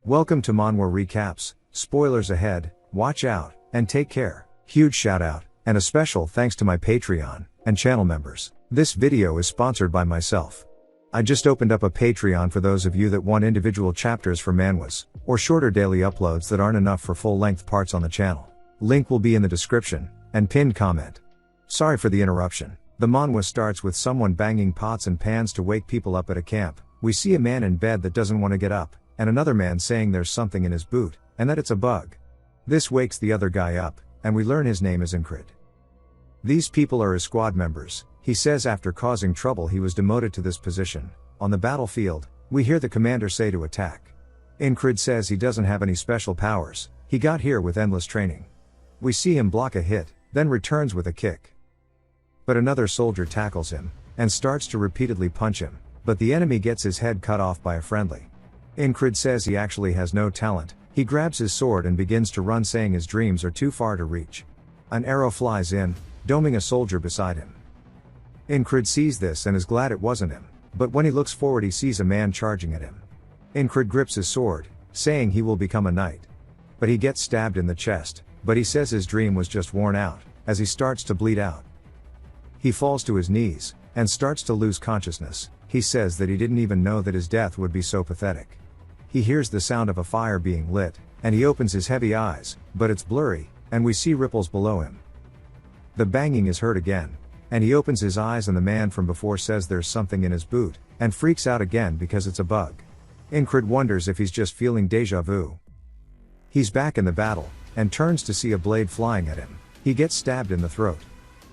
Welcome to Manhwa Recaps, spoilers ahead, watch out, and take care. Huge shout out, and a special thanks to my Patreon and channel members. This video is sponsored by myself. I just opened up a Patreon for those of you that want individual chapters for manhwas, or shorter daily uploads that aren't enough for full-length parts on the channel. Link will be in the description, and pinned comment. Sorry for the interruption. The manhwa starts with someone banging pots and pans to wake people up at a camp. We see a man in bed that doesn't want to get up, and another man saying there's something in his boot, and that it's a bug. This wakes the other guy up, and we learn his name is Incred. These people are his squad members. He says after causing trouble he was demoted to this position. On the battlefield, we hear the commander say to attack. Incred says he doesn't have any special powers, he got here with endless training. We see him block a hit, then returns with a kick. But another soldier tackles him, and starts to repeatedly punch him, but the enemy gets his head cut off by a friendly. Incred says he actually has no talent. He grabs his sword and begins to run, saying his dreams are too far to reach. An arrow flies in, doming a soldier beside him. Incred sees this and is glad it wasn't him, but when he looks forward he sees a man charging at him. Incred grips his sword, saying he will become a knight. But he gets stabbed in the chest, but he says his dream was just worn out, as he starts to bleed out. He falls to his knees, and starts to lose consciousness. He says that he didn't even know that his death would be so pathetic. He hears the sound of a fire being lit, and he opens his heavy eyes, but it's blurry, and we see ripples below him. The banging is heard again, and he opens his eyes and the man from before says there's something in his boot, and freaks out again because it's a bug. Incred wonders if he's just feeling deja vu. He's back in the battle, and turns to see a blade flying at him. He gets stabbed in the throat.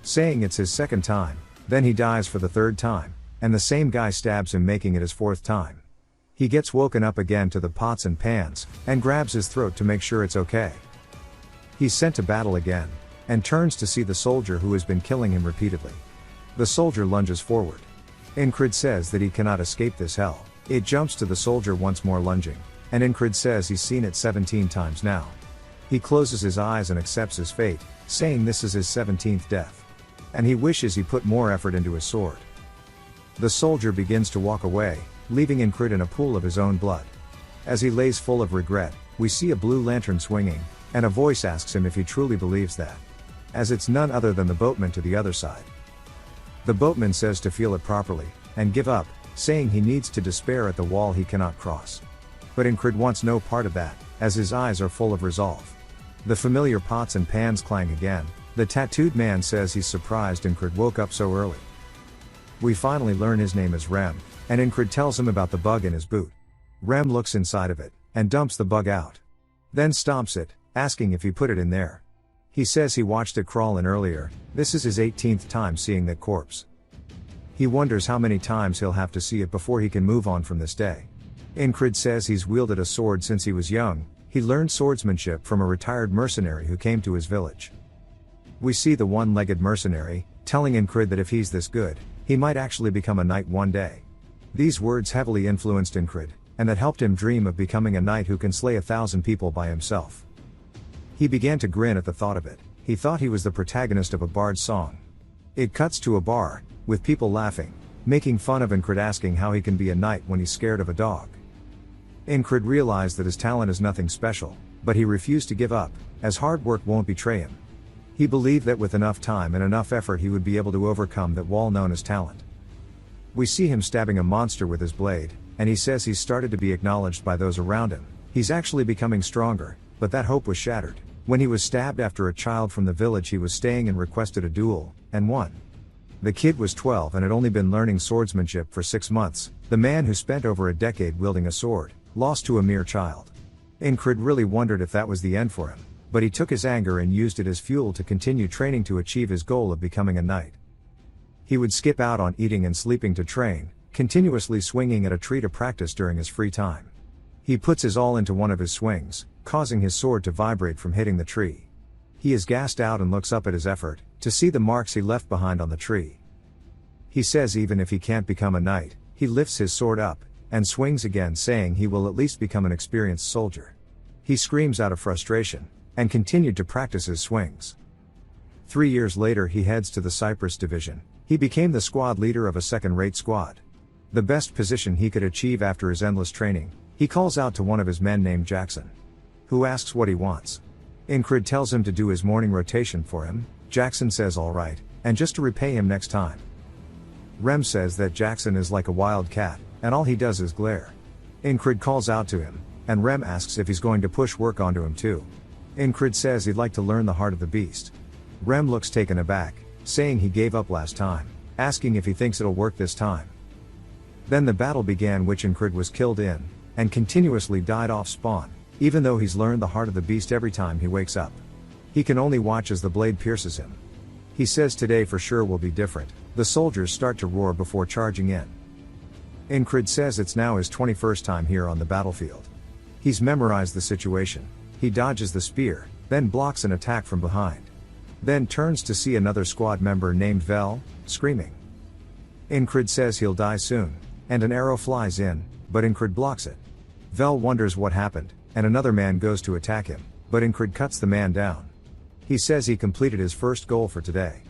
Saying it's his second time, then he dies for the third time, and the same guy stabs him, making it his fourth time. He gets woken up again to the pots and pans, and grabs his throat to make sure it's okay. He's sent to battle again, and turns to see the soldier who has been killing him repeatedly. The soldier lunges forward. Incred says that he cannot escape this hell. It jumps to the soldier once more lunging, and Incred says he's seen it 17 times now. He closes his eyes and accepts his fate, saying this is his 17th death. And he wishes he put more effort into his sword. The soldier begins to walk away, leaving Incred in a pool of his own blood. As he lays full of regret, we see a blue lantern swinging, and a voice asks him if he truly believes that. As it's none other than the boatman to the other side. The boatman says to feel it properly, and give up, saying he needs to despair at the wall he cannot cross. But Incred wants no part of that, as his eyes are full of resolve. The familiar pots and pans clang again. The tattooed man says he's surprised Incred woke up so early. We finally learn his name is Rem, and Incred tells him about the bug in his boot. Rem looks inside of it, and dumps the bug out. Then stomps it, asking if he put it in there. He says he watched it crawl in earlier. This is his 18th time seeing that corpse. He wonders how many times he'll have to see it before he can move on from this day. Incred says he's wielded a sword since he was young. He learned swordsmanship from a retired mercenary who came to his village. We see the one-legged mercenary, telling Incred that if he's this good, he might actually become a knight one day. These words heavily influenced Incred, and that helped him dream of becoming a knight who can slay 1,000 people by himself. He began to grin at the thought of it. He thought he was the protagonist of a bard's song. It cuts to a bar, with people laughing, making fun of Incred, asking how he can be a knight when he's scared of a dog. Incred realized that his talent is nothing special, but he refused to give up, as hard work won't betray him. He believed that with enough time and enough effort he would be able to overcome that wall known as talent. We see him stabbing a monster with his blade, and he says he's started to be acknowledged by those around him. He's actually becoming stronger, but that hope was shattered when he was stabbed after a child from the village he was staying in requested a duel, and won. The kid was 12 and had only been learning swordsmanship for 6 months. The man who spent over a decade wielding a sword, lost to a mere child. Incred really wondered if that was the end for him, but he took his anger and used it as fuel to continue training to achieve his goal of becoming a knight. He would skip out on eating and sleeping to train, continuously swinging at a tree to practice during his free time. He puts his all into one of his swings, causing his sword to vibrate from hitting the tree. He is gassed out and looks up at his effort, to see the marks he left behind on the tree. He says even if he can't become a knight, he lifts his sword up, and swings again, saying he will at least become an experienced soldier. He screams out of frustration, and continued to practice his swings. 3 years later he heads to the Cyprus division. He became the squad leader of a second-rate squad. The best position he could achieve after his endless training. He calls out to one of his men named Jackson, who asks what he wants. Incrid tells him to do his morning rotation for him. Jackson says alright, and just to repay him next time. Rem says that Jackson is like a wild cat, and all he does is glare. Incrid calls out to him, and Rem asks if he's going to push work onto him too. Incrid says he'd like to learn the heart of the beast. Rem looks taken aback, saying he gave up last time, asking if he thinks it'll work this time. Then the battle began, which Incrid was killed in, and continuously died off spawn, even though he's learned the heart of the beast every time he wakes up. He can only watch as the blade pierces him. He says today for sure will be different. The soldiers start to roar before charging in. Incrid says it's now his 21st time here on the battlefield. He's memorized the situation. He dodges the spear, then blocks an attack from behind. Then turns to see another squad member named Vel, screaming. Incrid says he'll die soon, and an arrow flies in, but Incrid blocks it. Vel wonders what happened, and another man goes to attack him, but Incrid cuts the man down. He says he completed his first goal for today.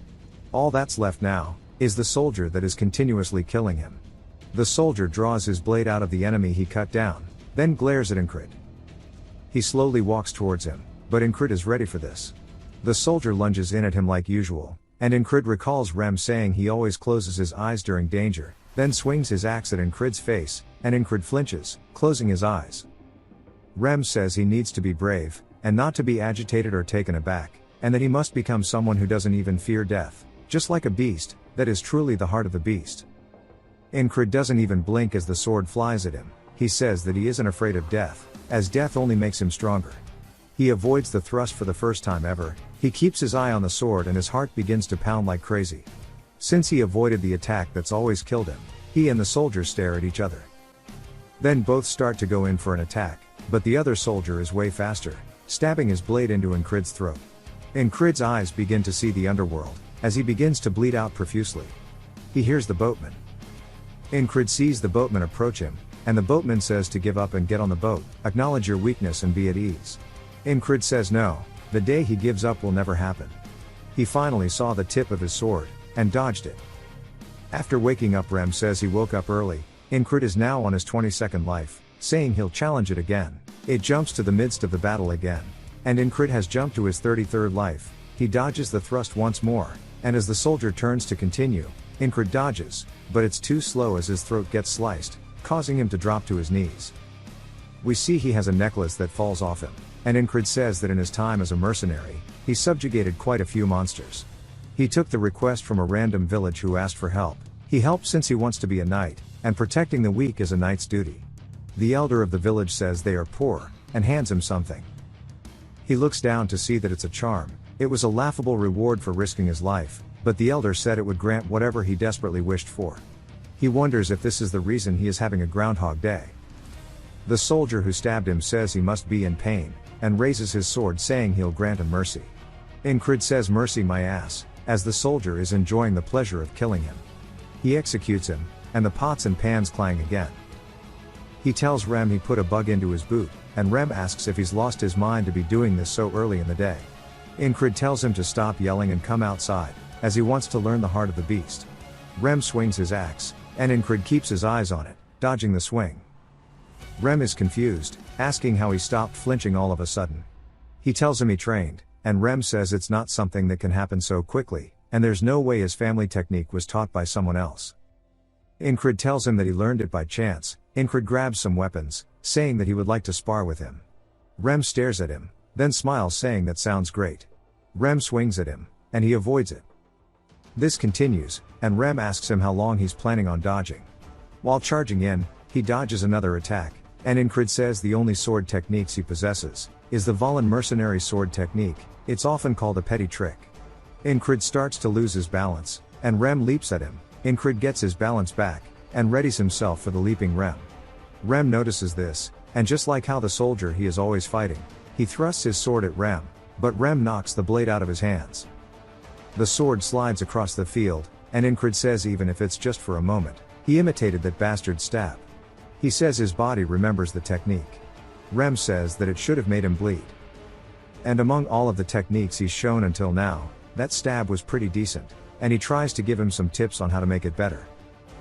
All that's left now is the soldier that is continuously killing him. The soldier draws his blade out of the enemy he cut down, then glares at Incrid. He slowly walks towards him, but Incrid is ready for this. The soldier lunges in at him like usual, and Incrid recalls Rem saying he always closes his eyes during danger, then swings his axe at Incrid's face, and Incrid flinches, closing his eyes. Rem says he needs to be brave, and not to be agitated or taken aback, and that he must become someone who doesn't even fear death, just like a beast, that is truly the heart of the beast. Incrid doesn't even blink as the sword flies at him. He says that he isn't afraid of death, as death only makes him stronger. He avoids the thrust for the first time ever. He keeps his eye on the sword and his heart begins to pound like crazy. Since he avoided the attack that's always killed him, he and the soldier stare at each other. Then both start to go in for an attack, but the other soldier is way faster, stabbing his blade into Incrid's throat. Incrid's eyes begin to see the underworld, as he begins to bleed out profusely. He hears the boatman. Incrid sees the boatman approach him, and the boatman says to give up and get on the boat, acknowledge your weakness and be at ease. Incrid says no, the day he gives up will never happen. He finally saw the tip of his sword, and dodged it. After waking up, Rem says he woke up early. Incrid is now on his 22nd life, saying he'll challenge it again. It jumps to the midst of the battle again, and Incrid has jumped to his 33rd life. He dodges the thrust once more, and as the soldier turns to continue, Incrid dodges, but it's too slow as his throat gets sliced, causing him to drop to his knees. We see he has a necklace that falls off him, and Incrid says that in his time as a mercenary, he subjugated quite a few monsters. He took the request from a random village who asked for help. He helped since he wants to be a knight, and protecting the weak is a knight's duty. The elder of the village says they are poor, and hands him something. He looks down to see that it's a charm. It was a laughable reward for risking his life, but the elder said it would grant whatever he desperately wished for. He wonders if this is the reason he is having a Groundhog Day. The soldier who stabbed him says he must be in pain, and raises his sword saying he'll grant him mercy. Incrid says mercy my ass, as the soldier is enjoying the pleasure of killing him. He executes him, and the pots and pans clang again. He tells Rem he put a bug into his boot, and Rem asks if he's lost his mind to be doing this so early in the day. Incrid tells him to stop yelling and come outside, as he wants to learn the heart of the beast. Rem swings his axe, and Incrid keeps his eyes on it, dodging the swing. Rem is confused, asking how he stopped flinching all of a sudden. He tells him he trained, and Rem says it's not something that can happen so quickly, and there's no way his family technique was taught by someone else. Incrid tells him that he learned it by chance. Incrid grabs some weapons, saying that he would like to spar with him. Rem stares at him, then smiles saying that sounds great. Rem swings at him, and he avoids it. This continues, and Rem asks him how long he's planning on dodging. While charging in, he dodges another attack, and Incrid says the only sword techniques he possesses is the Valen mercenary sword technique. It's often called a petty trick. Incrid starts to lose his balance, and Rem leaps at him. Incrid gets his balance back, and readies himself for the leaping Rem. Rem notices this, and just like how the soldier he is always fighting, he thrusts his sword at Rem, but Rem knocks the blade out of his hands. The sword slides across the field, and Incrid says even if it's just for a moment, he imitated that bastard stab. He says his body remembers the technique. Rem says that it should have made him bleed. And among all of the techniques he's shown until now, that stab was pretty decent, and he tries to give him some tips on how to make it better.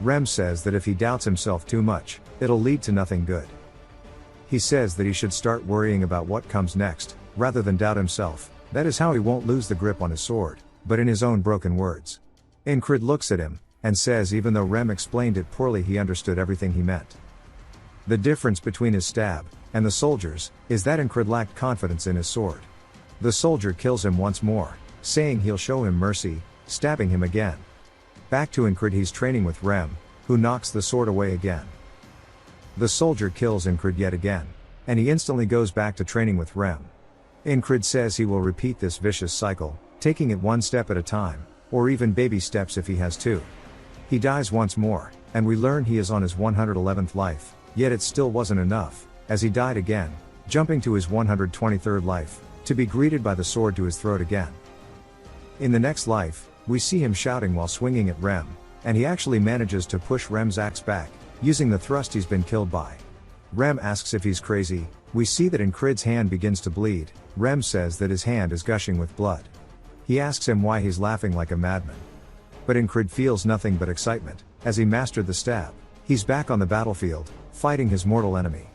Rem says that if he doubts himself too much, it'll lead to nothing good. He says that he should start worrying about what comes next, rather than doubt himself. That is how he won't lose the grip on his sword, but in his own broken words. Incred looks at him, and says even though Rem explained it poorly he understood everything he meant. The difference between his stab, and the soldier's, is that Incred lacked confidence in his sword. The soldier kills him once more, saying he'll show him mercy, stabbing him again. Back to Incred, he's training with Rem, who knocks the sword away again. The soldier kills Incred yet again, and he instantly goes back to training with Rem. Incred says he will repeat this vicious cycle, taking it one step at a time, or even baby steps if he has to. He dies once more, and we learn he is on his 111th life, yet it still wasn't enough, as he died again, jumping to his 123rd life, to be greeted by the sword to his throat again. In the next life, we see him shouting while swinging at Rem, and he actually manages to push Rem's axe back, using the thrust he's been killed by. Rem asks if he's crazy. We see that Incred's hand begins to bleed. Rem says that his hand is gushing with blood. He asks him why he's laughing like a madman. But Incred feels nothing but excitement, as he mastered the stab. He's back on the battlefield, fighting his mortal enemy.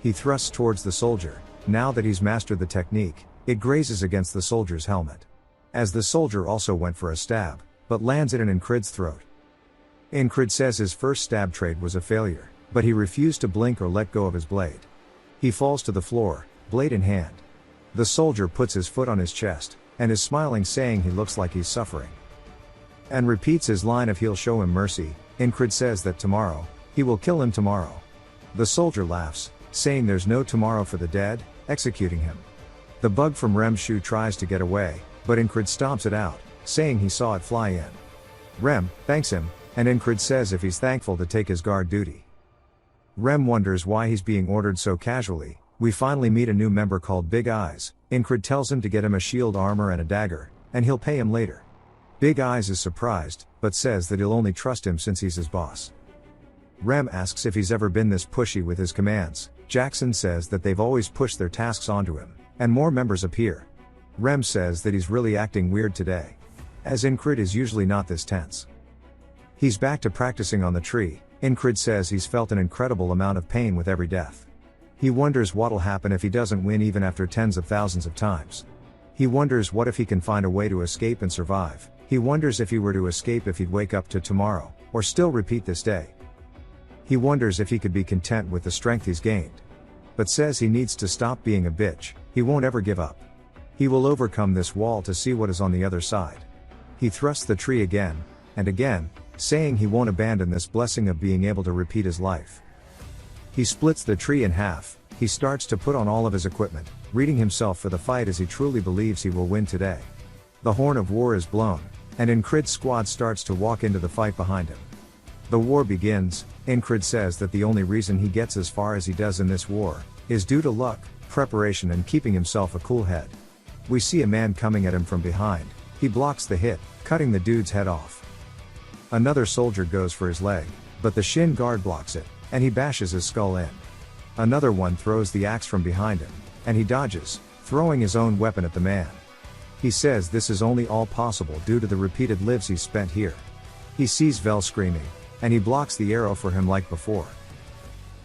He thrusts towards the soldier. Now that he's mastered the technique, it grazes against the soldier's helmet. As the soldier also went for a stab, but lands it in Incred's throat. Incred says his first stab trade was a failure, but he refused to blink or let go of his blade. He falls to the floor, blade in hand. The soldier puts his foot on his chest, and is smiling, saying he looks like he's suffering. And repeats his line of he'll show him mercy. Incred says that tomorrow, he will kill him tomorrow. The soldier laughs, saying there's no tomorrow for the dead, executing him. The bug from Rem's shoe tries to get away, but Incred stomps it out, saying he saw it fly in. Rem thanks him, and Incred says if he's thankful to take his guard duty. Rem wonders why he's being ordered so casually. We finally meet a new member called Big Eyes. Incred tells him to get him a shield armor and a dagger, and he'll pay him later. Big Eyes is surprised, but says that he'll only trust him since he's his boss. Rem asks if he's ever been this pushy with his commands. Jackson says that they've always pushed their tasks onto him, and more members appear. Rem says that he's really acting weird today, as Incred is usually not this tense. He's back to practicing on the tree. Incred says he's felt an incredible amount of pain with every death. He wonders what'll happen if he doesn't win even after tens of thousands of times. He wonders what if he can find a way to escape and survive. He wonders if he were to escape if he'd wake up to tomorrow, or still repeat this day. He wonders if he could be content with the strength he's gained. But says he needs to stop being a bitch. He won't ever give up. He will overcome this wall to see what is on the other side. He thrusts the tree again, and again, saying he won't abandon this blessing of being able to repeat his life. He splits the tree in half. He starts to put on all of his equipment, readying himself for the fight as he truly believes he will win today. The horn of war is blown, and Incred's squad starts to walk into the fight behind him. The war begins. Incred says that the only reason he gets as far as he does in this war is due to luck, preparation, and keeping himself a cool head. We see a man coming at him from behind. He blocks the hit, cutting the dude's head off. Another soldier goes for his leg, but the shin guard blocks it, and he bashes his skull in. Another one throws the axe from behind him, and he dodges, throwing his own weapon at the man. He says this is only all possible due to the repeated lives he's spent here. He sees Vel screaming, and he blocks the arrow for him like before.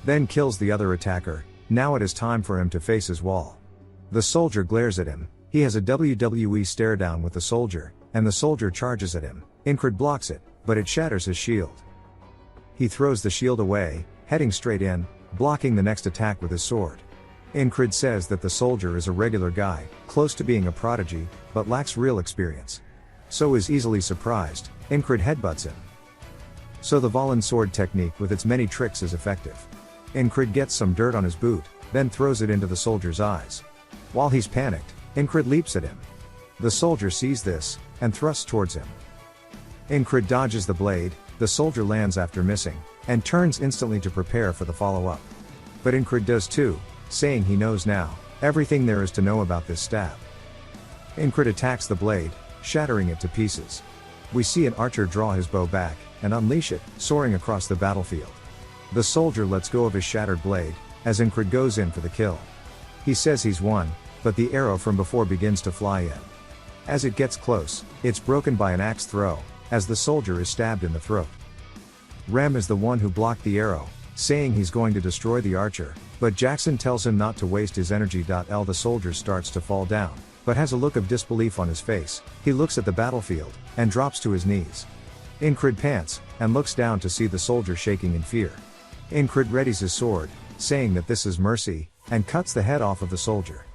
Then kills the other attacker. Now it is time for him to face his wall. The soldier glares at him. He has a WWE stare down with the soldier, and the soldier charges at him. Incred blocks it, but it shatters his shield. He throws the shield away, heading straight in, blocking the next attack with his sword. Incred says that the soldier is a regular guy, close to being a prodigy, but lacks real experience. So is easily surprised. Incred headbutts him. So the Valen sword technique with its many tricks is effective. Incred gets some dirt on his boot, then throws it into the soldier's eyes. While he's panicked, Incred leaps at him. The soldier sees this, and thrusts towards him. Incred dodges the blade. The soldier lands after missing, and turns instantly to prepare for the follow-up. But Incred does too, saying he knows now everything there is to know about this stab. Incred attacks the blade, shattering it to pieces. We see an archer draw his bow back, and unleash it, soaring across the battlefield. The soldier lets go of his shattered blade, as Incred goes in for the kill. He says he's won, but the arrow from before begins to fly in. As it gets close, it's broken by an axe throw, as the soldier is stabbed in the throat. Rem is the one who blocked the arrow, saying he's going to destroy the archer, but Jackson tells him not to waste his energy. The soldier starts to fall down, but has a look of disbelief on his face. He looks at the battlefield, and drops to his knees. Incrid pants, and looks down to see the soldier shaking in fear. Incrid readies his sword, saying that this is mercy, and cuts the head off of the soldier.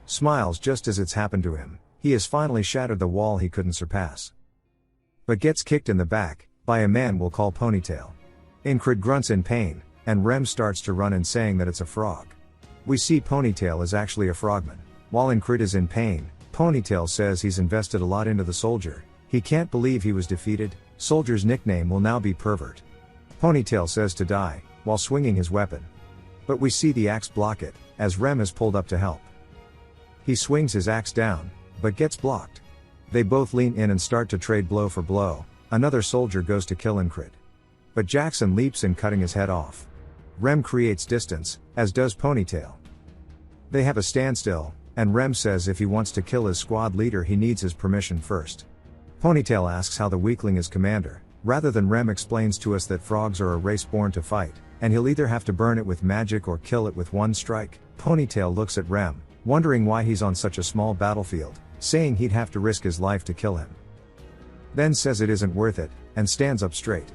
Smiles just as it's happened to him. He has finally shattered the wall he couldn't surpass. But gets kicked in the back, by a man we'll call Ponytail. Incrid grunts in pain, and Rem starts to run in saying that it's a frog. We see Ponytail is actually a frogman. While Incrid is in pain, Ponytail says he's invested a lot into the soldier. He can't believe he was defeated. Soldier's nickname will now be Pervert. Ponytail says to die, while swinging his weapon. But we see the axe block it, as Rem is pulled up to help. He swings his axe down, but gets blocked. They both lean in and start to trade blow for blow. Another soldier goes to kill Incrid. But Jackson leaps in, cutting his head off. Rem creates distance, as does Ponytail. They have a standstill, and Rem says if he wants to kill his squad leader he needs his permission first. Ponytail asks how the weakling is commander. Rather than Rem explains to us that frogs are a race born to fight, and he'll either have to burn it with magic or kill it with one strike. Ponytail looks at Rem, wondering why he's on such a small battlefield, saying he'd have to risk his life to kill him. Then says it isn't worth it, and stands up straight.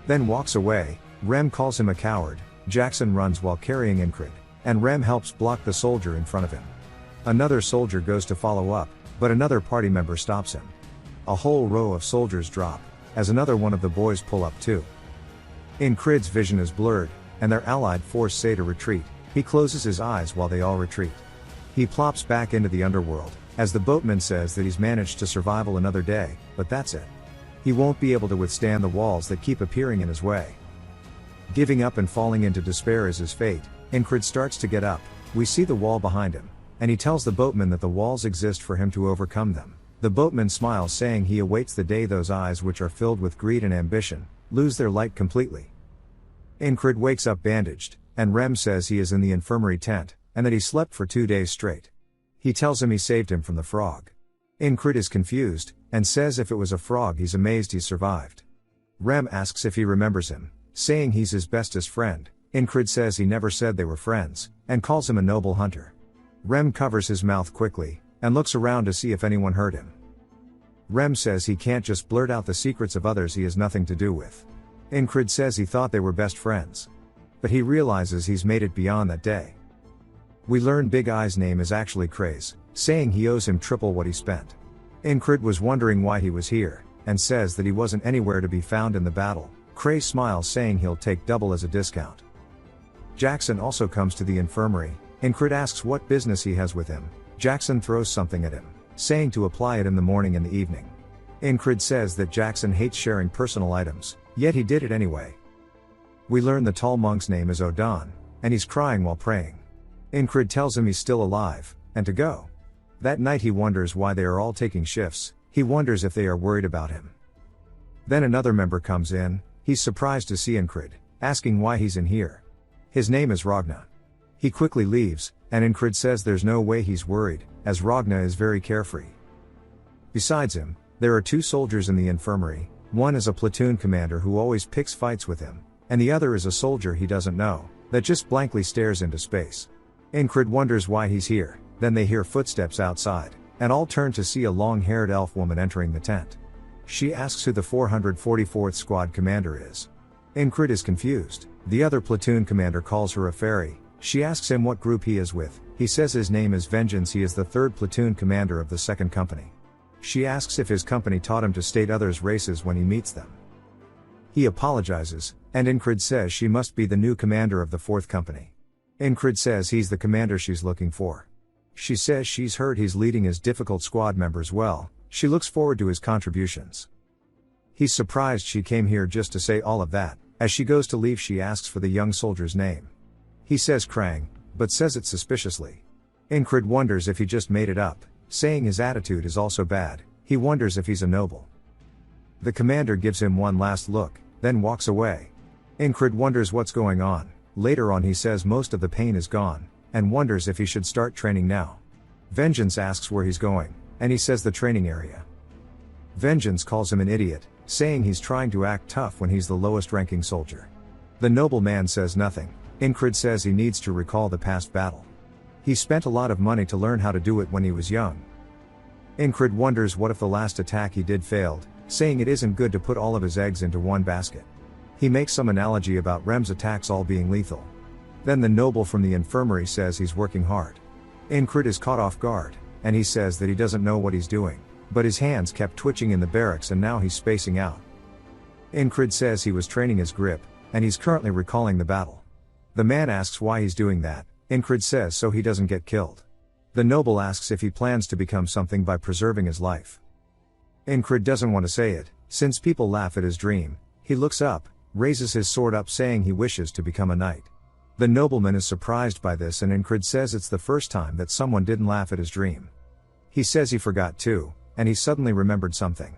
Then walks away. Rem calls him a coward. Jackson runs while carrying Incrid, and Rem helps block the soldier in front of him. Another soldier goes to follow up, but another party member stops him. A whole row of soldiers drop, as another one of the boys pull up too. Incrid's vision is blurred, and their allied force say to retreat. He closes his eyes while they all retreat. He plops back into the underworld, as the boatman says that he's managed to survive another day, but that's it. He won't be able to withstand the walls that keep appearing in his way. Giving up and falling into despair is his fate. Incrid starts to get up. We see the wall behind him, and he tells the boatman that the walls exist for him to overcome them. The boatman smiles, saying he awaits the day those eyes, which are filled with greed and ambition, lose their light completely. Incrid wakes up bandaged, and Rem says he is in the infirmary tent, and that he slept for 2 days straight. He tells him he saved him from the frog. Incrid is confused, and says if it was a frog he's amazed he survived. Rem asks if he remembers him, saying he's his bestest friend. Incrid says he never said they were friends, and calls him a noble hunter. Rem covers his mouth quickly, and looks around to see if anyone heard him. Rem says he can't just blurt out the secrets of others he has nothing to do with. Incrid says he thought they were best friends. But he realizes he's made it beyond that day. We learn Big Eye's name is actually Craze, saying he owes him triple what he spent. Incrid was wondering why he was here, and says that he wasn't anywhere to be found in the battle. Craze smiles, saying he'll take double as a discount. Jackson also comes to the infirmary. Incrid asks what business he has with him. Jackson throws something at him, saying to apply it in the morning and the evening. Incrid says that Jackson hates sharing personal items, yet he did it anyway. We learn the tall monk's name is Odon, and he's crying while praying. Incrid tells him he's still alive, and to go. That night he wonders why they are all taking shifts. He wonders if they are worried about him. Then another member comes in. He's surprised to see Incrid, asking why he's in here. His name is Ragna. He quickly leaves, and Incrid says there's no way he's worried, as Ragna is very carefree. Besides him, there are 2 soldiers in the infirmary. One is a platoon commander who always picks fights with him, and the other is a soldier he doesn't know, that just blankly stares into space. Incrid wonders why he's here. Then they hear footsteps outside, and all turn to see a long-haired elf woman entering the tent. She asks who the 444th Squad commander is. Incrid is confused. The other platoon commander calls her a fairy. She asks him what group he is with. He says his name is Vengeance. He is the 3rd platoon commander of the 2nd company. She asks if his company taught him to state others' races when he meets them. He apologizes, and Incrid says she must be the new commander of the 4th company. Incrid says he's the commander she's looking for. She says she's heard he's leading his difficult squad members well. She looks forward to his contributions. He's surprised she came here just to say all of that. As she goes to leave, she asks for the young soldier's name. He says Krang, but says it suspiciously. Incrid wonders if he just made it up, saying his attitude is also bad. He wonders if he's a noble. The commander gives him one last look, then walks away. Incrid wonders what's going on. Later on he says most of the pain is gone, and wonders if he should start training now. Vengeance asks where he's going, and he says the training area. Vengeance calls him an idiot, saying he's trying to act tough when he's the lowest ranking soldier. The nobleman says nothing. Incred says he needs to recall the past battle. He spent a lot of money to learn how to do it when he was young. Incred wonders what if the last attack he did failed, saying it isn't good to put all of his eggs into one basket. He makes some analogy about Rem's attacks all being lethal. Then the noble from the infirmary says he's working hard. Incred is caught off guard, and he says that he doesn't know what he's doing, but his hands kept twitching in the barracks and now he's spacing out. Incred says he was training his grip, and he's currently recalling the battle. The man asks why he's doing that. Incred says so he doesn't get killed. The noble asks if he plans to become something by preserving his life. Incred doesn't want to say it, since people laugh at his dream. He looks up, raises his sword up saying he wishes to become a knight. The nobleman is surprised by this and Incred says it's the first time that someone didn't laugh at his dream. He says he forgot too, and he suddenly remembered something.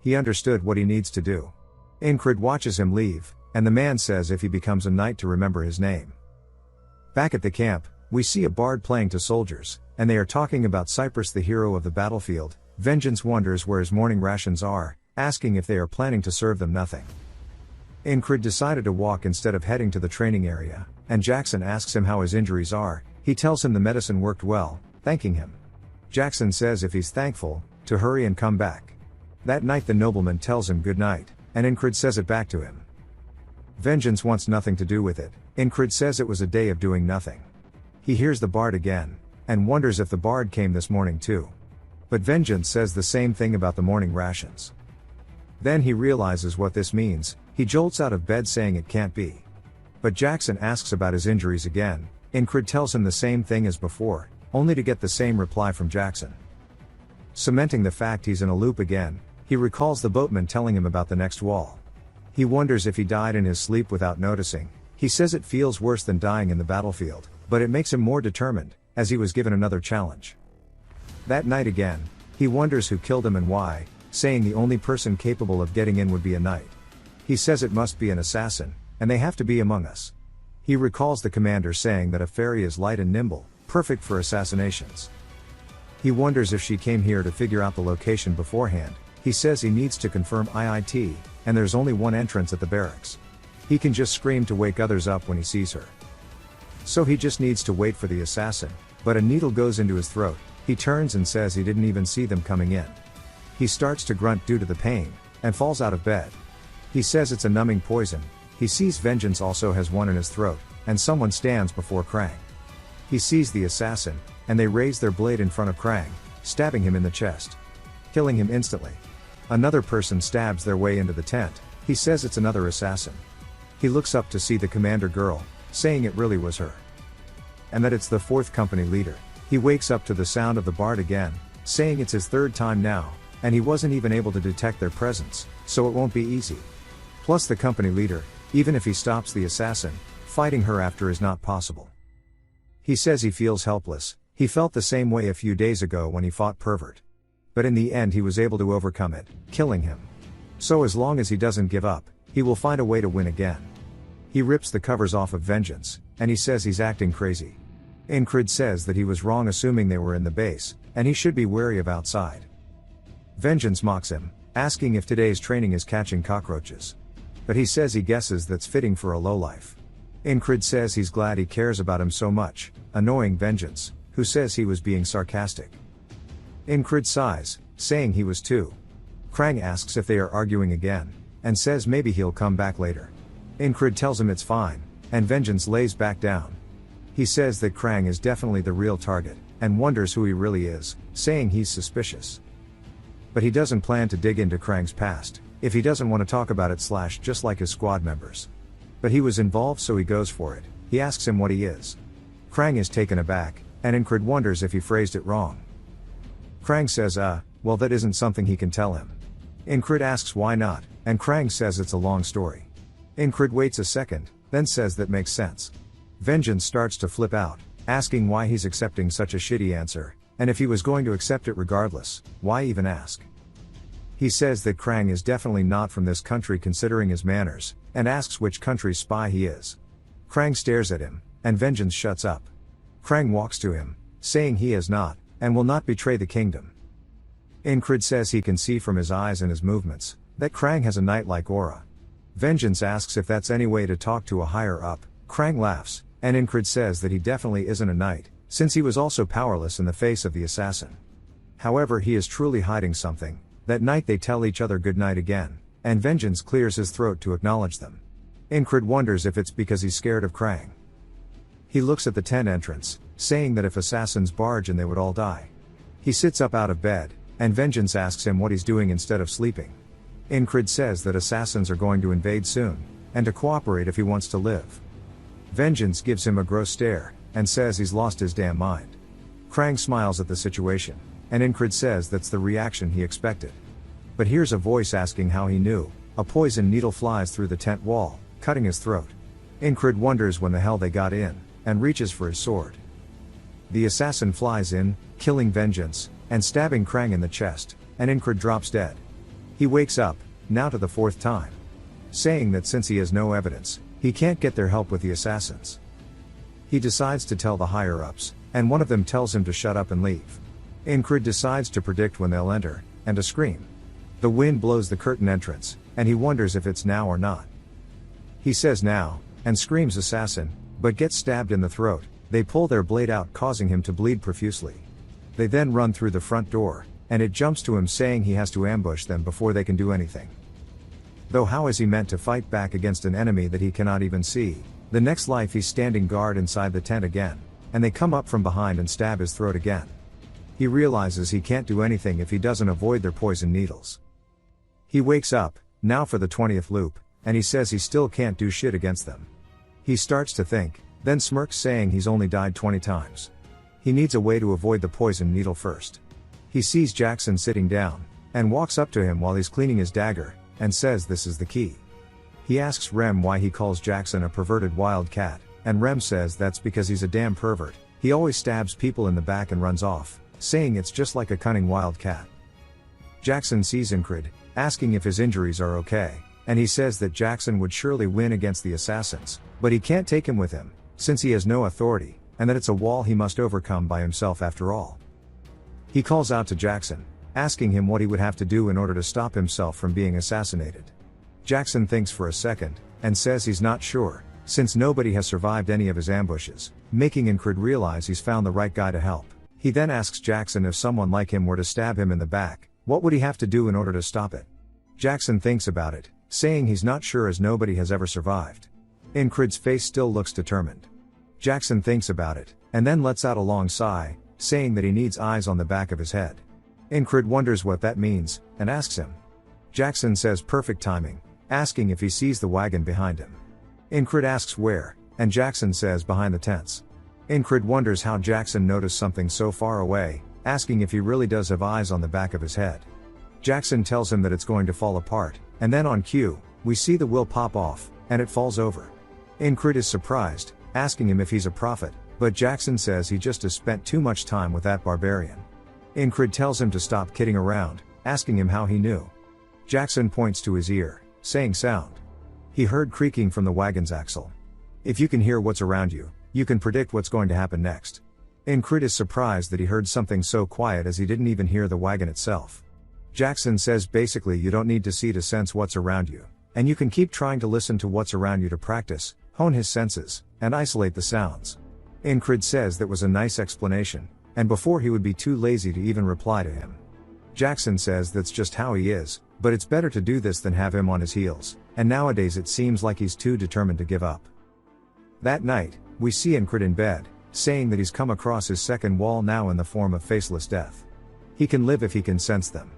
He understood what he needs to do. Incred watches him leave, and the man says if he becomes a knight to remember his name. Back at the camp, we see a bard playing to soldiers, and they are talking about Cyprus, the hero of the battlefield. Vengeance wonders where his morning rations are, asking if they are planning to serve them nothing. Incred decided to walk instead of heading to the training area, and Jackson asks him how his injuries are. He tells him the medicine worked well, thanking him. Jackson says if he's thankful, to hurry and come back. That night the nobleman tells him good night, and Incred says it back to him. Vengeance wants nothing to do with it. Incred says it was a day of doing nothing. He hears the bard again, and wonders if the bard came this morning too. But Vengeance says the same thing about the morning rations. Then he realizes what this means. He jolts out of bed saying it can't be. But Jackson asks about his injuries again. Incred tells him the same thing as before, only to get the same reply from Jackson. Cementing the fact he's in a loop again, he recalls the boatman telling him about the next wall. He wonders if he died in his sleep without noticing. He says it feels worse than dying in the battlefield, but it makes him more determined, as he was given another challenge. That night again, he wonders who killed him and why, saying the only person capable of getting in would be a knight. He says it must be an assassin, and they have to be among us. He recalls the commander saying that a fairy is light and nimble, perfect for assassinations. He wonders if she came here to figure out the location beforehand. He says he needs to confirm it, and there's only one entrance at the barracks. He can just scream to wake others up when he sees her. So he just needs to wait for the assassin, but a needle goes into his throat. He turns and says he didn't even see them coming in. He starts to grunt due to the pain, and falls out of bed. He says it's a numbing poison. He sees Vengeance also has one in his throat, and someone stands before Krang. He sees the assassin, and they raise their blade in front of Krang, stabbing him in the chest, killing him instantly. Another person stabs their way into the tent. He says it's another assassin. He looks up to see the commander girl, saying it really was her. And that it's the 4th company leader. He wakes up to the sound of the bard again, saying it's his 3rd time now, and he wasn't even able to detect their presence, so it won't be easy. Plus the company leader, even if he stops the assassin, fighting her after is not possible. He says he feels helpless. He felt the same way a few days ago when he fought Pervert. But in the end he was able to overcome it, killing him. So as long as he doesn't give up, he will find a way to win again. He rips the covers off of Vengeance, and he says he's acting crazy. Incred says that he was wrong assuming they were in the base, and he should be wary of outside. Vengeance mocks him, asking if today's training is catching cockroaches. But he says he guesses that's fitting for a lowlife. Incred says he's glad he cares about him so much, annoying Vengeance, who says he was being sarcastic. Incred sighs, saying he was too. Krang asks if they are arguing again, and says maybe he'll come back later. Incred tells him it's fine, and Vengeance lays back down. He says that Krang is definitely the real target, and wonders who he really is, saying he's suspicious. But he doesn't plan to dig into Krang's past, if he doesn't want to talk about it / just like his squad members. But he was involved so he goes for it. He asks him what he is. Krang is taken aback, and Incred wonders if he phrased it wrong. Krang says well that isn't something he can tell him. Incred asks why not, and Krang says it's a long story. Incred waits a second, then says that makes sense. Vengeance starts to flip out, asking why he's accepting such a shitty answer, and if he was going to accept it regardless, why even ask? He says that Krang is definitely not from this country considering his manners, and asks which country's spy he is. Krang stares at him, and Vengeance shuts up. Krang walks to him, saying he is not, and will not betray the kingdom. Incred says he can see from his eyes and his movements, that Krang has a knight-like aura. Vengeance asks if that's any way to talk to a higher up. Krang laughs, and Incred says that he definitely isn't a knight, since he was also powerless in the face of the assassin. However, he is truly hiding something. That night they tell each other goodnight again, and Vengeance clears his throat to acknowledge them. Incred wonders if it's because he's scared of Krang. He looks at the tent entrance, saying that if assassins barge in they would all die. He sits up out of bed, and Vengeance asks him what he's doing instead of sleeping. Incred says that assassins are going to invade soon, and to cooperate if he wants to live. Vengeance gives him a gross stare, and says he's lost his damn mind. Krang smiles at the situation, and Incred says that's the reaction he expected. But here's a voice asking how he knew. A poison needle flies through the tent wall, cutting his throat. Incred wonders when the hell they got in, and reaches for his sword. The assassin flies in, killing Vengeance, and stabbing Krang in the chest, and Incred drops dead. He wakes up, now to the fourth time, saying that since he has no evidence, he can't get their help with the assassins. He decides to tell the higher-ups, and one of them tells him to shut up and leave. Incred decides to predict when they'll enter, and to scream. The wind blows the curtain entrance, and he wonders if it's now or not. He says now, and screams assassin, but gets stabbed in the throat. They pull their blade out, causing him to bleed profusely. They then run through the front door, and it jumps to him saying he has to ambush them before they can do anything. Though how is he meant to fight back against an enemy that he cannot even see? The next life he's standing guard inside the tent again, and they come up from behind and stab his throat again. He realizes he can't do anything if he doesn't avoid their poison needles. He wakes up, now for the 20th loop, and he says he still can't do shit against them. He starts to think, then smirks saying he's only died 20 times. He needs a way to avoid the poison needle first. He sees Jackson sitting down, and walks up to him while he's cleaning his dagger, and says this is the key. He asks Rem why he calls Jackson a perverted wild cat, and Rem says that's because he's a damn pervert. He always stabs people in the back and runs off, saying it's just like a cunning wild cat. Jackson sees Incred, asking if his injuries are okay, and he says that Jackson would surely win against the assassins, but he can't take him with him, since he has no authority, and that it's a wall he must overcome by himself after all. He calls out to Jackson, asking him what he would have to do in order to stop himself from being assassinated. Jackson thinks for a second, and says he's not sure, since nobody has survived any of his ambushes, making Incred realize he's found the right guy to help. He then asks Jackson if someone like him were to stab him in the back, what would he have to do in order to stop it? Jackson thinks about it, saying he's not sure as nobody has ever survived. Incred's face still looks determined. Jackson thinks about it, and then lets out a long sigh, saying that he needs eyes on the back of his head. Incred wonders what that means, and asks him. Jackson says perfect timing, asking if he sees the wagon behind him. Incred asks where, and Jackson says behind the tents. Incred wonders how Jackson noticed something so far away, asking if he really does have eyes on the back of his head. Jackson tells him that it's going to fall apart, and then on cue, we see the will pop off, and it falls over. Incred is surprised, asking him if he's a prophet, but Jackson says he just has spent too much time with that barbarian. Incred tells him to stop kidding around, asking him how he knew. Jackson points to his ear, saying sound. He heard creaking from the wagon's axle. If you can hear what's around you, you can predict what's going to happen next. Incred is surprised that he heard something so quiet as he didn't even hear the wagon itself. Jackson says basically you don't need to see to sense what's around you, and you can keep trying to listen to what's around you to practice, hone his senses, and isolate the sounds. Incred says that was a nice explanation, and before he would be too lazy to even reply to him. Jackson says that's just how he is, but it's better to do this than have him on his heels, and nowadays it seems like he's too determined to give up. That night, we see Incred in bed, saying that he's come across his second wall now in the form of faceless death. He can live if he can sense them.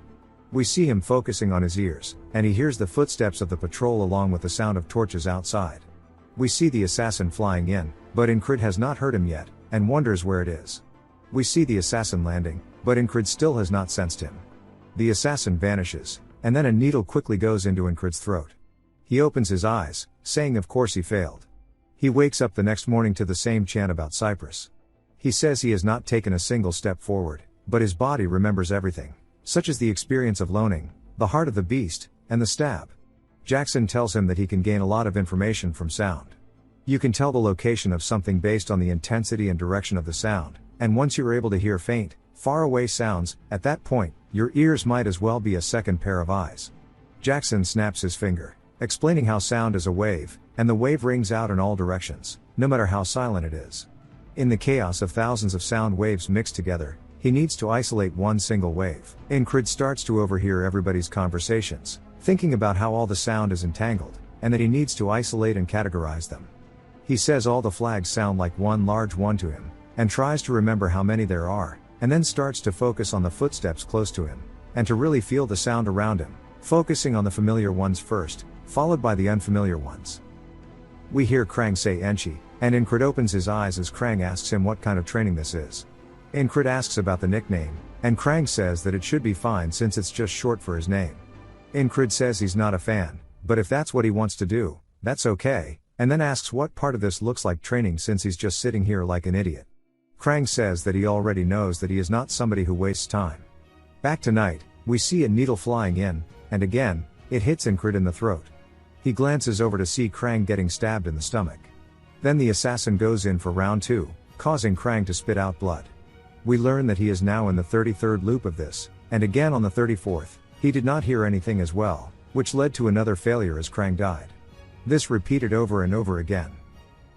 We see him focusing on his ears, and he hears the footsteps of the patrol along with the sound of torches outside. We see the assassin flying in, but Incred has not heard him yet, and wonders where it is. We see the assassin landing, but Incred still has not sensed him. The assassin vanishes, and then a needle quickly goes into Incred's throat. He opens his eyes, saying of course he failed. He wakes up the next morning to the same chant about Cyprus. He says he has not taken a single step forward, but his body remembers everything, such as the experience of loaning, the heart of the beast, and the stab. Jackson tells him that he can gain a lot of information from sound. You can tell the location of something based on the intensity and direction of the sound, and once you're able to hear faint, far away sounds, at that point, your ears might as well be a second pair of eyes. Jackson snaps his finger, explaining how sound is a wave, and the wave rings out in all directions, no matter how silent it is. In the chaos of thousands of sound waves mixed together, he needs to isolate one single wave. Incrid starts to overhear everybody's conversations, thinking about how all the sound is entangled, and that he needs to isolate and categorize them. He says all the flags sound like one large one to him, and tries to remember how many there are, and then starts to focus on the footsteps close to him, and to really feel the sound around him, focusing on the familiar ones first, followed by the unfamiliar ones. We hear Krang say Enchi, and Incrid opens his eyes as Krang asks him what kind of training this is. Incrid asks about the nickname, and Krang says that it should be fine since it's just short for his name. Incrid says he's not a fan, but if that's what he wants to do, that's okay, and then asks what part of this looks like training since he's just sitting here like an idiot. Krang says that he already knows that he is not somebody who wastes time. Back to night, we see a needle flying in, and again, it hits Incrid in the throat. He glances over to see Krang getting stabbed in the stomach. Then the assassin goes in for round 2, causing Krang to spit out blood. We learn that he is now in the 33rd loop of this, and again on the 34th, he did not hear anything as well, which led to another failure as Krang died. This repeated over and over again.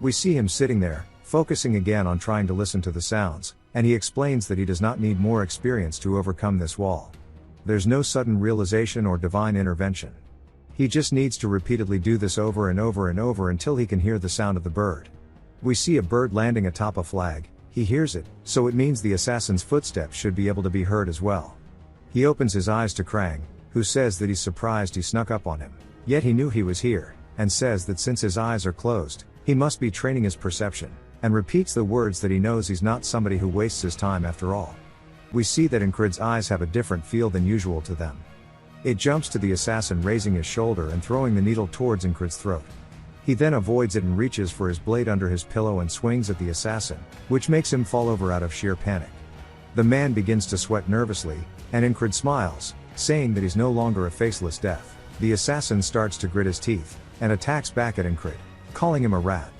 We see him sitting there, focusing again on trying to listen to the sounds, and he explains that he does not need more experience to overcome this wall. There's no sudden realization or divine intervention. He just needs to repeatedly do this over and over and over until he can hear the sound of the bird. We see a bird landing atop a flag, he hears it, so it means the assassin's footsteps should be able to be heard as well. He opens his eyes to Krang, who says that he's surprised he snuck up on him, yet he knew he was here, and says that since his eyes are closed, he must be training his perception, and repeats the words that he knows he's not somebody who wastes his time after all. We see that Incrid's eyes have a different feel than usual to them. It jumps to the assassin raising his shoulder and throwing the needle towards Incrid's throat. He then avoids it and reaches for his blade under his pillow and swings at the assassin, which makes him fall over out of sheer panic. The man begins to sweat nervously, and Incrid smiles, saying that he's no longer a faceless death. The assassin starts to grit his teeth, and attacks back at Incrid, calling him a rat.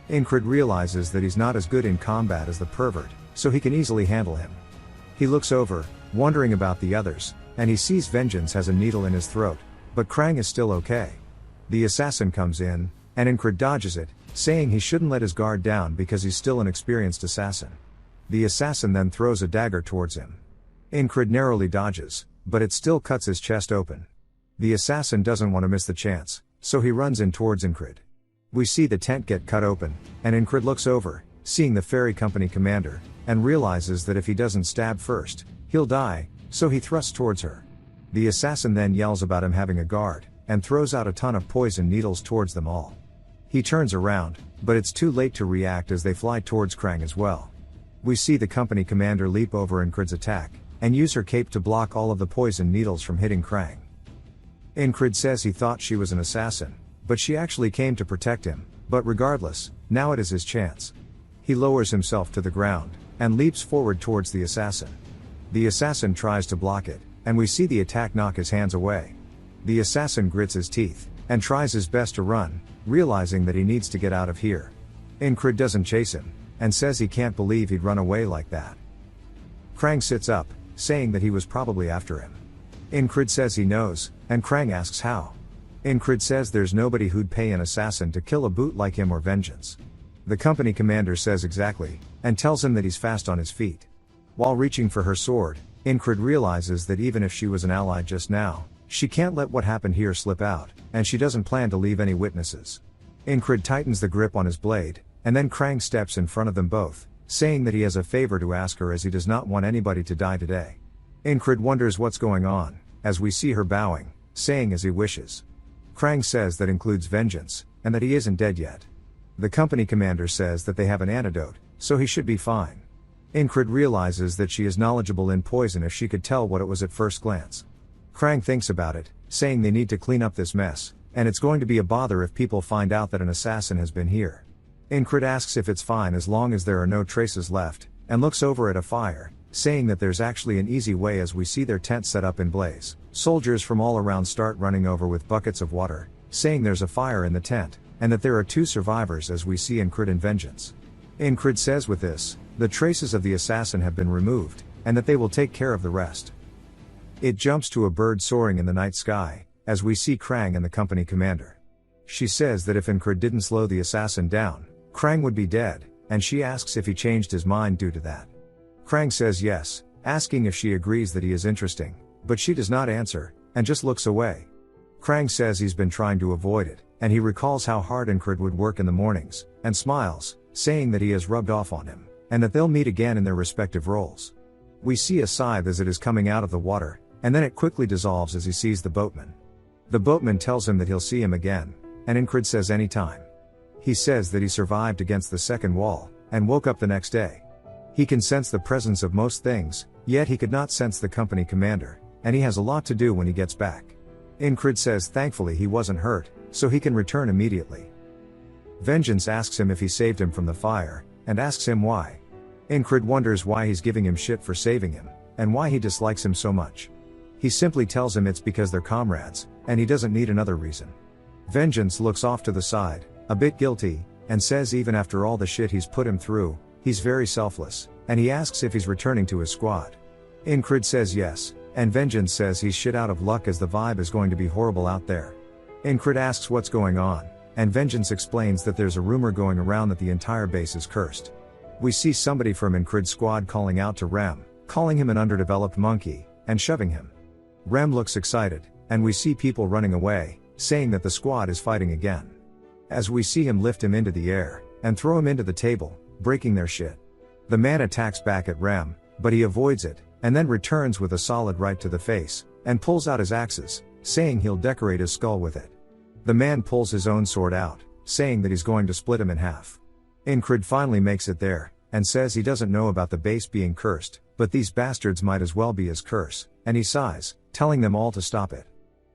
Incrid realizes that he's not as good in combat as the pervert, so he can easily handle him. He looks over, wondering about the others, and he sees Vengeance has a needle in his throat, but Krang is still okay. The assassin comes in, and Incrid dodges it, saying he shouldn't let his guard down because he's still an experienced assassin. The assassin then throws a dagger towards him. Incrid narrowly dodges, but it still cuts his chest open. The assassin doesn't want to miss the chance, so he runs in towards Incrid. We see the tent get cut open, and Incrid looks over, seeing the ferry company commander, and realizes that if he doesn't stab first, he'll die, so he thrusts towards her. The assassin then yells about him having a guard, and throws out a ton of poison needles towards them all. He turns around, but it's too late to react as they fly towards Krang as well. We see the company commander leap over Incrid's attack, and use her cape to block all of the poison needles from hitting Krang. Incrid says he thought she was an assassin, but she actually came to protect him, but regardless, now it is his chance. He lowers himself to the ground, and leaps forward towards the assassin. The assassin tries to block it, and we see the attack knock his hands away. The assassin grits his teeth, and tries his best to run, realizing that he needs to get out of here. Incrid doesn't chase him, and says he can't believe he'd run away like that. Krang sits up, saying that he was probably after him. Incrid says he knows, and Krang asks how. Incrid says there's nobody who'd pay an assassin to kill a boot like him or Vengeance. The company commander says exactly, and tells him that he's fast on his feet. While reaching for her sword, Incrid realizes that even if she was an ally just now, she can't let what happened here slip out, and she doesn't plan to leave any witnesses. Incrid tightens the grip on his blade, and then Krang steps in front of them both, saying that he has a favor to ask her as he does not want anybody to die today. Incrid wonders what's going on, as we see her bowing, saying as he wishes. Krang says that includes Vengeance, and that he isn't dead yet. The company commander says that they have an antidote, so he should be fine. Incrid realizes that she is knowledgeable in poison if she could tell what it was at first glance. Krang thinks about it, saying they need to clean up this mess, and it's going to be a bother if people find out that an assassin has been here. Incrid asks if it's fine as long as there are no traces left, and looks over at a fire, saying that there's actually an easy way as we see their tent set up in blaze. Soldiers from all around start running over with buckets of water, saying there's a fire in the tent, and that there are 2 survivors as we see Incrid and Vengeance. Incrid says with this, the traces of the assassin have been removed, and that they will take care of the rest. It jumps to a bird soaring in the night sky, as we see Krang and the company commander. She says that if Incred didn't slow the assassin down, Krang would be dead, and she asks if he changed his mind due to that. Krang says yes, asking if she agrees that he is interesting, but she does not answer, and just looks away. Krang says he's been trying to avoid it, and he recalls how hard Incred would work in the mornings, and smiles, saying that he has rubbed off on him, and that they'll meet again in their respective roles. We see a scythe as it is coming out of the water, and then it quickly dissolves as he sees the boatman. The boatman tells him that he'll see him again, and Incred says anytime. He says that he survived against the second wall, and woke up the next day. He can sense the presence of most things, yet he could not sense the company commander, and he has a lot to do when he gets back. Incred says thankfully he wasn't hurt, so he can return immediately. Vengeance asks him if he saved him from the fire, and asks him why. Incred wonders why he's giving him shit for saving him, and why he dislikes him so much. He simply tells him it's because they're comrades, and he doesn't need another reason. Vengeance looks off to the side, a bit guilty, and says even after all the shit he's put him through, he's very selfless, and he asks if he's returning to his squad. Incred says yes, and Vengeance says he's shit out of luck as the vibe is going to be horrible out there. Incred asks what's going on, and Vengeance explains that there's a rumor going around that the entire base is cursed. We see somebody from Incred's squad calling out to Rem, calling him an underdeveloped monkey, and shoving him. Rem looks excited, and we see people running away, saying that the squad is fighting again. As we see him lift him into the air, and throw him into the table, breaking their shit. The man attacks back at Rem, but he avoids it, and then returns with a solid right to the face, and pulls out his axes, saying he'll decorate his skull with it. The man pulls his own sword out, saying that he's going to split him in half. Incred finally makes it there, and says he doesn't know about the base being cursed, but these bastards might as well be his curse, and he sighs, telling them all to stop it.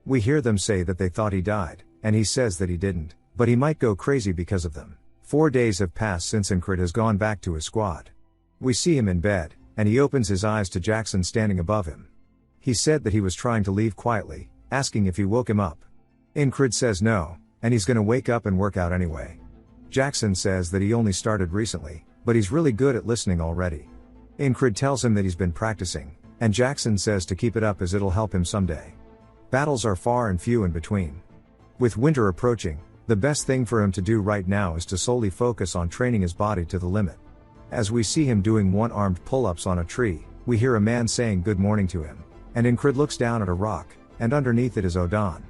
We hear them say that they thought he died, and he says that he didn't, but he might go crazy because of them. 4 days have passed since Incred has gone back to his squad. We see him in bed, and he opens his eyes to Jackson standing above him. He said that he was trying to leave quietly, asking if he woke him up. Incred says no, and he's gonna wake up and work out anyway. Jackson says that he only started recently, but he's really good at listening already. Incred tells him that he's been practicing, and Jackson says to keep it up as it'll help him someday. Battles are far and few in between. With winter approaching, the best thing for him to do right now is to solely focus on training his body to the limit. As we see him doing one-armed pull-ups on a tree, we hear a man saying good morning to him, and Incred looks down at a rock, and underneath it is Odon.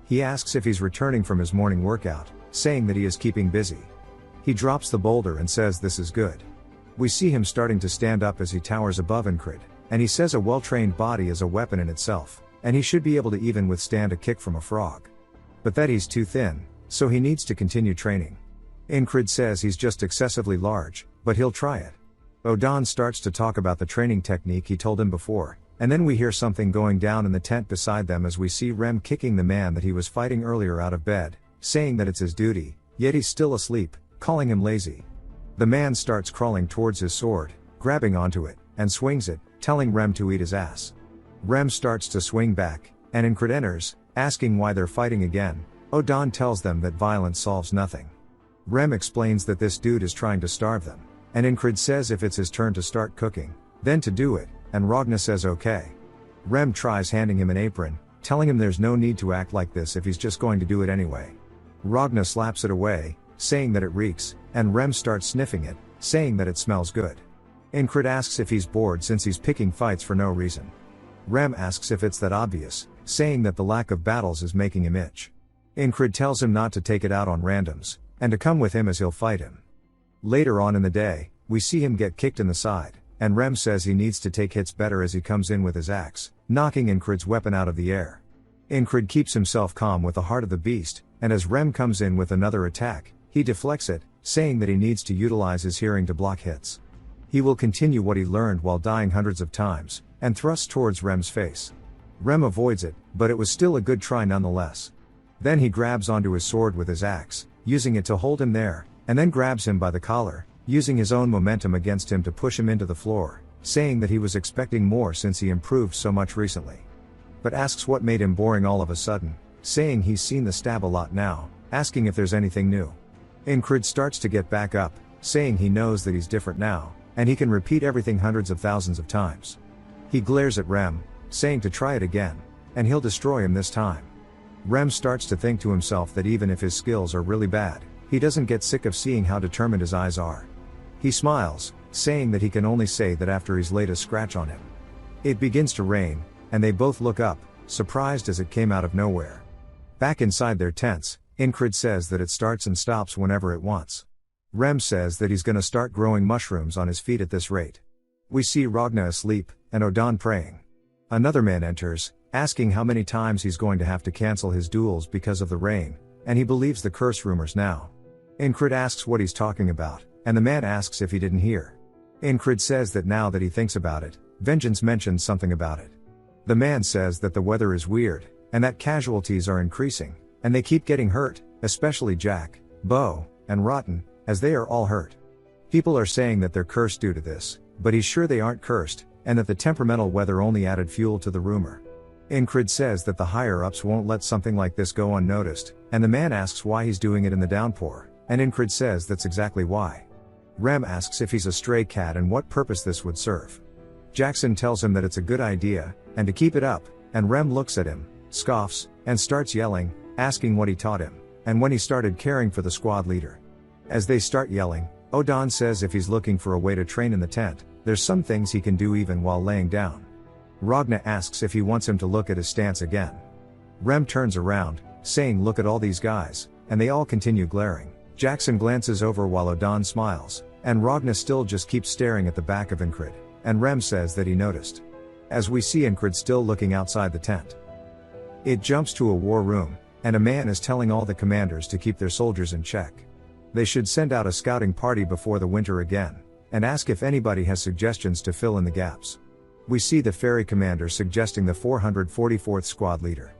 He asks if he's returning from his morning workout, saying that he is keeping busy. He drops the boulder and says this is good. We see him starting to stand up as he towers above Incred, and he says a well-trained body is a weapon in itself, and he should be able to even withstand a kick from a frog. But that he's too thin, so he needs to continue training. Incred says he's just excessively large, but he'll try it. Odon starts to talk about the training technique he told him before, and then we hear something going down in the tent beside them as we see Rem kicking the man that he was fighting earlier out of bed, saying that it's his duty, yet he's still asleep, calling him lazy. The man starts crawling towards his sword, grabbing onto it, and swings it, telling Rem to eat his ass. Rem starts to swing back, and Incred enters, asking why they're fighting again. Odon tells them that violence solves nothing. Rem explains that this dude is trying to starve them, and Incred says if it's his turn to start cooking, then to do it, and Ragna says okay. Rem tries handing him an apron, telling him there's no need to act like this if he's just going to do it anyway. Ragna slaps it away, saying that it reeks, and Rem starts sniffing it, saying that it smells good. Incred asks if he's bored since he's picking fights for no reason. Rem asks if it's that obvious, saying that the lack of battles is making him itch. Incred tells him not to take it out on randoms, and to come with him as he'll fight him. Later on in the day, we see him get kicked in the side, and Rem says he needs to take hits better as he comes in with his axe, knocking Incred's weapon out of the air. Incred keeps himself calm with the heart of the beast, and as Rem comes in with another attack, he deflects it, saying that he needs to utilize his hearing to block hits. He will continue what he learned while dying hundreds of times, and thrusts towards Rem's face. Rem avoids it, but it was still a good try nonetheless. Then he grabs onto his sword with his axe, using it to hold him there, and then grabs him by the collar, using his own momentum against him to push him into the floor, saying that he was expecting more since he improved so much recently. But asks what made him boring all of a sudden, saying he's seen the stab a lot now, asking if there's anything new. Incred starts to get back up, saying he knows that he's different now, and he can repeat everything hundreds of thousands of times. He glares at Rem, saying to try it again, and he'll destroy him this time. Rem starts to think to himself that even if his skills are really bad, he doesn't get sick of seeing how determined his eyes are. He smiles, saying that he can only say that after he's laid a scratch on him. It begins to rain, and they both look up, surprised as it came out of nowhere. Back inside their tents, Incred says that it starts and stops whenever it wants. Rem says that he's gonna start growing mushrooms on his feet at this rate. We see Ragna asleep, and Odan praying. Another man enters, asking how many times he's going to have to cancel his duels because of the rain, and he believes the curse rumors now. Incred asks what he's talking about, and the man asks if he didn't hear. Incred says that now that he thinks about it, Vengeance mentioned something about it. The man says that the weather is weird, and that casualties are increasing, and they keep getting hurt, especially Jack, Bo, and Rotten, as they are all hurt. People are saying that they're cursed due to this, but he's sure they aren't cursed, and that the temperamental weather only added fuel to the rumor. Incred says that the higher-ups won't let something like this go unnoticed, and the man asks why he's doing it in the downpour, and Incred says that's exactly why. Rem asks if he's a stray cat and what purpose this would serve. Jackson tells him that it's a good idea, and to keep it up, and Rem looks at him, scoffs, and starts yelling, asking what he taught him, and when he started caring for the squad leader. As they start yelling, Odan says if he's looking for a way to train in the tent, there's some things he can do even while laying down. Ragna asks if he wants him to look at his stance again. Rem turns around, saying look at all these guys, and they all continue glaring. Jackson glances over while Odan smiles, and Ragna still just keeps staring at the back of Incred, and Rem says that he noticed. As we see Incred still looking outside the tent. It jumps to a war room, and a man is telling all the commanders to keep their soldiers in check. They should send out a scouting party before the winter again, and ask if anybody has suggestions to fill in the gaps. We see the ferry commander suggesting the 444th squad leader.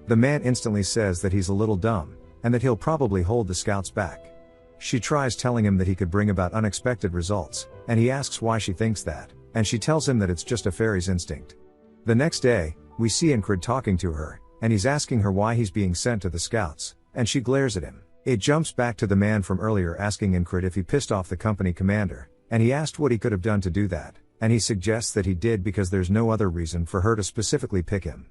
The man instantly says that he's a little dumb, and that he'll probably hold the scouts back. She tries telling him that he could bring about unexpected results, and he asks why she thinks that, and she tells him that it's just a fairy's instinct. The next day, we see Incred talking to her, and he's asking her why he's being sent to the scouts, and she glares at him. It jumps back to the man from earlier asking Incred if he pissed off the company commander, and he asked what he could have done to do that, and he suggests that he did because there's no other reason for her to specifically pick him.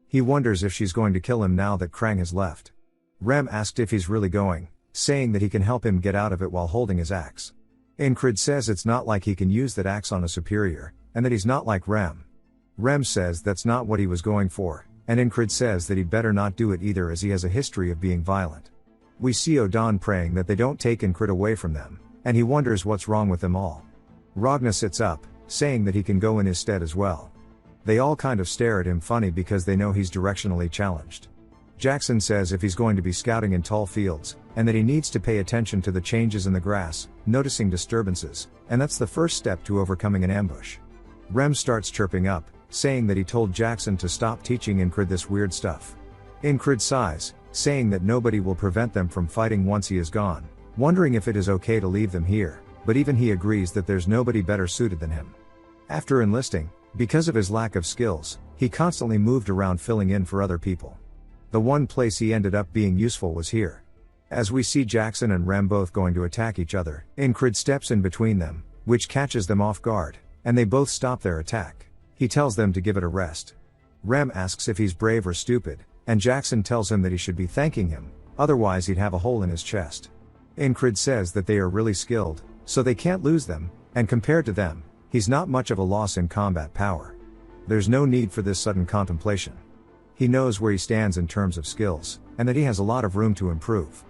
He wonders if she's going to kill him now that Krang has left. Rem asked if he's really going, saying that he can help him get out of it while holding his axe. Incred says it's not like he can use that axe on a superior, and that he's not like Rem. Rem says that's not what he was going for, and Incred says that he'd better not do it either as he has a history of being violent. We see Odan praying that they don't take Incred away from them, and he wonders what's wrong with them all. Ragna sits up, saying that he can go in his stead as well. They all kind of stare at him funny because they know he's directionally challenged. Jackson says if he's going to be scouting in tall fields, and that he needs to pay attention to the changes in the grass, noticing disturbances, and that's the first step to overcoming an ambush. Rem starts chirping up, saying that he told Jackson to stop teaching Incred this weird stuff. Incred sighs, saying that nobody will prevent them from fighting once he is gone, wondering if it is okay to leave them here, but even he agrees that there's nobody better suited than him. After enlisting, because of his lack of skills, he constantly moved around filling in for other people. The one place he ended up being useful was here. As we see Jackson and Rem both going to attack each other, Incred steps in between them, which catches them off guard, and they both stop their attack. He tells them to give it a rest. Rem asks if he's brave or stupid, and Jackson tells him that he should be thanking him, otherwise he'd have a hole in his chest. Incred says that they are really skilled, so they can't lose them, and compared to them, he's not much of a loss in combat power. There's no need for this sudden contemplation. He knows where he stands in terms of skills, and that he has a lot of room to improve.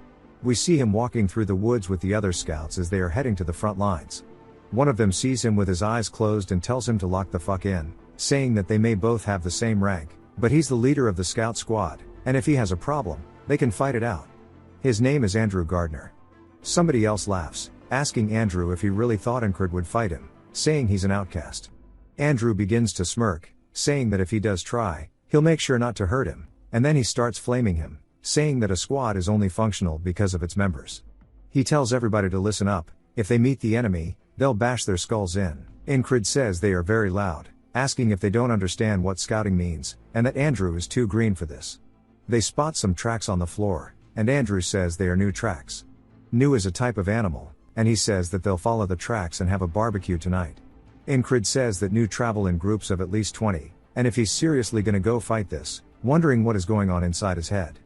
We see him walking through the woods with the other scouts as they are heading to the front lines. One of them sees him with his eyes closed and tells him to lock the fuck in, saying that they may both have the same rank, but he's the leader of the scout squad, and if he has a problem, they can fight it out. His name is Andrew Gardner. Somebody else laughs, asking Andrew if he really thought Incred would fight him, saying he's an outcast. Andrew begins to smirk, saying that if he does try, he'll make sure not to hurt him, and then he starts flaming him, saying that a squad is only functional because of its members. He tells everybody to listen up, if they meet the enemy, they'll bash their skulls in. Incred says they are very loud, asking if they don't understand what scouting means, and that Andrew is too green for this. They spot some tracks on the floor, and Andrew says they are new tracks. New is a type of animal, and he says that they'll follow the tracks and have a barbecue tonight. Incred says that new travel in groups of at least 20, and if he's seriously gonna go fight this, wondering what is going on inside his head.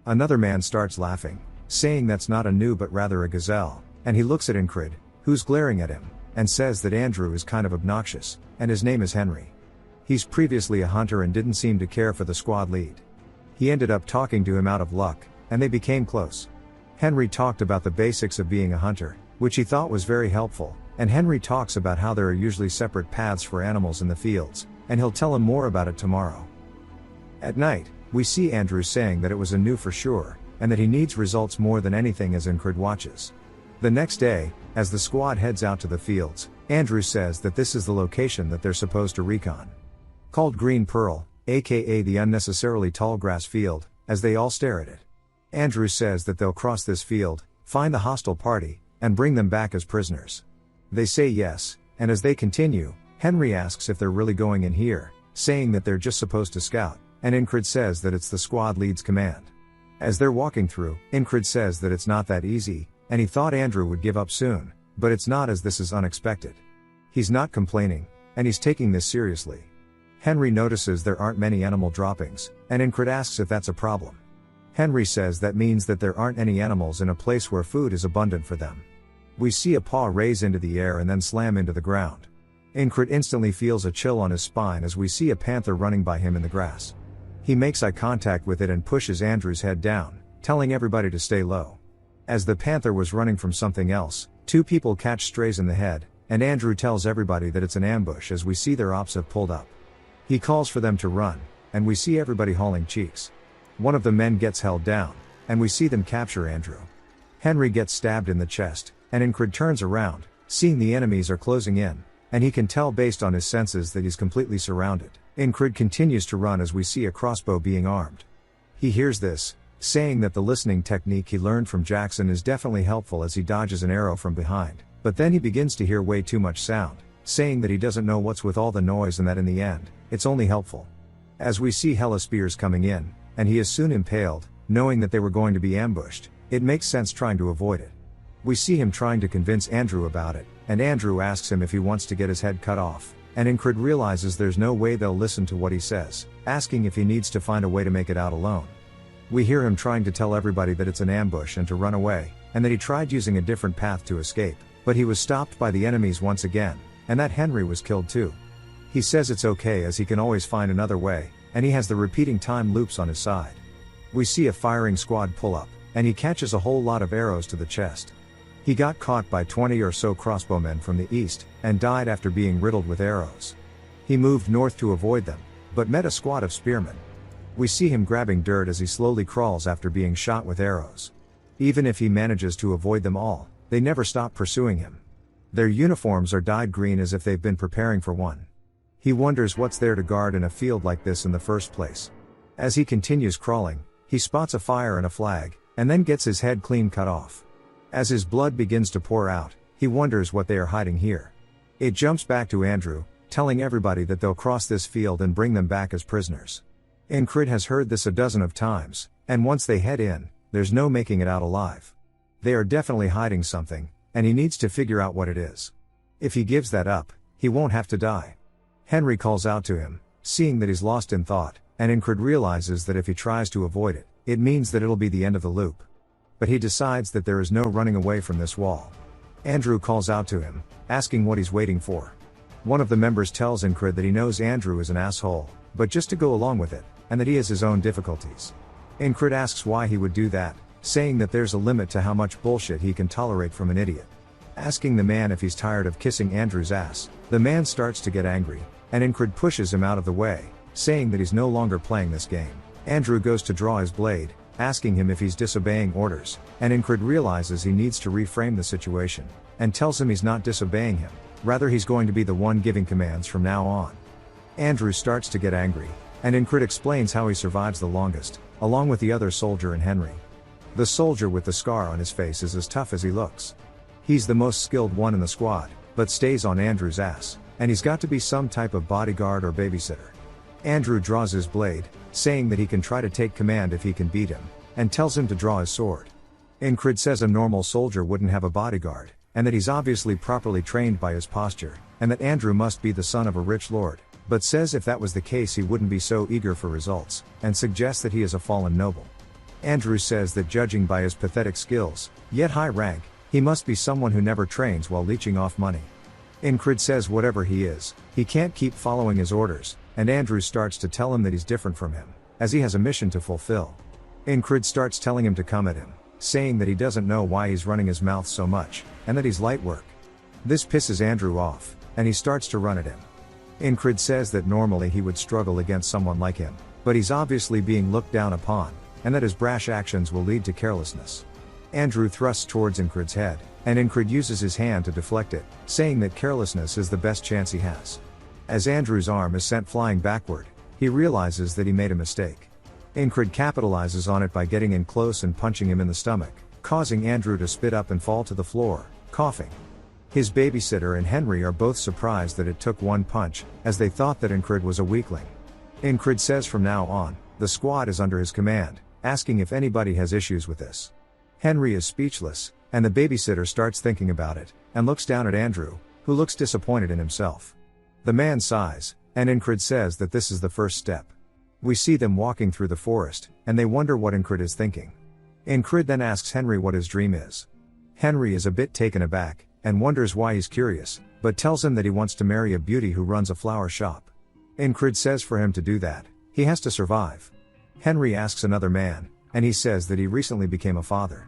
Another man starts laughing, saying that's not a gnu but rather a gazelle, and he looks at Incrid, who's glaring at him, and says that Andrew is kind of obnoxious, and his name is Henry. He's previously a hunter and didn't seem to care for the squad lead. He ended up talking to him out of luck, and they became close. Henry talked about the basics of being a hunter, which he thought was very helpful, and Henry talks about how there are usually separate paths for animals in the fields, and he'll tell him more about it tomorrow. At night, we see Andrew saying that it was a gnu for sure, and that he needs results more than anything as Incrid watches. The next day, as the squad heads out to the fields, Andrew says that this is the location that they're supposed to recon. Called Green Pearl, aka the unnecessarily tall grass field, as they all stare at it. Andrew says that they'll cross this field, find the hostile party, and bring them back as prisoners. They say yes, and as they continue, Henry asks if they're really going in here, saying that they're just supposed to scout, and Incrid says that it's the squad lead's command. As they're walking through, Incrid says that it's not that easy, and he thought Andrew would give up soon, but it's not, as this is unexpected. He's not complaining, and he's taking this seriously. Henry notices there aren't many animal droppings, and Incrid asks if that's a problem. Henry says that means that there aren't any animals in a place where food is abundant for them. We see a paw raise into the air and then slam into the ground. Incrid instantly feels a chill on his spine as we see a panther running by him in the grass. He makes eye contact with it and pushes Andrew's head down, telling everybody to stay low. As the panther was running from something else, two people catch strays in the head, and Andrew tells everybody that it's an ambush as we see their ops have pulled up. He calls for them to run, and we see everybody hauling cheeks. One of the men gets held down, and we see them capture Andrew. Henry gets stabbed in the chest, and Incrid turns around, seeing the enemies are closing in, and he can tell based on his senses that he's completely surrounded. Incrid continues to run as we see a crossbow being armed. He hears this, saying that the listening technique he learned from Jackson is definitely helpful as he dodges an arrow from behind, but then he begins to hear way too much sound, saying that he doesn't know what's with all the noise and that in the end, it's only helpful. As we see hella spears coming in, and he is soon impaled, knowing that they were going to be ambushed, it makes sense trying to avoid it. We see him trying to convince Andrew about it, and Andrew asks him if he wants to get his head cut off, and Incrid realizes there's no way they'll listen to what he says, asking if he needs to find a way to make it out alone. We hear him trying to tell everybody that it's an ambush and to run away, and that he tried using a different path to escape, but he was stopped by the enemies once again, and that Henry was killed too. He says it's okay as he can always find another way, and he has the repeating time loops on his side. We see a firing squad pull up, and he catches a whole lot of arrows to the chest. He got caught by 20 or so crossbowmen from the east, and died after being riddled with arrows. He moved north to avoid them, but met a squad of spearmen. We see him grabbing dirt as he slowly crawls after being shot with arrows. Even if he manages to avoid them all, they never stop pursuing him. Their uniforms are dyed green as if they've been preparing for one. He wonders what's there to guard in a field like this in the first place. As he continues crawling, he spots a fire and a flag, and then gets his head clean cut off. As his blood begins to pour out, he wonders what they are hiding here. It jumps back to Andrew, telling everybody that they'll cross this field and bring them back as prisoners. Incrid has heard this a dozen of times, and once they head in, there's no making it out alive. They are definitely hiding something, and he needs to figure out what it is. If he gives that up, he won't have to die. Henry calls out to him, seeing that he's lost in thought, and Incrid realizes that if he tries to avoid it, it means that it'll be the end of the loop. But he decides that there is no running away from this wall. Andrew calls out to him, asking what he's waiting for. One of the members tells Incrid that he knows Andrew is an asshole, but just to go along with it, and that he has his own difficulties. Incrid asks why he would do that, saying that there's a limit to how much bullshit he can tolerate from an idiot. Asking the man if he's tired of kissing Andrew's ass, the man starts to get angry, and Incrid pushes him out of the way, saying that he's no longer playing this game. Andrew goes to draw his blade, asking him if he's disobeying orders, and Incrid realizes he needs to reframe the situation, and tells him he's not disobeying him, rather he's going to be the one giving commands from now on. Andrew starts to get angry, and Incrid explains how he survives the longest, along with the other soldier and Henry. The soldier with the scar on his face is as tough as he looks. He's the most skilled one in the squad, but stays on Andrew's ass, and he's got to be some type of bodyguard or babysitter. Andrew draws his blade, saying that he can try to take command if he can beat him, and tells him to draw his sword. Incrid says a normal soldier wouldn't have a bodyguard, and that he's obviously properly trained by his posture, and that Andrew must be the son of a rich lord, but says if that was the case he wouldn't be so eager for results, and suggests that he is a fallen noble. Andrew says that judging by his pathetic skills, yet high rank, he must be someone who never trains while leeching off money. Incred says whatever he is, he can't keep following his orders, and Andrew starts to tell him that he's different from him, as he has a mission to fulfill. Incred starts telling him to come at him, saying that he doesn't know why he's running his mouth so much, and that he's light work. This pisses Andrew off, and he starts to run at him. Incred says that normally he would struggle against someone like him, but he's obviously being looked down upon, and that his brash actions will lead to carelessness. Andrew thrusts towards Incred's head, and Incred uses his hand to deflect it, saying that carelessness is the best chance he has. As Andrew's arm is sent flying backward, he realizes that he made a mistake. Incred capitalizes on it by getting in close and punching him in the stomach, causing Andrew to spit up and fall to the floor, coughing. His babysitter and Henry are both surprised that it took one punch, as they thought that Incred was a weakling. Incred says from now on, the squad is under his command, asking if anybody has issues with this. Henry is speechless, and the babysitter starts thinking about it, and looks down at Andrew, who looks disappointed in himself. The man sighs, and Incred says that this is the first step. We see them walking through the forest, and they wonder what Incred is thinking. Incred then asks Henry what his dream is. Henry is a bit taken aback, and wonders why he's curious, but tells him that he wants to marry a beauty who runs a flower shop. Incred says for him to do that, he has to survive. Henry asks another man, and he says that he recently became a father.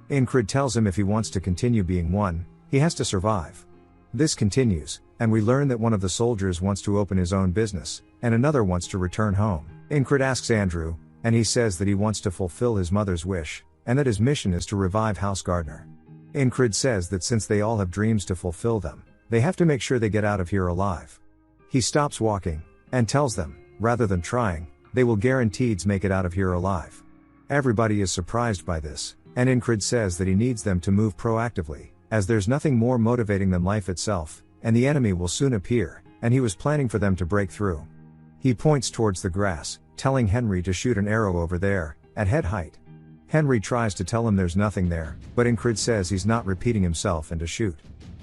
Incred tells him if he wants to continue being one, he has to survive. This continues, and we learn that one of the soldiers wants to open his own business, and another wants to return home. Incred asks Andrew, and he says that he wants to fulfill his mother's wish, and that his mission is to revive House Gardner. Incred says that since they all have dreams to fulfill them, they have to make sure they get out of here alive. He stops walking, and tells them, rather than trying, they will guaranteed make it out of here alive. Everybody is surprised by this, and Incred says that he needs them to move proactively, as there's nothing more motivating than life itself, and the enemy will soon appear, and he was planning for them to break through. He points towards the grass, telling Henry to shoot an arrow over there, at head height. Henry tries to tell him there's nothing there, but Incred says he's not repeating himself and to shoot.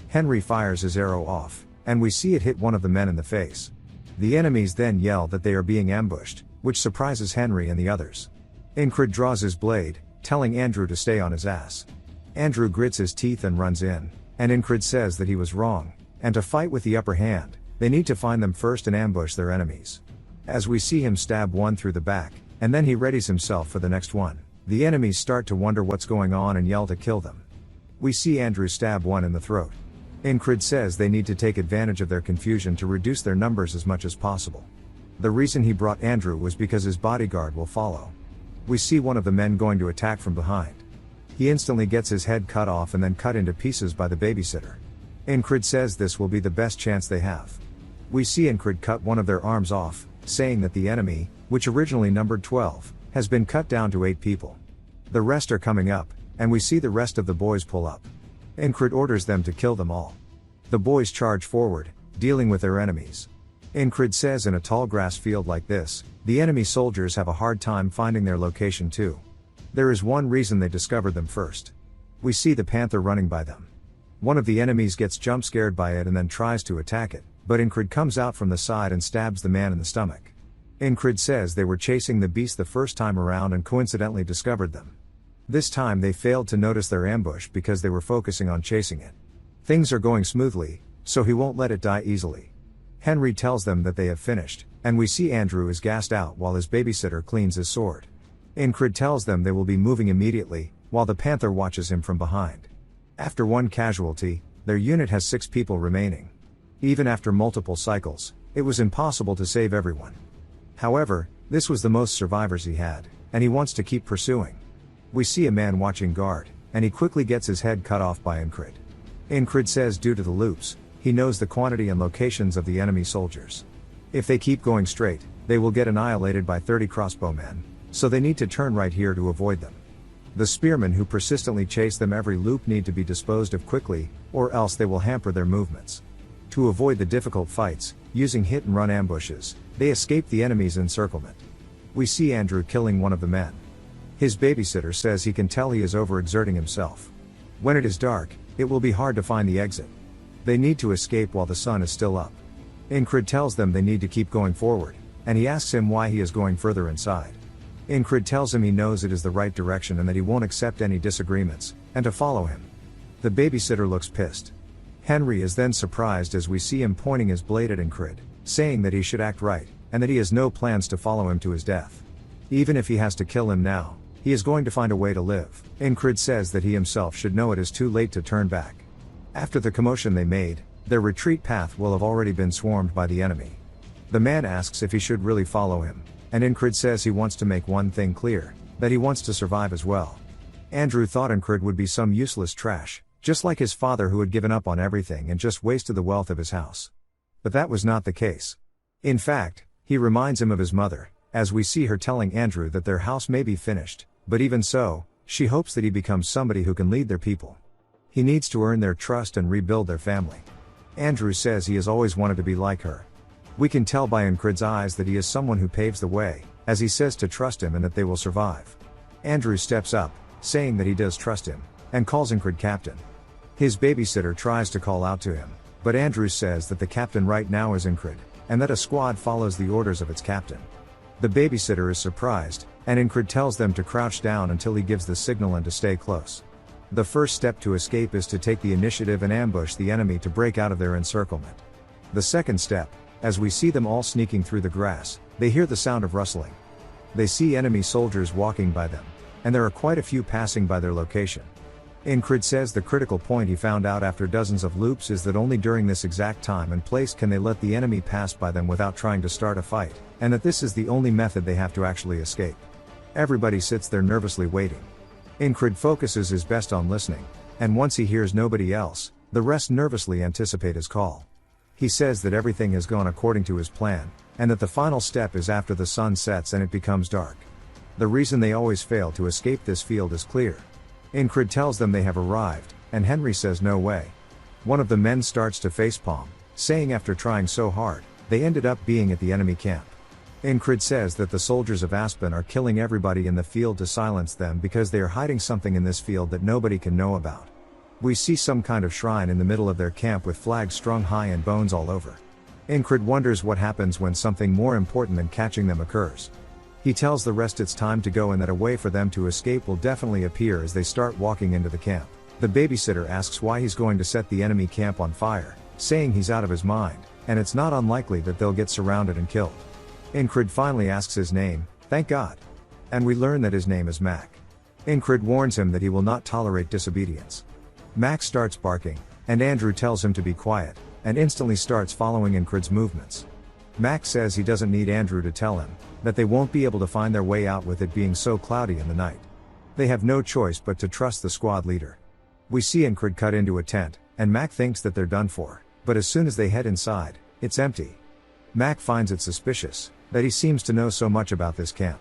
Henry fires his arrow off, and we see it hit one of the men in the face. The enemies then yell that they are being ambushed, which surprises Henry and the others. Incred draws his blade, telling Andrew to stay on his ass. Andrew grits his teeth and runs in, and Incred says that he was wrong, and to fight with the upper hand, they need to find them first and ambush their enemies. As we see him stab one through the back, and then he readies himself for the next one, the enemies start to wonder what's going on and yell to kill them. We see Andrew stab one in the throat. Incred says they need to take advantage of their confusion to reduce their numbers as much as possible. The reason he brought Andrew was because his bodyguard will follow. We see one of the men going to attack from behind. He instantly gets his head cut off and then cut into pieces by the babysitter. Incred says this will be the best chance they have. We see Incred cut one of their arms off, saying that the enemy, which originally numbered 12, has been cut down to 8 people. The rest are coming up, and we see the rest of the boys pull up. Incred orders them to kill them all. The boys charge forward, dealing with their enemies. Incred says in a tall grass field like this, the enemy soldiers have a hard time finding their location too. There is one reason they discovered them first. We see the panther running by them. One of the enemies gets jump scared by it and then tries to attack it, but Incred comes out from the side and stabs the man in the stomach. Incred says they were chasing the beast the first time around and coincidentally discovered them. This time they failed to notice their ambush because they were focusing on chasing it. Things are going smoothly, so he won't let it die easily. Henry tells them that they have finished, and we see Andrew is gassed out while his babysitter cleans his sword. Incred tells them they will be moving immediately, while the panther watches him from behind. After one casualty, their unit has 6 people remaining. Even after multiple cycles, it was impossible to save everyone. However, this was the most survivors he had, and he wants to keep pursuing. We see a man watching guard, and he quickly gets his head cut off by Incred. Incred says due to the loops, he knows the quantity and locations of the enemy soldiers. If they keep going straight, they will get annihilated by 30 crossbowmen, so they need to turn right here to avoid them. The spearmen who persistently chase them every loop need to be disposed of quickly, or else they will hamper their movements. To avoid the difficult fights, using hit-and-run ambushes, they escape the enemy's encirclement. We see Andrew killing one of the men. His babysitter says he can tell he is overexerting himself. When it is dark, it will be hard to find the exit. They need to escape while the sun is still up. Incred tells them they need to keep going forward, and he asks him why he is going further inside. Incrid tells him he knows it is the right direction and that he won't accept any disagreements, and to follow him. The babysitter looks pissed. Henry is then surprised as we see him pointing his blade at Incrid, saying that he should act right, and that he has no plans to follow him to his death. Even if he has to kill him now, he is going to find a way to live. Incrid says that he himself should know it is too late to turn back. After the commotion they made, their retreat path will have already been swarmed by the enemy. The man asks if he should really follow him, and Incrid says he wants to make one thing clear, that he wants to survive as well. Andrew thought Incrid would be some useless trash, just like his father who had given up on everything and just wasted the wealth of his house. But that was not the case. In fact, he reminds him of his mother, as we see her telling Andrew that their house may be finished, but even so, she hopes that he becomes somebody who can lead their people. He needs to earn their trust and rebuild their family. Andrew says he has always wanted to be like her. We can tell by Incrid's eyes that he is someone who paves the way, as he says to trust him and that they will survive. Andrew steps up, saying that he does trust him, and calls Incrid captain. His babysitter tries to call out to him, but Andrew says that the captain right now is Incrid, and that a squad follows the orders of its captain. The babysitter is surprised, and Incrid tells them to crouch down until he gives the signal and to stay close. The first step to escape is to take the initiative and ambush the enemy to break out of their encirclement. The second step, as we see them all sneaking through the grass, they hear the sound of rustling. They see enemy soldiers walking by them, and there are quite a few passing by their location. Incrid says the critical point he found out after dozens of loops is that only during this exact time and place can they let the enemy pass by them without trying to start a fight, and that this is the only method they have to actually escape. Everybody sits there nervously waiting. Incrid focuses his best on listening, and once he hears nobody else, the rest nervously anticipate his call. He says that everything has gone according to his plan, and that the final step is after the sun sets and it becomes dark. The reason they always fail to escape this field is clear. Incrid tells them they have arrived, and Henry says no way. One of the men starts to facepalm, saying after trying so hard, they ended up being at the enemy camp. Incrid says that the soldiers of Aspen are killing everybody in the field to silence them because they are hiding something in this field that nobody can know about. We see some kind of shrine in the middle of their camp with flags strung high and bones all over. Incrid wonders what happens when something more important than catching them occurs. He tells the rest it's time to go and that a way for them to escape will definitely appear as they start walking into the camp. The babysitter asks why he's going to set the enemy camp on fire, saying he's out of his mind, and it's not unlikely that they'll get surrounded and killed. Incrid finally asks his name, thank God. And we learn that his name is Mac. Incrid warns him that he will not tolerate disobedience. Mac starts barking, and Andrew tells him to be quiet, and instantly starts following Incrid's movements. Mac says he doesn't need Andrew to tell him, that they won't be able to find their way out with it being so cloudy in the night. They have no choice but to trust the squad leader. We see Incrid cut into a tent, and Mac thinks that they're done for, but as soon as they head inside, it's empty. Mac finds it suspicious, that he seems to know so much about this camp,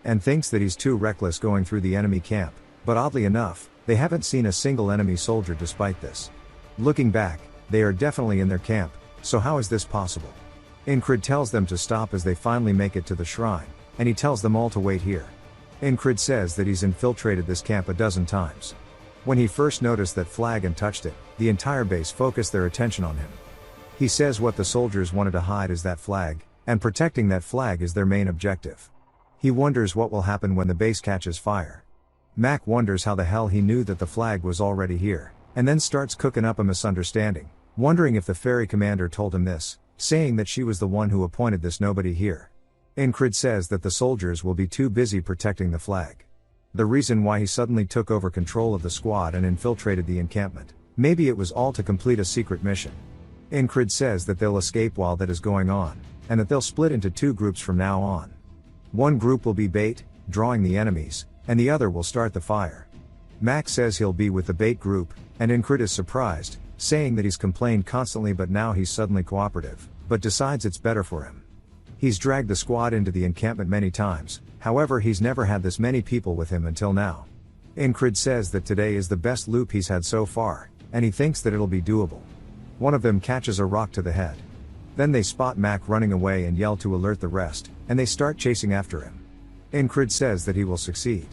and thinks that he's too reckless going through the enemy camp, but oddly enough, they haven't seen a single enemy soldier despite this. Looking back, they are definitely in their camp, so how is this possible? Incrid tells them to stop as they finally make it to the shrine, and he tells them all to wait here. Incrid says that he's infiltrated this camp a dozen times. When he first noticed that flag and touched it, the entire base focused their attention on him. He says what the soldiers wanted to hide is that flag, and protecting that flag is their main objective. He wonders what will happen when the base catches fire. Mac wonders how the hell he knew that the flag was already here, and then starts cooking up a misunderstanding, wondering if the ferry commander told him this, saying that she was the one who appointed this nobody here. Incrid says that the soldiers will be too busy protecting the flag. The reason why he suddenly took over control of the squad and infiltrated the encampment, maybe it was all to complete a secret mission. Incrid says that they'll escape while that is going on, and that they'll split into two groups from now on. One group will be bait, drawing the enemies, and the other will start the fire. Max says he'll be with the bait group, and Incrid is surprised, saying that he's complained constantly but now he's suddenly cooperative, but decides it's better for him. He's dragged the squad into the encampment many times, however he's never had this many people with him until now. Incrid says that today is the best loop he's had so far, and he thinks that it'll be doable. One of them catches a rock to the head. Then they spot Mac running away and yell to alert the rest, and they start chasing after him. Incrid says that he will succeed.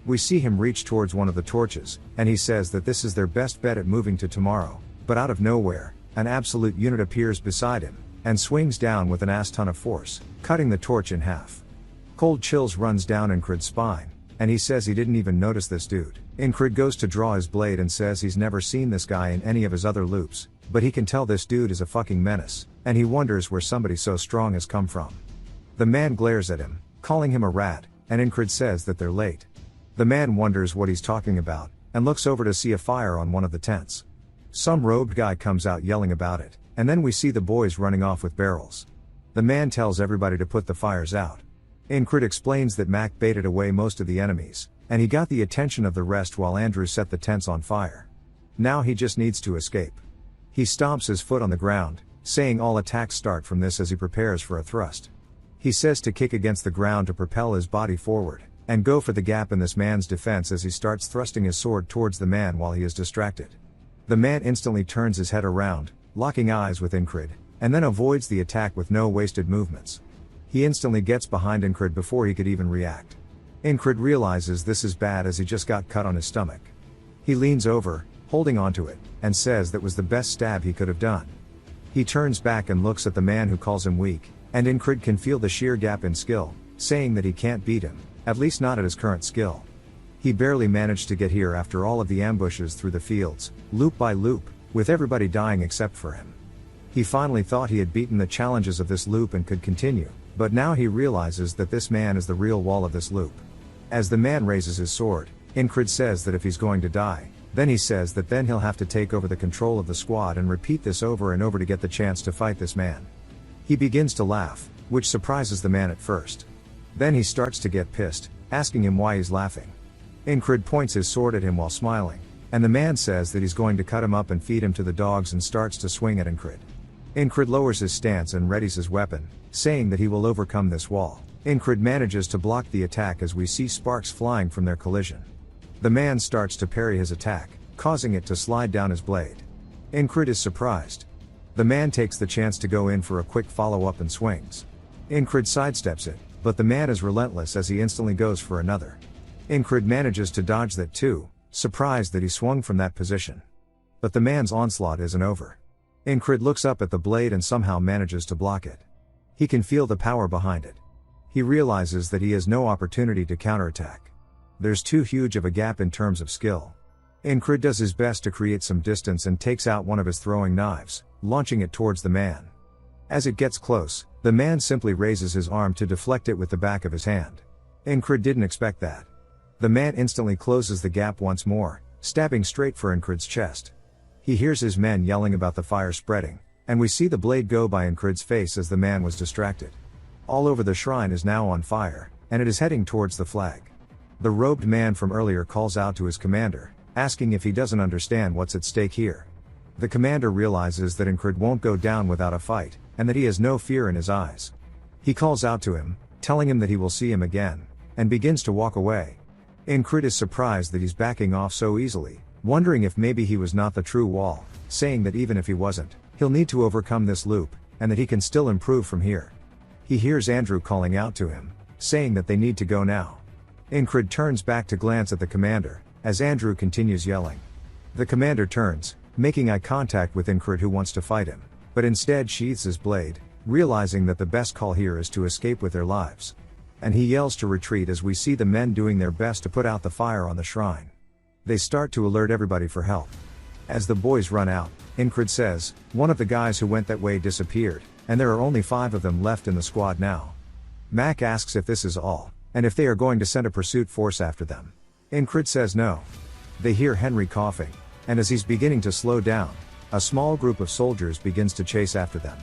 We see him reach towards one of the torches, and he says that this is their best bet at moving to tomorrow, but out of nowhere, an absolute unit appears beside him, and swings down with an ass ton of force, cutting the torch in half. Cold chills runs down Incrid's spine, and he says he didn't even notice this dude. Incrid goes to draw his blade and says he's never seen this guy in any of his other loops, but he can tell this dude is a fucking menace, and he wonders where somebody so strong has come from. The man glares at him, calling him a rat, and Incrid says that they're late. The man wonders what he's talking about, and looks over to see a fire on one of the tents. Some robed guy comes out yelling about it, and then we see the boys running off with barrels. The man tells everybody to put the fires out. Incrid explains that Mac baited away most of the enemies, and he got the attention of the rest while Andrew set the tents on fire. Now he just needs to escape. He stomps his foot on the ground, saying all attacks start from this as he prepares for a thrust. He says to kick against the ground to propel his body forward, and go for the gap in this man's defense as he starts thrusting his sword towards the man while he is distracted. The man instantly turns his head around, locking eyes with Incrid, and then avoids the attack with no wasted movements. He instantly gets behind Incrid before he could even react. Incrid realizes this is bad as he just got cut on his stomach. He leans over, holding onto it, and says that was the best stab he could have done. He turns back and looks at the man who calls him weak, and Incrid can feel the sheer gap in skill, saying that he can't beat him, at least not at his current skill. He barely managed to get here after all of the ambushes through the fields, loop by loop, with everybody dying except for him. He finally thought he had beaten the challenges of this loop and could continue, but now he realizes that this man is the real wall of this loop. As the man raises his sword, Incrid says that if he's going to die, then he says that then he'll have to take over the control of the squad and repeat this over and over to get the chance to fight this man. He begins to laugh, which surprises the man at first. Then he starts to get pissed, asking him why he's laughing. Incrid points his sword at him while smiling, and the man says that he's going to cut him up and feed him to the dogs and starts to swing at Incrid. Incrid lowers his stance and readies his weapon, saying that he will overcome this wall. Incrid manages to block the attack as we see sparks flying from their collision. The man starts to parry his attack, causing it to slide down his blade. Incrid is surprised. The man takes the chance to go in for a quick follow-up and swings. Incrid sidesteps it, but the man is relentless as he instantly goes for another. Incrid manages to dodge that too, surprised that he swung from that position. But the man's onslaught isn't over. Incrid looks up at the blade and somehow manages to block it. He can feel the power behind it. He realizes that he has no opportunity to counterattack. There's too huge of a gap in terms of skill. Incrid does his best to create some distance and takes out one of his throwing knives, launching it towards the man. As it gets close, the man simply raises his arm to deflect it with the back of his hand. Incrid didn't expect that. The man instantly closes the gap once more, stabbing straight for Incrid's chest. He hears his men yelling about the fire spreading, and we see the blade go by Incrid's face as the man was distracted. All over the shrine is now on fire, and it is heading towards the flag. The robed man from earlier calls out to his commander, asking if he doesn't understand what's at stake here. The commander realizes that Incrid won't go down without a fight, and that he has no fear in his eyes. He calls out to him, telling him that he will see him again, and begins to walk away. Incrid is surprised that he's backing off so easily, wondering if maybe he was not the true wall, saying that even if he wasn't, he'll need to overcome this loop, and that he can still improve from here. He hears Andrew calling out to him, saying that they need to go now. Incrid turns back to glance at the commander, as Andrew continues yelling. The commander turns, making eye contact with Incrid who wants to fight him, but instead sheathes his blade, realizing that the best call here is to escape with their lives. And he yells to retreat as we see the men doing their best to put out the fire on the shrine. They start to alert everybody for help. As the boys run out, Incrid says, one of the guys who went that way disappeared, and there are only 5 of them left in the squad now. Mac asks if this is all, and if they are going to send a pursuit force after them. Incrid says no. They hear Henry coughing, and as he's beginning to slow down, a small group of soldiers begins to chase after them.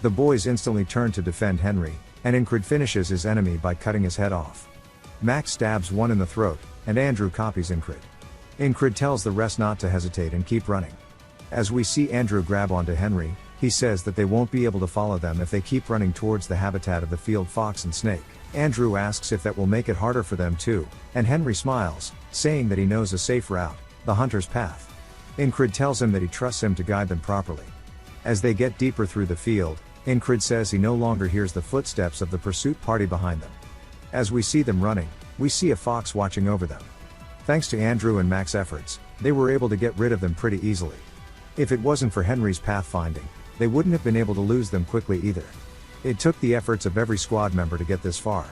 The boys instantly turn to defend Henry, and Incrid finishes his enemy by cutting his head off. Max stabs one in the throat, and Andrew copies Incrid. Incrid tells the rest not to hesitate and keep running. As we see Andrew grab onto Henry, he says that they won't be able to follow them if they keep running towards the habitat of the field fox and snake. Andrew asks if that will make it harder for them too, and Henry smiles, saying that he knows a safe route, the hunter's path. Incrid tells him that he trusts him to guide them properly. As they get deeper through the field, Incrid says he no longer hears the footsteps of the pursuit party behind them. As we see them running, we see a fox watching over them. Thanks to Andrew and Mac's efforts, they were able to get rid of them pretty easily. If it wasn't for Henry's pathfinding, they wouldn't have been able to lose them quickly either. It took the efforts of every squad member to get this far.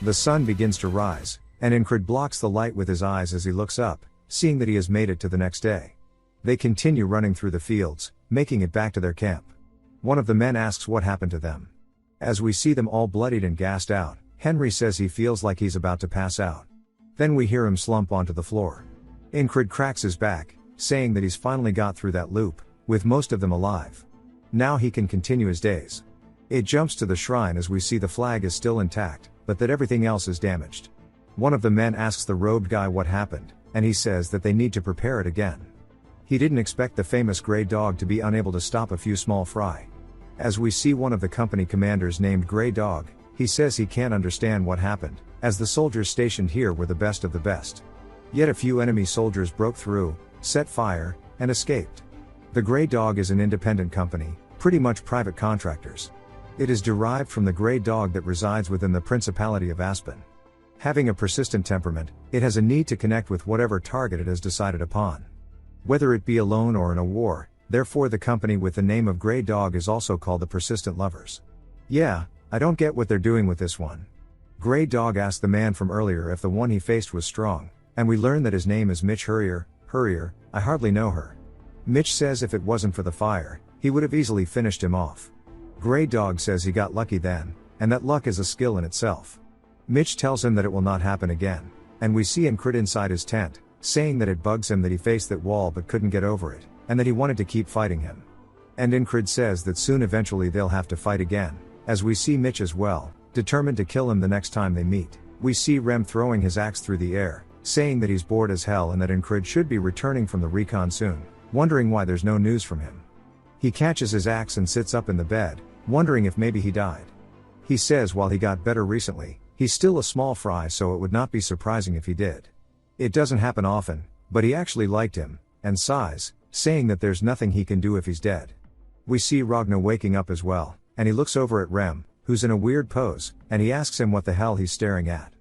The sun begins to rise, and Incred blocks the light with his eyes as he looks up, seeing that he has made it to the next day. They continue running through the fields, making it back to their camp. One of the men asks what happened to them. As we see them all bloodied and gassed out, Henry says he feels like he's about to pass out. Then we hear him slump onto the floor. Incred cracks his back, saying that he's finally got through that loop, with most of them alive. Now he can continue his days. It jumps to the shrine as we see the flag is still intact, but that everything else is damaged. One of the men asks the robed guy what happened, and he says that they need to prepare it again. He didn't expect the famous Grey Dog to be unable to stop a few small fry. As we see one of the company commanders named Grey Dog, he says he can't understand what happened, as the soldiers stationed here were the best of the best. Yet a few enemy soldiers broke through, set fire, and escaped. The Grey Dog is an independent company, pretty much private contractors. It is derived from the Grey Dog that resides within the Principality of Aspen. Having a persistent temperament, it has a need to connect with whatever target it has decided upon. Whether it be alone or in a war, therefore the company with the name of Grey Dog is also called the Persistent Lovers. Yeah, I don't get what they're doing with this one. Grey Dog asked the man from earlier if the one he faced was strong, and we learn that his name is Mitch Hurrier. I hardly know her. Mitch says if it wasn't for the fire, he would have easily finished him off. Grey Dog says he got lucky then, and that luck is a skill in itself. Mitch tells him that it will not happen again, and we see Incred inside his tent, saying that it bugs him that he faced that wall but couldn't get over it, and that he wanted to keep fighting him. And Incred says that soon eventually they'll have to fight again, as we see Mitch as well, determined to kill him the next time they meet. We see Rem throwing his axe through the air, saying that he's bored as hell and that Incred should be returning from the recon soon, wondering why there's no news from him. He catches his axe and sits up in the bed, wondering if maybe he died. He says while he got better recently, he's still a small fry, so it would not be surprising if he did. It doesn't happen often, but he actually liked him, and sighs, saying that there's nothing he can do if he's dead. We see Ragnar waking up as well, and he looks over at Rem, who's in a weird pose, and he asks him what the hell he's staring at.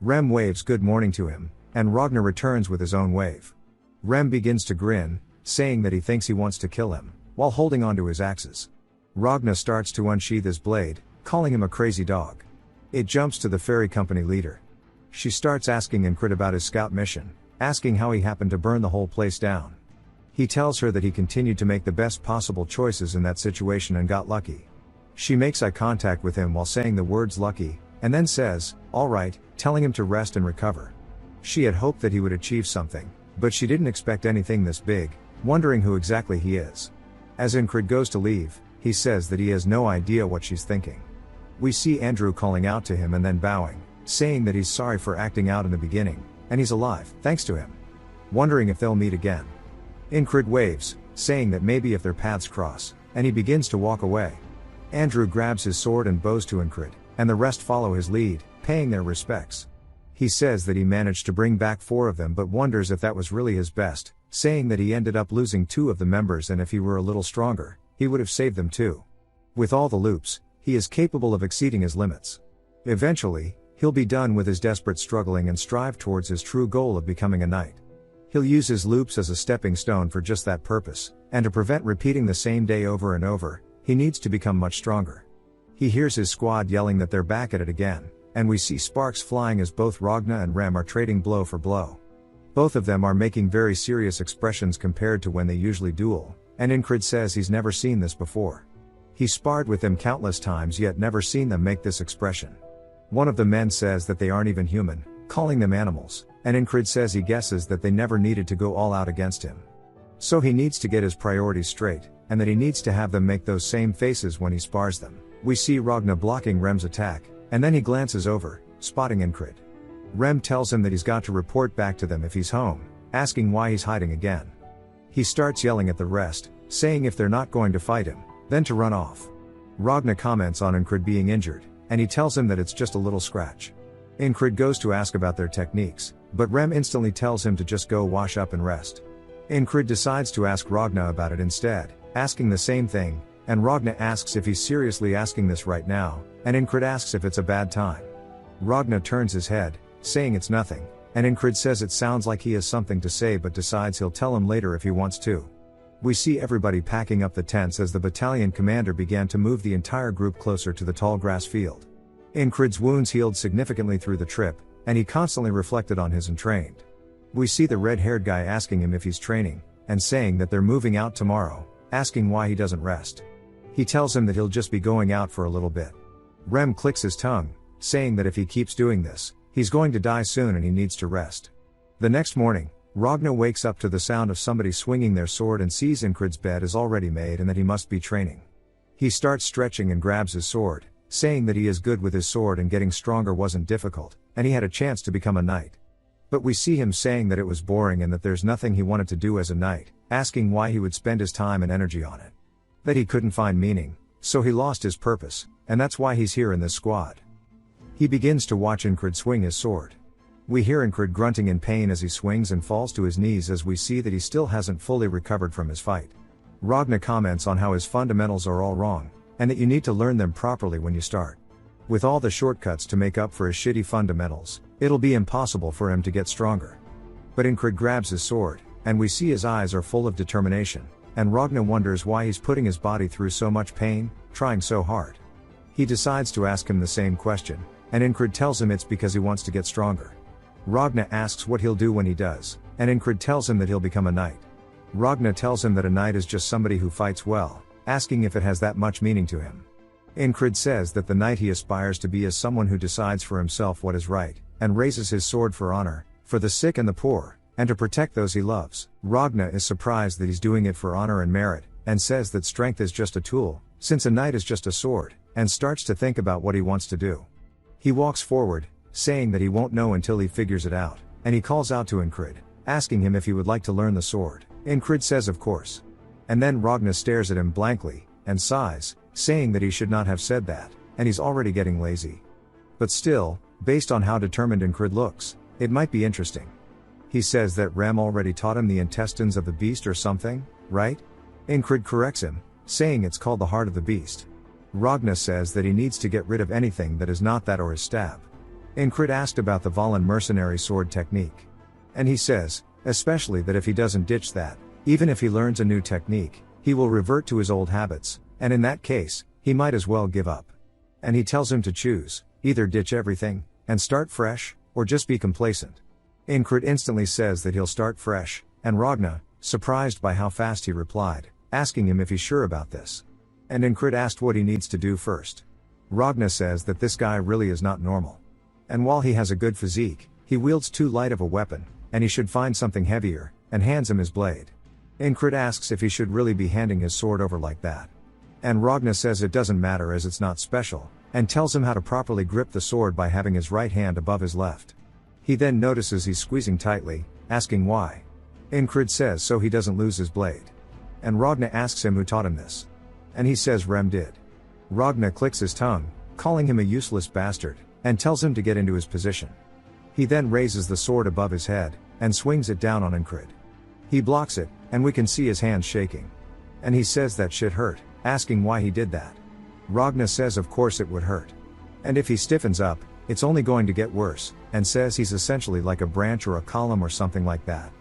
Rem waves good morning to him, and Ragnar returns with his own wave. Rem begins to grin, saying that he thinks he wants to kill him, while holding onto his axes. Ragnar starts to unsheath his blade, calling him a crazy dog. It jumps to the ferry company leader. She starts asking Incred about his scout mission, asking how he happened to burn the whole place down. He tells her that he continued to make the best possible choices in that situation and got lucky. She makes eye contact with him while saying the words lucky, and then says, "Alright," telling him to rest and recover. She had hoped that he would achieve something, but she didn't expect anything this big, wondering who exactly he is. As Incred goes to leave, he says that he has no idea what she's thinking. We see Andrew calling out to him and then bowing, saying that he's sorry for acting out in the beginning, and he's alive, thanks to him. Wondering if they'll meet again. Incred waves, saying that maybe if their paths cross, and he begins to walk away. Andrew grabs his sword and bows to Incred, and the rest follow his lead, paying their respects. He says that he managed to bring back 4 of them but wonders if that was really his best, saying that he ended up losing 2 of the members and if he were a little stronger, he would have saved them too. With all the loops, he is capable of exceeding his limits. Eventually, he'll be done with his desperate struggling and strive towards his true goal of becoming a knight. He'll use his loops as a stepping stone for just that purpose, and to prevent repeating the same day over and over, he needs to become much stronger. He hears his squad yelling that they're back at it again, and we see sparks flying as both Ragnar and Rem are trading blow for blow. Both of them are making very serious expressions compared to when they usually duel, and Incred says he's never seen this before. He sparred with them countless times yet never seen them make this expression. One of the men says that they aren't even human, calling them animals, and Incred says he guesses that they never needed to go all out against him. So he needs to get his priorities straight, and that he needs to have them make those same faces when he spars them. We see Ragnar blocking Rem's attack, and then he glances over, spotting Incred. Rem tells him that he's got to report back to them if he's home, asking why he's hiding again. He starts yelling at the rest, saying if they're not going to fight him, then to run off. Ragnar comments on Incred being injured, and he tells him that it's just a little scratch. Incred goes to ask about their techniques, but Rem instantly tells him to just go wash up and rest. Incred decides to ask Ragnar about it instead, asking the same thing, and Ragnar asks if he's seriously asking this right now, and Incred asks if it's a bad time. Ragnar turns his head, saying it's nothing, and Incred says it sounds like he has something to say but decides he'll tell him later if he wants to. We see everybody packing up the tents as the battalion commander began to move the entire group closer to the tall grass field. Incrid's wounds healed significantly through the trip, and he constantly reflected on his entrained. We see the red-haired guy asking him if he's training, and saying that they're moving out tomorrow, asking why he doesn't rest. He tells him that he'll just be going out for a little bit. Rem clicks his tongue, saying that if he keeps doing this, he's going to die soon and he needs to rest. The next morning, Ragna wakes up to the sound of somebody swinging their sword and sees Incrid's bed is already made and that he must be training. He starts stretching and grabs his sword, saying that he is good with his sword and getting stronger wasn't difficult, and he had a chance to become a knight. But we see him saying that it was boring and that there's nothing he wanted to do as a knight, asking why he would spend his time and energy on it. That he couldn't find meaning, so he lost his purpose, and that's why he's here in this squad. He begins to watch Incrid swing his sword. We hear Incrid grunting in pain as he swings and falls to his knees as we see that he still hasn't fully recovered from his fight. Ragna comments on how his fundamentals are all wrong, and that you need to learn them properly when you start. With all the shortcuts to make up for his shitty fundamentals, it'll be impossible for him to get stronger. But Incrid grabs his sword, and we see his eyes are full of determination, and Ragna wonders why he's putting his body through so much pain, trying so hard. He decides to ask him the same question, and Incrid tells him it's because he wants to get stronger. Ragna asks what he'll do when he does, and Incrid tells him that he'll become a knight. Ragna tells him that a knight is just somebody who fights well, asking if it has that much meaning to him. Incrid says that the knight he aspires to be is someone who decides for himself what is right, and raises his sword for honor, for the sick and the poor, and to protect those he loves. Ragna is surprised that he's doing it for honor and merit, and says that strength is just a tool, since a knight is just a sword, and starts to think about what he wants to do. He walks forward, saying that he won't know until he figures it out, and he calls out to Incrid, asking him if he would like to learn the sword. Incrid says of course. And then Ragna stares at him blankly, and sighs, saying that he should not have said that, and he's already getting lazy. But still, based on how determined Incrid looks, it might be interesting. He says that Rem already taught him the intestines of the beast or something, right? Incrid corrects him, saying it's called the heart of the beast. Ragna says that he needs to get rid of anything that is not that or his stab. Incrid asked about the Valen mercenary sword technique. And he says, especially that if he doesn't ditch that, even if he learns a new technique, he will revert to his old habits, and in that case, he might as well give up. And he tells him to choose, either ditch everything, and start fresh, or just be complacent. Incrid instantly says that he'll start fresh, and Ragna, surprised by how fast he replied, asking him if he's sure about this. And Incrid asked what he needs to do first. Ragna says that this guy really is not normal. And while he has a good physique, he wields too light of a weapon, and he should find something heavier, and hands him his blade. Incrid asks if he should really be handing his sword over like that. And Ragna says it doesn't matter as it's not special, and tells him how to properly grip the sword by having his right hand above his left. He then notices he's squeezing tightly, asking why. Incrid says so he doesn't lose his blade. And Ragna asks him who taught him this. And he says Rem did. Ragna clicks his tongue, calling him a useless bastard, and tells him to get into his position. He then raises the sword above his head, and swings it down on Incrid. He blocks it, and we can see his hands shaking. And he says that shit hurt, asking why he did that. Ragna says of course it would hurt. And if he stiffens up, it's only going to get worse, and says he's essentially like a branch or a column or something like that.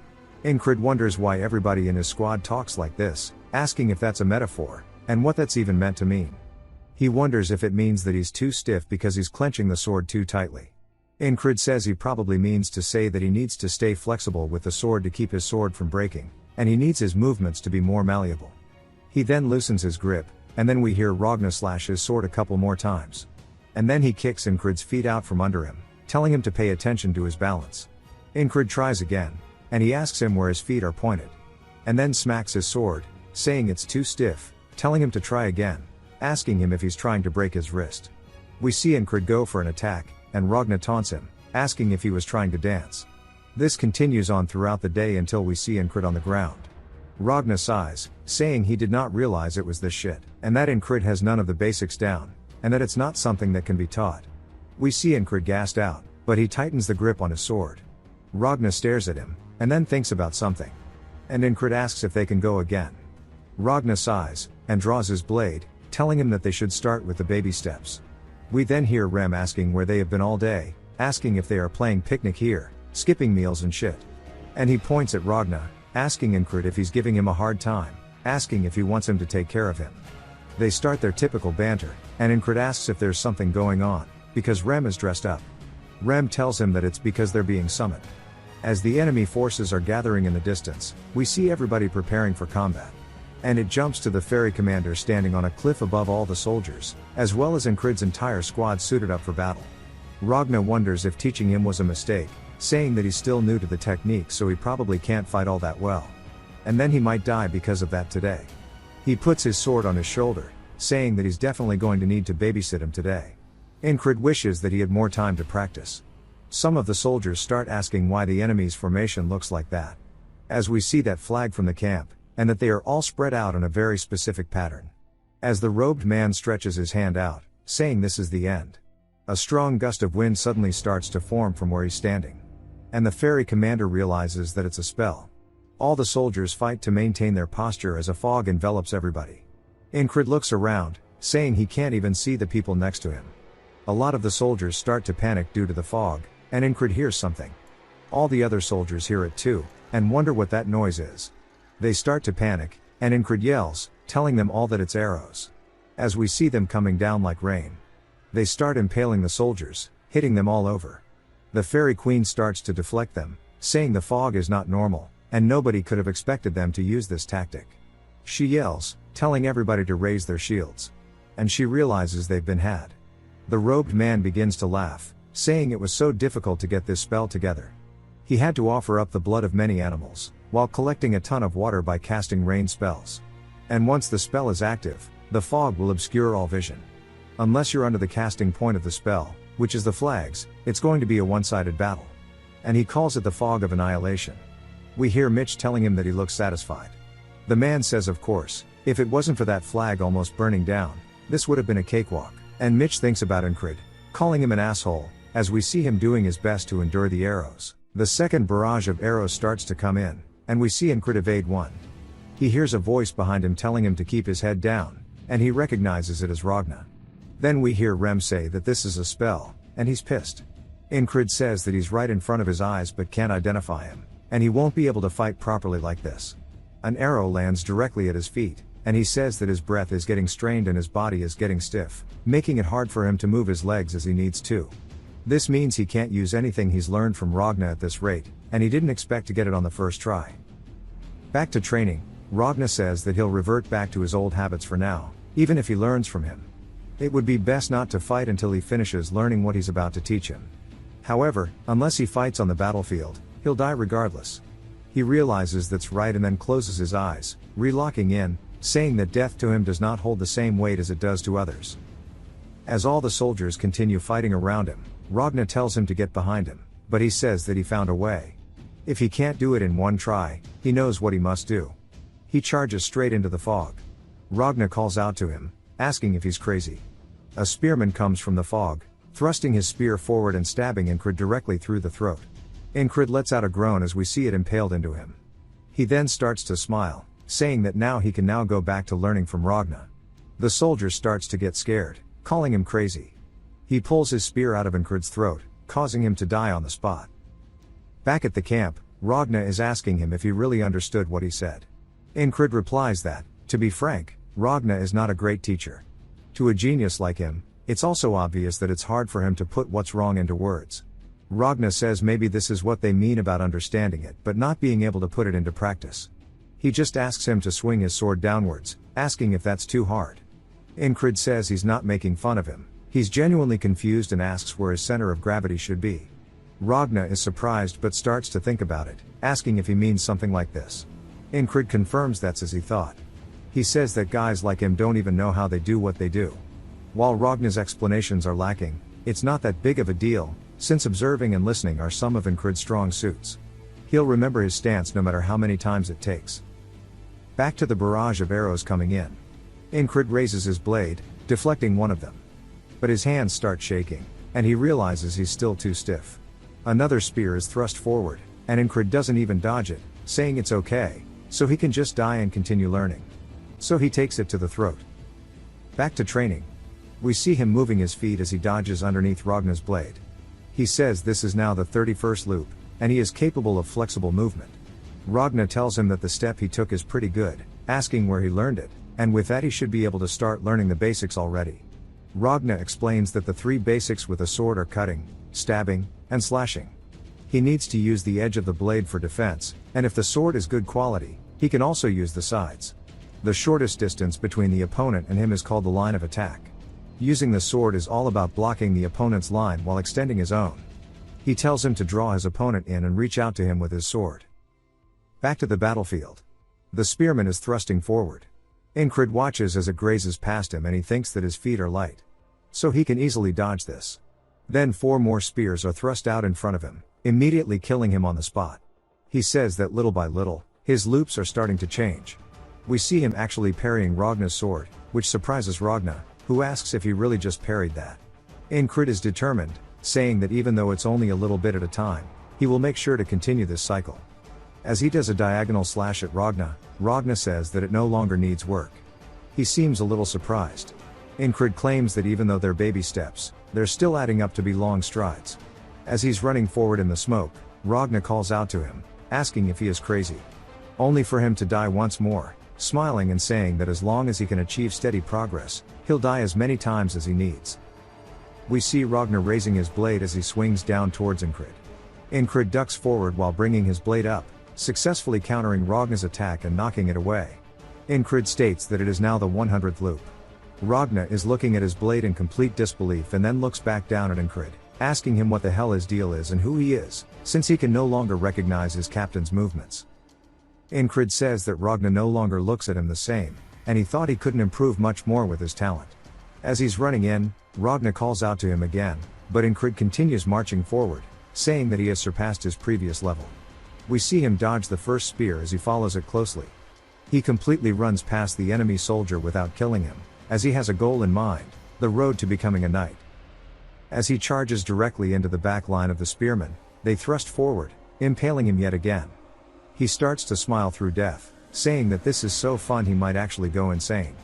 Incrid wonders why everybody in his squad talks like this, asking if that's a metaphor, and what that's even meant to mean. He wonders if it means that he's too stiff because he's clenching the sword too tightly. Incrid says he probably means to say that he needs to stay flexible with the sword to keep his sword from breaking, and he needs his movements to be more malleable. He then loosens his grip, and then we hear Ragna slash his sword a couple more times. And then he kicks Incrid's feet out from under him, telling him to pay attention to his balance. Incrid tries again, and he asks him where his feet are pointed. And then smacks his sword, saying it's too stiff, telling him to try again, asking him if he's trying to break his wrist. We see Incrid go for an attack, and Ragna taunts him, asking if he was trying to dance. This continues on throughout the day until we see Incrid on the ground. Ragna sighs, saying he did not realize it was this shit, and that Incrid has none of the basics down, and that it's not something that can be taught. We see Incrid gassed out, but he tightens the grip on his sword. Ragna stares at him, and then thinks about something. And Incrid asks if they can go again. Ragna sighs, and draws his blade, telling him that they should start with the baby steps. We then hear Rem asking where they have been all day, asking if they are playing picnic here, skipping meals and shit. And he points at Ragna, asking Incrid if he's giving him a hard time, asking if he wants him to take care of him. They start their typical banter, and Incrid asks if there's something going on, because Rem is dressed up. Rem tells him that it's because they're being summoned. As the enemy forces are gathering in the distance, we see everybody preparing for combat. And it jumps to the ferry commander standing on a cliff above all the soldiers, as well as Incrid's entire squad suited up for battle. Ragna wonders if teaching him was a mistake, saying that he's still new to the technique so he probably can't fight all that well. And then he might die because of that today. He puts his sword on his shoulder, saying that he's definitely going to need to babysit him today. Incrid wishes that he had more time to practice. Some of the soldiers start asking why the enemy's formation looks like that. As we see that flag from the camp, and that they are all spread out in a very specific pattern. As the robed man stretches his hand out, saying this is the end. A strong gust of wind suddenly starts to form from where he's standing. And the ferry commander realizes that it's a spell. All the soldiers fight to maintain their posture as a fog envelops everybody. Incrid looks around, saying he can't even see the people next to him. A lot of the soldiers start to panic due to the fog, and Incrid hears something. All the other soldiers hear it too, and wonder what that noise is. They start to panic, and Incrid yells, telling them all that it's arrows. As we see them coming down like rain. They start impaling the soldiers, hitting them all over. The fairy queen starts to deflect them, saying the fog is not normal, and nobody could have expected them to use this tactic. She yells, telling everybody to raise their shields. And she realizes they've been had. The robed man begins to laugh, saying it was so difficult to get this spell together. He had to offer up the blood of many animals, while collecting a ton of water by casting rain spells. And once the spell is active, the fog will obscure all vision. Unless you're under the casting point of the spell, which is the flags, it's going to be a one-sided battle. And he calls it the fog of annihilation. We hear Mitch telling him that he looks satisfied. The man says of course, if it wasn't for that flag almost burning down, this would have been a cakewalk. And Mitch thinks about Incrid, calling him an asshole, as we see him doing his best to endure the arrows. The second barrage of arrows starts to come in, and we see Incrid evade one. He hears a voice behind him telling him to keep his head down, and he recognizes it as Ragna. Then we hear Rem say that this is a spell, and he's pissed. Incrid says that he's right in front of his eyes but can't identify him, and he won't be able to fight properly like this. An arrow lands directly at his feet, and he says that his breath is getting strained and his body is getting stiff, making it hard for him to move his legs as he needs to. This means he can't use anything he's learned from Ragna at this rate, and he didn't expect to get it on the first try. Back to training, Ragna says that he'll revert back to his old habits for now, even if he learns from him. It would be best not to fight until he finishes learning what he's about to teach him. However, unless he fights on the battlefield, he'll die regardless. He realizes that's right and then closes his eyes, relocking in, saying that death to him does not hold the same weight as it does to others. As all the soldiers continue fighting around him, Ragna tells him to get behind him, but he says that he found a way. If he can't do it in one try, he knows what he must do. He charges straight into the fog. Ragna calls out to him, asking if he's crazy. A spearman comes from the fog, thrusting his spear forward and stabbing Incrid directly through the throat. Incrid lets out a groan as we see it impaled into him. He then starts to smile, saying that now he can go back to learning from Ragna. The soldier starts to get scared, calling him crazy. He pulls his spear out of Incrid's throat, causing him to die on the spot. Back at the camp, Ragna is asking him if he really understood what he said. Incrid replies that, to be frank, Ragna is not a great teacher. To a genius like him, it's also obvious that it's hard for him to put what's wrong into words. Ragna says maybe this is what they mean about understanding it but not being able to put it into practice. He just asks him to swing his sword downwards, asking if that's too hard. Incrid says he's not making fun of him, he's genuinely confused and asks where his center of gravity should be. Ragna is surprised but starts to think about it, asking if he means something like this. Incrid confirms that's as he thought. He says that guys like him don't even know how they do what they do. While Ragna's explanations are lacking, it's not that big of a deal, since observing and listening are some of Incrid's strong suits. He'll remember his stance no matter how many times it takes. Back to the barrage of arrows coming in. Incrid raises his blade, deflecting one of them. But his hands start shaking, and he realizes he's still too stiff. Another spear is thrust forward, and Incrid doesn't even dodge it, saying it's okay, so he can just die and continue learning. So he takes it to the throat. Back to training. We see him moving his feet as he dodges underneath Ragna's blade. He says this is now the 31st loop, and he is capable of flexible movement. Ragna tells him that the step he took is pretty good, asking where he learned it, and with that he should be able to start learning the basics already. Ragna explains that the 3 basics with a sword are cutting, stabbing, and slashing. He needs to use the edge of the blade for defense, and if the sword is good quality, he can also use the sides. The shortest distance between the opponent and him is called the line of attack. Using the sword is all about blocking the opponent's line while extending his own. He tells him to draw his opponent in and reach out to him with his sword. Back to the battlefield. The spearman is thrusting forward. Incred watches as it grazes past him and he thinks that his feet are light, so he can easily dodge this. Then 4 more spears are thrust out in front of him, immediately killing him on the spot. He says that little by little, his loops are starting to change. We see him actually parrying Ragna's sword, which surprises Ragna, who asks if he really just parried that. Incred is determined, saying that even though it's only a little bit at a time, he will make sure to continue this cycle. As he does a diagonal slash at Ragna says that it no longer needs work. He seems a little surprised. Incred claims that even though they're baby steps, they're still adding up to be long strides. As he's running forward in the smoke, Ragna calls out to him, asking if he is crazy. Only for him to die once more, smiling and saying that as long as he can achieve steady progress, he'll die as many times as he needs. We see Ragna raising his blade as he swings down towards Incred. Incred ducks forward while bringing his blade up, successfully countering Ragna's attack and knocking it away. Incred states that it is now the 100th loop. Ragna is looking at his blade in complete disbelief and then looks back down at Incred, asking him what the hell his deal is and who he is, since he can no longer recognize his captain's movements. Incred says that Ragna no longer looks at him the same, and he thought he couldn't improve much more with his talent. As he's running in, Ragna calls out to him again, but Incred continues marching forward, saying that he has surpassed his previous level. We see him dodge the first spear as he follows it closely. He completely runs past the enemy soldier without killing him, as he has a goal in mind, the road to becoming a knight. As he charges directly into the back line of the spearmen, they thrust forward, impaling him yet again. He starts to smile through death, saying that this is so fun he might actually go insane.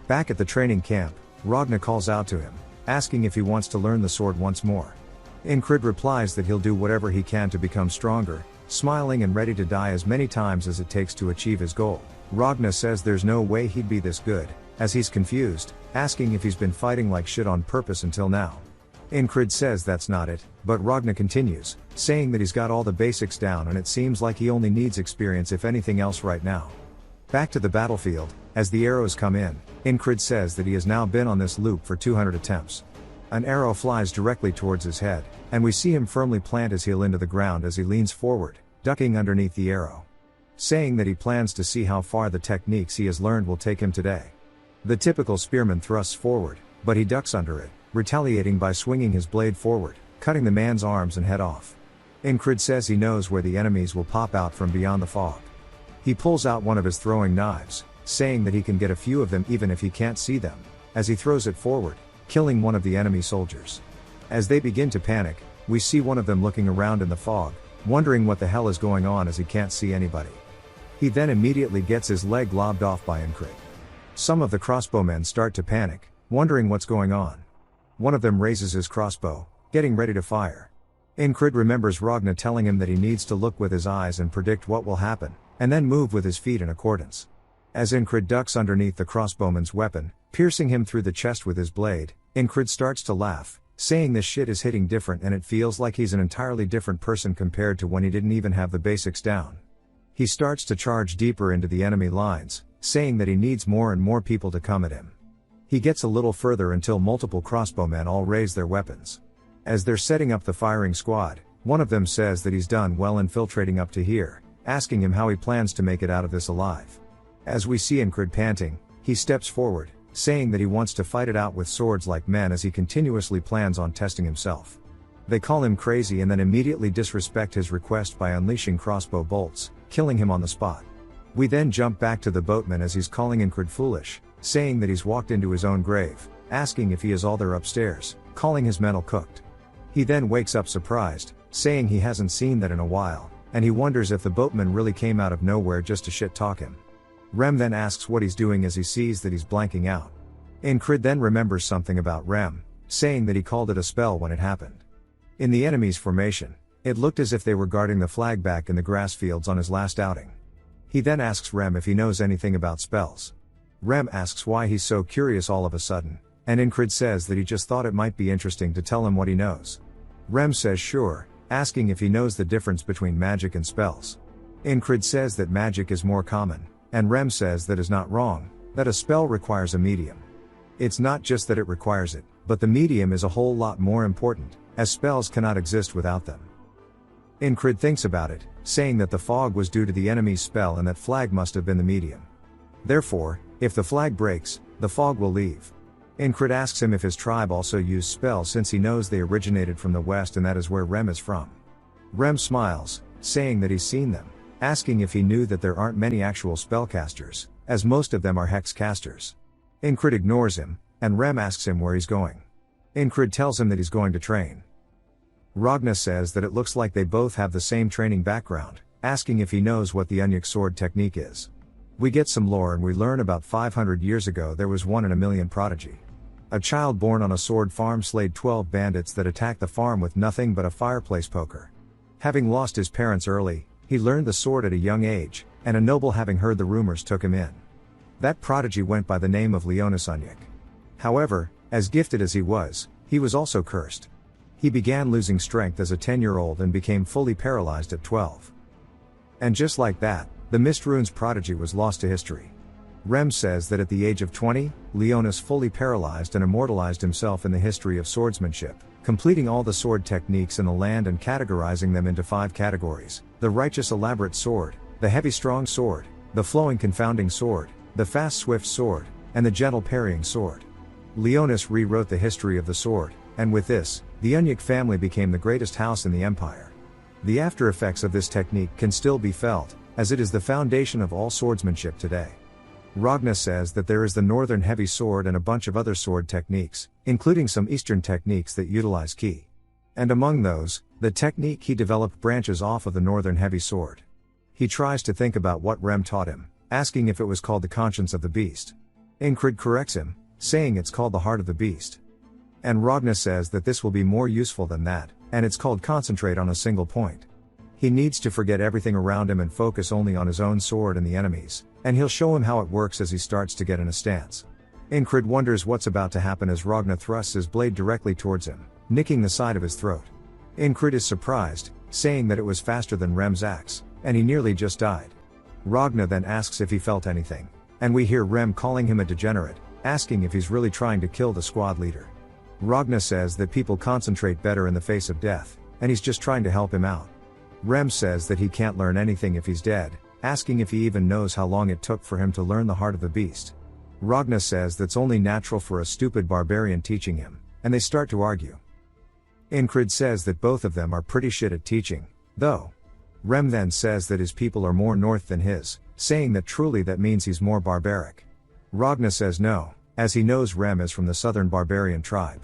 Back at the training camp, Ragna calls out to him, asking if he wants to learn the sword once more. Incred replies that he'll do whatever he can to become stronger, smiling and ready to die as many times as it takes to achieve his goal. Ragna says there's no way he'd be this good, as he's confused, asking if he's been fighting like shit on purpose until now. Incred says that's not it, but Ragna continues, saying that he's got all the basics down and it seems like he only needs experience if anything else right now. Back to the battlefield, as the arrows come in, Incred says that he has now been on this loop for 200 attempts. An arrow flies directly towards his head, and we see him firmly plant his heel into the ground as he leans forward, ducking underneath the arrow. Saying that he plans to see how far the techniques he has learned will take him today. The typical spearman thrusts forward, but he ducks under it, retaliating by swinging his blade forward, cutting the man's arms and head off. Incred says he knows where the enemies will pop out from beyond the fog. He pulls out one of his throwing knives, saying that he can get a few of them even if he can't see them, as he throws it forward, killing one of the enemy soldiers. As they begin to panic, we see one of them looking around in the fog, wondering what the hell is going on as he can't see anybody. He then immediately gets his leg lobbed off by Incred. Some of the crossbowmen start to panic, wondering what's going on. One of them raises his crossbow, getting ready to fire. Incred remembers Ragna telling him that he needs to look with his eyes and predict what will happen, and then move with his feet in accordance. As Incred ducks underneath the crossbowman's weapon, piercing him through the chest with his blade, Incred starts to laugh, saying this shit is hitting different and it feels like he's an entirely different person compared to when he didn't even have the basics down. He starts to charge deeper into the enemy lines, saying that he needs more and more people to come at him. He gets a little further until multiple crossbowmen all raise their weapons. As they're setting up the firing squad, one of them says that he's done well infiltrating up to here, asking him how he plans to make it out of this alive. As we see Incred panting, he steps forward, saying that he wants to fight it out with swords like men as he continuously plans on testing himself. They call him crazy and then immediately disrespect his request by unleashing crossbow bolts, killing him on the spot. We then jump back to the boatman as he's calling Incred foolish, saying that he's walked into his own grave, asking if he is all there upstairs, calling his metal cooked. He then wakes up surprised, saying he hasn't seen that in a while, and he wonders if the boatman really came out of nowhere just to shit talk him. Rem then asks what he's doing as he sees that he's blanking out. Incred then remembers something about Rem, saying that he called it a spell when it happened. In the enemy's formation, it looked as if they were guarding the flag back in the grass fields on his last outing. He then asks Rem if he knows anything about spells. Rem asks why he's so curious all of a sudden, and Incrid says that he just thought it might be interesting to tell him what he knows. Rem says sure, asking if he knows the difference between magic and spells. Incrid says that magic is more common, and Rem says that is not wrong, that a spell requires a medium. It's not just that it requires it, but the medium is a whole lot more important, as spells cannot exist without them. Incrid thinks about it, saying that the fog was due to the enemy's spell and that flag must have been the medium. Therefore, if the flag breaks, the fog will leave. Incrid asks him if his tribe also used spells since he knows they originated from the west and that is where Rem is from. Rem smiles, saying that he's seen them, asking if he knew that there aren't many actual spellcasters, as most of them are hex casters. Incrid ignores him, and Rem asks him where he's going. Incrid tells him that he's going to train. Ragna says that it looks like they both have the same training background, asking if he knows what the anicaps sword technique is. We get some lore and we learn about 500 years ago there was 1 in a million prodigy. A child born on a sword farm slayed 12 bandits that attacked the farm with nothing but a fireplace poker. Having lost his parents early, he learned the sword at a young age, and a noble having heard the rumors took him in. That prodigy went by the name of Leonis Unyik. However, as gifted as he was also cursed. He began losing strength as a 10-year-old and became fully paralyzed at 12. And just like that, the Mist Runes prodigy was lost to history. Rem says that at the age of 20, Leonis fully paralyzed and immortalized himself in the history of swordsmanship, completing all the sword techniques in the land and categorizing them into 5 categories: the righteous elaborate sword, the heavy strong sword, the flowing confounding sword, the fast swift sword, and the gentle parrying sword. Leonis rewrote the history of the sword, and with this, the Unyik family became the greatest house in the empire. The after effects of this technique can still be felt, as it is the foundation of all swordsmanship today. Ragna says that there is the northern heavy sword and a bunch of other sword techniques, including some eastern techniques that utilize ki. And among those, the technique he developed branches off of the northern heavy sword. He tries to think about what Rem taught him, asking if it was called the conscience of the beast. Incrid corrects him, saying it's called the heart of the beast. And Ragna says that this will be more useful than that, and it's called concentrate on a single point. He needs to forget everything around him and focus only on his own sword and the enemies, and he'll show him how it works as he starts to get in a stance. Incrid wonders what's about to happen as Ragna thrusts his blade directly towards him, nicking the side of his throat. Incrid is surprised, saying that it was faster than Rem's axe, and he nearly just died. Ragna then asks if he felt anything, and we hear Rem calling him a degenerate, asking if he's really trying to kill the squad leader. Ragna says that people concentrate better in the face of death, and he's just trying to help him out. Rem says that he can't learn anything if he's dead, asking if he even knows how long it took for him to learn the heart of the beast. Ragna says that's only natural for a stupid barbarian teaching him, and they start to argue. Incrid says that both of them are pretty shit at teaching, though. Rem then says that his people are more north than his, saying that truly that means he's more barbaric. Ragna says no, as he knows Rem is from the southern barbarian tribe.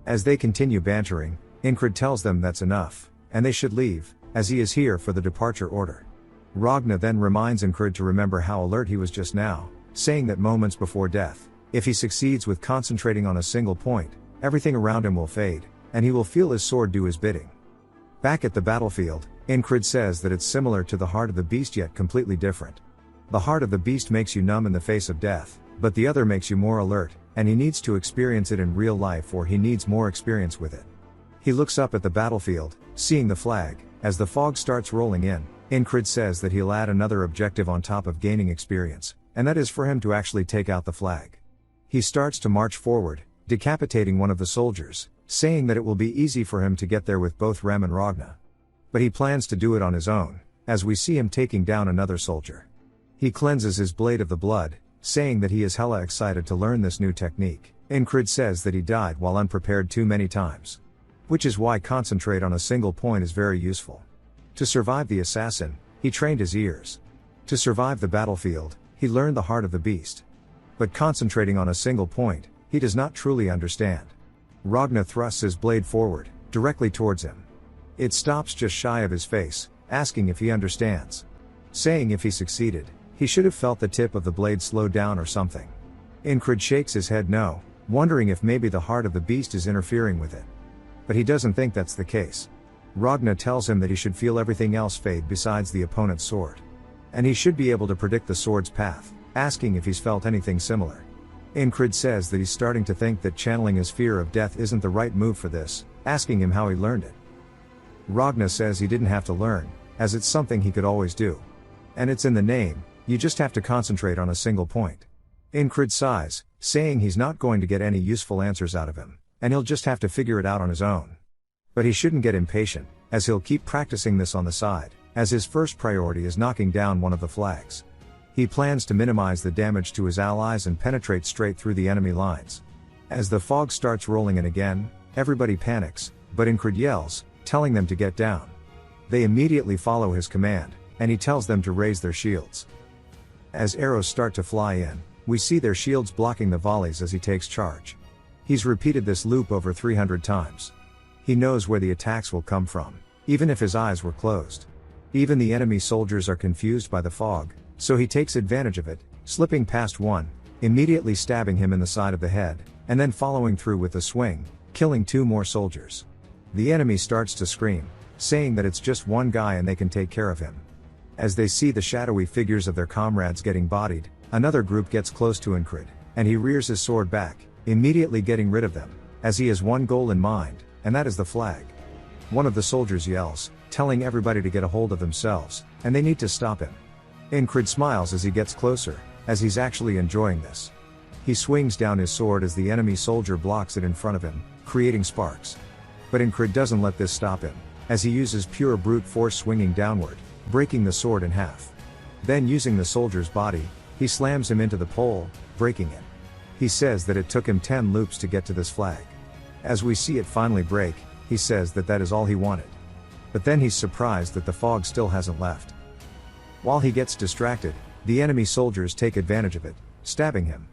As they continue bantering, Incrid tells them that's enough, and they should leave, as he is here for the departure order. Ragna then reminds Incrid to remember how alert he was just now, saying that moments before death, if he succeeds with concentrating on a single point, everything around him will fade, and he will feel his sword do his bidding. Back at the battlefield, Incrid says that it's similar to the heart of the beast yet completely different. The heart of the beast makes you numb in the face of death, but the other makes you more alert, and he needs to experience it in real life or he needs more experience with it. He looks up at the battlefield, seeing the flag. As the fog starts rolling in, Incrid says that he'll add another objective on top of gaining experience, and that is for him to actually take out the flag. He starts to march forward, decapitating one of the soldiers, saying that it will be easy for him to get there with both Rem and Ragna. But he plans to do it on his own, as we see him taking down another soldier. He cleanses his blade of the blood, saying that he is hella excited to learn this new technique. Incrid says that he died while unprepared too many times. Which is why concentrate on a single point is very useful. To survive the assassin, he trained his ears. To survive the battlefield, he learned the heart of the beast. But concentrating on a single point, he does not truly understand. Ragna thrusts his blade forward, directly towards him. It stops just shy of his face, asking if he understands. Saying if he succeeded, he should have felt the tip of the blade slow down or something. Incrid shakes his head no, wondering if maybe the heart of the beast is interfering with it. But he doesn't think that's the case. Ragna tells him that he should feel everything else fade besides the opponent's sword. And he should be able to predict the sword's path, asking if he's felt anything similar. Incrid says that he's starting to think that channeling his fear of death isn't the right move for this, asking him how he learned it. Ragna says he didn't have to learn, as it's something he could always do. And it's in the name, you just have to concentrate on a single point. Incrid sighs, saying he's not going to get any useful answers out of him, and he'll just have to figure it out on his own. But he shouldn't get impatient, as he'll keep practicing this on the side, as his first priority is knocking down one of the flags. He plans to minimize the damage to his allies and penetrate straight through the enemy lines. As the fog starts rolling in again, everybody panics, but Incrid yells, telling them to get down. They immediately follow his command, and he tells them to raise their shields. As arrows start to fly in, we see their shields blocking the volleys as he takes charge. He's repeated this loop over 300 times. He knows where the attacks will come from, even if his eyes were closed. Even the enemy soldiers are confused by the fog, so he takes advantage of it, slipping past one, immediately stabbing him in the side of the head, and then following through with a swing, killing 2 more soldiers. The enemy starts to scream, saying that it's just one guy and they can take care of him. As they see the shadowy figures of their comrades getting bodied, another group gets close to Incrid, and he rears his sword back, immediately getting rid of them, as he has one goal in mind, and that is the flag. One of the soldiers yells, telling everybody to get a hold of themselves, and they need to stop him. Incrid smiles as he gets closer, as he's actually enjoying this. He swings down his sword as the enemy soldier blocks it in front of him, creating sparks. But Incrid doesn't let this stop him, as he uses pure brute force swinging downward, breaking the sword in half. Then using the soldier's body, he slams him into the pole, breaking it. He says that it took him 10 loops to get to this flag. As we see it finally break, he says that that is all he wanted. But then he's surprised that the fog still hasn't left. While he gets distracted, the enemy soldiers take advantage of it, stabbing him.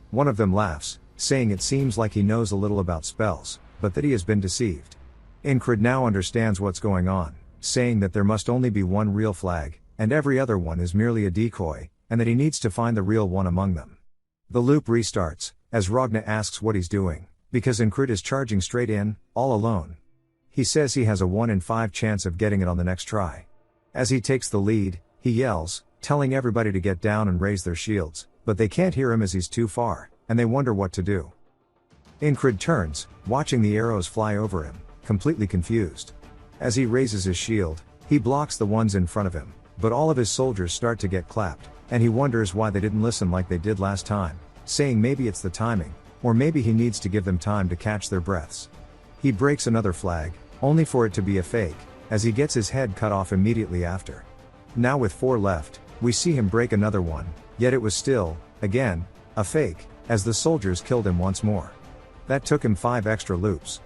One of them laughs, saying it seems like he knows a little about spells, but that he has been deceived. Incrid now understands what's going on, saying that there must only be one real flag, and every other one is merely a decoy, and that he needs to find the real one among them. The loop restarts, as Ragna asks what he's doing, because Incrid is charging straight in, all alone. He says he has a 1 in 5 chance of getting it on the next try. As he takes the lead, he yells, telling everybody to get down and raise their shields, but they can't hear him as he's too far, and they wonder what to do. Incrid turns, watching the arrows fly over him, completely confused. As he raises his shield, he blocks the ones in front of him, but all of his soldiers start to get clapped, and he wonders why they didn't listen like they did last time, saying maybe it's the timing, or maybe he needs to give them time to catch their breaths. He breaks another flag, only for it to be a fake, as he gets his head cut off immediately after. Now with 4 left, we see him break another one, yet it was still, again, a fake, as the soldiers killed him once more. That took him 5 extra loops.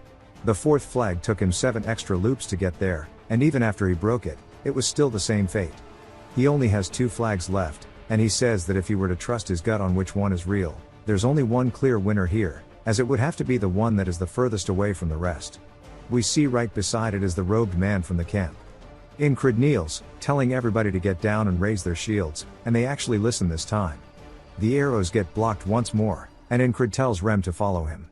The 4th flag took him 7 extra loops to get there, and even after he broke it, it was still the same fate. He only has 2 flags left, and he says that if he were to trust his gut on which one is real, there's only one clear winner here, as it would have to be the one that is the furthest away from the rest. We see right beside it is the robed man from the camp. Incrid kneels, telling everybody to get down and raise their shields, and they actually listen this time. The arrows get blocked once more, and Incrid tells Rem to follow him.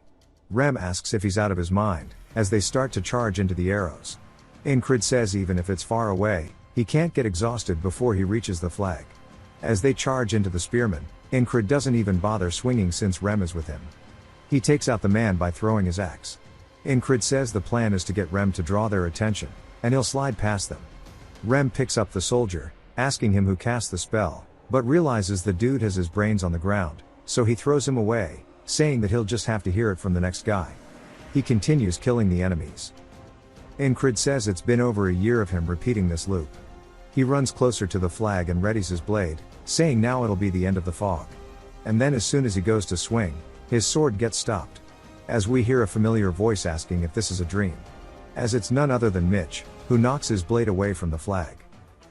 Rem asks if he's out of his mind, as they start to charge into the arrows. Incrid says even if it's far away, he can't get exhausted before he reaches the flag. As they charge into the spearmen, Incrid doesn't even bother swinging since Rem is with him. He takes out the man by throwing his axe. Incrid says the plan is to get Rem to draw their attention, and he'll slide past them. Rem picks up the soldier, asking him who cast the spell, but realizes the dude has his brains on the ground, so he throws him away, saying that he'll just have to hear it from the next guy. He continues killing the enemies. Incrid says it's been over a year of him repeating this loop. He runs closer to the flag and readies his blade, saying now it'll be the end of the fog. And then as soon as he goes to swing, his sword gets stopped. As we hear a familiar voice asking if this is a dream. As it's none other than Mitch, who knocks his blade away from the flag.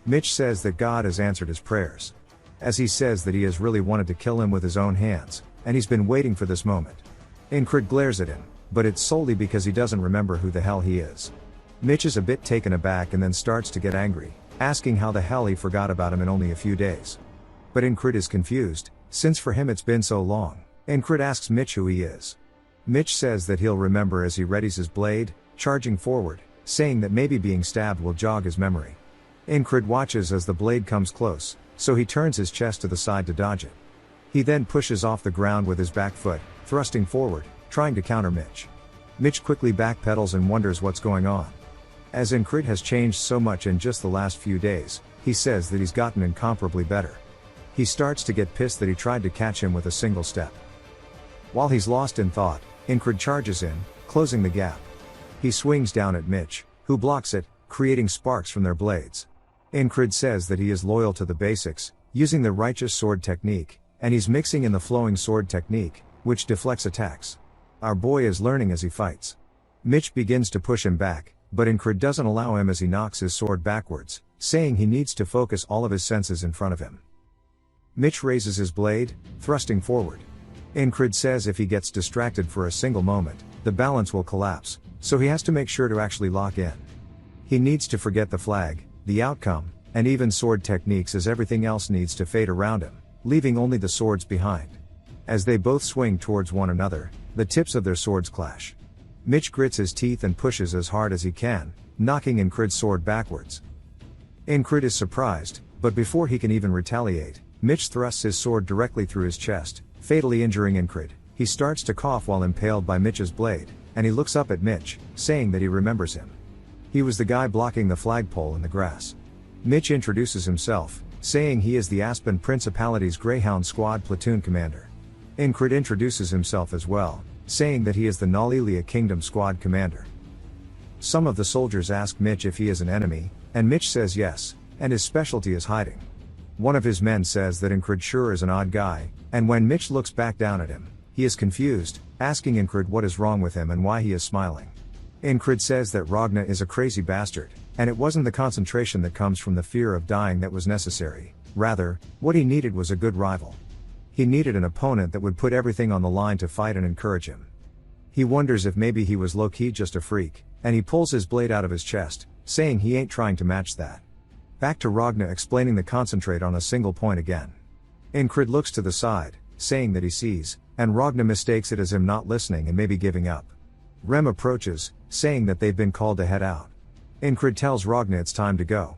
Mitch says that God has answered his prayers. As he says that he has really wanted to kill him with his own hands, and he's been waiting for this moment. Incrid glares at him, but it's solely because he doesn't remember who the hell he is. Mitch is a bit taken aback and then starts to get angry, asking how the hell he forgot about him in only a few days. But Incrid is confused, since for him it's been so long. Incrid asks Mitch who he is. Mitch says that he'll remember as he readies his blade, charging forward, saying that maybe being stabbed will jog his memory. Incrid watches as the blade comes close, so he turns his chest to the side to dodge it. He then pushes off the ground with his back foot, thrusting forward, trying to counter Mitch. Mitch quickly backpedals and wonders what's going on. As Incred has changed so much in just the last few days, he says that he's gotten incomparably better. He starts to get pissed that he tried to catch him with a single step. While he's lost in thought, Incred charges in, closing the gap. He swings down at Mitch, who blocks it, creating sparks from their blades. Incred says that he is loyal to the basics, using the righteous sword technique, and he's mixing in the flowing sword technique, which deflects attacks. Our boy is learning as he fights. Mitch begins to push him back, but Incred doesn't allow him as he knocks his sword backwards, saying he needs to focus all of his senses in front of him. Mitch raises his blade, thrusting forward. Incred says if he gets distracted for a single moment, the balance will collapse, so he has to make sure to actually lock in. He needs to forget the flag, the outcome, and even sword techniques, as everything else needs to fade around him, leaving only the swords behind. As they both swing towards one another, the tips of their swords clash. Mitch grits his teeth and pushes as hard as he can, knocking Incred's sword backwards. Incred is surprised, but before he can even retaliate, Mitch thrusts his sword directly through his chest, fatally injuring Incred. He starts to cough while impaled by Mitch's blade, and he looks up at Mitch, saying that he remembers him. He was the guy blocking the flagpole in the grass. Mitch introduces himself, saying he is the Aspen Principality's Greyhound Squad platoon commander. Incred introduces himself as well, saying that he is the Nalilia Kingdom Squad commander. Some of the soldiers ask Mitch if he is an enemy, and Mitch says yes, and his specialty is hiding. One of his men says that Incred sure is an odd guy, and when Mitch looks back down at him, he is confused, asking Incred what is wrong with him and why he is smiling. Incred says that Ragna is a crazy bastard, and it wasn't the concentration that comes from the fear of dying that was necessary. Rather, what he needed was a good rival. He needed an opponent that would put everything on the line to fight and encourage him. He wonders if maybe he was low-key just a freak, and he pulls his blade out of his chest, saying he ain't trying to match that. Back to Ragna explaining the concentrate on a single point again. Incred looks to the side, saying that he sees, and Ragna mistakes it as him not listening and maybe giving up. Rem approaches, saying that they've been called to head out. Incred tells Ragna it's time to go.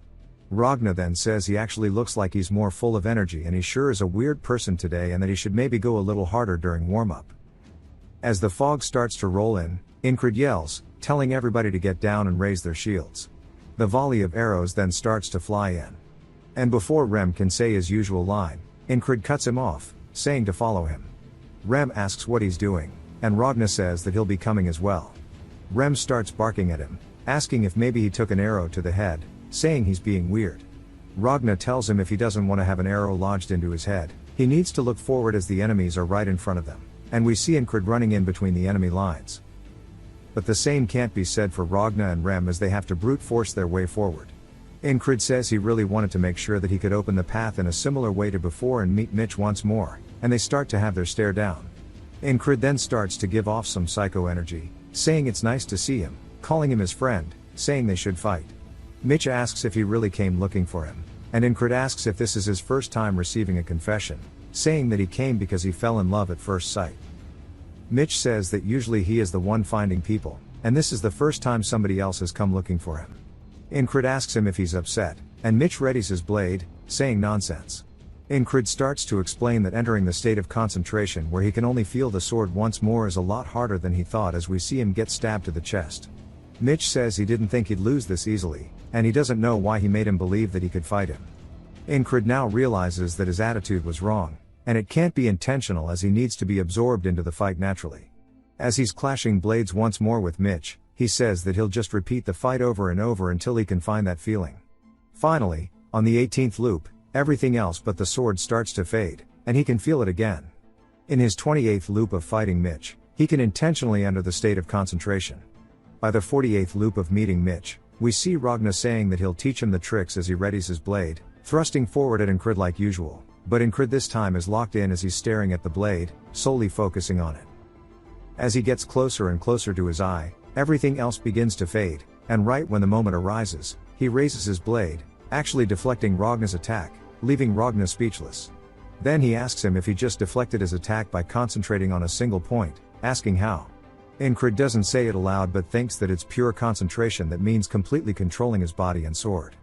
Ragna then says he actually looks like he's more full of energy and he sure is a weird person today, and that he should maybe go a little harder during warm-up. As the fog starts to roll in, Incred yells, telling everybody to get down and raise their shields. The volley of arrows then starts to fly in. And before Rem can say his usual line, Incred cuts him off, saying to follow him. Rem asks what he's doing, and Ragna says that he'll be coming as well. Rem starts barking at him, asking if maybe he took an arrow to the head, saying he's being weird. Ragna tells him if he doesn't want to have an arrow lodged into his head, he needs to look forward as the enemies are right in front of them, and we see Incred running in between the enemy lines. But the same can't be said for Ragna and Rem, as they have to brute force their way forward. Incred says he really wanted to make sure that he could open the path in a similar way to before and meet Mitch once more, and they start to have their stare down. Incred then starts to give off some psycho energy, saying it's nice to see him, calling him his friend, saying they should fight. Mitch asks if he really came looking for him, and Incred asks if this is his first time receiving a confession, saying that he came because he fell in love at first sight. Mitch says that usually he is the one finding people, and this is the first time somebody else has come looking for him. Incred asks him if he's upset, and Mitch readies his blade, saying nonsense. Incred starts to explain that entering the state of concentration where he can only feel the sword once more is a lot harder than he thought, as we see him get stabbed to the chest. Mitch says he didn't think he'd lose this easily, and he doesn't know why he made him believe that he could fight him. Incred now realizes that his attitude was wrong, and it can't be intentional, as he needs to be absorbed into the fight naturally. As he's clashing blades once more with Mitch, he says that he'll just repeat the fight over and over until he can find that feeling. Finally, on the 18th loop, everything else but the sword starts to fade, and he can feel it again. In his 28th loop of fighting Mitch, he can intentionally enter the state of concentration. By the 48th loop of meeting Mitch, we see Ragna saying that he'll teach him the tricks as he readies his blade, thrusting forward at Incred like usual, but Incred this time is locked in as he's staring at the blade, solely focusing on it. As he gets closer and closer to his eye, everything else begins to fade, and right when the moment arises, he raises his blade, actually deflecting Ragna's attack, leaving Ragna speechless. Then he asks him if he just deflected his attack by concentrating on a single point, asking how. Incred doesn't say it aloud, but thinks that it's pure concentration that means completely controlling his body and sword.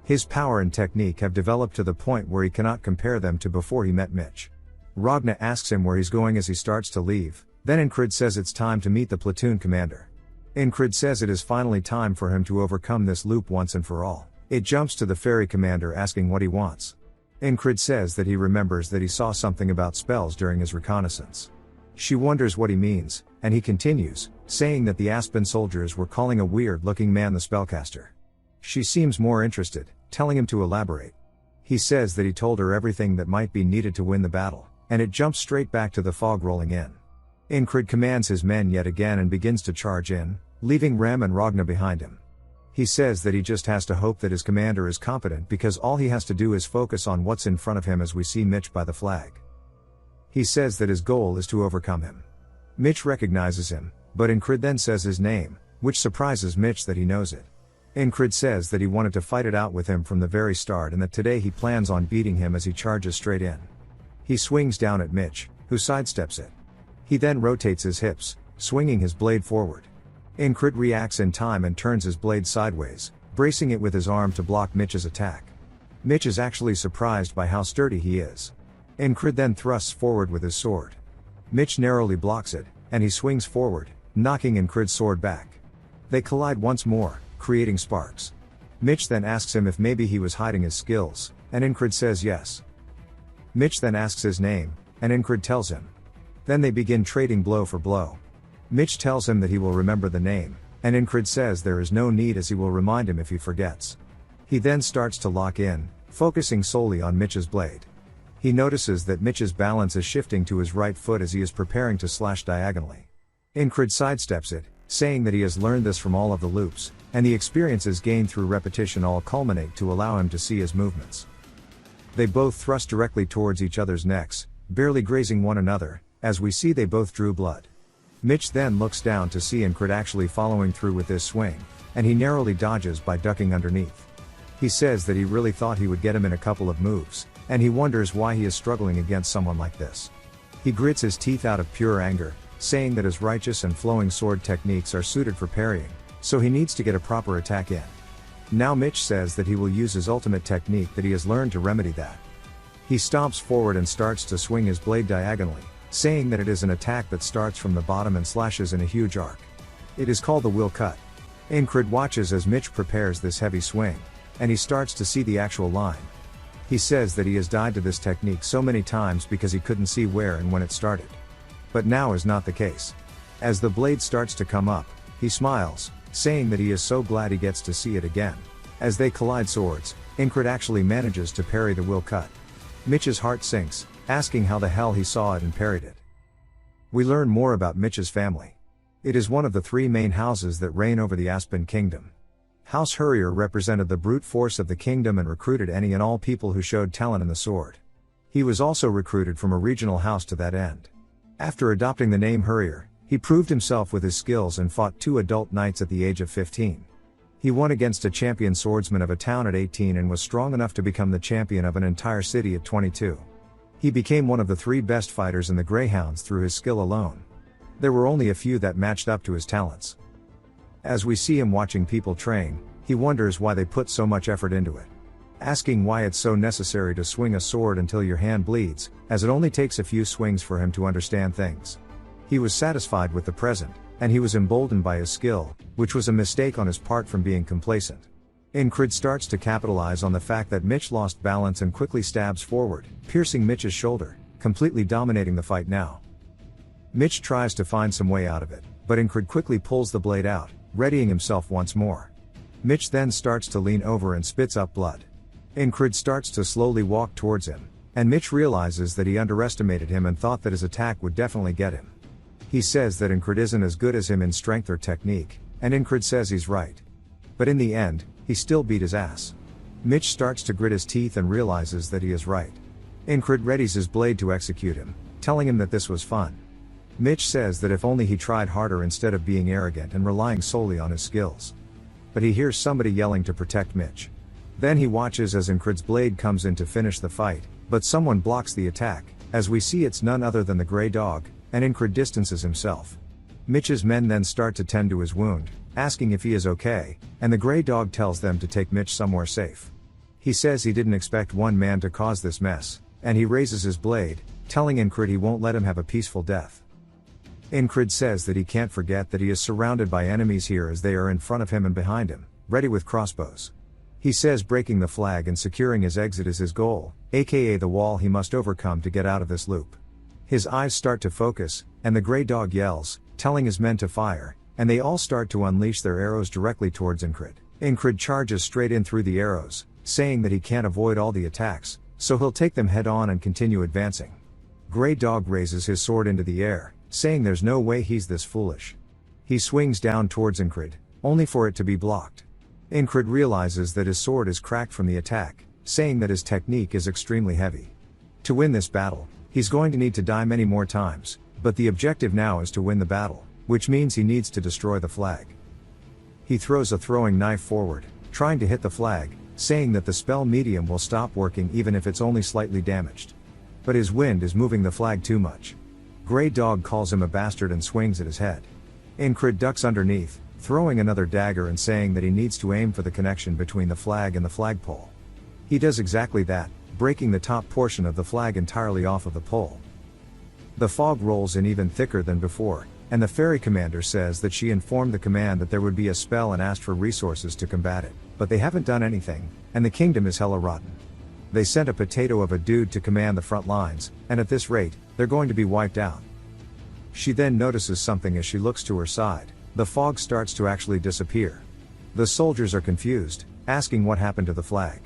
His power and technique have developed to the point where he cannot compare them to before he met Mitch. Ragna asks him where he's going as he starts to leave, then Incrid says it's time to meet the platoon commander. Incrid says it is finally time for him to overcome this loop once and for all. It jumps to the ferry commander asking what he wants. Incrid says that he remembers that he saw something about spells during his reconnaissance. She wonders what he means, and he continues, saying that the Aspen soldiers were calling a weird-looking man the spellcaster. She seems more interested, telling him to elaborate. He says that he told her everything that might be needed to win the battle, and it jumps straight back to the fog rolling in. Incrid commands his men yet again and begins to charge in, leaving Rem and Ragna behind him. He says that he just has to hope that his commander is competent because all he has to do is focus on what's in front of him as we see Mitch by the flag. He says that his goal is to overcome him. Mitch recognizes him, but Incrid then says his name, which surprises Mitch that he knows it. Incrid says that he wanted to fight it out with him from the very start and that today he plans on beating him as he charges straight in. He swings down at Mitch, who sidesteps it. He then rotates his hips, swinging his blade forward. Incrid reacts in time and turns his blade sideways, bracing it with his arm to block Mitch's attack. Mitch is actually surprised by how sturdy he is. Incrid then thrusts forward with his sword. Mitch narrowly blocks it, and he swings forward, knocking Incrid's sword back. They collide once more, creating sparks. Mitch then asks him if maybe he was hiding his skills, and Incrid says yes. Mitch then asks his name, and Incrid tells him. Then they begin trading blow for blow. Mitch tells him that he will remember the name, and Incrid says there is no need as he will remind him if he forgets. He then starts to lock in, focusing solely on Mitch's blade. He notices that Mitch's balance is shifting to his right foot as he is preparing to slash diagonally. Incrid sidesteps it, saying that he has learned this from all of the loops, and the experiences gained through repetition all culminate to allow him to see his movements. They both thrust directly towards each other's necks, barely grazing one another, as we see they both drew blood. Mitch then looks down to see Incrid actually following through with this swing, and he narrowly dodges by ducking underneath. He says that he really thought he would get him in a couple of moves, and he wonders why he is struggling against someone like this. He grits his teeth out of pure anger, saying that his righteous and flowing sword techniques are suited for parrying, so he needs to get a proper attack in. Now Mitch says that he will use his ultimate technique that he has learned to remedy that. He stomps forward and starts to swing his blade diagonally, saying that it is an attack that starts from the bottom and slashes in a huge arc. It is called the will cut. Incrid watches as Mitch prepares this heavy swing, and he starts to see the actual line. He says that he has died to this technique so many times because he couldn't see where and when it started. But now is not the case. As the blade starts to come up, he smiles, saying that he is so glad he gets to see it again. As they collide swords, Incrid actually manages to parry the will cut. Mitch's heart sinks, asking how the hell he saw it and parried it. We learn more about Mitch's family. It is one of the three main houses that reign over the Aspen Kingdom. House Hurrier represented the brute force of the kingdom and recruited any and all people who showed talent in the sword. He was also recruited from a regional house to that end. After adopting the name Hurrier, he proved himself with his skills and fought 2 adult knights at the age of 15. He won against a champion swordsman of a town at 18 and was strong enough to become the champion of an entire city at 22. He became one of the 3 best fighters in the Greyhounds through his skill alone. There were only a few that matched up to his talents. As we see him watching people train, he wonders why they put so much effort into it. Asking why it's so necessary to swing a sword until your hand bleeds, as it only takes a few swings for him to understand things. He was satisfied with the present, and he was emboldened by his skill, which was a mistake on his part from being complacent. Incrid starts to capitalize on the fact that Mitch lost balance and quickly stabs forward, piercing Mitch's shoulder, completely dominating the fight now. Mitch tries to find some way out of it, but Incrid quickly pulls the blade out, readying himself once more. Mitch then starts to lean over and spits up blood. Incrid starts to slowly walk towards him, and Mitch realizes that he underestimated him and thought that his attack would definitely get him. He says that Incrid isn't as good as him in strength or technique, and Incrid says he's right. But in the end, he still beat his ass. Mitch starts to grit his teeth and realizes that he is right. Incrid readies his blade to execute him, telling him that this was fun. Mitch says that if only he tried harder instead of being arrogant and relying solely on his skills. But he hears somebody yelling to protect Mitch. Then he watches as Incrid's blade comes in to finish the fight, but someone blocks the attack, as we see it's none other than the Grey Dog, and Incrid distances himself. Mitch's men then start to tend to his wound, asking if he is okay, and the Grey Dog tells them to take Mitch somewhere safe. He says he didn't expect one man to cause this mess, and he raises his blade, telling Incrid he won't let him have a peaceful death. Incrid says that he can't forget that he is surrounded by enemies here as they are in front of him and behind him, ready with crossbows. He says breaking the flag and securing his exit is his goal, aka the wall he must overcome to get out of this loop. His eyes start to focus, and the Grey Dog yells, telling his men to fire, and they all start to unleash their arrows directly towards Incrid. Incrid charges straight in through the arrows, saying that he can't avoid all the attacks, so he'll take them head on and continue advancing. Grey Dog raises his sword into the air, saying there's no way he's this foolish. He swings down towards Incrid, only for it to be blocked. Incrid realizes that his sword is cracked from the attack, saying that his technique is extremely heavy. To win this battle, he's going to need to die many more times, but the objective now is to win the battle, which means he needs to destroy the flag. He throws a throwing knife forward, trying to hit the flag, saying that the spell medium will stop working even if it's only slightly damaged. But his wind is moving the flag too much. Grey Dog calls him a bastard and swings at his head. Incrid ducks underneath, throwing another dagger and saying that he needs to aim for the connection between the flag and the flagpole. He does exactly that, breaking the top portion of the flag entirely off of the pole. The fog rolls in even thicker than before, and the ferry commander says that she informed the command that there would be a spell and asked for resources to combat it, but they haven't done anything, and the kingdom is hella rotten. They sent a potato of a dude to command the front lines, and at this rate, they're going to be wiped out. She then notices something as she looks to her side. The fog starts to actually disappear. The soldiers are confused, asking what happened to the flag.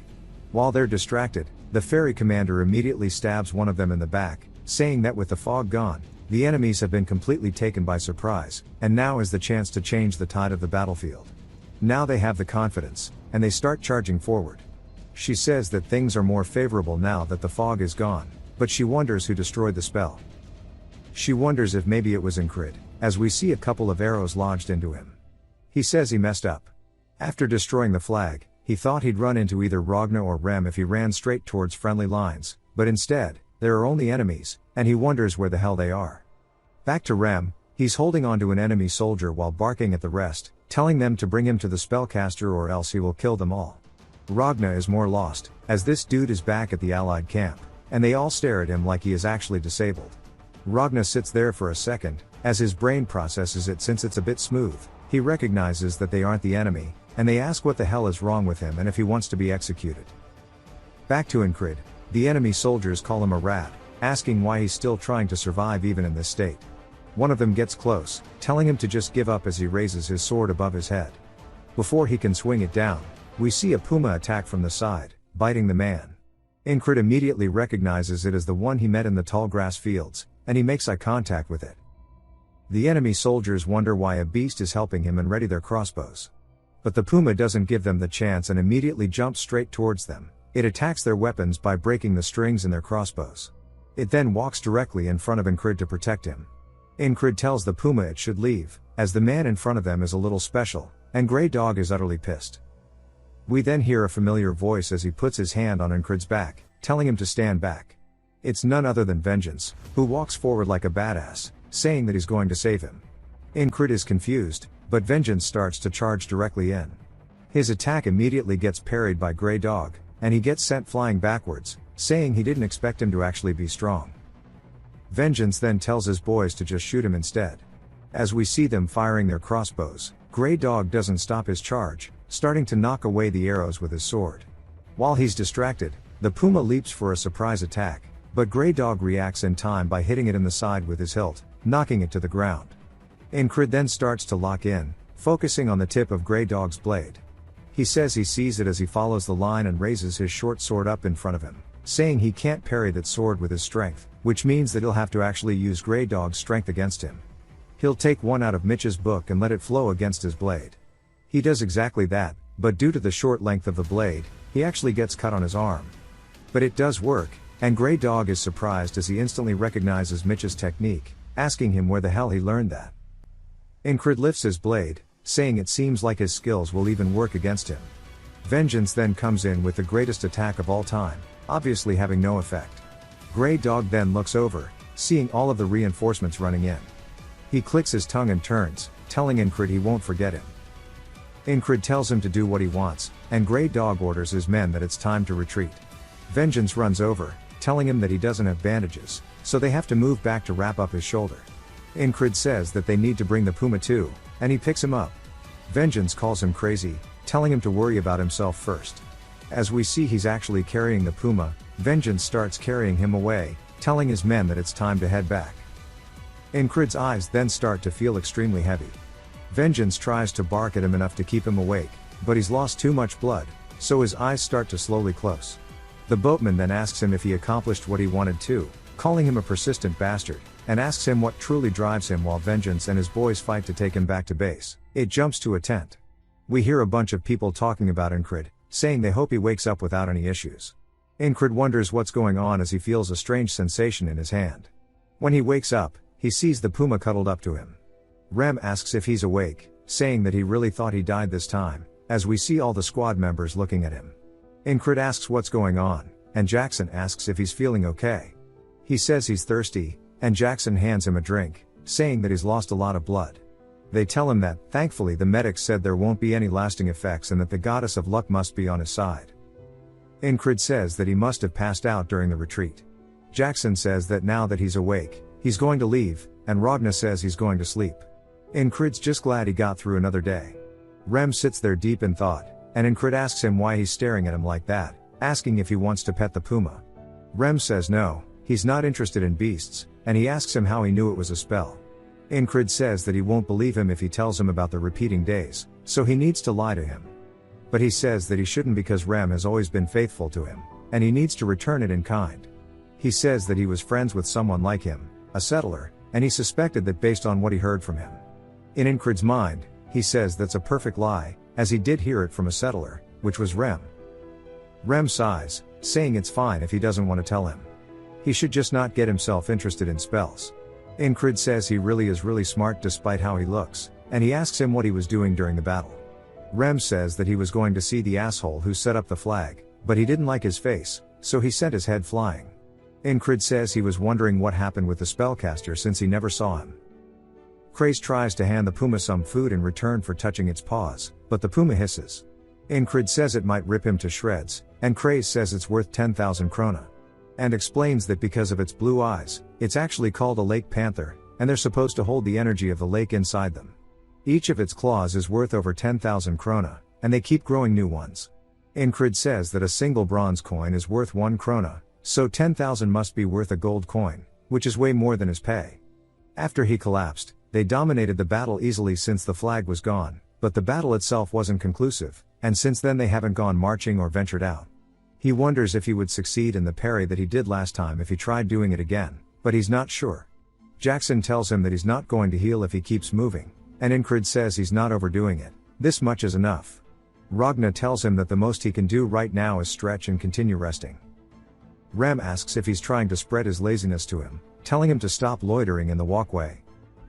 While they're distracted, the ferry commander immediately stabs one of them in the back, saying that with the fog gone, the enemies have been completely taken by surprise, and now is the chance to change the tide of the battlefield. Now they have the confidence, and they start charging forward. She says that things are more favorable now that the fog is gone, but she wonders who destroyed the spell. She wonders if maybe it was Incrid, as we see a couple of arrows lodged into him. He says he messed up. After destroying the flag, he thought he'd run into either Ragna or Rem if he ran straight towards friendly lines, but instead, there are only enemies, and he wonders where the hell they are. Back to Rem, he's holding onto an enemy soldier while barking at the rest, telling them to bring him to the spellcaster or else he will kill them all. Ragna is more lost, as this dude is back at the allied camp, and they all stare at him like he is actually disabled. Ragna sits there for a second, as his brain processes it since it's a bit smooth. He recognizes that they aren't the enemy, and they ask what the hell is wrong with him and if he wants to be executed. Back to Incrid, the enemy soldiers call him a rat, asking why he's still trying to survive even in this state. One of them gets close, telling him to just give up as he raises his sword above his head. Before he can swing it down, we see a puma attack from the side, biting the man. Incrid immediately recognizes it as the one he met in the tall grass fields, and he makes eye contact with it. The enemy soldiers wonder why a beast is helping him and ready their crossbows. But the puma doesn't give them the chance and immediately jumps straight towards them. It attacks their weapons by breaking the strings in their crossbows. It then walks directly in front of Incrid to protect him. Incrid tells the puma it should leave, as the man in front of them is a little special, and Grey Dog is utterly pissed. We then hear a familiar voice as he puts his hand on Incrid's back, telling him to stand back. It's none other than Vengeance, who walks forward like a badass, saying that he's going to save him. Incrid is confused, but Vengeance starts to charge directly in. His attack immediately gets parried by Grey Dog, and he gets sent flying backwards, saying he didn't expect him to actually be strong. Vengeance then tells his boys to just shoot him instead. As we see them firing their crossbows, Grey Dog doesn't stop his charge, starting to knock away the arrows with his sword. While he's distracted, the puma leaps for a surprise attack, but Grey Dog reacts in time by hitting it in the side with his hilt, knocking it to the ground. Incrid then starts to lock in, focusing on the tip of Grey Dog's blade. He says he sees it as he follows the line and raises his short sword up in front of him, saying he can't parry that sword with his strength, which means that he'll have to actually use Grey Dog's strength against him. He'll take one out of Mitch's book and let it flow against his blade. He does exactly that, but due to the short length of the blade, he actually gets cut on his arm. But it does work, and Grey Dog is surprised as he instantly recognizes Mitch's technique, asking him where the hell he learned that. Incrid lifts his blade, saying it seems like his skills will even work against him. Vengeance then comes in with the greatest attack of all time, obviously having no effect. Grey Dog then looks over, seeing all of the reinforcements running in. He clicks his tongue and turns, telling Incrid he won't forget him. Incrid tells him to do what he wants, and Grey Dog orders his men that it's time to retreat. Vengeance runs over, telling him that he doesn't have bandages, so they have to move back to wrap up his shoulder. Incrid says that they need to bring the puma too, and he picks him up. Vengeance calls him crazy, telling him to worry about himself first. As we see he's actually carrying the puma, Vengeance starts carrying him away, telling his men that it's time to head back. Incrid's eyes then start to feel extremely heavy. Vengeance tries to bark at him enough to keep him awake, but he's lost too much blood, so his eyes start to slowly close. The boatman then asks him if he accomplished what he wanted to, calling him a persistent bastard, and asks him what truly drives him while Vengeance and his boys fight to take him back to base. It jumps to a tent. We hear a bunch of people talking about Incrid, saying they hope he wakes up without any issues. Incrid wonders what's going on as he feels a strange sensation in his hand. When he wakes up, he sees the puma cuddled up to him. Rem asks if he's awake, saying that he really thought he died this time, as we see all the squad members looking at him. Incrid asks what's going on, and Jackson asks if he's feeling okay. He says he's thirsty, and Jackson hands him a drink, saying that he's lost a lot of blood. They tell him that, thankfully the medics said there won't be any lasting effects and that the goddess of luck must be on his side. Incrid says that he must have passed out during the retreat. Jackson says that now that he's awake, he's going to leave, and Ragna says he's going to sleep. Incrid's just glad he got through another day. Rem sits there deep in thought, and Incrid asks him why he's staring at him like that, asking if he wants to pet the puma. Rem says no, he's not interested in beasts, and he asks him how he knew it was a spell. Incrid says that he won't believe him if he tells him about the repeating days, so he needs to lie to him. But he says that he shouldn't because Rem has always been faithful to him, and he needs to return it in kind. He says that he was friends with someone like him, a settler, and he suspected that based on what he heard from him. In Incrid's mind, he says that's a perfect lie, as he did hear it from a settler, which was Rem. Rem sighs, saying it's fine if he doesn't want to tell him. He should just not get himself interested in spells. Incrid says he really is really smart despite how he looks, and he asks him what he was doing during the battle. Rem says that he was going to see the asshole who set up the flag, but he didn't like his face, so he sent his head flying. Incrid says he was wondering what happened with the spellcaster since he never saw him. Krace tries to hand the puma some food in return for touching its paws, but the puma hisses. Incrid says it might rip him to shreds, and Krace says it's worth 10,000 krona. And explains that because of its blue eyes, it's actually called a lake panther, and they're supposed to hold the energy of the lake inside them. Each of its claws is worth over 10,000 krona, and they keep growing new ones. Incrid says that a single bronze coin is worth 1 krona, so 10,000 must be worth a gold coin, which is way more than his pay. After he collapsed, they dominated the battle easily since the flag was gone, but the battle itself wasn't conclusive, and since then they haven't gone marching or ventured out. He wonders if he would succeed in the parry that he did last time if he tried doing it again, but he's not sure. Jackson tells him that he's not going to heal if he keeps moving, and Incrid says he's not overdoing it, this much is enough. Ragna tells him that the most he can do right now is stretch and continue resting. Rem asks if he's trying to spread his laziness to him, telling him to stop loitering in the walkway.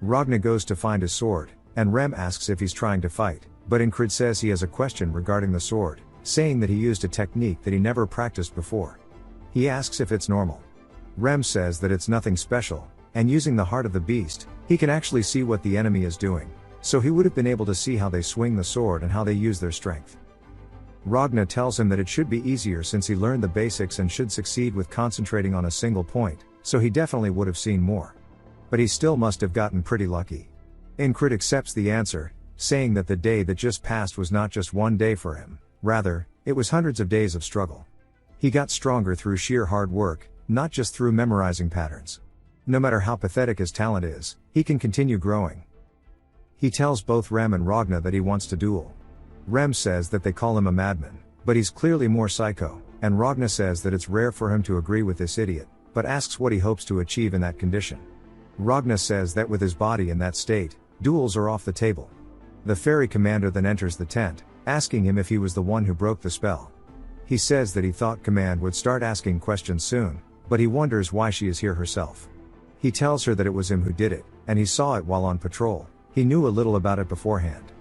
Ragna goes to find his sword, and Rem asks if he's trying to fight, but Incrid says he has a question regarding the sword, saying that he used a technique that he never practiced before. He asks if it's normal. Rem says that it's nothing special, and using the heart of the beast, he can actually see what the enemy is doing, so he would have been able to see how they swing the sword and how they use their strength. Ragna tells him that it should be easier since he learned the basics and should succeed with concentrating on a single point, so he definitely would have seen more. But he still must have gotten pretty lucky. Incrid accepts the answer, saying that the day that just passed was not just one day for him, rather, it was hundreds of days of struggle. He got stronger through sheer hard work, not just through memorizing patterns. No matter how pathetic his talent is, he can continue growing. He tells both Rem and Ragna that he wants to duel. Rem says that they call him a madman, but he's clearly more psycho, and Ragna says that it's rare for him to agree with this idiot, but asks what he hopes to achieve in that condition. Ragna says that with his body in that state, duels are off the table. The ferry commander then enters the tent, asking him if he was the one who broke the spell. He says that he thought Command would start asking questions soon, but he wonders why she is here herself. He tells her that it was him who did it, and he saw it while on patrol. He knew a little about it beforehand.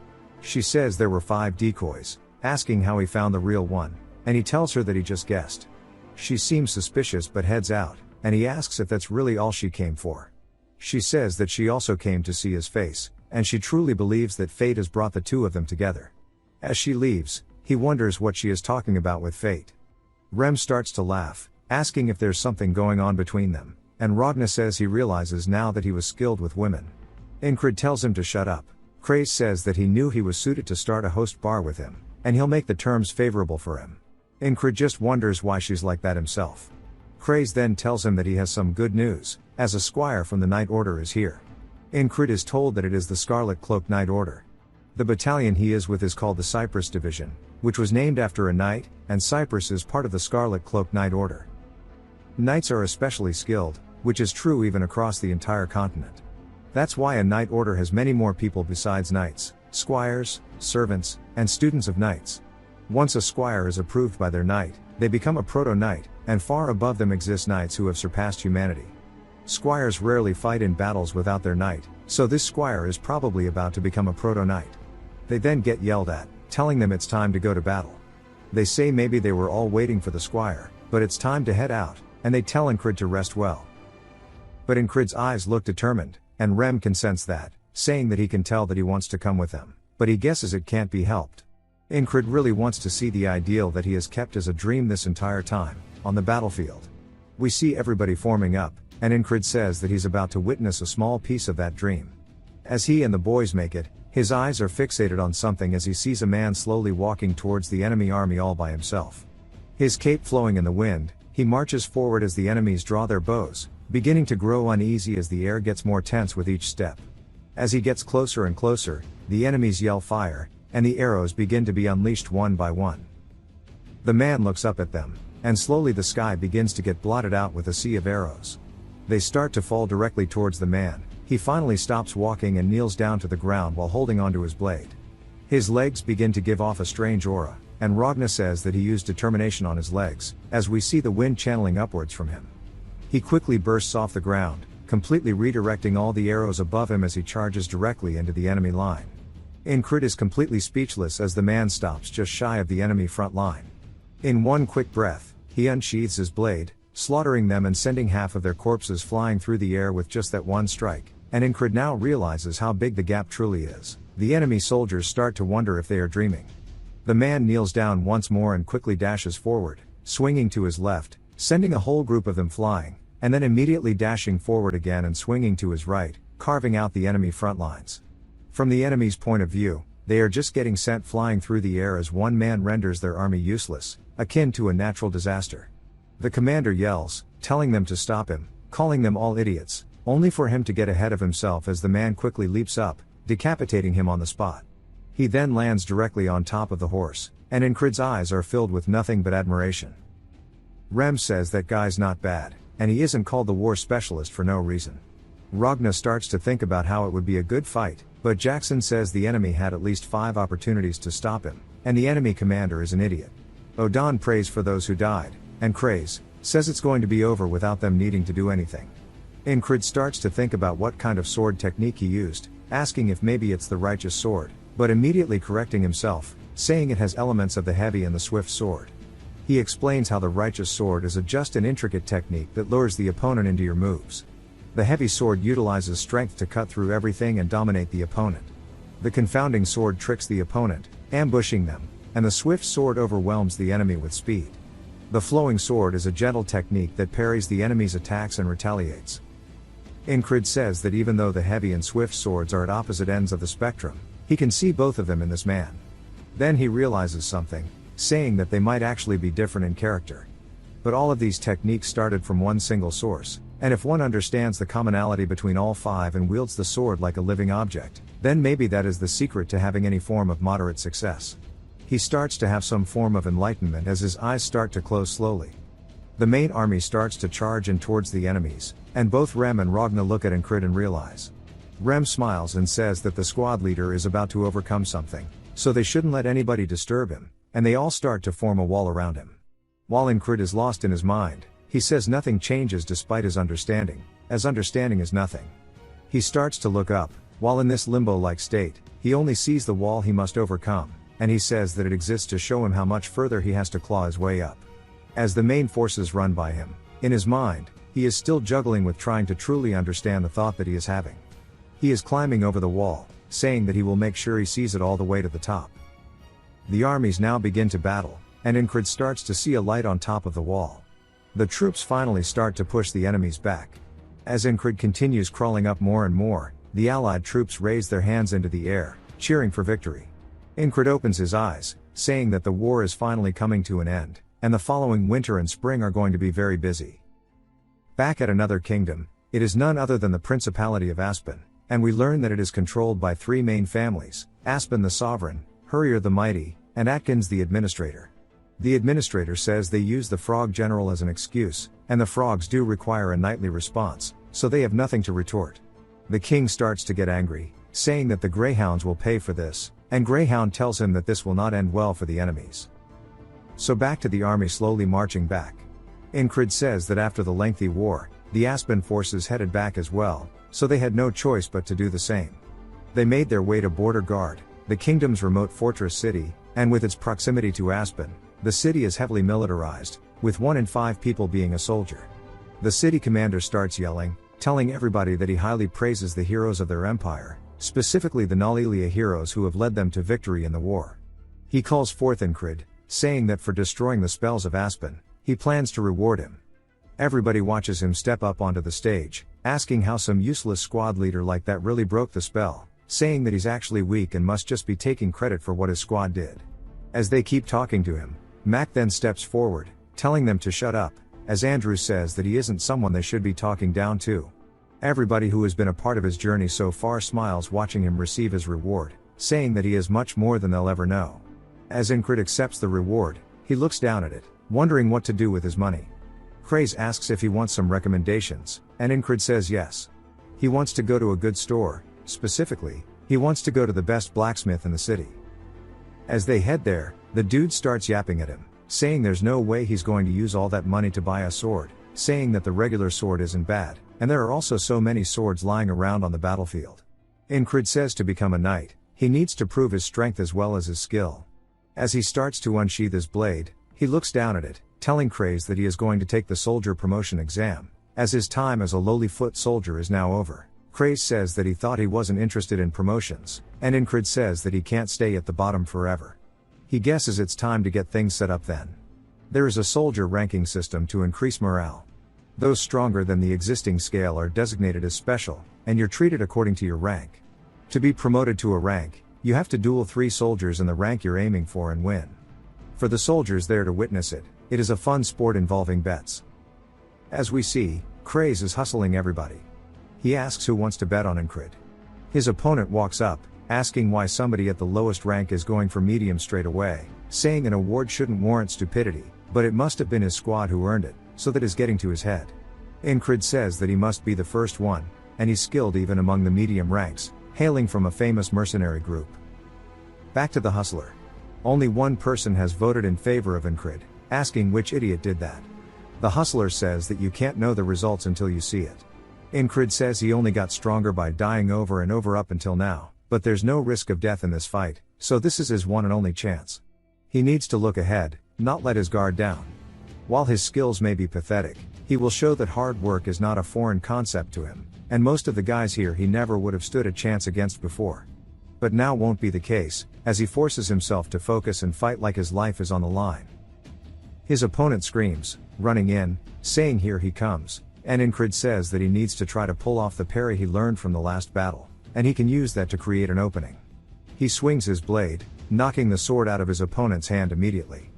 She says there were 5 decoys, asking how he found the real one, and he tells her that he just guessed. She seems suspicious but heads out, and he asks if that's really all she came for. She says that she also came to see his face, and she truly believes that fate has brought the two of them together. As she leaves, he wonders what she is talking about with fate. Rem starts to laugh, asking if there's something going on between them, and Ragna says he realizes now that he was skilled with women. Incred tells him to shut up. Craze says that he knew he was suited to start a host bar with him, and he'll make the terms favorable for him. Incred just wonders why she's like that himself. Craze then tells him that he has some good news, as a squire from the Night Order is here. Incred is told that it is the Scarlet Cloak Night Order. The battalion he is with is called the Cyprus Division, which was named after a knight, and Cyprus is part of the Scarlet Cloak Night Order. Knights are especially skilled, which is true even across the entire continent. That's why a Night Order has many more people besides knights, squires, servants, and students of knights. Once a squire is approved by their knight, they become a proto-knight, and far above them exist knights who have surpassed humanity. Squires rarely fight in battles without their knight, so this squire is probably about to become a proto-knight. They then get yelled at, telling them it's time to go to battle. They say maybe they were all waiting for the squire, but it's time to head out, and they tell Incred to rest well. But Incred's eyes look determined, and Rem can sense that, saying that he can tell that he wants to come with them, but he guesses it can't be helped. Incred really wants to see the ideal that he has kept as a dream this entire time, on the battlefield. We see everybody forming up, and Incred says that he's about to witness a small piece of that dream. As he and the boys make it, his eyes are fixated on something as he sees a man slowly walking towards the enemy army all by himself. His cape flowing in the wind, he marches forward as the enemies draw their bows, beginning to grow uneasy as the air gets more tense with each step. As he gets closer and closer, the enemies yell fire, and the arrows begin to be unleashed one by one. The man looks up at them, and slowly the sky begins to get blotted out with a sea of arrows. They start to fall directly towards the man. He finally stops walking and kneels down to the ground while holding onto his blade. His legs begin to give off a strange aura, and Ragna says that he used determination on his legs, as we see the wind channeling upwards from him. He quickly bursts off the ground, completely redirecting all the arrows above him as he charges directly into the enemy line. Incred is completely speechless as the man stops just shy of the enemy front line. In one quick breath, he unsheathes his blade, slaughtering them and sending half of their corpses flying through the air with just that one strike. And Incred now realizes how big the gap truly is. The enemy soldiers start to wonder if they are dreaming. The man kneels down once more and quickly dashes forward, swinging to his left, sending a whole group of them flying, and then immediately dashing forward again and swinging to his right, carving out the enemy front lines. From the enemy's point of view, they are just getting sent flying through the air as one man renders their army useless, akin to a natural disaster. The commander yells, telling them to stop him, calling them all idiots, only for him to get ahead of himself as the man quickly leaps up, decapitating him on the spot. He then lands directly on top of the horse, and Incred's eyes are filled with nothing but admiration. Rem says that guy's not bad, and he isn't called the war specialist for no reason. Ragna starts to think about how it would be a good fight, but Jackson says the enemy had at least 5 opportunities to stop him, and the enemy commander is an idiot. Odan prays for those who died, and Craze says it's going to be over without them needing to do anything. Incred starts to think about what kind of sword technique he used, asking if maybe it's the righteous sword, but immediately correcting himself, saying it has elements of the heavy and the swift sword. He explains how the righteous sword is a just and intricate technique that lures the opponent into your moves. The heavy sword utilizes strength to cut through everything and dominate the opponent. The confounding sword tricks the opponent, ambushing them, and the swift sword overwhelms the enemy with speed. The flowing sword is a gentle technique that parries the enemy's attacks and retaliates. Incred says that even though the heavy and swift swords are at opposite ends of the spectrum, he can see both of them in this man. Then he realizes something, saying that they might actually be different in character. But all of these techniques started from one single source, and if one understands the commonality between all 5 and wields the sword like a living object, then maybe that is the secret to having any form of moderate success. He starts to have some form of enlightenment as his eyes start to close slowly. The main army starts to charge in towards the enemies, and both Rem and Ragna look at Incred and realize. Rem smiles and says that the squad leader is about to overcome something, so they shouldn't let anybody disturb him, and they all start to form a wall around him. While Incred is lost in his mind, he says nothing changes despite his understanding, as understanding is nothing. He starts to look up, while in this limbo-like state, he only sees the wall he must overcome, and he says that it exists to show him how much further he has to claw his way up. As the main forces run by him, in his mind, he is still juggling with trying to truly understand the thought that he is having. He is climbing over the wall, saying that he will make sure he sees it all the way to the top. The armies now begin to battle, and Incred starts to see a light on top of the wall. The troops finally start to push the enemies back, As Incrid continues crawling up more and more, the allied troops raise their hands into the air, cheering for victory. Incrid opens his eyes, saying that the war is finally coming to an end, and the following winter and spring are going to be very busy. Back at another kingdom, it is none other than the Principality of Aspen, and we learn that it is controlled by three main families: Aspen the Sovereign, Hurrier the Mighty, and Atkins the Administrator. The Administrator says they use the Frog General as an excuse, and the frogs do require a nightly response, so they have nothing to retort. The king starts to get angry, saying that the Greyhounds will pay for this, and Greyhound tells him that this will not end well for the enemies. So back to the army slowly marching back. Incrid says that after the lengthy war, the Aspen forces headed back as well, so they had no choice but to do the same. They made their way to Border Guard, the kingdom's remote fortress city, and with its proximity to Aspen, the city is heavily militarized, with 1 in 5 people being a soldier. The city commander starts yelling, telling everybody that he highly praises the heroes of their empire, specifically the Nalilia heroes who have led them to victory in the war. He calls forth Incrid, saying that for destroying the spells of Aspen, he plans to reward him. Everybody watches him step up onto the stage, asking how some useless squad leader like that really broke the spell, saying that he's actually weak and must just be taking credit for what his squad did. As they keep talking to him, Mac then steps forward, telling them to shut up, as Andrew says that he isn't someone they should be talking down to. Everybody who has been a part of his journey so far smiles watching him receive his reward, saying that he is much more than they'll ever know. As Incrid accepts the reward, he looks down at it, wondering what to do with his money. Craze asks if he wants some recommendations, and Incrid says yes. He wants to go to a good store, specifically, he wants to go to the best blacksmith in the city. As they head there, the dude starts yapping at him, saying there's no way he's going to use all that money to buy a sword, saying that the regular sword isn't bad, and there are also so many swords lying around on the battlefield. Incrid says to become a knight, he needs to prove his strength as well as his skill. As he starts to unsheath his blade, he looks down at it, telling Craze that he is going to take the soldier promotion exam, as his time as a lowly foot soldier is now over. Craze says that he thought he wasn't interested in promotions, and Incrid says that he can't stay at the bottom forever. He guesses it's time to get things set up then. There is a soldier ranking system to increase morale. Those stronger than the existing scale are designated as special, and you're treated according to your rank. To be promoted to a rank, you have to duel 3 soldiers in the rank you're aiming for and win. For the soldiers there to witness it, it is a fun sport involving bets. As we see, Craze is hustling everybody. He asks who wants to bet on Incrid. His opponent walks up, asking why somebody at the lowest rank is going for medium straight away, saying an award shouldn't warrant stupidity, but it must have been his squad who earned it, so that is getting to his head. Incrid says that he must be the first one, and he's skilled even among the medium ranks, hailing from a famous mercenary group. Back to the hustler. Only one person has voted in favor of Incrid, asking which idiot did that. The hustler says that you can't know the results until you see it. Incrid says he only got stronger by dying over and over up until now, but there's no risk of death in this fight, so this is his one and only chance. He needs to look ahead, not let his guard down. While his skills may be pathetic, he will show that hard work is not a foreign concept to him, and most of the guys here he never would have stood a chance against before. But now won't be the case, as he forces himself to focus and fight like his life is on the line. His opponent screams, running in, saying here he comes, and Incrid says that he needs to try to pull off the parry he learned from the last battle, and he can use that to create an opening. He swings his blade, knocking the sword out of his opponent's hand immediately.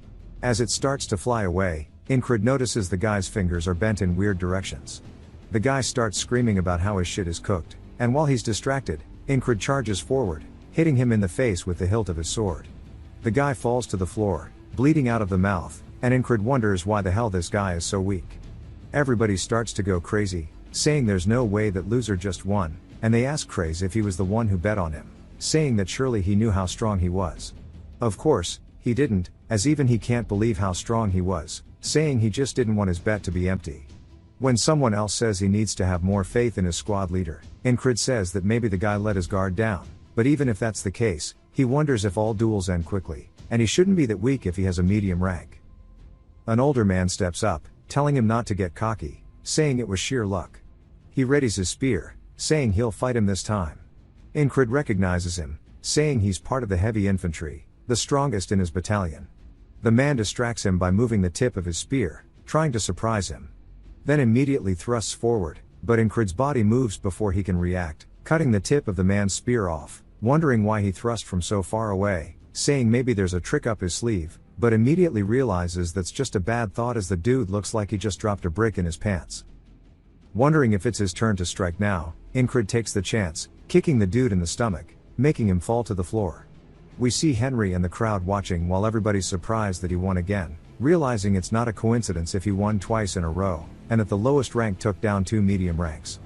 As it starts to fly away, Incrid notices the guy's fingers are bent in weird directions. The guy starts screaming about how his shit is cooked, and while he's distracted, Incrid charges forward, hitting him in the face with the hilt of his sword. The guy falls to the floor, bleeding out of the mouth, and Incrid wonders why the hell this guy is so weak. Everybody starts to go crazy, saying there's no way that loser just won, and they ask Craze if he was the one who bet on him, saying that surely he knew how strong he was. Of course, he didn't, as even he can't believe how strong he was, saying he just didn't want his bet to be empty. When someone else says he needs to have more faith in his squad leader, Incrid says that maybe the guy let his guard down, but even if that's the case, he wonders if all duels end quickly, and he shouldn't be that weak if he has a medium rank. An older man steps up, telling him not to get cocky, saying it was sheer luck. He readies his spear, saying he'll fight him this time. Incrid recognizes him, saying he's part of the heavy infantry, the strongest in his battalion. The man distracts him by moving the tip of his spear, trying to surprise him. Then immediately thrusts forward, but Incrid's body moves before he can react, cutting the tip of the man's spear off, wondering why he thrust from so far away, saying maybe there's a trick up his sleeve, but immediately realizes that's just a bad thought as the dude looks like he just dropped a brick in his pants. Wondering if it's his turn to strike now, Incrid takes the chance, kicking the dude in the stomach, making him fall to the floor. We see Henry and the crowd watching while everybody's surprised that he won again, realizing it's not a coincidence if he won twice in a row, and at the lowest rank took down 2 medium ranks.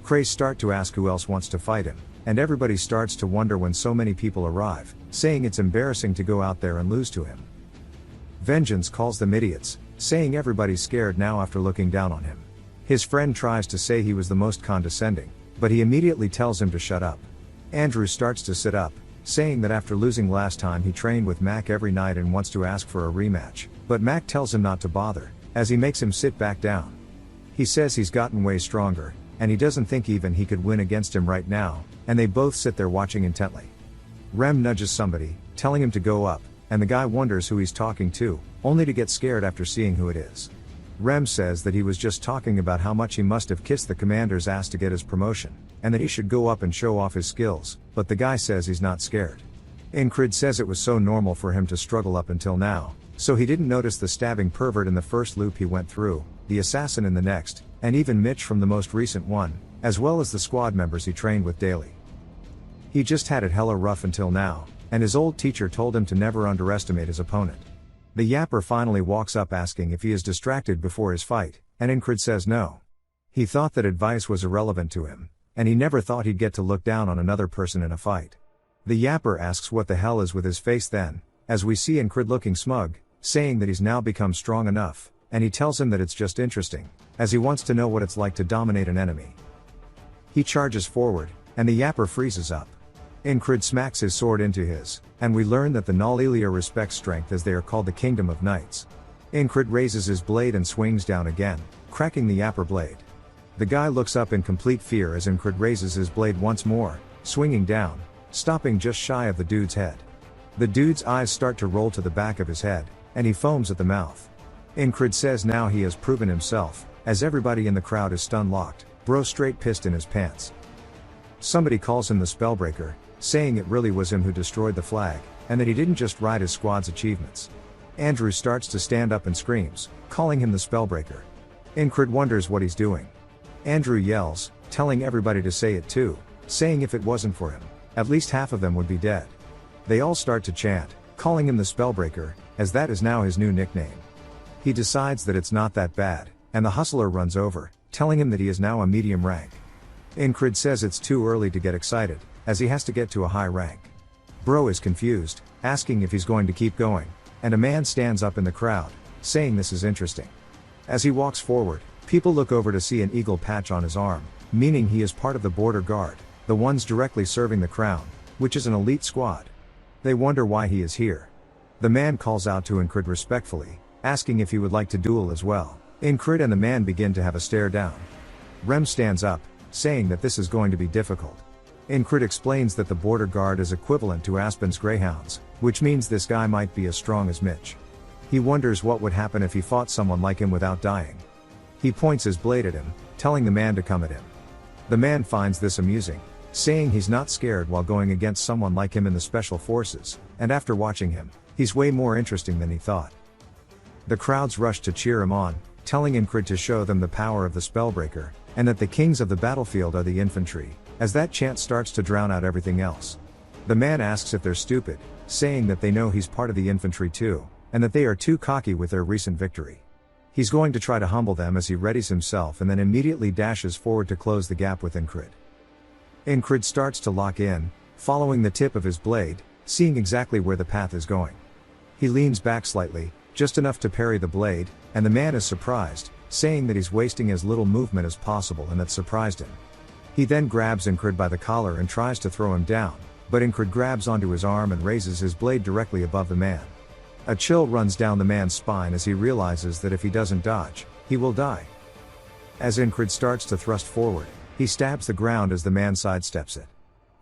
Craze start to ask who else wants to fight him, and everybody starts to wonder when so many people arrive, saying it's embarrassing to go out there and lose to him. Vengeance calls them idiots, saying everybody's scared now after looking down on him. His friend tries to say he was the most condescending, but he immediately tells him to shut up. Andrew starts to sit up, saying that after losing last time he trained with Mac every night and wants to ask for a rematch, but Mac tells him not to bother, as he makes him sit back down. He says he's gotten way stronger, and he doesn't think even he could win against him right now, and they both sit there watching intently. Rem nudges somebody, telling him to go up, and the guy wonders who he's talking to, only to get scared after seeing who it is. Rem says that he was just talking about how much he must have kissed the commander's ass to get his promotion, and that he should go up and show off his skills, but the guy says he's not scared. Incrid says it was so normal for him to struggle up until now, so he didn't notice the stabbing pervert in the first loop he went through, the assassin in the next, and even Mitch from the most recent one, as well as the squad members he trained with daily. He just had it hella rough until now, and his old teacher told him to never underestimate his opponent. The yapper finally walks up asking if he is distracted before his fight, and Incrid says no. He thought that advice was irrelevant to him, and he never thought he'd get to look down on another person in a fight. The yapper asks what the hell is with his face then, as we see Incrid looking smug, saying that he's now become strong enough, and he tells him that it's just interesting, as he wants to know what it's like to dominate an enemy. He charges forward, and the yapper freezes up. Incrid smacks his sword into his, and we learn that the Nalilia respects strength as they are called the Kingdom of Knights. Incrid raises his blade and swings down again, cracking the yapper blade. The guy looks up in complete fear as Incrid raises his blade once more, swinging down, stopping just shy of the dude's head. The dude's eyes start to roll to the back of his head, and he foams at the mouth. Incrid says now he has proven himself, as everybody in the crowd is stun-locked, bro straight pissed in his pants. Somebody calls him the Spellbreaker, saying it really was him who destroyed the flag, and that he didn't just ride his squad's achievements. Andrew starts to stand up and screams, calling him the Spellbreaker. Incrid wonders what he's doing. Andrew yells, telling everybody to say it too, saying if it wasn't for him, at least half of them would be dead. They all start to chant, calling him the Spellbreaker, as that is now his new nickname. He decides that it's not that bad, and the hustler runs over, telling him that he is now a medium rank. Incrid says it's too early to get excited, as he has to get to a high rank. Bro is confused, asking if he's going to keep going, and a man stands up in the crowd, saying this is interesting. As he walks forward, people look over to see an eagle patch on his arm, meaning he is part of the border guard, the ones directly serving the crown, which is an elite squad. They wonder why he is here. The man calls out to Incrid respectfully, asking if he would like to duel as well. Incrid and the man begin to have a stare down. Rem stands up, saying that this is going to be difficult. Incrid explains that the border guard is equivalent to Aspen's greyhounds, which means this guy might be as strong as Mitch. He wonders what would happen if he fought someone like him without dying. He points his blade at him, telling the man to come at him. The man finds this amusing, saying he's not scared while going against someone like him in the special forces, and after watching him, he's way more interesting than he thought. The crowds rush to cheer him on, telling Incrid to show them the power of the Spellbreaker, and that the kings of the battlefield are the infantry, as that chant starts to drown out everything else. The man asks if they're stupid, saying that they know he's part of the infantry too, and that they are too cocky with their recent victory. He's going to try to humble them as he readies himself and then immediately dashes forward to close the gap with Incrid. Incrid starts to lock in, following the tip of his blade, seeing exactly where the path is going. He leans back slightly, just enough to parry the blade, and the man is surprised, saying that he's wasting as little movement as possible and that surprised him. He then grabs Incrid by the collar and tries to throw him down, but Incrid grabs onto his arm and raises his blade directly above the man. A chill runs down the man's spine as he realizes that if he doesn't dodge, he will die. As Incrid starts to thrust forward, he stabs the ground as the man sidesteps it.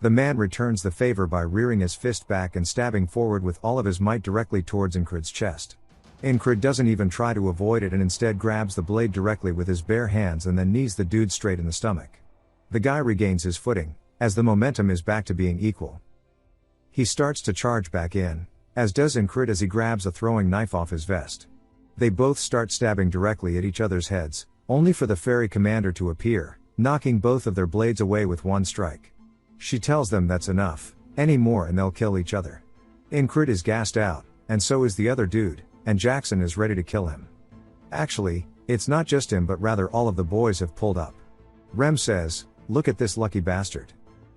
The man returns the favor by rearing his fist back and stabbing forward with all of his might directly towards Incrid's chest. Incrid doesn't even try to avoid it and instead grabs the blade directly with his bare hands and then knees the dude straight in the stomach. The guy regains his footing, as the momentum is back to being equal. He starts to charge back in, as does Incrid as he grabs a throwing knife off his vest. They both start stabbing directly at each other's heads, only for the fairy commander to appear, knocking both of their blades away with one strike. She tells them that's enough, any more and they'll kill each other. Incrid is gassed out, and so is the other dude, and Jackson is ready to kill him. Actually, it's not just him but rather all of the boys have pulled up. Rem says, "Look at this lucky bastard."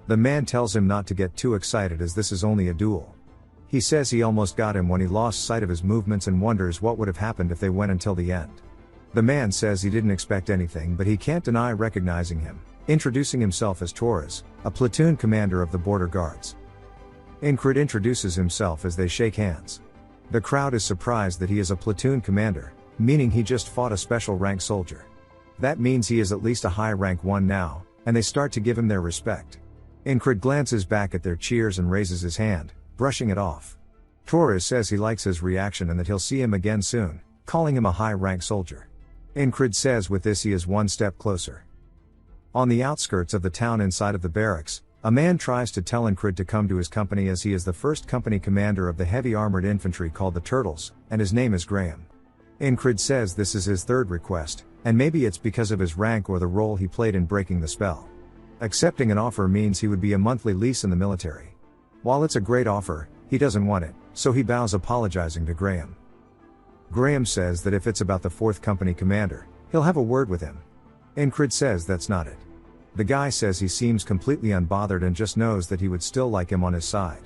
The man tells him not to get too excited as this is only a duel. He says he almost got him when he lost sight of his movements and wonders what would have happened if they went until the end. The man says he didn't expect anything but he can't deny recognizing him, introducing himself as Torres, a platoon commander of the border guards. Incrid introduces himself as they shake hands. The crowd is surprised that he is a platoon commander, meaning he just fought a special rank soldier. That means he is at least a high rank one now, and they start to give him their respect. Incrid glances back at their cheers and raises his hand, brushing it off. Torres says he likes his reaction and that he'll see him again soon, calling him a high rank soldier. Incrid says with this he is one step closer. On the outskirts of the town inside of the barracks, a man tries to tell Incrid to come to his company as he is the first company commander of the heavy armored infantry called the Turtles, and his name is Graham. Incrid says this is his third request, and maybe it's because of his rank or the role he played in breaking the spell. Accepting an offer means he would be a monthly lease in the military. While it's a great offer, he doesn't want it, so he bows apologizing to Graham. Graham says that if it's about the 4th company commander, he'll have a word with him. Incrid says that's not it. The guy says he seems completely unbothered and just knows that he would still like him on his side.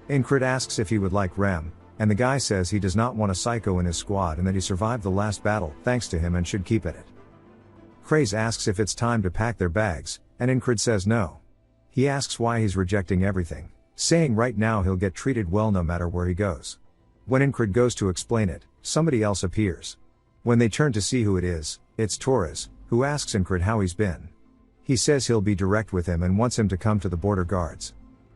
Incrid asks if he would like Rem, and the guy says he does not want a psycho in his squad and that he survived the last battle thanks to him and should keep at it. Craze asks if it's time to pack their bags, and Incrid says no. He asks why he's rejecting everything, saying right now he'll get treated well no matter where he goes. When Incrid goes to explain it, somebody else appears. When they turn to see who it is, it's Torres, who asks Incrid how he's been. He says he'll be direct with him and wants him to come to the border guards.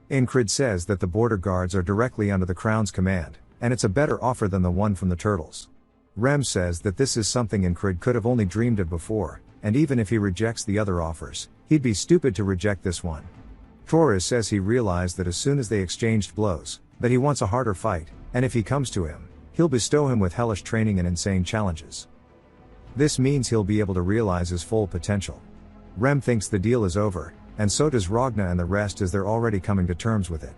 Incrid says that the border guards are directly under the Crown's command, and it's a better offer than the one from the Turtles. Rem says that this is something Incrid could have only dreamed of before, and even if he rejects the other offers, he'd be stupid to reject this one. Torres says he realized that as soon as they exchanged blows, that he wants a harder fight, and if he comes to him, he'll bestow him with hellish training and insane challenges. This means he'll be able to realize his full potential. Rem thinks the deal is over, and so does Ragna and the rest as they're already coming to terms with it.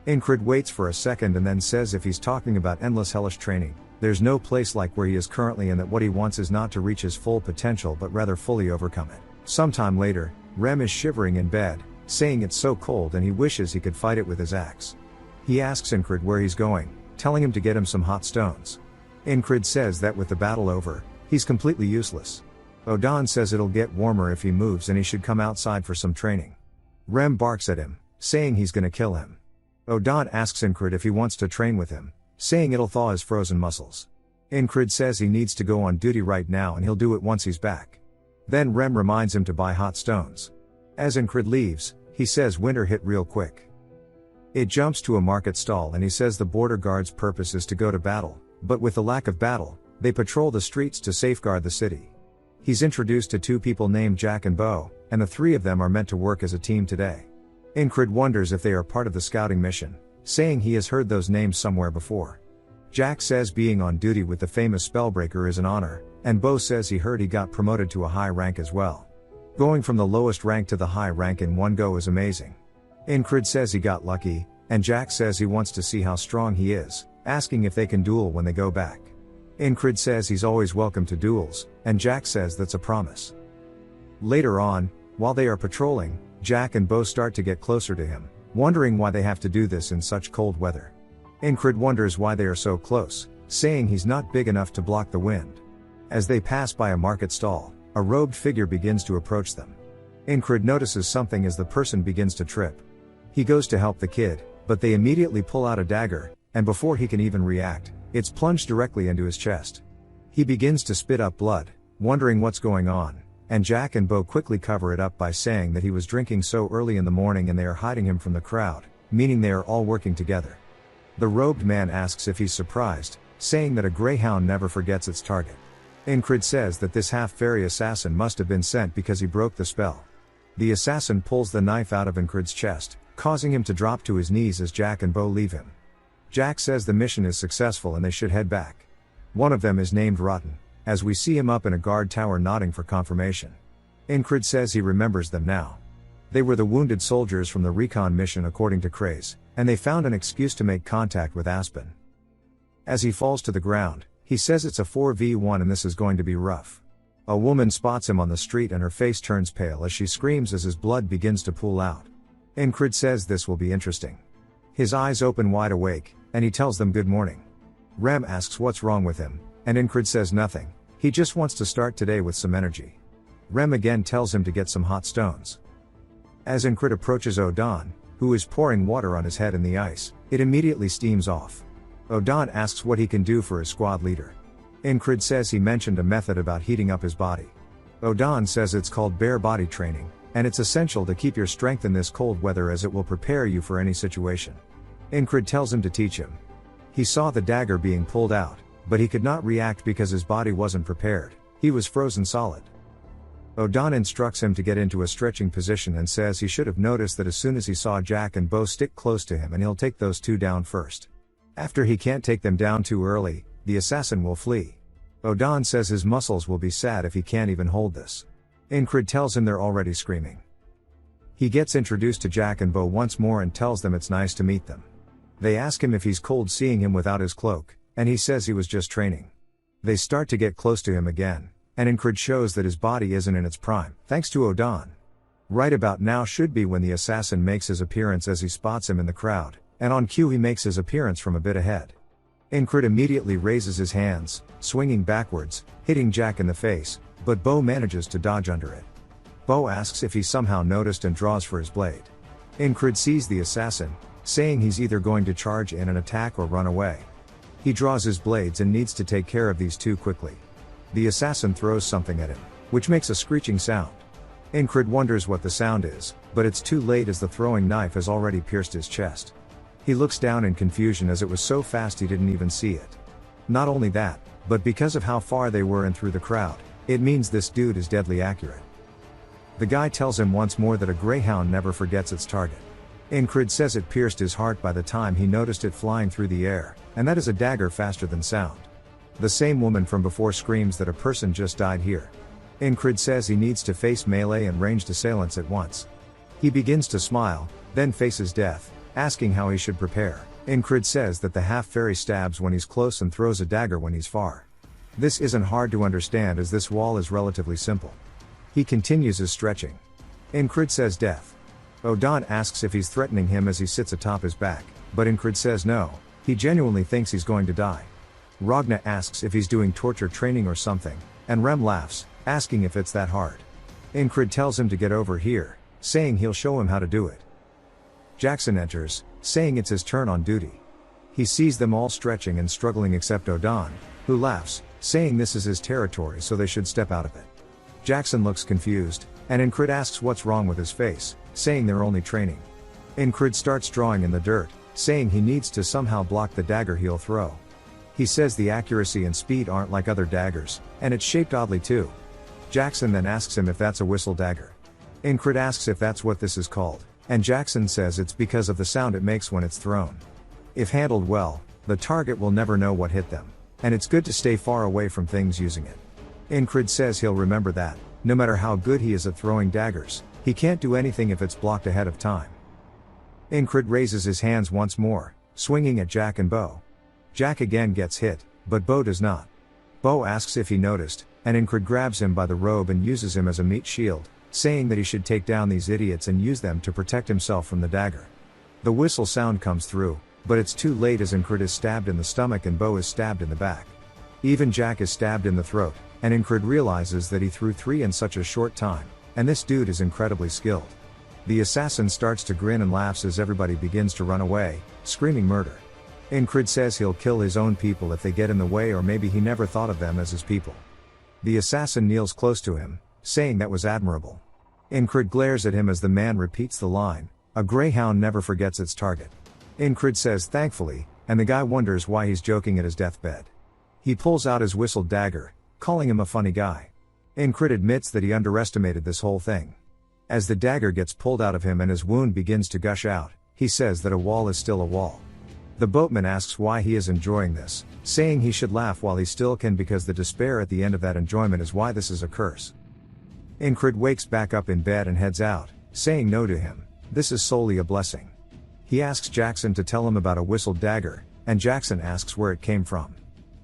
Incrid waits for a second and then says if he's talking about endless hellish training, there's no place like where he is currently and that what he wants is not to reach his full potential but rather fully overcome it. Sometime later, Rem is shivering in bed, saying it's so cold and he wishes he could fight it with his axe. He asks Incrid where he's going, telling him to get him some hot stones. Incrid says that with the battle over, he's completely useless. Odan says it'll get warmer if he moves and he should come outside for some training. Rem barks at him, saying he's gonna kill him. Odan asks Incrid if he wants to train with him, saying it'll thaw his frozen muscles. Incrid says he needs to go on duty right now and he'll do it once he's back. Then Rem reminds him to buy hot stones. As Incrid leaves, he says winter hit real quick. It jumps to a market stall and he says the border guard's purpose is to go to battle, but with the lack of battle, they patrol the streets to safeguard the city. He's introduced to 2 people named Jack and Bo, and the 3 of them are meant to work as a team today. Incrid wonders if they are part of the scouting mission, saying he has heard those names somewhere before. Jack says being on duty with the famous Spellbreaker is an honor, and Bo says he heard he got promoted to a high rank as well. Going from the lowest rank to the high rank in one go is amazing. Incrid says he got lucky, and Jack says he wants to see how strong he is, asking if they can duel when they go back. Incrid says he's always welcome to duels, and Jack says that's a promise. Later on, while they are patrolling, Jack and Bo start to get closer to him, wondering why they have to do this in such cold weather. Incrid wonders why they are so close, saying he's not big enough to block the wind. As they pass by a market stall, a robed figure begins to approach them. Incrid notices something as the person begins to trip. He goes to help the kid, but they immediately pull out a dagger, and before he can even react, it's plunged directly into his chest. He begins to spit up blood, wondering what's going on, and Jack and Bo quickly cover it up by saying that he was drinking so early in the morning and they are hiding him from the crowd, meaning they are all working together. The robed man asks if he's surprised, saying that a greyhound never forgets its target. Incrid says that this half-fairy assassin must have been sent because he broke the spell. The assassin pulls the knife out of Incrid's chest, causing him to drop to his knees as Jack and Bo leave him. Jack says the mission is successful and they should head back. One of them is named Rotten, as we see him up in a guard tower nodding for confirmation. Incrid says he remembers them now. They were the wounded soldiers from the recon mission according to Craze, and they found an excuse to make contact with Aspen. As he falls to the ground, he says it's a 4v1 and this is going to be rough. A woman spots him on the street and her face turns pale as she screams as his blood begins to pool out. Incrid says this will be interesting. His eyes open wide awake, and he tells them good morning. Rem asks what's wrong with him, and Incrid says nothing, he just wants to start today with some energy. Rem again tells him to get some hot stones. As Incrid approaches Odon, who is pouring water on his head in the ice, it immediately steams off. Odon asks what he can do for his squad leader. Incrid says he mentioned a method about heating up his body. Odon says it's called bare body training, and it's essential to keep your strength in this cold weather as it will prepare you for any situation. Incrid tells him to teach him. He saw the dagger being pulled out, but he could not react because his body wasn't prepared, he was frozen solid. Odon instructs him to get into a stretching position and says he should have noticed that as soon as he saw Jack and Bo stick close to him and he'll take those two down first. After he can't take them down too early, the assassin will flee. Odon says his muscles will be sad if he can't even hold this. Incrid tells him they're already screaming. He gets introduced to Jack and Bo once more and tells them it's nice to meet them. They ask him if he's cold seeing him without his cloak, and he says he was just training. They start to get close to him again, and Incrid shows that his body isn't in its prime, thanks to Odon. Right about now should be when the assassin makes his appearance as he spots him in the crowd, and on cue he makes his appearance from a bit ahead. Incrid immediately raises his hands, swinging backwards, hitting Jack in the face, but Bo manages to dodge under it. Bo asks if he somehow noticed and draws for his blade. Incrid sees the assassin, saying he's either going to charge in and attack or run away. He draws his blades and needs to take care of these two quickly. The assassin throws something at him, which makes a screeching sound. Incrid wonders what the sound is, but it's too late as the throwing knife has already pierced his chest. He looks down in confusion as it was so fast he didn't even see it. Not only that, but because of how far they were in through the crowd, it means this dude is deadly accurate. The guy tells him once more that a greyhound never forgets its target. Incrid says it pierced his heart by the time he noticed it flying through the air, and that is a dagger faster than sound. The same woman from before screams that a person just died here. Incrid says he needs to face melee and ranged assailants at once. He begins to smile, then faces death, asking how he should prepare. Incrid says that the half-fairy stabs when he's close and throws a dagger when he's far. This isn't hard to understand as this wall is relatively simple. He continues his stretching. Incrid says death. Odon asks if he's threatening him as he sits atop his back, but Incrid says no, he genuinely thinks he's going to die. Ragna asks if he's doing torture training or something, and Rem laughs, asking if it's that hard. Incrid tells him to get over here, saying he'll show him how to do it. Jackson enters, saying it's his turn on duty. He sees them all stretching and struggling except Odon, who laughs, saying this is his territory so they should step out of it. Jackson looks confused, and Incrid asks what's wrong with his face, saying they're only training. Incrid starts drawing in the dirt, saying he needs to somehow block the dagger he'll throw. He says the accuracy and speed aren't like other daggers, and it's shaped oddly too. Jackson then asks him if that's a whistle dagger. Incrid asks if that's what this is called, and Jackson says it's because of the sound it makes when it's thrown. If handled well, the target will never know what hit them, and it's good to stay far away from things using it. Incrid says he'll remember that, no matter how good he is at throwing daggers, he can't do anything if it's blocked ahead of time. Incrid raises his hands once more, swinging at Jack and Bo. Jack again gets hit, but Bo does not. Bo asks if he noticed, and Incrid grabs him by the robe and uses him as a meat shield, saying that he should take down these idiots and use them to protect himself from the dagger. The whistle sound comes through, but it's too late as Incrid is stabbed in the stomach and Bo is stabbed in the back. Even Jack is stabbed in the throat, and Incrid realizes that he threw 3 in such a short time, and this dude is incredibly skilled. The assassin starts to grin and laughs as everybody begins to run away, screaming murder. Incrid says he'll kill his own people if they get in the way, or maybe he never thought of them as his people. The assassin kneels close to him, saying that was admirable. Incrid glares at him as the man repeats the line, "A greyhound never forgets its target." Incrid says thankfully, and the guy wonders why he's joking at his deathbed. He pulls out his whistled dagger, calling him a funny guy. Incrid admits that he underestimated this whole thing. As the dagger gets pulled out of him and his wound begins to gush out, he says that a wall is still a wall. The boatman asks why he is enjoying this, saying he should laugh while he still can because the despair at the end of that enjoyment is why this is a curse. Incrid wakes back up in bed and heads out, saying no to him. This is solely a blessing. He asks Jackson to tell him about a whistled dagger, and Jackson asks where it came from.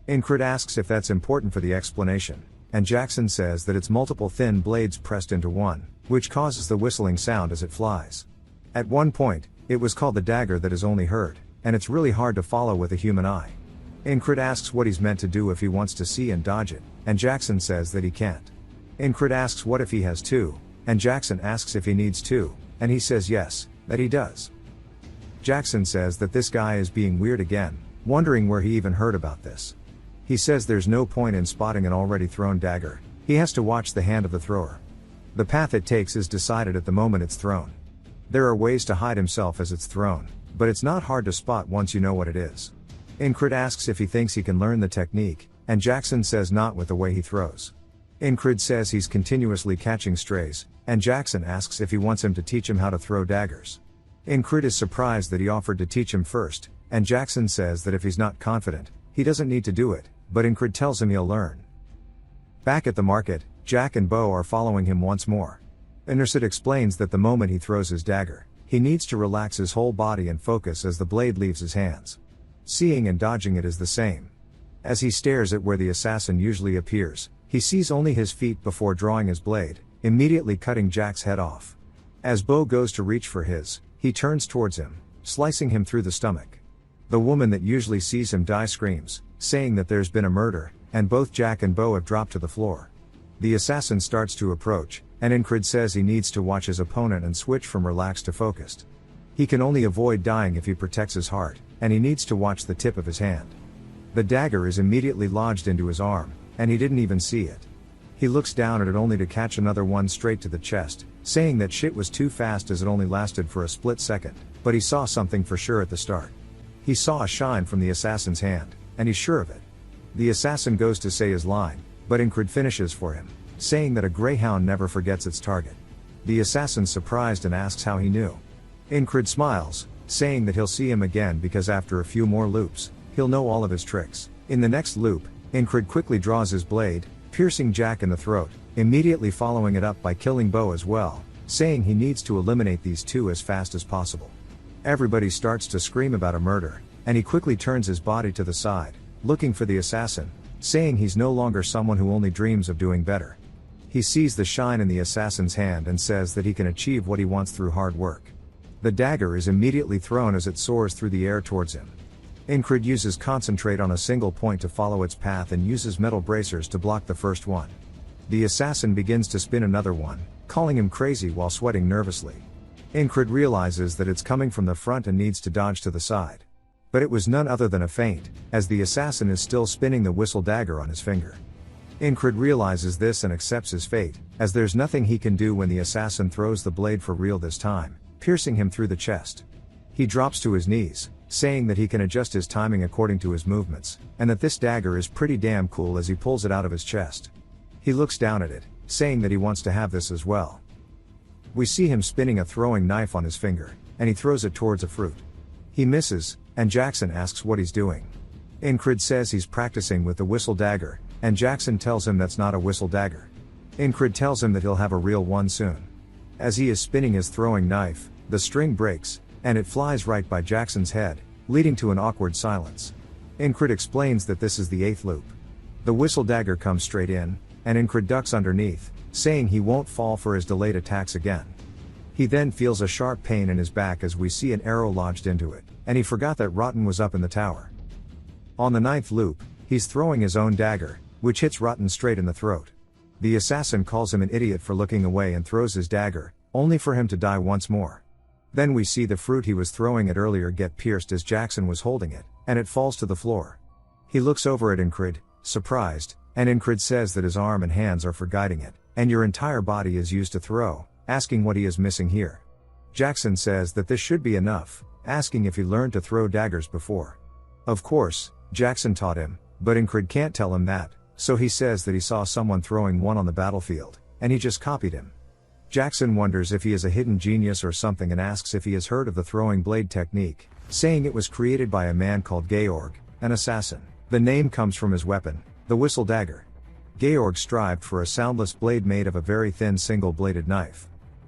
Incrid asks if that's important for the explanation, and Jackson says that it's multiple thin blades pressed into one, which causes the whistling sound as it flies. At one point, it was called the dagger that is only heard, and it's really hard to follow with a human eye. Incrid asks what he's meant to do if he wants to see and dodge it, and Jackson says that he can't. Incrid asks what if he has to, and Jackson asks if he needs to, and he says yes, that he does. Jackson says that this guy is being weird again, wondering where he even heard about this. He says there's no point in spotting an already thrown dagger, he has to watch the hand of the thrower. The path it takes is decided at the moment it's thrown. There are ways to hide himself as it's thrown, but it's not hard to spot once you know what it is. Incrid asks if he thinks he can learn the technique, and Jackson says not with the way he throws. Incrid says he's continuously catching strays, and Jackson asks if he wants him to teach him how to throw daggers. Incrid is surprised that he offered to teach him first, and Jackson says that if he's not confident, he doesn't need to do it, but Incrid tells him he'll learn. Back at the market, Jack and Bo are following him once more. Incrid explains that the moment he throws his dagger, he needs to relax his whole body and focus as the blade leaves his hands. Seeing and dodging it is the same. As he stares at where the assassin usually appears, he sees only his feet before drawing his blade, immediately cutting Jack's head off. As Bo goes to reach for his, he turns towards him, slicing him through the stomach. The woman that usually sees him die screams, saying that there's been a murder, and both Jack and Bo have dropped to the floor. The assassin starts to approach, and Incrid says he needs to watch his opponent and switch from relaxed to focused. He can only avoid dying if he protects his heart, and he needs to watch the tip of his hand. The dagger is immediately lodged into his arm, and he didn't even see it. He looks down at it only to catch another one straight to the chest, saying that shit was too fast as it only lasted for a split second, but he saw something for sure at the start. He saw a shine from the assassin's hand, and he's sure of it. The assassin goes to say his line, but Incrid finishes for him, saying that a greyhound never forgets its target. The assassin's surprised and asks how he knew. Incrid smiles, saying that he'll see him again because after a few more loops, he'll know all of his tricks. In the next loop, Incrid quickly draws his blade, piercing Jack in the throat, immediately following it up by killing Bo as well, saying he needs to eliminate these two as fast as possible. Everybody starts to scream about a murder, and he quickly turns his body to the side, looking for the assassin, saying he's no longer someone who only dreams of doing better. He sees the shine in the assassin's hand and says that he can achieve what he wants through hard work. The dagger is immediately thrown as it soars through the air towards him. Incrid uses concentrate on a single point to follow its path and uses metal bracers to block the first one. The assassin begins to spin another one, calling him crazy while sweating nervously. Incrid realizes that it's coming from the front and needs to dodge to the side. But it was none other than a feint, as the assassin is still spinning the whistle dagger on his finger. Incrid realizes this and accepts his fate, as there's nothing he can do when the assassin throws the blade for real this time, piercing him through the chest. He drops to his knees, saying that he can adjust his timing according to his movements, and that this dagger is pretty damn cool as he pulls it out of his chest. He looks down at it, saying that he wants to have this as well. We see him spinning a throwing knife on his finger, and he throws it towards a fruit. He misses, and Jackson asks what he's doing. Incrid says he's practicing with the whistle dagger, and Jackson tells him that's not a whistle dagger. Incrid tells him that he'll have a real one soon. As he is spinning his throwing knife, the string breaks, and it flies right by Jackson's head, leading to an awkward silence. Incrid explains that this is the 8th loop. The whistle dagger comes straight in, and Incrid ducks underneath, saying he won't fall for his delayed attacks again. He then feels a sharp pain in his back as we see an arrow lodged into it, and he forgot that Rotten was up in the tower. On the 9th loop, he's throwing his own dagger, which hits Rotten straight in the throat. The assassin calls him an idiot for looking away and throws his dagger, only for him to die once more. Then we see the fruit he was throwing at earlier get pierced as Jackson was holding it, and it falls to the floor. He looks over at Incrid, surprised, and Incrid says that his arm and hands are for guiding it, and your entire body is used to throw, asking what he is missing here. Jackson says that this should be enough, asking if he learned to throw daggers before. Of course, Jackson taught him, but Incred can't tell him that, so he says that he saw someone throwing one on the battlefield, and he just copied him. Jackson wonders if he is a hidden genius or something and asks if he has heard of the throwing blade technique, saying it was created by a man called Georg, an assassin. The name comes from his weapon, the whistle dagger. Georg strived for a soundless blade made of a very thin single-bladed knife.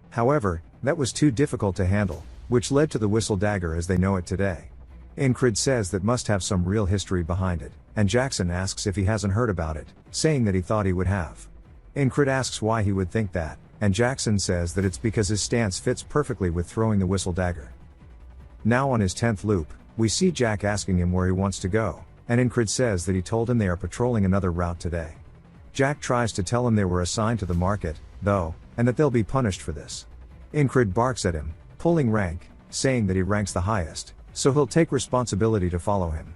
However, that was too difficult to handle, which led to the whistle dagger as they know it today. Incred says that must have some real history behind it, and Jackson asks if he hasn't heard about it, saying that he thought he would have. Incred asks why he would think that, and Jackson says that it's because his stance fits perfectly with throwing the whistle dagger. Now on his 10th loop, we see Jack asking him where he wants to go, and Incred says that he told him they are patrolling another route today. Jack tries to tell him they were assigned to the market, though, and that they'll be punished for this. Incred barks at him, pulling rank, saying that he ranks the highest, so he'll take responsibility to follow him.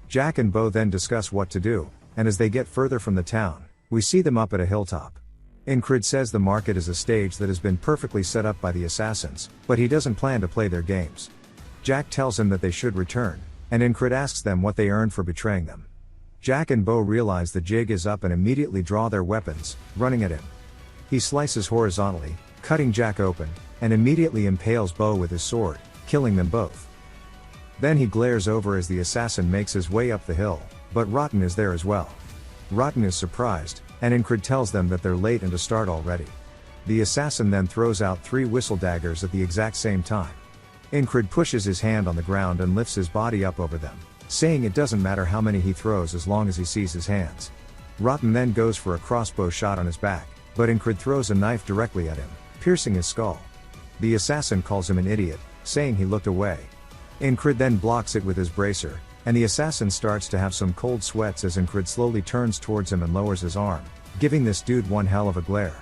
Jack and Bo then discuss what to do, and as they get further from the town, we see them up at a hilltop. Incred says the market is a stage that has been perfectly set up by the assassins, but he doesn't plan to play their games. Jack tells him that they should return, and Incred asks them what they earned for betraying them. Jack and Bo realize the jig is up and immediately draw their weapons, running at him. He slices horizontally, cutting Jack open, and immediately impales Bo with his sword, killing them both. Then he glares over as the assassin makes his way up the hill, but Rotten is there as well. Rotten is surprised, and Incred tells them that they're late and to start already. The assassin then throws out 3 whistle daggers at the exact same time. Incred pushes his hand on the ground and lifts his body up over them, saying it doesn't matter how many he throws as long as he sees his hands. Rotten then goes for a crossbow shot on his back, but Incred throws a knife directly at him, piercing his skull. The assassin calls him an idiot, saying he looked away. Incred then blocks it with his bracer, and the assassin starts to have some cold sweats as Incred slowly turns towards him and lowers his arm, giving this dude one hell of a glare.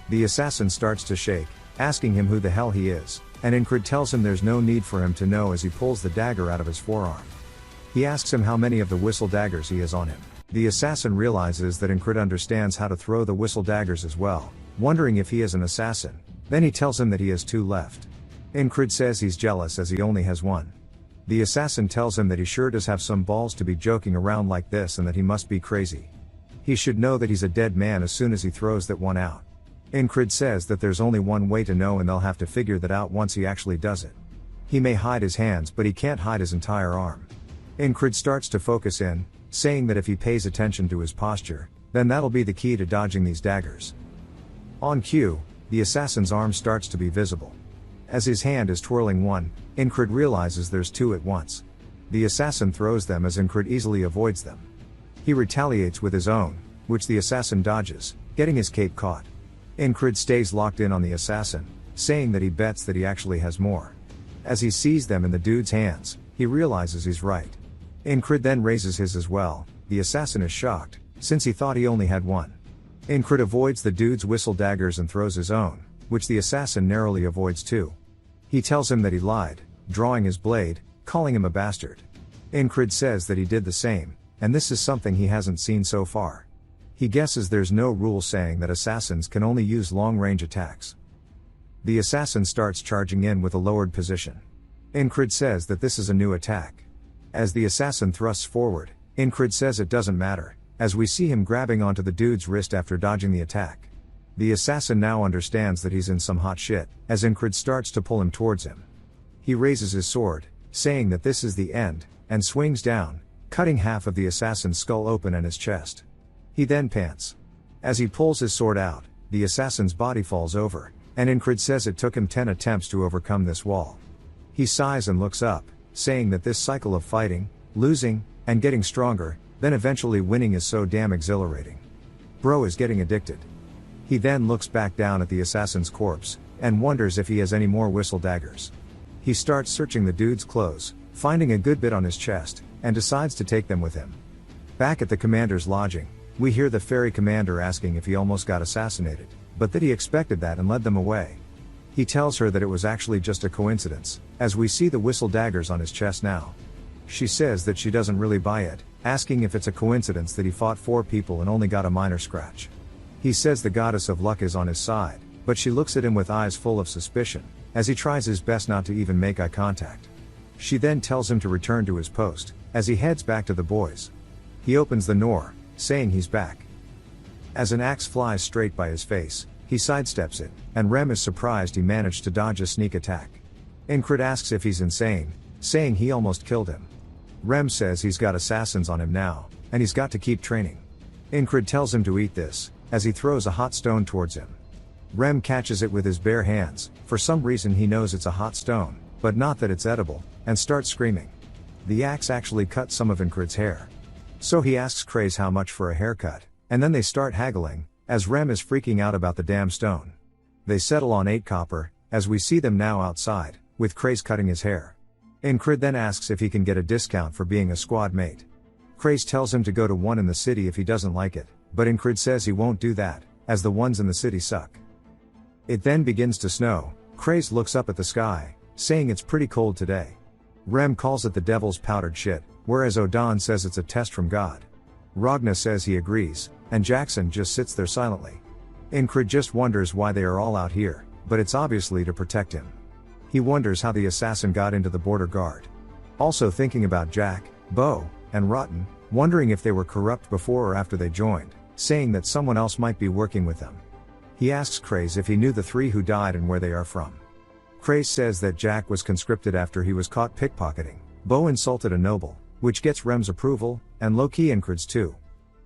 The assassin starts to shake, asking him who the hell he is, and Incred tells him there's no need for him to know as he pulls the dagger out of his forearm. He asks him how many of the whistle daggers he has on him. The assassin realizes that Incred understands how to throw the whistle daggers as well, wondering if he is an assassin. Then he tells him that he has 2 left. Incred says he's jealous as he only has 1. The assassin tells him that he sure does have some balls to be joking around like this and that he must be crazy. He should know that he's a dead man as soon as he throws that one out. Incred says that there's only one way to know and they'll have to figure that out once he actually does it. He may hide his hands but he can't hide his entire arm. Incred starts to focus in, saying that if he pays attention to his posture, then that'll be the key to dodging these daggers. On cue, the assassin's arm starts to be visible. As his hand is twirling one, Incred realizes there's 2 at once. The assassin throws them as Incred easily avoids them. He retaliates with his own, which the assassin dodges, getting his cape caught. Incred stays locked in on the assassin, saying that he bets that he actually has more. As he sees them in the dude's hands, he realizes he's right. Incred then raises his as well. The assassin is shocked, since he thought he only had 1. Incred avoids the dude's whistle daggers and throws his own, which the assassin narrowly avoids too. He tells him that he lied, drawing his blade, calling him a bastard. Incred says that he did the same, and this is something he hasn't seen so far. He guesses there's no rule saying that assassins can only use long-range attacks. The assassin starts charging in with a lowered position. Incred says that this is a new attack. As the assassin thrusts forward, Incred says it doesn't matter, as we see him grabbing onto the dude's wrist after dodging the attack. The assassin now understands that he's in some hot shit, as Incred starts to pull him towards him. He raises his sword, saying that this is the end, and swings down, cutting half of the assassin's skull open and his chest. He then pants. As he pulls his sword out, the assassin's body falls over, and Incred says it took him 10 attempts to overcome this wall. He sighs and looks up, saying that this cycle of fighting, losing, and getting stronger, then eventually winning is so damn exhilarating. Bro is getting addicted. He then looks back down at the assassin's corpse, and wonders if he has any more whistle daggers. He starts searching the dude's clothes, finding a good bit on his chest, and decides to take them with him. Back at the commander's lodging, we hear the ferry commander asking if he almost got assassinated, but that he expected that and led them away. He tells her that it was actually just a coincidence, as we see the whistle daggers on his chest now. She says that she doesn't really buy it, asking if it's a coincidence that he fought 4 people and only got a minor scratch. He says the goddess of luck is on his side, but she looks at him with eyes full of suspicion, as he tries his best not to even make eye contact. She then tells him to return to his post, as he heads back to the boys. He opens the door, saying he's back. As an axe flies straight by his face, he sidesteps it, and Rem is surprised he managed to dodge a sneak attack. Incred asks if he's insane, saying he almost killed him. Rem says he's got assassins on him now, and he's got to keep training. Incred tells him to eat this, as he throws a hot stone towards him. Rem catches it with his bare hands, for some reason he knows it's a hot stone, but not that it's edible, and starts screaming. The axe actually cuts some of Incred's hair. So he asks Craze how much for a haircut, and then they start haggling, as Rem is freaking out about the damn stone. They settle on 8 copper, as we see them now outside, with Craze cutting his hair. Incred then asks if he can get a discount for being a squad mate. Craze tells him to go to one in the city if he doesn't like it, but Incred says he won't do that, as the ones in the city suck. It then begins to snow. Craze looks up at the sky, saying it's pretty cold today. Rem calls it the devil's powdered shit, whereas Odan says it's a test from God. Ragna says he agrees, and Jackson just sits there silently. Incred just wonders why they are all out here, but it's obviously to protect him. He wonders how the assassin got into the border guard. Also thinking about Jack, Bo, and Rotten, wondering if they were corrupt before or after they joined, saying that someone else might be working with them. He asks Craze if he knew the 3 who died and where they are from. Craze says that Jack was conscripted after he was caught pickpocketing. Bo insulted a noble, which gets Rem's approval, and low-key Incred's too.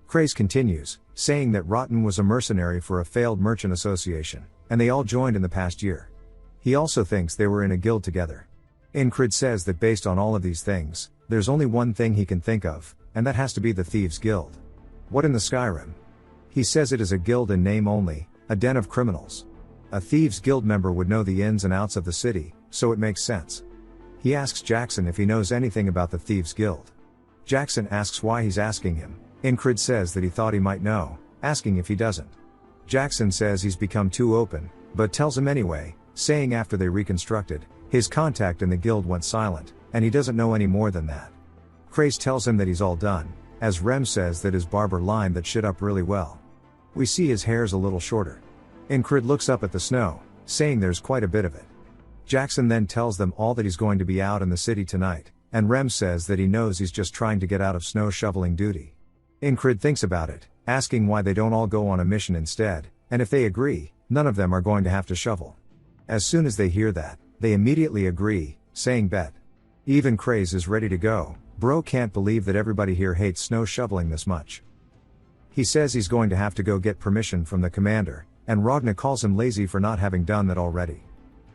Craze continues, saying that Rotten was a mercenary for a failed merchant association, and they all joined in the past year. He also thinks they were in a guild together. Incred says that based on all of these things, there's only one thing he can think of, and that has to be the Thieves' Guild. What in the Skyrim? He says it is a guild in name only, a den of criminals. A Thieves' Guild member would know the ins and outs of the city, so it makes sense. He asks Jackson if he knows anything about the Thieves' Guild. Jackson asks why he's asking him. Incred says that he thought he might know, asking if he doesn't. Jackson says he's become too open, but tells him anyway, saying after they reconstructed, his contact in the guild went silent, and he doesn't know any more than that. Craze tells him that he's all done, as Rem says that his barber lined that shit up really well. We see his hair's a little shorter. Incred looks up at the snow, saying there's quite a bit of it. Jackson then tells them all that he's going to be out in the city tonight, and Rem says that he knows he's just trying to get out of snow shoveling duty. Incred thinks about it, asking why they don't all go on a mission instead, and if they agree, none of them are going to have to shovel. As soon as they hear that, they immediately agree, saying bet. Even Craze is ready to go. Bro can't believe that everybody here hates snow shoveling this much. He says he's going to have to go get permission from the commander, and Ragna calls him lazy for not having done that already.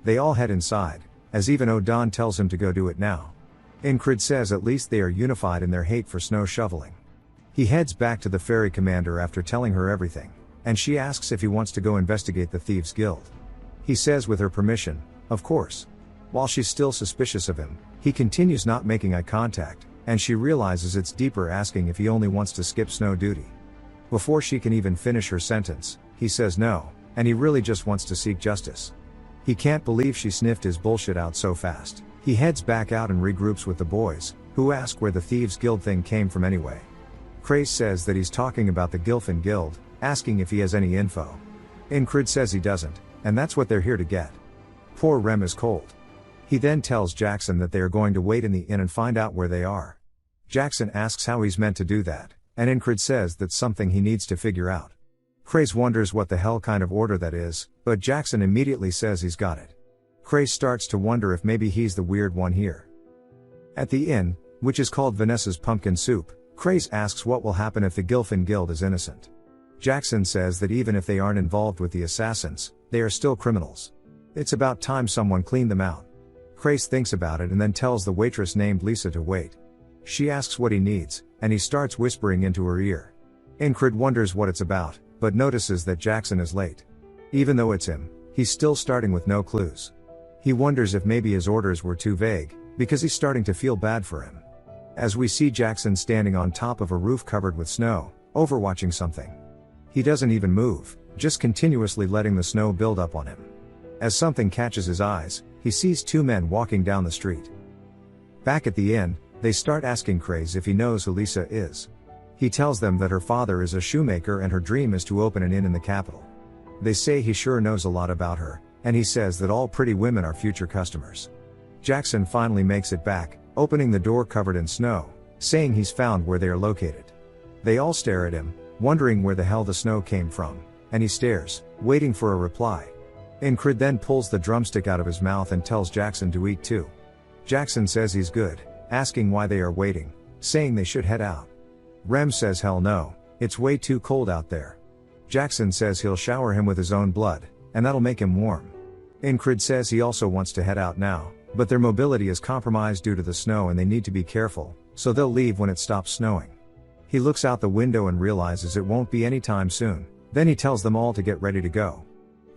They all head inside, as even Odan tells him to go do it now. Incred says at least they are unified in their hate for snow shoveling. He heads back to the ferry commander after telling her everything, and she asks if he wants to go investigate the Thieves' Guild. He says with her permission, of course. While she's still suspicious of him, he continues not making eye contact, and she realizes it's deeper, asking if he only wants to skip snow duty. Before she can even finish her sentence, he says no, and he really just wants to seek justice. He can't believe she sniffed his bullshit out so fast. He heads back out and regroups with the boys, who ask where the Thieves' Guild thing came from anyway. Craze says that he's talking about the Gilfin Guild, asking if he has any info. Incred says he doesn't, and that's what they're here to get. Poor Rem is cold. He then tells Jackson that they are going to wait in the inn and find out where they are. Jackson asks how he's meant to do that, and Incred says that's something he needs to figure out. Craze wonders what the hell kind of order that is, but Jackson immediately says he's got it. Craze starts to wonder if maybe he's the weird one here. At the inn, which is called Vanessa's Pumpkin Soup, Craze asks what will happen if the Gilfin Guild is innocent. Jackson says that even if they aren't involved with the assassins, they are still criminals. It's about time someone cleaned them out. Craze thinks about it and then tells the waitress named Lisa to wait. She asks what he needs, and he starts whispering into her ear. Incred wonders what it's about, but notices that Jackson is late. Even though it's him, he's still starting with no clues. He wonders if maybe his orders were too vague, because he's starting to feel bad for him. As we see Jackson standing on top of a roof covered with snow, overwatching something. He doesn't even move, just continuously letting the snow build up on him. As something catches his eyes, he sees 2 men walking down the street. Back at the inn, they start asking Craze if he knows who Lisa is. He tells them that her father is a shoemaker and her dream is to open an inn in the capital. They say he sure knows a lot about her, and he says that all pretty women are future customers. Jackson finally makes it back, opening the door covered in snow, saying he's found where they are located. They all stare at him, wondering where the hell the snow came from, and he stares, waiting for a reply. Incrid then pulls the drumstick out of his mouth and tells Jackson to eat too. Jackson says he's good, asking why they are waiting, saying they should head out. Rem says hell no, it's way too cold out there. Jackson says he'll shower him with his own blood, and that'll make him warm. Incrid says he also wants to head out now, but their mobility is compromised due to the snow and they need to be careful, so they'll leave when it stops snowing. He looks out the window and realizes it won't be anytime soon, then he tells them all to get ready to go.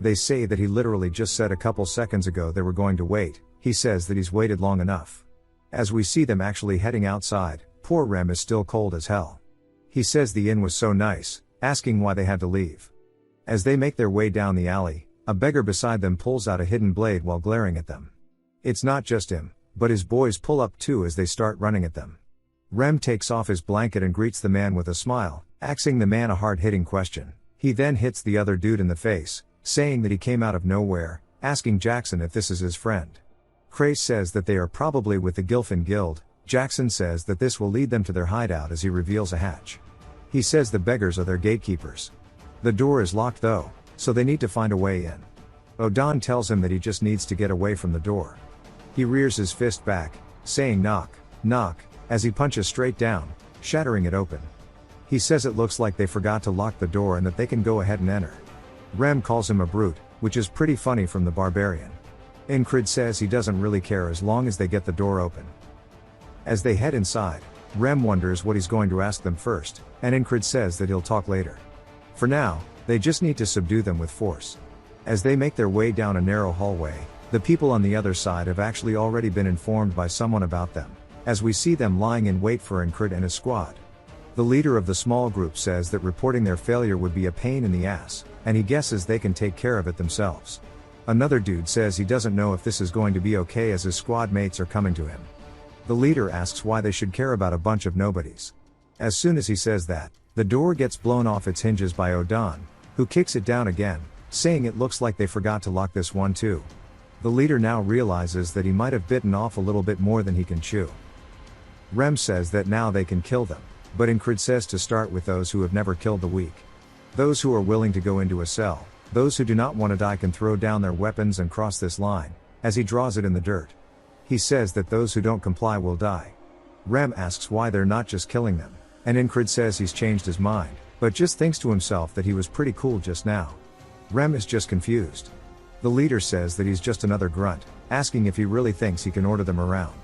They say that he literally just said a couple seconds ago they were going to wait. He says that he's waited long enough. As we see them actually heading outside, poor Rem is still cold as hell. He says the inn was so nice, asking why they had to leave. As they make their way down the alley, a beggar beside them pulls out a hidden blade while glaring at them. It's not just him, but his boys pull up too as they start running at them. Rem takes off his blanket and greets the man with a smile, asking the man a hard-hitting question. He then hits the other dude in the face, saying that he came out of nowhere, asking Jackson if this is his friend. Crace says that they are probably with the Gilfin Guild. Jackson says that this will lead them to their hideout as he reveals a hatch. He says the beggars are their gatekeepers. The door is locked though, so they need to find a way in. Odon tells him that he just needs to get away from the door. He rears his fist back, saying knock, knock, as he punches straight down, shattering it open. He says it looks like they forgot to lock the door and that they can go ahead and enter. Rem calls him a brute, which is pretty funny from the barbarian. Incrid says he doesn't really care as long as they get the door open. As they head inside, Rem wonders what he's going to ask them first, and Incrid says that he'll talk later. For now, they just need to subdue them with force. As they make their way down a narrow hallway, the people on the other side have actually already been informed by someone about them, as we see them lying in wait for Incrid and his squad. The leader of the small group says that reporting their failure would be a pain in the ass, and he guesses they can take care of it themselves. Another dude says he doesn't know if this is going to be okay as his squad mates are coming to him. The leader asks why they should care about a bunch of nobodies. As soon as he says that, the door gets blown off its hinges by Odon, who kicks it down again, saying it looks like they forgot to lock this one too. The leader now realizes that he might have bitten off a little bit more than he can chew. Rem says that now they can kill them, but Incrid says to start with those who have never killed the weak. Those who are willing to go into a cell, those who do not want to die can throw down their weapons and cross this line, as he draws it in the dirt. He says that those who don't comply will die. Rem asks why they're not just killing them, and Incrid says he's changed his mind, but just thinks to himself that he was pretty cool just now. Rem is just confused. The leader says that he's just another grunt, asking if he really thinks he can order them around.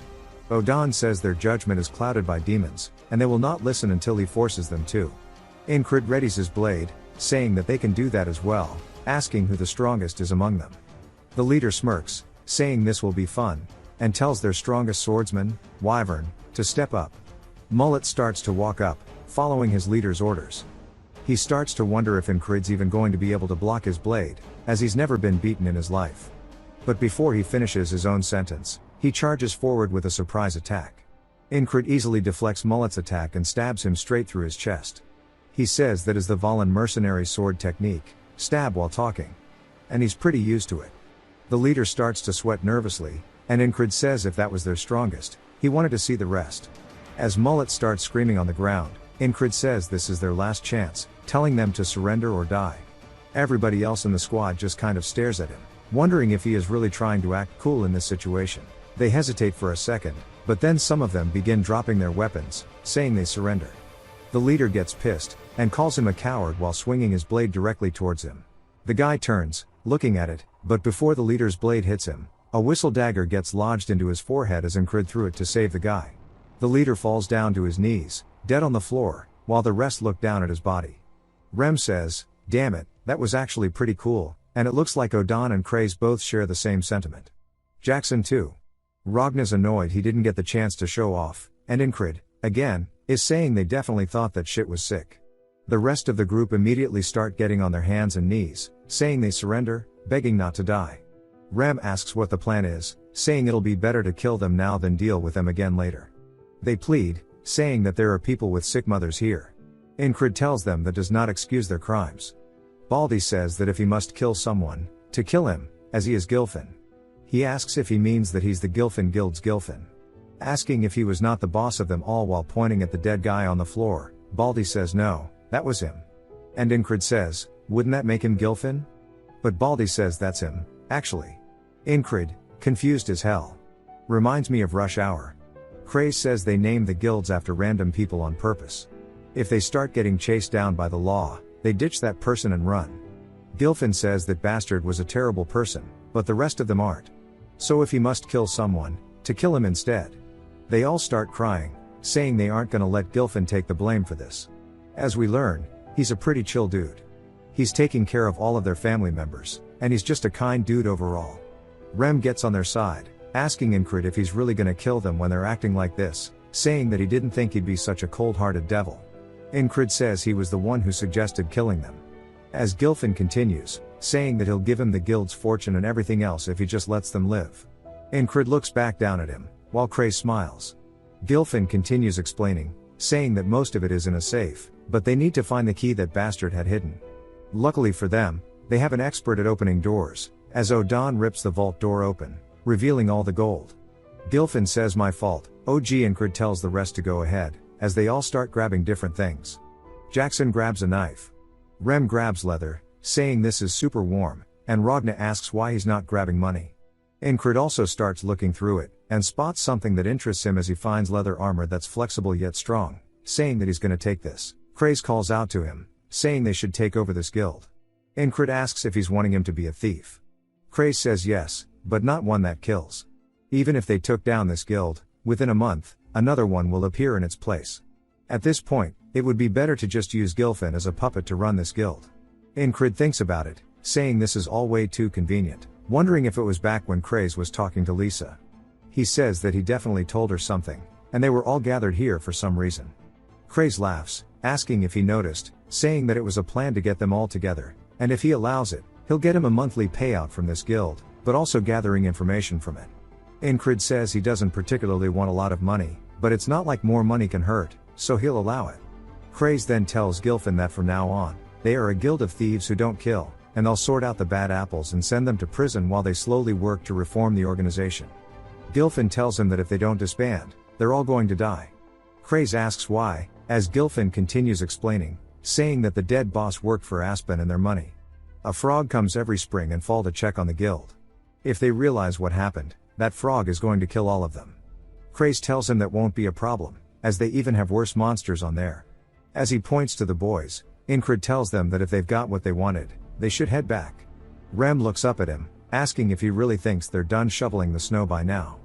Odon says their judgment is clouded by demons, and they will not listen until he forces them to. Incrid readies his blade, saying that they can do that as well, asking who the strongest is among them. The leader smirks, saying this will be fun, and tells their strongest swordsman, Wyvern, to step up. Mullet starts to walk up, following his leader's orders. He starts to wonder if Incrid's even going to be able to block his blade, as he's never been beaten in his life. But before he finishes his own sentence, he charges forward with a surprise attack. Incrid easily deflects Mullet's attack and stabs him straight through his chest. He says that is the Valen mercenary sword technique, stab while talking. And he's pretty used to it. The leader starts to sweat nervously, and Incrid says if that was their strongest, he wanted to see the rest. As Mullet starts screaming on the ground, Incrid says this is their last chance, telling them to surrender or die. Everybody else in the squad just kind of stares at him, wondering if he is really trying to act cool in this situation. They hesitate for a second, but then some of them begin dropping their weapons, saying they surrender. The leader gets pissed, and calls him a coward while swinging his blade directly towards him. The guy turns, looking at it, but before the leader's blade hits him, a whistle dagger gets lodged into his forehead as Incrid threw it to save the guy. The leader falls down to his knees, dead on the floor, while the rest look down at his body. Rem says, damn it, that was actually pretty cool, and it looks like Odon and Craze both share the same sentiment. Jackson too. Ragna's annoyed he didn't get the chance to show off, and Incrid, again, is saying they definitely thought that shit was sick. The rest of the group immediately start getting on their hands and knees, saying they surrender, begging not to die. Rem asks what the plan is, saying it'll be better to kill them now than deal with them again later. They plead, saying that there are people with sick mothers here. Incrid tells them that does not excuse their crimes. Baldy says that if he must kill someone, to kill him, as he is Gilfin. He asks if he means that he's the Gilfin Guild's Gilfin. Asking if he was not the boss of them all while pointing at the dead guy on the floor, Baldy says no, that was him. And Incred says, wouldn't that make him Gilfin? But Baldy says that's him, actually. Incred, confused as hell. Reminds me of Rush Hour. Craze says they named the guilds after random people on purpose. If they start getting chased down by the law, they ditch that person and run. Gilfin says that Bastard was a terrible person, but the rest of them aren't. So if he must kill someone, to kill him instead. They all start crying, saying they aren't gonna let Gilfin take the blame for this. As we learn, he's a pretty chill dude. He's taking care of all of their family members, and he's just a kind dude overall. Rem gets on their side, asking Incred if he's really gonna kill them when they're acting like this, saying that he didn't think he'd be such a cold-hearted devil. Incred says he was the one who suggested killing them. As Gilfin continues, saying that he'll give him the guild's fortune and everything else if he just lets them live. Incred looks back down at him, while Craze smiles. Gilfin continues explaining, saying that most of it is in a safe, but they need to find the key that Bastard had hidden. Luckily for them, they have an expert at opening doors, as O'Don rips the vault door open, revealing all the gold. Gilfin says my fault, OG Incred tells the rest to go ahead, as they all start grabbing different things. Jackson grabs a knife. Rem grabs leather, saying this is super warm, and Ragna asks why he's not grabbing money. Incred also starts looking through it, and spots something that interests him as he finds leather armor that's flexible yet strong, saying that he's gonna take this. Craze calls out to him, saying they should take over this guild. Incred asks if he's wanting him to be a thief. Craze says yes, but not one that kills. Even if they took down this guild, within a month, another one will appear in its place. At this point, it would be better to just use Gilfin as a puppet to run this guild. Incred thinks about it, saying this is all way too convenient, wondering if it was back when Craze was talking to Lisa. He says that he definitely told her something, and they were all gathered here for some reason. Craze laughs, asking if he noticed, saying that it was a plan to get them all together, and if he allows it, he'll get him a monthly payout from this guild, but also gathering information from it. Incred says he doesn't particularly want a lot of money, but it's not like more money can hurt, so he'll allow it. Craze then tells Gilfin that from now on, they are a guild of thieves who don't kill, and they'll sort out the bad apples and send them to prison while they slowly work to reform the organization. Gilfin tells him that if they don't disband, they're all going to die. Craze asks why, as Gilfin continues explaining, saying that the dead boss worked for Aspen and their money. A frog comes every spring and fall to check on the guild. If they realize what happened, that frog is going to kill all of them. Craze tells him that won't be a problem, as they even have worse monsters on there. As he points to the boys, Incred tells them that if they've got what they wanted, they should head back. Rem looks up at him, asking if he really thinks they're done shoveling the snow by now.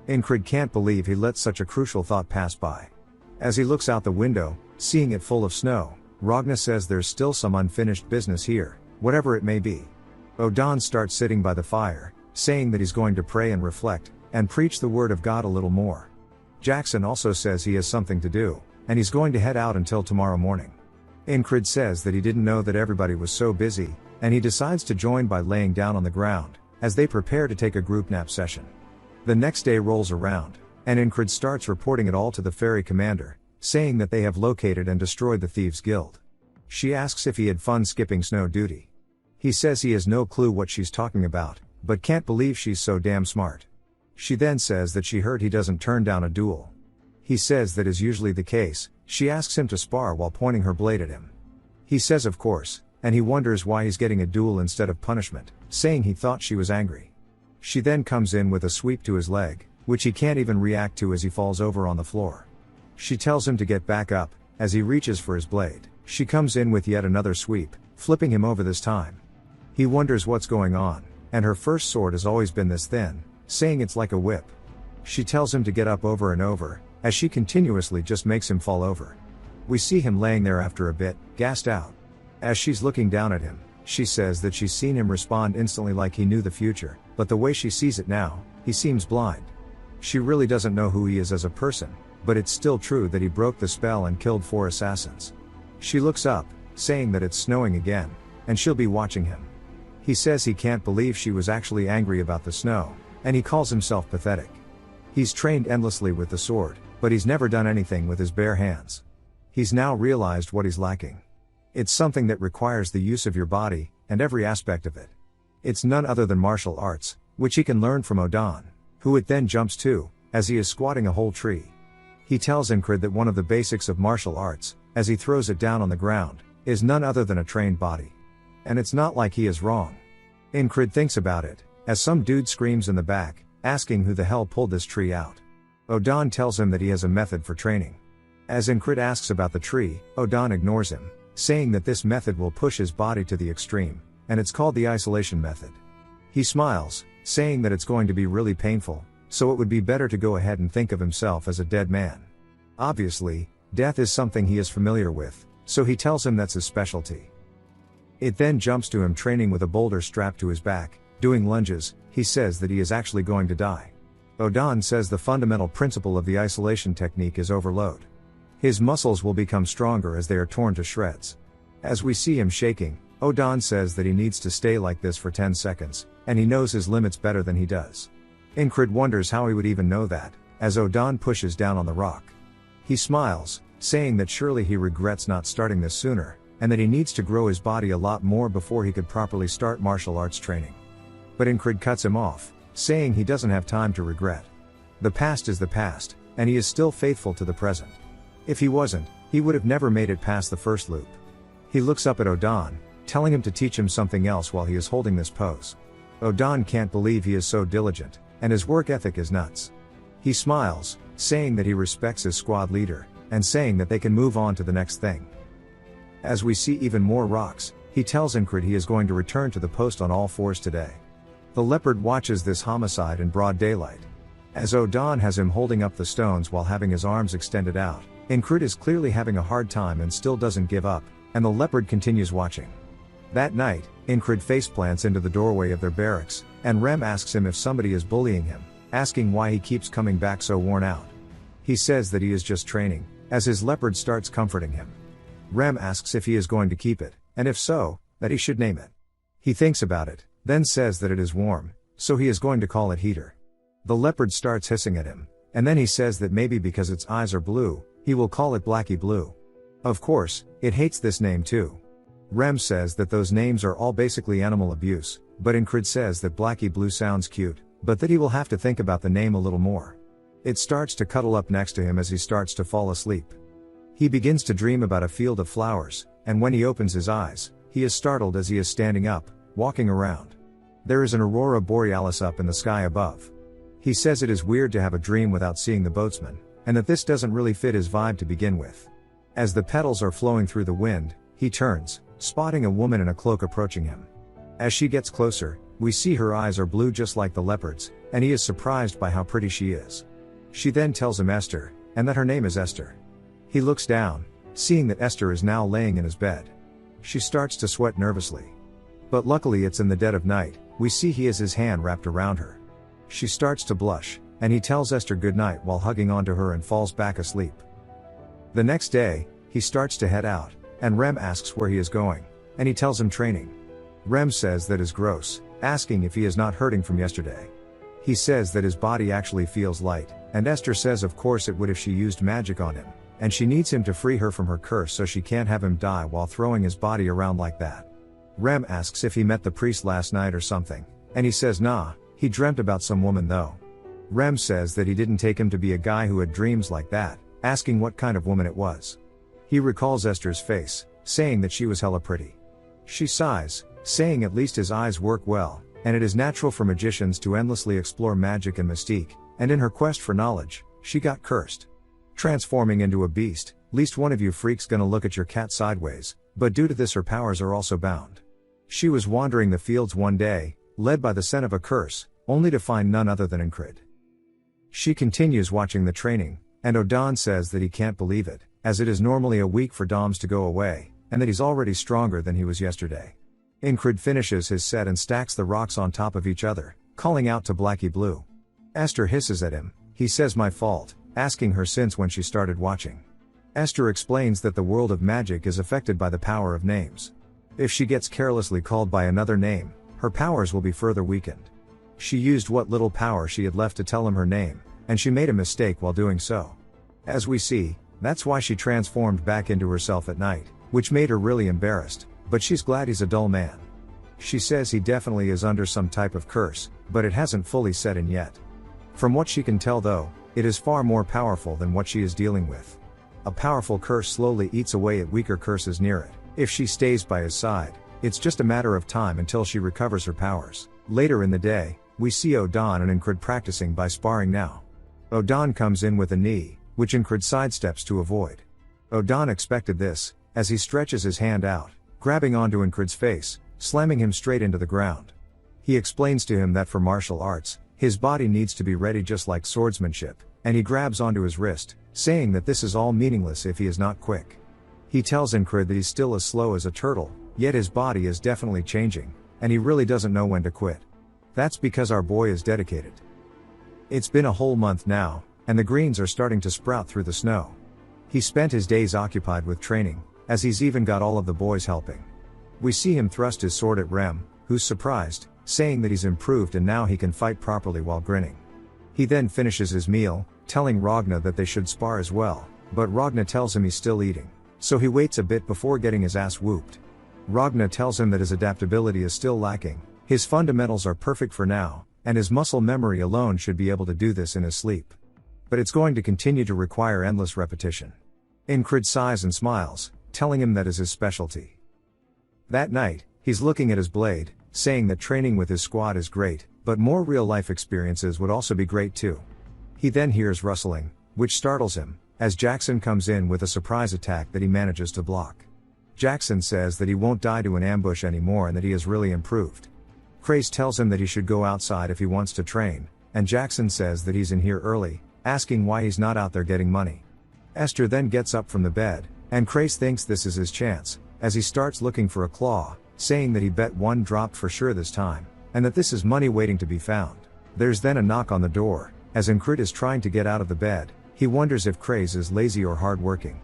Incred can't believe he let such a crucial thought pass by. As he looks out the window, seeing it full of snow, Ragna says there's still some unfinished business here, whatever it may be. O'Don starts sitting by the fire, saying that he's going to pray and reflect, and preach the word of God a little more. Jackson also says he has something to do, and he's going to head out until tomorrow morning. Incred says that he didn't know that everybody was so busy, and he decides to join by laying down on the ground, as they prepare to take a group nap session. The next day rolls around, and Incred starts reporting it all to the ferry commander, saying that they have located and destroyed the Thieves' Guild. She asks if he had fun skipping snow duty. He says he has no clue what she's talking about, but can't believe she's so damn smart. She then says that she heard he doesn't turn down a duel. He says that is usually the case. She asks him to spar while pointing her blade at him. He says of course, and he wonders why he's getting a duel instead of punishment, saying he thought she was angry. She then comes in with a sweep to his leg, which he can't even react to as he falls over on the floor. She tells him to get back up, as he reaches for his blade. She comes in with yet another sweep, flipping him over this time. He wonders what's going on, and her first sword has always been this thin, saying it's like a whip. She tells him to get up over and over, as she continuously just makes him fall over. We see him laying there after a bit, gassed out. As she's looking down at him, she says that she's seen him respond instantly like he knew the future, but the way she sees it now, he seems blind. She really doesn't know who he is as a person, but it's still true that he broke the spell and killed 4 assassins. She looks up, saying that it's snowing again, and she'll be watching him. He says he can't believe she was actually angry about the snow, and he calls himself pathetic. He's trained endlessly with the sword, but he's never done anything with his bare hands. He's now realized what he's lacking. It's something that requires the use of your body, and every aspect of it. It's none other than martial arts, which he can learn from Odan, who it then jumps to, as he is squatting a whole tree. He tells Incred that one of the basics of martial arts, as he throws it down on the ground, is none other than a trained body. And it's not like he is wrong. Incred thinks about it, as some dude screams in the back, asking who the hell pulled this tree out. Odan tells him that he has a method for training. As Incred asks about the tree, Odan ignores him, saying that this method will push his body to the extreme, and it's called the isolation method. He smiles, saying that it's going to be really painful, so it would be better to go ahead and think of himself as a dead man. Obviously, death is something he is familiar with, so he tells him that's his specialty. It then jumps to him training with a boulder strapped to his back, doing lunges. He says that he is actually going to die. Odan says the fundamental principle of the isolation technique is overload. His muscles will become stronger as they are torn to shreds. As we see him shaking, Odan says that he needs to stay like this for 10 seconds, and he knows his limits better than he does. Incred wonders how he would even know that, as Odan pushes down on the rock. He smiles, saying that surely he regrets not starting this sooner, and that he needs to grow his body a lot more before he could properly start martial arts training. But Incred cuts him off, saying he doesn't have time to regret. The past is the past, and he is still faithful to the present. If he wasn't, he would have never made it past the first loop. He looks up at Odan, telling him to teach him something else while he is holding this pose. Odan can't believe he is so diligent, and his work ethic is nuts. He smiles, saying that he respects his squad leader, and saying that they can move on to the next thing. As we see even more rocks, he tells Incred he is going to return to the post on all fours today. The leopard watches this homicide in broad daylight. As Odan has him holding up the stones while having his arms extended out, Incred is clearly having a hard time and still doesn't give up, and the leopard continues watching. That night, Incred faceplants into the doorway of their barracks, and Rem asks him if somebody is bullying him, asking why he keeps coming back so worn out. He says that he is just training, as his leopard starts comforting him. Rem asks if he is going to keep it, and if so, that he should name it. He thinks about it, then says that it is warm, so he is going to call it Heater. The leopard starts hissing at him, and then he says that maybe because its eyes are blue, he will call it Blackie Blue. Of course, it hates this name too. Rem says that those names are all basically animal abuse, but Incred says that Blackie Blue sounds cute, but that he will have to think about the name a little more. It starts to cuddle up next to him as he starts to fall asleep. He begins to dream about a field of flowers, and when he opens his eyes, he is startled as he is standing up, walking around. There is an aurora borealis up in the sky above. He says it is weird to have a dream without seeing the boatsman, and that this doesn't really fit his vibe to begin with. As the petals are flowing through the wind, he turns, spotting a woman in a cloak approaching him. As she gets closer, we see her eyes are blue just like the leopard's, and he is surprised by how pretty she is. She then tells him Esther, and that her name is Esther. He looks down, seeing that Esther is now laying in his bed. She starts to sweat nervously. But luckily it's in the dead of night. We see he has his hand wrapped around her. She starts to blush, and he tells Esther goodnight while hugging onto her and falls back asleep. The next day, he starts to head out, and Rem asks where he is going, and he tells him training. Rem says that is gross, asking if he is not hurting from yesterday. He says that his body actually feels light, and Esther says of course it would if she used magic on him, and she needs him to free her from her curse so she can't have him die while throwing his body around like that. Rem asks if he met the priest last night or something, and he says nah, he dreamt about some woman though. Rem says that he didn't take him to be a guy who had dreams like that, asking what kind of woman it was. He recalls Esther's face, saying that she was hella pretty. She sighs, saying at least his eyes work well, and it is natural for magicians to endlessly explore magic and mystique, and in her quest for knowledge, she got cursed. Transforming into a beast, least one of you freaks gonna look at your cat sideways, but due to this her powers are also bound. She was wandering the fields one day, led by the scent of a curse, only to find none other than Incred. She continues watching the training, and Odan says that he can't believe it, as it is normally a week for Doms to go away, and that he's already stronger than he was yesterday. Incred finishes his set and stacks the rocks on top of each other, calling out to Blackie Blue. Esther hisses at him. He says my fault, asking her since when she started watching. Esther explains that the world of magic is affected by the power of names. If she gets carelessly called by another name, her powers will be further weakened. She used what little power she had left to tell him her name, and she made a mistake while doing so. As we see, that's why she transformed back into herself at night, which made her really embarrassed, but she's glad he's a dull man. She says he definitely is under some type of curse, but it hasn't fully set in yet. From what she can tell though, it is far more powerful than what she is dealing with. A powerful curse slowly eats away at weaker curses near it. If she stays by his side, it's just a matter of time until she recovers her powers. Later in the day, we see Odan and Incred practicing by sparring now. Odan comes in with a knee, which Incred sidesteps to avoid. Odan expected this, as he stretches his hand out, grabbing onto Incred's face, slamming him straight into the ground. He explains to him that for martial arts, his body needs to be ready just like swordsmanship, and he grabs onto his wrist, saying that this is all meaningless if he is not quick. He tells Incred that he's still as slow as a turtle, yet his body is definitely changing, and he really doesn't know when to quit. That's because our boy is dedicated. It's been a whole month now, and the greens are starting to sprout through the snow. He spent his days occupied with training, as he's even got all of the boys helping. We see him thrust his sword at Rem, who's surprised, saying that he's improved and now he can fight properly while grinning. He then finishes his meal, telling Ragna that they should spar as well, but Ragna tells him he's still eating, so he waits a bit before getting his ass whooped. Ragna tells him that his adaptability is still lacking, his fundamentals are perfect for now, and his muscle memory alone should be able to do this in his sleep. But it's going to continue to require endless repetition. Incred sighs and smiles, telling him that is his specialty. That night, he's looking at his blade, saying that training with his squad is great, but more real-life experiences would also be great too. He then hears rustling, which startles him, as Jackson comes in with a surprise attack that he manages to block. Jackson says that he won't die to an ambush anymore and that he has really improved. Craze tells him that he should go outside if he wants to train, and Jackson says that he's in here early, asking why he's not out there getting money. Esther then gets up from the bed, and Craze thinks this is his chance, as he starts looking for a claw, saying that he bet one dropped for sure this time, and that this is money waiting to be found. There's then a knock on the door, as Incred is trying to get out of the bed. He wonders if Craze is lazy or hardworking.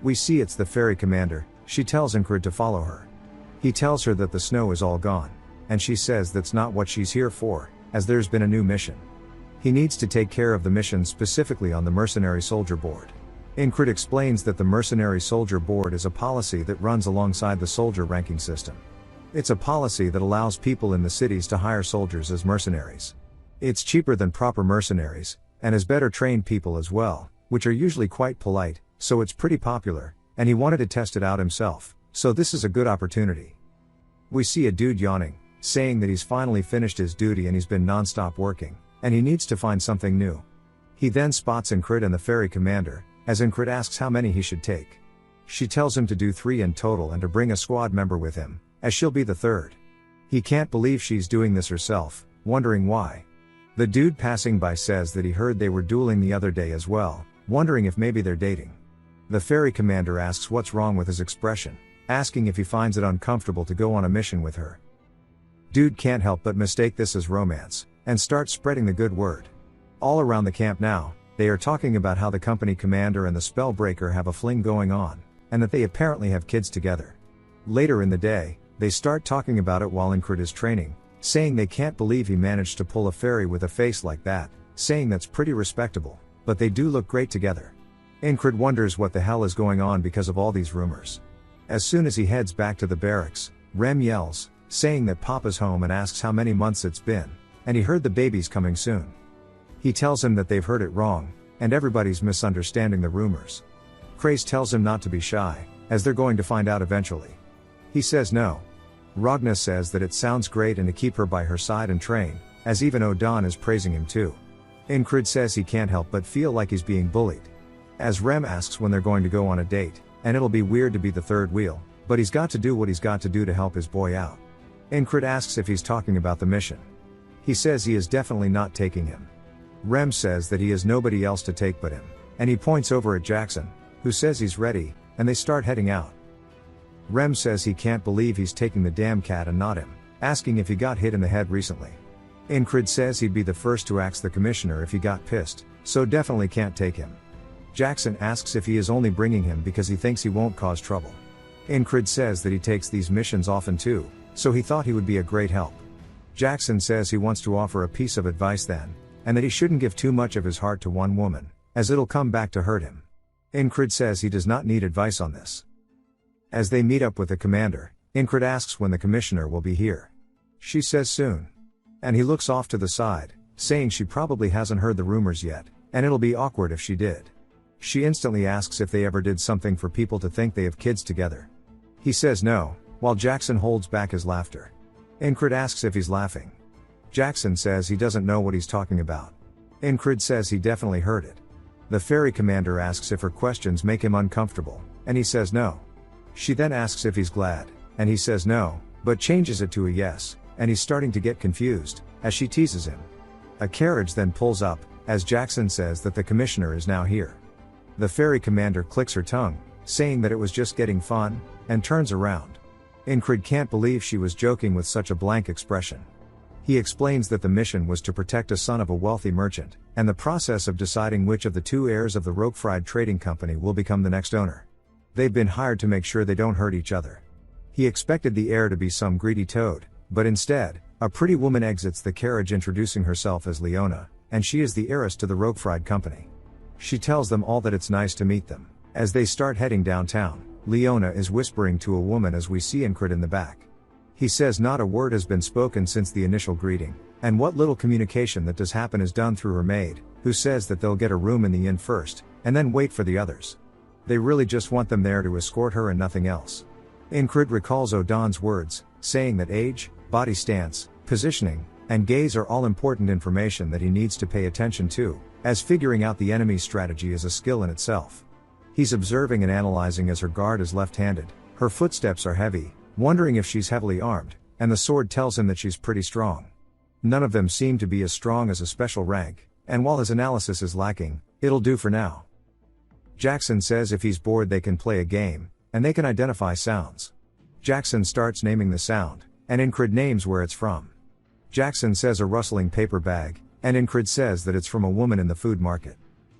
We see it's the ferry commander. She tells Incred to follow her. He tells her that the snow is all gone, and she says that's not what she's here for, as there's been a new mission. He needs to take care of the mission specifically on the mercenary soldier board. Incred explains that the mercenary soldier board is a policy that runs alongside the soldier ranking system. It's a policy that allows people in the cities to hire soldiers as mercenaries. It's cheaper than proper mercenaries, and has better trained people as well, which are usually quite polite, so it's pretty popular, and he wanted to test it out himself, so this is a good opportunity. We see a dude yawning, saying that he's finally finished his duty and he's been non-stop working, and he needs to find something new. He then spots Incred and the ferry commander, as Incred asks how many he should take. She tells him to do 3 in total and to bring a squad member with him, as she'll be the third. He can't believe she's doing this herself, wondering why. The dude passing by says that he heard they were dueling the other day as well, wondering if maybe they're dating. The ferry commander asks what's wrong with his expression, asking if he finds it uncomfortable to go on a mission with her. Dude can't help but mistake this as romance, and start spreading the good word. All around the camp now, they are talking about how the company commander and the spellbreaker have a fling going on, and that they apparently have kids together. Later in the day, they start talking about it while Incred is training, saying they can't believe he managed to pull a fairy with a face like that, saying that's pretty respectable, but they do look great together. Incred wonders what the hell is going on because of all these rumors. As soon as he heads back to the barracks, Rem yells, saying that Papa's home and asks how many months it's been, and he heard the baby's coming soon. He tells him that they've heard it wrong, and everybody's misunderstanding the rumors. Craze tells him not to be shy, as they're going to find out eventually. He says no. Ragna says that it sounds great and to keep her by her side and train, as even Odan is praising him too. Incred says he can't help but feel like he's being bullied. As Rem asks when they're going to go on a date, and it'll be weird to be the third wheel, but he's got to do what he's got to do to help his boy out. Incred asks if he's talking about the mission. He says he is definitely not taking him. Rem says that he has nobody else to take but him, and he points over at Jackson, who says he's ready, and they start heading out. Rem says he can't believe he's taking the damn cat and not him, asking if he got hit in the head recently. Incred says he'd be the first to axe the commissioner if he got pissed, so definitely can't take him. Jackson asks if he is only bringing him because he thinks he won't cause trouble. Incred says that he takes these missions often too, so he thought he would be a great help. Jackson says he wants to offer a piece of advice then, and that he shouldn't give too much of his heart to one woman, as it'll come back to hurt him. Incred says he does not need advice on this. As they meet up with the commander, Incred asks when the commissioner will be here, She says soon. And he looks off to the side, saying she probably hasn't heard the rumors yet, and it'll be awkward if she did. She instantly asks if they ever did something for people to think they have kids together. He says no, while Jackson holds back his laughter. Ingrid asks if he's laughing. Jackson says he doesn't know what he's talking about. Ingrid says he definitely heard it. The ferry commander asks if her questions make him uncomfortable, and he says no. She then asks if he's glad, and he says no, but changes it to a yes, and he's starting to get confused, as she teases him. A carriage then pulls up, as Jackson says that the commissioner is now here. The ferry commander clicks her tongue, saying that it was just getting fun, and turns around. Ingrid can't believe she was joking with such a blank expression. He explains that the mission was to protect a son of a wealthy merchant, and the process of deciding which of the two heirs of the Roquefried Trading Company will become the next owner. They've been hired to make sure they don't hurt each other. He expected the heir to be some greedy toad, but instead, a pretty woman exits the carriage introducing herself as Leona, and she is the heiress to the Roquefried Company. She tells them all that it's nice to meet them. As they start heading downtown, Leona is whispering to a woman as we see Ingrid in the back. He says not a word has been spoken since the initial greeting, and what little communication that does happen is done through her maid, who says that they'll get a room in the inn first, and then wait for the others. They really just want them there to escort her and nothing else. Ingrid recalls Odon's words, saying that age, body stance, positioning, and gaze are all important information that he needs to pay attention to, as figuring out the enemy's strategy is a skill in itself. He's observing and analyzing as her guard is left-handed, her footsteps are heavy, wondering if she's heavily armed, and the sword tells him that she's pretty strong. None of them seem to be as strong as a special rank, and while his analysis is lacking, it'll do for now. Jackson says if he's bored they can play a game, and they can identify sounds. Jackson starts naming the sound, and Ingrid names where it's from. Jackson says a rustling paper bag, and Ingrid says that it's from a woman in the food market.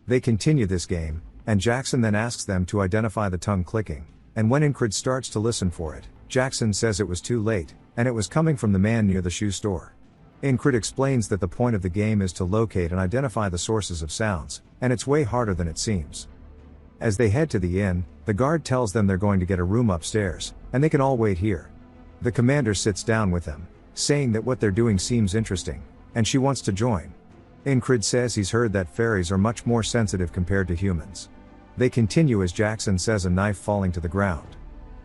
They continue this game, and Jackson then asks them to identify the tongue clicking, and when Ingrid starts to listen for it, Jackson says it was too late, and it was coming from the man near the shoe store. Ingrid explains that the point of the game is to locate and identify the sources of sounds, and it's way harder than it seems. As they head to the inn, the guard tells them they're going to get a room upstairs, and they can all wait here. The commander sits down with them, saying that what they're doing seems interesting, and she wants to join. Ingrid says he's heard that fairies are much more sensitive compared to humans. They continue as Jackson says a knife falling to the ground.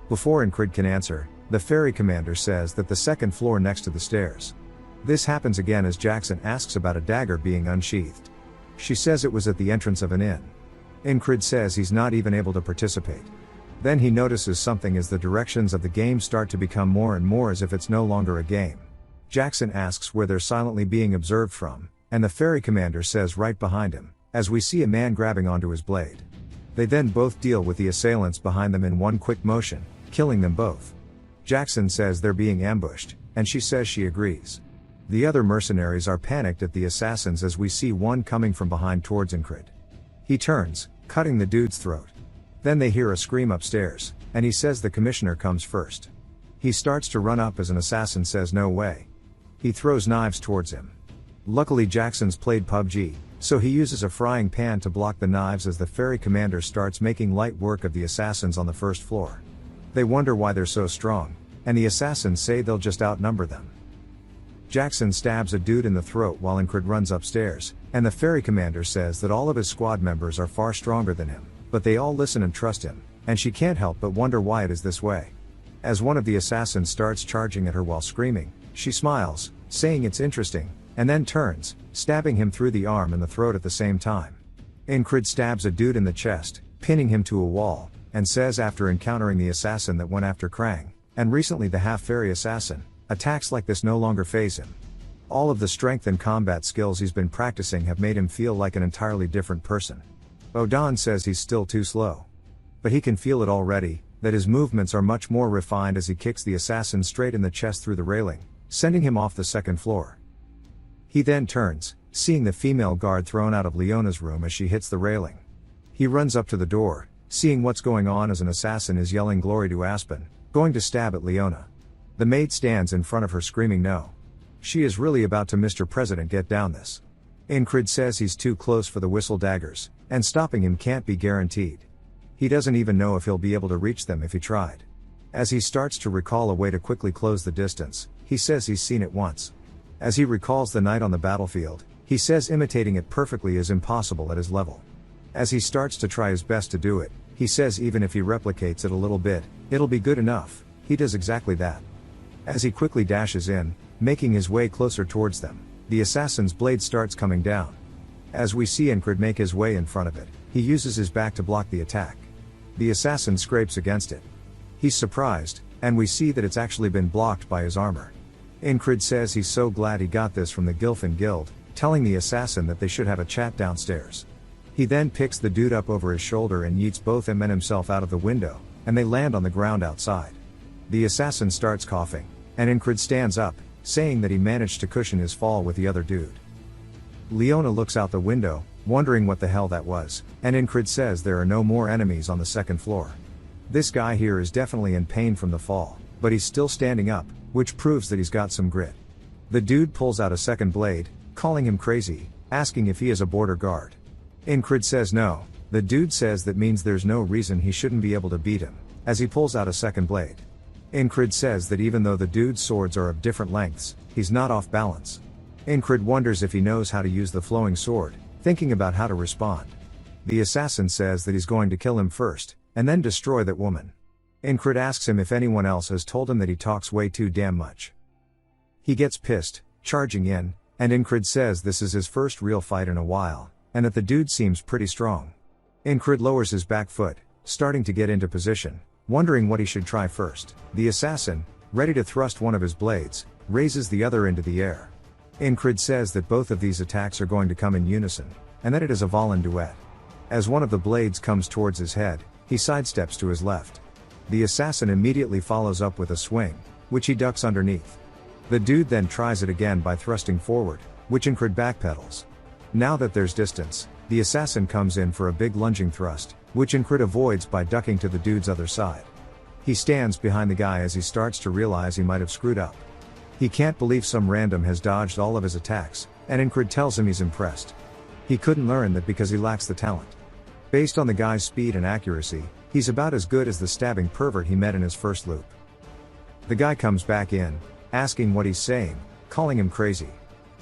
Before Ingrid can answer, the ferry commander says that the second floor next to the stairs. This happens again as Jackson asks about a dagger being unsheathed. She says it was at the entrance of an inn. Ingrid says he's not even able to participate. Then he notices something as the directions of the game start to become more and more as if it's no longer a game. Jackson asks where they're silently being observed from, and the ferry commander says right behind him, as we see a man grabbing onto his blade. They then both deal with the assailants behind them in one quick motion, killing them both. Jackson says they're being ambushed, and she says she agrees. The other mercenaries are panicked at the assassins as we see one coming from behind towards Ingrid. He turns, cutting the dude's throat. Then they hear a scream upstairs, and he says the commissioner comes first. He starts to run up as an assassin says no way. He throws knives towards him. Luckily Jackson's played PUBG, so he uses a frying pan to block the knives as the ferry commander starts making light work of the assassins on the first floor. They wonder why they're so strong, and the assassins say they'll just outnumber them. Jackson stabs a dude in the throat while Ingrid runs upstairs, and the ferry commander says that all of his squad members are far stronger than him, but they all listen and trust him, and she can't help but wonder why it is this way. As one of the assassins starts charging at her while screaming, she smiles, saying it's interesting, and then turns, stabbing him through the arm and the throat at the same time. Ingrid stabs a dude in the chest, pinning him to a wall, and says after encountering the assassin that went after Krang, and recently the half-fairy assassin, attacks like this no longer faze him. All of the strength and combat skills he's been practicing have made him feel like an entirely different person. Odon says he's still too slow. But he can feel it already, that his movements are much more refined as he kicks the assassin straight in the chest through the railing, sending him off the second floor. He then turns, seeing the female guard thrown out of Leona's room as she hits the railing. He runs up to the door, seeing what's going on as an assassin is yelling glory to Aspen, going to stab at Leona. The maid stands in front of her screaming no. She is really about to Mr. President get down this. Ingrid says he's too close for the whistle daggers, and stopping him can't be guaranteed. He doesn't even know if he'll be able to reach them if he tried. As he starts to recall a way to quickly close the distance, He says he's seen it once. As he recalls the night on the battlefield, he says imitating it perfectly is impossible at his level. As he starts to try his best to do it, he says even if he replicates it a little bit, it'll be good enough. He does exactly that. As he quickly dashes in, making his way closer towards them, the assassin's blade starts coming down. As we see Incred make his way in front of it, he uses his back to block the attack. The assassin scrapes against it. He's surprised, and we see that it's actually been blocked by his armor. Incred says he's so glad he got this from the Gilfin Guild, telling the assassin that they should have a chat downstairs. He then picks the dude up over his shoulder and yeets both him and himself out of the window, and they land on the ground outside. The assassin starts coughing, and Incred stands up, saying that he managed to cushion his fall with the other dude. Leona looks out the window, wondering what the hell that was, and Incred says there are no more enemies on the second floor. This guy here is definitely in pain from the fall, but he's still standing up, which proves that he's got some grit. The dude pulls out a second blade, calling him crazy, asking if he is a border guard. Incred says no. The dude says that means there's no reason he shouldn't be able to beat him, as he pulls out a second blade. Incred says that even though the dude's swords are of different lengths, he's not off balance. Incred wonders if he knows how to use the flowing sword, thinking about how to respond. The assassin says that he's going to kill him first, and then destroy that woman. Incred asks him if anyone else has told him that he talks way too damn much. He gets pissed, charging in, and Incred says this is his first real fight in a while, and that the dude seems pretty strong. Incred lowers his back foot, starting to get into position, wondering what he should try first. The assassin, ready to thrust one of his blades, raises the other into the air. Incred says that both of these attacks are going to come in unison, and that it is a Valen duet. As one of the blades comes towards his head, he sidesteps to his left. The assassin immediately follows up with a swing, which he ducks underneath. The dude then tries it again by thrusting forward, which Incred backpedals. Now that there's distance, the assassin comes in for a big lunging thrust, which Incred avoids by ducking to the dude's other side. He stands behind the guy as he starts to realize he might have screwed up. He can't believe some random has dodged all of his attacks, and Incred tells him he's impressed. He couldn't learn that because he lacks the talent. Based on the guy's speed and accuracy, he's about as good as the stabbing pervert he met in his first loop. The guy comes back in, asking what he's saying, calling him crazy.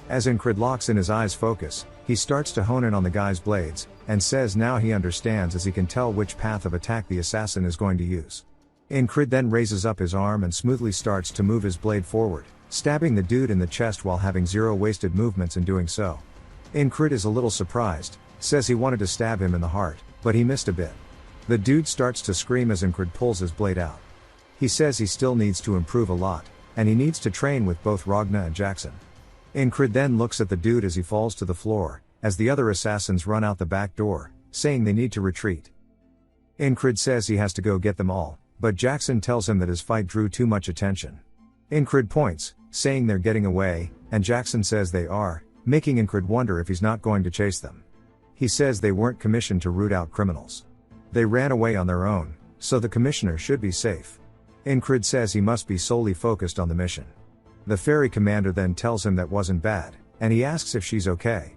As Incred locks in his eyes focus, he starts to hone in on the guy's blades, and says now he understands as he can tell which path of attack the assassin is going to use. Incred then raises up his arm and smoothly starts to move his blade forward, stabbing the dude in the chest while having zero wasted movements in doing so. Incred is a little surprised, says he wanted to stab him in the heart, but he missed a bit. The dude starts to scream as Incred pulls his blade out. He says he still needs to improve a lot, and he needs to train with both Ragna and Jackson. Incred then looks at the dude as he falls to the floor, as the other assassins run out the back door, saying they need to retreat. Incred says he has to go get them all, but Jackson tells him that his fight drew too much attention. Incred points, saying they're getting away, and Jackson says they are, making Incred wonder if he's not going to chase them. He says they weren't commissioned to root out criminals. They ran away on their own, so the commissioner should be safe. Incred says he must be solely focused on the mission. The ferry commander then tells him that wasn't bad, and he asks if she's okay.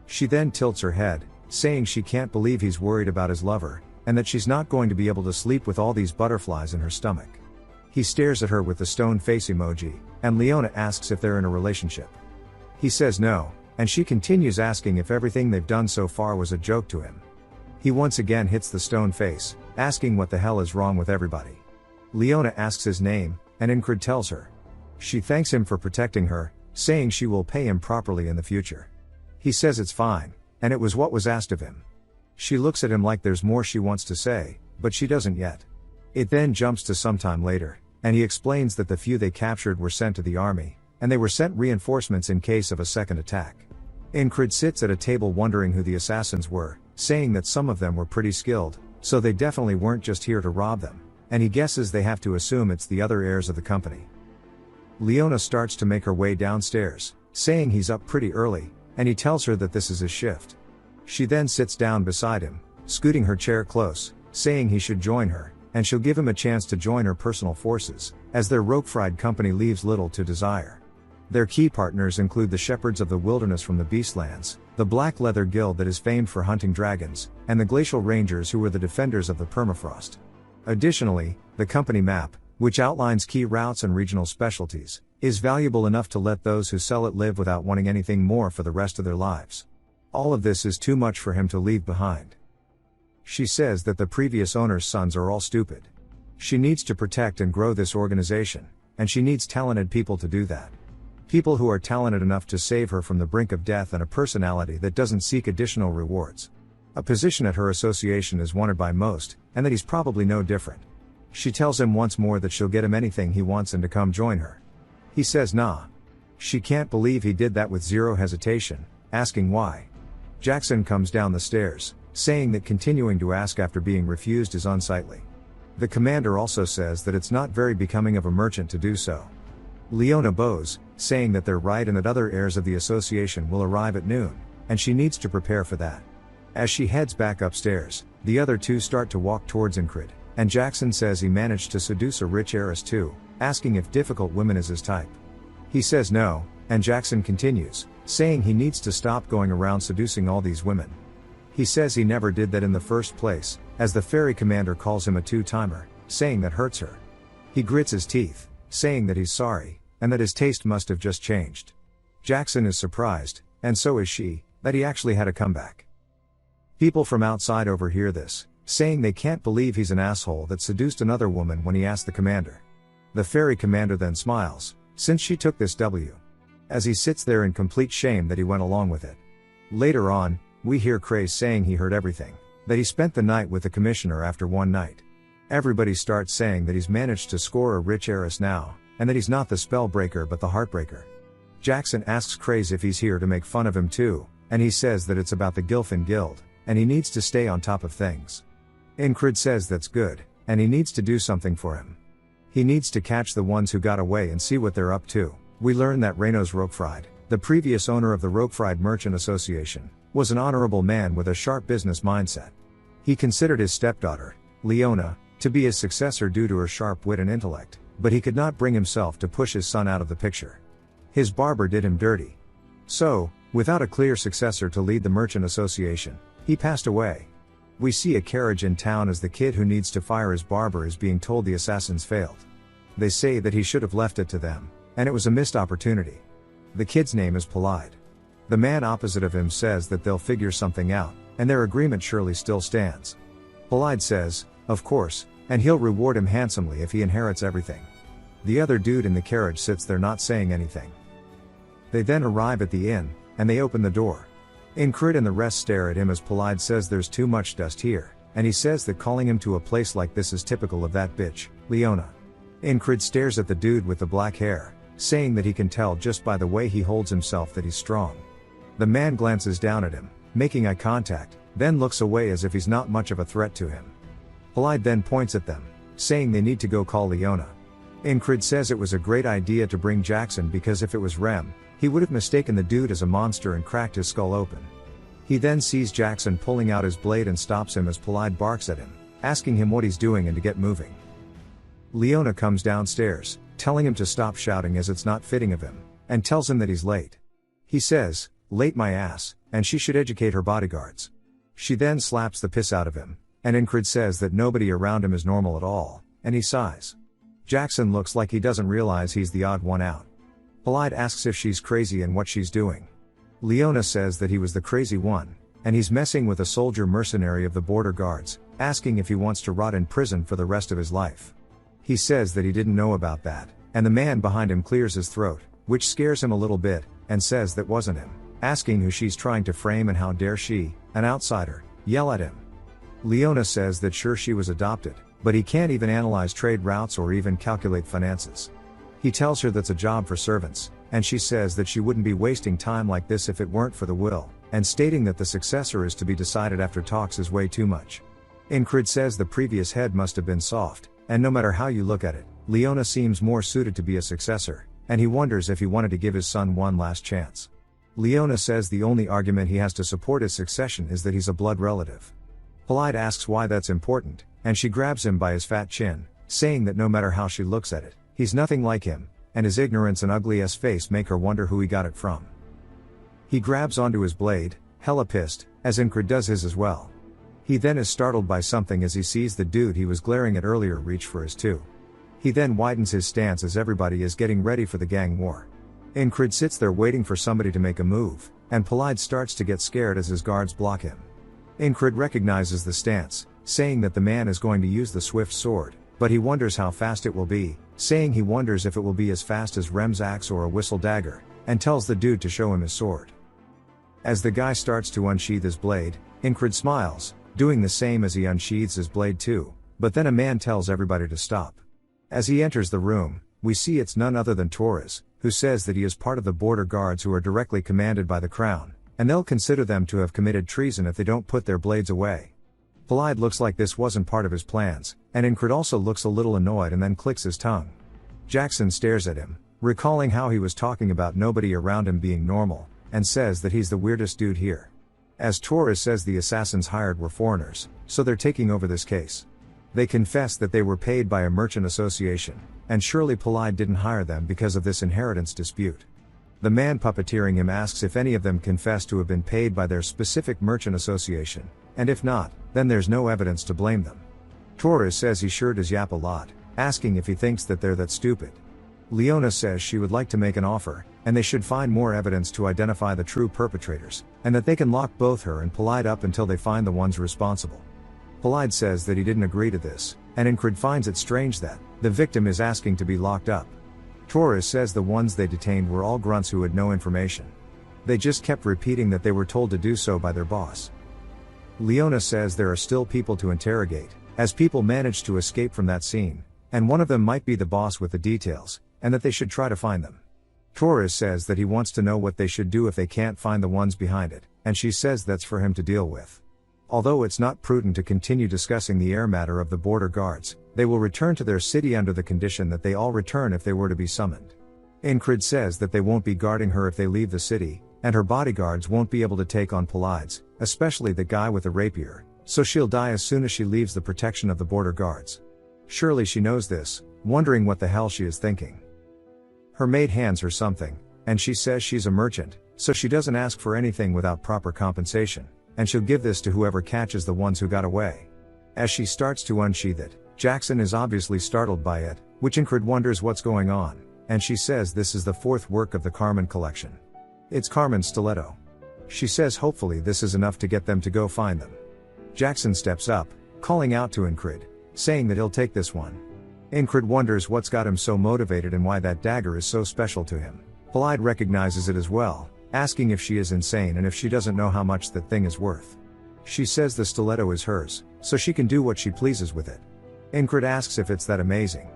She then tilts her head, saying she can't believe he's worried about his lover, and that she's not going to be able to sleep with all these butterflies in her stomach. He stares at her with the stone face emoji, and Leona asks if they're in a relationship. He says no, and she continues asking if everything they've done so far was a joke to him. He once again hits the stone face, asking what the hell is wrong with everybody. Leona asks his name, and Incred tells her. She thanks him for protecting her, saying she will pay him properly in the future. He says it's fine, and it was what was asked of him. She looks at him like there's more she wants to say, but she doesn't yet. It then jumps to sometime later, and he explains that the few they captured were sent to the army, and they were sent reinforcements in case of a second attack. Incred sits at a table wondering who the assassins were, saying that some of them were pretty skilled, so they definitely weren't just here to rob them, and he guesses they have to assume it's the other heirs of the company. Leona starts to make her way downstairs, saying he's up pretty early, and he tells her that this is his shift. She then sits down beside him, scooting her chair close, saying he should join her, and she'll give him a chance to join her personal forces, as their rope-fried company leaves little to desire. Their key partners include the Shepherds of the Wilderness from the Beastlands, the Black Leather Guild that is famed for hunting dragons, and the Glacial Rangers who were the defenders of the permafrost. Additionally, the company map, which outlines key routes and regional specialties, is valuable enough to let those who sell it live without wanting anything more for the rest of their lives. All of this is too much for him to leave behind. She says that the previous owner's sons are all stupid. She needs to protect and grow this organization, and she needs talented people to do that. People who are talented enough to save her from the brink of death and a personality that doesn't seek additional rewards. A position at her association is wanted by most, and that he's probably no different. She tells him once more that she'll get him anything he wants and to come join her. He says nah. She can't believe he did that with zero hesitation, asking why. Jackson comes down the stairs, saying that continuing to ask after being refused is unsightly. The commander also says that it's not very becoming of a merchant to do so. Leona bows, saying that they're right and that other heirs of the association will arrive at noon, and she needs to prepare for that. As she heads back upstairs, the other two start to walk towards Incred, and Jackson says he managed to seduce a rich heiress too, asking if difficult women is his type. He says no, and Jackson continues, saying he needs to stop going around seducing all these women. He says he never did that in the first place, as the ferry commander calls him a two-timer, saying that hurts her. He grits his teeth, saying that he's sorry, and that his taste must have just changed. Jackson is surprised, and so is she, that he actually had a comeback. People from outside overhear this, saying they can't believe he's an asshole that seduced another woman when he asked the commander. The ferry commander then smiles, since she took this W. As he sits there in complete shame that he went along with it. Later on, we hear Craze saying he heard everything, that he spent the night with the commissioner after one night. Everybody starts saying that he's managed to score a rich heiress now, and that he's not the spellbreaker but the heartbreaker. Jackson asks Craze if he's here to make fun of him too, and he says that it's about the Gilfin Guild, and he needs to stay on top of things. Incred says that's good, and he needs to do something for him. He needs to catch the ones who got away and see what they're up to. We learn that Reynolds Rokefried, the previous owner of the Rokefried Merchant Association, was an honorable man with a sharp business mindset. He considered his stepdaughter, Leona, to be his successor due to her sharp wit and intellect, but he could not bring himself to push his son out of the picture. His barber did him dirty. So, without a clear successor to lead the Merchant Association, he passed away. We see a carriage in town as the kid who needs to fire his barber is being told the assassins failed. They say that he should have left it to them, and it was a missed opportunity. The kid's name is Polide. The man opposite of him says that they'll figure something out, and their agreement surely still stands. Polide says, of course, and he'll reward him handsomely if he inherits everything. The other dude in the carriage sits there not saying anything. They then arrive at the inn, and they open the door. Incred and the rest stare at him as Polide says there's too much dust here, and he says that calling him to a place like this is typical of that bitch, Leona. Incred stares at the dude with the black hair, saying that he can tell just by the way he holds himself that he's strong. The man glances down at him, making eye contact, then looks away as if he's not much of a threat to him. Polide then points at them, saying they need to go call Leona. Incred says it was a great idea to bring Jackson because if it was Rem, he would have mistaken the dude as a monster and cracked his skull open. He then sees Jackson pulling out his blade and stops him as Polide barks at him, asking him what he's doing and to get moving. Leona comes downstairs, telling him to stop shouting as it's not fitting of him, and tells him that he's late. He says, late my ass, and she should educate her bodyguards. She then slaps the piss out of him, and Incred says that nobody around him is normal at all, and he sighs. Jackson looks like he doesn't realize he's the odd one out. Polide asks if she's crazy and what she's doing. Leona says that he was the crazy one, and he's messing with a soldier mercenary of the border guards, asking if he wants to rot in prison for the rest of his life. He says that he didn't know about that, and the man behind him clears his throat, which scares him a little bit, and says that wasn't him, asking who she's trying to frame and how dare she, an outsider, yell at him. Leona says that sure she was adopted, but he can't even analyze trade routes or even calculate finances. He tells her that's a job for servants, and she says that she wouldn't be wasting time like this if it weren't for the will, and stating that the successor is to be decided after talks is way too much. Incred says the previous head must have been soft, and no matter how you look at it, Leona seems more suited to be a successor, and he wonders if he wanted to give his son one last chance. Leona says the only argument he has to support his succession is that he's a blood relative. Polide asks why that's important, and she grabs him by his fat chin, saying that no matter how she looks at it, he's nothing like him, and his ignorance and ugly-ass face make her wonder who he got it from. He grabs onto his blade, hella pissed, as Incred does his as well. He then is startled by something as he sees the dude he was glaring at earlier reach for his too. He then widens his stance as everybody is getting ready for the gang war. Incrid sits there waiting for somebody to make a move, and Polide starts to get scared as his guards block him. Incrid recognizes the stance, saying that the man is going to use the swift sword, but he wonders how fast it will be, saying he wonders if it will be as fast as Rem's axe or a whistle dagger, and tells the dude to show him his sword. As the guy starts to unsheath his blade, Incrid smiles, doing the same as he unsheathes his blade too, but then a man tells everybody to stop. As he enters the room, we see it's none other than Torres, who says that he is part of the border guards who are directly commanded by the crown, and they'll consider them to have committed treason if they don't put their blades away. Polide looks like this wasn't part of his plans, and Incrid also looks a little annoyed and then clicks his tongue. Jackson stares at him, recalling how he was talking about nobody around him being normal, and says that he's the weirdest dude here. As Torres says the assassins hired were foreigners, so they're taking over this case. They confess that they were paid by a merchant association, and surely Polide didn't hire them because of this inheritance dispute. The man puppeteering him asks if any of them confess to have been paid by their specific merchant association, and if not, then there's no evidence to blame them. Torres says he sure does yap a lot, asking if he thinks that they're that stupid. Leona says she would like to make an offer, and they should find more evidence to identify the true perpetrators, and that they can lock both her and Polide up until they find the ones responsible. Polide says that he didn't agree to this, and Incrid finds it strange that the victim is asking to be locked up. Torres says the ones they detained were all grunts who had no information. They just kept repeating that they were told to do so by their boss. Leona says there are still people to interrogate, as people managed to escape from that scene, and one of them might be the boss with the details, and that they should try to find them. Torres says that he wants to know what they should do if they can't find the ones behind it, and she says that's for him to deal with. Although it's not prudent to continue discussing the air matter of the border guards, they will return to their city under the condition that they all return if they were to be summoned. Incrid says that they won't be guarding her if they leave the city, and her bodyguards won't be able to take on Polides, especially the guy with the rapier, so she'll die as soon as she leaves the protection of the border guards. Surely she knows this, wondering what the hell she is thinking. Her maid hands her something, and she says she's a merchant, so she doesn't ask for anything without proper compensation, and she'll give this to whoever catches the ones who got away. As she starts to unsheath it, Jackson is obviously startled by it, which Incrid wonders what's going on, and she says this is the fourth work of the Carmen collection. It's Carmen's stiletto. She says hopefully this is enough to get them to go find them. Jackson steps up, calling out to Incrid, saying that he'll take this one. Incrid wonders what's got him so motivated and why that dagger is so special to him. Polide recognizes it as well, asking if she is insane and if she doesn't know how much that thing is worth. She says the stiletto is hers, so she can do what she pleases with it. Incrid asks if it's that amazing.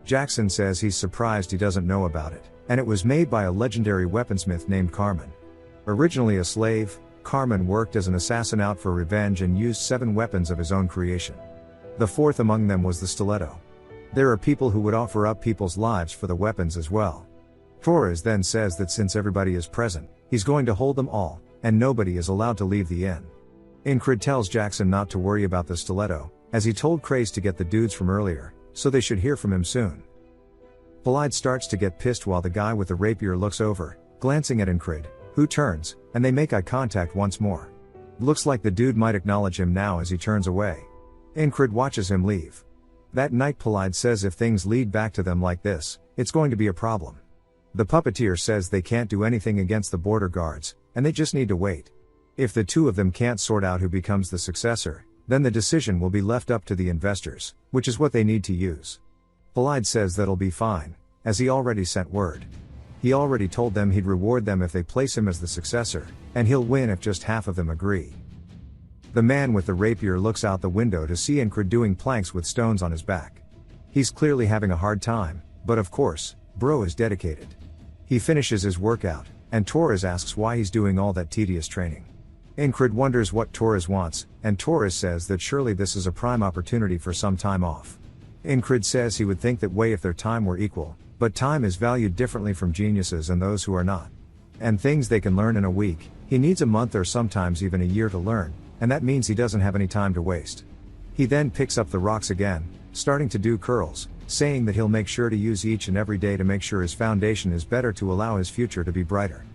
Jackson says he's surprised he doesn't know about it, and it was made by a legendary weaponsmith named Carmen. Originally a slave, Carmen worked as an assassin out for revenge and used 7 weapons of his own creation. The fourth among them was the stiletto. There are people who would offer up people's lives for the weapons as well. Torres then says that since everybody is present, he's going to hold them all, and nobody is allowed to leave the inn. Incrid tells Jackson not to worry about the stiletto, as he told Craze to get the dudes from earlier, so they should hear from him soon. Polide starts to get pissed while the guy with the rapier looks over, glancing at Incrid, who turns, and they make eye contact once more. Looks like the dude might acknowledge him now as he turns away. Incrid watches him leave. That night Polide says if things lead back to them like this, it's going to be a problem. The puppeteer says they can't do anything against the border guards, and they just need to wait. If the two of them can't sort out who becomes the successor, then the decision will be left up to the investors, which is what they need to use. Polide says that'll be fine, as he already sent word. He already told them he'd reward them if they place him as the successor, and he'll win if just half of them agree. The man with the rapier looks out the window to see Incrid doing planks with stones on his back. He's clearly having a hard time, but of course, bro is dedicated. He finishes his workout, and Torres asks why he's doing all that tedious training. Incrid wonders what Torres wants, and Torres says that surely this is a prime opportunity for some time off. Incrid says he would think that way if their time were equal, but time is valued differently from geniuses and those who are not. And things they can learn in a week, he needs a month or sometimes even a year to learn, and that means he doesn't have any time to waste. He then picks up the rocks again, starting to do curls, saying that he'll make sure to use each and every day to make sure his foundation is better to allow his future to be brighter.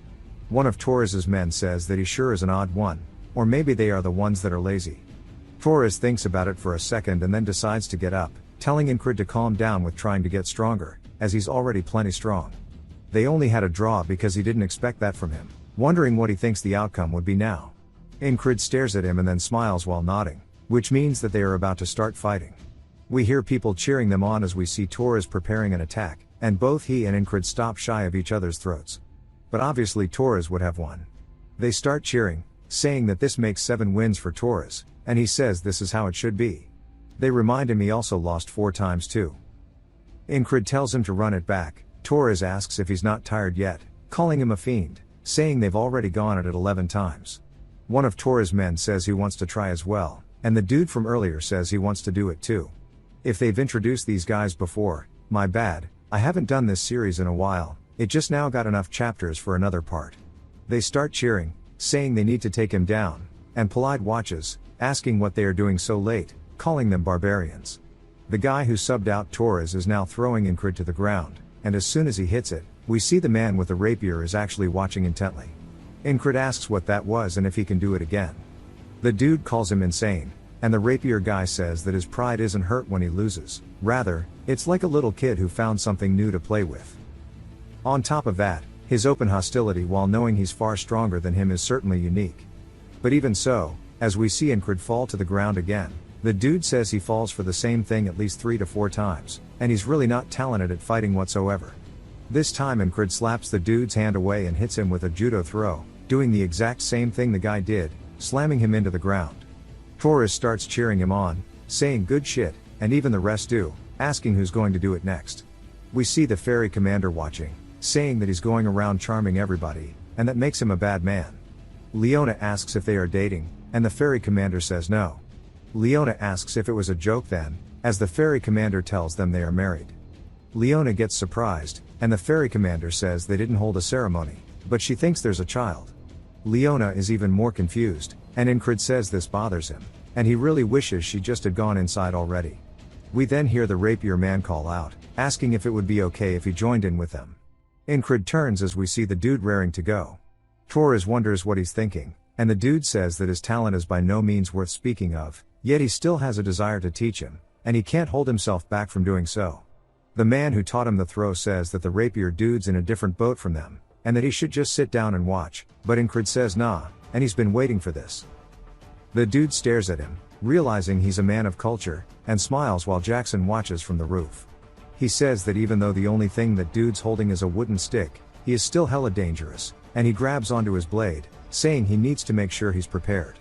One of Torres's men says that he sure is an odd one, or maybe they are the ones that are lazy. Torres thinks about it for a second and then decides to get up, telling Incred to calm down with trying to get stronger, as he's already plenty strong. They only had a draw because he didn't expect that from him, wondering what he thinks the outcome would be now. Incred stares at him and then smiles while nodding, which means that they are about to start fighting. We hear people cheering them on as we see Torres preparing an attack, and both he and Incred stop shy of each other's throats. But obviously Torres would have won. They start cheering, saying that this makes 7 wins for Torres, and he says this is how it should be. They remind him he also lost 4 times too. Incred tells him to run it back. Torres asks if he's not tired yet, calling him a fiend, saying they've already gone at it 11 times. One of Torres' men says he wants to try as well, and the dude from earlier says he wants to do it too. If they've introduced these guys before, my bad, I haven't done this series in a while, it just now got enough chapters for another part. They start cheering, saying they need to take him down, and Polite watches, asking what they are doing so late, calling them barbarians. The guy who subbed out Torres is now throwing Incred to the ground, and as soon as he hits it, we see the man with the rapier is actually watching intently. Incred asks what that was and if he can do it again. The dude calls him insane, and the rapier guy says that his pride isn't hurt when he loses, rather, it's like a little kid who found something new to play with. On top of that, his open hostility while knowing he's far stronger than him is certainly unique. But even so, as we see Incred fall to the ground again, the dude says he falls for the same thing at least 3 to 4 times, and he's really not talented at fighting whatsoever. This time Incred slaps the dude's hand away and hits him with a judo throw, doing the exact same thing the guy did, slamming him into the ground. Torres starts cheering him on, saying good shit, and even the rest do, asking who's going to do it next. We see the ferry commander watching, saying that he's going around charming everybody, and that makes him a bad man. Leona asks if they are dating, and the ferry commander says no. Leona asks if it was a joke then, as the ferry commander tells them they are married. Leona gets surprised, and the ferry commander says they didn't hold a ceremony, but she thinks there's a child. Leona is even more confused, and Incred says this bothers him, and he really wishes she just had gone inside already. We then hear the rapier man call out, asking if it would be okay if he joined in with them. Incred turns as we see the dude raring to go. Torres wonders what he's thinking, and the dude says that his talent is by no means worth speaking of, yet he still has a desire to teach him, and he can't hold himself back from doing so. The man who taught him the throw says that the rapier dude's in a different boat from them, and that he should just sit down and watch, but Incred says nah, and he's been waiting for this. The dude stares at him, realizing he's a man of culture, and smiles while Jackson watches from the roof. He says that even though the only thing that dude's holding is a wooden stick, he is still hella dangerous, and he grabs onto his blade, saying he needs to make sure he's prepared.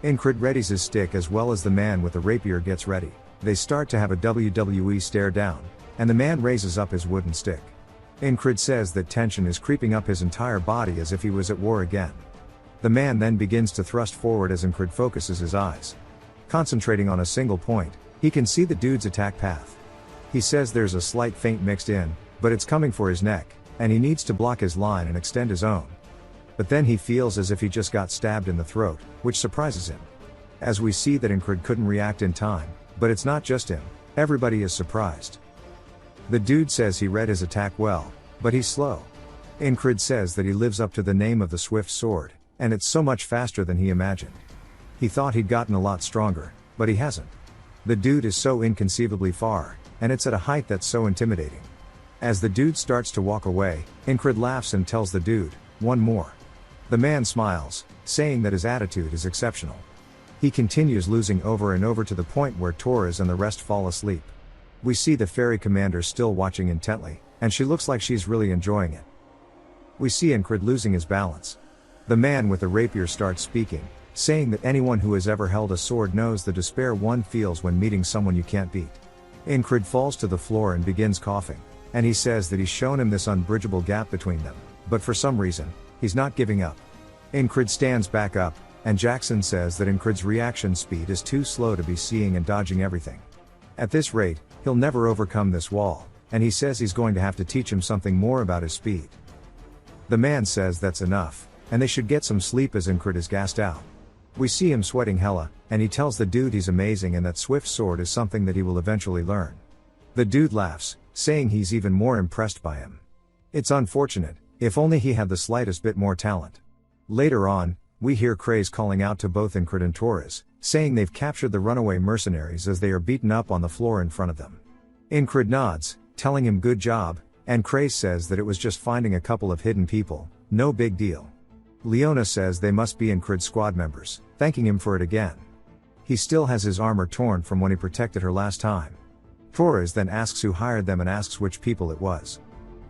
Incred readies his stick as well as the man with the rapier gets ready. They start to have a WWE stare down, and the man raises up his wooden stick. Incred says that tension is creeping up his entire body as if he was at war again. The man then begins to thrust forward as Incred focuses his eyes. Concentrating on a single point, he can see the dude's attack path. He says there's a slight feint mixed in, but it's coming for his neck, and he needs to block his line and extend his own. But then he feels as if he just got stabbed in the throat, which surprises him. As we see that Incred couldn't react in time, but it's not just him, everybody is surprised. The dude says he read his attack well, but he's slow. Incred says that he lives up to the name of the swift sword, and it's so much faster than he imagined. He thought he'd gotten a lot stronger, but he hasn't. The dude is so inconceivably far, and it's at a height that's so intimidating. As the dude starts to walk away, Incred laughs and tells the dude, "One more." The man smiles, saying that his attitude is exceptional. He continues losing over and over to the point where Torres and the rest fall asleep. We see the ferry commander still watching intently, and she looks like she's really enjoying it. We see Incred losing his balance. The man with the rapier starts speaking, saying that anyone who has ever held a sword knows the despair one feels when meeting someone you can't beat. Incred falls to the floor and begins coughing, and he says that he's shown him this unbridgeable gap between them, but for some reason, he's not giving up. Incred stands back up, and Jackson says that Incred's reaction speed is too slow to be seeing and dodging everything. At this rate, he'll never overcome this wall, and he says he's going to have to teach him something more about his speed. The man says that's enough, and they should get some sleep as Incred is gassed out. We see him sweating hella, and he tells the dude he's amazing and that swift sword is something that he will eventually learn. The dude laughs, saying he's even more impressed by him. It's unfortunate, if only he had the slightest bit more talent. Later on, we hear Craze calling out to both Incred and Torres, saying they've captured the runaway mercenaries as they are beaten up on the floor in front of them. Incrid nods, telling him good job, and Craze says that it was just finding a couple of hidden people, no big deal. Leona says they must be Incrid squad members, thanking him for it again. He still has his armor torn from when he protected her last time. Torres then asks who hired them and asks which people it was.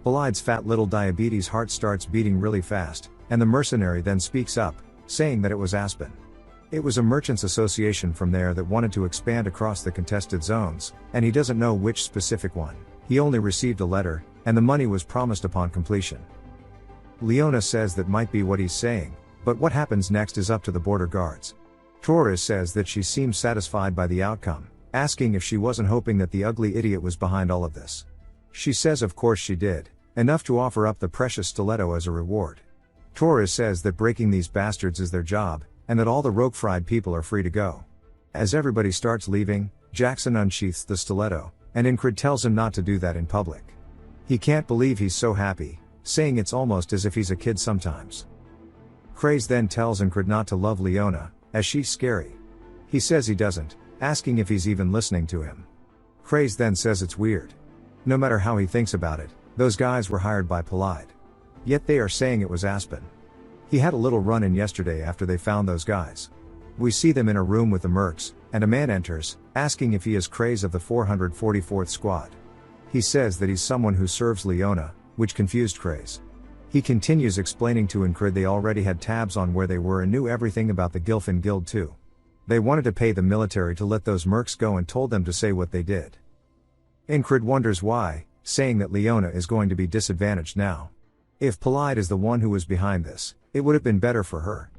Belide's fat little diabetes heart starts beating really fast, and the mercenary then speaks up, saying that it was Aspen. It was a merchants association from there that wanted to expand across the contested zones, and he doesn't know which specific one. He only received a letter, and the money was promised upon completion. Leona says that might be what he's saying, but what happens next is up to the border guards. Torres says that she seems satisfied by the outcome, asking if she wasn't hoping that the ugly idiot was behind all of this. She says of course she did, enough to offer up the precious stiletto as a reward. Torres says that breaking these bastards is their job, and that all the rogue-fried people are free to go. As everybody starts leaving, Jackson unsheaths the stiletto, and Incrid tells him not to do that in public. He can't believe he's so happy, saying it's almost as if he's a kid sometimes. Craze then tells Incrid not to love Leona, as she's scary. He says he doesn't, asking if he's even listening to him. Craze then says it's weird. No matter how he thinks about it, those guys were hired by Polide. Yet they are saying it was Aspen. He had a little run-in yesterday after they found those guys. We see them in a room with the mercs, and a man enters, asking if he is Craze of the 444th Squad. He says that he's someone who serves Leona, which confused Craze. He continues explaining to Incrid they already had tabs on where they were and knew everything about the Gilfin Guild too. They wanted to pay the military to let those mercs go and told them to say what they did. Incrid wonders why, saying that Leona is going to be disadvantaged now. If Polide is the one who was behind this, it would have been better for her.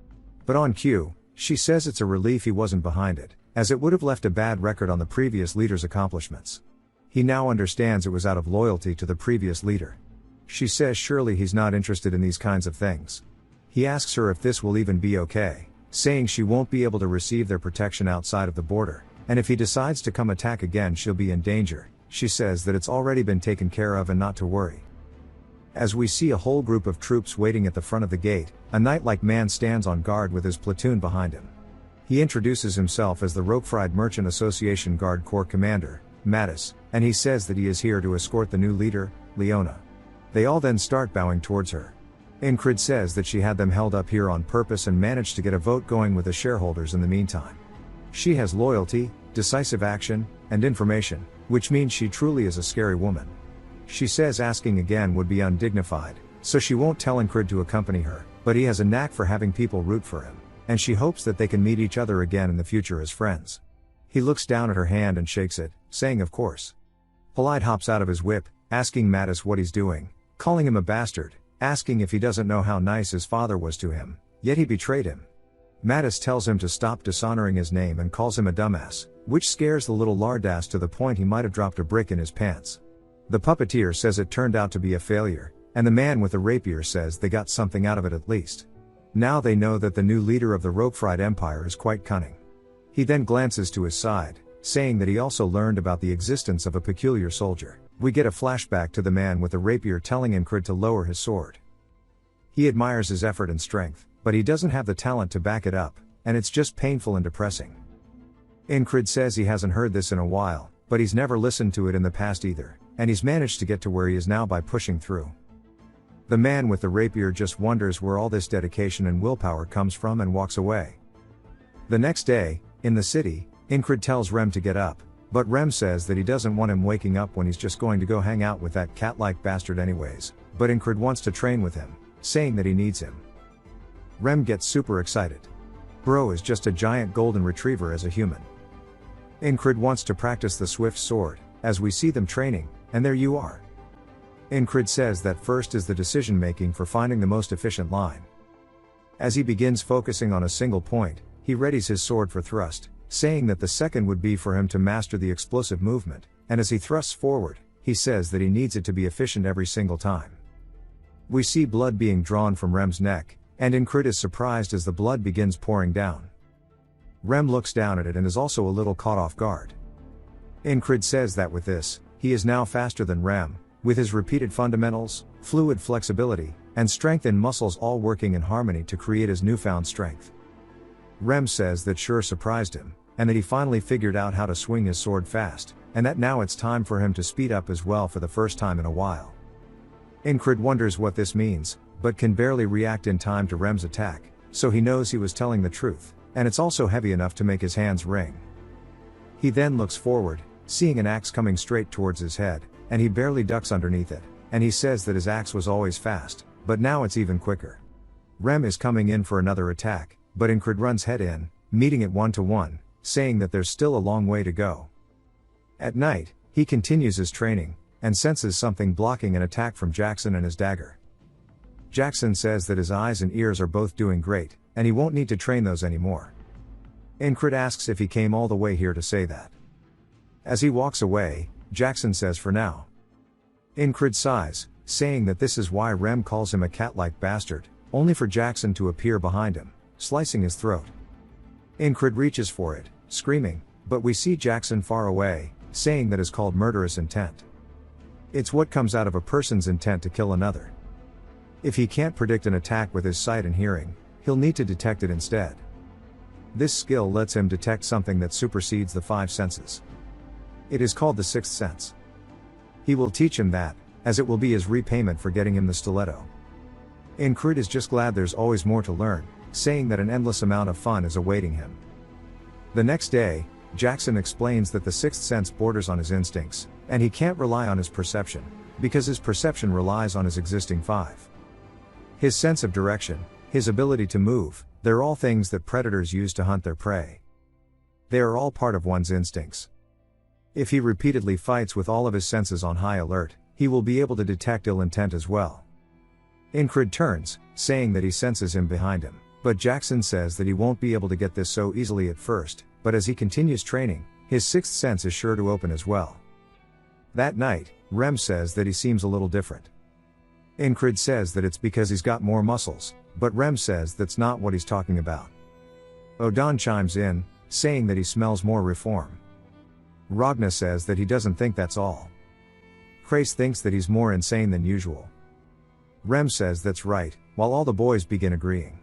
But on cue, she says it's a relief he wasn't behind it, as it would have left a bad record on the previous leader's accomplishments. He now understands it was out of loyalty to the previous leader. She says surely he's not interested in these kinds of things. He asks her if this will even be okay, saying she won't be able to receive their protection outside of the border, and if he decides to come attack again she'll be in danger. She says that it's already been taken care of and not to worry. As we see a whole group of troops waiting at the front of the gate, a knight-like man stands on guard with his platoon behind him. He introduces himself as the Roquefried Merchant Association Guard Corps Commander, Mattis, and he says that he is here to escort the new leader, Leona. They all then start bowing towards her. Incrid says that she had them held up here on purpose and managed to get a vote going with the shareholders in the meantime. She has loyalty, decisive action, and information, which means she truly is a scary woman. She says asking again would be undignified, so she won't tell Incrid to accompany her, but he has a knack for having people root for him, and she hopes that they can meet each other again in the future as friends. He looks down at her hand and shakes it, saying of course. Polide hops out of his whip, asking Mattis what he's doing, calling him a bastard, asking if he doesn't know how nice his father was to him, yet he betrayed him. Mattis tells him to stop dishonoring his name and calls him a dumbass, which scares the little lardass to the point he might have dropped a brick in his pants. The puppeteer says it turned out to be a failure, and the man with the rapier says they got something out of it at least. Now they know that the new leader of the Roquefried Empire is quite cunning. He then glances to his side, saying that he also learned about the existence of a peculiar soldier. We get a flashback to the man with the rapier telling Incrid to lower his sword. He admires his effort and strength, but he doesn't have the talent to back it up, and it's just painful and depressing. Incrid says he hasn't heard this in a while, but he's never listened to it in the past either, and he's managed to get to where he is now by pushing through. The man with the rapier just wonders where all this dedication and willpower comes from and walks away. The next day, in the city, Incrid tells Rem to get up, but Rem says that he doesn't want him waking up when he's just going to go hang out with that cat-like bastard anyways, but Incrid wants to train with him, saying that he needs him. Rem gets super excited. Bro is just a giant golden retriever as a human. Incrid wants to practice the swift sword, as we see them training, and there you are. Incrid says that first is the decision-making for finding the most efficient line. As he begins focusing on a single point, he readies his sword for thrust, saying that the second would be for him to master the explosive movement, and as he thrusts forward, he says that he needs it to be efficient every single time. We see blood being drawn from Rem's neck, and Incrid is surprised as the blood begins pouring down. Rem looks down at it and is also a little caught off guard. Incrid says that with this, he is now faster than Rem, with his repeated fundamentals, fluid flexibility, and strength in muscles all working in harmony to create his newfound strength. Rem says that sure surprised him, and that he finally figured out how to swing his sword fast, and that now it's time for him to speed up as well for the first time in a while. Incred wonders what this means, but can barely react in time to Rem's attack, so he knows he was telling the truth, and it's also heavy enough to make his hands ring. He then looks forward, seeing an axe coming straight towards his head, and he barely ducks underneath it, and he says that his axe was always fast, but now it's even quicker. Rem is coming in for another attack, but Incred runs head in, meeting it 1-to-1, saying that there's still a long way to go. At night, he continues his training, and senses something blocking an attack from Jackson and his dagger. Jackson says that his eyes and ears are both doing great, and he won't need to train those anymore. Incred asks if he came all the way here to say that. As he walks away, Jackson says for now. Incred sighs, saying that this is why Rem calls him a cat-like bastard, only for Jackson to appear behind him, slicing his throat. Incred reaches for it, screaming, but we see Jackson far away, saying that is called murderous intent. It's what comes out of a person's intent to kill another. If he can't predict an attack with his sight and hearing, he'll need to detect it instead. This skill lets him detect something that supersedes the 5 senses. It is called the 6th sense. He will teach him that, as it will be his repayment for getting him the stiletto. Incred is just glad there's always more to learn, saying that an endless amount of fun is awaiting him. The next day, Jackson explains that the 6th sense borders on his instincts, and he can't rely on his perception, because his perception relies on his existing 5. His sense of direction, his ability to move, they're all things that predators use to hunt their prey. They are all part of one's instincts. If he repeatedly fights with all of his senses on high alert, he will be able to detect ill intent as well. Incred turns, saying that he senses him behind him, but Jackson says that he won't be able to get this so easily at first, but as he continues training, his 6th sense is sure to open as well. That night, Rem says that he seems a little different. Incred says that it's because he's got more muscles, but Rem says that's not what he's talking about. Odan chimes in, saying that he smells more reform. Ragna says that he doesn't think that's all. Krace thinks that he's more insane than usual. Rem says that's right, while all the boys begin agreeing.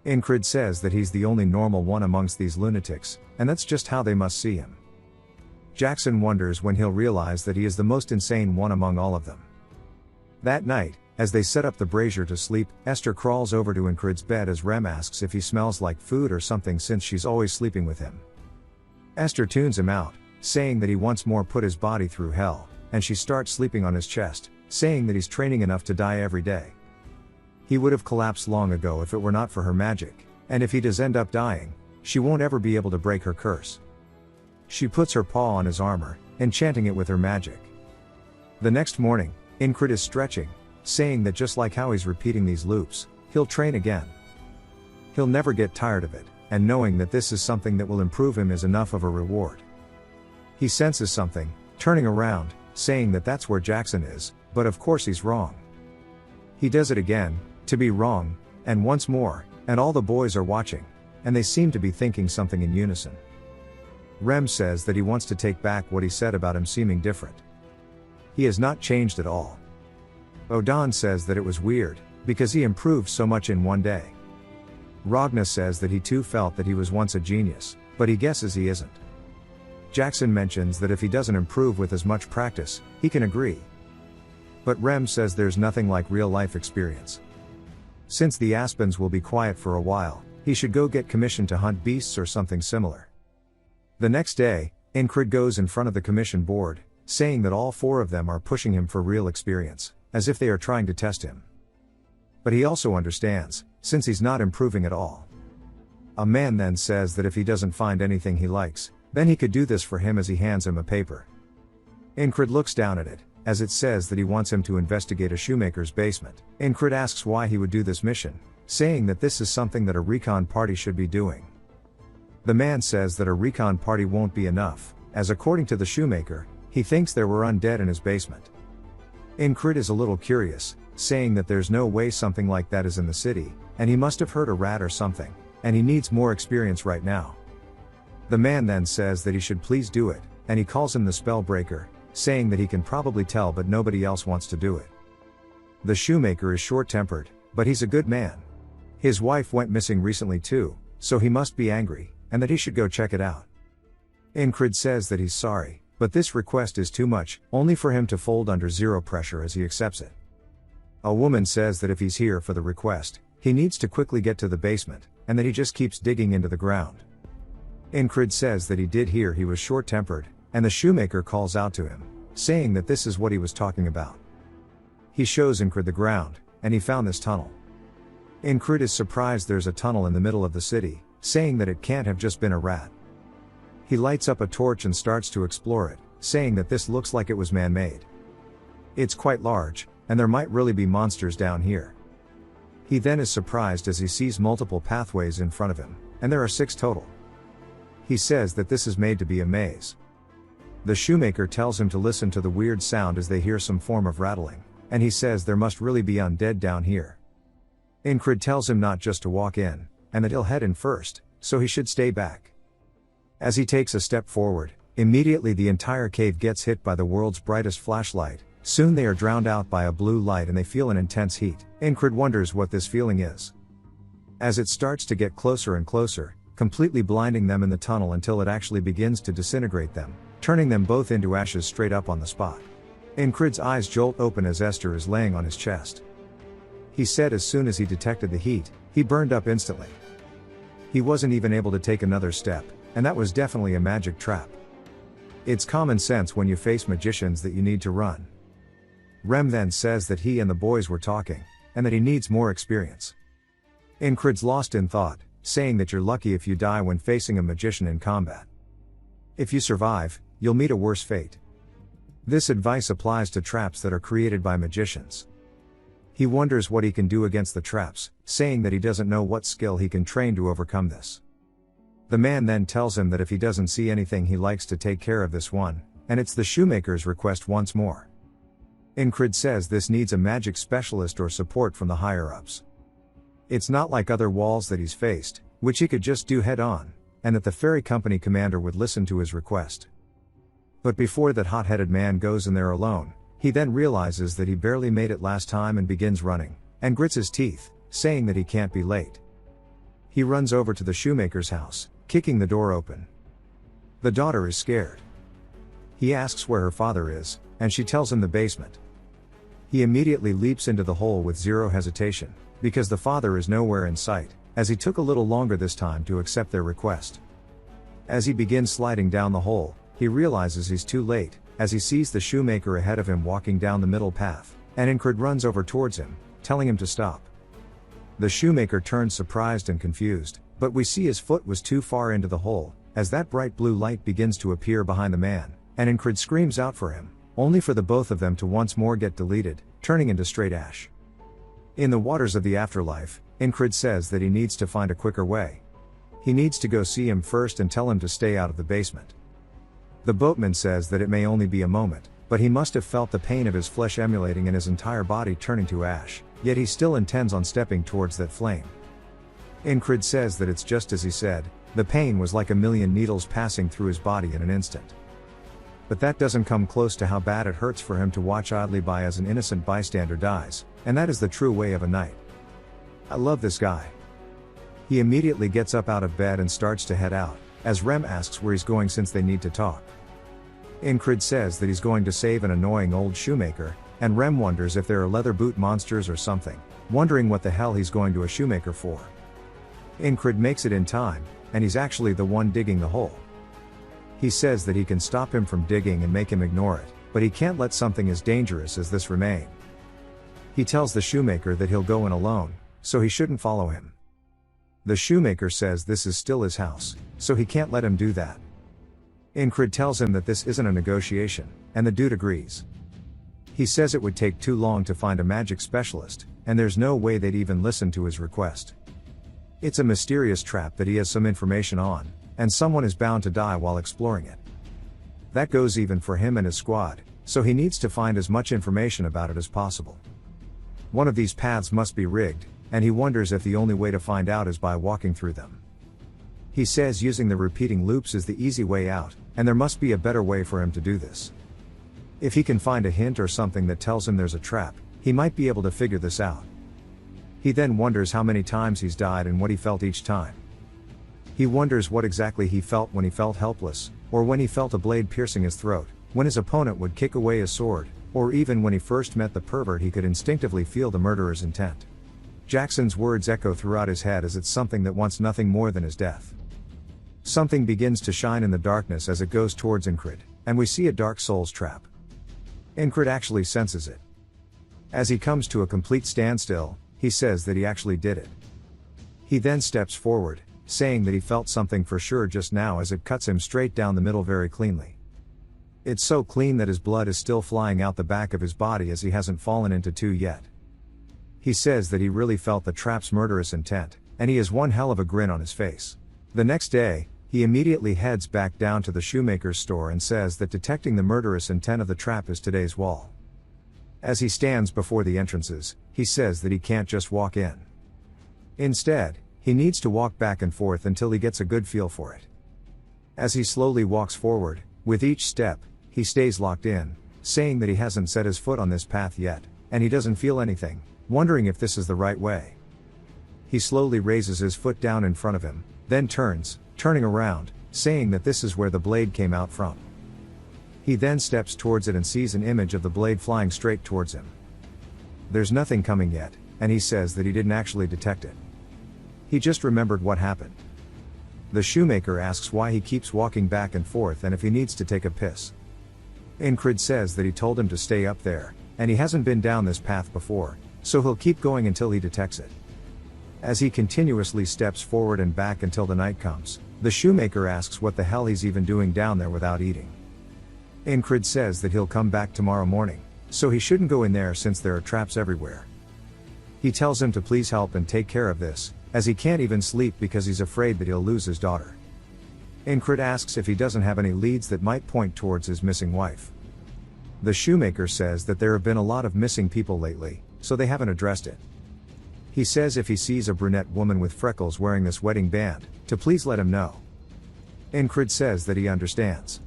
Incred says that he's the only normal one amongst these lunatics, and that's just how they must see him. Jackson wonders when he'll realize that he is the most insane one among all of them. That night, as they set up the brazier to sleep, Esther crawls over to Incred's bed as Rem asks if he smells like food or something since she's always sleeping with him. Esther tunes him out, saying that he once more put his body through hell, and she starts sleeping on his chest, saying that he's training enough to die every day. He would have collapsed long ago if it were not for her magic, and if he does end up dying, she won't ever be able to break her curse. She puts her paw on his armor, enchanting it with her magic. The next morning, Incred is stretching, saying that just like how he's repeating these loops, he'll train again. He'll never get tired of it, and knowing that this is something that will improve him is enough of a reward. He senses something, turning around, saying that that's where Jackson is, but of course he's wrong. He does it again, to be wrong, and once more, and all the boys are watching, and they seem to be thinking something in unison. Rem says that he wants to take back what he said about him seeming different. He has not changed at all. Odan says that it was weird, because he improved so much in one day. Ragna says that he too felt that he was once a genius, but he guesses he isn't. Jackson mentions that if he doesn't improve with as much practice, he can agree. But Rem says there's nothing like real-life experience. Since the Aspens will be quiet for a while, he should go get commissioned to hunt beasts or something similar. The next day, Incred goes in front of the commission board, saying that all 4 of them are pushing him for real experience, as if they are trying to test him. But he also understands, since he's not improving at all. A man then says that if he doesn't find anything he likes, then he could do this for him as he hands him a paper. Incred looks down at it, as it says that he wants him to investigate a shoemaker's basement. Incred asks why he would do this mission, saying that this is something that a recon party should be doing. The man says that a recon party won't be enough, as according to the shoemaker, he thinks there were undead in his basement. Incred is a little curious, saying that there's no way something like that is in the city, and he must have heard a rat or something, and he needs more experience right now. The man then says that he should please do it, and he calls him the spellbreaker, saying that he can probably tell but nobody else wants to do it. The shoemaker is short-tempered, but he's a good man. His wife went missing recently too, so he must be angry, and that he should go check it out. Incred says that he's sorry, but this request is too much, only for him to fold under zero pressure as he accepts it. A woman says that if he's here for the request, he needs to quickly get to the basement, and that he just keeps digging into the ground. Incred says that he did hear he was short-tempered, and the shoemaker calls out to him, saying that this is what he was talking about. He shows Incred the ground, and he found this tunnel. Incred is surprised there's a tunnel in the middle of the city, saying that it can't have just been a rat. He lights up a torch and starts to explore it, saying that this looks like it was man-made. It's quite large, and there might really be monsters down here. He then is surprised as he sees multiple pathways in front of him, and there are 6 total. He says that this is made to be a maze. The shoemaker tells him to listen to the weird sound as they hear some form of rattling, and he says there must really be undead down here. Incred tells him not just to walk in, and that he'll head in first, so he should stay back. As he takes a step forward, immediately the entire cave gets hit by the world's brightest flashlight. Soon they are drowned out by a blue light and they feel an intense heat. Incred wonders what this feeling is. As it starts to get closer and closer, completely blinding them in the tunnel until it actually begins to disintegrate them, turning them both into ashes straight up on the spot. Incred's eyes jolt open as Esther is laying on his chest. He said as soon as he detected the heat, he burned up instantly. He wasn't even able to take another step, and that was definitely a magic trap. It's common sense when you face magicians that you need to run. Rem then says that he and the boys were talking, and that he needs more experience. Incred's lost in thought, saying that you're lucky if you die when facing a magician in combat. If you survive, you'll meet a worse fate. This advice applies to traps that are created by magicians. He wonders what he can do against the traps, saying that he doesn't know what skill he can train to overcome this. The man then tells him that if he doesn't see anything he likes to take care of this one, and it's the shoemaker's request once more. Incred says this needs a magic specialist or support from the higher-ups. It's not like other walls that he's faced, which he could just do head-on, and that the ferry company commander would listen to his request. But before that hot-headed man goes in there alone, he then realizes that he barely made it last time and begins running, and grits his teeth, saying that he can't be late. He runs over to the shoemaker's house, kicking the door open. The daughter is scared. He asks where her father is, and she tells him the basement. He immediately leaps into the hole with zero hesitation, because the father is nowhere in sight, as he took a little longer this time to accept their request. As he begins sliding down the hole, he realizes he's too late, as he sees the shoemaker ahead of him walking down the middle path, and Incred runs over towards him, telling him to stop. The shoemaker turns surprised and confused, but we see his foot was too far into the hole, as that bright blue light begins to appear behind the man, and Incred screams out for him, only for the both of them to once more get deleted, turning into straight ash. In the waters of the afterlife, Incred says that he needs to find a quicker way. He needs to go see him first and tell him to stay out of the basement. The boatman says that it may only be a moment, but he must have felt the pain of his flesh emulating and his entire body turning to ash, yet he still intends on stepping towards that flame. Incred says that it's just as he said, the pain was like a million needles passing through his body in an instant. But that doesn't come close to how bad it hurts for him to watch idly by as an innocent bystander dies, and that is the true way of a knight. I love this guy. He immediately gets up out of bed and starts to head out, as Rem asks where he's going since they need to talk. Incred says that he's going to save an annoying old shoemaker, and Rem wonders if there are leather boot monsters or something, wondering what the hell he's going to a shoemaker for. Incred makes it in time, and he's actually the one digging the hole. He says that he can stop him from digging and make him ignore it, but he can't let something as dangerous as this remain. He tells the shoemaker that he'll go in alone, so he shouldn't follow him. The shoemaker says this is still his house, so he can't let him do that. Incred tells him that this isn't a negotiation, and the dude agrees. He says it would take too long to find a magic specialist, and there's no way they'd even listen to his request. It's a mysterious trap that he has some information on, and someone is bound to die while exploring it. That goes even for him and his squad, so he needs to find as much information about it as possible. One of these paths must be rigged, and he wonders if the only way to find out is by walking through them. He says using the repeating loops is the easy way out, and there must be a better way for him to do this. If he can find a hint or something that tells him there's a trap, he might be able to figure this out. He then wonders how many times he's died and what he felt each time. He wonders what exactly he felt when he felt helpless, or when he felt a blade piercing his throat, when his opponent would kick away his sword, or even when he first met the pervert he could instinctively feel the murderer's intent. Jackson's words echo throughout his head as it's something that wants nothing more than his death. Something begins to shine in the darkness as it goes towards Incred, and we see a Dark Souls trap. Incred actually senses it. As he comes to a complete standstill, he says that he actually did it. He then steps forward, saying that he felt something for sure just now as it cuts him straight down the middle very cleanly. It's so clean that his blood is still flying out the back of his body as he hasn't fallen into two yet. He says that he really felt the trap's murderous intent, and he has one hell of a grin on his face. The next day, he immediately heads back down to the shoemaker's store and says that detecting the murderous intent of the trap is today's wall. As he stands before the entrances, he says that he can't just walk in. Instead, he needs to walk back and forth until he gets a good feel for it. As he slowly walks forward, with each step, he stays locked in, saying that he hasn't set his foot on this path yet, and he doesn't feel anything, wondering if this is the right way. He slowly raises his foot down in front of him, then turning around, saying that this is where the blade came out from. He then steps towards it and sees an image of the blade flying straight towards him. There's nothing coming yet, and he says that he didn't actually detect it. He just remembered what happened. The shoemaker asks why he keeps walking back and forth and if he needs to take a piss. Incred says that he told him to stay up there, and he hasn't been down this path before, so he'll keep going until he detects it. As he continuously steps forward and back until the night comes, the shoemaker asks what the hell he's even doing down there without eating. Incred says that he'll come back tomorrow morning, so he shouldn't go in there since there are traps everywhere. He tells him to please help and take care of this, as he can't even sleep because he's afraid that he'll lose his daughter. Incred asks if he doesn't have any leads that might point towards his missing wife. The shoemaker says that there have been a lot of missing people lately, so they haven't addressed it. He says if he sees a brunette woman with freckles wearing this wedding band, to please let him know. Incred says that he understands.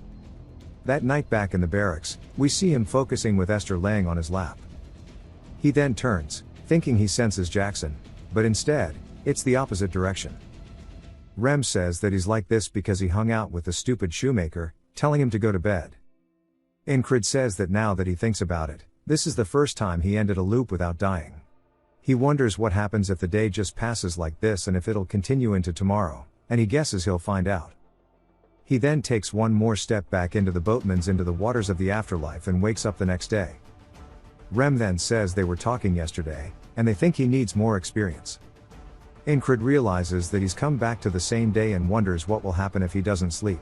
That night back in the barracks, we see him focusing with Esther laying on his lap. He then turns, thinking he senses Jackson, but instead, it's the opposite direction. Rem says that he's like this because he hung out with the stupid shoemaker, telling him to go to bed. Incred says that now that he thinks about it, this is the first time he ended a loop without dying. He wonders what happens if the day just passes like this and if it'll continue into tomorrow, and he guesses he'll find out. He then takes one more step back into the boatman's into the waters of the afterlife and wakes up the next day. Rem then says they were talking yesterday, and they think he needs more experience. Incred realizes that he's come back to the same day and wonders what will happen if he doesn't sleep.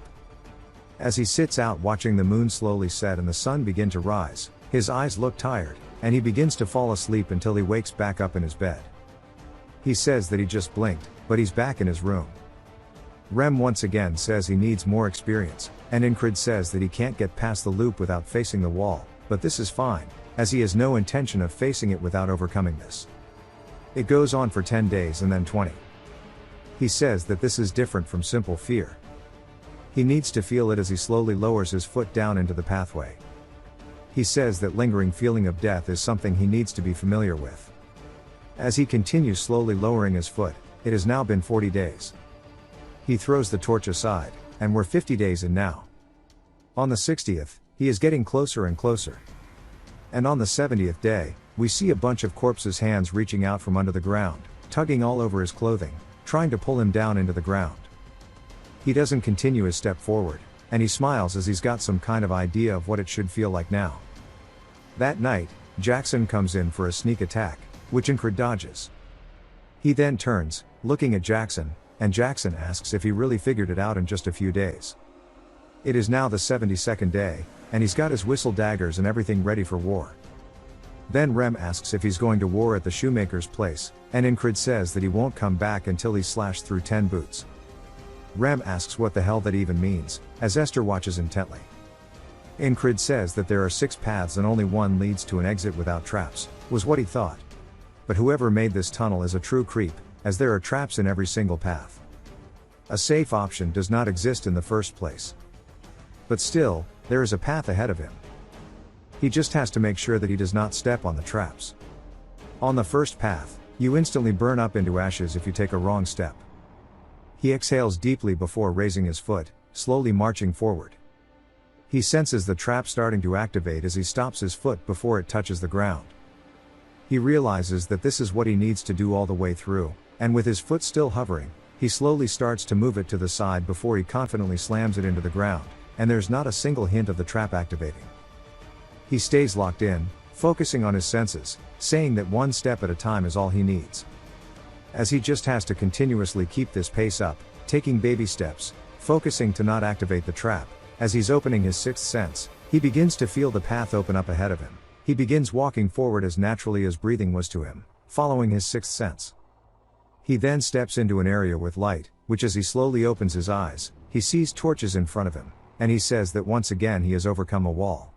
As he sits out watching the moon slowly set and the sun begin to rise, his eyes look tired, and he begins to fall asleep until he wakes back up in his bed. He says that he just blinked, but he's back in his room. Rem once again says he needs more experience, and Incred says that he can't get past the loop without facing the wall, but this is fine, as he has no intention of facing it without overcoming this. It goes on for 10 days and then 20. He says that this is different from simple fear. He needs to feel it as he slowly lowers his foot down into the pathway. He says that lingering feeling of death is something he needs to be familiar with. As he continues slowly lowering his foot, it has now been 40 days. He throws the torch aside, and we're 50 days in now. On the 60th, he is getting closer and closer. And on the 70th day, we see a bunch of corpses' hands reaching out from under the ground, tugging all over his clothing, trying to pull him down into the ground. He doesn't continue his step forward, and he smiles as he's got some kind of idea of what it should feel like now. That night, Jackson comes in for a sneak attack, which Incred dodges. He then turns, looking at Jackson, and Jackson asks if he really figured it out in just a few days. It is now the 72nd day, and he's got his whistle daggers and everything ready for war. Then Rem asks if he's going to war at the shoemaker's place, and Incred says that he won't come back until he's slashed through 10 boots. Rem asks what the hell that even means, as Esther watches intently. Incred says that there are 6 paths and only one leads to an exit without traps, was what he thought. But whoever made this tunnel is a true creep, as there are traps in every single path. A safe option does not exist in the first place. But still, there is a path ahead of him. He just has to make sure that he does not step on the traps. On the first path, you instantly burn up into ashes if you take a wrong step. He exhales deeply before raising his foot, slowly marching forward. He senses the trap starting to activate as he stops his foot before it touches the ground. He realizes that this is what he needs to do all the way through, and with his foot still hovering, he slowly starts to move it to the side before he confidently slams it into the ground, and there's not a single hint of the trap activating. He stays locked in, focusing on his senses, saying that one step at a time is all he needs. As he just has to continuously keep this pace up, taking baby steps, focusing to not activate the trap. As he's opening his sixth sense, he begins to feel the path open up ahead of him. He begins walking forward as naturally as breathing was to him, following his sixth sense. He then steps into an area with light, which as he slowly opens his eyes, he sees torches in front of him, and he says that once again he has overcome a wall.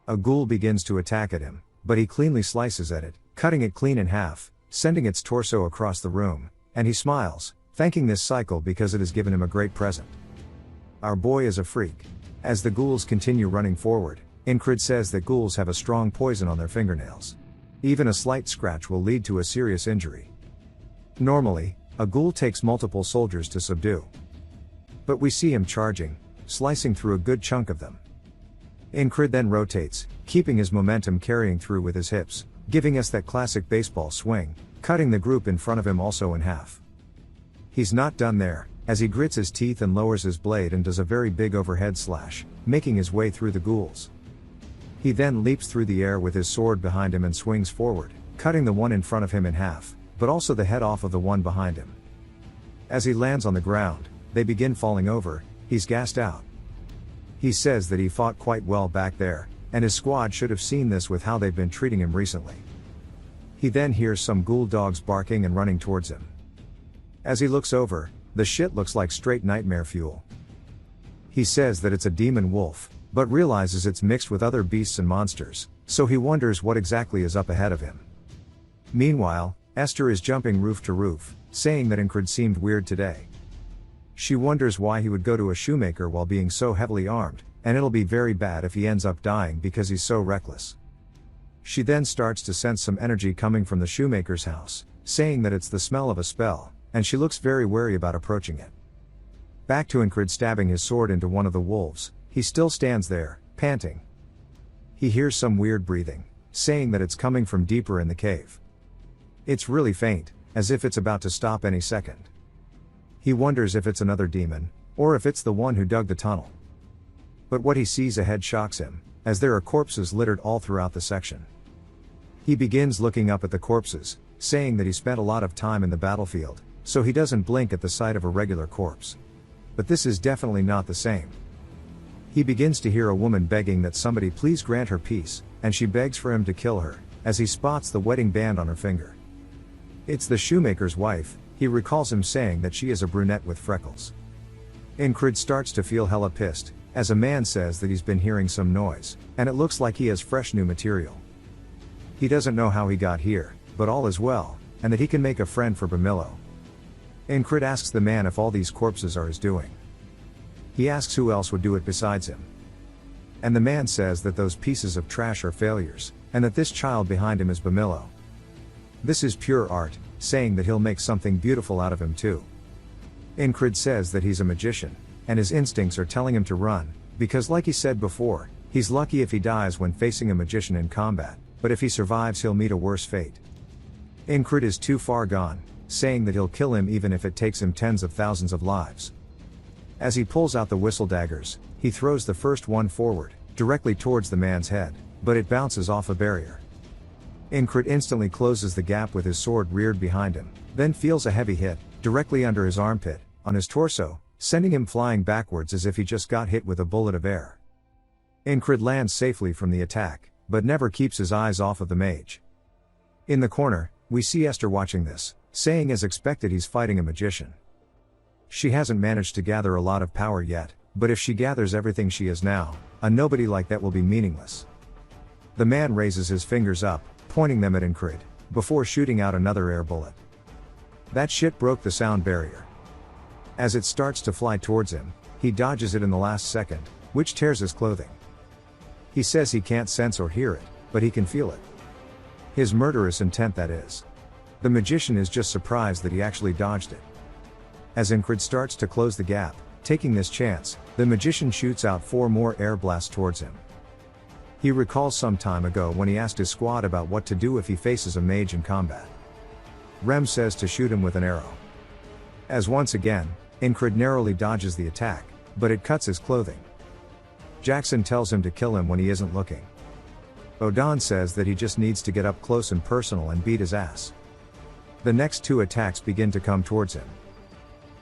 A ghoul begins to attack at him, but he cleanly slices at it, cutting it clean in half, sending its torso across the room, and he smiles, thanking this cycle because it has given him a great present. Our boy is a freak. As the ghouls continue running forward, Incrid says that ghouls have a strong poison on their fingernails. Even a slight scratch will lead to a serious injury. Normally, a ghoul takes multiple soldiers to subdue. But we see him charging, slicing through a good chunk of them. Incrid then rotates, keeping his momentum carrying through with his hips, giving us that classic baseball swing, cutting the group in front of him also in half. He's not done there, as he grits his teeth and lowers his blade and does a very big overhead slash, making his way through the ghouls. He then leaps through the air with his sword behind him and swings forward, cutting the one in front of him in half, but also the head off of the one behind him. As he lands on the ground, they begin falling over. He's gassed out. He says that he fought quite well back there, and his squad should have seen this with how they've been treating him recently. He then hears some ghoul dogs barking and running towards him. As he looks over, the shit looks like straight nightmare fuel. He says that it's a demon wolf, but realizes it's mixed with other beasts and monsters, so he wonders what exactly is up ahead of him. Meanwhile, Esther is jumping roof to roof, saying that Incrid seemed weird today. She wonders why he would go to a shoemaker while being so heavily armed, and it'll be very bad if he ends up dying because he's so reckless. She then starts to sense some energy coming from the shoemaker's house, saying that it's the smell of a spell, and she looks very wary about approaching it. Back to Incrid stabbing his sword into one of the wolves. He still stands there, panting. He hears some weird breathing, saying that it's coming from deeper in the cave. It's really faint, as if it's about to stop any second. He wonders if it's another demon, or if it's the one who dug the tunnel. But what he sees ahead shocks him, as there are corpses littered all throughout the section. He begins looking up at the corpses, saying that he spent a lot of time in the battlefield, so he doesn't blink at the sight of a regular corpse. But this is definitely not the same. He begins to hear a woman begging that somebody please grant her peace, and she begs for him to kill her, as he spots the wedding band on her finger. It's the shoemaker's wife. He recalls him saying that she is a brunette with freckles. Incrid starts to feel hella pissed, as a man says that he's been hearing some noise, and it looks like he has fresh new material. He doesn't know how he got here, but all is well, and that he can make a friend for Bamillo. Incrid asks the man if all these corpses are his doing. He asks who else would do it besides him. And the man says that those pieces of trash are failures, and that this child behind him is Bamillo. This is pure art, saying that he'll make something beautiful out of him too. Incrid says that he's a magician, and his instincts are telling him to run, because like he said before, he's lucky if he dies when facing a magician in combat, but if he survives he'll meet a worse fate. Incrid is too far gone, saying that he'll kill him even if it takes him tens of thousands of lives. As he pulls out the whistle daggers, he throws the first one forward, directly towards the man's head, but it bounces off a barrier. Incrid instantly closes the gap with his sword reared behind him, then feels a heavy hit, directly under his armpit, on his torso, sending him flying backwards as if he just got hit with a bullet of air. Incrid lands safely from the attack, but never keeps his eyes off of the mage. In the corner, we see Esther watching this, saying as expected he's fighting a magician. She hasn't managed to gather a lot of power yet, but if she gathers everything she is now, a nobody like that will be meaningless. The man raises his fingers up, pointing them at Incrid, before shooting out another air bullet. That shit broke the sound barrier. As it starts to fly towards him, he dodges it in the last second, which tears his clothing. He says he can't sense or hear it, but he can feel it. His murderous intent, that is. The magician is just surprised that he actually dodged it. As Incred starts to close the gap, taking this chance, the magician shoots out 4 more air blasts towards him. He recalls some time ago when he asked his squad about what to do if he faces a mage in combat. Rem says to shoot him with an arrow. As once again, Incred narrowly dodges the attack, but it cuts his clothing. Jackson tells him to kill him when he isn't looking. Odan says that he just needs to get up close and personal and beat his ass. The next 2 attacks begin to come towards him.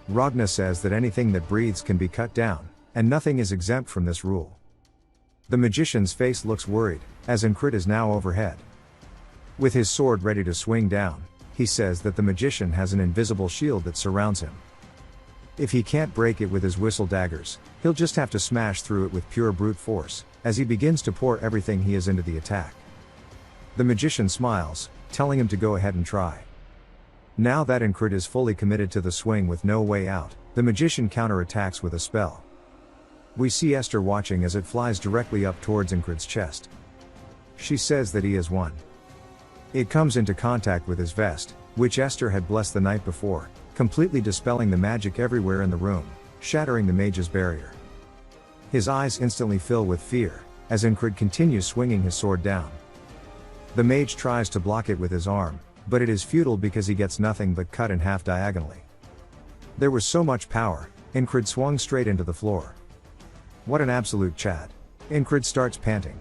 Ragna says that anything that breathes can be cut down, and nothing is exempt from this rule. The magician's face looks worried, as Incred is now overhead. With his sword ready to swing down, he says that the magician has an invisible shield that surrounds him. If he can't break it with his whistle daggers, he'll just have to smash through it with pure brute force, as he begins to pour everything he has into the attack. The magician smiles, telling him to go ahead and try. Now that Incred is fully committed to the swing with no way out, the magician counterattacks with a spell. We see Esther watching as it flies directly up towards Incred's chest. She says that he has won. It comes into contact with his vest, which Esther had blessed the night before, completely dispelling the magic everywhere in the room, shattering the mage's barrier. His eyes instantly fill with fear, as Incred continues swinging his sword down. The mage tries to block it with his arm, but it is futile because he gets nothing but cut in half diagonally. There was so much power, Incred swung straight into the floor. What an absolute Chad. Incred starts panting.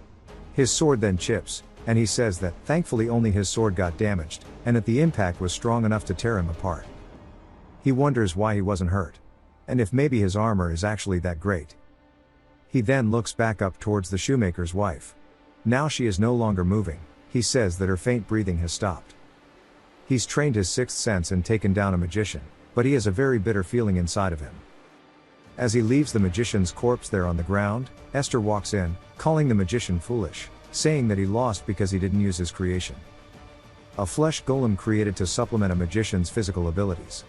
His sword then chips, and he says that, thankfully only his sword got damaged, and that the impact was strong enough to tear him apart. He wonders why he wasn't hurt. And if maybe his armor is actually that great. He then looks back up towards the shoemaker's wife. Now she is no longer moving, he says that her faint breathing has stopped. He's trained his 6th sense and taken down a magician, but he has a very bitter feeling inside of him. As he leaves the magician's corpse there on the ground, Esther walks in, calling the magician foolish, saying that he lost because he didn't use his creation. A flesh golem created to supplement a magician's physical abilities.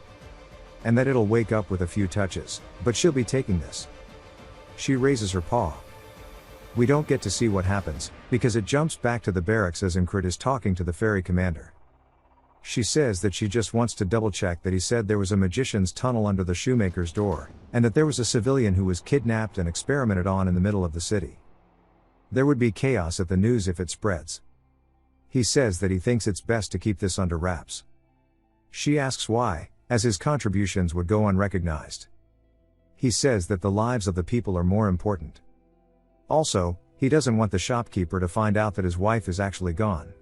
And that it'll wake up with a few touches, but she'll be taking this. She raises her paw. We don't get to see what happens, because it jumps back to the barracks as Incred is talking to the ferry commander. She says that she just wants to double check that he said there was a magician's tunnel under the shoemaker's door, and that there was a civilian who was kidnapped and experimented on in the middle of the city. There would be chaos at the news if it spreads. He says that he thinks it's best to keep this under wraps. She asks why, as his contributions would go unrecognized. He says that the lives of the people are more important. Also, he doesn't want the shopkeeper to find out that his wife is actually gone.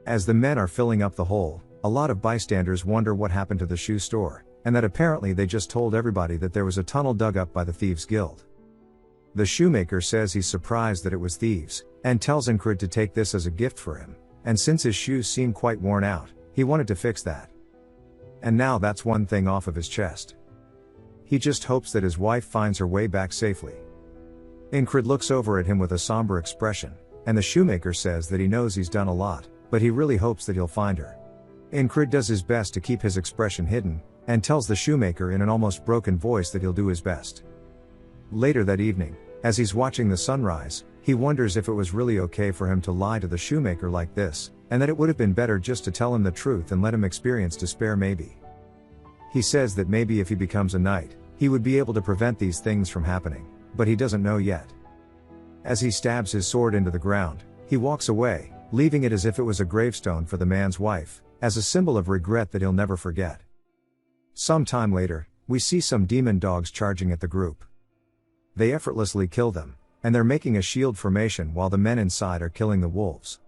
As the men are filling up the hole, a lot of bystanders wonder what happened to the shoe store, and that apparently they just told everybody that there was a tunnel dug up by the Thieves' Guild. The shoemaker says he's surprised that it was thieves, and tells Incred to take this as a gift for him, and since his shoes seem quite worn out, he wanted to fix that. And now that's one thing off of his chest. He just hopes that his wife finds her way back safely. Incred looks over at him with a somber expression, and the shoemaker says that he knows he's done a lot, but he really hopes that he'll find her. Incred does his best to keep his expression hidden, and tells the shoemaker in an almost broken voice that he'll do his best. Later that evening, as he's watching the sunrise, he wonders if it was really okay for him to lie to the shoemaker like this, and that it would have been better just to tell him the truth and let him experience despair maybe. He says that maybe if he becomes a knight, he would be able to prevent these things from happening, but he doesn't know yet. As he stabs his sword into the ground, he walks away, leaving it as if it was a gravestone for the man's wife, as a symbol of regret that he'll never forget. Some time later, we see some demon dogs charging at the group. They effortlessly kill them, and they're making a shield formation while the men inside are killing the wolves.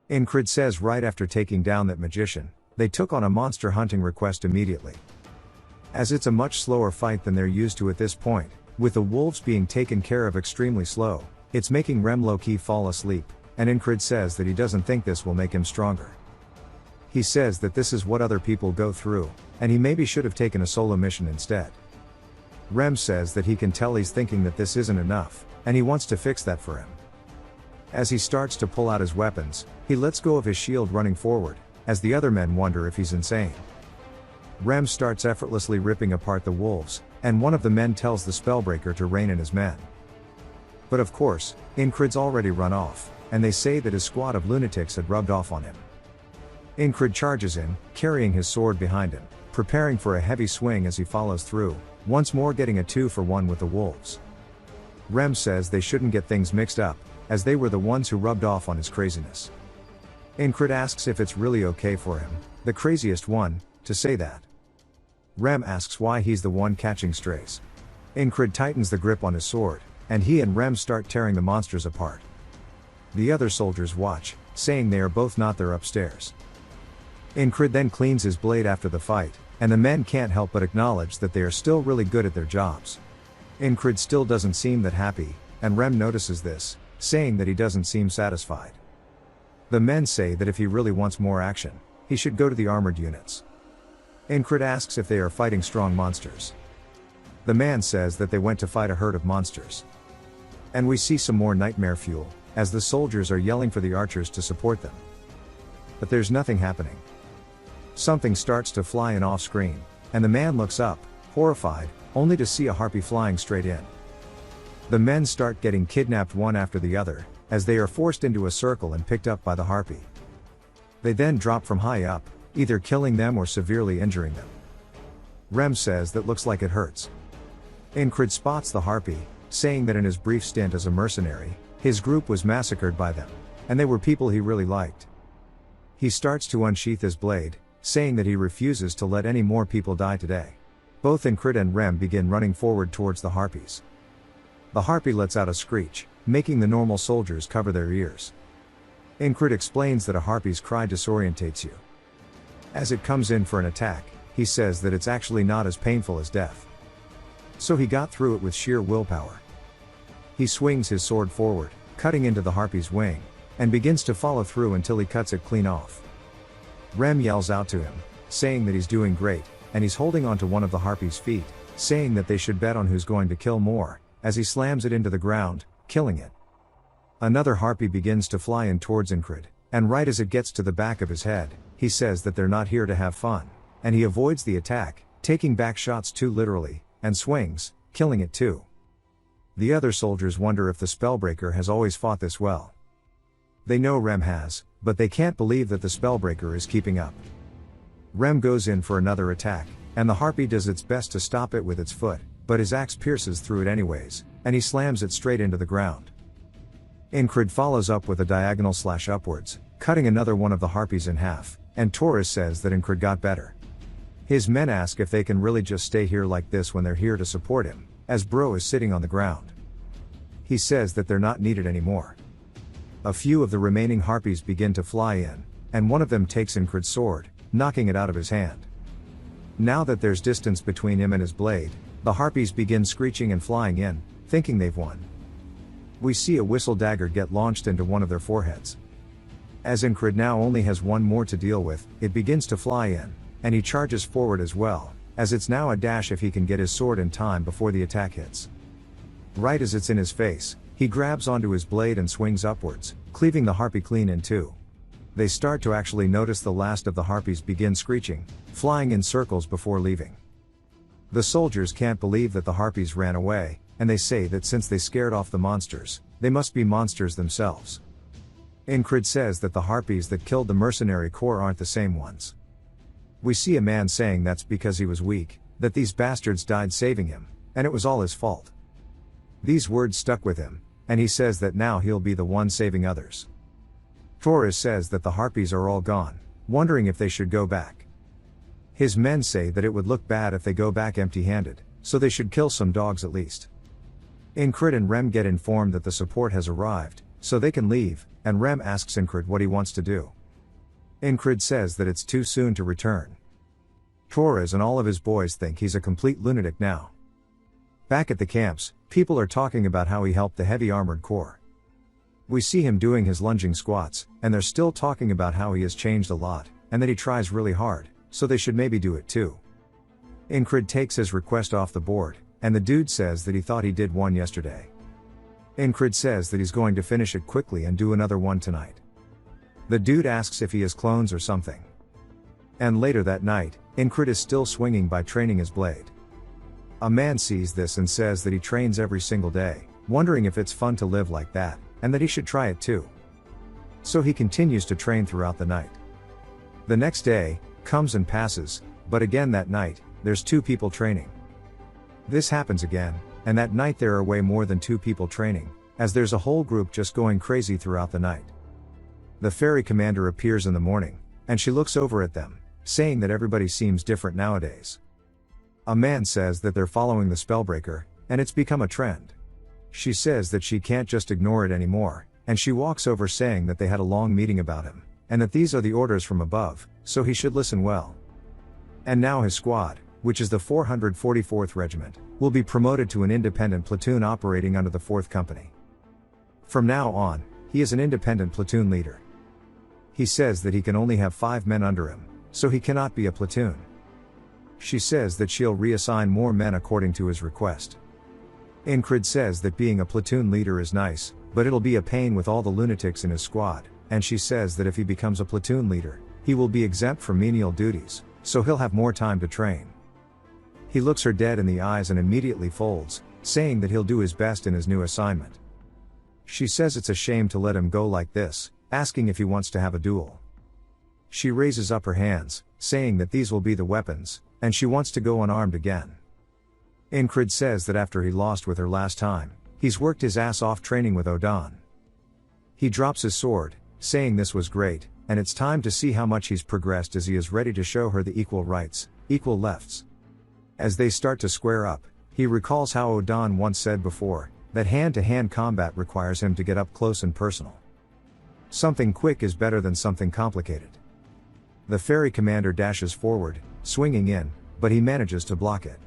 Incred says right after taking down that magician, they took on a monster hunting request immediately. As it's a much slower fight than they're used to at this point, with the wolves being taken care of extremely slow, it's making Rem low-key fall asleep, and Incred says that he doesn't think this will make him stronger. He says that this is what other people go through, and he maybe should have taken a solo mission instead. Rem says that he can tell he's thinking that this isn't enough, and he wants to fix that for him. As he starts to pull out his weapons, he lets go of his shield running forward, as the other men wonder if he's insane. Rem starts effortlessly ripping apart the wolves, and one of the men tells the spellbreaker to rein in his men. But of course, Incred's already run off, and they say that his squad of lunatics had rubbed off on him. Incred charges in, carrying his sword behind him, preparing for a heavy swing as he follows through, once more getting a 2-for-1 with the wolves. Rem says they shouldn't get things mixed up, as they were the ones who rubbed off on his craziness. Incred asks if it's really okay for him, the craziest one, to say that. Rem asks why he's the one catching strays. Incred tightens the grip on his sword, and he and Rem start tearing the monsters apart. The other soldiers watch, saying they are both not there upstairs. Incred then cleans his blade after the fight, and the men can't help but acknowledge that they are still really good at their jobs. Incred still doesn't seem that happy, and Rem notices this, saying that he doesn't seem satisfied. The men say that if he really wants more action, he should go to the armored units. Incred asks if they are fighting strong monsters. The man says that they went to fight a herd of monsters. And we see some more nightmare fuel, as the soldiers are yelling for the archers to support them. But there's nothing happening. Something starts to fly in off screen, and the man looks up, horrified, only to see a harpy flying straight in. The men start getting kidnapped one after the other, as they are forced into a circle and picked up by the harpy. They then drop from high up, either killing them or severely injuring them. Rem says that looks like it hurts. Incred spots the harpy, saying that in his brief stint as a mercenary, his group was massacred by them, and they were people he really liked. He starts to unsheath his blade, saying that he refuses to let any more people die today. Both Incred and Rem begin running forward towards the harpies. The harpy lets out a screech, making the normal soldiers cover their ears. Incred explains that a harpy's cry disorientates you. As it comes in for an attack, he says that it's actually not as painful as death. So he got through it with sheer willpower. He swings his sword forward, cutting into the harpy's wing, and begins to follow through until he cuts it clean off. Rem yells out to him, saying that he's doing great, and he's holding onto one of the harpy's feet, saying that they should bet on who's going to kill more, as he slams it into the ground, killing it. Another harpy begins to fly in towards Incred, and right as it gets to the back of his head, he says that they're not here to have fun, and he avoids the attack, taking back shots too literally, and swings, killing it too. The other soldiers wonder if the Spellbreaker has always fought this well. They know Rem has, but they can't believe that the Spellbreaker is keeping up. Rem goes in for another attack, and the harpy does its best to stop it with its foot, but his axe pierces through it anyways, and he slams it straight into the ground. Incred follows up with a diagonal slash upwards, cutting another one of the harpies in half, and Taurus says that Incred got better. His men ask if they can really just stay here like this when they're here to support him, as Bro is sitting on the ground. He says that they're not needed anymore. A few of the remaining harpies begin to fly in, and one of them takes Incred's sword, knocking it out of his hand. Now that there's distance between him and his blade, the harpies begin screeching and flying in, thinking they've won. We see a whistle dagger get launched into one of their foreheads. As Incred now only has one more to deal with, it begins to fly in, and he charges forward as well, as it's now a dash if he can get his sword in time before the attack hits. Right as it's in his face, he grabs onto his blade and swings upwards, cleaving the harpy clean in two. They start to actually notice the last of the harpies begin screeching, flying in circles before leaving. The soldiers can't believe that the harpies ran away, and they say that since they scared off the monsters, they must be monsters themselves. Incred says that the harpies that killed the mercenary corps aren't the same ones. We see a man saying that's because he was weak, that these bastards died saving him, and it was all his fault. These words stuck with him, and he says that now he'll be the one saving others. Taurus says that the harpies are all gone, wondering if they should go back. His men say that it would look bad if they go back empty-handed, so they should kill some dogs at least. Incred and Rem get informed that the support has arrived, so they can leave, and Rem asks Incred what he wants to do. Incred says that it's too soon to return. Taurus and all of his boys think he's a complete lunatic now. Back at the camps, people are talking about how he helped the heavy armored corps. We see him doing his lunging squats, and they're still talking about how he has changed a lot, and that he tries really hard, so they should maybe do it too. Incred takes his request off the board, and the dude says that he thought he did one yesterday. Incred says that he's going to finish it quickly and do another one tonight. The dude asks if he has clones or something. And later that night, Incred is still swinging by training his blade. A man sees this and says that he trains every single day, wondering if it's fun to live like that, and that he should try it too. So he continues to train throughout the night. The next day comes and passes, But again that night, there's 2 people training. This happens again, and that night there are way more than 2 people training, as there's a whole group just going crazy throughout the night. The fairy commander appears in the morning, and she looks over at them, saying that everybody seems different nowadays. A man says that they're following the spellbreaker, and it's become a trend. She says that she can't just ignore it anymore, and she walks over saying that they had a long meeting about him, and that these are the orders from above, so he should listen well. And now his squad, which is the 444th Regiment, will be promoted to an independent platoon operating under the 4th Company. From now on, he is an independent platoon leader. He says that he can only have 5 men under him, so he cannot be a platoon. She says that she'll reassign more men according to his request. Ingrid says that being a platoon leader is nice, but it'll be a pain with all the lunatics in his squad, and she says that if he becomes a platoon leader, he will be exempt from menial duties, so he'll have more time to train. He looks her dead in the eyes and immediately folds, saying that he'll do his best in his new assignment. She says it's a shame to let him go like this, asking if he wants to have a duel. She raises up her hands, saying that these will be the weapons, and she wants to go unarmed again. Ingrid says that after he lost with her last time, he's worked his ass off training with Odon. He drops his sword, saying this was great, and it's time to see how much he's progressed as he is ready to show her the equal rights, equal lefts. As they start to square up, he recalls how Odon once said before, that hand-to-hand combat requires him to get up close and personal. Something quick is better than something complicated. The fairy commander dashes forward, swinging in, but he manages to block it.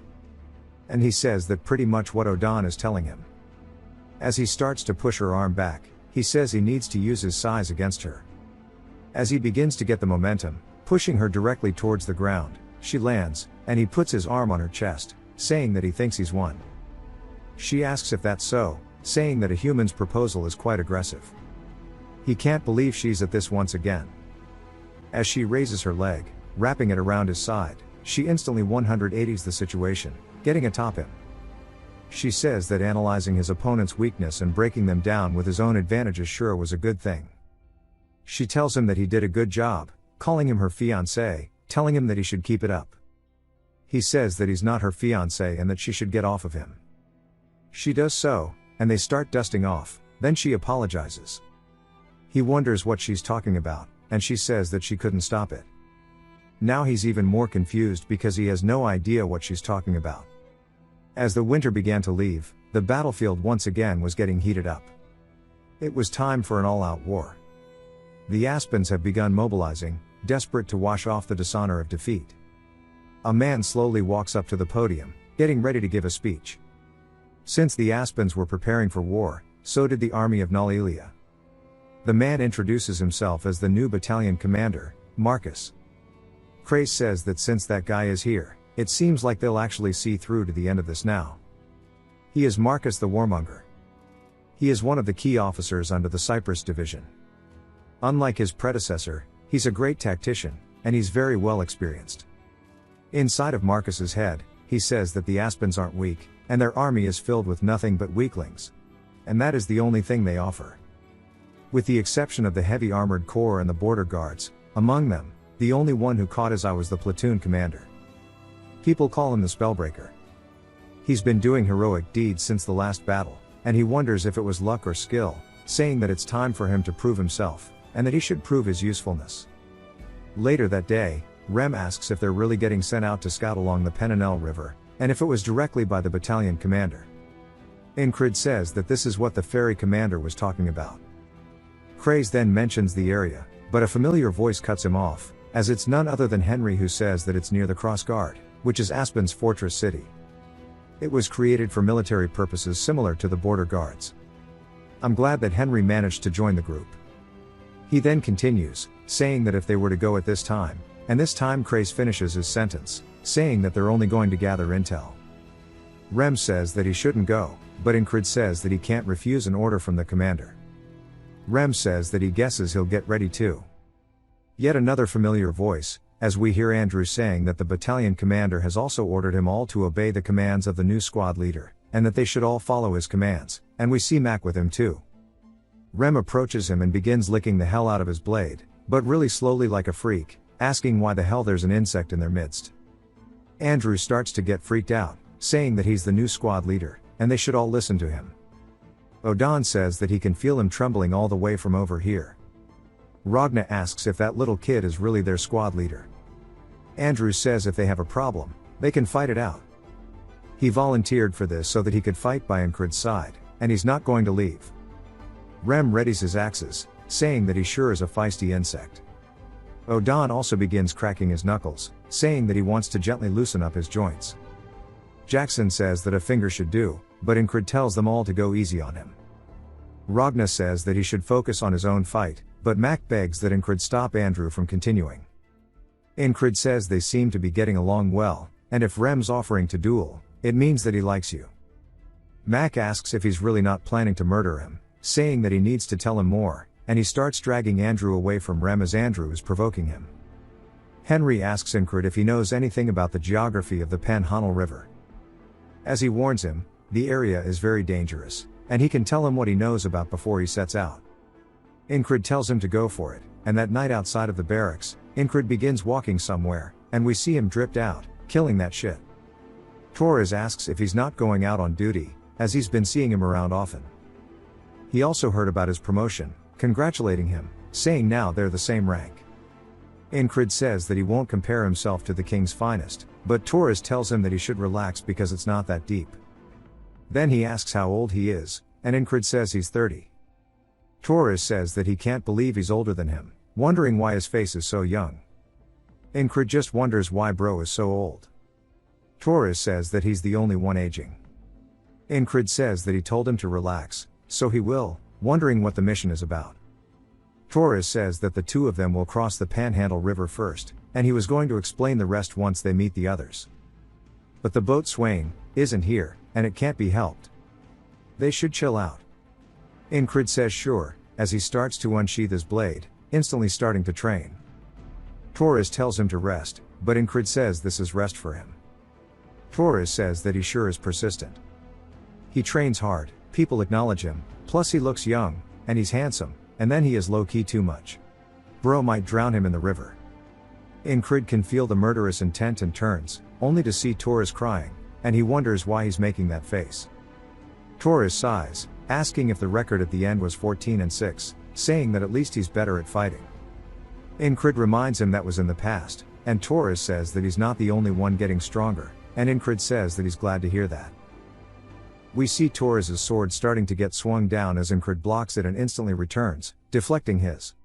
And he says that pretty much what Odon is telling him. As he starts to push her arm back, he says he needs to use his size against her. As he begins to get the momentum, pushing her directly towards the ground, she lands, and he puts his arm on her chest, saying that he thinks he's won. She asks if that's so, saying that a human's proposal is quite aggressive. He can't believe she's at this once again. As she raises her leg, wrapping it around his side, she instantly 180s the situation, getting atop him. She says that analyzing his opponent's weakness and breaking them down with his own advantages sure was a good thing. She tells him that he did a good job, calling him her fiancé, telling him that he should keep it up. He says that he's not her fiancé and that she should get off of him. She does so, and they start dusting off, then she apologizes. He wonders what she's talking about, and she says that she couldn't stop it. Now he's even more confused because he has no idea what she's talking about. As the winter began to leave, the battlefield once again was getting heated up. It was time for an all-out war. The Aspens have begun mobilizing, desperate to wash off the dishonor of defeat. A man slowly walks up to the podium, getting ready to give a speech. Since the Aspens were preparing for war, so did the army of Nalilia. The man introduces himself as the new battalion commander, Marcus. Craze says that since that guy is here, it seems like they'll actually see through to the end of this now. He is Marcus the Warmonger. He is one of the key officers under the Cyprus division. Unlike his predecessor, he's a great tactician, and he's very well experienced. Inside of Marcus's head, he says that the Aspens aren't weak, and their army is filled with nothing but weaklings. And that is the only thing they offer. With the exception of the heavy armored corps and the border guards, among them, the only one who caught his eye was the platoon commander. People call him the Spellbreaker. He's been doing heroic deeds since the last battle, and he wonders if it was luck or skill, saying that it's time for him to prove himself, and that he should prove his usefulness. Later that day, Rem asks if they're really getting sent out to scout along the Penanel River, and if it was directly by the battalion commander. Ingrid says that this is what the ferry commander was talking about. Craze then mentions the area, but a familiar voice cuts him off, as it's none other than Henry who says that it's near the Cross Guard, which is Aspen's fortress city. It was created for military purposes similar to the border guards. I'm glad that Henry managed to join the group. He then continues, saying that if they were to go at this time, and this time Craze finishes his sentence, saying that they're only going to gather intel. Rem says that he shouldn't go, but Ingrid says that he can't refuse an order from the commander. Rem says that he guesses he'll get ready too. Yet another familiar voice, as we hear Andrew saying that the battalion commander has also ordered him all to obey the commands of the new squad leader, and that they should all follow his commands, and we see Mac with him too. Rem approaches him and begins licking the hell out of his blade, but really slowly like a freak, asking why the hell there's an insect in their midst. Andrew starts to get freaked out, saying that he's the new squad leader, and they should all listen to him. Odan says that he can feel him trembling all the way from over here. Ragna asks if that little kid is really their squad leader. Andrew says if they have a problem, they can fight it out. He volunteered for this so that he could fight by Incrid's side, and he's not going to leave. Rem readies his axes, saying that he sure is a feisty insect. Odan also begins cracking his knuckles, saying that he wants to gently loosen up his joints. Jackson says that a finger should do, but Incrid tells them all to go easy on him. Ragna says that he should focus on his own fight, but Mac begs that Incrid stop Andrew from continuing. Incrid says they seem to be getting along well, and if Rem's offering to duel, it means that he likes you. Mac asks if he's really not planning to murder him, saying that he needs to tell him more, and he starts dragging Andrew away from Rem as Andrew is provoking him. Henry asks Incrid if he knows anything about the geography of the Panhandle River. As he warns him, the area is very dangerous, and he can tell him what he knows about before he sets out. Incrid tells him to go for it, and that night outside of the barracks, Incrid begins walking somewhere, and we see him dripped out, killing that shit. Torres asks if he's not going out on duty, as he's been seeing him around often. He also heard about his promotion, congratulating him, saying now they're the same rank. Incrid says that he won't compare himself to the king's finest, but Torres tells him that he should relax because it's not that deep. Then he asks how old he is, and Incrid says he's 30. Torres says that he can't believe he's older than him, wondering why his face is so young. Incrid just wonders why bro is so old. Torres says that he's the only one aging. Incrid says that he told him to relax, so he will, wondering what the mission is about. Torres says that the two of them will cross the Panhandle River first, and he was going to explain the rest once they meet the others. But the boat Swain isn't here, and it can't be helped. They should chill out. Incrid says sure, as he starts to unsheath his blade, instantly starting to train. Torres tells him to rest, but Incrid says this is rest for him. Torres says that he sure is persistent. He trains hard, people acknowledge him, plus he looks young, and he's handsome, and then he is low-key too much. Bro might drown him in the river. Incrid can feel the murderous intent and turns, only to see Torres crying, and he wonders why he's making that face. Torres sighs, asking if the record at the end was 14-6, saying that at least he's better at fighting. Incrid reminds him that was in the past, and Torres says that he's not the only one getting stronger, and Incrid says that he's glad to hear that. We see Torres' sword starting to get swung down as Incrid blocks it and instantly returns, deflecting his.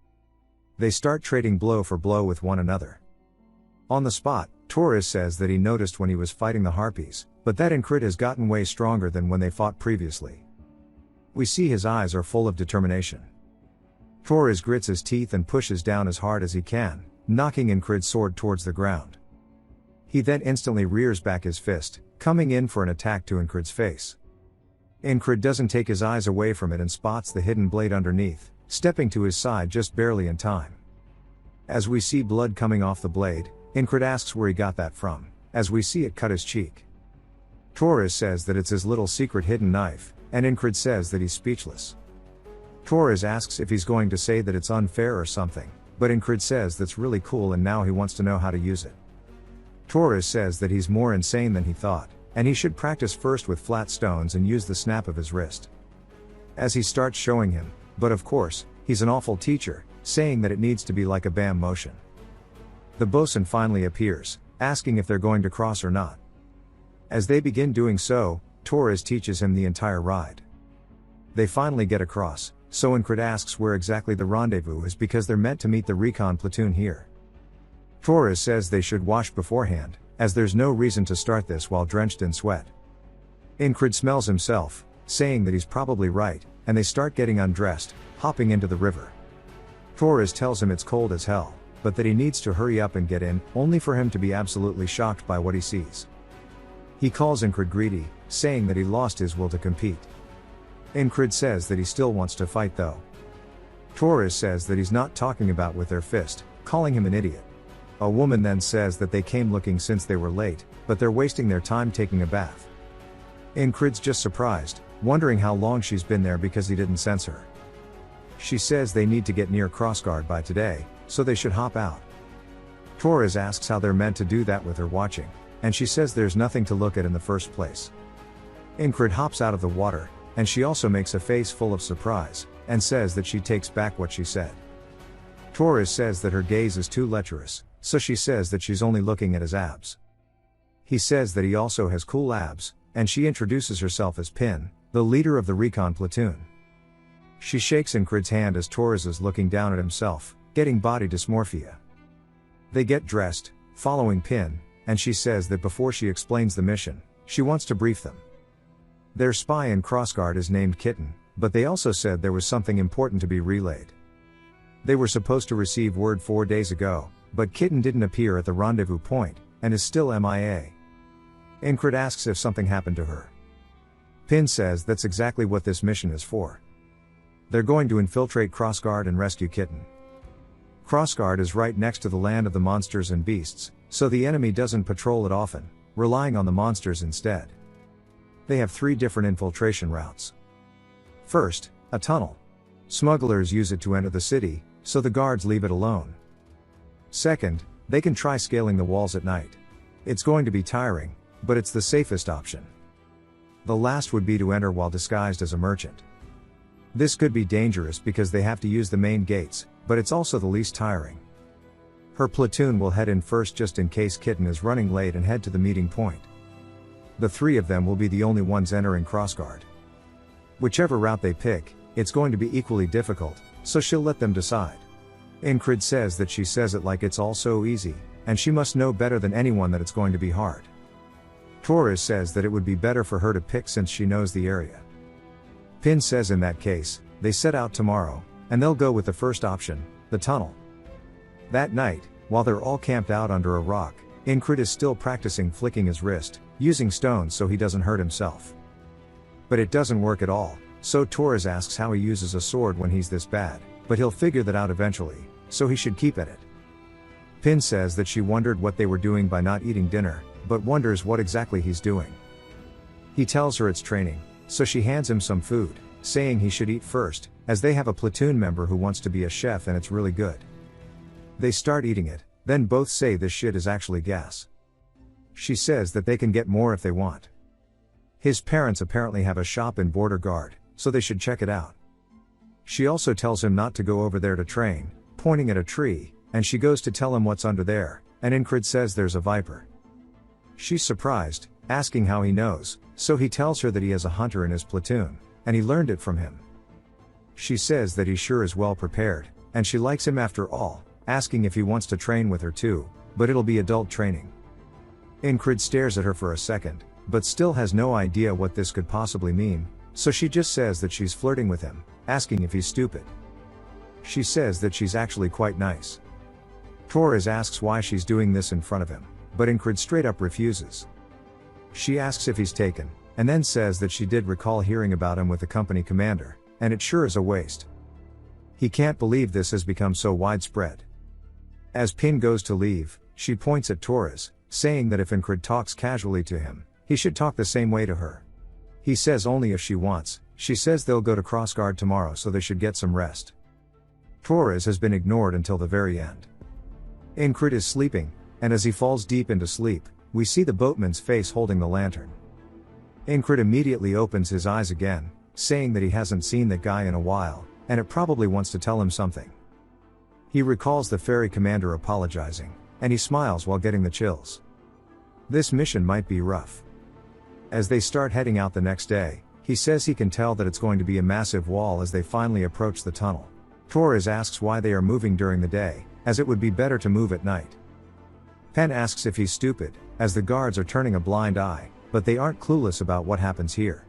They start trading blow for blow with one another. On the spot, Torres says that he noticed when he was fighting the Harpies, but that Incrid has gotten way stronger than when they fought previously. We see his eyes are full of determination. Torres grits his teeth and pushes down as hard as he can, knocking Incrid's sword towards the ground. He then instantly rears back his fist, coming in for an attack to Incrid's face. Incrid doesn't take his eyes away from it and spots the hidden blade underneath, stepping to his side just barely in time. As we see blood coming off the blade, Incrid asks where he got that from, as we see it cut his cheek. Torres says that it's his little secret hidden knife, and Incrid says that he's speechless. Torres asks if he's going to say that it's unfair or something, but Incrid says that's really cool and now he wants to know how to use it. Torres says that he's more insane than he thought, and he should practice first with flat stones and use the snap of his wrist. As he starts showing him, but of course, he's an awful teacher, saying that it needs to be like a bam motion. The bosun finally appears, asking if they're going to cross or not. As they begin doing so, Torres teaches him the entire ride. They finally get across, so Incrid asks where exactly the rendezvous is because they're meant to meet the recon platoon here. Torres says they should wash beforehand, as there's no reason to start this while drenched in sweat. Incrid smells himself, saying that he's probably right, and they start getting undressed, hopping into the river. Torres tells him it's cold as hell, but that he needs to hurry up and get in, only for him to be absolutely shocked by what he sees. He calls Incrid greedy, saying that he lost his will to compete. Incrid says that he still wants to fight though. Torres says that he's not talking about with their fist, calling him an idiot. A woman then says that they came looking since they were late, but they're wasting their time taking a bath. Incrid's just surprised, wondering how long she's been there because he didn't sense her. She says they need to get near Crossguard by today, so they should hop out. Torres asks how they're meant to do that with her watching, and she says there's nothing to look at in the first place. Ingrid hops out of the water, and she also makes a face full of surprise, and says that she takes back what she said. Torres says that her gaze is too lecherous, so she says that she's only looking at his abs. He says that he also has cool abs, and she introduces herself as Pin, the leader of the recon platoon. She shakes Ingrid's hand as Torres is looking down at himself, getting body dysmorphia. They get dressed, following Pin, and she says that before she explains the mission, she wants to brief them. Their spy in Crossguard is named Kitten, but they also said there was something important to be relayed. They were supposed to receive word 4 days ago, but Kitten didn't appear at the rendezvous point, and is still MIA. Ingrid asks if something happened to her. Pin says that's exactly what this mission is for. They're going to infiltrate Crossguard and rescue Kitten. Crossguard is right next to the land of the monsters and beasts, so the enemy doesn't patrol it often, relying on the monsters instead. They have 3 different infiltration routes. First, a tunnel. Smugglers use it to enter the city, so the guards leave it alone. Second, they can try scaling the walls at night. It's going to be tiring, but it's the safest option. The last would be to enter while disguised as a merchant. This could be dangerous because they have to use the main gates, but it's also the least tiring. Her platoon will head in first just in case Kitten is running late and head to the meeting point. The 3 of them will be the only ones entering Crossguard. Whichever route they pick, it's going to be equally difficult, so she'll let them decide. Ingrid says that she says it like it's all so easy, and she must know better than anyone that it's going to be hard. Torres says that it would be better for her to pick since she knows the area. Pin says in that case, they set out tomorrow, and they'll go with the first option, the tunnel. That night, while they're all camped out under a rock, Ingrid is still practicing flicking his wrist, using stones so he doesn't hurt himself. But it doesn't work at all, so Torres asks how he uses a sword when he's this bad, but he'll figure that out eventually, so he should keep at it. Pin says that she wondered what they were doing by not eating dinner, but wonders what exactly he's doing. He tells her it's training, so she hands him some food, saying he should eat first, as they have a platoon member who wants to be a chef and it's really good. They start eating it, then both say this shit is actually gas. She says that they can get more if they want. His parents apparently have a shop in Border Guard, so they should check it out. She also tells him not to go over there to train, pointing at a tree, and she goes to tell him what's under there, and Ingrid says there's a viper. She's surprised, asking how he knows, so he tells her that he has a hunter in his platoon, and he learned it from him. She says that he sure is well prepared, and she likes him after all, asking if he wants to train with her too, but it'll be adult training. Ingrid stares at her for a second, but still has no idea what this could possibly mean, so she just says that she's flirting with him, asking if he's stupid. She says that she's actually quite nice. Torres asks why she's doing this in front of him, but Ingrid straight up refuses. She asks if he's taken, and then says that she did recall hearing about him with the company commander, and it sure is a waste. He can't believe this has become so widespread. As Pin goes to leave, she points at Torres, saying that if Ingrid talks casually to him, he should talk the same way to her. He says only if she wants. She says they'll go to Crossguard tomorrow so they should get some rest. Torres has been ignored until the very end. Ingrid is sleeping, and as he falls deep into sleep, we see the boatman's face holding the lantern. Ingrid immediately opens his eyes again, saying that he hasn't seen that guy in a while, and it probably wants to tell him something. He recalls the ferry commander apologizing, and he smiles while getting the chills. This mission might be rough. As they start heading out the next day, he says he can tell that it's going to be a massive wall as they finally approach the tunnel. Torres asks why they are moving during the day, as it would be better to move at night. Pen asks if he's stupid, as the guards are turning a blind eye, but they aren't clueless about what happens here.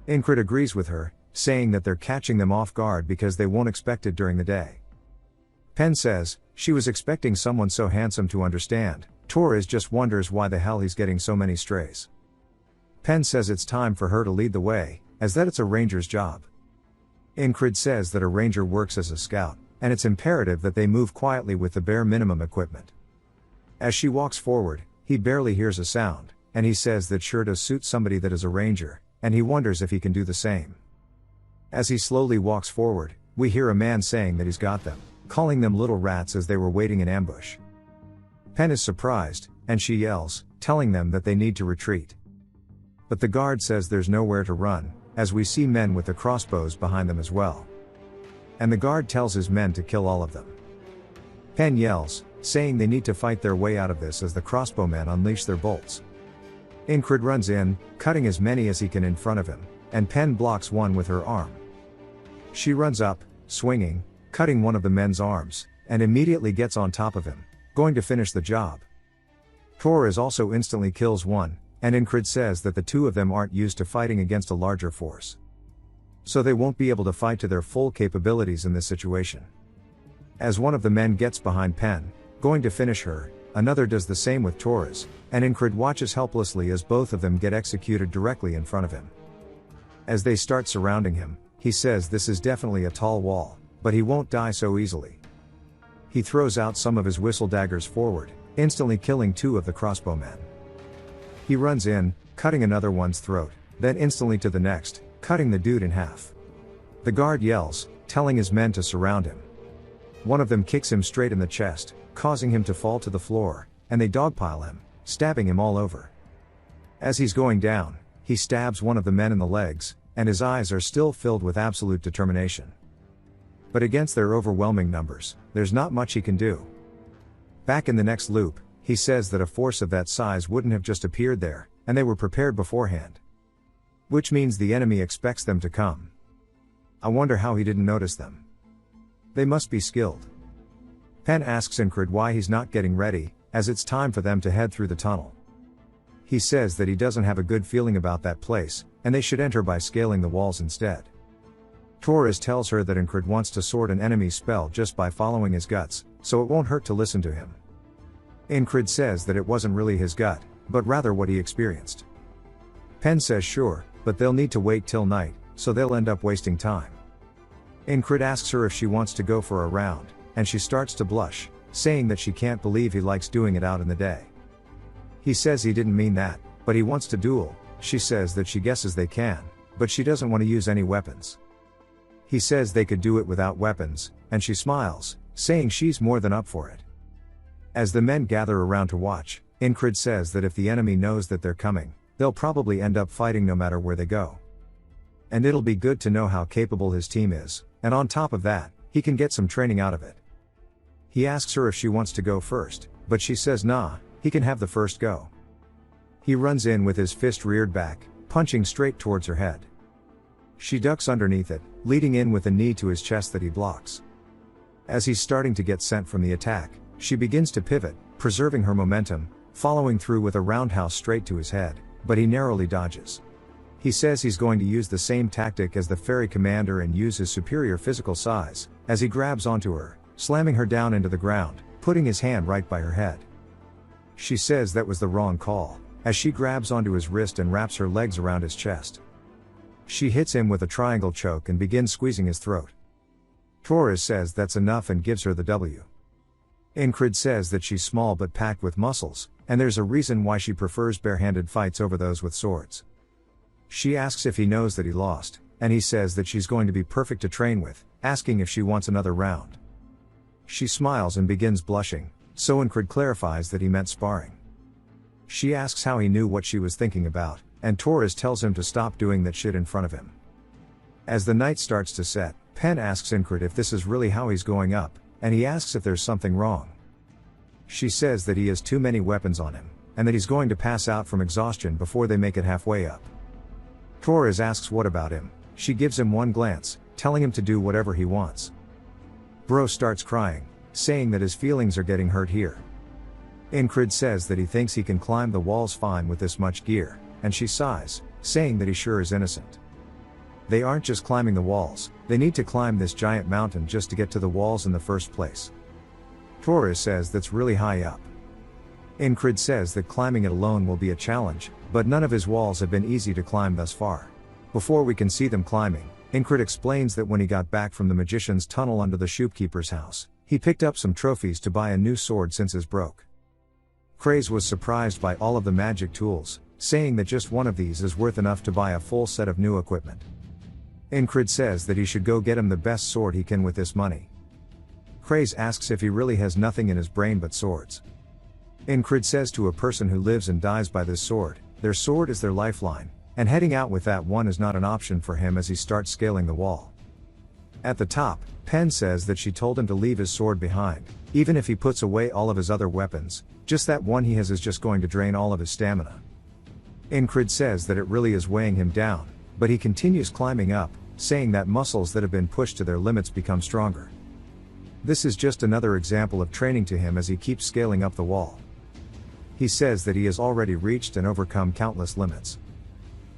Ingrid agrees with her, saying that they're catching them off guard because they won't expect it during the day. Pen says, she was expecting someone so handsome to understand. Torres just wonders why the hell he's getting so many strays. Pen says it's time for her to lead the way, as that it's a ranger's job. Ingrid says that a ranger works as a scout, and it's imperative that they move quietly with the bare minimum equipment. As she walks forward, he barely hears a sound, and he says that sure does suit somebody that is a ranger, and he wonders if he can do the same. As he slowly walks forward, we hear a man saying that he's got them, calling them little rats as they were waiting in ambush. Pen is surprised, and she yells, telling them that they need to retreat. But the guard says there's nowhere to run, as we see men with the crossbows behind them as well. And the guard tells his men to kill all of them. Pen yells, saying they need to fight their way out of this as the crossbowmen unleash their bolts. Incred runs in, cutting as many as he can in front of him, and Pen blocks one with her arm. She runs up, swinging, cutting one of the men's arms, and immediately gets on top of him, going to finish the job. Torres also instantly kills one, and Incred says that the two of them aren't used to fighting against a larger force. So they won't be able to fight to their full capabilities in this situation. As one of the men gets behind Pen, going to finish her, another does the same with Torres, and Incred watches helplessly as both of them get executed directly in front of him. As they start surrounding him, he says this is definitely a tall wall, but he won't die so easily. He throws out some of his whistle daggers forward, instantly killing two of the crossbowmen. He runs in, cutting another one's throat, then instantly to the next, cutting the dude in half. The guard yells, telling his men to surround him. One of them kicks him straight in the chest, causing him to fall to the floor, and they dogpile him, stabbing him all over. As he's going down, he stabs one of the men in the legs, and his eyes are still filled with absolute determination. But against their overwhelming numbers, there's not much he can do. Back in the next loop, he says that a force of that size wouldn't have just appeared there, and they were prepared beforehand. Which means the enemy expects them to come. I wonder how he didn't notice them. They must be skilled. Pen asks Incred why he's not getting ready, as it's time for them to head through the tunnel. He says that he doesn't have a good feeling about that place, and they should enter by scaling the walls instead. Torres tells her that Incred wants to sort an enemy's spell just by following his guts, so it won't hurt to listen to him. Incred says that it wasn't really his gut, but rather what he experienced. Pen says sure, but they'll need to wait till night, so they'll end up wasting time. Incred asks her if she wants to go for a round, and she starts to blush, saying that she can't believe he likes doing it out in the day. He says he didn't mean that, but he wants to duel. She says that she guesses they can, but she doesn't want to use any weapons. He says they could do it without weapons, and she smiles, saying she's more than up for it. As the men gather around to watch, Incred says that if the enemy knows that they're coming, they'll probably end up fighting no matter where they go. And it'll be good to know how capable his team is, and on top of that, he can get some training out of it. He asks her if she wants to go first, but she says nah, he can have the first go. He runs in with his fist reared back, punching straight towards her head. She ducks underneath it, leading in with a knee to his chest that he blocks. As he's starting to get sent from the attack, she begins to pivot, preserving her momentum, following through with a roundhouse straight to his head, but he narrowly dodges. He says he's going to use the same tactic as the ferry commander and use his superior physical size, as he grabs onto her, slamming her down into the ground, putting his hand right by her head. She says that was the wrong call, as she grabs onto his wrist and wraps her legs around his chest. She hits him with a triangle choke and begins squeezing his throat. Torres says that's enough and gives her the W. Incred says that she's small but packed with muscles, and there's a reason why she prefers barehanded fights over those with swords. She asks if he knows that he lost, and he says that she's going to be perfect to train with, asking if she wants another round. She smiles and begins blushing, so Incred clarifies that he meant sparring. She asks how he knew what she was thinking about, and Torres tells him to stop doing that shit in front of him. As the night starts to set, Pen asks Incred if this is really how he's going up, and he asks if there's something wrong. She says that he has too many weapons on him, and that he's going to pass out from exhaustion before they make it halfway up. Torres asks what about him. She gives him one glance, telling him to do whatever he wants. Bro starts crying, saying that his feelings are getting hurt here. Incred says that he thinks he can climb the walls fine with this much gear, and she sighs, saying that he sure is innocent. They aren't just climbing the walls, they need to climb this giant mountain just to get to the walls in the first place. Torres says that's really high up. Incred says that climbing it alone will be a challenge, but none of his walls have been easy to climb thus far. Before we can see them climbing, Incred explains that when he got back from the magician's tunnel under the shopkeeper's house, he picked up some trophies to buy a new sword since his broke. Craze was surprised by all of the magic tools, saying that just one of these is worth enough to buy a full set of new equipment. Incred says that he should go get him the best sword he can with this money. Craze asks if he really has nothing in his brain but swords. Incrid says to a person who lives and dies by this sword, their sword is their lifeline, and heading out with that one is not an option for him as he starts scaling the wall. At the top, Pen says that she told him to leave his sword behind, even if he puts away all of his other weapons, just that one he has is just going to drain all of his stamina. Incrid says that it really is weighing him down, but he continues climbing up, saying that muscles that have been pushed to their limits become stronger. This is just another example of training to him as he keeps scaling up the wall. He says that he has already reached and overcome countless limits.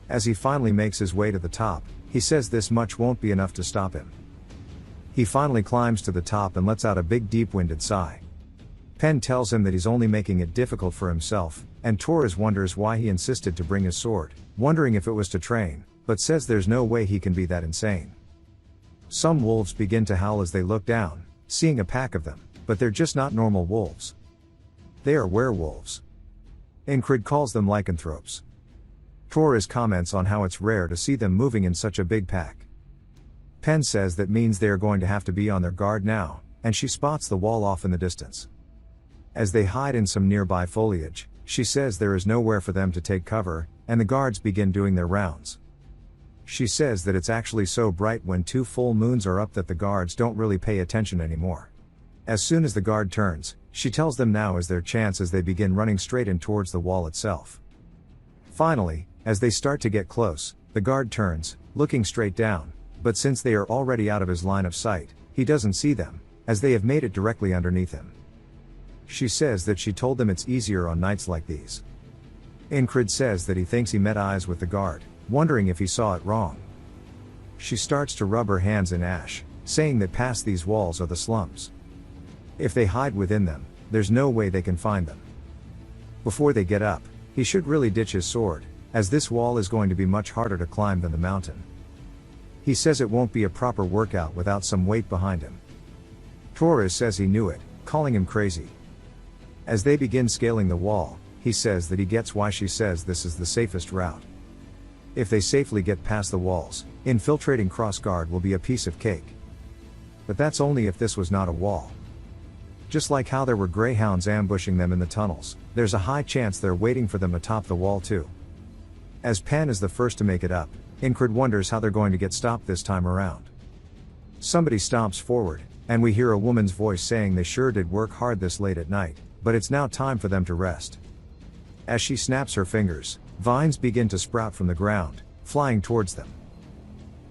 As he finally makes his way to the top, he says this much won't be enough to stop him. He finally climbs to the top and lets out a big deep-winded sigh. Pen tells him that he's only making it difficult for himself, and Torres wonders why he insisted to bring his sword, wondering if it was to train, but says there's no way he can be that insane. Some wolves begin to howl as they look down, seeing a pack of them, but they're just not normal wolves. They are werewolves. Incrid calls them lycanthropes. Torres comments on how it's rare to see them moving in such a big pack. Pen says that means they are going to have to be on their guard now, and she spots the wall off in the distance. As they hide in some nearby foliage, she says there is nowhere for them to take cover, and the guards begin doing their rounds. She says that it's actually so bright when 2 full moons are up that the guards don't really pay attention anymore. As soon as the guard turns, she tells them now is their chance as they begin running straight in towards the wall itself. Finally, as they start to get close, the guard turns, looking straight down, but since they are already out of his line of sight, he doesn't see them, as they have made it directly underneath him. She says that she told them it's easier on nights like these. Incrid says that he thinks he met eyes with the guard, wondering if he saw it wrong. She starts to rub her hands in ash, saying that past these walls are the slums. If they hide within them, there's no way they can find them. Before they get up, he should really ditch his sword, as this wall is going to be much harder to climb than the mountain. He says it won't be a proper workout without some weight behind him. Torres says he knew it, calling him crazy. As they begin scaling the wall, he says that he gets why she says this is the safest route. If they safely get past the walls, infiltrating crossguard will be a piece of cake. But that's only if this was not a wall. Just like how there were greyhounds ambushing them in the tunnels, there's a high chance they're waiting for them atop the wall too. As Pan is the first to make it up, Incrid wonders how they're going to get stopped this time around. Somebody stomps forward, and we hear a woman's voice saying they sure did work hard this late at night, but it's now time for them to rest. As she snaps her fingers, vines begin to sprout from the ground, flying towards them.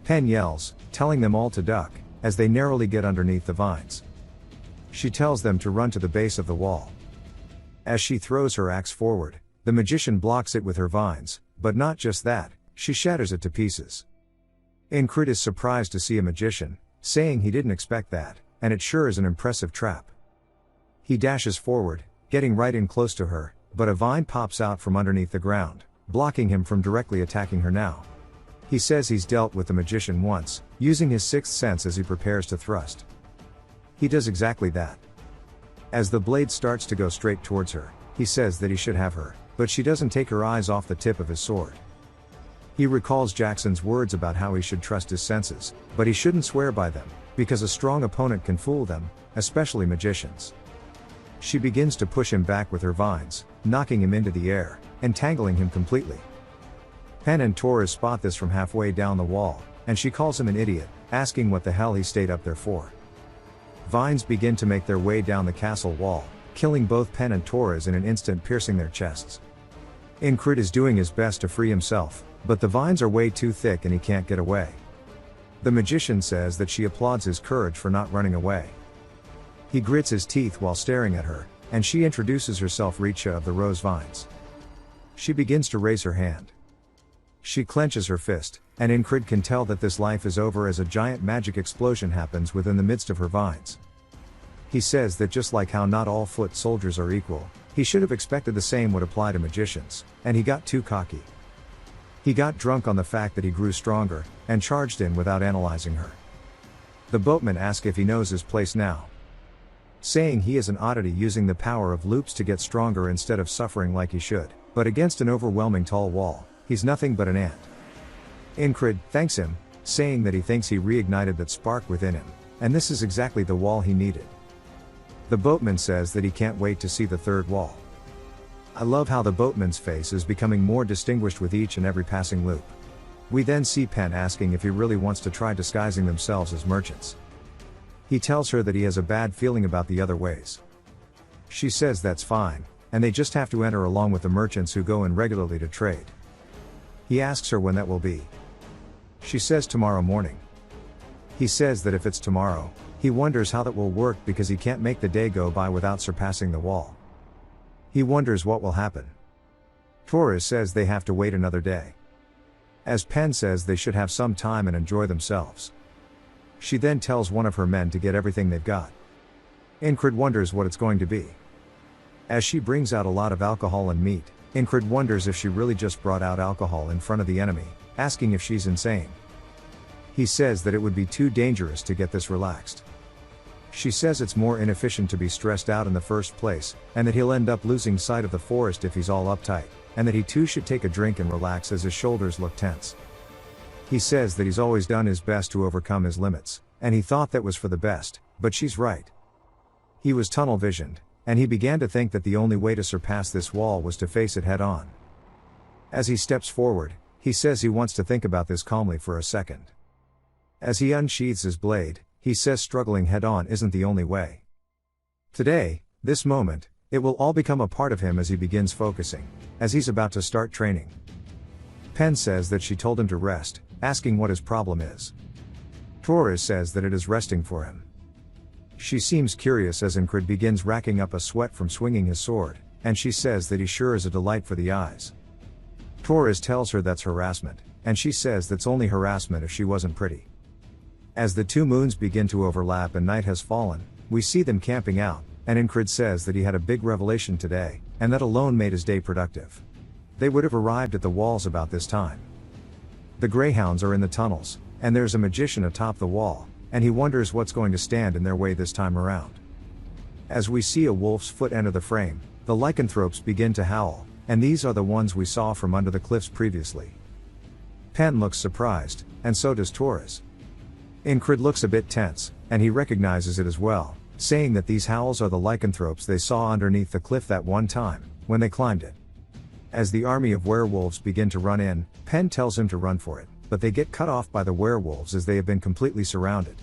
Pen yells, telling them all to duck, as they narrowly get underneath the vines. She tells them to run to the base of the wall. As she throws her axe forward, the magician blocks it with her vines, but not just that, she shatters it to pieces. Incrid is surprised to see a magician, saying he didn't expect that, and it sure is an impressive trap. He dashes forward, getting right in close to her, but a vine pops out from underneath the ground, blocking him from directly attacking her now. He says he's dealt with the magician once, using his sixth sense as he prepares to thrust. He does exactly that. As the blade starts to go straight towards her, he says that he should have her, but she doesn't take her eyes off the tip of his sword. He recalls Jackson's words about how he should trust his senses, but he shouldn't swear by them, because a strong opponent can fool them, especially magicians. She begins to push him back with her vines, knocking him into the air, entangling him completely. Pen and Torres spot this from halfway down the wall, and she calls him an idiot, asking what the hell he stayed up there for. Vines begin to make their way down the castle wall, killing both Pen and Torres in an instant, piercing their chests. Incrid is doing his best to free himself, but the vines are way too thick and he can't get away. The magician says that she applauds his courage for not running away. He grits his teeth while staring at her, and she introduces herself Richa of the rose vines. She begins to raise her hand. She clenches her fist, and Incrid can tell that this life is over as a giant magic explosion happens within the midst of her vines. He says that just like how not all foot soldiers are equal, he should have expected the same would apply to magicians, and he got too cocky. He got drunk on the fact that he grew stronger, and charged in without analyzing her. The boatman asks if he knows his place now, saying he is an oddity using the power of loops to get stronger instead of suffering like he should, but against an overwhelming tall wall, he's nothing but an ant. Incrid thanks him, saying that he thinks he reignited that spark within him, and this is exactly the wall he needed. The boatman says that he can't wait to see the third wall. I love how the boatman's face is becoming more distinguished with each and every passing loop. We then see Pen asking if he really wants to try disguising themselves as merchants. He tells her that he has a bad feeling about the other ways. She says that's fine, and they just have to enter along with the merchants who go in regularly to trade. He asks her when that will be. She says tomorrow morning. He says that if it's tomorrow, he wonders how that will work because he can't make the day go by without surpassing the wall. He wonders what will happen. Torres says they have to wait another day. As Pen says they should have some time and enjoy themselves. She then tells one of her men to get everything they've got. Ingrid wonders what it's going to be. As she brings out a lot of alcohol and meat, Ingrid wonders if she really just brought out alcohol in front of the enemy, asking if she's insane. He says that it would be too dangerous to get this relaxed. She says it's more inefficient to be stressed out in the first place, and that he'll end up losing sight of the forest if he's all uptight, and that he too should take a drink and relax as his shoulders look tense. He says that he's always done his best to overcome his limits, and he thought that was for the best, but she's right. He was tunnel-visioned, and he began to think that the only way to surpass this wall was to face it head-on. As he steps forward, he says he wants to think about this calmly for a second. As he unsheathes his blade, he says struggling head-on isn't the only way. Today, this moment, it will all become a part of him as he begins focusing, as he's about to start training. Pen says that she told him to rest, asking what his problem is. Torres says that it is resting for him. She seems curious as Ingrid begins racking up a sweat from swinging his sword, and she says that he sure is a delight for the eyes. Torres tells her that's harassment, and she says that's only harassment if she wasn't pretty. As the two moons begin to overlap and night has fallen, we see them camping out, and Ingrid says that he had a big revelation today, and that alone made his day productive. They would have arrived at the walls about this time. The greyhounds are in the tunnels, and there's a magician atop the wall, and he wonders what's going to stand in their way this time around. As we see a wolf's foot enter the frame, the lycanthropes begin to howl, and these are the ones we saw from under the cliffs previously. Pen looks surprised, and so does Torres. Ingrid looks a bit tense, and he recognizes it as well, saying that these howls are the lycanthropes they saw underneath the cliff that one time, when they climbed it. As the army of werewolves begin to run in, Pen tells him to run for it, but they get cut off by the werewolves as they have been completely surrounded.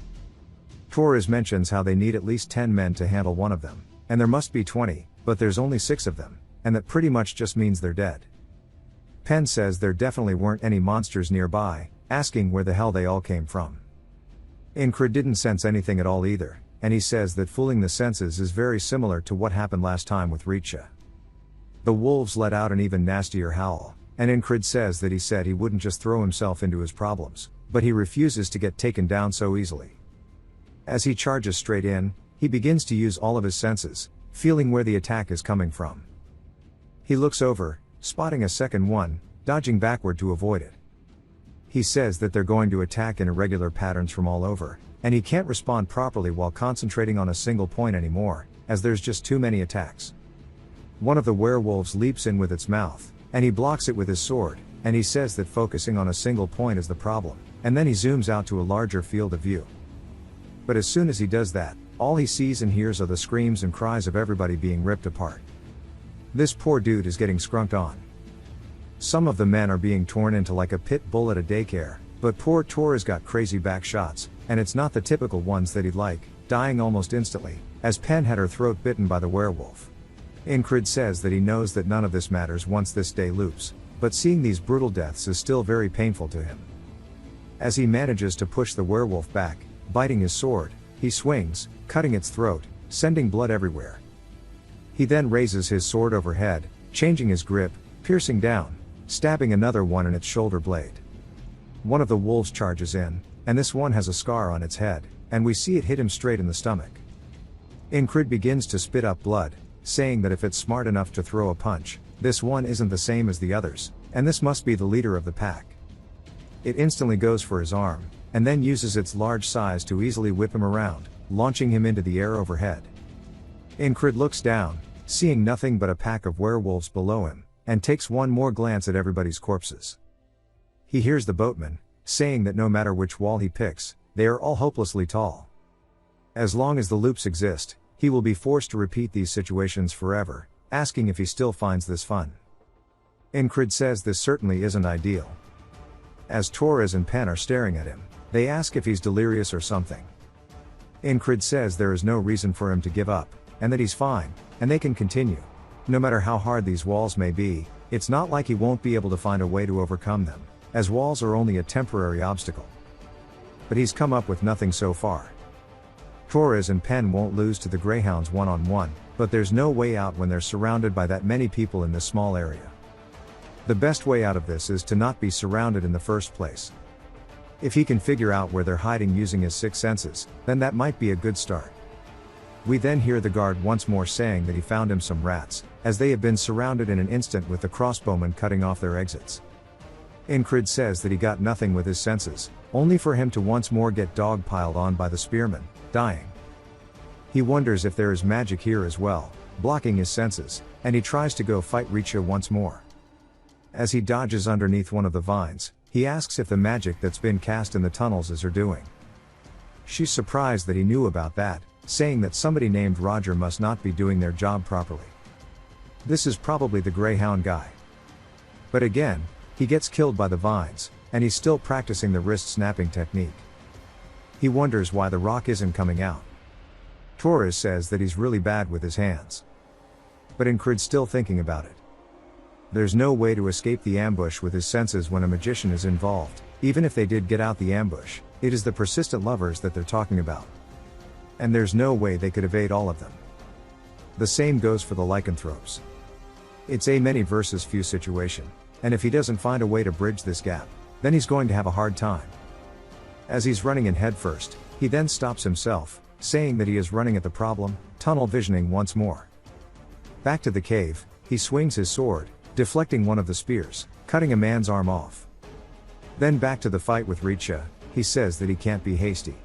Torres mentions how they need at least 10 men to handle one of them, and there must be 20, but there's only 6 of them, and that pretty much just means they're dead. Pen says there definitely weren't any monsters nearby, asking where the hell they all came from. Ingrid didn't sense anything at all either, and he says that fooling the senses is very similar to what happened last time with Richa. The wolves let out an even nastier howl, and Ingrid says that he said he wouldn't just throw himself into his problems, but he refuses to get taken down so easily. As he charges straight in, he begins to use all of his senses, feeling where the attack is coming from. He looks over, spotting a second one, dodging backward to avoid it. He says that they're going to attack in irregular patterns from all over, and he can't respond properly while concentrating on a single point anymore, as there's just too many attacks. One of the werewolves leaps in with its mouth, and he blocks it with his sword, and he says that focusing on a single point is the problem, and then he zooms out to a larger field of view. But as soon as he does that, all he sees and hears are the screams and cries of everybody being ripped apart. This poor dude is getting skunked on. Some of the men are being torn into like a pit bull at a daycare, but poor Torres got crazy back shots, and it's not the typical ones that he'd like, dying almost instantly, as Pen had her throat bitten by the werewolf. Ingrid says that he knows that none of this matters once this day loops, but seeing these brutal deaths is still very painful to him. As he manages to push the werewolf back, biting his sword, he swings, cutting its throat, sending blood everywhere. He then raises his sword overhead, changing his grip, piercing down, stabbing another one in its shoulder blade. One of the wolves charges in, and this one has a scar on its head, and we see it hit him straight in the stomach. Ingrid begins to spit up blood, saying that if it's smart enough to throw a punch, this one isn't the same as the others, and this must be the leader of the pack. It instantly goes for his arm, and then uses its large size to easily whip him around, launching him into the air overhead. Ingrid looks down, seeing nothing but a pack of werewolves below him, and takes one more glance at everybody's corpses. He hears the boatman, saying that no matter which wall he picks, they are all hopelessly tall. As long as the loops exist, he will be forced to repeat these situations forever, asking if he still finds this fun. Incrid says this certainly isn't ideal. As Torres and Pen are staring at him, they ask if he's delirious or something. Incrid says there is no reason for him to give up, and that he's fine, and they can continue. No matter how hard these walls may be, it's not like he won't be able to find a way to overcome them, as walls are only a temporary obstacle. But he's come up with nothing so far. Torres and Pen won't lose to the Greyhounds one-on-one, but there's no way out when they're surrounded by that many people in this small area. The best way out of this is to not be surrounded in the first place. If he can figure out where they're hiding using his sixth senses, then that might be a good start. We then hear the guard once more saying that he found him some rats, as they have been surrounded in an instant with the crossbowmen cutting off their exits. Incrid says that he got nothing with his senses, only for him to once more get dogpiled on by the spearmen, dying. He wonders if there is magic here as well, blocking his senses, and he tries to go fight Richa once more. As he dodges underneath one of the vines, he asks if the magic that's been cast in the tunnels is her doing. She's surprised that he knew about that, saying that somebody named Roger must not be doing their job properly. This is probably the Greyhound guy. But again, he gets killed by the vines, and he's still practicing the wrist snapping technique. He wonders why the rock isn't coming out. Torres says that he's really bad with his hands. But Incrid's still thinking about it. There's no way to escape the ambush with his senses when a magician is involved. Even if they did get out the ambush, it is the persistent lovers that they're talking about. And there's no way they could evade all of them. The same goes for the lycanthropes. It's a many versus few situation, and if he doesn't find a way to bridge this gap, then he's going to have a hard time. As he's running in headfirst, he then stops himself, saying that he is running at the problem, tunnel visioning once more. Back to the cave, he swings his sword, deflecting one of the spears, cutting a man's arm off. Then back to the fight with Richa, he says that he can't be hasty.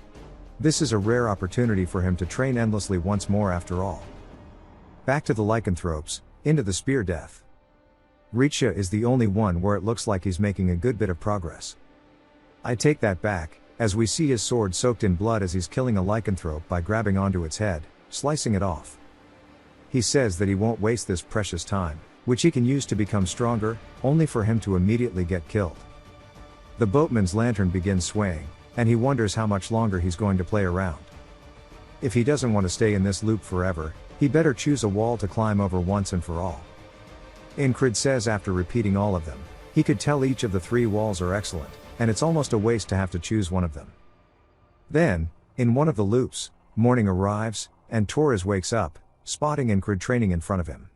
This is a rare opportunity for him to train endlessly once more after all. Back to the lycanthropes, into the spear death. Richa is the only one where it looks like he's making a good bit of progress. I take that back, as we see his sword soaked in blood as he's killing a lycanthrope by grabbing onto its head, slicing it off. He says that he won't waste this precious time, which he can use to become stronger, only for him to immediately get killed. The boatman's lantern begins swaying, and he wonders how much longer he's going to play around. If he doesn't want to stay in this loop forever, he better choose a wall to climb over once and for all. Incrid says after repeating all of them, he could tell each of the 3 walls are excellent, and it's almost a waste to have to choose one of them. Then, in one of the loops, morning arrives, and Torres wakes up, spotting Incrid training in front of him.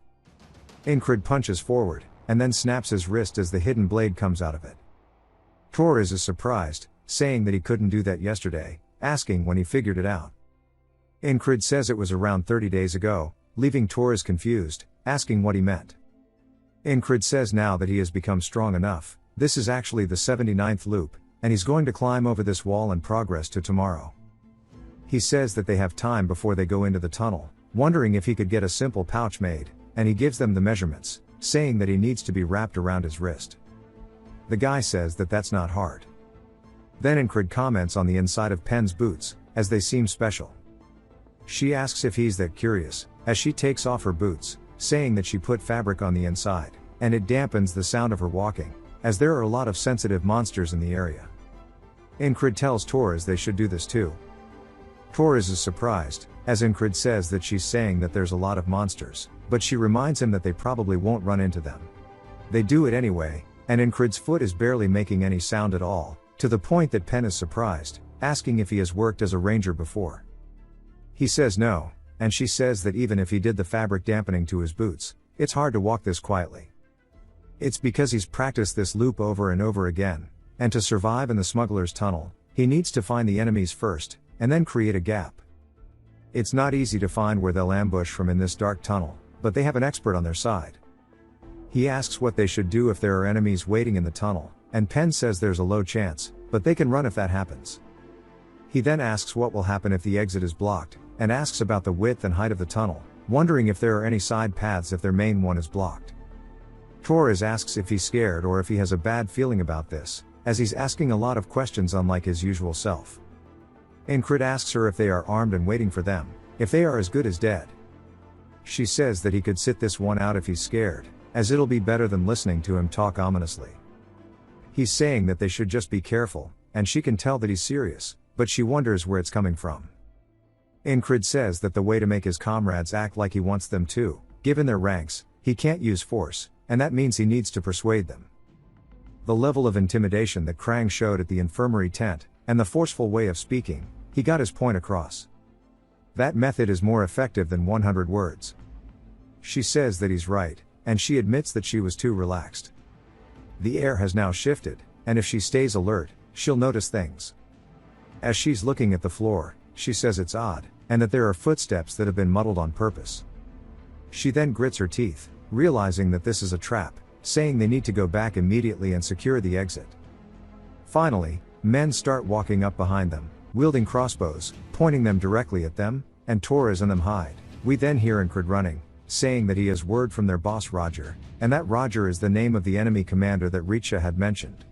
Incrid punches forward, and then snaps his wrist as the hidden blade comes out of it. Torres is surprised, saying that he couldn't do that yesterday, asking when he figured it out. Incrid says it was around 30 days ago, leaving Torres confused, asking what he meant. Incrid says now that he has become strong enough, this is actually the 79th loop, and he's going to climb over this wall and progress to tomorrow. He says that they have time before they go into the tunnel, wondering if he could get a simple pouch made, and he gives them the measurements, saying that he needs to be wrapped around his wrist. The guy says that that's not hard. Then Incrid comments on the inside of Pen's boots, as they seem special. She asks if he's that curious, as she takes off her boots, saying that she put fabric on the inside, and it dampens the sound of her walking, as there are a lot of sensitive monsters in the area. Incrid tells Torres they should do this too. Torres is surprised, as Incrid says that she's saying that there's a lot of monsters, but she reminds him that they probably won't run into them. They do it anyway, and Incrid's foot is barely making any sound at all, to the point that Pen is surprised, asking if he has worked as a ranger before. He says no, and she says that even if he did the fabric dampening to his boots, it's hard to walk this quietly. It's because he's practiced this loop over and over again, and to survive in the smuggler's tunnel, he needs to find the enemies first, and then create a gap. It's not easy to find where they'll ambush from in this dark tunnel, but they have an expert on their side. He asks what they should do if there are enemies waiting in the tunnel, and Pen says there's a low chance, but they can run if that happens. He then asks what will happen if the exit is blocked, and asks about the width and height of the tunnel, wondering if there are any side paths if their main one is blocked. Torres asks if he's scared or if he has a bad feeling about this, as he's asking a lot of questions unlike his usual self. Incrid asks her if they are armed and waiting for them, if they are as good as dead. She says that he could sit this one out if he's scared, as it'll be better than listening to him talk ominously. He's saying that they should just be careful, and she can tell that he's serious, but she wonders where it's coming from. Incrid says that the way to make his comrades act like he wants them to, given their ranks, he can't use force, and that means he needs to persuade them. The level of intimidation that Krang showed at the infirmary tent, and the forceful way of speaking, he got his point across. That method is more effective than 100 words. She says that he's right, and she admits that she was too relaxed. The air has now shifted, and if she stays alert, she'll notice things. As she's looking at the floor, she says it's odd, and that there are footsteps that have been muddled on purpose. She then grits her teeth, realizing that this is a trap, saying they need to go back immediately and secure the exit. Finally, men start walking up behind them, wielding crossbows, pointing them directly at them, and Torres and them hide. We then hear Incrid running, saying that he has word from their boss Roger, and that Roger is the name of the enemy commander that Richa had mentioned.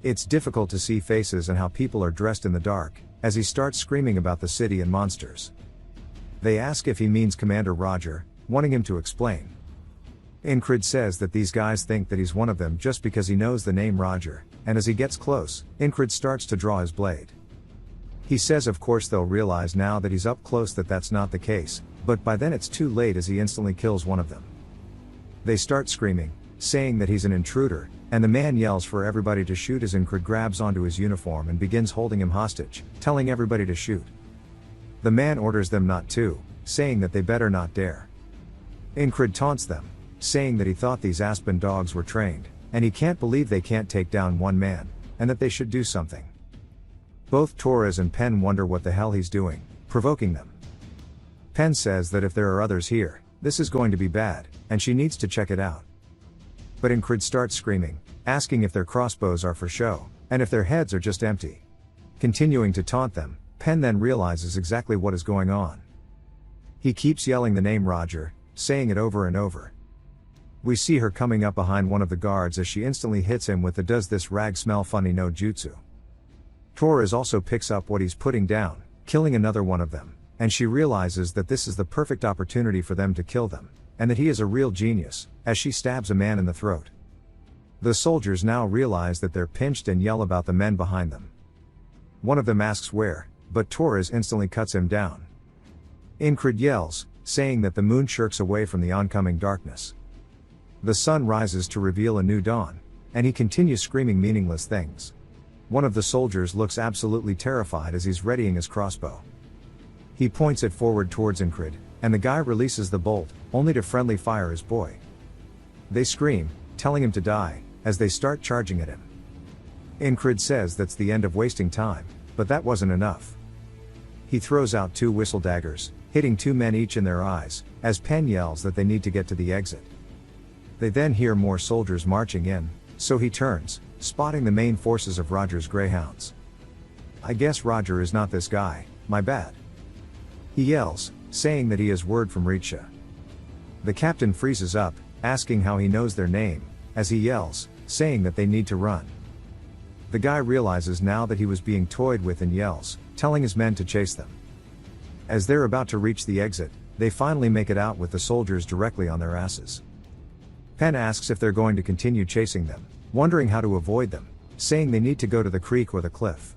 It's difficult to see faces and how people are dressed in the dark, as he starts screaming about the city and monsters. They ask if he means Commander Roger, wanting him to explain. Incrid says that these guys think that he's one of them just because he knows the name Roger, and as he gets close, Incrid starts to draw his blade. He says of course they'll realize now that he's up close that that's not the case, but by then it's too late as he instantly kills one of them. They start screaming, saying that he's an intruder, and the man yells for everybody to shoot as Incrid grabs onto his uniform and begins holding him hostage, telling everybody to shoot. The man orders them not to, saying that they better not dare. Incrid taunts them, saying that he thought these Aspen dogs were trained, and he can't believe they can't take down one man, and that they should do something. Both Torres and Pen wonder what the hell he's doing, provoking them. Pen says that if there are others here, this is going to be bad, and she needs to check it out. But Incrid starts screaming, asking if their crossbows are for show, and if their heads are just empty. Continuing to taunt them, Pen then realizes exactly what is going on. He keeps yelling the name Roger, saying it over and over. We see her coming up behind one of the guards as she instantly hits him with the "does this rag smell funny" no jutsu. Torres also picks up what he's putting down, killing another one of them, and she realizes that this is the perfect opportunity for them to kill them, and that he is a real genius, as she stabs a man in the throat. The soldiers now realize that they're pinched and yell about the men behind them. One of them asks where, but Torres instantly cuts him down. Incrid yells, saying that the moon shirks away from the oncoming darkness. The sun rises to reveal a new dawn, and he continues screaming meaningless things. One of the soldiers looks absolutely terrified as he's readying his crossbow. He points it forward towards Incrid, and the guy releases the bolt, only to friendly fire his boy. They scream, telling him to die, as they start charging at him. Incrid says that's the end of wasting time, but that wasn't enough. He throws out 2 whistle daggers, hitting 2 men each in their eyes, as Pen yells that they need to get to the exit. They then hear more soldiers marching in, so he turns, spotting the main forces of Roger's greyhounds. "I guess Roger is not this guy, my bad." He yells, saying that he has word from Richa. The captain freezes up, asking how he knows their name, as he yells, saying that they need to run. The guy realizes now that he was being toyed with and yells, telling his men to chase them. As they're about to reach the exit, they finally make it out with the soldiers directly on their asses. Pen asks if they're going to continue chasing them, wondering how to avoid them, saying they need to go to the creek or the cliff.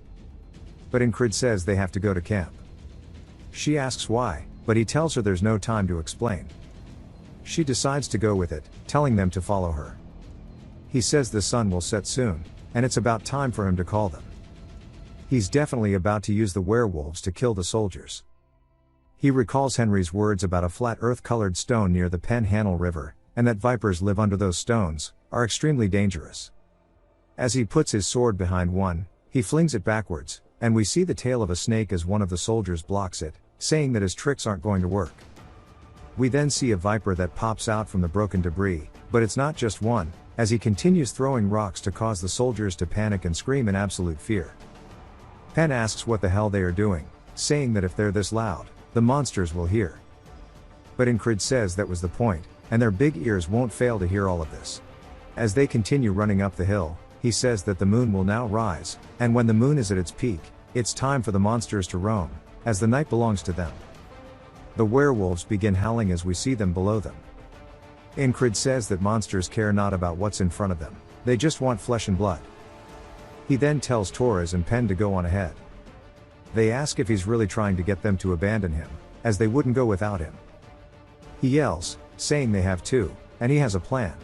But Incrid says they have to go to camp. She asks why, but he tells her there's no time to explain. She decides to go with it, telling them to follow her. He says the sun will set soon, and it's about time for him to call them. He's definitely about to use the werewolves to kill the soldiers. He recalls Henry's words about a flat earth-colored stone near the Penhandle River, and that vipers live under those stones, are extremely dangerous. As he puts his sword behind one, he flings it backwards, and we see the tail of a snake as one of the soldiers blocks it, saying that his tricks aren't going to work. We then see a viper that pops out from the broken debris, but it's not just one, as he continues throwing rocks to cause the soldiers to panic and scream in absolute fear. Pen asks what the hell they are doing, saying that if they're this loud, the monsters will hear. But Incrid says that was the point, and their big ears won't fail to hear all of this. As they continue running up the hill, he says that the moon will now rise, and when the moon is at its peak, it's time for the monsters to roam, as the night belongs to them. The werewolves begin howling as we see them below them. Incrid says that monsters care not about what's in front of them, they just want flesh and blood. He then tells Torres and Pen to go on ahead. They ask if he's really trying to get them to abandon him, as they wouldn't go without him. He yells, saying they have to, and he has a plan.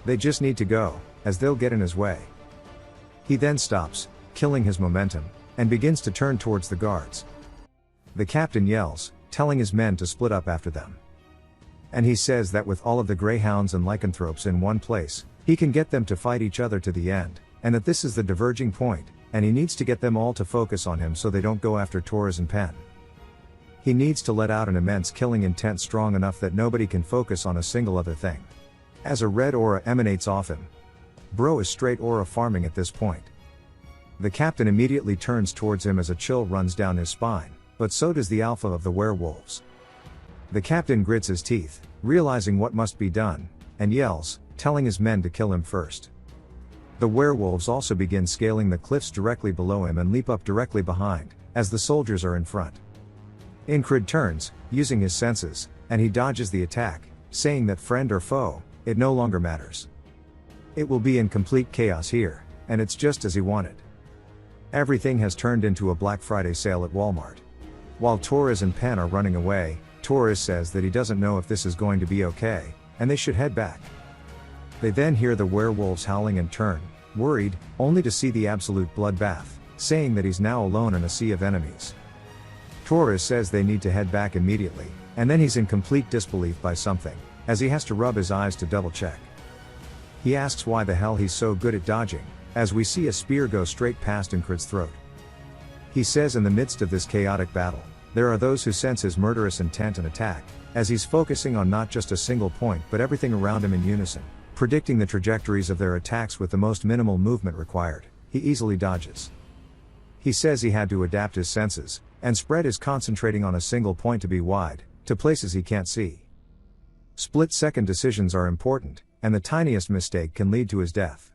They just need to go, as they'll get in his way. He then stops, killing his momentum, and begins to turn towards the guards. The captain yells, telling his men to split up after them. And he says that with all of the greyhounds and lycanthropes in one place, he can get them to fight each other to the end, and that this is the diverging point, and he needs to get them all to focus on him so they don't go after Torres and Pen. He needs to let out an immense killing intent strong enough that nobody can focus on a single other thing. As a red aura emanates off him. Bro is straight aura farming at this point. The captain immediately turns towards him as a chill runs down his spine, but so does the alpha of the werewolves. The captain grits his teeth, realizing what must be done, and yells, telling his men to kill him first. The werewolves also begin scaling the cliffs directly below him and leap up directly behind, as the soldiers are in front. Incrid turns, using his senses, and he dodges the attack, saying that friend or foe, it no longer matters. It will be in complete chaos here, and it's just as he wanted. Everything has turned into a Black Friday sale at Walmart. While Torres and Pen are running away, Torres says that he doesn't know if this is going to be okay, and they should head back. They then hear the werewolves howling and turn, worried, only to see the absolute bloodbath, saying that he's now alone in a sea of enemies. Torres says they need to head back immediately, and then he's in complete disbelief by something, as he has to rub his eyes to double check. He asks why the hell he's so good at dodging, as we see a spear go straight past Incrid's throat. He says in the midst of this chaotic battle, there are those who sense his murderous intent and attack, as he's focusing on not just a single point but everything around him in unison, predicting the trajectories of their attacks with the most minimal movement required. He easily dodges. He says he had to adapt his senses, and spread his concentrating on a single point to be wide, to places he can't see. Split-second decisions are important, and the tiniest mistake can lead to his death.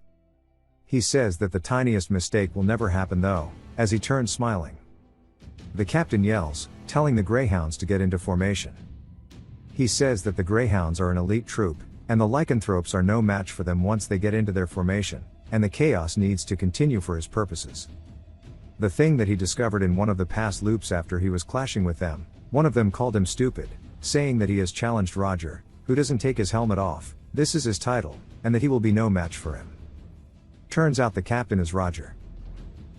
He says that the tiniest mistake will never happen though, as he turns smiling. The captain yells, telling the greyhounds to get into formation. He says that the greyhounds are an elite troop, and the lycanthropes are no match for them once they get into their formation, and the chaos needs to continue for his purposes. The thing that he discovered in one of the past loops after he was clashing with them, one of them called him stupid, saying that he has challenged Roger, who doesn't take his helmet off, this is his title, and that he will be no match for him. Turns out the captain is Roger.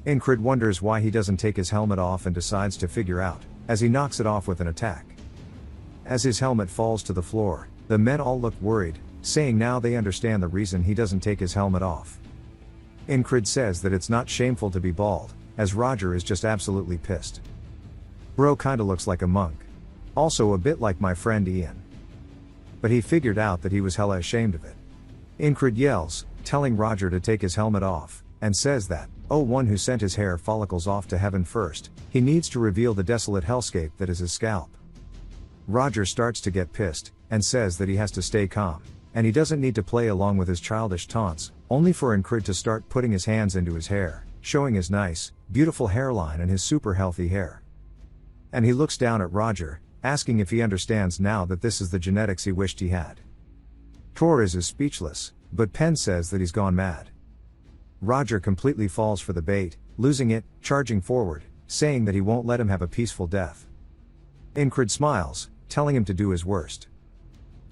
Incrid wonders why he doesn't take his helmet off and decides to figure out, as he knocks it off with an attack. As his helmet falls to the floor, the men all look worried, saying now they understand the reason he doesn't take his helmet off. Incrid says that it's not shameful to be bald, as Roger is just absolutely pissed. Bro kinda looks like a monk. Also a bit like my friend Ian. But he figured out that he was hella ashamed of it. Incrid yells, telling Roger to take his helmet off, and says that, oh one who sent his hair follicles off to heaven first, he needs to reveal the desolate hellscape that is his scalp. Roger starts to get pissed, and says that he has to stay calm, and he doesn't need to play along with his childish taunts, only for Incrid to start putting his hands into his hair, showing his nice, beautiful hairline and his super healthy hair. And he looks down at Roger, asking if he understands now that this is the genetics he wished he had. Torres is speechless, but Pen says that he's gone mad. Roger completely falls for the bait, losing it, charging forward, saying that he won't let him have a peaceful death. Incrid smiles, telling him to do his worst.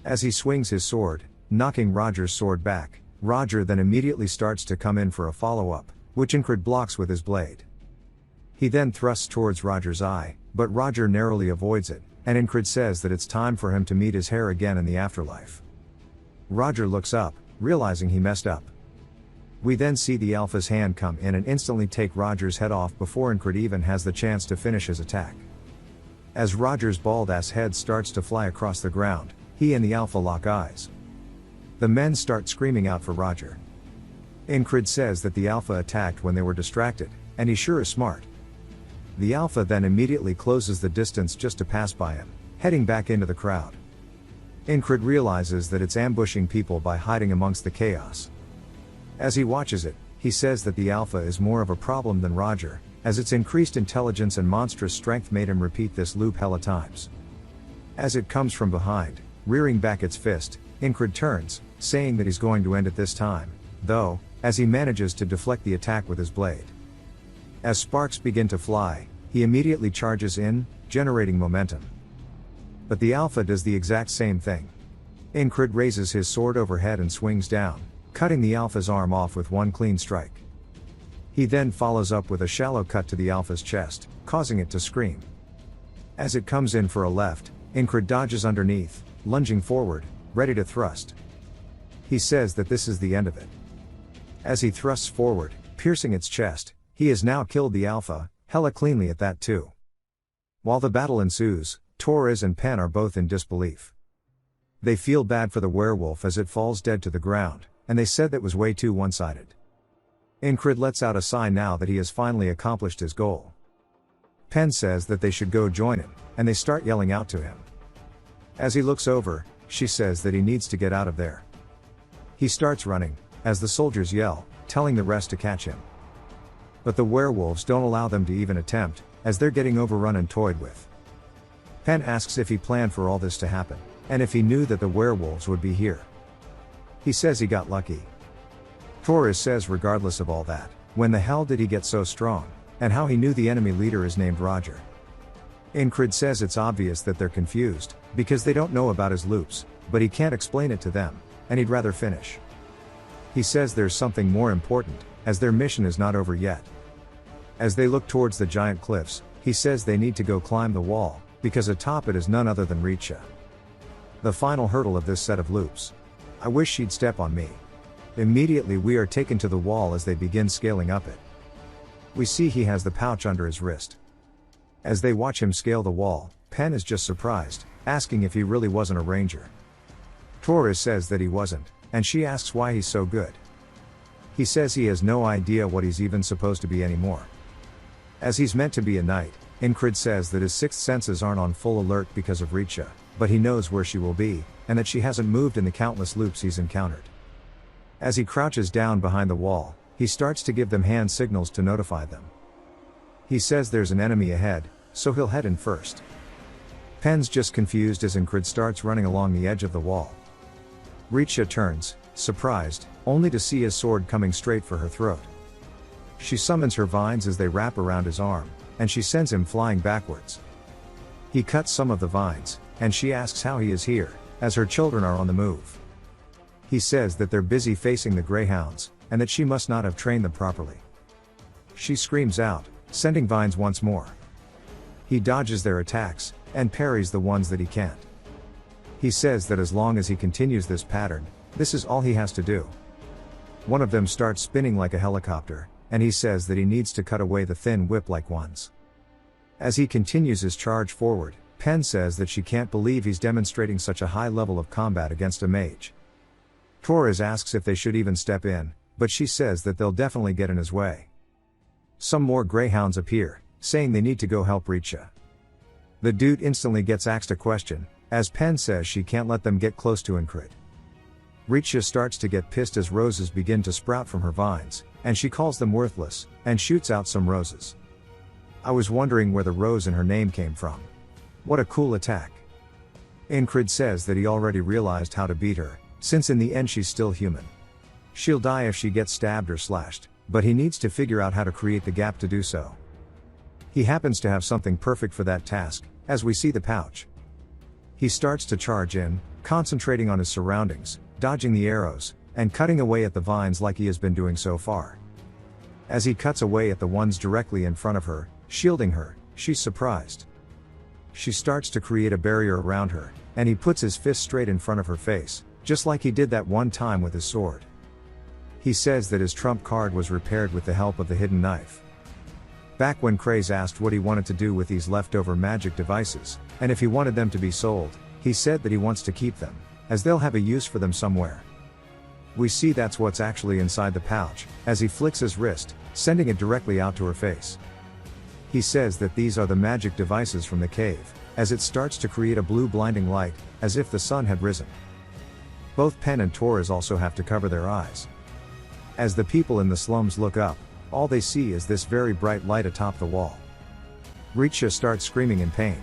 As he swings his sword, knocking Roger's sword back, Roger then immediately starts to come in for a follow-up, which Incrid blocks with his blade. He then thrusts towards Roger's eye, but Roger narrowly avoids it, and Incrid says that it's time for him to meet his hair again in the afterlife. Roger looks up, realizing he messed up. We then see the Alpha's hand come in and instantly take Roger's head off before Incrid even has the chance to finish his attack. As Roger's bald-ass head starts to fly across the ground, he and the Alpha lock eyes. The men start screaming out for Roger. Incrid says that the Alpha attacked when they were distracted, and he sure is smart. The Alpha then immediately closes the distance just to pass by him, heading back into the crowd. Incrid realizes that it's ambushing people by hiding amongst the chaos. As he watches it, he says that the Alpha is more of a problem than Roger, as its increased intelligence and monstrous strength made him repeat this loop hella times. As it comes from behind, rearing back its fist, Incred turns, saying that he's going to end it this time, though, as he manages to deflect the attack with his blade. As sparks begin to fly, he immediately charges in, generating momentum. But the Alpha does the exact same thing. Incred raises his sword overhead and swings down, cutting the Alpha's arm off with one clean strike. He then follows up with a shallow cut to the Alpha's chest, causing it to scream. As it comes in for a left, Incred dodges underneath, lunging forward, ready to thrust. He says that this is the end of it. As he thrusts forward, piercing its chest, he has now killed the Alpha, hella cleanly at that too. While the battle ensues, Torres and Pen are both in disbelief. They feel bad for the werewolf as it falls dead to the ground, and they said that was way too one-sided. Incred lets out a sigh now that he has finally accomplished his goal. Pen says that they should go join him, and they start yelling out to him. As he looks over, she says that he needs to get out of there. He starts running, as the soldiers yell, telling the rest to catch him. But the werewolves don't allow them to even attempt, as they're getting overrun and toyed with. Pen asks if he planned for all this to happen, and if he knew that the werewolves would be here. He says he got lucky. Torres says regardless of all that, when the hell did he get so strong, and how he knew the enemy leader is named Roger. Incred says it's obvious that they're confused, because they don't know about his loops, but he can't explain it to them, and he'd rather finish. He says there's something more important, as their mission is not over yet. As they look towards the giant cliffs, he says they need to go climb the wall, because atop it is none other than Richa. The final hurdle of this set of loops. I wish she'd step on me. Immediately we are taken to the wall as they begin scaling up it. We see he has the pouch under his wrist. As they watch him scale the wall, Pen is just surprised, asking if he really wasn't a ranger. Torres says that he wasn't, and she asks why he's so good. He says he has no idea what he's even supposed to be anymore. As he's meant to be a knight, Incred says that his sixth senses aren't on full alert because of Richa, but he knows where she will be, and that she hasn't moved in the countless loops he's encountered. As he crouches down behind the wall, he starts to give them hand signals to notify them. He says there's an enemy ahead, so he'll head in first. Pen's just confused as Incred starts running along the edge of the wall. Richa turns, surprised, only to see his sword coming straight for her throat. She summons her vines as they wrap around his arm, and she sends him flying backwards. He cuts some of the vines, and she asks how he is here, as her children are on the move. He says that they're busy facing the greyhounds, and that she must not have trained them properly. She screams out, sending vines once more. He dodges their attacks, and parries the ones that he can't. He says that as long as he continues this pattern, this is all he has to do. One of them starts spinning like a helicopter, and he says that he needs to cut away the thin whip-like ones. As he continues his charge forward, Pen says that she can't believe he's demonstrating such a high level of combat against a mage. Torres asks if they should even step in, but she says that they'll definitely get in his way. Some more greyhounds appear, saying they need to go help Richa. The dude instantly gets asked a question, as Pen says she can't let them get close to Incred. Richa starts to get pissed as roses begin to sprout from her vines, and she calls them worthless, and shoots out some roses. I was wondering where the rose in her name came from. What a cool attack. Incred says that he already realized how to beat her, since in the end she's still human. She'll die if she gets stabbed or slashed, but he needs to figure out how to create the gap to do so. He happens to have something perfect for that task, as we see the pouch. He starts to charge in, concentrating on his surroundings, dodging the arrows, and cutting away at the vines like he has been doing so far. As he cuts away at the ones directly in front of her, shielding her, she's surprised. She starts to create a barrier around her, and he puts his fist straight in front of her face, just like he did that one time with his sword. He says that his trump card was repaired with the help of the hidden knife. Back when Craze asked what he wanted to do with these leftover magic devices, and if he wanted them to be sold, he said that he wants to keep them, as they'll have a use for them somewhere. We see that's what's actually inside the pouch, as he flicks his wrist, sending it directly out to her face. He says that these are the magic devices from the cave, as it starts to create a blue blinding light, as if the sun had risen. Both Pen and Torres also have to cover their eyes. As the people in the slums look up, all they see is this very bright light atop the wall. Richa starts screaming in pain.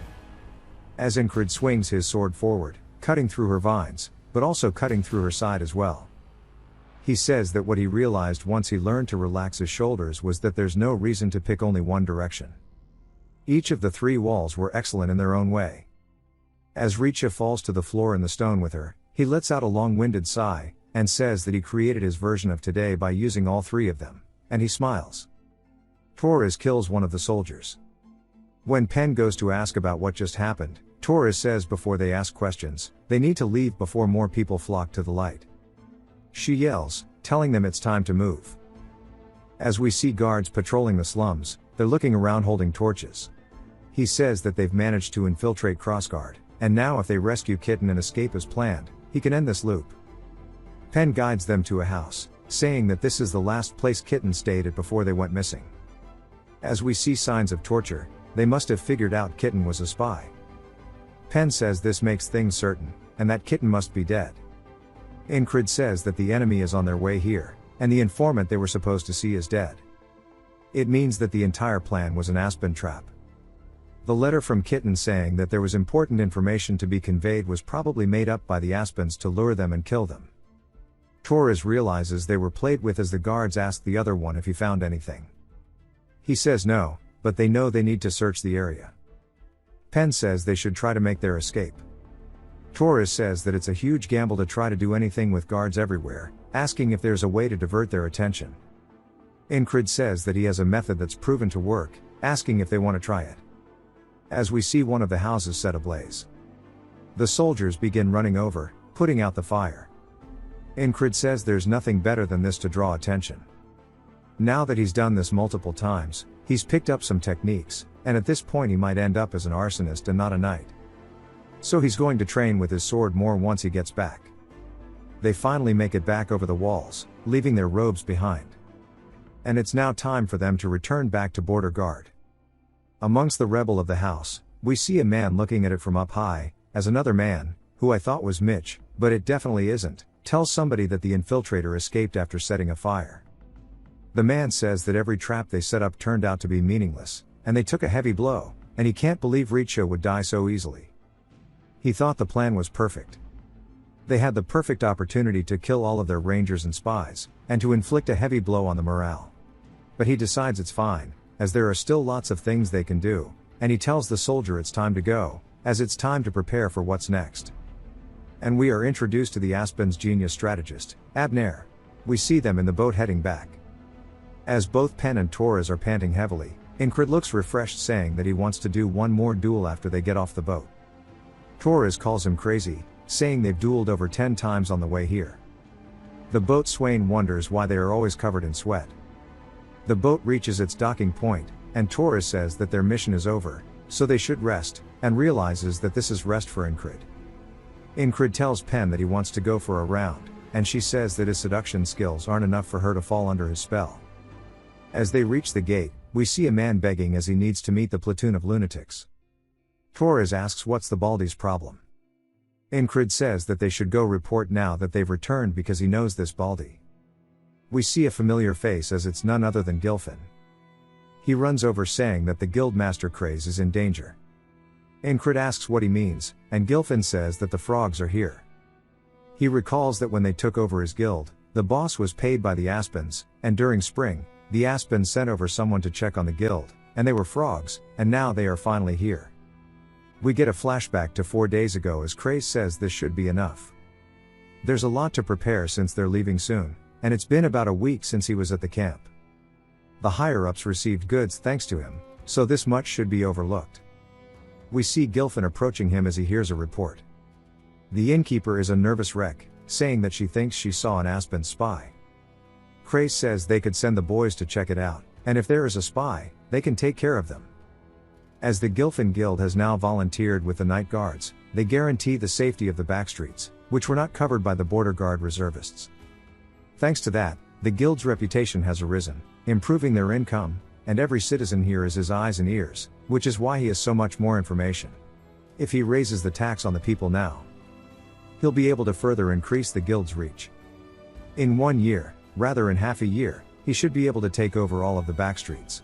as Incred swings his sword forward, cutting through her vines, but also cutting through her side as well. He says that what he realized once he learned to relax his shoulders was that there's no reason to pick only one direction. Each of the 3 walls were excellent in their own way. As Richa falls to the floor in the stone with her, he lets out a long-winded sigh, and says that he created his version of today by using all 3 of them, and he smiles. Torres kills one of the soldiers. When Pen goes to ask about what just happened, Torres says before they ask questions, they need to leave before more people flock to the light. She yells, telling them it's time to move. As we see guards patrolling the slums, they're looking around holding torches. He says that they've managed to infiltrate Crossguard, and now if they rescue Kitten and escape as planned, he can end this loop. Pen guides them to a house, saying that this is the last place Kitten stayed at before they went missing. As we see signs of torture, they must have figured out Kitten was a spy. Pen says this makes things certain, and that Kitten must be dead. Incred says that the enemy is on their way here, and the informant they were supposed to see is dead. It means that the entire plan was an aspen trap. The letter from Kitten saying that there was important information to be conveyed was probably made up by the aspens to lure them and kill them. Torres realizes they were played with as the guards ask the other one if he found anything. He says no, but they know they need to search the area. Pen says they should try to make their escape. Torres says that it's a huge gamble to try to do anything with guards everywhere, asking if there's a way to divert their attention. Incred says that he has a method that's proven to work, asking if they want to try it. As we see one of the houses set ablaze, the soldiers begin running over, putting out the fire. Incred says there's nothing better than this to draw attention. Now that he's done this multiple times, he's picked up some techniques, and at this point he might end up as an arsonist and not a knight. So he's going to train with his sword more once he gets back. They finally make it back over the walls, leaving their robes behind. And it's now time for them to return back to border guard. Amongst the rebel of the house, we see a man looking at it from up high, as another man, who I thought was Mitch, but it definitely isn't, tells somebody that the infiltrator escaped after setting a fire. The man says that every trap they set up turned out to be meaningless, and they took a heavy blow, and he can't believe Richa would die so easily. He thought the plan was perfect. They had the perfect opportunity to kill all of their rangers and spies, and to inflict a heavy blow on the morale. But he decides it's fine, as there are still lots of things they can do, and he tells the soldier it's time to go, as it's time to prepare for what's next. And we are introduced to the Aspen's genius strategist, Abner. We see them in the boat heading back. As both Pen and Torres are panting heavily, Incred looks refreshed, saying that he wants to do one more duel after they get off the boat. Torres calls him crazy, saying they've dueled over 10 times on the way here. The boat Swain wonders why they are always covered in sweat. The boat reaches its docking point, and Torres says that their mission is over, so they should rest, and realizes that this is rest for Incred. Incred tells Pen that he wants to go for a round, and she says that his seduction skills aren't enough for her to fall under his spell. As they reach the gate, we see a man begging as he needs to meet the platoon of lunatics. Torres asks what's the Baldy's problem. Incred says that they should go report now that they've returned because he knows this Baldy. We see a familiar face as it's none other than Gilfin. He runs over saying that the Guildmaster Craze is in danger. Incred asks what he means, and Gilfin says that the frogs are here. He recalls that when they took over his guild, the boss was paid by the Aspens, and during spring, the Aspens sent over someone to check on the guild, and they were frogs, and now they are finally here. We get a flashback to 4 days ago as Craze says this should be enough. There's a lot to prepare since they're leaving soon, and it's been about a week since he was at the camp. The higher-ups received goods thanks to him, so this much should be overlooked. We see Gilfin approaching him as he hears a report. The innkeeper is a nervous wreck, saying that she thinks she saw an Aspen spy. Craze says they could send the boys to check it out, and if there is a spy, they can take care of them. As the Gilfin Guild has now volunteered with the Night Guards, they guarantee the safety of the backstreets, which were not covered by the Border Guard reservists. Thanks to that, the Guild's reputation has arisen, improving their income, and every citizen here is his eyes and ears, which is why he has so much more information. If he raises the tax on the people now, he'll be able to further increase the Guild's reach. In 1 year, rather in half a year, he should be able to take over all of the backstreets.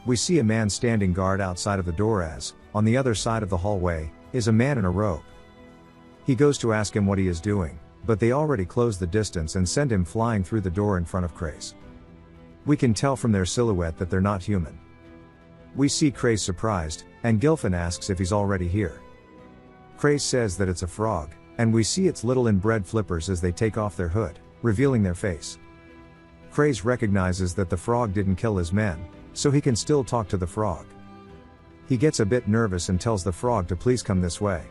We see a man standing guard outside of the door as, on the other side of the hallway, is a man in a robe. He goes to ask him what he is doing, but they already close the distance and send him flying through the door in front of Craze. We can tell from their silhouette that they're not human. We see Craze surprised, and Gilfin asks if he's already here. Craze says that it's a frog, and we see its little inbred flippers as they take off their hood, revealing their face. Craze recognizes that the frog didn't kill his men, so he can still talk to the frog. He gets a bit nervous and tells the frog to please come this way.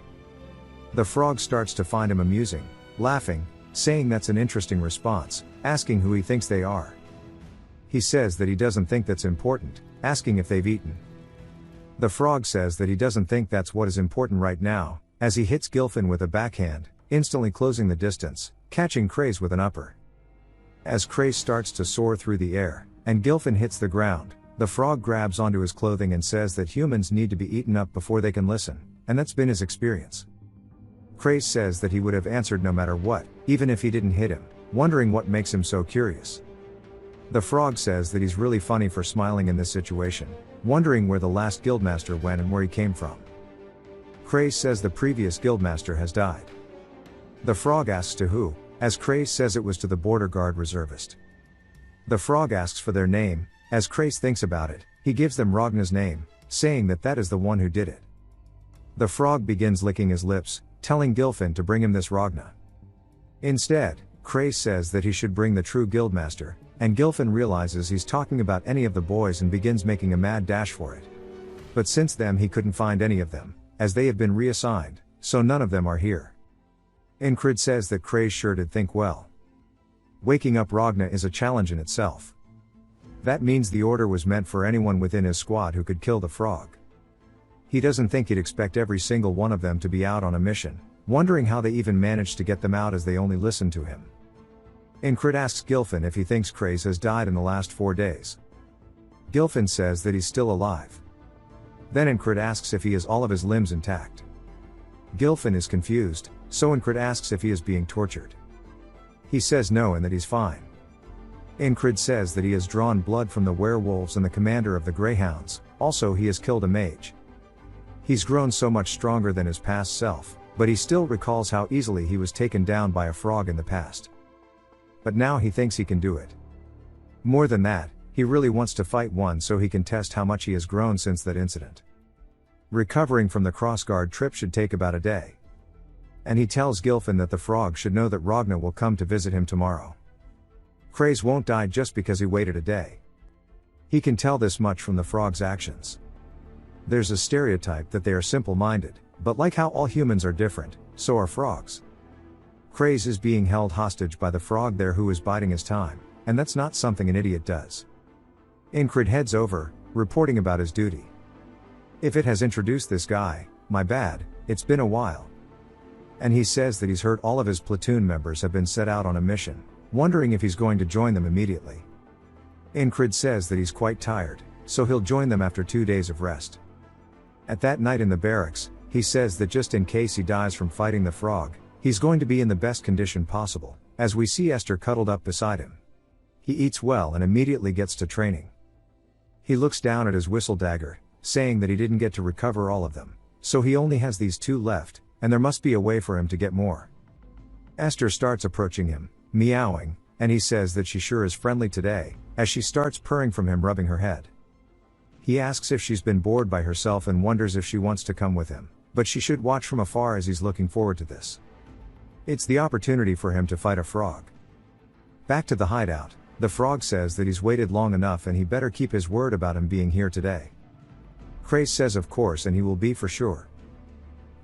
The frog starts to find him amusing, laughing, saying that's an interesting response, asking who he thinks they are. He says that he doesn't think that's important, asking if they've eaten. The frog says that he doesn't think that's what is important right now, as he hits Gilfin with a backhand, instantly closing the distance, catching Craze with an upper. As Craze starts to soar through the air, and Gilfin hits the ground, the frog grabs onto his clothing and says that humans need to be eaten up before they can listen, and that's been his experience. Craze says that he would have answered no matter what, even if he didn't hit him, wondering what makes him so curious. The frog says that he's really funny for smiling in this situation, wondering where the last guildmaster went and where he came from. Craze says the previous guildmaster has died. The frog asks to who, as Craze says it was to the border guard reservist. The frog asks for their name, as Craze thinks about it, he gives them Ragna's name, saying that that is the one who did it. The frog begins licking his lips, telling Gilfin to bring him this Ragna. Instead, Craze says that he should bring the true guildmaster, and Gilfin realizes he's talking about any of the boys and begins making a mad dash for it. But since then he couldn't find any of them, as they have been reassigned, so none of them are here. Incrid says that Craze sure did think well. Waking up Ragna is a challenge in itself. That means the order was meant for anyone within his squad who could kill the frog. He doesn't think he'd expect every single one of them to be out on a mission, wondering how they even managed to get them out as they only listened to him. Incrid asks Gilfin if he thinks Craze has died in the last 4 days. Gilfin says that he's still alive. Then Incrid asks if he has all of his limbs intact. Gilfin is confused, so Incrid asks if he is being tortured. He says no and that he's fine. Incrid says that he has drawn blood from the werewolves and the commander of the greyhounds, also he has killed a mage. He's grown so much stronger than his past self, but he still recalls how easily he was taken down by a frog in the past. But now he thinks he can do it. More than that, he really wants to fight one so he can test how much he has grown since that incident. Recovering from the crossguard trip should take about a day. And he tells Gilfin that the frog should know that Ragna will come to visit him tomorrow. Craze won't die just because he waited a day. He can tell this much from the frog's actions. There's a stereotype that they are simple-minded, but like how all humans are different, so are frogs. Craze is being held hostage by the frog there who is biding his time, and that's not something an idiot does. Incrid heads over, reporting about his duty. If it has introduced this guy, my bad, it's been a while. And he says that he's heard all of his platoon members have been set out on a mission, wondering if he's going to join them immediately. Incrid says that he's quite tired, so he'll join them after 2 days of rest. At that night in the barracks, he says that just in case he dies from fighting the frog, he's going to be in the best condition possible, as we see Esther cuddled up beside him. He eats well and immediately gets to training. He looks down at his whistle dagger, saying that he didn't get to recover all of them, so he only has these 2 left, and there must be a way for him to get more. Esther starts approaching him, meowing, and he says that she sure is friendly today, as she starts purring from him rubbing her head. He asks if she's been bored by herself and wonders if she wants to come with him, but she should watch from afar as he's looking forward to this. It's the opportunity for him to fight a frog. Back to the hideout, the frog says that he's waited long enough and he better keep his word about him being here today. Craze says of course and he will be for sure.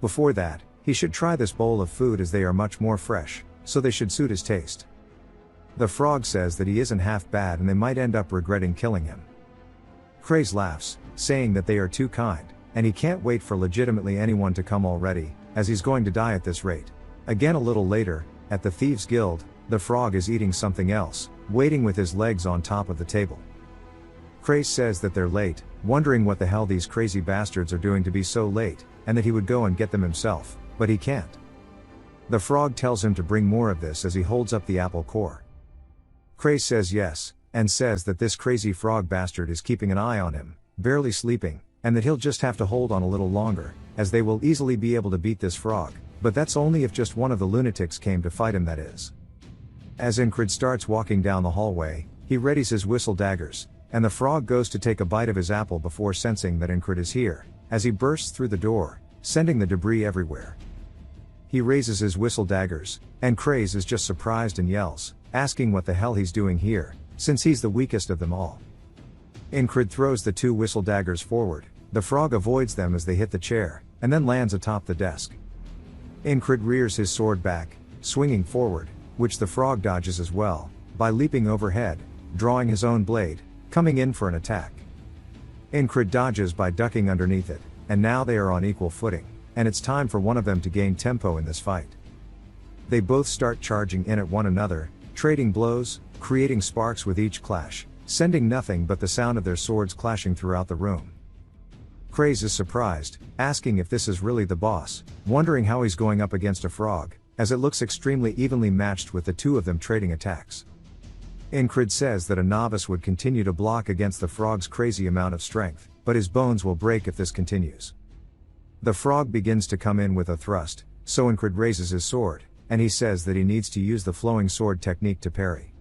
Before that, he should try this bowl of food as they are much more fresh, so they should suit his taste. The frog says that he isn't half bad and they might end up regretting killing him. Craze laughs, saying that they are too kind, and he can't wait for legitimately anyone to come already, as he's going to die at this rate. Again a little later, at the Thieves' Guild, the frog is eating something else, waiting with his legs on top of the table. Craze says that they're late, wondering what the hell these crazy bastards are doing to be so late, and that he would go and get them himself, but he can't. The frog tells him to bring more of this as he holds up the apple core. Craze says yes, and says that this crazy frog bastard is keeping an eye on him, barely sleeping, and that he'll just have to hold on a little longer, as they will easily be able to beat this frog, but that's only if just one of the lunatics came to fight him, that is. As Incred starts walking down the hallway, he readies his whistle daggers, and the frog goes to take a bite of his apple before sensing that Incred is here, as he bursts through the door, sending the debris everywhere. He raises his whistle daggers, and Craze is just surprised and yells, asking what the hell he's doing here, since he's the weakest of them all. Incred throws the 2 whistle daggers forward, the frog avoids them as they hit the chair, and then lands atop the desk. Incred rears his sword back, swinging forward, which the frog dodges as well, by leaping overhead, drawing his own blade, coming in for an attack. Incred dodges by ducking underneath it, and now they are on equal footing, and it's time for one of them to gain tempo in this fight. They both start charging in at one another, trading blows, creating sparks with each clash, sending nothing but the sound of their swords clashing throughout the room. Craze is surprised, asking if this is really the boss, wondering how he's going up against a frog, as it looks extremely evenly matched with the 2 of them trading attacks. Incred says that a novice would continue to block against the frog's crazy amount of strength, but his bones will break if this continues. The frog begins to come in with a thrust, so Incred raises his sword, and he says that he needs to use the flowing sword technique to parry.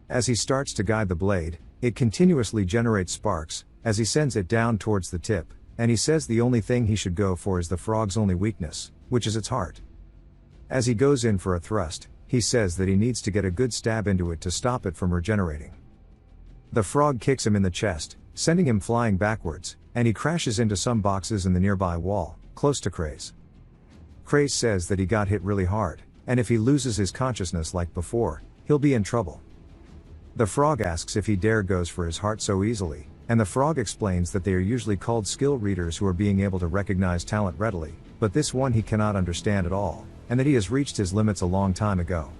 As he starts to guide the blade, it continuously generates sparks, as he sends it down towards the tip, and he says the only thing he should go for is the frog's only weakness, which is its heart. As he goes in for a thrust, he says that he needs to get a good stab into it to stop it from regenerating. The frog kicks him in the chest, sending him flying backwards, and he crashes into some boxes in the nearby wall, close to Craze. Craze says that he got hit really hard, and if he loses his consciousness like before, he'll be in trouble. The frog asks if he dare goes for his heart so easily, and the frog explains that they are usually called skill readers who are being able to recognize talent readily, but this one he cannot understand at all, and that he has reached his limits a long time ago.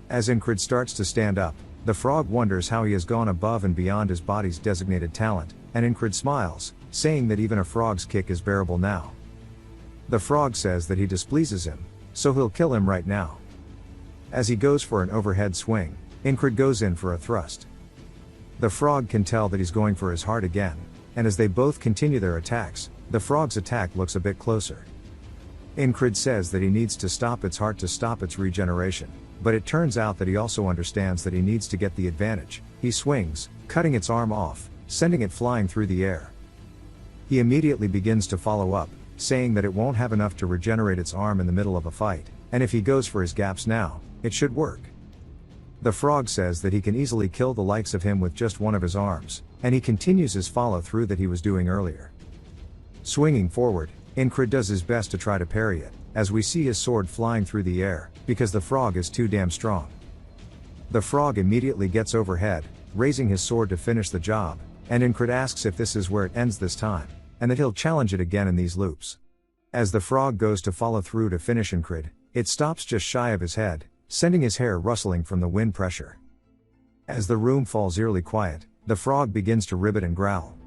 As Incred starts to stand up, the frog wonders how he has gone above and beyond his body's designated talent, and Incred smiles, saying that even a frog's kick is bearable now. The frog says that he displeases him, so he'll kill him right now. As he goes for an overhead swing, Incred goes in for a thrust. The frog can tell that he's going for his heart again, and as they both continue their attacks, the frog's attack looks a bit closer. Incred says that he needs to stop its heart to stop its regeneration, but it turns out that he also understands that he needs to get the advantage. He swings, cutting its arm off, sending it flying through the air. He immediately begins to follow up, saying that it won't have enough to regenerate its arm in the middle of a fight, and if he goes for his gaps now, it should work. The frog says that he can easily kill the likes of him with just one of his arms, and he continues his follow-through that he was doing earlier. Swinging forward, Incred does his best to try to parry it, as we see his sword flying through the air, because the frog is too damn strong. The frog immediately gets overhead, raising his sword to finish the job, and Incred asks if this is where it ends this time, and that he'll challenge it again in these loops. As the frog goes to follow through to finish Incred, it stops just shy of his head, sending his hair rustling from the wind pressure. As the room falls eerily quiet, the frog begins to ribbit and growl.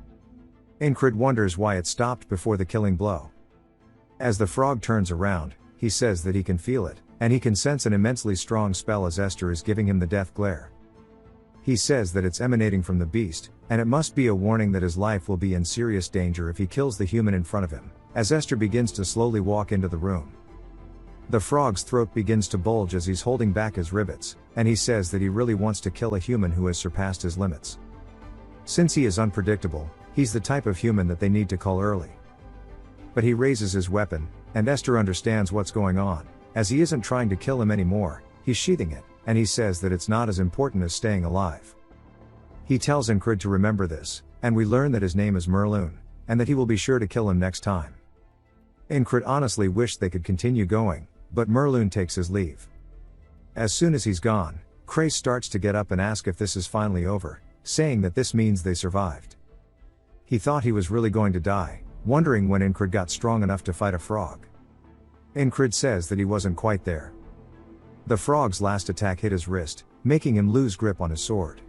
Incred wonders why it stopped before the killing blow. As the frog turns around, he says that he can feel it, and he can sense an immensely strong spell as Esther is giving him the death glare. He says that it's emanating from the beast, and it must be a warning that his life will be in serious danger if he kills the human in front of him, as Esther begins to slowly walk into the room. The frog's throat begins to bulge as he's holding back his rivets, and he says that he really wants to kill a human who has surpassed his limits. Since he is unpredictable, he's the type of human that they need to cull early. But he raises his weapon, and Esther understands what's going on, as he isn't trying to kill him anymore, he's sheathing it, and he says that it's not as important as staying alive. He tells Incred to remember this, and we learn that his name is Merloon, and that he will be sure to kill him next time. Incred honestly wished they could continue going, but Merloon takes his leave. As soon as he's gone, Crace starts to get up and ask if this is finally over, saying that this means they survived. He thought he was really going to die, wondering when Incred got strong enough to fight a frog. Incred says that he wasn't quite there. The frog's last attack hit his wrist, making him lose grip on his sword.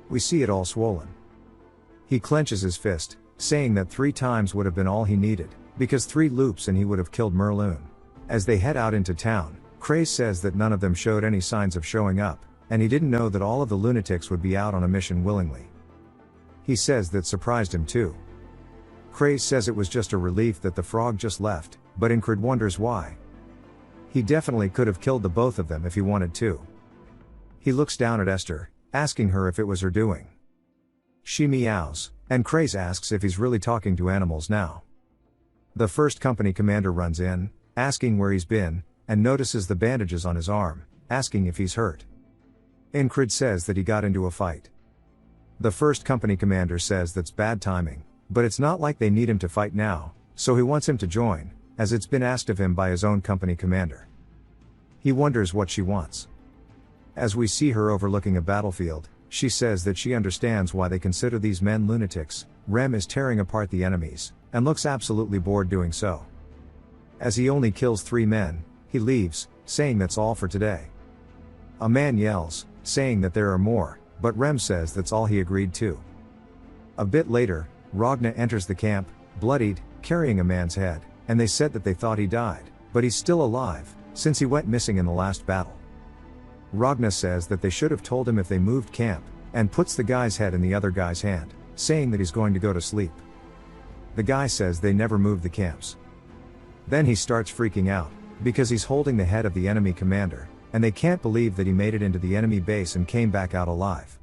We see it all swollen. He clenches his fist, saying that 3 times would have been all he needed, because 3 loops and he would have killed Merloon. As they head out into town, Craze says that none of them showed any signs of showing up, and he didn't know that all of the lunatics would be out on a mission willingly. He says that surprised him too. Craze says it was just a relief that the frog just left, but Incred wonders why. He definitely could have killed the both of them if he wanted to. He looks down at Esther, asking her if it was her doing. She meows, and Craze asks if he's really talking to animals now. The first company commander runs in, asking where he's been, and notices the bandages on his arm, asking if he's hurt. Incred says that he got into a fight. The first company commander says that's bad timing, but it's not like they need him to fight now, so he wants him to join, as it's been asked of him by his own company commander. He wonders what she wants. As we see her overlooking a battlefield, she says that she understands why they consider these men lunatics. Rem is tearing apart the enemies, and looks absolutely bored doing so. As he only kills 3 men, he leaves, saying that's all for today. A man yells, saying that there are more, but Rem says that's all he agreed to. A bit later, Ragna enters the camp, bloodied, carrying a man's head, and they said that they thought he died, but he's still alive, since he went missing in the last battle. Ragna says that they should have told him if they moved camp, and puts the guy's head in the other guy's hand, saying that he's going to go to sleep. The guy says they never moved the camps. Then he starts freaking out, because he's holding the head of the enemy commander, and they can't believe that he made it into the enemy base and came back out alive.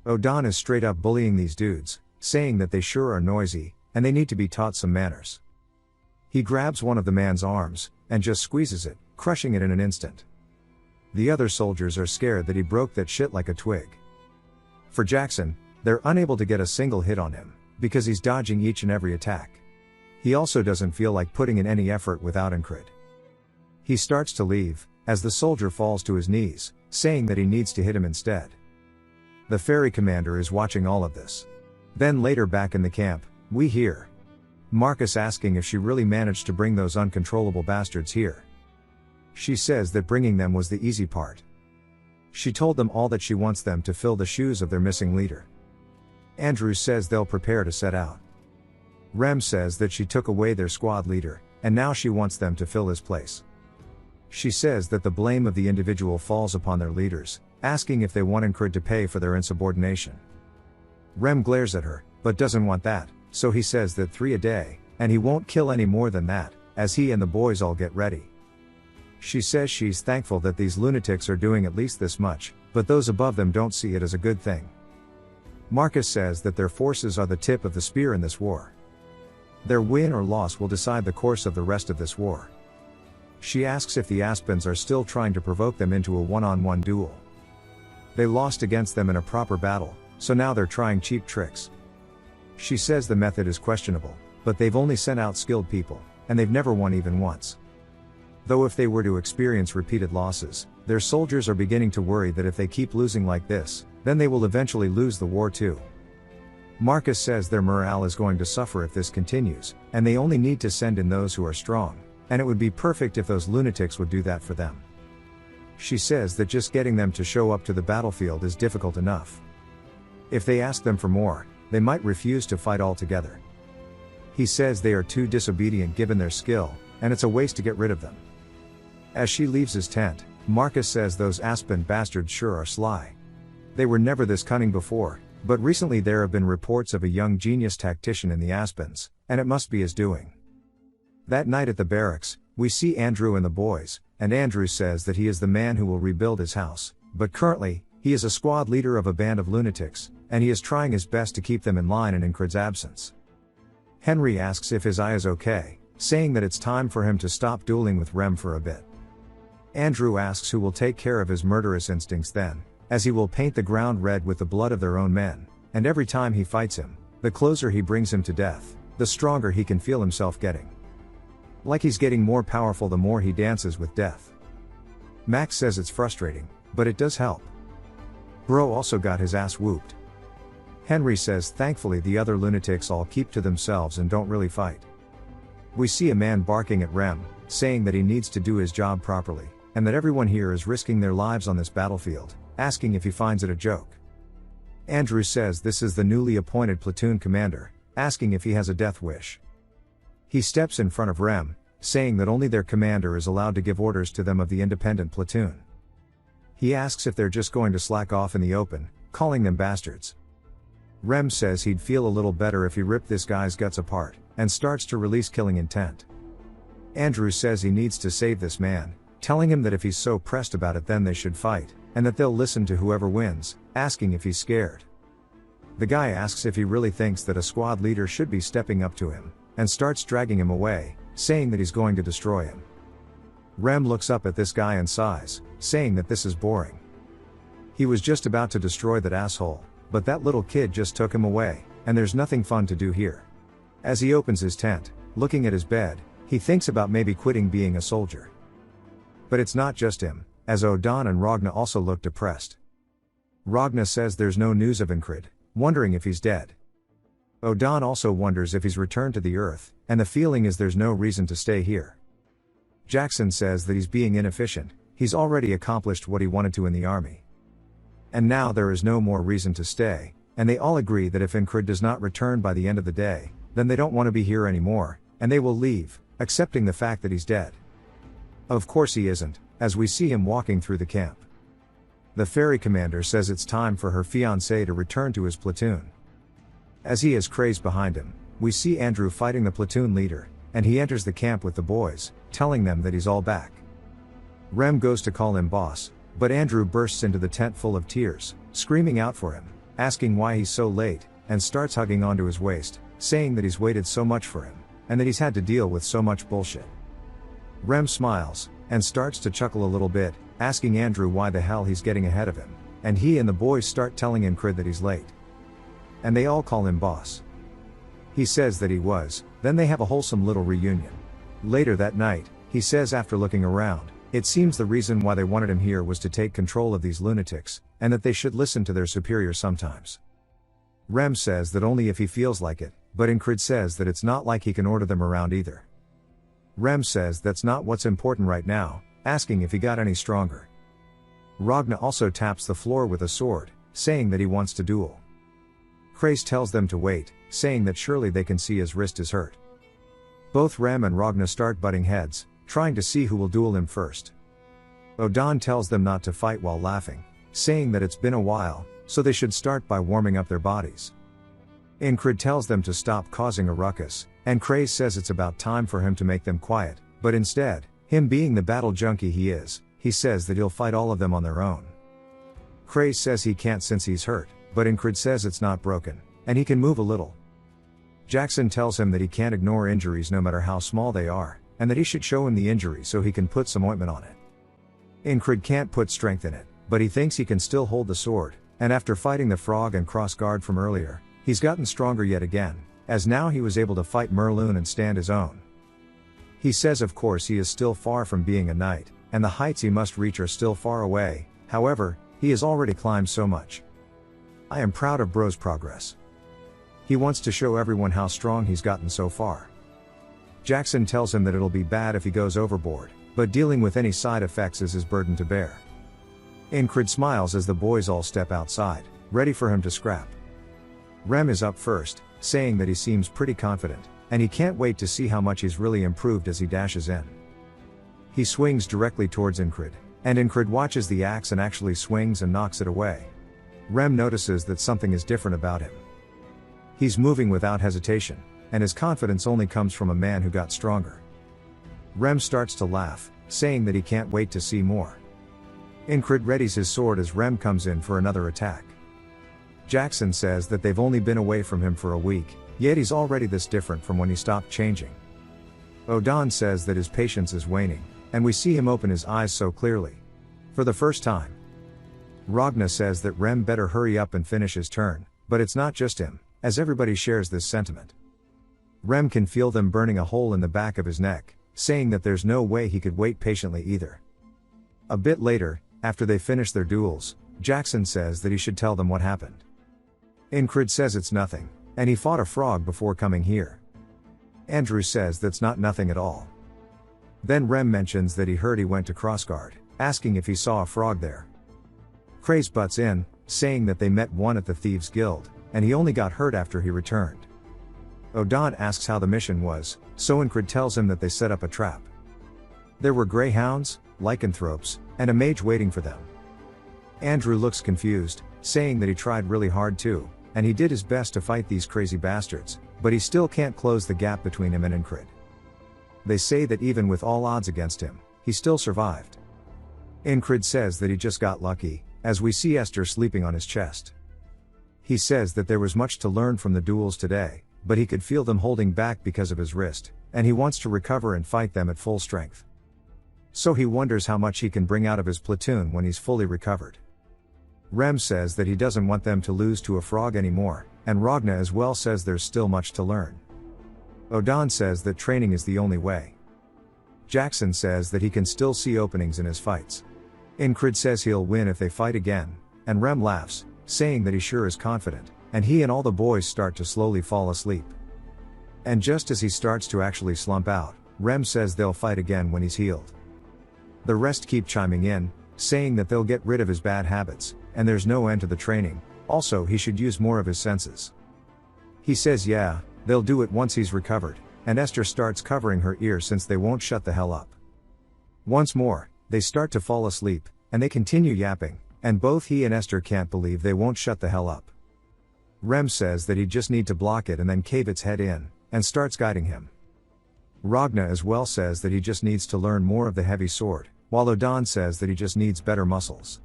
Odan is straight up bullying these dudes, saying that they sure are noisy, and they need to be taught some manners. He grabs one of the man's arms, and just squeezes it, crushing it in an instant. The other soldiers are scared that he broke that shit like a twig. For Jackson, they're unable to get a single hit on him, because he's dodging each and every attack. He also doesn't feel like putting in any effort without Incred. He starts to leave, as the soldier falls to his knees, saying that he needs to hit him instead. The ferry commander is watching all of this. Then later back in the camp, we hear Marcus asking if she really managed to bring those uncontrollable bastards here. She says that bringing them was the easy part. She told them all that she wants them to fill the shoes of their missing leader. Andrew says they'll prepare to set out. Rem says that she took away their squad leader, and now she wants them to fill his place. She says that the blame of the individual falls upon their leaders, asking if they want Incred to pay for their insubordination. Rem glares at her, but doesn't want that, so he says that 3 a day, and he won't kill any more than that, as he and the boys all get ready. She says she's thankful that these lunatics are doing at least this much, but those above them don't see it as a good thing. Marcus says that their forces are the tip of the spear in this war. Their win or loss will decide the course of the rest of this war. She asks if the Aspens are still trying to provoke them into a one-on-one duel. They lost against them in a proper battle, so now they're trying cheap tricks. She says the method is questionable, but they've only sent out skilled people, and they've never won even once. Though if they were to experience repeated losses, their soldiers are beginning to worry that if they keep losing like this, then they will eventually lose the war too. Marcus says their morale is going to suffer if this continues, and they only need to send in those who are strong, and it would be perfect if those lunatics would do that for them. She says that just getting them to show up to the battlefield is difficult enough. If they ask them for more, they might refuse to fight altogether. He says they are too disobedient given their skill, and it's a waste to get rid of them. As she leaves his tent, Marcus says those Aspen bastards sure are sly. They were never this cunning before, but recently there have been reports of a young genius tactician in the Aspens, and it must be his doing. That night at the barracks, we see Andrew and the boys, and Andrew says that he is the man who will rebuild his house, but currently, he is a squad leader of a band of lunatics, and he is trying his best to keep them in line in Incred's absence. Henry asks if his eye is okay, saying that it's time for him to stop dueling with Rem for a bit. Andrew asks who will take care of his murderous instincts then, as he will paint the ground red with the blood of their own men, and every time he fights him, the closer he brings him to death, the stronger he can feel himself getting. Like he's getting more powerful the more he dances with death. Max says it's frustrating, but it does help. Bro also got his ass whooped. Henry says thankfully the other lunatics all keep to themselves and don't really fight. We see a man barking at Rem, saying that he needs to do his job properly, and that everyone here is risking their lives on this battlefield, asking if he finds it a joke. Andrew says this is the newly appointed platoon commander, asking if he has a death wish. He steps in front of Rem, saying that only their commander is allowed to give orders to them of the independent platoon. He asks if they're just going to slack off in the open, calling them bastards. Rem says he'd feel a little better if he ripped this guy's guts apart, and starts to release killing intent. Andrew says he needs to save this man, telling him that if he's so pressed about it then they should fight, and that they'll listen to whoever wins, asking if he's scared. The guy asks if he really thinks that a squad leader should be stepping up to him, and starts dragging him away, saying that he's going to destroy him. Rem looks up at this guy and sighs, saying that this is boring. He was just about to destroy that asshole, but that little kid just took him away, and there's nothing fun to do here. As he opens his tent, looking at his bed, he thinks about maybe quitting being a soldier. But it's not just him, as Odan and Ragna also look depressed. Ragna says there's no news of Incrid, wondering if he's dead. Odan also wonders if he's returned to the earth, and the feeling is there's no reason to stay here. Jackson says that he's being inefficient, he's already accomplished what he wanted to in the army. And now there is no more reason to stay, and they all agree that if Incrid does not return by the end of the day, then they don't want to be here anymore, and they will leave, accepting the fact that he's dead. Of course he isn't, as we see him walking through the camp. The ferry commander says it's time for her fiancé to return to his platoon. As he is crazed behind him, we see Andrew fighting the platoon leader, and he enters the camp with the boys, telling them that he's all back. Rem goes to call him boss, but Andrew bursts into the tent full of tears, screaming out for him, asking why he's so late, and starts hugging onto his waist, saying that he's waited so much for him, and that he's had to deal with so much bullshit. Rem smiles, and starts to chuckle a little bit, asking Andrew why the hell he's getting ahead of him, and he and the boys start telling Incrid that he's late. And they all call him boss. He says that he was, then they have a wholesome little reunion. Later that night, he says after looking around, it seems the reason why they wanted him here was to take control of these lunatics, and that they should listen to their superior sometimes. Rem says that only if he feels like it, but Incrid says that it's not like he can order them around either. Rem says that's not what's important right now, asking if he got any stronger. Ragna also taps the floor with a sword, saying that he wants to duel. Krace tells them to wait, saying that surely they can see his wrist is hurt. Both Rem and Ragna start butting heads, trying to see who will duel him first. Odan tells them not to fight while laughing, saying that it's been a while, so they should start by warming up their bodies. Incrid tells them to stop causing a ruckus, and Krace says it's about time for him to make them quiet, but instead, him being the battle junkie he is, he says that he'll fight all of them on their own. Krace says he can't since he's hurt, but Incrid says it's not broken, and he can move a little. Jackson tells him that he can't ignore injuries no matter how small they are, and that he should show him the injury so he can put some ointment on it. Incrid can't put strength in it, but he thinks he can still hold the sword, and after fighting the frog and cross guard from earlier, he's gotten stronger yet again, as now he was able to fight Merloon and stand his own. He says of course he is still far from being a knight, and the heights he must reach are still far away, however, he has already climbed so much. I am proud of Bro's progress. He wants to show everyone how strong he's gotten so far. Jackson tells him that it'll be bad if he goes overboard, but dealing with any side effects is his burden to bear. Incrid smiles as the boys all step outside, ready for him to scrap. Rem is up first, saying that he seems pretty confident, and he can't wait to see how much he's really improved as he dashes in. He swings directly towards Incrid, and Incrid watches the axe and actually swings and knocks it away. Rem notices that something is different about him. He's moving without hesitation, and his confidence only comes from a man who got stronger. Rem starts to laugh, saying that he can't wait to see more. Incrid readies his sword as Rem comes in for another attack. Jackson says that they've only been away from him for a week, yet he's already this different from when he stopped changing. Odan says that his patience is waning, and we see him open his eyes so clearly. For the first time. Ragna says that Rem better hurry up and finish his turn, but it's not just him, as everybody shares this sentiment. Rem can feel them burning a hole in the back of his neck, saying that there's no way he could wait patiently either. A bit later, after they finish their duels, Jackson says that he should tell them what happened. Incrid says it's nothing, and he fought a frog before coming here. Andrew says that's not nothing at all. Then Rem mentions that he heard he went to Crossguard, asking if he saw a frog there. Krace butts in, saying that they met one at the Thieves' Guild, and he only got hurt after he returned. Odan asks how the mission was, so Incrid tells him that they set up a trap. There were greyhounds, lycanthropes, and a mage waiting for them. Andrew looks confused, saying that he tried really hard too, and he did his best to fight these crazy bastards, but he still can't close the gap between him and Incrid. They say that even with all odds against him, he still survived. Incrid says that he just got lucky, as we see Esther sleeping on his chest. He says that there was much to learn from the duels today, but he could feel them holding back because of his wrist, and he wants to recover and fight them at full strength. So he wonders how much he can bring out of his platoon when he's fully recovered. Rem says that he doesn't want them to lose to a frog anymore, and Ragna as well says there's still much to learn. Odan says that training is the only way. Jackson says that he can still see openings in his fights. Incrid says he'll win if they fight again, and Rem laughs, saying that he sure is confident, and he and all the boys start to slowly fall asleep. And just as he starts to actually slump out, Rem says they'll fight again when he's healed. The rest keep chiming in, saying that they'll get rid of his bad habits, and there's no end to the training, also he should use more of his senses. He says yeah, they'll do it once he's recovered, and Esther starts covering her ears since they won't shut the hell up. Once more, they start to fall asleep, and they continue yapping, and both he and Esther can't believe they won't shut the hell up. Rem says that he'd just need to block it and then cave its head in, and starts guiding him. Ragna as well says that he just needs to learn more of the heavy sword, while Odan says that he just needs better muscles.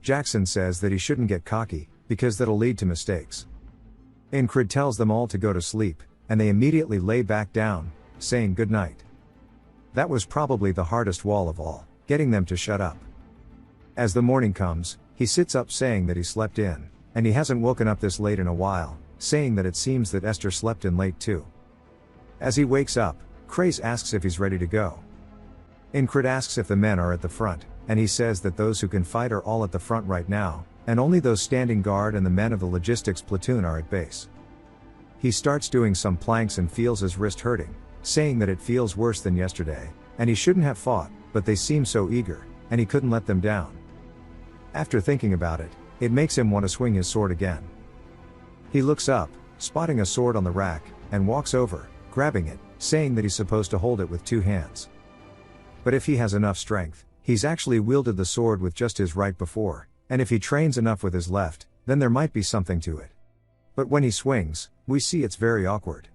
Jackson says that he shouldn't get cocky, because that'll lead to mistakes. Incrid tells them all to go to sleep, and they immediately lay back down, saying good night. That was probably the hardest wall of all, getting them to shut up. As the morning comes, he sits up saying that he slept in, and he hasn't woken up this late in a while, saying that it seems that Esther slept in late too. As he wakes up, Craze asks if he's ready to go. Incrid asks if the men are at the front, and he says that those who can fight are all at the front right now, and only those standing guard and the men of the logistics platoon are at base. He starts doing some planks and feels his wrist hurting, saying that it feels worse than yesterday, and he shouldn't have fought, but they seem so eager, and he couldn't let them down. After thinking about it, it makes him want to swing his sword again. He looks up, spotting a sword on the rack, and walks over, grabbing it, saying that he's supposed to hold it with two hands. But if he has enough strength, he's actually wielded the sword with just his right before, and if he trains enough with his left, then there might be something to it. But when he swings, we see it's very awkward.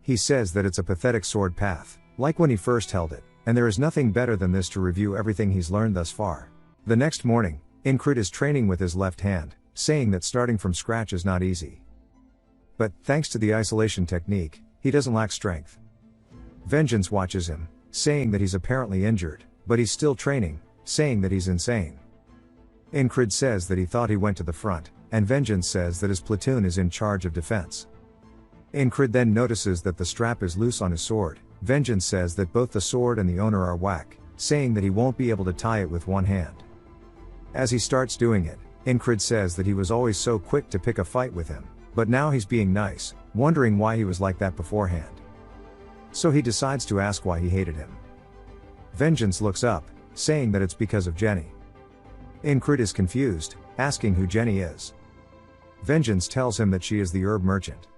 He says that it's a pathetic sword path, like when he first held it, and there is nothing better than this to review everything he's learned thus far. The next morning, Incrid is training with his left hand, saying that starting from scratch is not easy. But, thanks to the isolation technique, he doesn't lack strength. Vengeance watches him, saying that he's apparently injured, but he's still training, saying that he's insane. Incrid says that he thought he went to the front, and Vengeance says that his platoon is in charge of defense. Incrid then notices that the strap is loose on his sword. Vengeance says that both the sword and the owner are whack, saying that he won't be able to tie it with one hand. As he starts doing it, Incrid says that he was always so quick to pick a fight with him, but now he's being nice, wondering why he was like that beforehand. So he decides to ask why he hated him. Vengeance looks up, saying that it's because of Jenny. Incrid is confused, asking who Jenny is. Vengeance tells him that she is the herb merchant.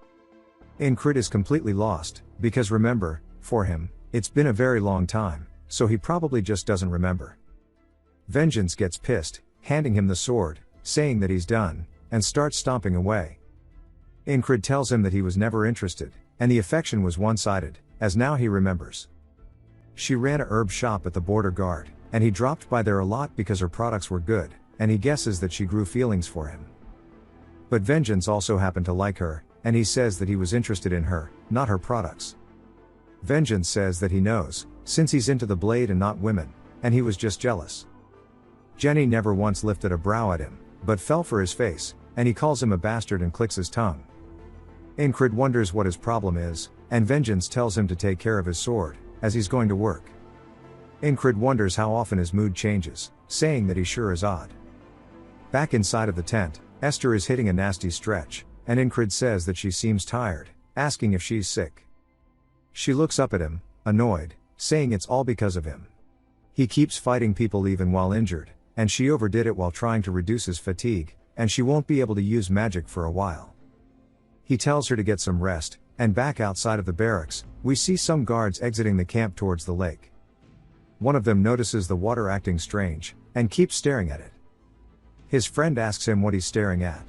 Incrid is completely lost, because remember, for him, it's been a very long time, so he probably just doesn't remember. Vengeance gets pissed, handing him the sword, saying that he's done, and starts stomping away. Incrid tells him that he was never interested, and the affection was one-sided, as now he remembers. She ran a herb shop at the border guard, and he dropped by there a lot because her products were good, and he guesses that she grew feelings for him. But Vengeance also happened to like her, and he says that he was interested in her, not her products. Vengeance says that he knows, since he's into the blade and not women, and he was just jealous. Jenny never once lifted a brow at him, but fell for his face, and he calls him a bastard and clicks his tongue. Incrid wonders what his problem is, and Vengeance tells him to take care of his sword, as he's going to work. Incrid wonders how often his mood changes, saying that he sure is odd. Back inside of the tent, Esther is hitting a nasty stretch, and Incrid says that she seems tired, asking if she's sick. She looks up at him, annoyed, saying it's all because of him. He keeps fighting people even while injured, and she overdid it while trying to reduce his fatigue, and she won't be able to use magic for a while. He tells her to get some rest, and back outside of the barracks, we see some guards exiting the camp towards the lake. One of them notices the water acting strange, and keeps staring at it. His friend asks him what he's staring at.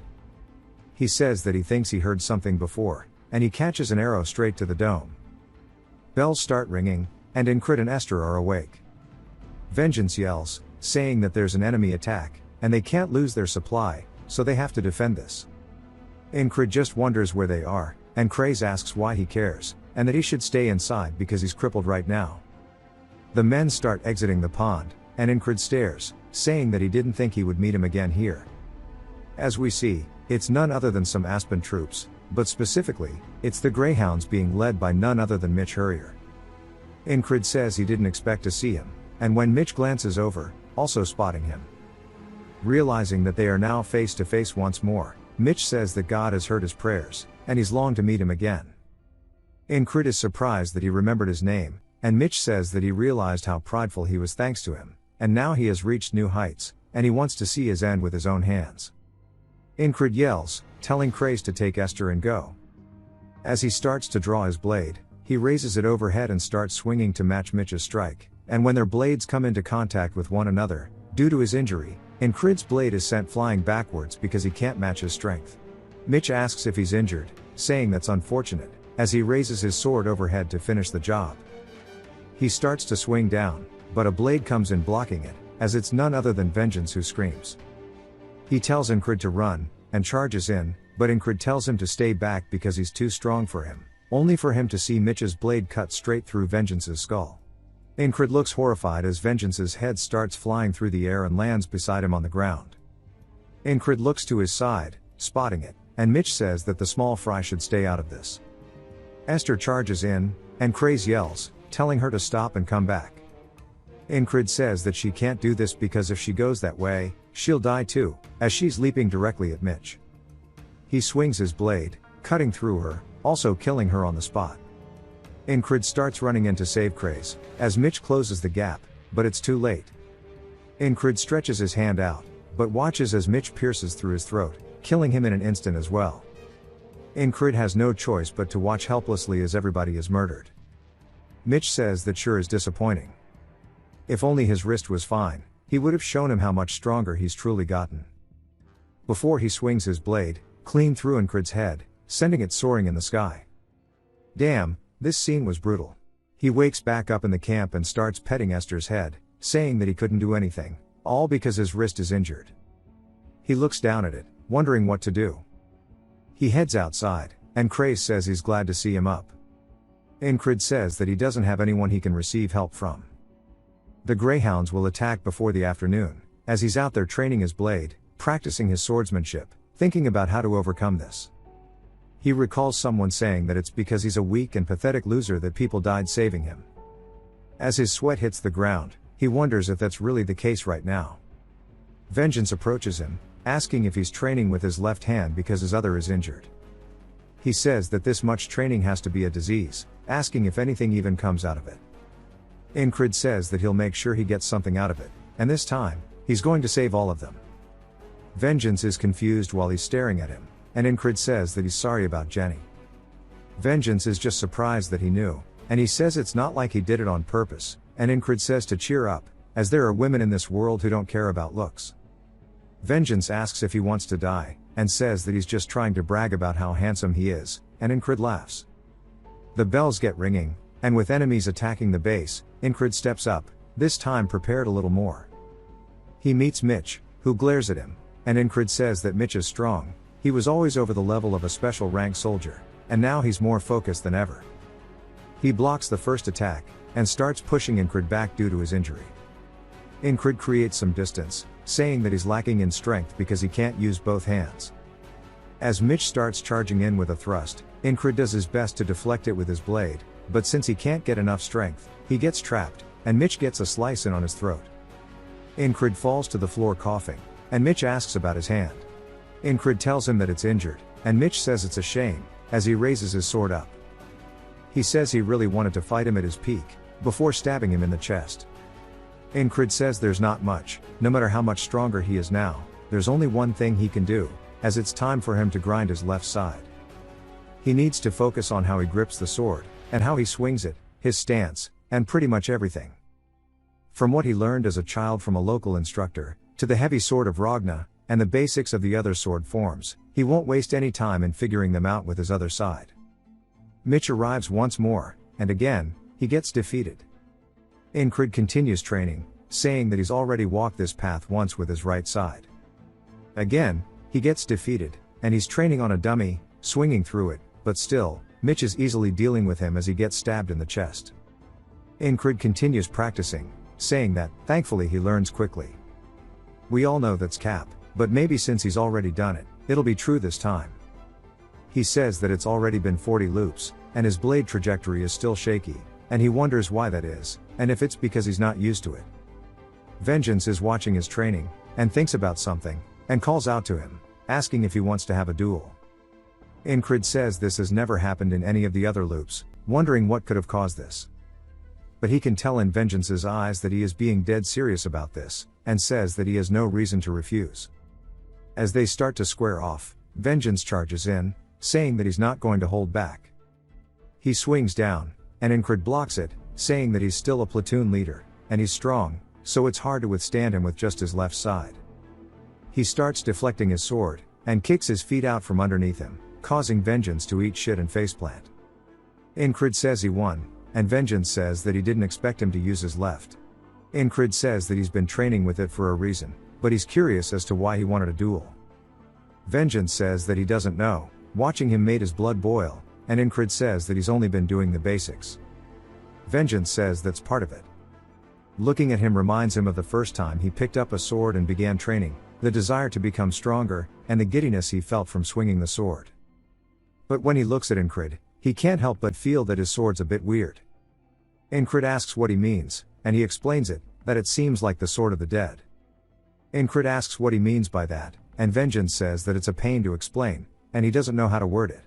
He says that he thinks he heard something before, and he catches an arrow straight to the dome. Bells start ringing, and Incrid and Esther are awake. Vengeance yells, saying that there's an enemy attack, and they can't lose their supply, so they have to defend this. Incrid just wonders where they are, and Craze asks why he cares, and that he should stay inside because he's crippled right now. The men start exiting the pond, and Incrid stares, saying that he didn't think he would meet him again here. As we see, it's none other than some Aspen troops, but specifically, it's the Greyhounds being led by none other than Mitch Hurrier. Incrid says he didn't expect to see him, and when Mitch glances over, also spotting him. Realizing that they are now face to face once more, Mitch says that God has heard his prayers, and he's longed to meet him again. Incrid is surprised that he remembered his name, and Mitch says that he realized how prideful he was thanks to him, and now he has reached new heights, and he wants to see his end with his own hands. Incrid yells, telling Craze to take Esther and go. As he starts to draw his blade, he raises it overhead and starts swinging to match Mitch's strike, and when their blades come into contact with one another, due to his injury, Incrid's blade is sent flying backwards because he can't match his strength. Mitch asks if he's injured, saying that's unfortunate, as he raises his sword overhead to finish the job. He starts to swing down, but a blade comes in blocking it, as it's none other than Vengeance who screams. He tells Incrid to run, and charges in, but Incrid tells him to stay back because he's too strong for him, only for him to see Mitch's blade cut straight through Vengeance's skull. Incrid looks horrified as Vengeance's head starts flying through the air and lands beside him on the ground. Incrid looks to his side, spotting it, and Mitch says that the small fry should stay out of this. Esther charges in, and Craze yells, telling her to stop and come back. Incrid says that she can't do this because if she goes that way, she'll die too, as she's leaping directly at Mitch. He swings his blade, cutting through her, also killing her on the spot. Incrid starts running in to save Craze, as Mitch closes the gap, but it's too late. Incrid stretches his hand out, but watches as Mitch pierces through his throat, killing him in an instant as well. Incrid has no choice but to watch helplessly as everybody is murdered. Mitch says that sure is disappointing. If only his wrist was fine, he would have shown him how much stronger he's truly gotten. Before he swings his blade, clean through Incrid's head, sending it soaring in the sky. Damn, this scene was brutal. He wakes back up in the camp and starts petting Esther's head, saying that he couldn't do anything, all because his wrist is injured. He looks down at it, wondering what to do. He heads outside, and Craze says he's glad to see him up. Incrid says that he doesn't have anyone he can receive help from. The Greyhounds will attack before the afternoon, as he's out there training his blade, practicing his swordsmanship, thinking about how to overcome this. He recalls someone saying that it's because he's a weak and pathetic loser that people died saving him. As his sweat hits the ground, he wonders if that's really the case right now. Vengeance approaches him, asking if he's training with his left hand because his other is injured. He says that this much training has to be a disease, asking if anything even comes out of it. Incrid says that he'll make sure he gets something out of it, and this time, he's going to save all of them. Vengeance is confused while he's staring at him, and Incrid says that he's sorry about Jenny. Vengeance is just surprised that he knew, and he says it's not like he did it on purpose, and Incrid says to cheer up, as there are women in this world who don't care about looks. Vengeance asks if he wants to die, and says that he's just trying to brag about how handsome he is, and Incrid laughs. The bells get ringing, and with enemies attacking the base, Incrid steps up, this time prepared a little more. He meets Mitch, who glares at him, and Incrid says that Mitch is strong, he was always over the level of a special rank soldier, and now he's more focused than ever. He blocks the first attack, and starts pushing Incrid back due to his injury. Incrid creates some distance, saying that he's lacking in strength because he can't use both hands. As Mitch starts charging in with a thrust, Incrid does his best to deflect it with his blade, but since he can't get enough strength, he gets trapped, and Mitch gets a slice in on his throat. Incrid falls to the floor coughing, and Mitch asks about his hand. Incrid tells him that it's injured, and Mitch says it's a shame, as he raises his sword up. He says he really wanted to fight him at his peak, before stabbing him in the chest. Incrid says there's not much, no matter how much stronger he is now, there's only one thing he can do, as it's time for him to grind his left side. He needs to focus on how he grips the sword, and how he swings it, his stance, and pretty much everything. From what he learned as a child from a local instructor, to the heavy sword of Ragna, and the basics of the other sword forms, he won't waste any time in figuring them out with his other side. Mitch arrives once more, and again, he gets defeated. Incrid continues training, saying that he's already walked this path once with his right side. Again, he gets defeated, and he's training on a dummy, swinging through it, but still, Mitch is easily dealing with him as he gets stabbed in the chest. Incrid continues practicing, saying that, thankfully he learns quickly. We all know that's cap, but maybe since he's already done it, it'll be true this time. He says that it's already been 40 loops, and his blade trajectory is still shaky, and he wonders why that is, and if it's because he's not used to it. Vengeance is watching his training, and thinks about something, and calls out to him, asking if he wants to have a duel. Incrid says this has never happened in any of the other loops, wondering what could have caused this. But he can tell in Vengeance's eyes that he is being dead serious about this, and says that he has no reason to refuse. As they start to square off, Vengeance charges in, saying that he's not going to hold back. He swings down, and Incrid blocks it, saying that he's still a platoon leader, and he's strong, so it's hard to withstand him with just his left side. He starts deflecting his sword, and kicks his feet out from underneath him, causing Vengeance to eat shit and faceplant. Incrid says he won, and Vengeance says that he didn't expect him to use his left. Incrid says that he's been training with it for a reason, but he's curious as to why he wanted a duel. Vengeance says that he doesn't know, watching him made his blood boil, and Incrid says that he's only been doing the basics. Vengeance says that's part of it. Looking at him reminds him of the first time he picked up a sword and began training, the desire to become stronger, and the giddiness he felt from swinging the sword. But when he looks at Incrid, he can't help but feel that his sword's a bit weird. Incrid asks what he means, and he explains it, that it seems like the sword of the dead. Incrid asks what he means by that, and Vengeance says that it's a pain to explain, and he doesn't know how to word it.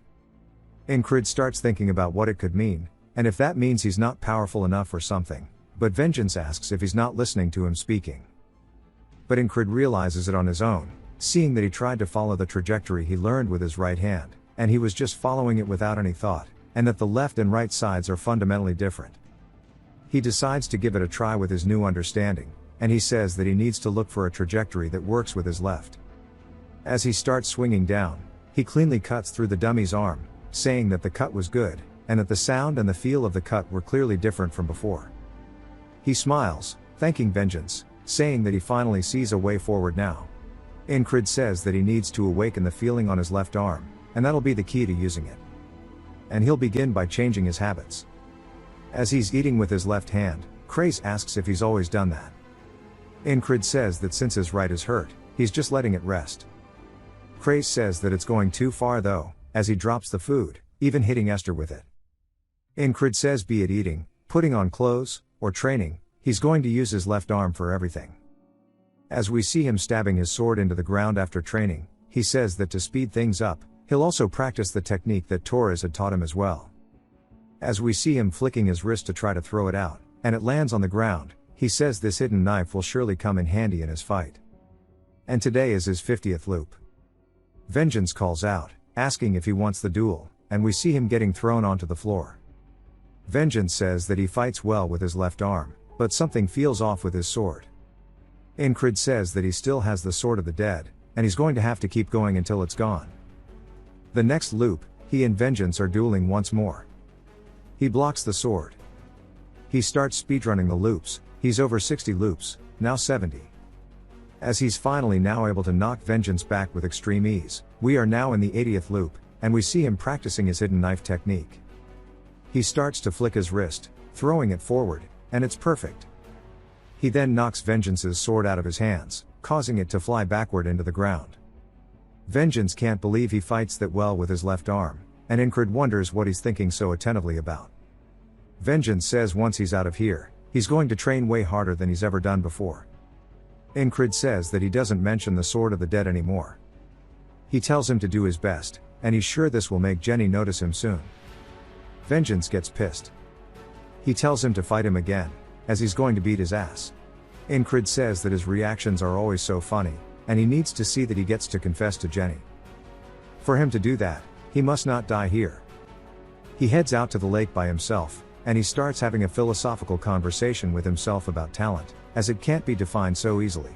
Incrid starts thinking about what it could mean, and if that means he's not powerful enough or something, but Vengeance asks if he's not listening to him speaking. But Incrid realizes it on his own, seeing that he tried to follow the trajectory he learned with his right hand, and he was just following it without any thought, and that the left and right sides are fundamentally different. He decides to give it a try with his new understanding, and he says that he needs to look for a trajectory that works with his left. As he starts swinging down, he cleanly cuts through the dummy's arm, saying that the cut was good, and that the sound and the feel of the cut were clearly different from before. He smiles, thanking Vengeance, saying that he finally sees a way forward now. Incrid says that he needs to awaken the feeling on his left arm, and that'll be the key to using it. And he'll begin by changing his habits. As he's eating with his left hand, Krace asks if he's always done that. Incrid says that since his right is hurt, he's just letting it rest. Krace says that it's going too far though, as he drops the food, even hitting Esther with it. Incrid says be it eating, putting on clothes, or training, he's going to use his left arm for everything. As we see him stabbing his sword into the ground after training, he says that to speed things up, he'll also practice the technique that Torres had taught him as well. As we see him flicking his wrist to try to throw it out, and it lands on the ground, he says this hidden knife will surely come in handy in his fight. And today is his 50th loop. Vengeance calls out, asking if he wants the duel, and we see him getting thrown onto the floor. Vengeance says that he fights well with his left arm, but something feels off with his sword. Incrid says that he still has the sword of the dead, and he's going to have to keep going until it's gone. The next loop, he and Vengeance are dueling once more. He blocks the sword. He starts speedrunning the loops, he's over 60 loops, now 70. As he's finally now able to knock Vengeance back with extreme ease, we are now in the 80th loop, and we see him practicing his hidden knife technique. He starts to flick his wrist, throwing it forward, and it's perfect. He then knocks Vengeance's sword out of his hands, causing it to fly backward into the ground. Vengeance can't believe he fights that well with his left arm, and Incrid wonders what he's thinking so attentively about. Vengeance says once he's out of here, he's going to train way harder than he's ever done before. Incrid says that he doesn't mention the sword of the dead anymore. He tells him to do his best, and he's sure this will make Jenny notice him soon. Vengeance gets pissed. He tells him to fight him again, as he's going to beat his ass. Incrid says that his reactions are always so funny, and he needs to see that he gets to confess to Jenny. For him to do that, he must not die here. He heads out to the lake by himself, and he starts having a philosophical conversation with himself about talent, as it can't be defined so easily.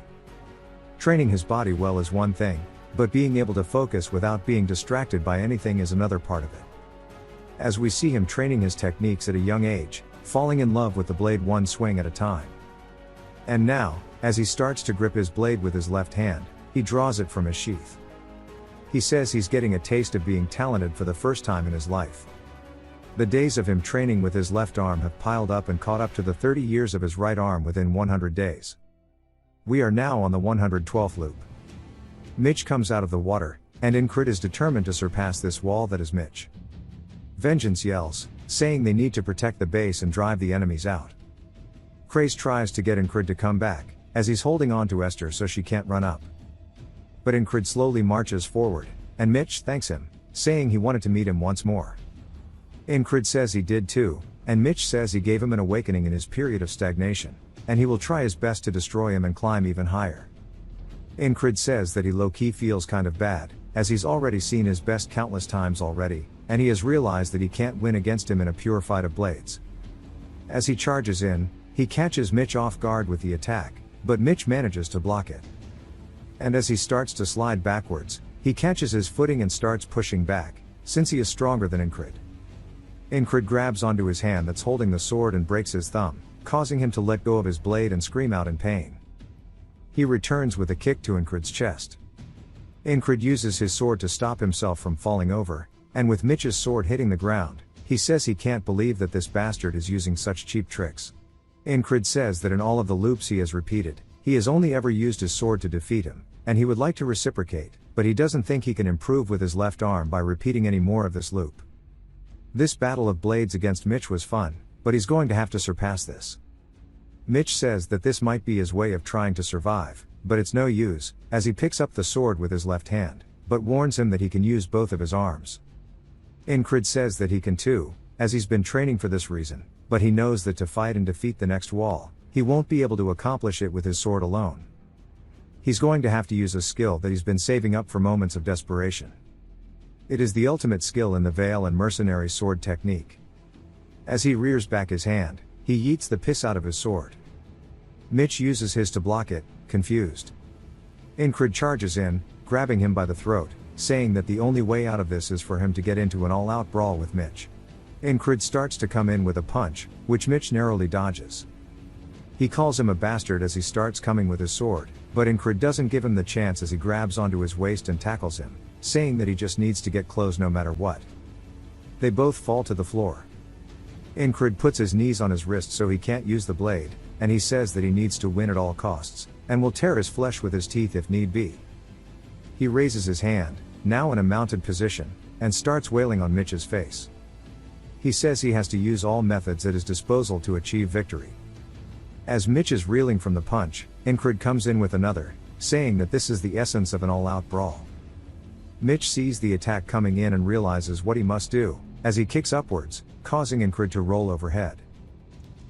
Training his body well is one thing, but being able to focus without being distracted by anything is another part of it. As we see him training his techniques at a young age, falling in love with the blade one swing at a time. And now, as he starts to grip his blade with his left hand, he draws it from his sheath. He says he's getting a taste of being talented for the first time in his life. The days of him training with his left arm have piled up and caught up to the 30 years of his right arm within 100 days. We are now on the 112th loop. Mitch comes out of the water, and Incrid is determined to surpass this wall that is Mitch. Vengeance yells, saying they need to protect the base and drive the enemies out. Craze tries to get Incrid to come back, as he's holding on to Esther so she can't run up. But Incrid slowly marches forward, and Mitch thanks him, saying he wanted to meet him once more. Incrid says he did too, and Mitch says he gave him an awakening in his period of stagnation, and he will try his best to destroy him and climb even higher. Incrid says that he low-key feels kind of bad, as he's already seen his best countless times already, and he has realized that he can't win against him in a pure fight of blades. As he charges in, he catches Mitch off guard with the attack, but Mitch manages to block it. And as he starts to slide backwards, he catches his footing and starts pushing back, since he is stronger than Incrid. Incrid grabs onto his hand that's holding the sword and breaks his thumb, causing him to let go of his blade and scream out in pain. He returns with a kick to Incrid's chest. Incrid uses his sword to stop himself from falling over, and with Mitch's sword hitting the ground, he says he can't believe that this bastard is using such cheap tricks. Incrid says that in all of the loops he has repeated, he has only ever used his sword to defeat him, and he would like to reciprocate, but he doesn't think he can improve with his left arm by repeating any more of this loop. This battle of blades against Mitch was fun, but he's going to have to surpass this. Mitch says that this might be his way of trying to survive, but it's no use, as he picks up the sword with his left hand, but warns him that he can use both of his arms. Incrid says that he can too, as he's been training for this reason, but he knows that to fight and defeat the next wall, he won't be able to accomplish it with his sword alone. He's going to have to use a skill that he's been saving up for moments of desperation. It is the ultimate skill in the Veil and Mercenary sword technique. As he rears back his hand, he yeets the piss out of his sword. Mitch uses his to block it, confused. Incrid charges in, grabbing him by the throat, saying that the only way out of this is for him to get into an all-out brawl with Mitch. Incrid starts to come in with a punch, which Mitch narrowly dodges. He calls him a bastard as he starts coming with his sword, but Incrid doesn't give him the chance as he grabs onto his waist and tackles him, saying that he just needs to get close no matter what. They both fall to the floor. Incrid puts his knees on his wrist so he can't use the blade, and he says that he needs to win at all costs, and will tear his flesh with his teeth if need be. He raises his hand, now in a mounted position, and starts wailing on Mitch's face. He says he has to use all methods at his disposal to achieve victory. As Mitch is reeling from the punch, Incrid comes in with another, saying that this is the essence of an all-out brawl. Mitch sees the attack coming in and realizes what he must do, as he kicks upwards, causing Incrid to roll overhead.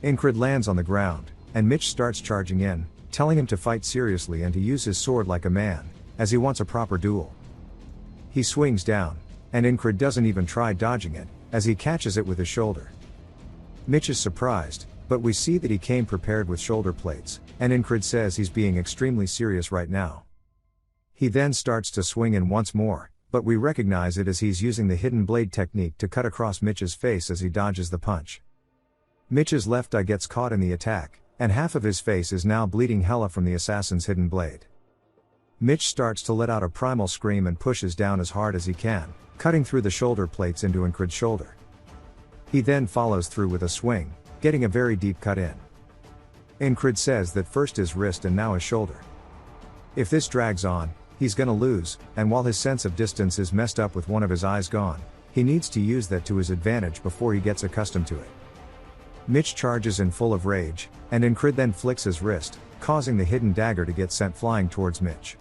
Incrid lands on the ground, and Mitch starts charging in, telling him to fight seriously and to use his sword like a man, as he wants a proper duel. He swings down, and Incrid doesn't even try dodging it, as he catches it with his shoulder. Mitch is surprised, but we see that he came prepared with shoulder plates, and Incrid says he's being extremely serious right now. He then starts to swing in once more, but we recognize it as he's using the hidden blade technique to cut across Mitch's face as he dodges the punch. Mitch's left eye gets caught in the attack, and half of his face is now bleeding hella from the assassin's hidden blade. Mitch starts to let out a primal scream and pushes down as hard as he can, cutting through the shoulder plates into Incrid's shoulder. He then follows through with a swing, getting a very deep cut in. Incrid says that first his wrist and now his shoulder. If this drags on, he's gonna lose, and while his sense of distance is messed up with one of his eyes gone, he needs to use that to his advantage before he gets accustomed to it. Mitch charges in full of rage, and Incrid then flicks his wrist, causing the hidden dagger to get sent flying towards Mitch.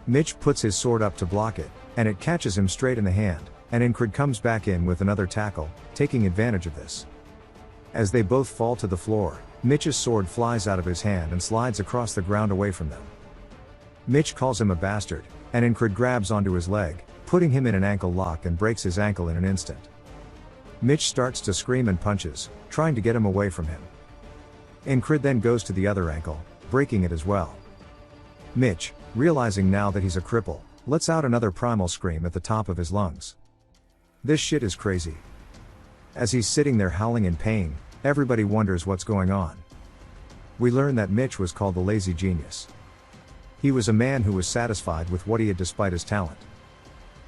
Mitch puts his sword up to block it, and it catches him straight in the hand, and Incrid comes back in with another tackle, taking advantage of this. As they both fall to the floor, Mitch's sword flies out of his hand and slides across the ground away from them. Mitch calls him a bastard, and Incrid grabs onto his leg, putting him in an ankle lock and breaks his ankle in an instant. Mitch starts to scream and punches, trying to get him away from him. Incrid then goes to the other ankle, breaking it as well. Mitch, realizing now that he's a cripple, lets out another primal scream at the top of his lungs. This shit is crazy. As he's sitting there howling in pain, everybody wonders what's going on. We learn that Mitch was called the lazy genius. He was a man who was satisfied with what he had despite his talent.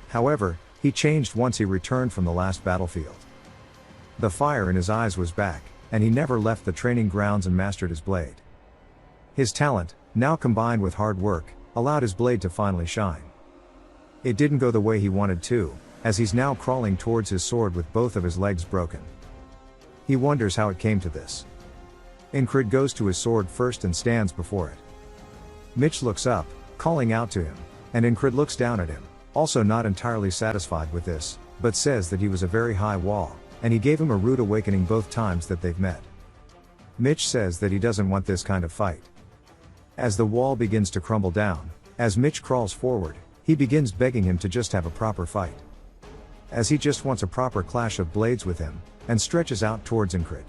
However, he changed once he returned from the last battlefield. The fire in his eyes was back, and he never left the training grounds and mastered his blade. His talent, now combined with hard work, allowed his blade to finally shine. It didn't go the way he wanted to, as he's now crawling towards his sword with both of his legs broken. He wonders how it came to this. Incred goes to his sword first and stands before it. Mitch looks up, calling out to him, and Incred looks down at him, also not entirely satisfied with this, but says that he was a very high wall, and he gave him a rude awakening both times that they've met. Mitch says that he doesn't want this kind of fight. As the wall begins to crumble down, as Mitch crawls forward, he begins begging him to just have a proper fight. As he just wants a proper clash of blades with him, and stretches out towards Incred.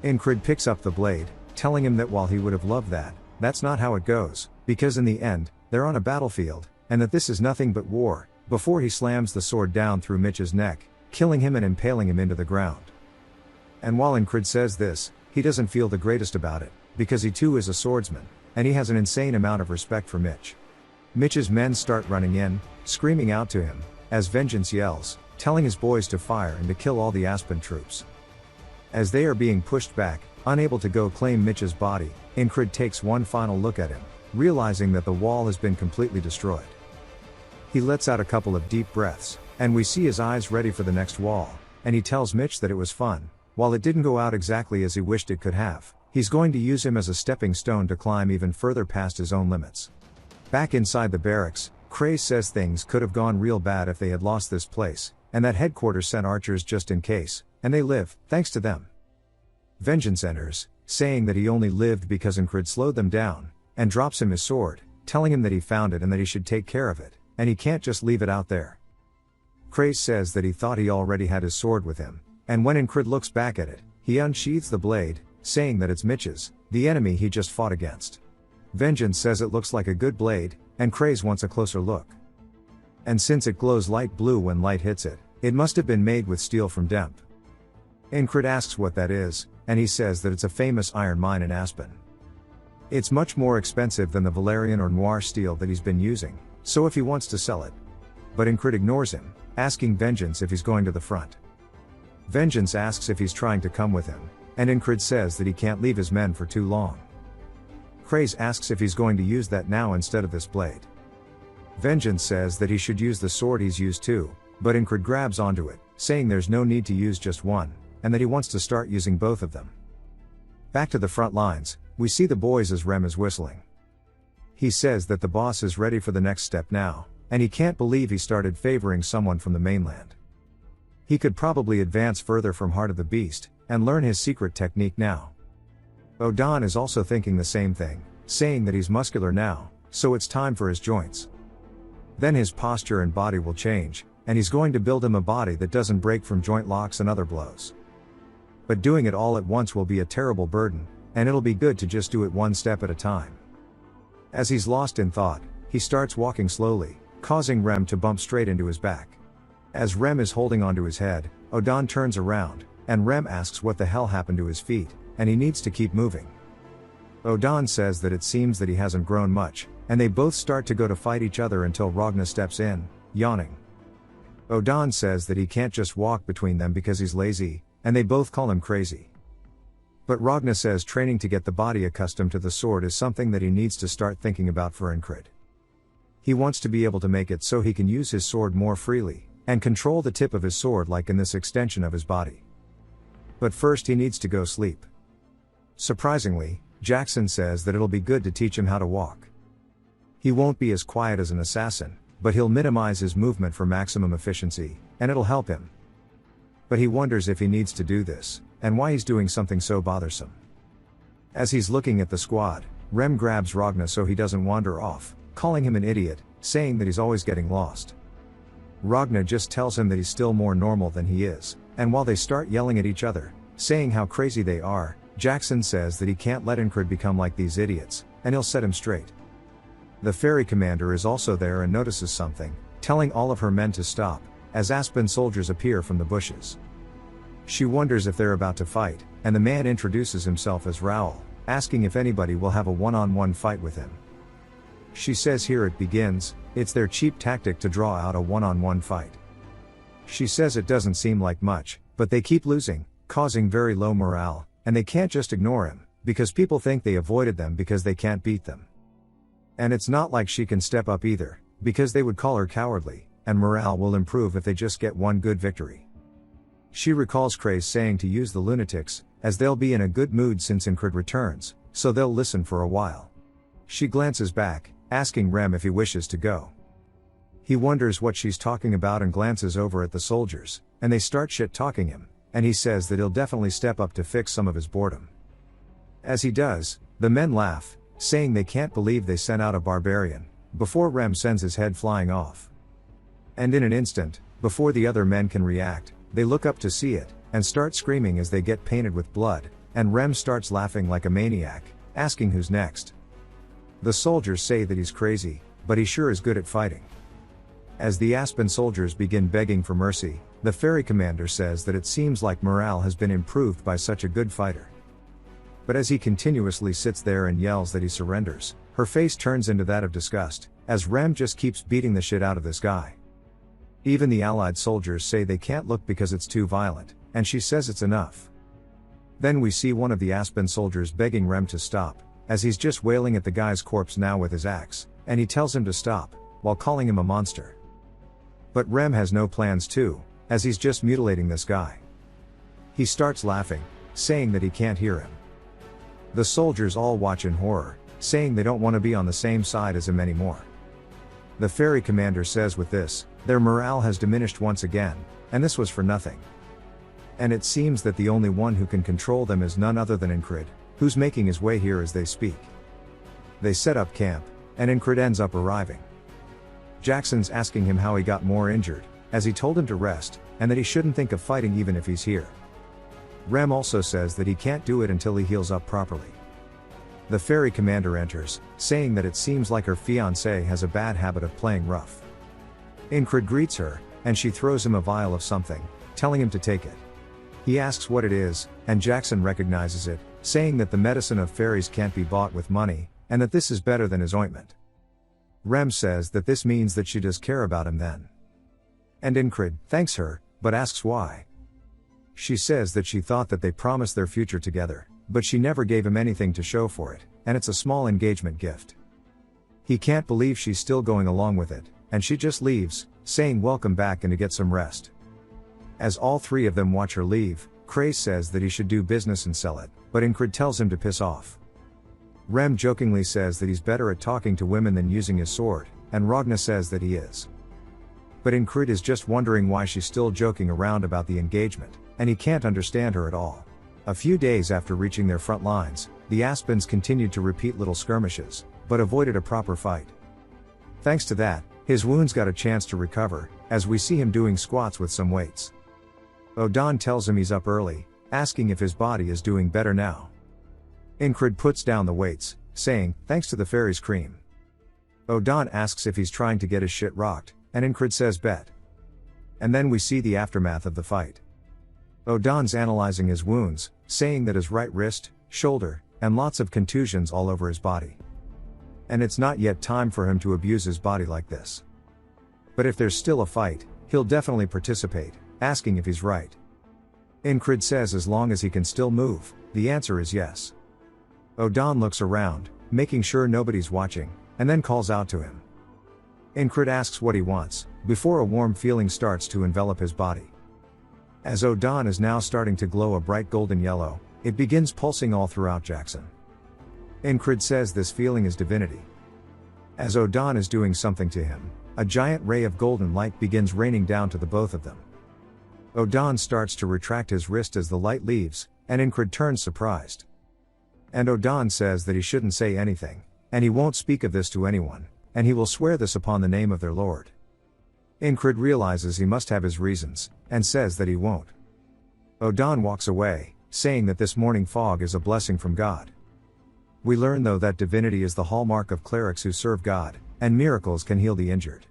Incred picks up the blade, telling him that while he would have loved that, that's not how it goes, because in the end, they're on a battlefield, and that this is nothing but war, before he slams the sword down through Mitch's neck, killing him and impaling him into the ground. And while Incred says this, he doesn't feel the greatest about it, because he too is a swordsman, and he has an insane amount of respect for Mitch. Mitch's men start running in, screaming out to him, as Vengeance yells, telling his boys to fire and to kill all the Aspen troops. As they are being pushed back, unable to go claim Mitch's body, Incred takes one final look at him, realizing that the wall has been completely destroyed. He lets out a couple of deep breaths, and we see his eyes ready for the next wall, and he tells Mitch that it was fun, while it didn't go out exactly as he wished it could have. He's going to use him as a stepping stone to climb even further past his own limits. Back inside the barracks, Craze says things could have gone real bad if they had lost this place, and that headquarters sent archers just in case, and they live, thanks to them. Vengeance enters, saying that he only lived because Incred slowed them down, and drops him his sword, telling him that he found it and that he should take care of it, and he can't just leave it out there. Craze says that he thought he already had his sword with him, and when Incred looks back at it, he unsheathes the blade, saying that it's Mitch's, the enemy he just fought against. Vengeance says it looks like a good blade, and Craze wants a closer look. And since it glows light blue when light hits it, it must have been made with steel from Demp. Incred asks what that is, and he says that it's a famous iron mine in Aspen. It's much more expensive than the Valerian or Noir steel that he's been using, so if he wants to sell it. But Incred ignores him, asking Vengeance if he's going to the front. Vengeance asks if he's trying to come with him, and Incred says that he can't leave his men for too long. Craze asks if he's going to use that now instead of this blade. Vengeance says that he should use the sword he's used to, but Incred grabs onto it, saying there's no need to use just one, and that he wants to start using both of them. Back to the front lines, we see the boys as Rem is whistling. He says that the boss is ready for the next step now, and he can't believe he started favoring someone from the mainland. He could probably advance further from Heart of the Beast, and learn his secret technique now. Odan is also thinking the same thing, saying that he's muscular now, so it's time for his joints. Then his posture and body will change, and he's going to build him a body that doesn't break from joint locks and other blows. But doing it all at once will be a terrible burden, and it'll be good to just do it one step at a time. As he's lost in thought, he starts walking slowly, causing Rem to bump straight into his back. As Rem is holding onto his head, Odan turns around, and Rem asks what the hell happened to his feet, and he needs to keep moving. Odan says that it seems that he hasn't grown much, and they both start to go to fight each other until Ragna steps in, yawning. Odan says that he can't just walk between them because he's lazy, and they both call him crazy. But Ragna says training to get the body accustomed to the sword is something that he needs to start thinking about for Incred. He wants to be able to make it so he can use his sword more freely, and control the tip of his sword like in this extension of his body. But first he needs to go sleep. Surprisingly, Jackson says that it'll be good to teach him how to walk. He won't be as quiet as an assassin, but he'll minimize his movement for maximum efficiency, and it'll help him. But he wonders if he needs to do this, and why he's doing something so bothersome. As he's looking at the squad, Rem grabs Ragna so he doesn't wander off, calling him an idiot, saying that he's always getting lost. Ragna just tells him that he's still more normal than he is, and while they start yelling at each other, saying how crazy they are, Jackson says that he can't let Incred become like these idiots, and he'll set him straight. The ferry commander is also there and notices something, telling all of her men to stop, as Aspen soldiers appear from the bushes. She wonders if they're about to fight, and the man introduces himself as Raoul, asking if anybody will have a one-on-one fight with him. She says here it begins, it's their cheap tactic to draw out a one-on-one fight. She says it doesn't seem like much, but they keep losing, causing very low morale, and they can't just ignore him, because people think they avoided them because they can't beat them. And it's not like she can step up either, because they would call her cowardly, and morale will improve if they just get one good victory. She recalls Craze saying to use the lunatics, as they'll be in a good mood since Incred returns, so they'll listen for a while. She glances back, asking Rem if he wishes to go. He wonders what she's talking about and glances over at the soldiers, and they start shit-talking him, and he says that he'll definitely step up to fix some of his boredom. As he does, the men laugh, saying they can't believe they sent out a barbarian, before Rem sends his head flying off. And in an instant, before the other men can react, they look up to see it, and start screaming as they get painted with blood, and Rem starts laughing like a maniac, asking who's next. The soldiers say that he's crazy, but he sure is good at fighting. As the Aspen soldiers begin begging for mercy, the ferry commander says that it seems like morale has been improved by such a good fighter. But as he continuously sits there and yells that he surrenders, her face turns into that of disgust, as Rem just keeps beating the shit out of this guy. Even the allied soldiers say they can't look because it's too violent, and she says it's enough. Then we see one of the Aspen soldiers begging Rem to stop, as he's just wailing at the guy's corpse now with his axe, and he tells him to stop, while calling him a monster. But Rem has no plans to, as he's just mutilating this guy. He starts laughing, saying that he can't hear him. The soldiers all watch in horror, saying they don't want to be on the same side as him anymore. The ferry commander says with this, their morale has diminished once again, and this was for nothing. And it seems that the only one who can control them is none other than Incred, who's making his way here as they speak. They set up camp, and Incred ends up arriving. Jackson's asking him how he got more injured, as he told him to rest, and that he shouldn't think of fighting even if he's here. Rem also says that he can't do it until he heals up properly. The ferry commander enters, saying that it seems like her fiancé has a bad habit of playing rough. Incred greets her, and she throws him a vial of something, telling him to take it. He asks what it is, and Jackson recognizes it, saying that the medicine of fairies can't be bought with money, and that this is better than his ointment. Rem says that this means that she does care about him then. And Incred thanks her, but asks why. She says that she thought that they promised their future together, but she never gave him anything to show for it, and it's a small engagement gift. He can't believe she's still going along with it, and she just leaves, saying welcome back and to get some rest. As all three of them watch her leave, Craze says that he should do business and sell it, but Incred tells him to piss off. Rem jokingly says that he's better at talking to women than using his sword, and Ragna says that he is. But Incred is just wondering why she's still joking around about the engagement, and he can't understand her at all. A few days after reaching their front lines, the Aspens continued to repeat little skirmishes, but avoided a proper fight. Thanks to that, his wounds got a chance to recover, as we see him doing squats with some weights. Odan tells him he's up early, asking if his body is doing better now. Incred puts down the weights, saying, thanks to the fairy's cream. Odan asks if he's trying to get his shit rocked, and Incred says bet. And then we see the aftermath of the fight. Odan's analyzing his wounds, saying that his right wrist, shoulder, and lots of contusions all over his body. And it's not yet time for him to abuse his body like this. But if there's still a fight, he'll definitely participate, asking if he's right. Incred says as long as he can still move, the answer is yes. Odan looks around, making sure nobody's watching, and then calls out to him. Incred asks what he wants, before a warm feeling starts to envelop his body. As Odan is now starting to glow a bright golden yellow, it begins pulsing all throughout Jackson. Incred says this feeling is divinity. As Odan is doing something to him, a giant ray of golden light begins raining down to the both of them. Odan starts to retract his wrist as the light leaves, and Incred turns surprised. And Odan says that he shouldn't say anything, and he won't speak of this to anyone, and he will swear this upon the name of their lord. Incred realizes he must have his reasons, and says that he won't. Odan walks away, saying that this morning fog is a blessing from God. We learn though that divinity is the hallmark of clerics who serve God, and miracles can heal the injured.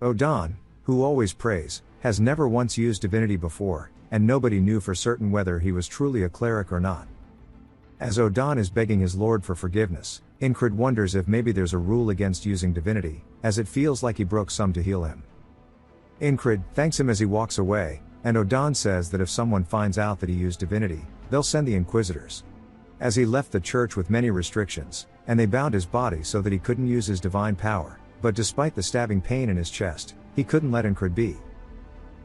Odon, who always prays, has never once used divinity before, and nobody knew for certain whether he was truly a cleric or not. As Odon is begging his lord for forgiveness, Incred wonders if maybe there's a rule against using divinity, as it feels like he broke some to heal him. Incred thanks him as he walks away, and Odon says that if someone finds out that he used divinity, they'll send the Inquisitors. As he left the church with many restrictions, and they bound his body so that he couldn't use his divine power, but despite the stabbing pain in his chest, he couldn't let Incred be.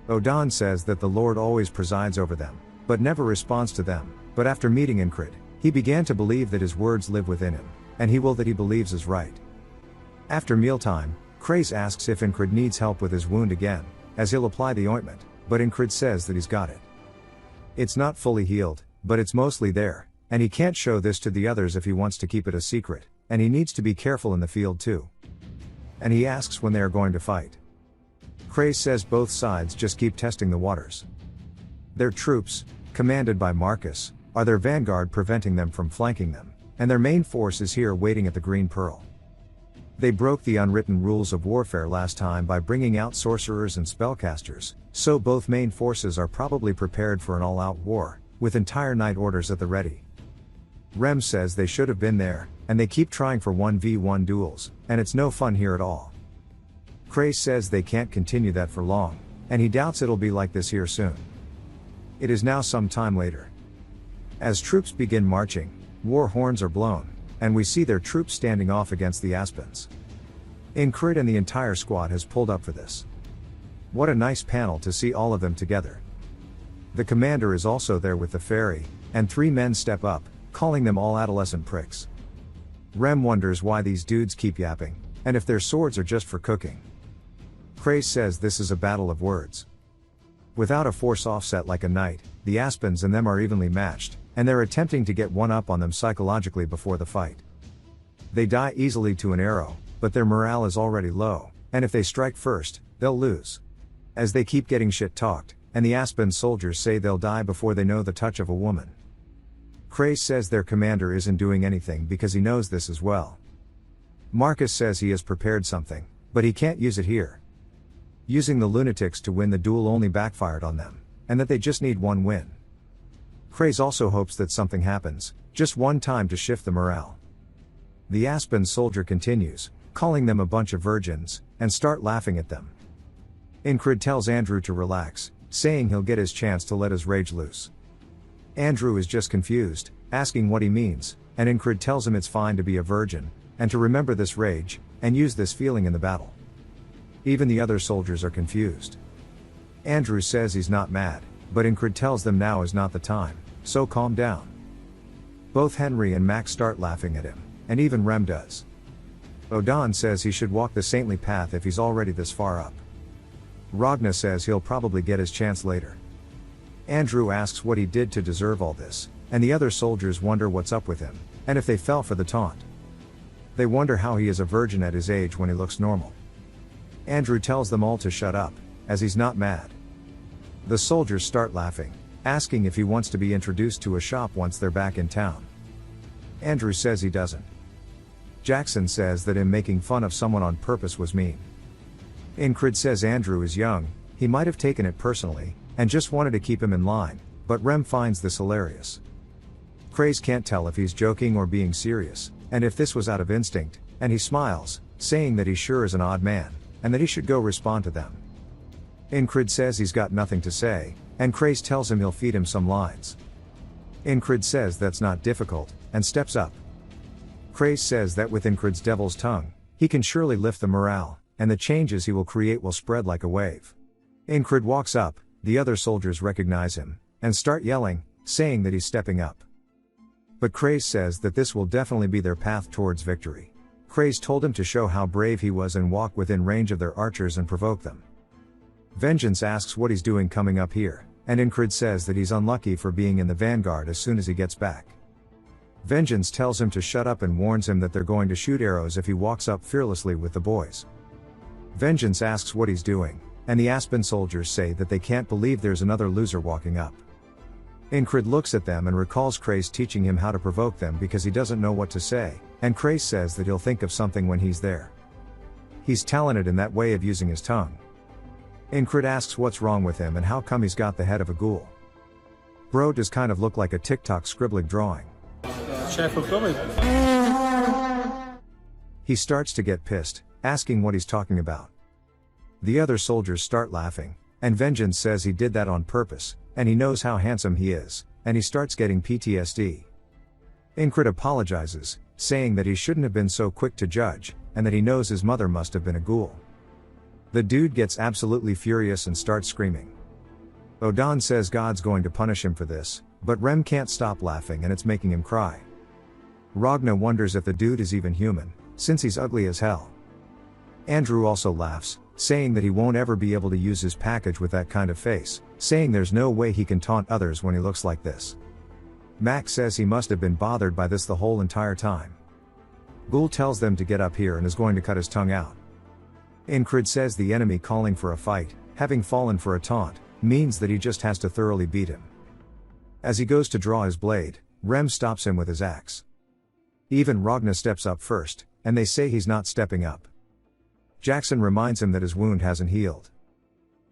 Odon says that the Lord always presides over them, but never responds to them, but after meeting Incred, he began to believe that his words live within him, and he will that he believes is right. After mealtime, Krace asks if Incred needs help with his wound again, as he'll apply the ointment, but Incred says that he's got it. It's not fully healed, but it's mostly there, and he can't show this to the others if he wants to keep it a secret, and he needs to be careful in the field too. And he asks when they are going to fight. Krace says both sides just keep testing the waters. Their troops, commanded by Marcus, are their vanguard preventing them from flanking them, and their main force is here waiting at the Green Pearl. They broke the unwritten rules of warfare last time by bringing out sorcerers and spellcasters, so both main forces are probably prepared for an all-out war, with entire night orders at the ready. Rem says they should have been there, and they keep trying for 1v1 duels, and it's no fun here at all. Krace says they can't continue that for long, and he doubts it'll be like this here soon. It is now some time later. As troops begin marching, war horns are blown, and we see their troops standing off against the Aspens. Incred and the entire squad has pulled up for this. What a nice panel to see all of them together. The commander is also there with the fairy, and 3 men step up, calling them all adolescent pricks. Rem wonders why these dudes keep yapping, and if their swords are just for cooking. Krace says this is a battle of words. Without a force offset like a knight, the Aspens and them are evenly matched, and they're attempting to get one up on them psychologically before the fight. They die easily to an arrow, but their morale is already low, and if they strike first, they'll lose. As they keep getting shit-talked, and the Aspen soldiers say they'll die before they know the touch of a woman. Krace says their commander isn't doing anything because he knows this as well. Marcus says he has prepared something, but he can't use it here. Using the lunatics to win the duel only backfired on them, and that they just need one win. Krace also hopes that something happens, just one time to shift the morale. The Aspen soldier continues, calling them a bunch of virgins, and start laughing at them. Incred tells Andrew to relax, saying he'll get his chance to let his rage loose. Andrew is just confused, asking what he means, and Incred tells him it's fine to be a virgin, and to remember this rage, and use this feeling in the battle. Even the other soldiers are confused. Andrew says he's not mad, but Incred tells them now is not the time, so calm down. Both Henry and Max start laughing at him, and even Rem does. Odon says he should walk the saintly path if he's already this far up. Ragna says he'll probably get his chance later. Andrew asks what he did to deserve all this, and the other soldiers wonder what's up with him, and if they fell for the taunt. They wonder how he is a virgin at his age when he looks normal. Andrew tells them all to shut up, as he's not mad. The soldiers start laughing, asking if he wants to be introduced to a shop once they're back in town. Andrew says he doesn't. Jackson says that him making fun of someone on purpose was mean. Incred says Andrew is young, he might have taken it personally, and just wanted to keep him in line, but Rem finds this hilarious. Krace can't tell if he's joking or being serious, and if this was out of instinct, and he smiles, saying that he sure is an odd man, and that he should go respond to them. Incred says he's got nothing to say, and Krace tells him he'll feed him some lines. Incred says that's not difficult, and steps up. Krace says that with Incred's devil's tongue, he can surely lift the morale, and the changes he will create will spread like a wave. Incred walks up, the other soldiers recognize him, and start yelling, saying that he's stepping up. But Krace says that this will definitely be their path towards victory. Krace told him to show how brave he was and walk within range of their archers and provoke them. Vengeance asks what he's doing coming up here, and Incred says that he's unlucky for being in the vanguard as soon as he gets back. Vengeance tells him to shut up and warns him that they're going to shoot arrows if he walks up fearlessly with the boys. Vengeance asks what he's doing, and the Aspen soldiers say that they can't believe there's another loser walking up. Incred looks at them and recalls Krace teaching him how to provoke them because he doesn't know what to say, and Krace says that he'll think of something when he's there. He's talented in that way of using his tongue. Incred asks what's wrong with him and how come he's got the head of a ghoul. Bro does kind of look like a TikTok scribbling drawing. He starts to get pissed, asking what he's talking about. The other soldiers start laughing, and Vengeance says he did that on purpose, and he knows how handsome he is, and he starts getting PTSD. Incred apologizes, saying that he shouldn't have been so quick to judge, and that he knows his mother must have been a ghoul. The dude gets absolutely furious and starts screaming. Odan says God's going to punish him for this, but Rem can't stop laughing and it's making him cry. Ragna wonders if the dude is even human, since he's ugly as hell. Andrew also laughs, saying that he won't ever be able to use his package with that kind of face, saying there's no way he can taunt others when he looks like this. Max says he must have been bothered by this the whole entire time. Ghoul tells them to get up here and is going to cut his tongue out. Incred says the enemy calling for a fight, having fallen for a taunt, means that he just has to thoroughly beat him. As he goes to draw his blade, Rem stops him with his axe. Even Ragna steps up first, and they say he's not stepping up. Jackson reminds him that his wound hasn't healed.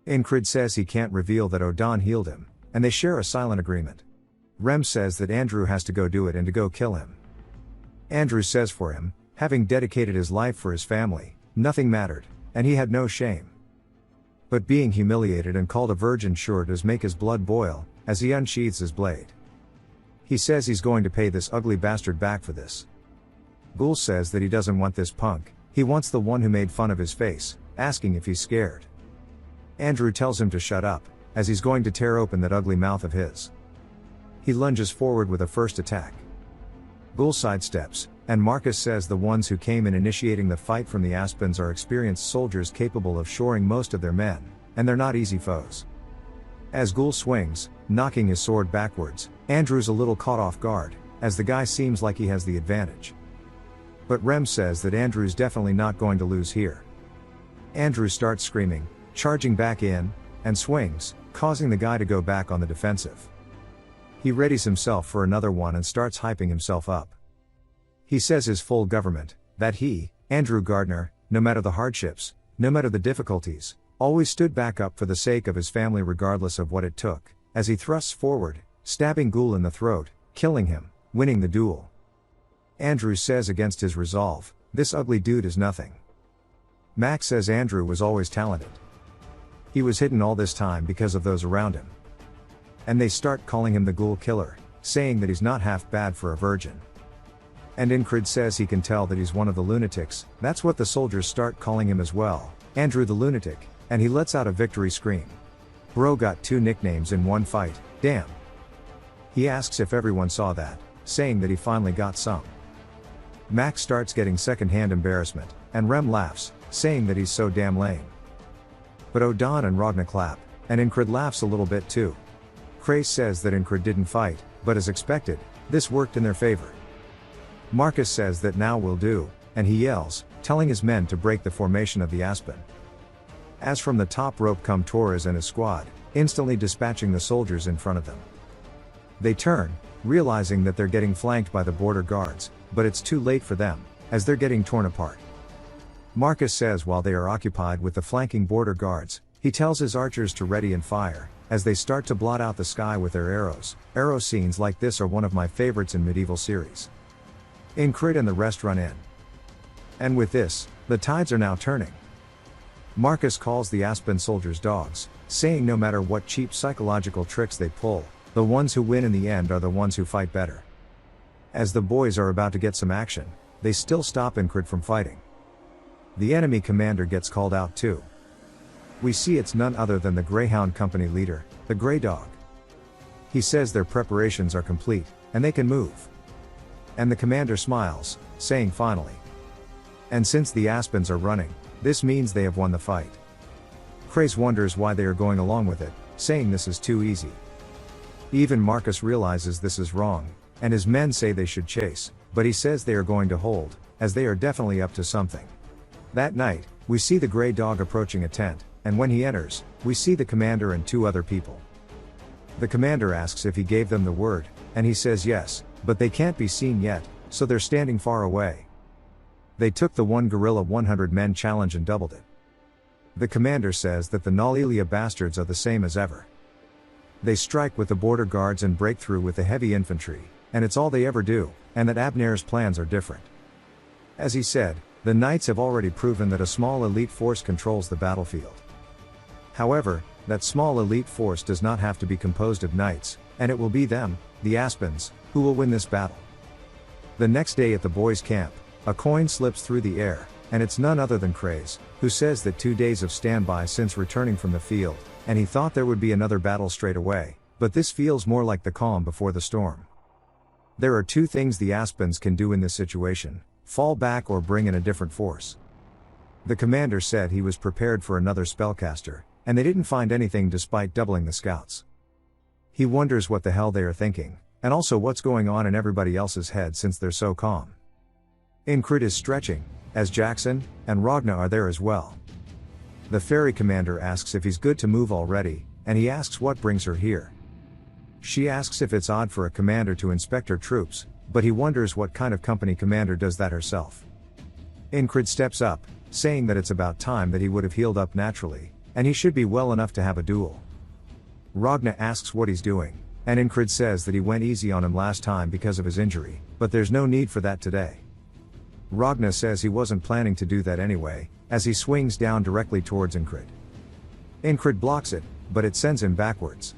Incred says he can't reveal that Odan healed him, and they share a silent agreement. Rem says that Andrew has to go do it and to go kill him. Andrew says for him, having dedicated his life for his family, nothing mattered, and he had no shame. But being humiliated and called a virgin sure does make his blood boil, as he unsheathes his blade. He says he's going to pay this ugly bastard back for this. Ghoul says that he doesn't want this punk, he wants the one who made fun of his face, asking if he's scared. Andrew tells him to shut up, as he's going to tear open that ugly mouth of his. He lunges forward with a first attack. Ghoul sidesteps, and Marcus says the ones who came in initiating the fight from the Aspens are experienced soldiers capable of shoring most of their men, and they're not easy foes. As Ghoul swings, knocking his sword backwards, Andrew's a little caught off guard, as the guy seems like he has the advantage. But Rem says that Andrew's definitely not going to lose here. Andrew starts screaming, charging back in, and swings, causing the guy to go back on the defensive. He readies himself for another one and starts hyping himself up. He says his full government, that he, Andrew Gardner, no matter the hardships, no matter the difficulties, always stood back up for the sake of his family regardless of what it took, as he thrusts forward, stabbing Ghoul in the throat, killing him, winning the duel. Andrew says against his resolve, this ugly dude is nothing. Max says Andrew was always talented. He was hidden all this time because of those around him. And they start calling him the Ghoul Killer, saying that he's not half bad for a virgin. And Incred says he can tell that he's one of the lunatics, that's what the soldiers start calling him as well, Andrew the Lunatic, and he lets out a victory scream. Bro got 2 nicknames in one fight, damn. He asks if everyone saw that, saying that he finally got some. Max starts getting second-hand embarrassment, and Rem laughs, saying that he's so damn lame. But Odan and Ragna clap, and Incred laughs a little bit too. Krace says that Incred didn't fight, but as expected, this worked in their favor. Marcus says that now will do, and he yells, telling his men to break the formation of the Aspen. As from the top rope come Torres and his squad, instantly dispatching the soldiers in front of them. They turn, realizing that they're getting flanked by the border guards, but it's too late for them, as they're getting torn apart. Marcus says while they are occupied with the flanking border guards, he tells his archers to ready and fire, as they start to blot out the sky with their arrows. Arrow scenes like this are one of my favorites in medieval series. Incred and the rest run in. And with this, the tides are now turning. Marcus calls the Aspen soldiers dogs, saying no matter what cheap psychological tricks they pull, the ones who win in the end are the ones who fight better. As the boys are about to get some action, they still stop Incred from fighting. The enemy commander gets called out too. We see it's none other than the Greyhound Company leader, the Grey Dog. He says their preparations are complete, and they can move. And the commander smiles, saying finally. And since the Aspens are running, this means they have won the fight. Krace wonders why they are going along with it, saying this is too easy. Even Marcus realizes this is wrong, and his men say they should chase, but he says they are going to hold, as they are definitely up to something. That night, we see the Grey Dog approaching a tent, and when he enters, we see the commander and 2 other people. The commander asks if he gave them the word, and he says yes, but they can't be seen yet, so they're standing far away. They took the 1 guerrilla 100 men challenge and doubled it. The commander says that the Nalilia bastards are the same as ever. They strike with the border guards and break through with the heavy infantry, and it's all they ever do, and that Abner's plans are different. As he said, the knights have already proven that a small elite force controls the battlefield. However, that small elite force does not have to be composed of knights, and it will be them, the Aspens, who will win this battle. The next day at the boys' camp, a coin slips through the air, and it's none other than Craze, who says that 2 days of standby since returning from the field, and he thought there would be another battle straight away, but this feels more like the calm before the storm. There are 2 things the Aspens can do in this situation: fall back or bring in a different force. The commander said he was prepared for another spellcaster, and they didn't find anything despite doubling the scouts. He wonders what the hell they are thinking, and also what's going on in everybody else's head since they're so calm. Ingrid is stretching, as Jackson and Ragna are there as well. The ferry commander asks if he's good to move already, and he asks what brings her here. She asks if it's odd for a commander to inspect her troops, but he wonders what kind of company commander does that herself. Ingrid steps up, saying that it's about time that he would have healed up naturally, and he should be well enough to have a duel. Ragna asks what he's doing, and Ingrid says that he went easy on him last time because of his injury, but there's no need for that today. Ragna says he wasn't planning to do that anyway, as he swings down directly towards Ingrid. Ingrid blocks it, but it sends him backwards.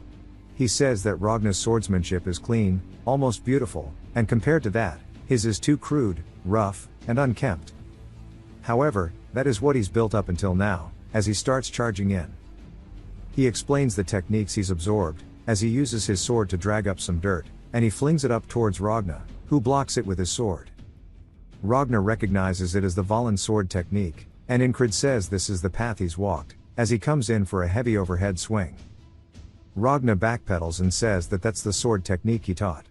He says that Ragna's swordsmanship is clean, almost beautiful, and compared to that, his is too crude, rough, and unkempt. However, that is what he's built up until now, as he starts charging in. He explains the techniques he's absorbed, as he uses his sword to drag up some dirt, and he flings it up towards Ragna, who blocks it with his sword. Ragna recognizes it as the Valen sword technique, and Ingrid says this is the path he's walked, as he comes in for a heavy overhead swing. Ragna backpedals and says that that's the sword technique he taught.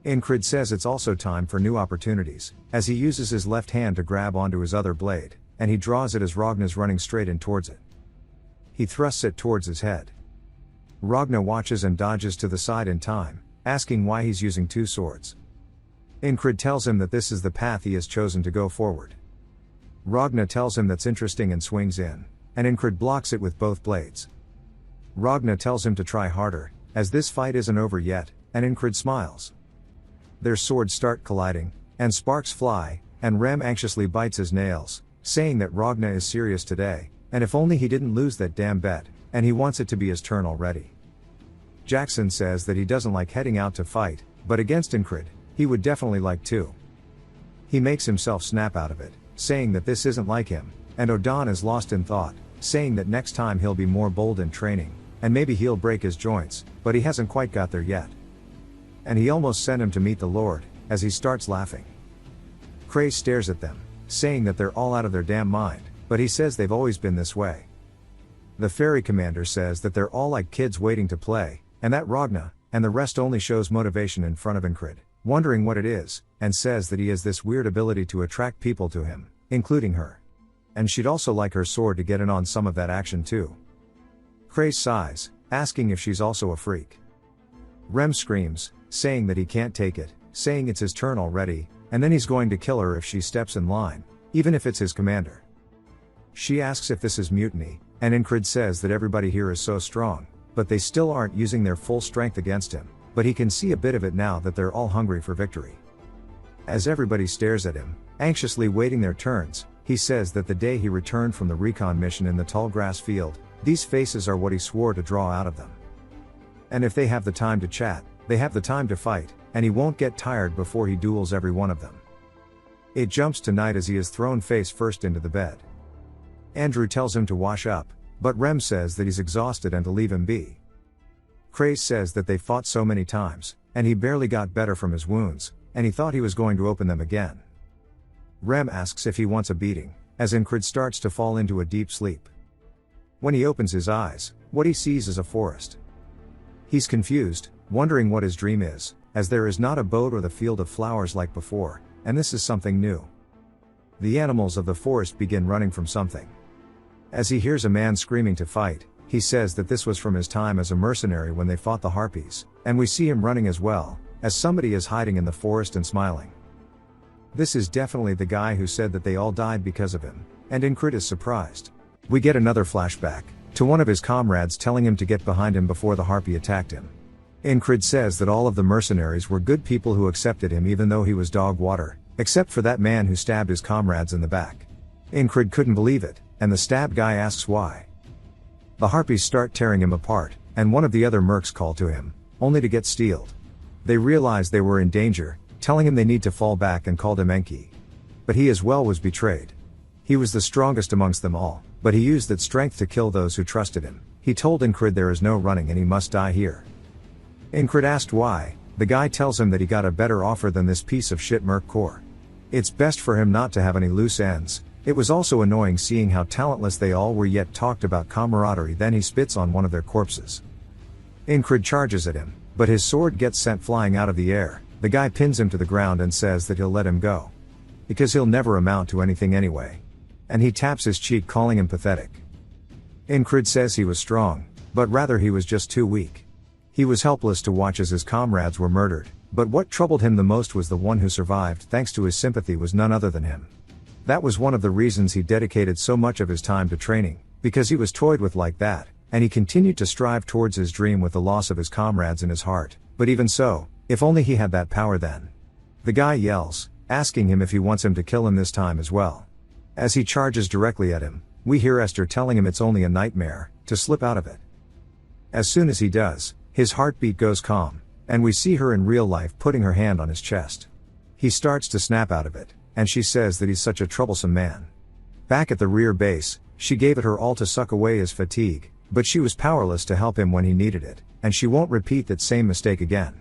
Ingrid says it's also time for new opportunities, as he uses his left hand to grab onto his other blade, and he draws it as Ragna's running straight in towards it. He thrusts it towards his head. Ragna watches and dodges to the side in time, asking why he's using 2 swords. Ingrid tells him that this is the path he has chosen to go forward. Ragna tells him that's interesting and swings in, and Ingrid blocks it with both blades. Ragna tells him to try harder, as this fight isn't over yet, and Ingrid smiles. Their swords start colliding, and sparks fly, and Rem anxiously bites his nails, saying that Ragna is serious today, and if only he didn't lose that damn bet, and he wants it to be his turn already. Jackson says that he doesn't like heading out to fight, but against Ingrid, he would definitely like to. He makes himself snap out of it, saying that this isn't like him, and Odan is lost in thought, saying that next time he'll be more bold in training, and maybe he'll break his joints, but he hasn't quite got there yet. And he almost sent him to meet the Lord, as he starts laughing. Cray stares at them, saying that they're all out of their damn mind, but he says they've always been this way. The ferry commander says that they're all like kids waiting to play, and that Ragna, and the rest only shows motivation in front of Ingrid, wondering what it is, and says that he has this weird ability to attract people to him, including her. And she'd also like her sword to get in on some of that action too. Cray sighs, asking if she's also a freak. Rem screams, saying that he can't take it, saying it's his turn already, and then he's going to kill her if she steps in line, even if it's his commander. She asks if this is mutiny, and Ingrid says that everybody here is so strong, but they still aren't using their full strength against him, but he can see a bit of it now that they're all hungry for victory. As everybody stares at him, anxiously waiting their turns, he says that the day he returned from the recon mission in the tall grass field, these faces are what he swore to draw out of them. And if they have the time to chat, they have the time to fight, and he won't get tired before he duels every one of them. It jumps to night as he is thrown face first into the bed. Andrew tells him to wash up, but Rem says that he's exhausted and to leave him be. Craze says that they fought so many times, and he barely got better from his wounds, and he thought he was going to open them again. Rem asks if he wants a beating, as Ingrid starts to fall into a deep sleep. When he opens his eyes, what he sees is a forest. He's confused, wondering what his dream is, as there is not a boat or the field of flowers like before, and this is something new. The animals of the forest begin running from something. As he hears a man screaming to fight, He says that this was from his time as a mercenary when they fought the harpies, and we see him running as well, as somebody is hiding in the forest and smiling. This is definitely the guy who said that they all died because of him, and Incrid is surprised. We get another flashback to one of his comrades telling him to get behind him before the harpy attacked him. Incrid says that all of the mercenaries were good people who accepted him even though he was dog water, except for that man who stabbed his comrades in the back. Incrid couldn't believe it, and the stabbed guy asks why. The harpies start tearing him apart, and one of the other mercs call to him, only to get steeled. They realize they were in danger, telling him they need to fall back and called him Enki. But he as well was betrayed. He was the strongest amongst them all, but he used that strength to kill those who trusted him. He told Incrid there is no running and he must die here. Incrid asked why. The guy tells him that he got a better offer than this piece of shit merc corps. It's best for him not to have any loose ends. It was also annoying seeing how talentless they all were yet talked about camaraderie. Then he spits on one of their corpses. Incrid charges at him, but his sword gets sent flying out of the air. The guy pins him to the ground and says that he'll let him go. Because he'll never amount to anything anyway. And he taps his cheek calling him pathetic. Incrid says he was strong, but rather he was just too weak. He was helpless to watch as his comrades were murdered, but what troubled him the most was the one who survived thanks to his sympathy was none other than him. That was one of the reasons he dedicated so much of his time to training, because he was toyed with like that, and he continued to strive towards his dream with the loss of his comrades in his heart. But even so, if only he had that power then. The guy yells, asking him if he wants him to kill him this time as well. As he charges directly at him, we hear Esther telling him it's only a nightmare, to slip out of it. As soon as he does, his heartbeat goes calm, and we see her in real life putting her hand on his chest. He starts to snap out of it, and she says that he's such a troublesome man. Back at the rear base, she gave it her all to suck away his fatigue, but she was powerless to help him when he needed it, and she won't repeat that same mistake again.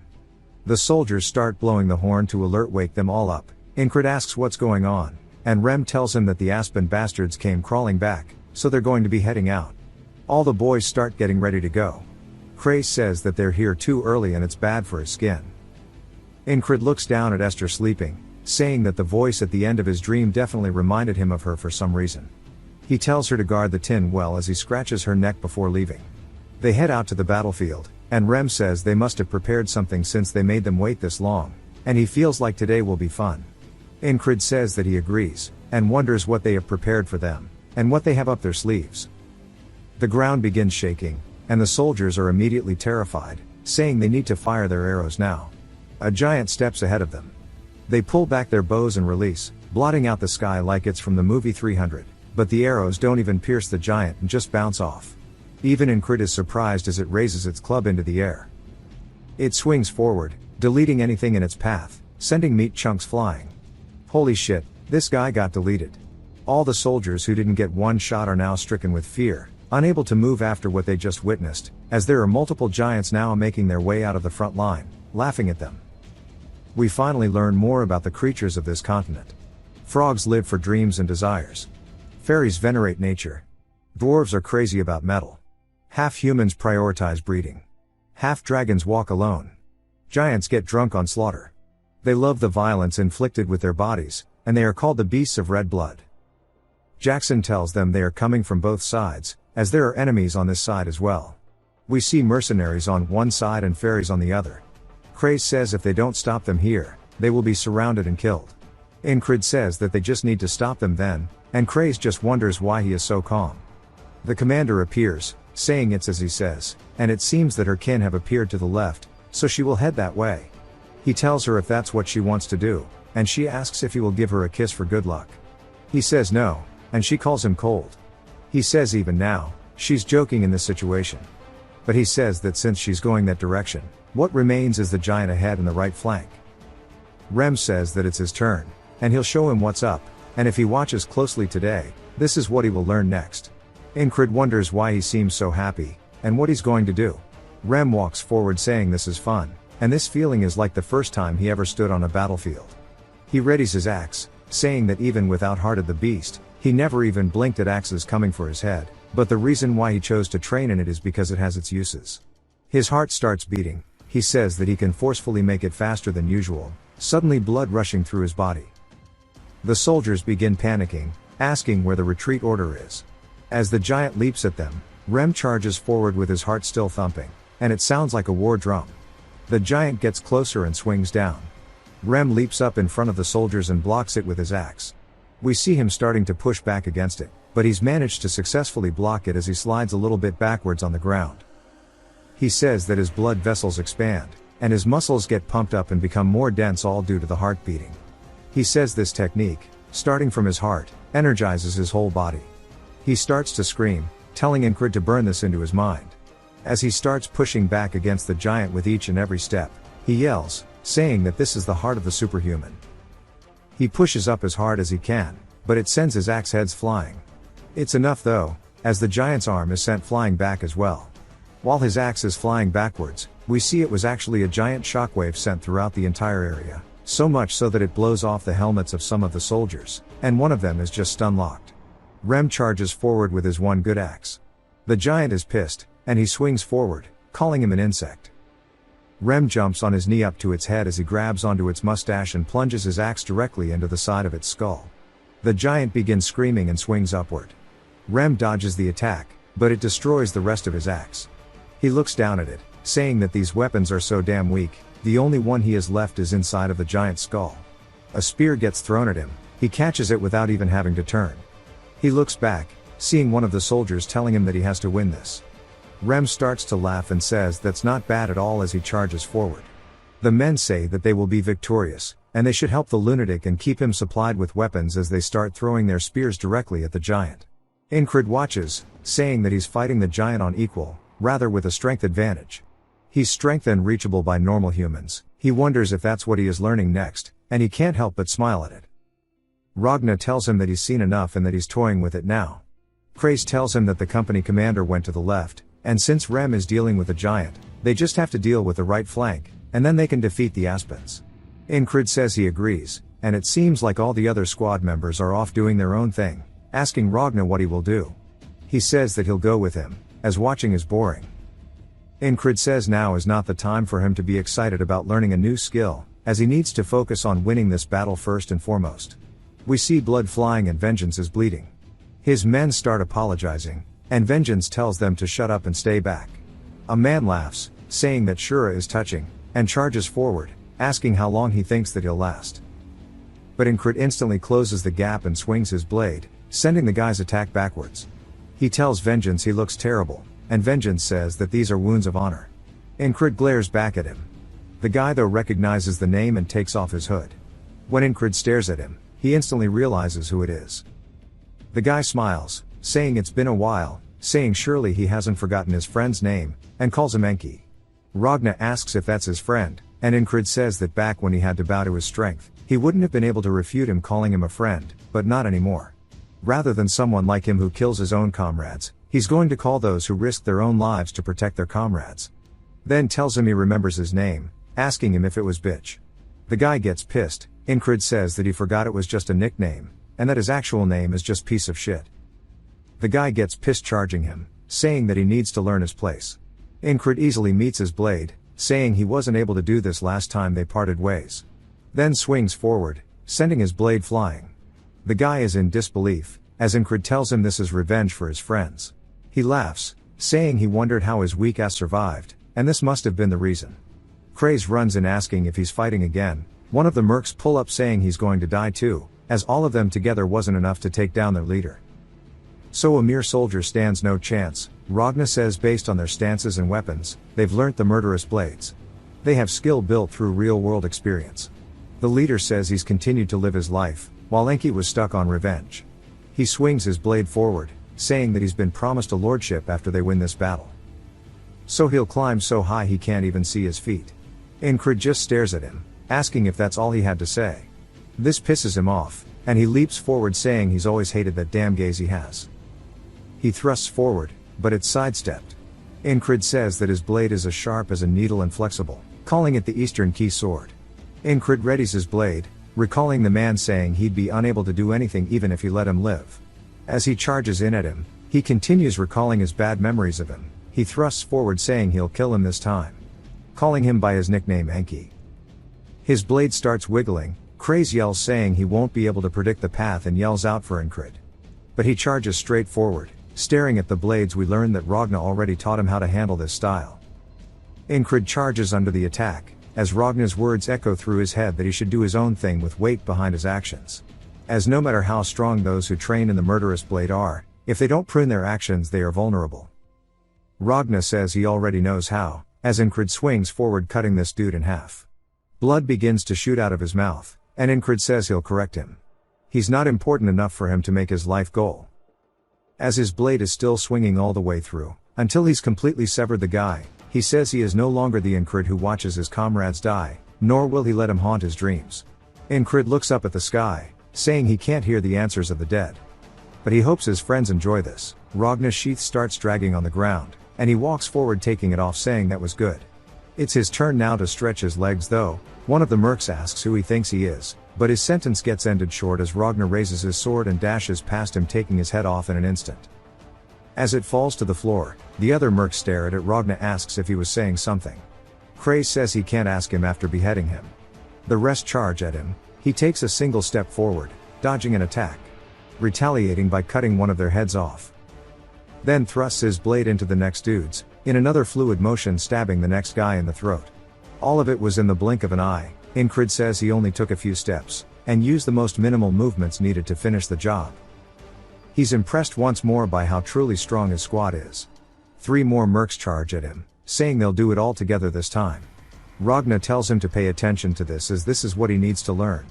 The soldiers start blowing the horn to wake them all up. Incrid asks what's going on, and Rem tells him that the Aspen bastards came crawling back, so they're going to be heading out. All the boys start getting ready to go. Craze says that they're here too early and it's bad for his skin. Incrid looks down at Esther sleeping, saying that the voice at the end of his dream definitely reminded him of her for some reason. He tells her to guard the tin well as he scratches her neck before leaving. They head out to the battlefield, and Rem says they must have prepared something since they made them wait this long, and he feels like today will be fun. Incrid says that he agrees, and wonders what they have prepared for them, and what they have up their sleeves. The ground begins shaking, and the soldiers are immediately terrified, saying they need to fire their arrows now. A giant steps ahead of them. They pull back their bows and release, blotting out the sky like it's from the movie 300, but the arrows don't even pierce the giant and just bounce off. Even Incrid is surprised as it raises its club into the air. It swings forward, deleting anything in its path, sending meat chunks flying. Holy shit, this guy got deleted. All the soldiers who didn't get one shot are now stricken with fear, unable to move after what they just witnessed, as there are multiple giants now making their way out of the front line, laughing at them. We finally learn more about the creatures of this continent. Frogs live for dreams and desires. Fairies venerate nature. Dwarves are crazy about metal. Half humans prioritize breeding. Half dragons walk alone. Giants get drunk on slaughter. They love the violence inflicted with their bodies, and they are called the beasts of red blood. Jackson tells them they are coming from both sides, as there are enemies on this side as well. We see mercenaries on one side and fairies on the other. Craze says if they don't stop them here, they will be surrounded and killed. Incrid says that they just need to stop them then, and Craze just wonders why he is so calm. The commander appears, saying it's as he says, and it seems that her kin have appeared to the left, so she will head that way. He tells her if that's what she wants to do, and she asks if he will give her a kiss for good luck. He says no, and she calls him cold. He says even now, she's joking in this situation. But he says that since she's going that direction, what remains is the giant ahead and the right flank. Rem says that it's his turn, and he'll show him what's up, and if he watches closely today, this is what he will learn next. Incrid wonders why he seems so happy, and what he's going to do. Rem walks forward saying this is fun, and this feeling is like the first time he ever stood on a battlefield. He readies his axe, saying that even without Hearted the Beast, he never even blinked at axes coming for his head, but the reason why he chose to train in it is because it has its uses. His heart starts beating. He says that he can forcefully make it faster than usual, suddenly blood rushing through his body. The soldiers begin panicking, asking where the retreat order is. As the giant leaps at them, Rem charges forward with his heart still thumping, and it sounds like a war drum. The giant gets closer and swings down. Rem leaps up in front of the soldiers and blocks it with his axe. We see him starting to push back against it, but he's managed to successfully block it as he slides a little bit backwards on the ground. He says that his blood vessels expand, and his muscles get pumped up and become more dense, all due to the heart beating. He says this technique, starting from his heart, energizes his whole body. He starts to scream, telling Incred to burn this into his mind. As he starts pushing back against the giant with each and every step, he yells, saying that this is the heart of the superhuman. He pushes up as hard as he can, but it sends his axe heads flying. It's enough though, as the giant's arm is sent flying back as well. While his axe is flying backwards, we see it was actually a giant shockwave sent throughout the entire area, so much so that it blows off the helmets of some of the soldiers, and one of them is just stun-locked. Rem charges forward with his one good axe. The giant is pissed, and he swings forward, calling him an insect. Rem jumps on his knee up to its head as he grabs onto its mustache and plunges his axe directly into the side of its skull. The giant begins screaming and swings upward. Rem dodges the attack, but it destroys the rest of his axe. He looks down at it, saying that these weapons are so damn weak, the only one he has left is inside of the giant's skull. A spear gets thrown at him, he catches it without even having to turn. He looks back, seeing one of the soldiers telling him that he has to win this. Rem starts to laugh and says that's not bad at all as he charges forward. The men say that they will be victorious, and they should help the lunatic and keep him supplied with weapons as they start throwing their spears directly at the giant. Incred watches, saying that he's fighting the giant on equal, rather with a strength advantage. He's strength unreachable by normal humans. He wonders if that's what he is learning next, and he can't help but smile at it. Ragna tells him that he's seen enough and that he's toying with it now. Krace tells him that the company commander went to the left, and since Rem is dealing with a giant, they just have to deal with the right flank, and then they can defeat the Aspens. Incred says he agrees, and it seems like all the other squad members are off doing their own thing, asking Ragna what he will do. He says that he'll go with him, as watching is boring. Incred says now is not the time for him to be excited about learning a new skill, as he needs to focus on winning this battle first and foremost. We see blood flying and Vengeance is bleeding. His men start apologizing, and Vengeance tells them to shut up and stay back. A man laughs, saying that Shura is touching, and charges forward, asking how long he thinks that he'll last. But Incred instantly closes the gap and swings his blade, sending the guy's attack backwards. He tells Vengeance he looks terrible, and Vengeance says that these are wounds of honor. Incred glares back at him. The guy though recognizes the name and takes off his hood. When Incred stares at him, he instantly realizes who it is. The guy smiles, saying it's been a while, saying surely he hasn't forgotten his friend's name, and calls him Enki. Ragna asks if that's his friend, and Incred says that back when he had to bow to his strength, he wouldn't have been able to refute him calling him a friend, but not anymore. Rather than someone like him who kills his own comrades, he's going to call those who risk their own lives to protect their comrades. Then tells him he remembers his name, asking him if it was Bitch. The guy gets pissed. Incred says that he forgot it was just a nickname, and that his actual name is just piece of shit. The guy gets pissed charging him, saying that he needs to learn his place. Incred easily meets his blade, saying he wasn't able to do this last time they parted ways. Then swings forward, sending his blade flying. The guy is in disbelief, as Incred tells him this is revenge for his friends. He laughs, saying he wondered how his weak ass survived, and this must have been the reason. Kraze runs in asking if he's fighting again. One of the mercs pull up saying he's going to die too, as all of them together wasn't enough to take down their leader. So a mere soldier stands no chance. Ragna says based on their stances and weapons, they've learnt the murderous blades. They have skill built through real-world experience. The leader says he's continued to live his life, while Enki was stuck on revenge. He swings his blade forward, saying that he's been promised a lordship after they win this battle. So he'll climb so high he can't even see his feet. Incred just stares at him, asking if that's all he had to say. This pisses him off, and he leaps forward saying he's always hated that damn gaze he has. He thrusts forward, but it's sidestepped. Incred says that his blade is as sharp as a needle and flexible, calling it the Eastern Key Sword. Incred readies his blade, recalling the man saying he'd be unable to do anything even if he let him live. As he charges in at him, he continues recalling his bad memories of him. He thrusts forward saying he'll kill him this time, calling him by his nickname Enki. His blade starts wiggling. Kraze yells saying he won't be able to predict the path and yells out for Incred. But he charges straight forward, Staring at the blades, we learn that Ragna already taught him how to handle this style. Incred charges under the attack, as Ragna's words echo through his head that he should do his own thing with weight behind his actions. As no matter how strong those who train in the murderous blade are, if they don't prune their actions they are vulnerable. Ragna says he already knows how, as Incred swings forward cutting this dude in half. Blood begins to shoot out of his mouth, and Incred says he'll correct him. He's not important enough for him to make his life goal. As his blade is still swinging all the way through, until he's completely severed the guy, he says he is no longer the Incred who watches his comrades die, nor will he let him haunt his dreams. Incred looks up at the sky, saying he can't hear the answers of the dead. But he hopes his friends enjoy this. Ragna's sheath starts dragging on the ground, and he walks forward taking it off saying that was good. It's his turn now to stretch his legs though. One of the mercs asks who he thinks he is, but his sentence gets ended short as Ragna raises his sword and dashes past him taking his head off in an instant. As it falls to the floor, the other mercs stare at it. Ragna asks if he was saying something. Cray says he can't ask him after beheading him. The rest charge at him. He takes a single step forward, dodging an attack, retaliating by cutting one of their heads off. Then thrusts his blade into the next dude's, in another fluid motion stabbing the next guy in the throat. All of it was in the blink of an eye. Incred says he only took a few steps, and used the most minimal movements needed to finish the job. He's impressed once more by how truly strong his squad is. 3 more mercs charge at him, saying they'll do it all together this time. Ragna tells him to pay attention to this as this is what he needs to learn.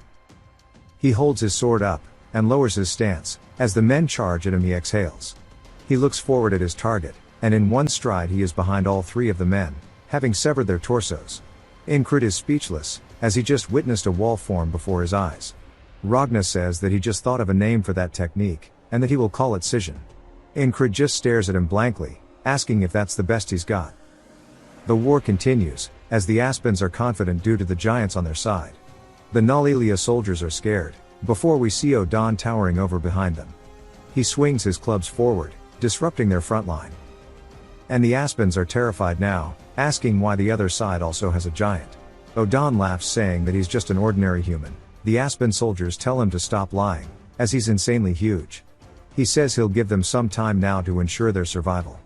He holds his sword up, and lowers his stance. As the men charge at him he exhales. He looks forward at his target, and in one stride he is behind all 3 of the men, having severed their torsos. Incred is speechless, as he just witnessed a wall form before his eyes. Ragna says that he just thought of a name for that technique, and that he will call it scission. Incred just stares at him blankly, asking if that's the best he's got. The war continues, as the Aspens are confident due to the giants on their side. The Nalilia soldiers are scared, before we see Odon towering over behind them. He swings his clubs forward, disrupting their front line. And the Aspens are terrified now, asking why the other side also has a giant. Odon laughs saying that he's just an ordinary human. The Aspen soldiers tell him to stop lying, as he's insanely huge. He says he'll give them some time now to ensure their survival.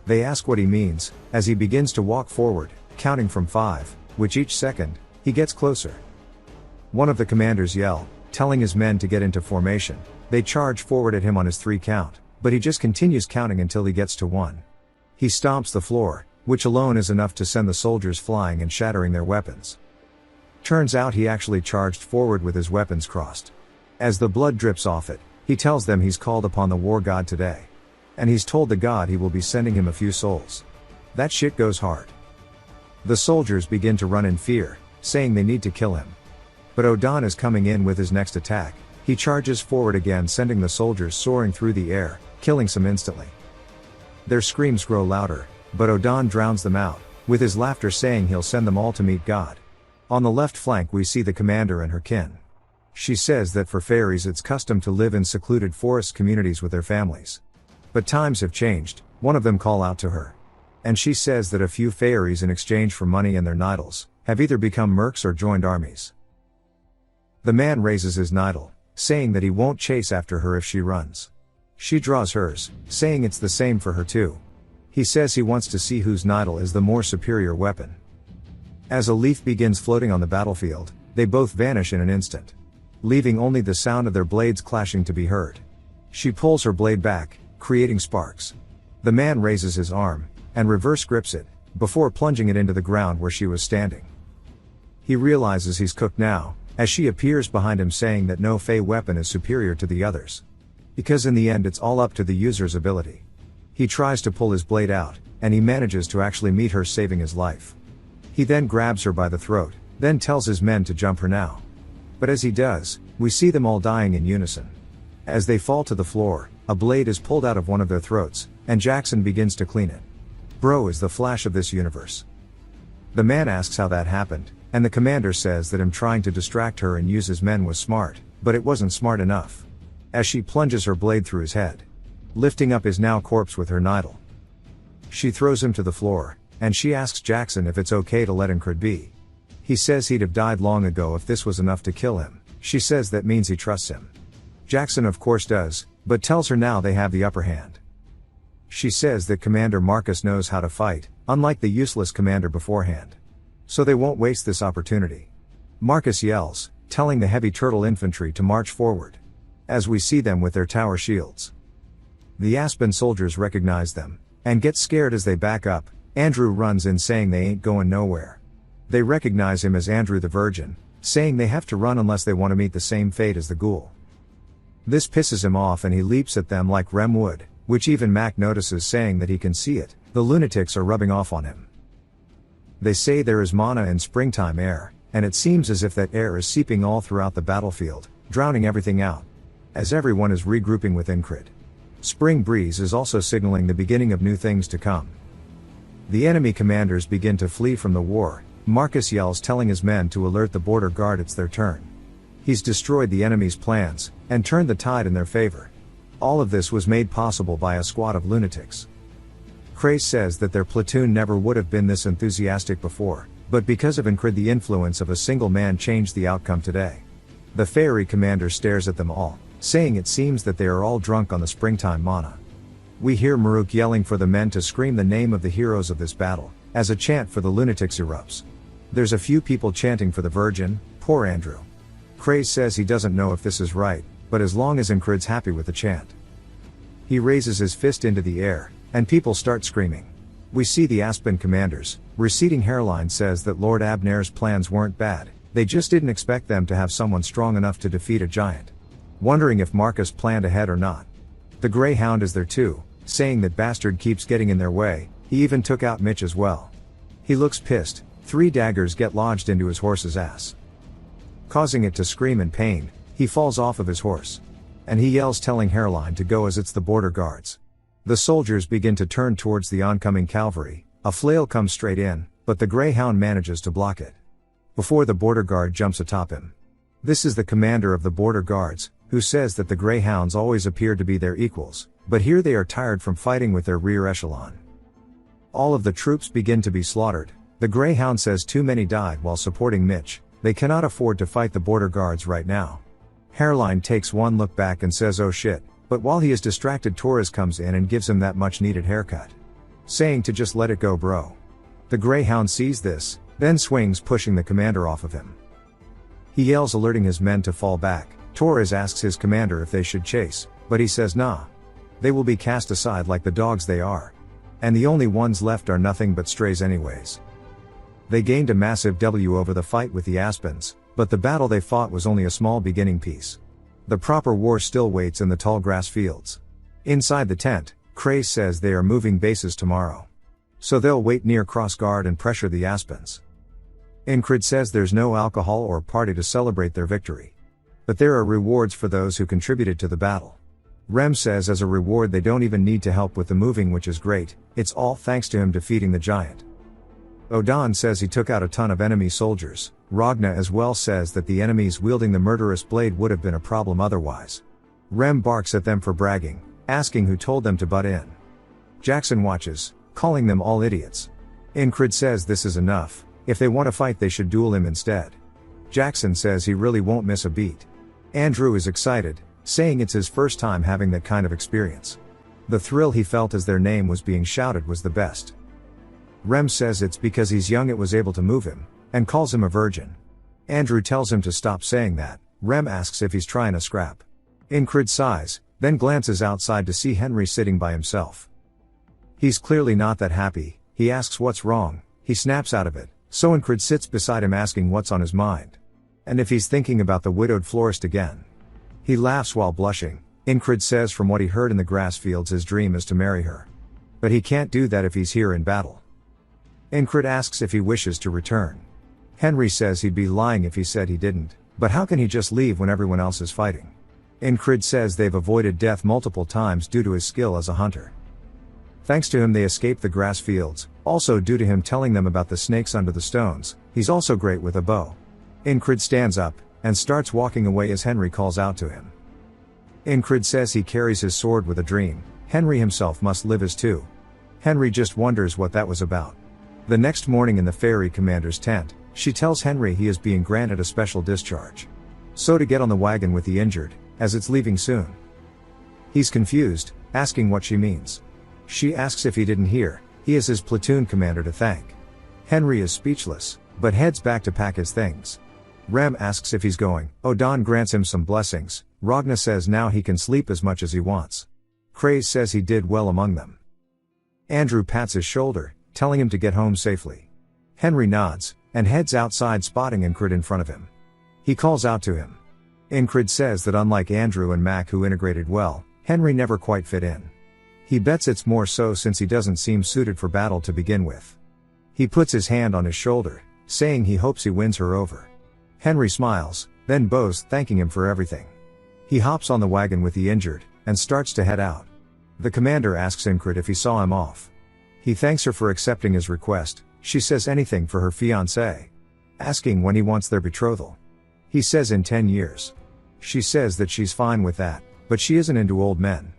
They ask what he means, as he begins to walk forward, counting from 5, which each second, he gets closer. One of the commanders yell, telling his men to get into formation. They charge forward at him on his 3 count, but he just continues counting until he gets to 1. He stomps the floor, which alone is enough to send the soldiers flying and shattering their weapons. Turns out he actually charged forward with his weapons crossed. As the blood drips off it, he tells them he's called upon the war god today. And he's told the god he will be sending him a few souls. That shit goes hard. The soldiers begin to run in fear, saying they need to kill him. But Odon is coming in with his next attack. He charges forward again, sending the soldiers soaring through the air, killing some instantly. Their screams grow louder, but Odon drowns them out, with his laughter saying he'll send them all to meet God. On the left flank we see the commander and her kin. She says that for fairies it's custom to live in secluded forest communities with their families. But times have changed. One of them call out to her. And she says that a few fairies in exchange for money and their nidals, have either become mercs or joined armies. The man raises his nidal, saying that he won't chase after her if she runs. She draws hers, saying it's the same for her too. He says he wants to see whose nidal is the more superior weapon. As a leaf begins floating on the battlefield, they both vanish in an instant, leaving only the sound of their blades clashing to be heard. She pulls her blade back, creating sparks. The man raises his arm, and reverse grips it, before plunging it into the ground where she was standing. He realizes he's cooked now, as she appears behind him saying that no Fey weapon is superior to the others. Because in the end it's all up to the user's ability. He tries to pull his blade out, and he manages to actually meet her, saving his life. He then grabs her by the throat, then tells his men to jump her now. But as he does, we see them all dying in unison. As they fall to the floor, a blade is pulled out of one of their throats, and Jackson begins to clean it. Bro is the Flash of this universe. The man asks how that happened, and the commander says that him trying to distract her and use his men was smart, but it wasn't smart enough. As she plunges her blade through his head, lifting up his now corpse with her nidal. She throws him to the floor, and she asks Jackson if it's okay to let Incred be. He says he'd have died long ago if this was enough to kill him. She says that means he trusts him. Jackson of course does, but tells her now they have the upper hand. She says that Commander Marcus knows how to fight, unlike the useless commander beforehand. So they won't waste this opportunity. Marcus yells, telling the heavy turtle infantry to march forward. As we see them with their tower shields. The Aspen soldiers recognize them, and get scared as they back up. Andrew runs in saying they ain't going nowhere. They recognize him as Andrew the Virgin, saying they have to run unless they want to meet the same fate as the ghoul. This pisses him off and he leaps at them like Rem would, which even Mac notices, saying that he can see it. The lunatics are rubbing off on him. They say there is mana in springtime air, and it seems as if that air is seeping all throughout the battlefield, drowning everything out. As everyone is regrouping with Incred. Spring breeze is also signaling the beginning of new things to come. The enemy commanders begin to flee from the war. Marcus yells, telling his men to alert the border guard it's their turn. He's destroyed the enemy's plans, and turned the tide in their favor. All of this was made possible by a squad of lunatics. Craze says that their platoon never would have been this enthusiastic before, but because of Incred the influence of a single man changed the outcome today. The fairy commander stares at them all, saying it seems that they are all drunk on the springtime mana. We hear Maruk yelling for the men to scream the name of the heroes of this battle, as a chant for the lunatics erupts. There's a few people chanting for the Virgin. Poor Andrew. Craze says he doesn't know if this is right, but as long as Incred's happy with the chant. He raises his fist into the air, and people start screaming. We see the Aspen commanders. Receding hairline says that Lord Abner's plans weren't bad, they just didn't expect them to have someone strong enough to defeat a giant. Wondering if Marcus planned ahead or not. The Greyhound is there too, saying that bastard keeps getting in their way. He even took out Mitch as well. He looks pissed. 3 daggers get lodged into his horse's ass, causing it to scream in pain. He falls off of his horse. And he yells, telling Hairline to go as it's the border guards. The soldiers begin to turn towards the oncoming cavalry. A flail comes straight in, but the Greyhound manages to block it. Before the border guard jumps atop him. This is the commander of the border guards, who says that the Greyhounds always appear to be their equals, but here they are tired from fighting with their rear echelon. All of the troops begin to be slaughtered. The Greyhound says too many died while supporting Mitch. They cannot afford to fight the border guards right now. Hairline takes one look back and says oh shit, but while he is distracted Torres comes in and gives him that much needed haircut. Saying to just let it go bro. The Greyhound sees this, then swings, pushing the commander off of him. He yells, alerting his men to fall back. Torres asks his commander if they should chase, but he says nah. They will be cast aside like the dogs they are. And the only ones left are nothing but strays anyways. They gained a massive W over the fight with the Aspens, but the battle they fought was only a small beginning piece. The proper war still waits in the tall grass fields. Inside the tent, Craze says they are moving bases tomorrow. So they'll wait near cross guard and pressure the Aspens. Incred says there's no alcohol or party to celebrate their victory. But there are rewards for those who contributed to the battle. Rem says as a reward they don't even need to help with the moving, which is great, it's all thanks to him defeating the giant. Odan says he took out a ton of enemy soldiers. Ragna as well says that the enemies wielding the murderous blade would have been a problem otherwise. Rem barks at them for bragging, asking who told them to butt in. Jackson watches, calling them all idiots. Incred says this is enough, if they want to fight they should duel him instead. Jackson says he really won't miss a beat. Andrew is excited, saying it's his first time having that kind of experience. The thrill he felt as their name was being shouted was the best. Rem says it's because he's young it was able to move him, and calls him a virgin. Andrew tells him to stop saying that. Rem asks if he's trying to scrap. Incred sighs, then glances outside to see Henry sitting by himself. He's clearly not that happy. He asks what's wrong. He snaps out of it, so Incred sits beside him asking what's on his mind. And if he's thinking about the widowed florist again. He laughs while blushing. Incred says from what he heard in the grass fields his dream is to marry her. But he can't do that if he's here in battle. Incred asks if he wishes to return. Henry says he'd be lying if he said he didn't, but how can he just leave when everyone else is fighting? Incred says they've avoided death multiple times due to his skill as a hunter. Thanks to him they escaped the grass fields, also due to him telling them about the snakes under the stones. He's also great with a bow. Incred stands up, and starts walking away as Henry calls out to him. Incred says he carries his sword with a dream. Henry himself must live as too. Henry just wonders what that was about. The next morning in the fairy commander's tent, she tells Henry he is being granted a special discharge. So to get on the wagon with the injured, as it's leaving soon. He's confused, asking what she means. She asks if he didn't hear, he is his platoon commander to thank. Henry is speechless, but heads back to pack his things. Rem asks if he's going, Odon grants him some blessings, Ragna says now he can sleep as much as he wants. Craze says he did well among them. Andrew pats his shoulder, telling him to get home safely. Henry nods, and heads outside spotting Incrid in front of him. He calls out to him. Incrid says that unlike Andrew and Mac who integrated well, Henry never quite fit in. He bets it's more so since he doesn't seem suited for battle to begin with. He puts his hand on his shoulder, saying he hopes he wins her over. Henry smiles, then bows thanking him for everything. He hops on the wagon with the injured, and starts to head out. The commander asks Incrid if he saw him off. He thanks her for accepting his request, she says anything for her fiancé. Asking when he wants their betrothal. He says in 10 years. She says that she's fine with that, but she isn't into old men.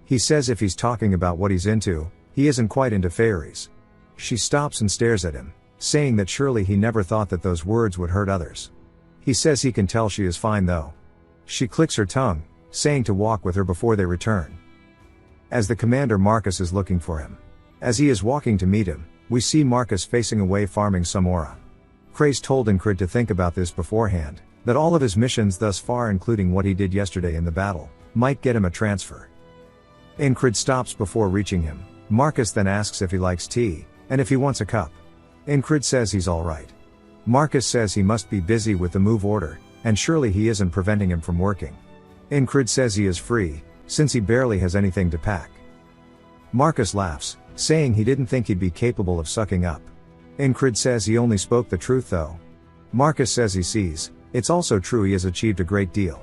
He says if he's talking about what he's into, he isn't quite into fairies. She stops and stares at him, saying that surely he never thought that those words would hurt others. He says he can tell she is fine though. She clicks her tongue, saying to walk with her before they return. As the commander Marcus is looking for him. As he is walking to meet him, we see Marcus facing away farming some aura. Craze told Incrid to think about this beforehand, that all of his missions thus far including what he did yesterday in the battle, might get him a transfer. Incrid stops before reaching him. Marcus then asks if he likes tea, and if he wants a cup. Incrid says he's alright. Marcus says he must be busy with the move order, and surely he isn't preventing him from working. Incrid says he is free, since he barely has anything to pack. Marcus laughs, saying he didn't think he'd be capable of sucking up. Incrid says he only spoke the truth though. Marcus says he sees, it's also true he has achieved a great deal.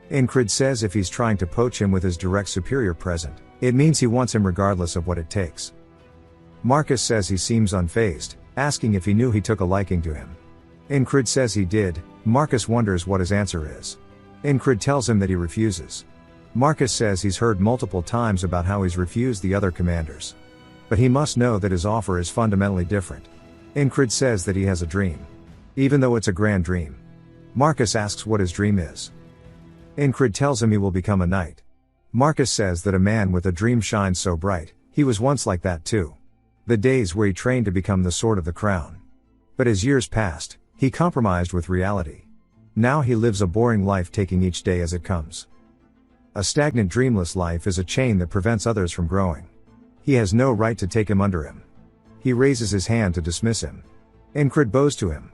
Incrid says if he's trying to poach him with his direct superior present, it means he wants him regardless of what it takes. Marcus says he seems unfazed, asking if he knew he took a liking to him. Incrid says he did. Marcus wonders what his answer is. Incrid tells him that he refuses. Marcus says he's heard multiple times about how he's refused the other commanders. But he must know that his offer is fundamentally different. Incrid says that he has a dream. Even though it's a grand dream. Marcus asks what his dream is. Incrid tells him he will become a knight. Marcus says that a man with a dream shines so bright, he was once like that too. The days where he trained to become the sword of the crown. But as years passed, he compromised with reality. Now he lives a boring life taking each day as it comes. A stagnant dreamless life is a chain that prevents others from growing. He has no right to take him under him. He raises his hand to dismiss him. Incrid bows to him.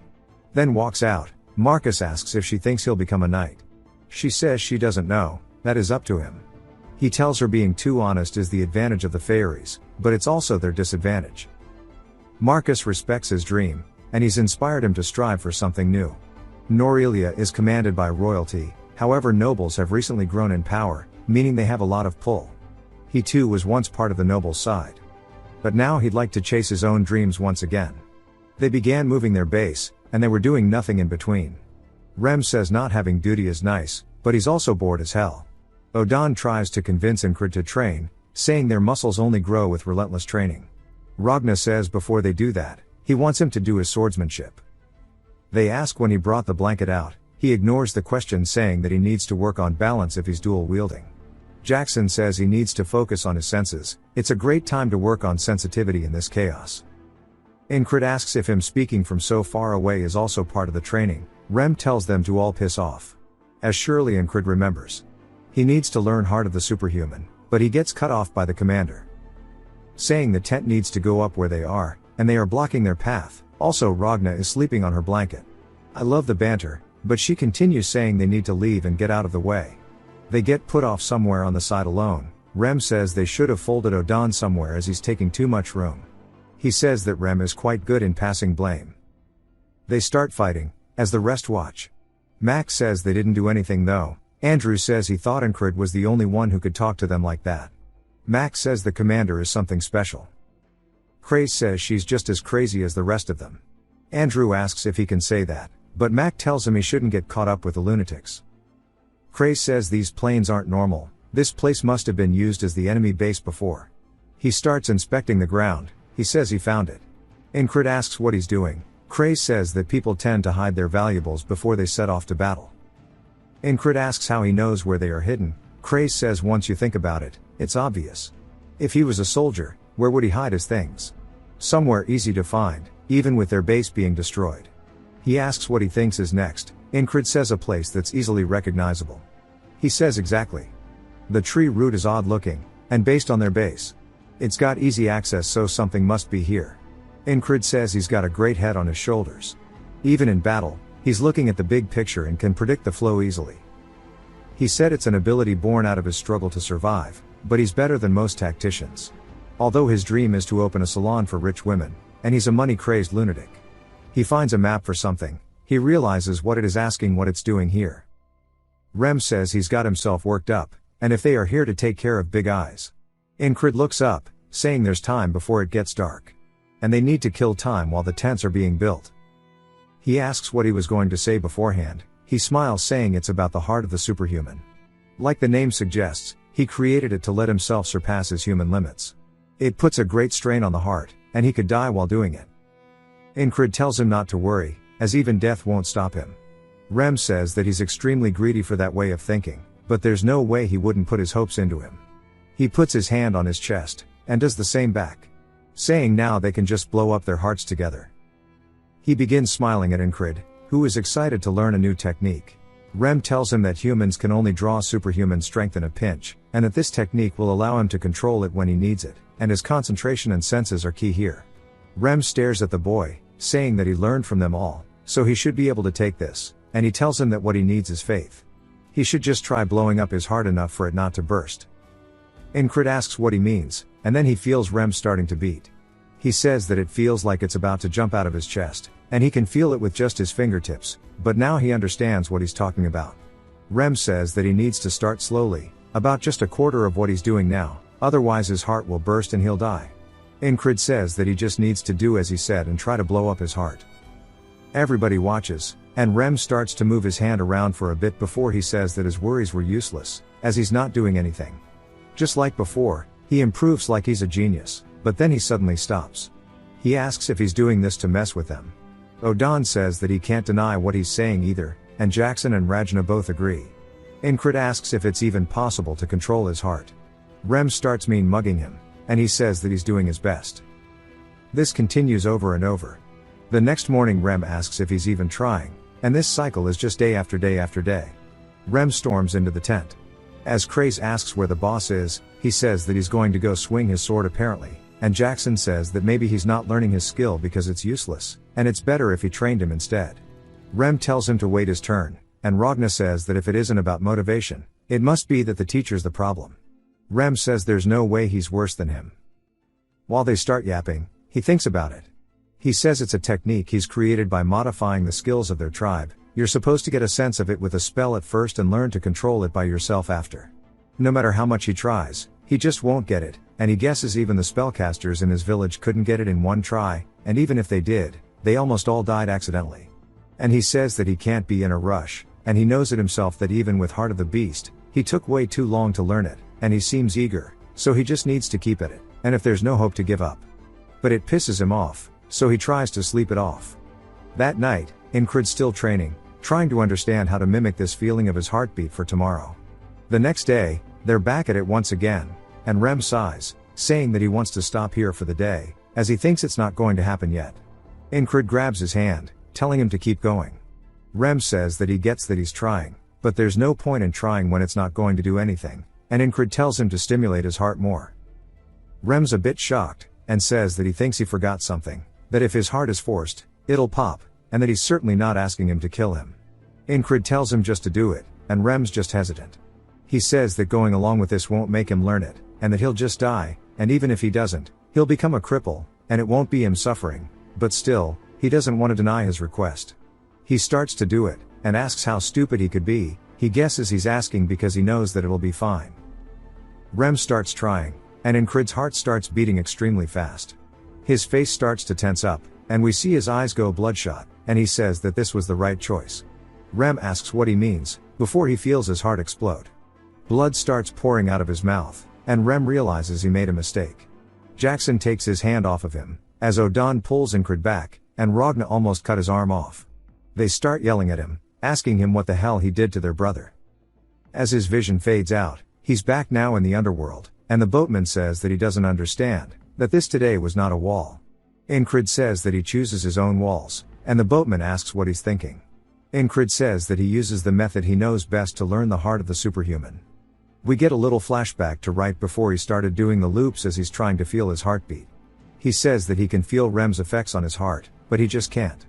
Then walks out. Marcus asks if she thinks he'll become a knight. She says she doesn't know, that is up to him. He tells her being too honest is the advantage of the fairies, but it's also their disadvantage. Marcus respects his dream, and he's inspired him to strive for something new. Norelia is commanded by royalty, however nobles have recently grown in power, meaning they have a lot of pull. He too was once part of the noble side. But now he'd like to chase his own dreams once again. They began moving their base, and they were doing nothing in between. Rem says not having duty is nice, but he's also bored as hell. Odon tries to convince Incrid to train, saying their muscles only grow with relentless training. Ragna says before they do that, he wants him to do his swordsmanship. They ask when he brought the blanket out, he ignores the question saying that he needs to work on balance if he's dual wielding. Jackson says he needs to focus on his senses, it's a great time to work on sensitivity in this chaos. Incrid asks if him speaking from so far away is also part of the training. Rem tells them to all piss off. As surely Incrid remembers. He needs to learn Heart of the Superhuman, but he gets cut off by the commander. Saying the tent needs to go up where they are, and they are blocking their path. Also Ragna is sleeping on her blanket. I love the banter, but she continues saying they need to leave and get out of the way. They get put off somewhere on the side alone. Rem says they should have folded Odon somewhere as he's taking too much room. He says that Rem is quite good in passing blame. They start fighting, as the rest watch. Max says they didn't do anything though. Andrew says he thought Incrid was the only one who could talk to them like that. Max says the commander is something special. Craze says she's just as crazy as the rest of them. Andrew asks if he can say that, but Mac tells him he shouldn't get caught up with the lunatics. Craze says these planes aren't normal, this place must have been used as the enemy base before. He starts inspecting the ground, he says he found it. Incrid asks what he's doing. Craze says that people tend to hide their valuables before they set off to battle. Incrid asks how he knows where they are hidden. Craze says once you think about it, it's obvious. If he was a soldier, where would he hide his things? Somewhere easy to find, even with their base being destroyed. He asks what he thinks is next. Incred says a place that's easily recognizable. He says exactly. The tree root is odd looking, and based on their base. It's got easy access, so something must be here. Incred says he's got a great head on his shoulders. Even in battle, he's looking at the big picture and can predict the flow easily. He said it's an ability born out of his struggle to survive, but he's better than most tacticians. Although his dream is to open a salon for rich women, and he's a money-crazed lunatic. He finds a map for something. He realizes what it is, asking what it's doing here. Rem says he's got himself worked up, and if they are here to take care of Big Eyes. Incred looks up, saying there's time before it gets dark. And they need to kill time while the tents are being built. He asks what he was going to say beforehand. He smiles, saying it's about the heart of the superhuman. Like the name suggests, he created it to let himself surpass his human limits. It puts a great strain on the heart, and he could die while doing it. Incred tells him not to worry, as even death won't stop him. Rem says that he's extremely greedy for that way of thinking, but there's no way he wouldn't put his hopes into him. He puts his hand on his chest, and does the same back. Saying now they can just blow up their hearts together. He begins smiling at Incred, who is excited to learn a new technique. Rem tells him that humans can only draw superhuman strength in a pinch, and that this technique will allow him to control it when he needs it, and his concentration and senses are key here. Rem stares at the boy, saying that he learned from them all, so he should be able to take this, and he tells him that what he needs is faith. He should just try blowing up his heart enough for it not to burst. Incred asks what he means, and then he feels Rem starting to beat. He says that it feels like it's about to jump out of his chest, and he can feel it with just his fingertips, but now he understands what he's talking about. Rem says that he needs to start slowly, about just a quarter of what he's doing now, otherwise his heart will burst and he'll die. Incred says that he just needs to do as he said and try to blow up his heart. Everybody watches, and Rem starts to move his hand around for a bit before he says that his worries were useless, as he's not doing anything. Just like before, he improves like he's a genius, but then he suddenly stops. He asks if he's doing this to mess with them. Odan says that he can't deny what he's saying either, and Jackson and Rajna both agree. Incred asks if it's even possible to control his heart. Rem starts mean mugging him, and he says that he's doing his best. This continues over and over. The next morning Rem asks if he's even trying, and this cycle is just day after day after day. Rem storms into the tent. As Craze asks where the boss is, he says that he's going to go swing his sword apparently, and Jackson says that maybe he's not learning his skill because it's useless, and it's better if he trained him instead. Rem tells him to wait his turn, and Ragna says that if it isn't about motivation, it must be that the teacher's the problem. Rem says there's no way he's worse than him. While they start yapping, he thinks about it. He says it's a technique he's created by modifying the skills of their tribe. You're supposed to get a sense of it with a spell at first and learn to control it by yourself after. No matter how much he tries, he just won't get it, and he guesses even the spellcasters in his village couldn't get it in one try, and even if they did, they almost all died accidentally. And he says that he can't be in a rush, and he knows it himself that even with Heart of the Beast, he took way too long to learn it, and he seems eager, so he just needs to keep at it, and if there's no hope to give up. But it pisses him off, so he tries to sleep it off. That night, Incred's still training, trying to understand how to mimic this feeling of his heartbeat for tomorrow. The next day, they're back at it once again, and Rem sighs, saying that he wants to stop here for the day, as he thinks it's not going to happen yet. Incred grabs his hand, telling him to keep going. Rem says that he gets that he's trying, but there's no point in trying when it's not going to do anything, and Incred tells him to stimulate his heart more. Rem's a bit shocked, and says that he thinks he forgot something, that if his heart is forced, it'll pop, and that he's certainly not asking him to kill him. Incred tells him just to do it, and Rem's just hesitant. He says that going along with this won't make him learn it, and that he'll just die, and even if he doesn't, he'll become a cripple, and it won't be him suffering, but still, he doesn't want to deny his request. He starts to do it, and asks how stupid he could be. He guesses he's asking because he knows that it'll be fine. Rem starts trying, and Incred's heart starts beating extremely fast. His face starts to tense up, and we see his eyes go bloodshot, and he says that this was the right choice. Rem asks what he means, before he feels his heart explode. Blood starts pouring out of his mouth, and Rem realizes he made a mistake. Jackson takes his hand off of him, as Odan pulls Incred back, and Ragna almost cut his arm off. They start yelling at him, asking him what the hell he did to their brother. As his vision fades out, he's back now in the underworld, and the boatman says that he doesn't understand, that this today was not a wall. Incrid says that he chooses his own walls, and the boatman asks what he's thinking. Incrid says that he uses the method he knows best to learn the heart of the superhuman. We get a little flashback to right before he started doing the loops as he's trying to feel his heartbeat. He says that he can feel Rem's effects on his heart, but he just can't.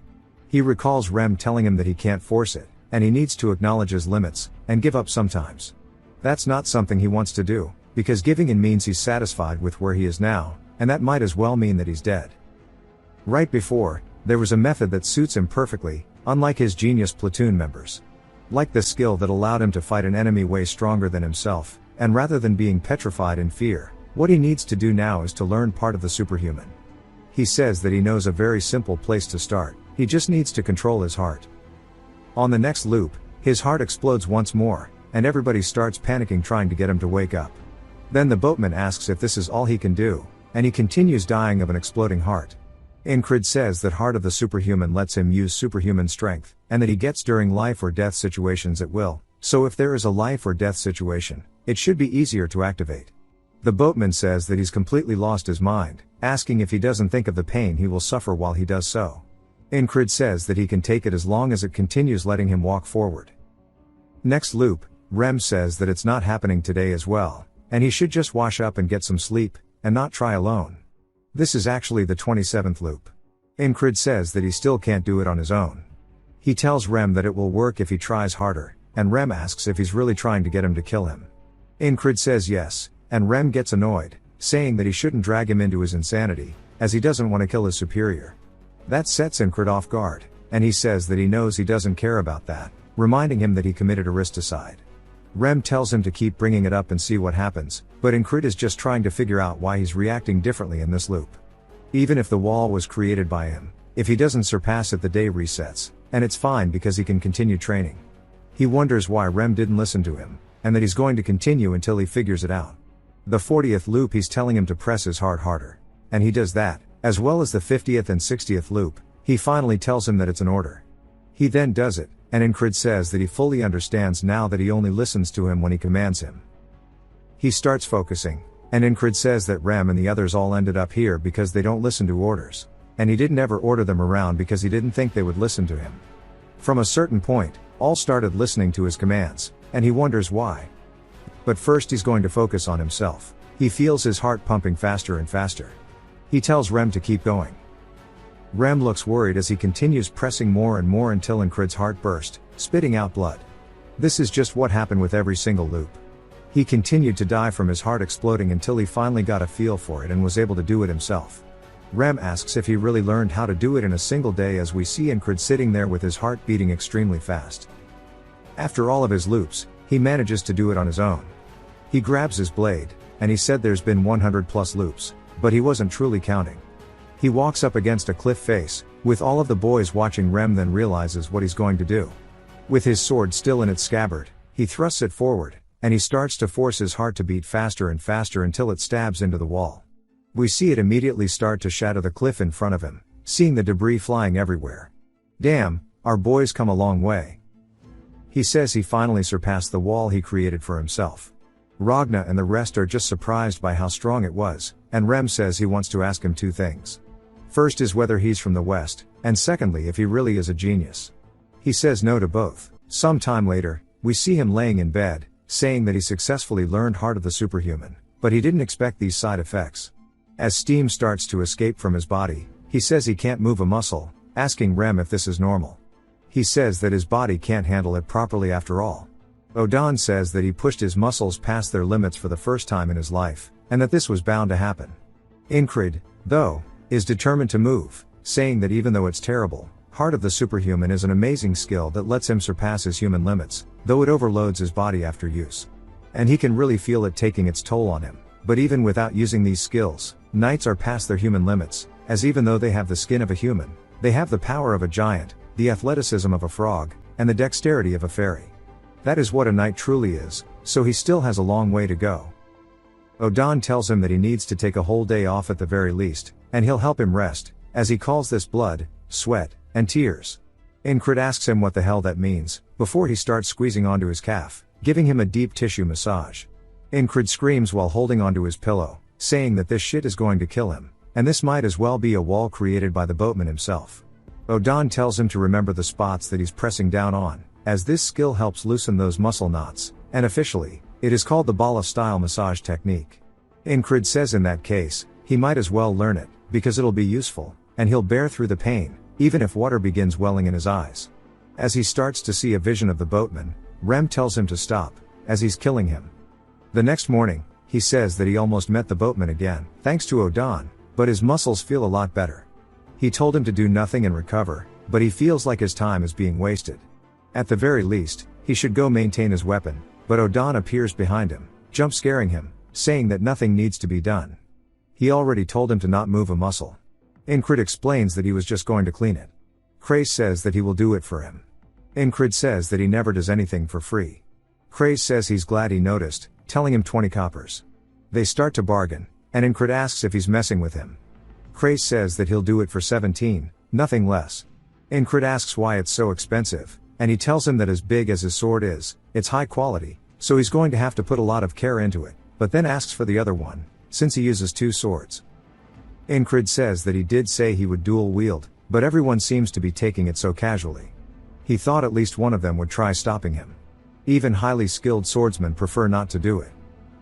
He recalls Rem telling him that he can't force it, and he needs to acknowledge his limits, and give up sometimes. That's not something he wants to do, because giving in means he's satisfied with where he is now, and that might as well mean that he's dead. Right before, there was a method that suits him perfectly, unlike his genius platoon members. Like the skill that allowed him to fight an enemy way stronger than himself, and rather than being petrified in fear, what he needs to do now is to learn part of the superhuman. He says that he knows a very simple place to start, he just needs to control his heart. On the next loop, his heart explodes once more, and everybody starts panicking trying to get him to wake up. Then the boatman asks if this is all he can do, and he continues dying of an exploding heart. Incrid says that heart of the superhuman lets him use superhuman strength, and that he gets during life or death situations at will, so if there is a life or death situation, it should be easier to activate. The boatman says that he's completely lost his mind, asking if he doesn't think of the pain he will suffer while he does so. Incrid says that he can take it as long as it continues letting him walk forward. Next loop, Rem says that it's not happening today as well, and he should just wash up and get some sleep, and not try alone. This is actually the 27th loop. Incrid says that he still can't do it on his own. He tells Rem that it will work if he tries harder, and Rem asks if he's really trying to get him to kill him. Incrid says yes, and Rem gets annoyed, saying that he shouldn't drag him into his insanity, as he doesn't want to kill his superior. That sets Incrid off guard, and he says that he knows he doesn't care about that, reminding him that he committed aristocide. Rem tells him to keep bringing it up and see what happens, but Incrid is just trying to figure out why he's reacting differently in this loop. Even if the wall was created by him, if he doesn't surpass it the day resets, and it's fine because he can continue training. He wonders why Rem didn't listen to him, and that he's going to continue until he figures it out. The 40th loop he's telling him to press his heart harder. And he does that, as well as the 50th and 60th loop, he finally tells him that it's an order. He then does it, and Incrid says that he fully understands now that he only listens to him when he commands him. He starts focusing, and Incrid says that Rem and the others all ended up here because they don't listen to orders, and he didn't ever order them around because he didn't think they would listen to him. From a certain point, all started listening to his commands, and he wonders why. But first he's going to focus on himself. He feels his heart pumping faster and faster. He tells Rem to keep going. Rem looks worried as he continues pressing more and more until Incrid's heart burst, spitting out blood. This is just what happened with every single loop. He continued to die from his heart exploding until he finally got a feel for it and was able to do it himself. Rem asks if he really learned how to do it in a single day as we see Incrid sitting there with his heart beating extremely fast. After all of his loops, he manages to do it on his own. He grabs his blade, and he said there's been 100 plus loops, but he wasn't truly counting. He walks up against a cliff face, with all of the boys watching Rem, then realizes what he's going to do. With his sword still in its scabbard, he thrusts it forward, and he starts to force his heart to beat faster and faster until it stabs into the wall. We see it immediately start to shatter the cliff in front of him, seeing the debris flying everywhere. Damn, our boy's come a long way. He says he finally surpassed the wall he created for himself. Ragna and the rest are just surprised by how strong it was, and Rem says he wants to ask him two things. First is whether he's from the West, and secondly if he really is a genius. He says no to both. Some time later, we see him laying in bed, saying that he successfully learned Heart of the Superhuman, but he didn't expect these side effects. As steam starts to escape from his body, he says he can't move a muscle, asking Rem if this is normal. He says that his body can't handle it properly after all. Odan says that he pushed his muscles past their limits for the first time in his life, and that this was bound to happen. Incrid, though, is determined to move, saying that even though it's terrible, Heart of the Superhuman is an amazing skill that lets him surpass his human limits, though it overloads his body after use. And he can really feel it taking its toll on him. But even without using these skills, knights are past their human limits, as even though they have the skin of a human, they have the power of a giant, the athleticism of a frog, and the dexterity of a fairy. That is what a knight truly is, so he still has a long way to go. Odan tells him that he needs to take a whole day off at the very least, and he'll help him rest, as he calls this blood, sweat, and tears. Incrid asks him what the hell that means, before he starts squeezing onto his calf, giving him a deep tissue massage. Incred screams while holding onto his pillow, saying that this shit is going to kill him, and this might as well be a wall created by the boatman himself. Odan tells him to remember the spots that he's pressing down on, as this skill helps loosen those muscle knots, and officially, it is called the Bala-style massage technique. Incred says in that case, he might as well learn it, because it'll be useful, and he'll bear through the pain, even if water begins welling in his eyes. As he starts to see a vision of the boatman, Rem tells him to stop, as he's killing him. The next morning, he says that he almost met the boatman again, thanks to Odan, but his muscles feel a lot better. He told him to do nothing and recover, but he feels like his time is being wasted. At the very least, he should go maintain his weapon, but Odan appears behind him, jump scaring him, saying that nothing needs to be done. He already told him to not move a muscle. Incred explains that he was just going to clean it. Craze says that he will do it for him. Incred says that he never does anything for free. Craze says he's glad he noticed, telling him 20 coppers. They start to bargain, and Incred asks if he's messing with him. Craze says that he'll do it for 17, nothing less. Incred asks why it's so expensive, and he tells him that as big as his sword is, it's high quality, so he's going to have to put a lot of care into it, but then asks for the other one, since he uses 2 swords. Incred says that he did say he would dual wield, but everyone seems to be taking it so casually. He thought at least one of them would try stopping him. Even highly skilled swordsmen prefer not to do it.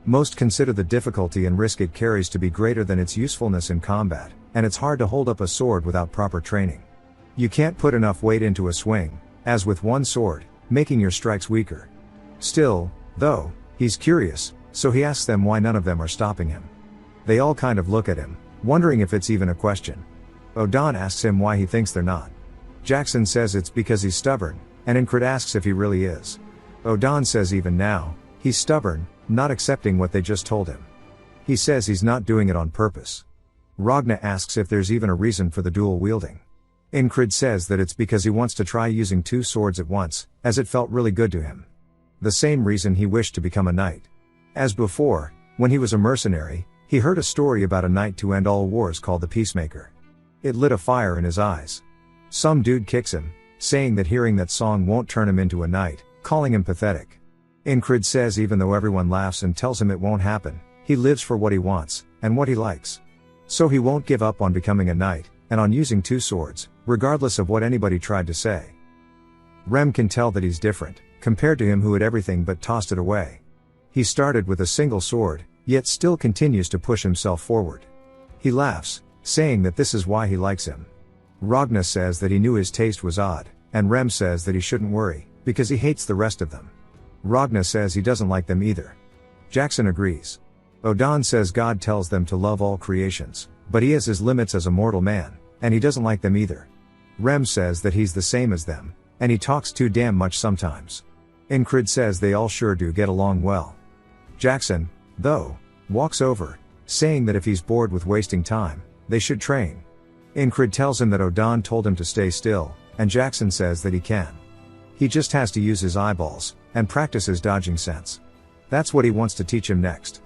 Most consider the difficulty and risk it carries to be greater than its usefulness in combat, and it's hard to hold up a sword without proper training. You can't put enough weight into a swing, as with one sword, making your strikes weaker. Still, though, he's curious, so he asks them why none of them are stopping him. They all kind of look at him, wondering if it's even a question. Odan asks him why he thinks they're not. Jackson says it's because he's stubborn, and Incred asks if he really is. Odan says even now, he's stubborn, not accepting what they just told him. He says he's not doing it on purpose. Ragna asks if there's even a reason for the dual wielding. Incred says that it's because he wants to try using 2 swords at once, as it felt really good to him. The same reason he wished to become a knight. As before, when he was a mercenary, he heard a story about a knight to end all wars called the Peacemaker. It lit a fire in his eyes. Some dude kicks him, saying that hearing that song won't turn him into a knight, calling him pathetic. Incred says even though everyone laughs and tells him it won't happen, he lives for what he wants, and what he likes. So he won't give up on becoming a knight, and on using 2 swords, regardless of what anybody tried to say. Rem can tell that he's different, compared to him who had everything but tossed it away. He started with a single sword, yet still continues to push himself forward. He laughs, saying that this is why he likes him. Ragna says that he knew his taste was odd, and Rem says that he shouldn't worry, because he hates the rest of them. Ragna says he doesn't like them either. Jackson agrees. Odan says God tells them to love all creations, but he has his limits as a mortal man, and he doesn't like them either. Rem says that he's the same as them, and he talks too damn much sometimes. Incred says they all sure do get along well. Jackson, though, walks over, saying that if he's bored with wasting time, they should train. Incred tells him that Odan told him to stay still, and Jackson says that he can. He just has to use his eyeballs, and practice his dodging sense. That's what he wants to teach him next.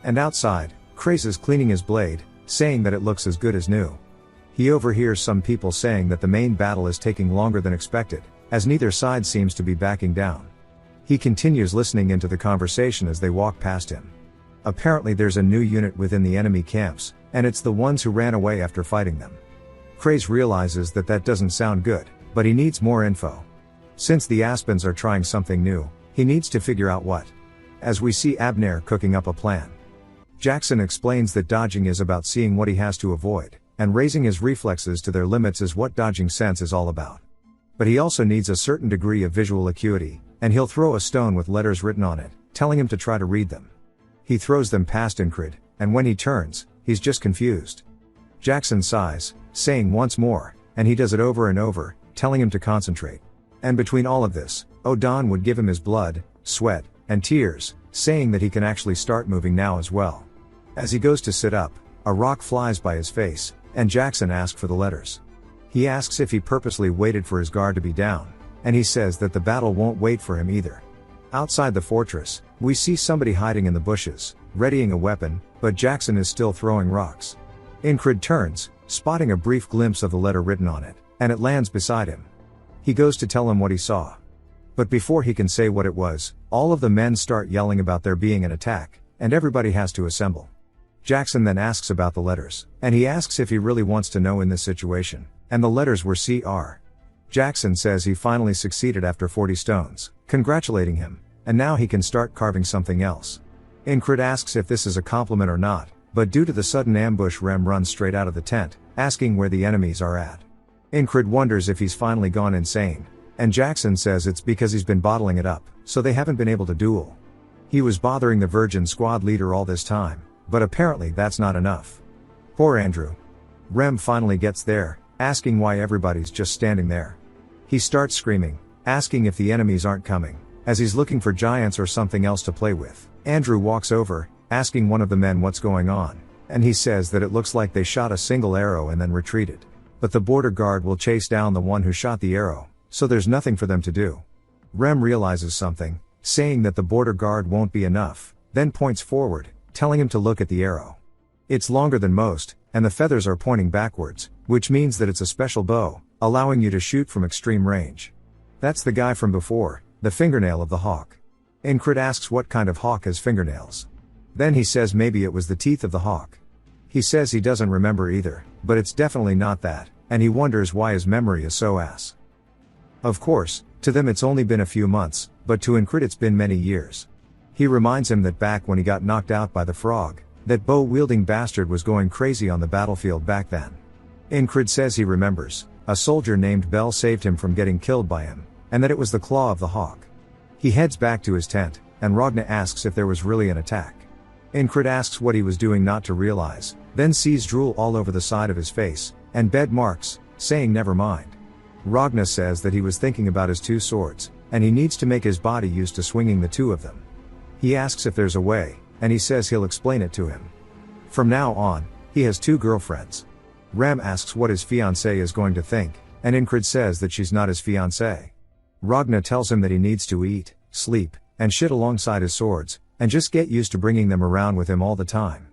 And outside, Craze is cleaning his blade, saying that it looks as good as new. He overhears some people saying that the main battle is taking longer than expected, as neither side seems to be backing down. He continues listening into the conversation as they walk past him. Apparently there's a new unit within the enemy camps, and it's the ones who ran away after fighting them. Craze realizes that that doesn't sound good, but he needs more info. Since the Aspens are trying something new, he needs to figure out what. As we see Abner cooking up a plan. Jackson explains that dodging is about seeing what he has to avoid, and raising his reflexes to their limits is what dodging sense is all about. But he also needs a certain degree of visual acuity, and he'll throw a stone with letters written on it, telling him to try to read them. He throws them past Incred, and when he turns, he's just confused. Jackson sighs, saying once more, and he does it over and over, telling him to concentrate. And between all of this, Odan would give him his blood, sweat, and tears, saying that he can actually start moving now as well. As he goes to sit up, a rock flies by his face, and Jackson asks for the letters. He asks if he purposely waited for his guard to be down, and he says that the battle won't wait for him either. Outside the fortress, we see somebody hiding in the bushes, readying a weapon, but Jackson is still throwing rocks. Incred turns, spotting a brief glimpse of the letter written on it, and it lands beside him. He goes to tell him what he saw. But before he can say what it was, all of the men start yelling about there being an attack, and everybody has to assemble. Jackson then asks about the letters, and he asks if he really wants to know in this situation, and the letters were CR. Jackson says he finally succeeded after 40 stones, congratulating him, and now he can start carving something else. Incred asks if this is a compliment or not, but due to the sudden ambush Rem runs straight out of the tent, asking where the enemies are at. Incred wonders if he's finally gone insane, and Jackson says it's because he's been bottling it up, so they haven't been able to duel. He was bothering the Virgin Squad leader all this time, but apparently that's not enough. Poor Andrew. Rem finally gets there, asking why everybody's just standing there. He starts screaming, asking if the enemies aren't coming, as he's looking for giants or something else to play with. Andrew walks over, asking one of the men what's going on, and he says that it looks like they shot a single arrow and then retreated. But the border guard will chase down the one who shot the arrow, so there's nothing for them to do. Rem realizes something, saying that the border guard won't be enough, then points forward, telling him to look at the arrow. It's longer than most, and the feathers are pointing backwards, which means that it's a special bow, allowing you to shoot from extreme range. That's the guy from before, the fingernail of the hawk. Incred asks what kind of hawk has fingernails. Then he says maybe it was the teeth of the hawk. He says he doesn't remember either, but it's definitely not that, and he wonders why his memory is so ass. Of course, to them it's only been a few months, but to Incred it's been many years. He reminds him that back when he got knocked out by the frog, that bow-wielding bastard was going crazy on the battlefield back then. Incred says he remembers, a soldier named Bell saved him from getting killed by him, and that it was the claw of the hawk. He heads back to his tent, and Ragna asks if there was really an attack. Incred asks what he was doing not to realize, then sees drool all over the side of his face, and bed marks, saying never mind. Ragna says that he was thinking about his two swords, and he needs to make his body used to swinging the two of them. He asks if there's a way, and he says he'll explain it to him. From now on, he has two girlfriends. Rem asks what his fiancée is going to think, and Incred says that she's not his fiancée. Ragna tells him that he needs to eat, sleep, and shit alongside his swords, and just get used to bringing them around with him all the time.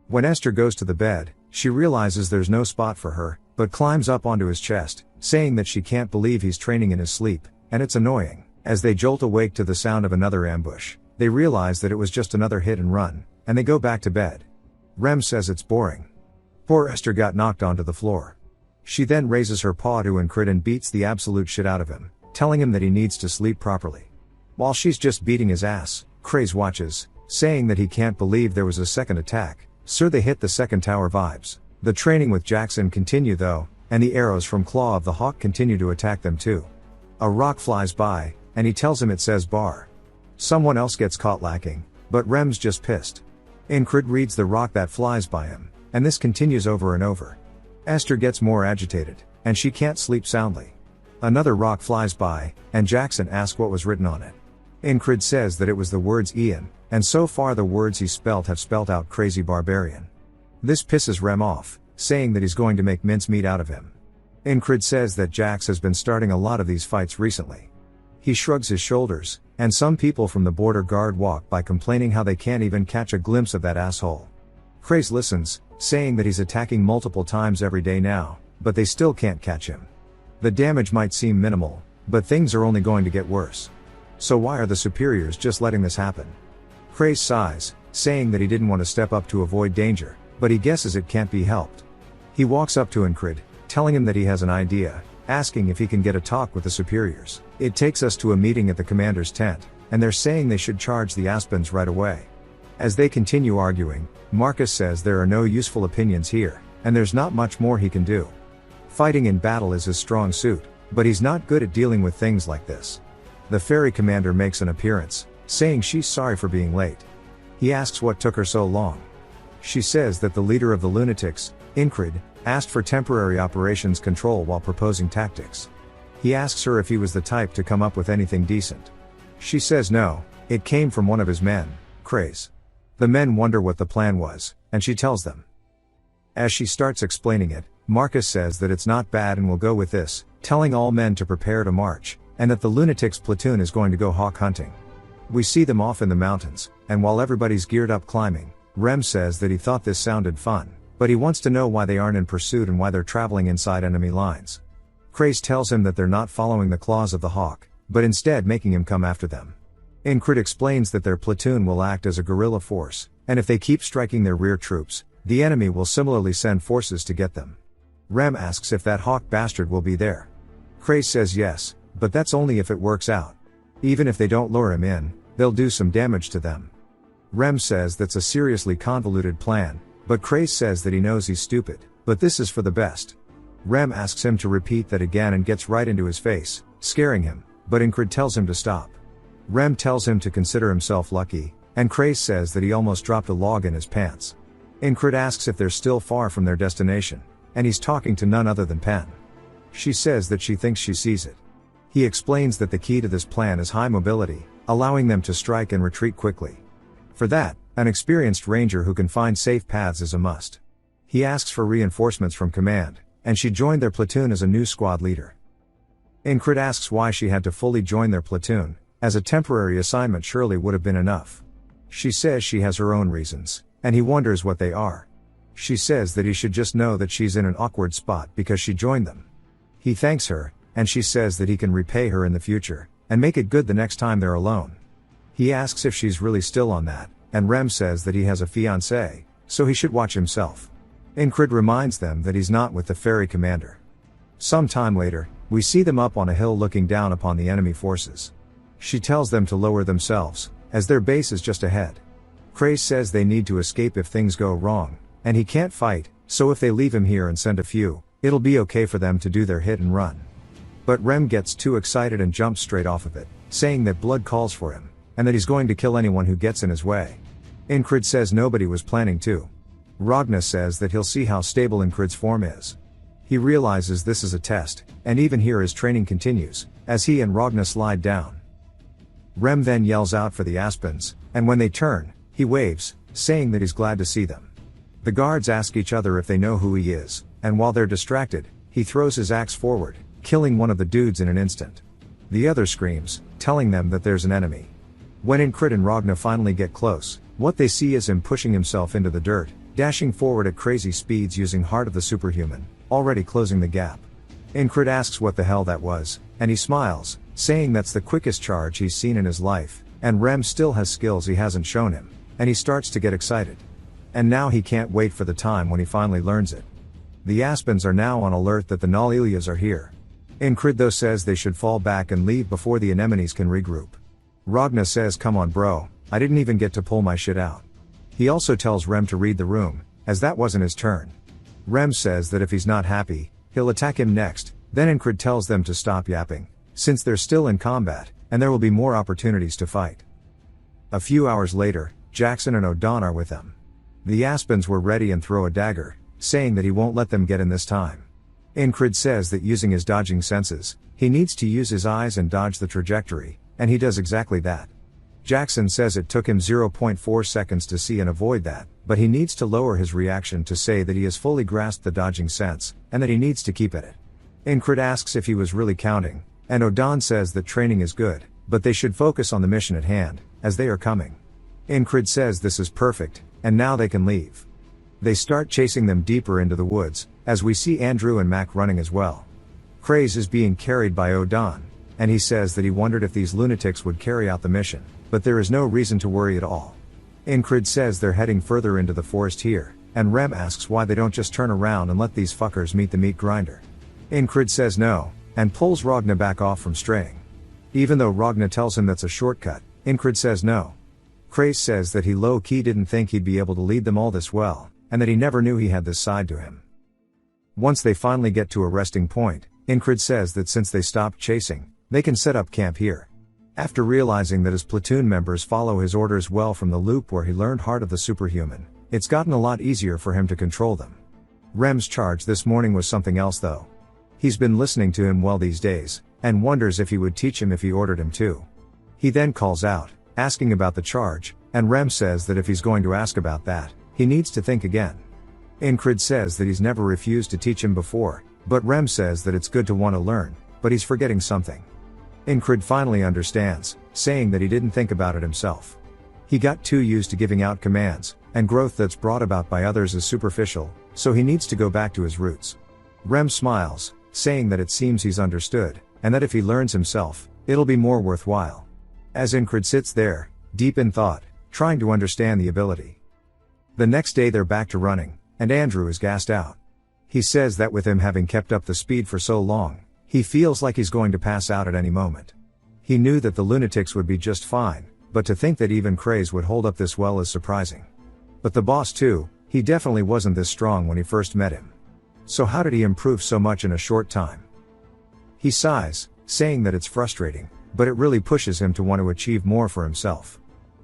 When Esther goes to the bed, she realizes there's no spot for her, but climbs up onto his chest, saying that she can't believe he's training in his sleep, and it's annoying. As they jolt awake to the sound of another ambush, they realize that it was just another hit and run, and they go back to bed. Rem says it's boring. Poor Esther got knocked onto the floor. She then raises her paw to Incred and beats the absolute shit out of him, telling him that he needs to sleep properly. While she's just beating his ass, Craze watches, saying that he can't believe there was a second attack. Sir, they hit the second tower vibes. The training with Jackson continue though, and the arrows from Claw of the Hawk continue to attack them too. A rock flies by, and he tells him it says bar. Someone else gets caught lacking, but Rem's just pissed. Incred reads the rock that flies by him, and this continues over and over. Esther gets more agitated, and she can't sleep soundly. Another rock flies by, and Jackson asks what was written on it. Incred says that it was the words Ian, and so far the words he spelt have spelt out crazy barbarian. This pisses Rem off, saying that he's going to make mincemeat out of him. Incred says that Jax has been starting a lot of these fights recently. He shrugs his shoulders, and some people from the border guard walk by complaining how they can't even catch a glimpse of that asshole. Craze listens, saying that he's attacking multiple times every day now, but they still can't catch him. The damage might seem minimal, but things are only going to get worse. So why are the superiors just letting this happen? Craze sighs, saying that he didn't want to step up to avoid danger, but he guesses it can't be helped. He walks up to Incred, telling him that he has an idea, asking if he can get a talk with the superiors. It takes us to a meeting at the commander's tent, and they're saying they should charge the Aspens right away. As they continue arguing, Marcus says there are no useful opinions here, and there's not much more he can do. Fighting in battle is his strong suit, but he's not good at dealing with things like this. The ferry commander makes an appearance, saying she's sorry for being late. He asks what took her so long. She says that the leader of the lunatics, Incred, asked for temporary operations control while proposing tactics. He asks her if he was the type to come up with anything decent. She says no, it came from one of his men, Craze. The men wonder what the plan was, and she tells them. As she starts explaining it, Marcus says that it's not bad and will go with this, telling all men to prepare to march, and that the lunatics platoon is going to go hawk hunting. We see them off in the mountains, and while everybody's geared up climbing, Rem says that he thought this sounded fun, but he wants to know why they aren't in pursuit and why they're traveling inside enemy lines. Craze tells him that they're not following the claws of the hawk, but instead making him come after them. Incrid explains that their platoon will act as a guerrilla force, and if they keep striking their rear troops, the enemy will similarly send forces to get them. Rem asks if that hawk bastard will be there. Craze says yes, but that's only if it works out. Even if they don't lure him in, they'll do some damage to them. Rem says that's a seriously convoluted plan, but Craze says that he knows he's stupid, but this is for the best. Rem asks him to repeat that again and gets right into his face, scaring him, but Incrid tells him to stop. Rem tells him to consider himself lucky, and Craze says that he almost dropped a log in his pants. Incrid asks if they're still far from their destination, and he's talking to none other than Pen. She says that she thinks she sees it. He explains that the key to this plan is high mobility, allowing them to strike and retreat quickly. For that, an experienced ranger who can find safe paths is a must. He asks for reinforcements from command, and she joined their platoon as a new squad leader. Incrid asks why she had to fully join their platoon, as a temporary assignment surely would have been enough. She says she has her own reasons, and he wonders what they are. She says that he should just know that she's in an awkward spot because she joined them. He thanks her, and she says that he can repay her in the future, and make it good the next time they're alone. He asks if she's really still on that, and Rem says that he has a fiancée, so he should watch himself. Incrid reminds them that he's not with the ferry commander. Some time later, we see them up on a hill looking down upon the enemy forces. She tells them to lower themselves, as their base is just ahead. Craze says they need to escape if things go wrong, and he can't fight, so if they leave him here and send a few, it'll be okay for them to do their hit and run. But Rem gets too excited and jumps straight off of it, saying that blood calls for him, and that he's going to kill anyone who gets in his way. Incrid says nobody was planning to. Ragna says that he'll see how stable Incrid's form is. He realizes this is a test, and even here his training continues, as he and Ragna slide down. Rem then yells out for the Aspens, and when they turn, he waves, saying that he's glad to see them. The guards ask each other if they know who he is, and while they're distracted, he throws his axe forward, killing one of the dudes in an instant. The other screams, telling them that there's an enemy. When Incrid and Ragna finally get close, what they see is him pushing himself into the dirt, dashing forward at crazy speeds using Heart of the Superhuman, already closing the gap. Incrid asks what the hell that was, and he smiles, saying that's the quickest charge he's seen in his life, and Rem still has skills he hasn't shown him, and he starts to get excited. And now he can't wait for the time when he finally learns it. The Aspens are now on alert that the Nalilias are here. Incrid though says they should fall back and leave before the anemones can regroup. Ragna says come on bro, I didn't even get to pull my shit out. He also tells Rem to read the room, as that wasn't his turn. Rem says that if he's not happy, he'll attack him next, then Incrid tells them to stop yapping, since they're still in combat, and there will be more opportunities to fight. A few hours later, Jackson and Odan are with them. The Aspens were ready and throw a dagger, saying that he won't let them get in this time. Incrid says that using his dodging senses, he needs to use his eyes and dodge the trajectory, and he does exactly that. Jackson says it took him 0.4 seconds to see and avoid that, but he needs to lower his reaction to say that he has fully grasped the dodging sense, and that he needs to keep at it. Incrid asks if he was really counting, and Odan says that training is good, but they should focus on the mission at hand, as they are coming. Incrid says this is perfect, and now they can leave. They start chasing them deeper into the woods, as we see Andrew and Mac running as well. Craze is being carried by Odan, and he says that he wondered if these lunatics would carry out the mission, but there is no reason to worry at all. Incrid says they're heading further into the forest here, and Rem asks why they don't just turn around and let these fuckers meet the meat grinder. Incrid says no, and pulls Ragna back off from straying. Even though Ragna tells him that's a shortcut, Incrid says no. Craze says that he low-key didn't think he'd be able to lead them all this well, and that he never knew he had this side to him. Once they finally get to a resting point, Incrid says that since they stopped chasing, they can set up camp here. After realizing that his platoon members follow his orders well from the loop where he learned Heart of the Superhuman, it's gotten a lot easier for him to control them. Rem's charge this morning was something else though. He's been listening to him well these days, and wonders if he would teach him if he ordered him to. He then calls out, asking about the charge, and Rem says that if he's going to ask about that, he needs to think again. Incrid says that he's never refused to teach him before, but Rem says that it's good to want to learn, but he's forgetting something. Incrid finally understands, saying that he didn't think about it himself. He got too used to giving out commands, and growth that's brought about by others is superficial, so he needs to go back to his roots. Rem smiles, saying that it seems he's understood, and that if he learns himself, It'll be more worthwhile. As Incred sits there, deep in thought, trying to understand the ability. The next day they're back to running, and Andrew is gassed out. He says that with him having kept up the speed for so long, he feels like he's going to pass out at any moment. He knew that the lunatics would be just fine, but to think that even Craze would hold up this well is surprising. But the boss too, he definitely wasn't this strong when he first met him. So how did he improve so much in a short time? He sighs, saying that it's frustrating, but it really pushes him to want to achieve more for himself.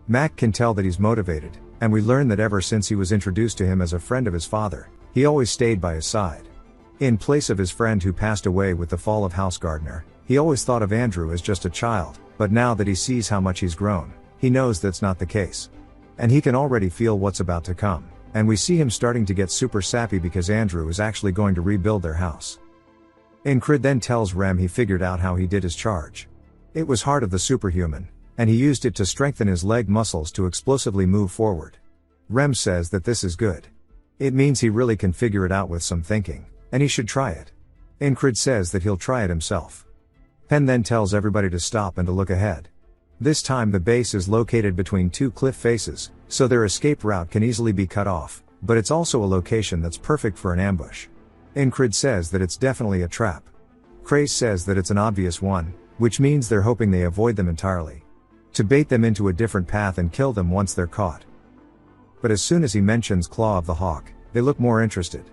Mac can tell that he's motivated, and we learn that ever since he was introduced to him as a friend of his father, he always stayed by his side. In place of his friend who passed away with the fall of House Gardner, he always thought of Andrew as just a child, but now that he sees how much he's grown, he knows that's not the case. And he can already feel what's about to come, and we see him starting to get super sappy because Andrew is actually going to rebuild their house. Incred then tells Rem he figured out how he did his charge. It was Heart of the Superhuman, and he used it to strengthen his leg muscles to explosively move forward. Rem says that this is good. It means he really can figure it out with some thinking, and he should try it. Incred says that he'll try it himself. Pen then tells everybody to stop and to look ahead. This time the base is located between two cliff faces, so their escape route can easily be cut off, but it's also a location that's perfect for an ambush. Incred says that it's definitely a trap. Craze says that it's an obvious one, which means they're hoping they avoid them entirely. To bait them into a different path and kill them once they're caught. But as soon as he mentions Claw of the Hawk, they look more interested.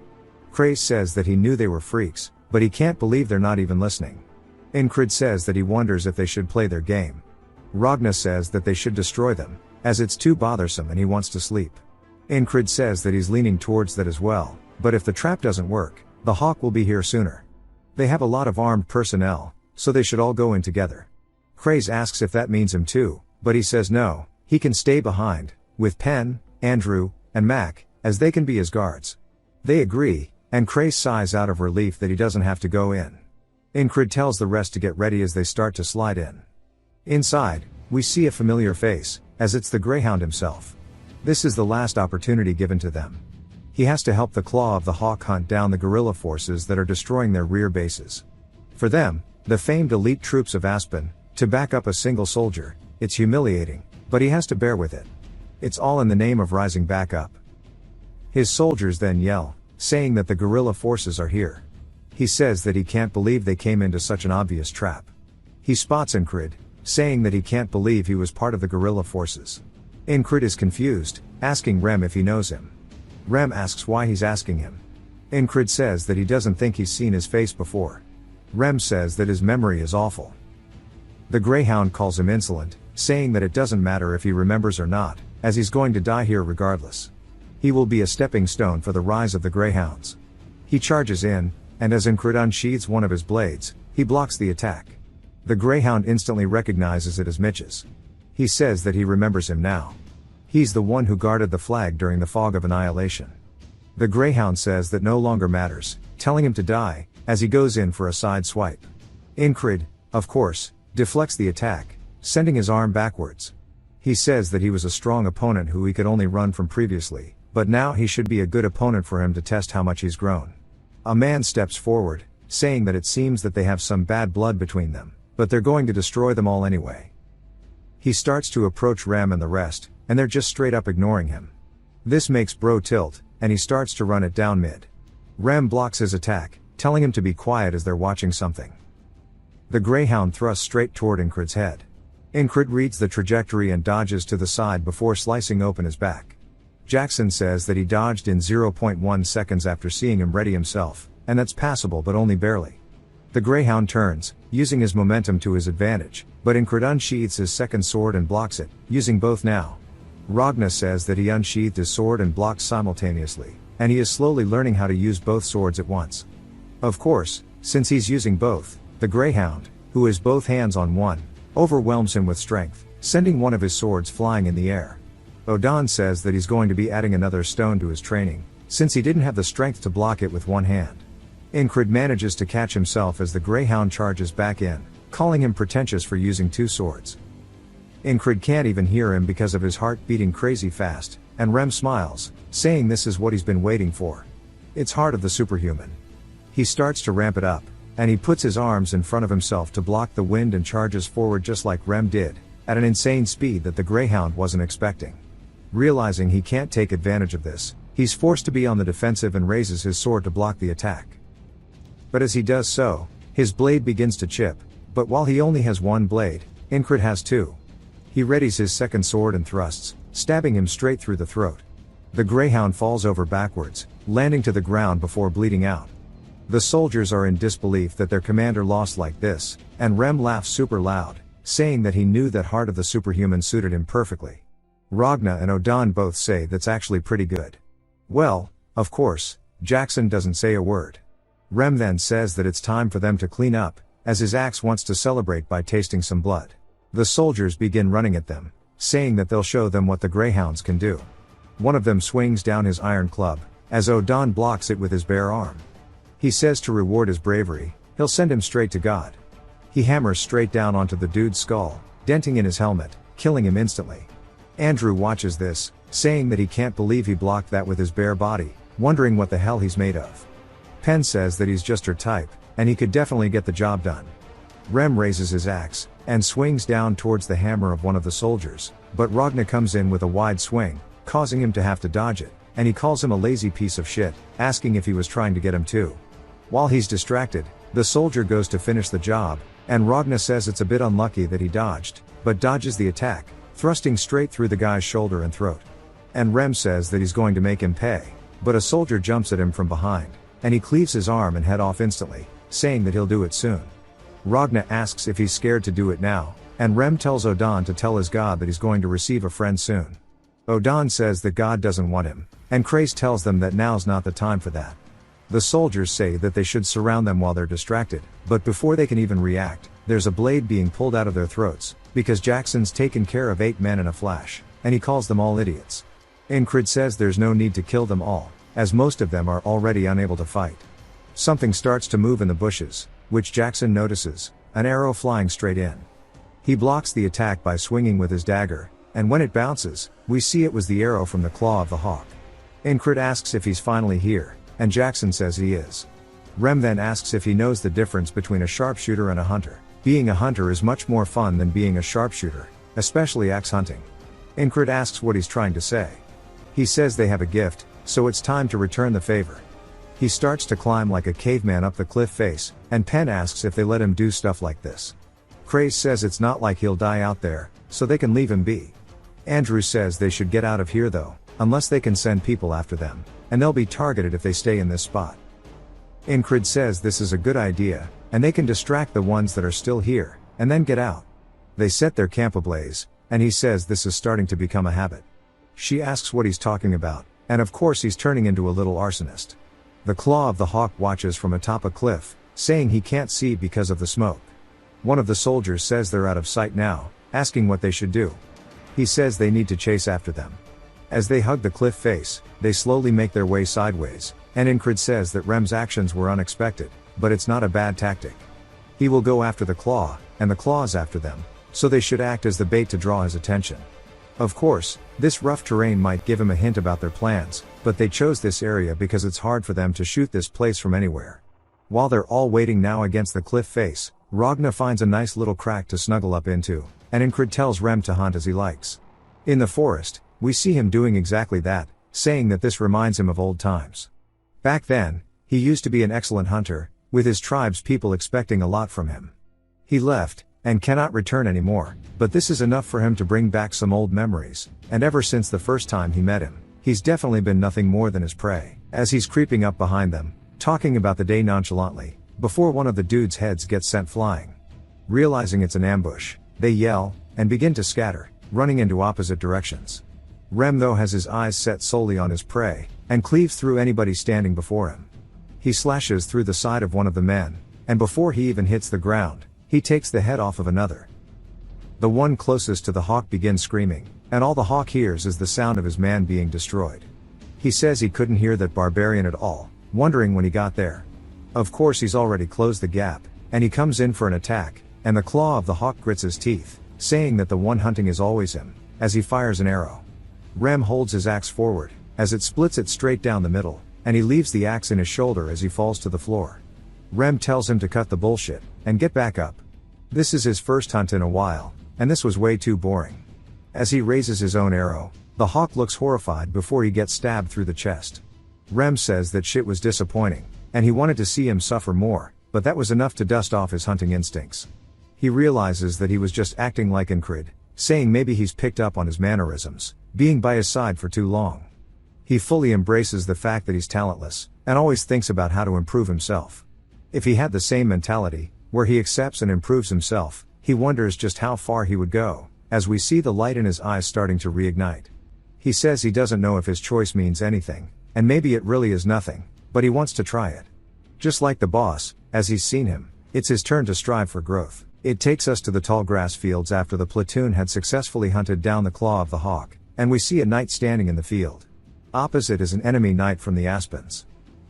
Craze says that he knew they were freaks, but he can't believe they're not even listening. Incred says that he wonders if they should play their game. Ragna says that they should destroy them, as it's too bothersome and he wants to sleep. Incred says that he's leaning towards that as well, but if the trap doesn't work, the Hawk will be here sooner. They have a lot of armed personnel, so they should all go in together. Craze asks if that means him too, but he says no, he can stay behind, with Pen, Andrew, and Mac, as they can be his guards. They agree, and Craze sighs out of relief that he doesn't have to go in. Incred tells the rest to get ready as they start to slide in. Inside, we see a familiar face, as it's the Greyhound himself. This is the last opportunity given to them. He has to help the Claw of the Hawk hunt down the guerrilla forces that are destroying their rear bases. For them, the famed elite troops of Aspen, to back up a single soldier, it's humiliating, but he has to bear with it. It's all in the name of rising back up. His soldiers then yell, saying that the guerrilla forces are here. He says that he can't believe they came into such an obvious trap. He spots Incred, saying that he can't believe he was part of the guerrilla forces. Incred is confused, asking Rem if he knows him. Rem asks why he's asking him. Incred says that he doesn't think he's seen his face before. Rem says that his memory is awful. The Greyhound calls him insolent, saying that it doesn't matter if he remembers or not, as he's going to die here regardless. He will be a stepping stone for the rise of the Greyhounds. He charges in, and as Incred unsheathes one of his blades, he blocks the attack. The Greyhound instantly recognizes it as Mitch's. He says that he remembers him now. He's the one who guarded the flag during the Fog of Annihilation. The Greyhound says that no longer matters, telling him to die, as he goes in for a side swipe. Incred, of course, deflects the attack, sending his arm backwards. He says that he was a strong opponent who he could only run from previously, but now he should be a good opponent for him to test how much he's grown. A man steps forward, saying that it seems that they have some bad blood between them, but they're going to destroy them all anyway. He starts to approach Rem and the rest, and they're just straight up ignoring him. This makes Bro tilt, and he starts to run it down mid. Rem blocks his attack, telling him to be quiet as they're watching something. The Greyhound thrusts straight toward Incred's head. Incred reads the trajectory and dodges to the side before slicing open his back. Jackson says that he dodged in 0.1 seconds after seeing him ready himself, and that's passable but only barely. The Greyhound turns, using his momentum to his advantage, but Incred unsheathes his second sword and blocks it, using both now. Ragna says that he unsheathed his sword and blocked simultaneously, and he is slowly learning how to use both swords at once. Of course, since he's using both, the Greyhound, who has both hands on one, overwhelms him with strength, sending one of his swords flying in the air. Odan says that he's going to be adding another stone to his training, since he didn't have the strength to block it with one hand. Incred manages to catch himself as the Greyhound charges back in, calling him pretentious for using two swords. Incred can't even hear him because of his heart beating crazy fast, and Rem smiles, saying this is what he's been waiting for. It's Heart of the Superhuman. He starts to ramp it up, and he puts his arms in front of himself to block the wind and charges forward just like Rem did, at an insane speed that the Greyhound wasn't expecting. Realizing he can't take advantage of this, he's forced to be on the defensive and raises his sword to block the attack. But as he does so, his blade begins to chip, but while he only has one blade, Incred has two. He readies his second sword and thrusts, stabbing him straight through the throat. The Greyhound falls over backwards, landing to the ground before bleeding out. The soldiers are in disbelief that their commander lost like this, and Rem laughs super loud, saying that he knew that heart of the superhuman suited him perfectly. Ragna and Odan both say that's actually pretty good. Well, of course, Jackson doesn't say a word. Rem then says that it's time for them to clean up, as his axe wants to celebrate by tasting some blood. The soldiers begin running at them, saying that they'll show them what the Greyhounds can do. One of them swings down his iron club, as Odan blocks it with his bare arm. He says to reward his bravery, he'll send him straight to God. He hammers straight down onto the dude's skull, denting in his helmet, killing him instantly. Andrew watches this, saying that he can't believe he blocked that with his bare body, wondering what the hell he's made of. Penn says that he's just her type, and he could definitely get the job done. Rem raises his axe, and swings down towards the hammer of one of the soldiers, but Ragna comes in with a wide swing, causing him to have to dodge it, and he calls him a lazy piece of shit, asking if he was trying to get him too. While he's distracted, the soldier goes to finish the job, and Ragna says it's a bit unlucky that he dodged, but dodges the attack, thrusting straight through the guy's shoulder and throat. And Rem says that he's going to make him pay, but a soldier jumps at him from behind, and he cleaves his arm and head off instantly, saying that he'll do it soon. Ragna asks if he's scared to do it now, and Rem tells Odan to tell his god that he's going to receive a friend soon. Odan says that God doesn't want him, and Krace tells them that now's not the time for that. The soldiers say that they should surround them while they're distracted, but before they can even react, there's a blade being pulled out of their throats, because Jackson's taken care of 8 men in a flash, and he calls them all idiots. Incred says there's no need to kill them all, as most of them are already unable to fight. Something starts to move in the bushes, which Jackson notices, an arrow flying straight in. He blocks the attack by swinging with his dagger, and when it bounces, we see it was the arrow from the claw of the hawk. Incred asks if he's finally here, and Jackson says he is. Rem then asks if he knows the difference between a sharpshooter and a hunter. Being a hunter is much more fun than being a sharpshooter, especially axe hunting. Incred asks what he's trying to say. He says they have a gift, so it's time to return the favor. He starts to climb like a caveman up the cliff face, and Penn asks if they let him do stuff like this. Krace says it's not like he'll die out there, so they can leave him be. Andrew says they should get out of here though, unless they can send people after them, and they'll be targeted if they stay in this spot. Incred says this is a good idea, and they can distract the ones that are still here, and then get out. They set their camp ablaze, and he says this is starting to become a habit. She asks what he's talking about, and of course he's turning into a little arsonist. The claw of the hawk watches from atop a cliff, saying he can't see because of the smoke. One of the soldiers says they're out of sight now, asking what they should do. He says they need to chase after them. As they hug the cliff face, they slowly make their way sideways, and Incred says that Rem's actions were unexpected, but it's not a bad tactic. He will go after the claw, and the claws after them, so they should act as the bait to draw his attention. Of course, this rough terrain might give him a hint about their plans, but they chose this area because it's hard for them to shoot this place from anywhere. While they're all waiting now against the cliff face, Ragna finds a nice little crack to snuggle up into, and Incred tells Rem to hunt as he likes. In the forest, we see him doing exactly that, saying that this reminds him of old times. Back then, he used to be an excellent hunter, with his tribe's people expecting a lot from him. He left, and cannot return anymore, but this is enough for him to bring back some old memories, and ever since the first time he met him, he's definitely been nothing more than his prey. As he's creeping up behind them, talking about the day nonchalantly, before one of the dude's heads gets sent flying. Realizing it's an ambush, they yell, and begin to scatter, running into opposite directions. Rem though has his eyes set solely on his prey, and cleaves through anybody standing before him. He slashes through the side of one of the men, and before he even hits the ground, he takes the head off of another. The one closest to the hawk begins screaming, and all the hawk hears is the sound of his man being destroyed. He says he couldn't hear that barbarian at all, wondering when he got there. Of course he's already closed the gap, and he comes in for an attack, and the claw of the hawk grits his teeth, saying that the one hunting is always him, as he fires an arrow. Rem holds his axe forward, as it splits it straight down the middle, and he leaves the axe in his shoulder as he falls to the floor. Rem tells him to cut the bullshit, and get back up. This is his first hunt in a while, and this was way too boring. As he raises his own arrow, the hawk looks horrified before he gets stabbed through the chest. Rem says that shit was disappointing, and he wanted to see him suffer more, but that was enough to dust off his hunting instincts. He realizes that he was just acting like Incrid, saying maybe he's picked up on his mannerisms, being by his side for too long. He fully embraces the fact that he's talentless, and always thinks about how to improve himself. If he had the same mentality, where he accepts and improves himself, he wonders just how far he would go, as we see the light in his eyes starting to reignite. He says he doesn't know if his choice means anything, and maybe it really is nothing, but he wants to try it. Just like the boss, as he's seen him, it's his turn to strive for growth. It takes us to the tall grass fields after the platoon had successfully hunted down the claw of the hawk, and we see a knight standing in the field. Opposite is an enemy knight from the Aspens.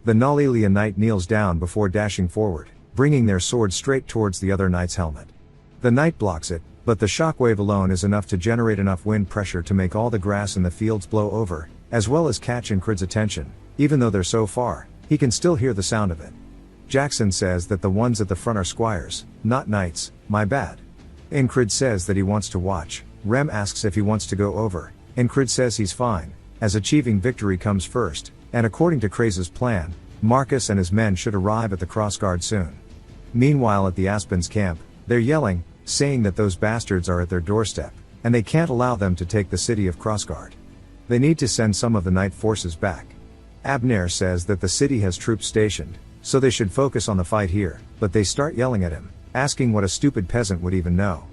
The Nalilia knight kneels down before dashing forward, bringing their sword straight towards the other knight's helmet. The knight blocks it, but the shockwave alone is enough to generate enough wind pressure to make all the grass in the fields blow over, as well as catch Incrid's attention. Even though they're so far, he can still hear the sound of it. Jackson says that the ones at the front are squires, not knights. My bad. Incrid says that he wants to watch. Rem asks if he wants to go over. Incrid says he's fine, as achieving victory comes first, and according to Craze's plan, Marcus and his men should arrive at the crossguard soon. Meanwhile at the Aspens camp, they're yelling, saying that those bastards are at their doorstep, and they can't allow them to take the city of Crossguard. They need to send some of the night forces back. Abner says that the city has troops stationed, so they should focus on the fight here, but they start yelling at him, asking what a stupid peasant would even know.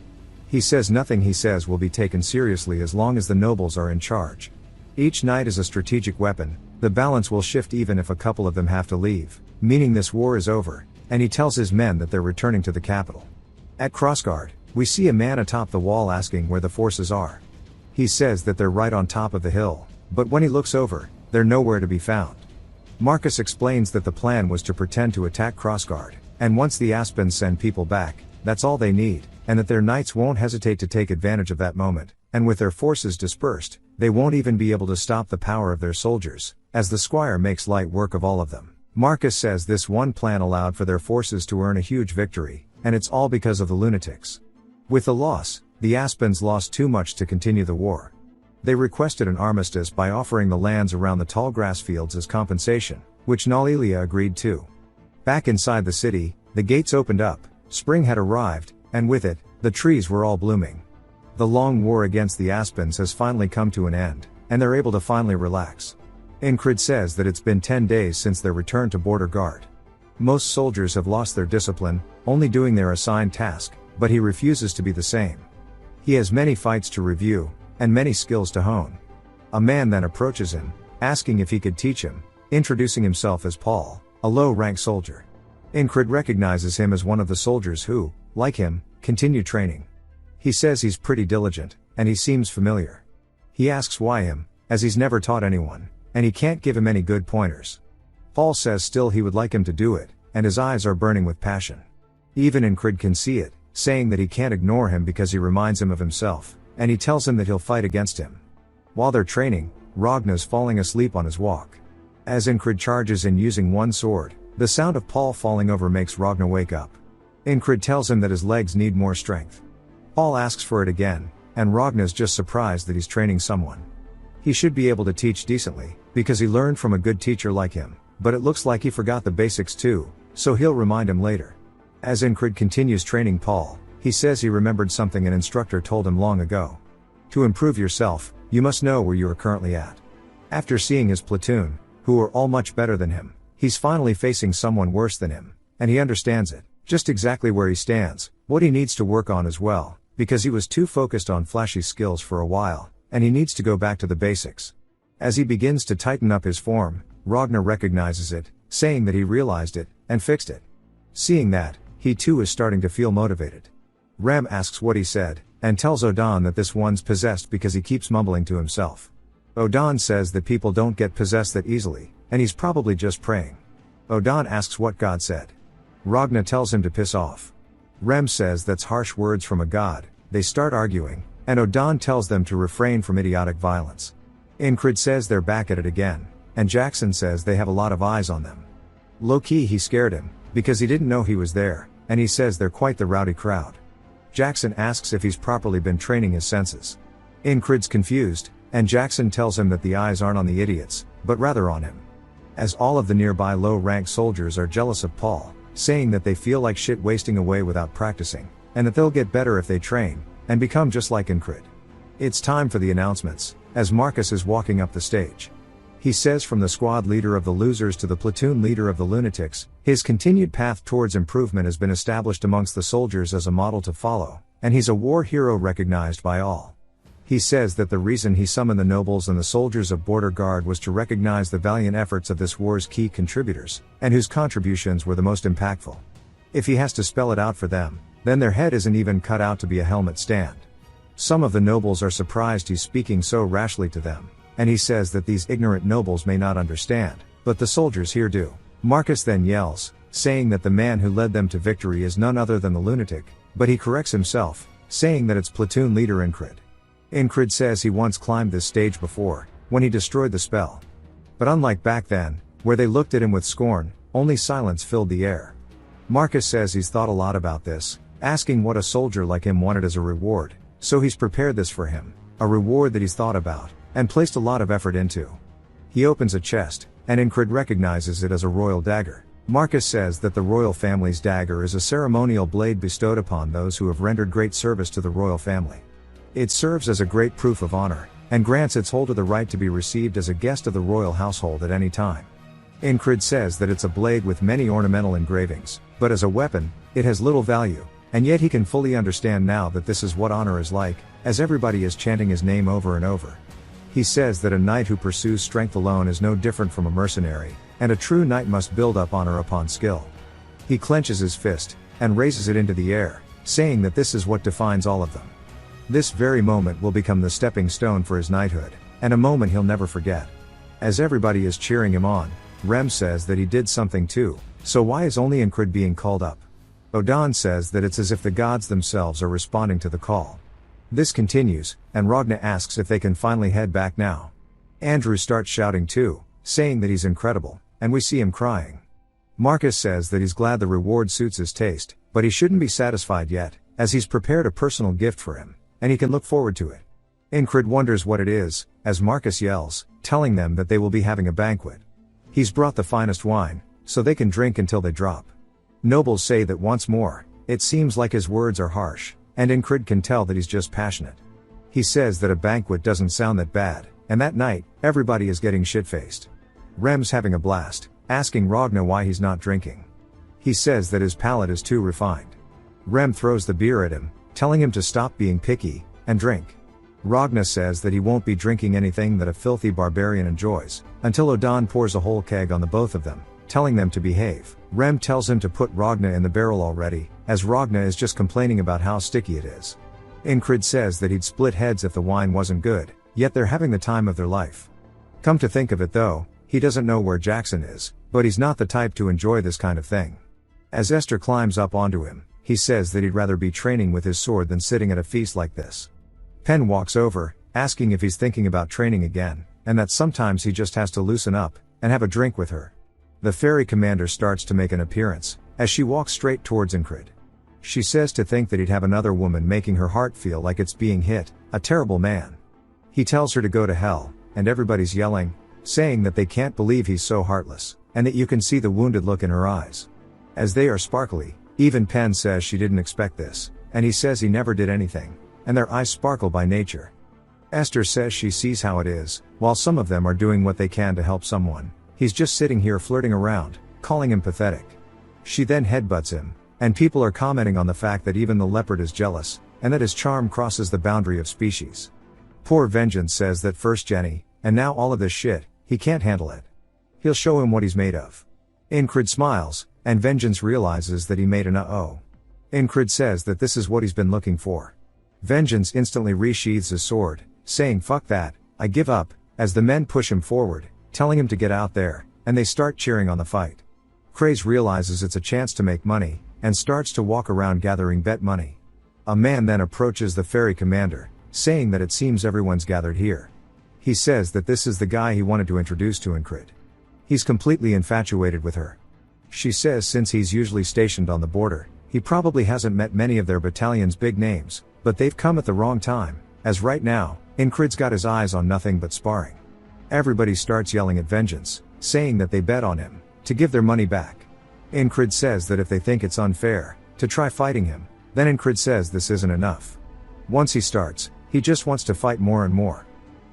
He says nothing he says will be taken seriously as long as the nobles are in charge. Each knight is a strategic weapon, the balance will shift even if a couple of them have to leave, meaning this war is over, and he tells his men that they're returning to the capital. At Crossguard, we see a man atop the wall asking where the forces are. He says that they're right on top of the hill, but when he looks over, they're nowhere to be found. Marcus explains that the plan was to pretend to attack Crossguard, and once the Aspens send people back, that's all they need, and that their knights won't hesitate to take advantage of that moment, and with their forces dispersed, they won't even be able to stop the power of their soldiers, as the squire makes light work of all of them. Marcus says this one plan allowed for their forces to earn a huge victory, and it's all because of the lunatics. With the loss, the Aspens lost too much to continue the war. They requested an armistice by offering the lands around the tall grass fields as compensation, which Nalilia agreed to. Back inside the city, the gates opened up, spring had arrived, and with it, the trees were all blooming. The long war against the Aspens has finally come to an end, and they're able to finally relax. Incrid says that it's been 10 days since their return to border guard. Most soldiers have lost their discipline, only doing their assigned task, but he refuses to be the same. He has many fights to review, and many skills to hone. A man then approaches him, asking if he could teach him, introducing himself as Paul, a low-rank soldier. Incrid recognizes him as one of the soldiers who, like him, continue training. He says he's pretty diligent, and he seems familiar. He asks why him, as he's never taught anyone, and he can't give him any good pointers. Paul says still he would like him to do it, and his eyes are burning with passion. Even Incrid can see it, saying that he can't ignore him because he reminds him of himself, and he tells him that he'll fight against him. While they're training, Ragna's falling asleep on his walk. As Incrid charges in using one sword, the sound of Paul falling over makes Ragna wake up. Incrid tells him that his legs need more strength. Paul asks for it again, and Ragna's just surprised that he's training someone. He should be able to teach decently, because he learned from a good teacher like him, but it looks like he forgot the basics too, so he'll remind him later. As Incrid continues training Paul, he says he remembered something an instructor told him long ago. To improve yourself, you must know where you are currently at. After seeing his platoon, who are all much better than him, he's finally facing someone worse than him, and he understands it, just exactly where he stands, what he needs to work on as well, because he was too focused on flashy skills for a while, and he needs to go back to the basics. As he begins to tighten up his form, Ragna recognizes it, saying that he realized it, and fixed it. Seeing that, he too is starting to feel motivated. Rem asks what he said, and tells Odan that this one's possessed because he keeps mumbling to himself. Odan says that people don't get possessed that easily, and he's probably just praying. Odan asks what God said. Ragna tells him to piss off. Rem says that's harsh words from a god. They start arguing, and Odan tells them to refrain from idiotic violence. Incrid says they're back at it again, and Jackson says they have a lot of eyes on them. Low-key he scared him, because he didn't know he was there, and he says they're quite the rowdy crowd. Jackson asks if he's properly been training his senses. Incrid's confused, and Jackson tells him that the eyes aren't on the idiots, but rather on him. As all of the nearby low-ranked soldiers are jealous of Paul, saying that they feel like shit wasting away without practicing, and that they'll get better if they train, and become just like Incrid. It's time for the announcements, as Marcus is walking up the stage. He says from the squad leader of the losers to the platoon leader of the lunatics, his continued path towards improvement has been established amongst the soldiers as a model to follow, and he's a war hero recognized by all. He says that the reason he summoned the nobles and the soldiers of Border Guard was to recognize the valiant efforts of this war's key contributors, and whose contributions were the most impactful. If he has to spell it out for them, then their head isn't even cut out to be a helmet stand. Some of the nobles are surprised he's speaking so rashly to them, and he says that these ignorant nobles may not understand, but the soldiers here do. Marcus then yells, saying that the man who led them to victory is none other than the lunatic, but he corrects himself, saying that it's platoon leader Incrid. Incrid says he once climbed this stage before, when he destroyed the spell. But unlike back then, where they looked at him with scorn, only silence filled the air. Marcus says he's thought a lot about this, asking what a soldier like him wanted as a reward, so he's prepared this for him, a reward that he's thought about, and placed a lot of effort into. He opens a chest, and Incrid recognizes it as a royal dagger. Marcus says that the royal family's dagger is a ceremonial blade bestowed upon those who have rendered great service to the royal family. It serves as a great proof of honor, and grants its holder the right to be received as a guest of the royal household at any time. Incrid says that it's a blade with many ornamental engravings, but as a weapon, it has little value, and yet he can fully understand now that this is what honor is like, as everybody is chanting his name over and over. He says that a knight who pursues strength alone is no different from a mercenary, and a true knight must build up honor upon skill. He clenches his fist, and raises it into the air, saying that this is what defines all of them. This very moment will become the stepping stone for his knighthood, and a moment he'll never forget. As everybody is cheering him on, Rem says that he did something too, so why is only Incrid being called up? Odan says that it's as if the gods themselves are responding to the call. This continues, and Ragna asks if they can finally head back now. Andrew starts shouting too, saying that he's incredible, and we see him crying. Marcus says that he's glad the reward suits his taste, but he shouldn't be satisfied yet, as he's prepared a personal gift for him, and he can look forward to it. Incrid wonders what it is, as Marcus yells, telling them that they will be having a banquet. He's brought the finest wine, so they can drink until they drop. Nobles say that once more. It seems like his words are harsh, and Incrid can tell that he's just passionate. He says that a banquet doesn't sound that bad, and that night, everybody is getting shit-faced. Rem's having a blast, asking Ragna why he's not drinking. He says that his palate is too refined. Rem throws the beer at him, telling him to stop being picky, and drink. Ragna says that he won't be drinking anything that a filthy barbarian enjoys, until Odan pours a whole keg on the both of them, telling them to behave. Rem tells him to put Ragna in the barrel already, as Ragna is just complaining about how sticky it is. Incrid says that he'd split heads if the wine wasn't good, yet they're having the time of their life. Come to think of it though, he doesn't know where Jackson is, but he's not the type to enjoy this kind of thing. As Esther climbs up onto him, he says that he'd rather be training with his sword than sitting at a feast like this. Penn walks over, asking if he's thinking about training again, and that sometimes he just has to loosen up, and have a drink with her. The ferry commander starts to make an appearance, as she walks straight towards Incrid. She says to think that he'd have another woman making her heart feel like it's being hit, a terrible man. He tells her to go to hell, and everybody's yelling, saying that they can't believe he's so heartless, and that you can see the wounded look in her eyes. As they are sparkly, even Penn says she didn't expect this, and he says he never did anything, and their eyes sparkle by nature. Esther says she sees how it is, while some of them are doing what they can to help someone, he's just sitting here flirting around, calling him pathetic. She then headbutts him, and people are commenting on the fact that even the leopard is jealous, and that his charm crosses the boundary of species. Poor Vengeance says that first Jenny, and now all of this shit, he can't handle it. He'll show him what he's made of. Incrid smiles, and Vengeance realizes that he made an uh-oh. Incrid says that this is what he's been looking for. Vengeance instantly resheathes his sword, saying fuck that, I give up, as the men push him forward, telling him to get out there, and they start cheering on the fight. Craze realizes it's a chance to make money, and starts to walk around gathering bet money. A man then approaches the ferry commander, saying that it seems everyone's gathered here. He says that this is the guy he wanted to introduce to Incrid. He's completely infatuated with her. She says since he's usually stationed on the border, he probably hasn't met many of their battalion's big names, but they've come at the wrong time, as right now, Incrid's got his eyes on nothing but sparring. Everybody starts yelling at Vengeance, saying that they bet on him, to give their money back. Incrid says that if they think it's unfair, to try fighting him, then Incrid says this isn't enough. Once he starts, he just wants to fight more and more.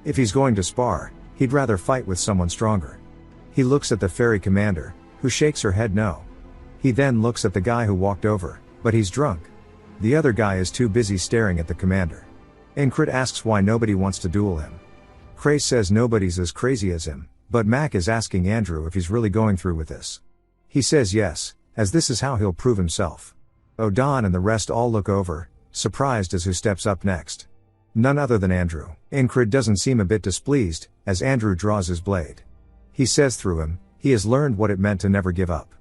If he's going to spar, he'd rather fight with someone stronger. He looks at the ferry commander, who shakes her head no. He then looks at the guy who walked over, but he's drunk. The other guy is too busy staring at the commander. Incrid asks why nobody wants to duel him. Cray says nobody's as crazy as him, but Mac is asking Andrew if he's really going through with this. He says yes, as this is how he'll prove himself. O'Don and the rest all look over, surprised as who steps up next. None other than Andrew. Incrid doesn't seem a bit displeased, as Andrew draws his blade. He says through him, he has learned what it meant to never give up.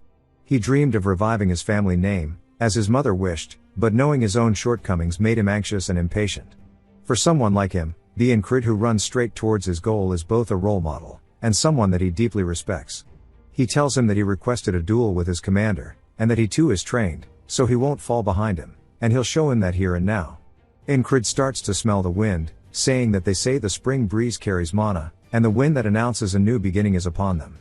He dreamed of reviving his family name, as his mother wished, but knowing his own shortcomings made him anxious and impatient. For someone like him, the Incrid who runs straight towards his goal is both a role model, and someone that he deeply respects. He tells him that he requested a duel with his commander, and that he too is trained, so he won't fall behind him, and he'll show him that here and now. Incrid starts to smell the wind, saying that they say the spring breeze carries mana, and the wind that announces a new beginning is upon them.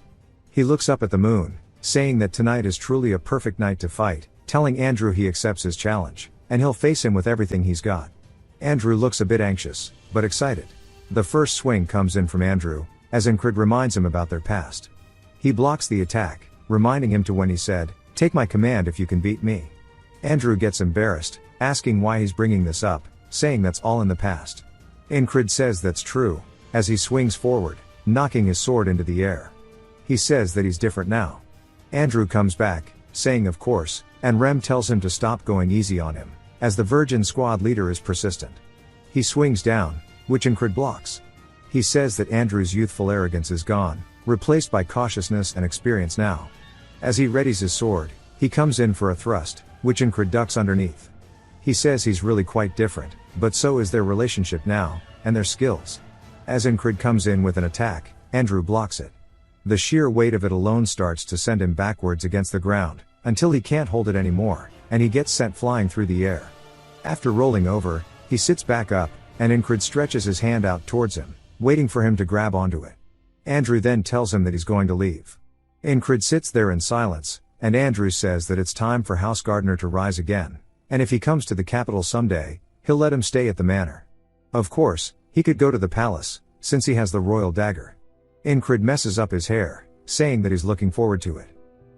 He looks up at the moon, saying that tonight is truly a perfect night to fight, telling Andrew he accepts his challenge, and he'll face him with everything he's got. Andrew looks a bit anxious, but excited. The first swing comes in from Andrew, as Incrid reminds him about their past. He blocks the attack, reminding him to when he said, "Take my command if you can beat me." Andrew gets embarrassed, asking why he's bringing this up, saying that's all in the past. Incrid says that's true, as he swings forward, knocking his sword into the air. He says that he's different now. Andrew comes back, saying of course, and Rem tells him to stop going easy on him, as the Virgin squad leader is persistent. He swings down, which Incrid blocks. He says that Andrew's youthful arrogance is gone, replaced by cautiousness and experience now. As he readies his sword, he comes in for a thrust, which Incrid ducks underneath. He says he's really quite different, but so is their relationship now, and their skills. As Incrid comes in with an attack, Andrew blocks it. The sheer weight of it alone starts to send him backwards against the ground, until he can't hold it anymore, and he gets sent flying through the air. After rolling over, he sits back up, and Incrid stretches his hand out towards him, waiting for him to grab onto it. Andrew then tells him that he's going to leave. Incrid sits there in silence, and Andrew says that it's time for House Gardner to rise again, and if he comes to the capital someday, he'll let him stay at the manor. Of course, he could go to the palace, since he has the royal dagger. Incrid messes up his hair, saying that he's looking forward to it.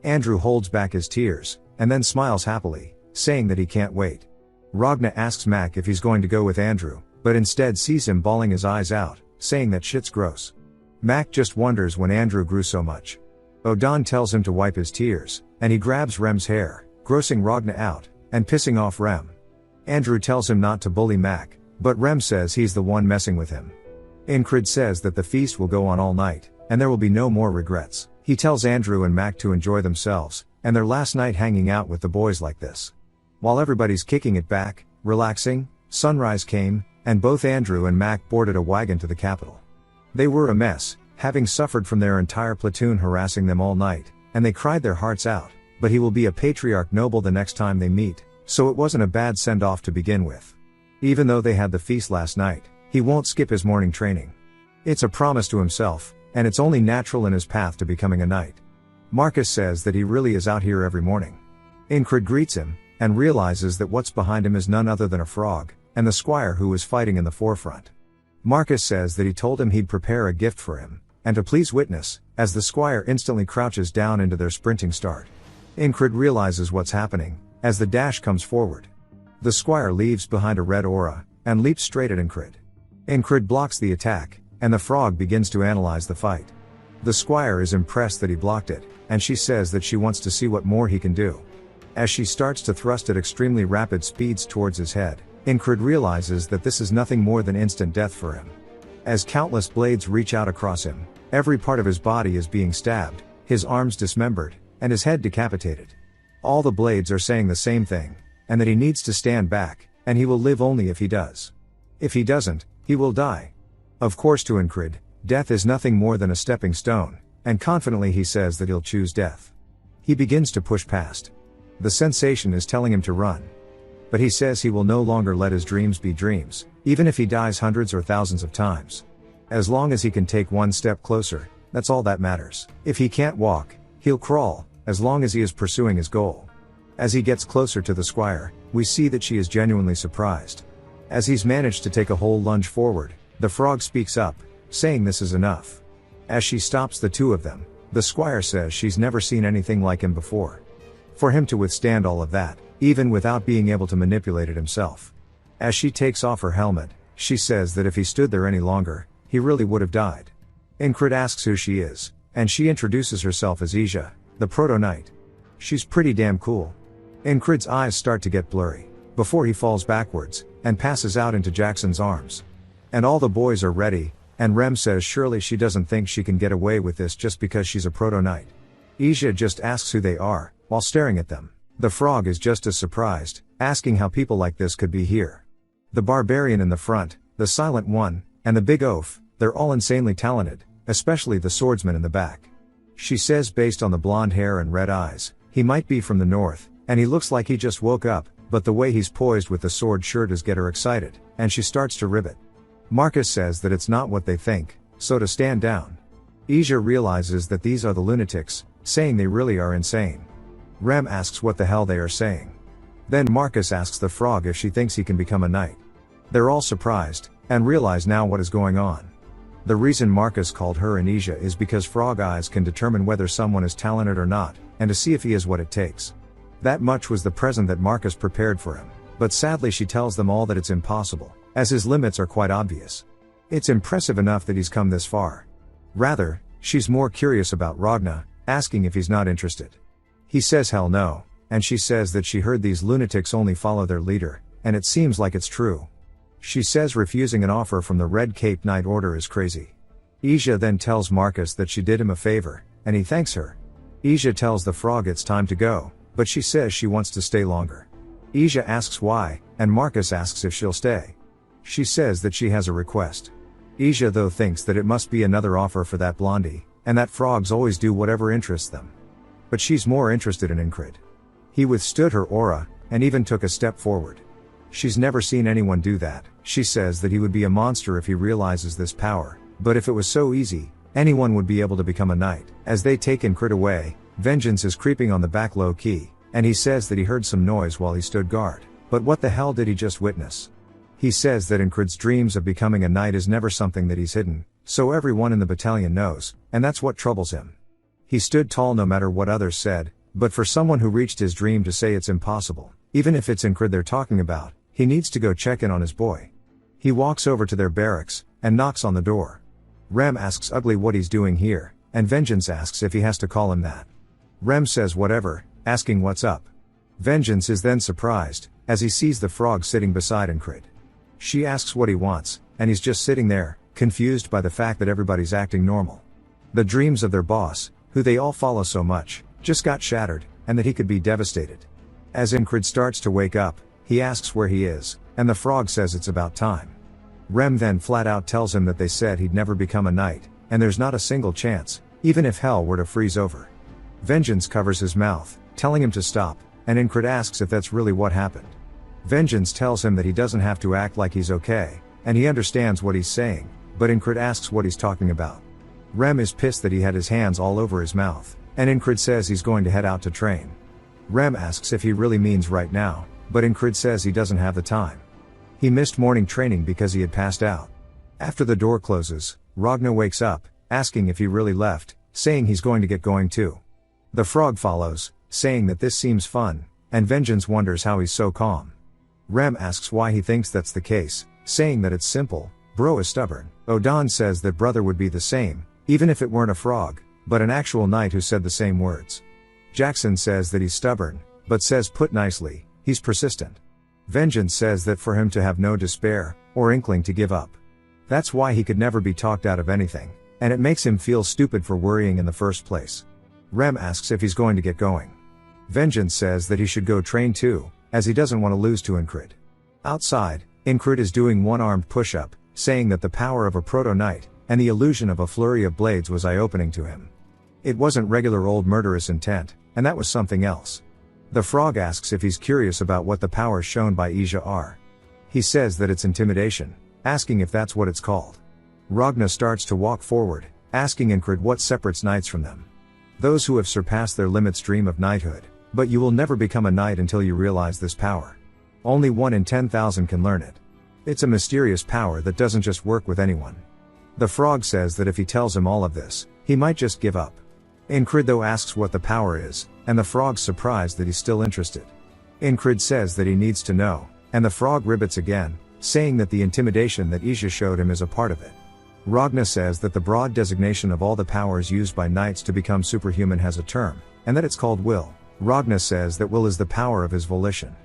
Andrew holds back his tears, and then smiles happily, saying that he can't wait. Ragna asks Mac if he's going to go with Andrew, but instead sees him bawling his eyes out, saying that shit's gross. Mac just wonders when Andrew grew so much. O'Don tells him to wipe his tears, and he grabs Rem's hair, grossing Ragna out, and pissing off Rem. Andrew tells him not to bully Mac, but Rem says he's the one messing with him. Incrid says that the feast will go on all night, and there will be no more regrets. He tells Andrew and Mac to enjoy themselves, and their last night hanging out with the boys like this. While everybody's kicking it back, relaxing, sunrise came, and both Andrew and Mac boarded a wagon to the capital. They were a mess, having suffered from their entire platoon harassing them all night, and they cried their hearts out, but he will be a patriarch noble the next time they meet, so it wasn't a bad send-off to begin with. Even though they had the feast last night, he won't skip his morning training. It's a promise to himself, and it's only natural in his path to becoming a knight. Marcus says that he really is out here every morning. Incrid greets him, and realizes that what's behind him is none other than a frog, and the squire who was fighting in the forefront. Marcus says that he told him he'd prepare a gift for him, and to please witness, as the squire instantly crouches down into their sprinting start. Incrid realizes what's happening, as the dash comes forward. The squire leaves behind a red aura, and leaps straight at Incrid. Incrid blocks the attack, and the frog begins to analyze the fight. The squire is impressed that he blocked it, and she says that she wants to see what more he can do. As she starts to thrust at extremely rapid speeds towards his head, Incrid realizes that this is nothing more than instant death for him. As countless blades reach out across him, every part of his body is being stabbed, his arms dismembered, and his head decapitated. All the blades are saying the same thing, and that he needs to stand back, and he will live only if he does. If he doesn't, he will die. Of course to Incrid, death is nothing more than a stepping stone, and confidently he says that he'll choose death. He begins to push past. The sensation is telling him to run. But he says he will no longer let his dreams be dreams, even if he dies hundreds or thousands of times. As long as he can take one step closer, that's all that matters. If he can't walk, he'll crawl, as long as he is pursuing his goal. As he gets closer to the squire, we see that she is genuinely surprised. As he's managed to take a whole lunge forward, the frog speaks up, saying this is enough. As she stops the two of them, the squire says she's never seen anything like him before. For him to withstand all of that, even without being able to manipulate it himself. As she takes off her helmet, she says that if he stood there any longer, he really would have died. Incred asks who she is, and she introduces herself as Ija, the proto-knight. She's pretty damn cool. Incred's eyes start to get blurry, before he falls backwards, and passes out into Jackson's arms. And all the boys are ready, and Rem says surely she doesn't think she can get away with this just because she's a proto-knight. Ija just asks who they are, while staring at them. The frog is just as surprised, asking how people like this could be here. The barbarian in the front, the silent one, and the big oaf, they're all insanely talented, especially the swordsman in the back. She says based on the blonde hair and red eyes, he might be from the north, and he looks like he just woke up, but the way he's poised with the sword sure does get her excited, and she starts to rivet. Marcus says that it's not what they think, so to stand down. Ija realizes that these are the lunatics, saying they really are insane. Rem asks what the hell they are saying. Then Marcus asks the frog if she thinks he can become a knight. They're all surprised, and realize now what is going on. The reason Marcus called her and Ija is because frog eyes can determine whether someone is talented or not, and to see if he is what it takes. That much was the present that Marcus prepared for him, but sadly she tells them all that it's impossible, as his limits are quite obvious. It's impressive enough that he's come this far. Rather, she's more curious about Ragna, asking if he's not interested. He says hell no, and she says that she heard these lunatics only follow their leader, and it seems like it's true. She says refusing an offer from the Red Cape Knight Order is crazy. Ija then tells Marcus that she did him a favor, and he thanks her. Ija tells the frog it's time to go, but she says she wants to stay longer. Ija asks why, and Marcus asks if she'll stay. She says that she has a request. Ija though thinks that it must be another offer for that blondie, and that frogs always do whatever interests them. But she's more interested in Incred. He withstood her aura, and even took a step forward. She's never seen anyone do that. She says that he would be a monster if he realizes this power, but if it was so easy, anyone would be able to become a knight. As they take Incred away, Vengeance is creeping on the back low key, and he says that he heard some noise while he stood guard. But what the hell did he just witness? He says that Incred's dreams of becoming a knight is never something that he's hidden, so everyone in the battalion knows, and that's what troubles him. He stood tall no matter what others said, but for someone who reached his dream to say it's impossible, even if it's Incred they're talking about, he needs to go check in on his boy. He walks over to their barracks, and knocks on the door. Rem asks Ugly what he's doing here, and Vengeance asks if he has to call him that. Rem says whatever, asking what's up. Vengeance is then surprised, as he sees the frog sitting beside Incred. She asks what he wants, and he's just sitting there, confused by the fact that everybody's acting normal. The dreams of their boss, who they all follow so much, just got shattered, and that he could be devastated. As Incred starts to wake up, he asks where he is, and the frog says it's about time. Rem then flat out tells him that they said he'd never become a knight, and there's not a single chance, even if hell were to freeze over. Vengeance covers his mouth, telling him to stop, and Incred asks if that's really what happened. Vengeance tells him that he doesn't have to act like he's okay, and he understands what he's saying, but Incred asks what he's talking about. Rem is pissed that he had his hands all over his mouth, and Incred says he's going to head out to train. Rem asks if he really means right now, but Incred says he doesn't have the time. He missed morning training because he had passed out. After the door closes, Ragna wakes up, asking if he really left, saying he's going to get going too. The frog follows, saying that this seems fun, and Vengeance wonders how he's so calm. Rem asks why he thinks that's the case, saying that it's simple, bro is stubborn. Odan says that brother would be the same, even if it weren't a frog, but an actual knight who said the same words. Jackson says that he's stubborn, but says put nicely, he's persistent. Vengeance says that for him to have no despair, or inkling to give up. That's why he could never be talked out of anything, and it makes him feel stupid for worrying in the first place. Rem asks if he's going to get going. Vengeance says that he should go train too, as he doesn't want to lose to Incred. Outside, Incred is doing one-armed push-up, saying that the power of a proto-knight, and the illusion of a flurry of blades was eye-opening to him. It wasn't regular old murderous intent, and that was something else. The frog asks if he's curious about what the powers shown by Ija are. He says that it's intimidation, asking if that's what it's called. Ragna starts to walk forward, asking Incred what separates knights from them. Those who have surpassed their limits dream of knighthood, but you will never become a knight until you realize this power. Only 1 in 10,000 can learn it. It's a mysterious power that doesn't just work with anyone. The frog says that if he tells him all of this, he might just give up. Incred though asks what the power is, and the frog's surprised that he's still interested. Incred says that he needs to know, and the frog ribbits again, saying that the intimidation that Ija showed him is a part of it. Ragna says that the broad designation of all the powers used by knights to become superhuman has a term, and that it's called will. Ragna says that will is the power of his volition.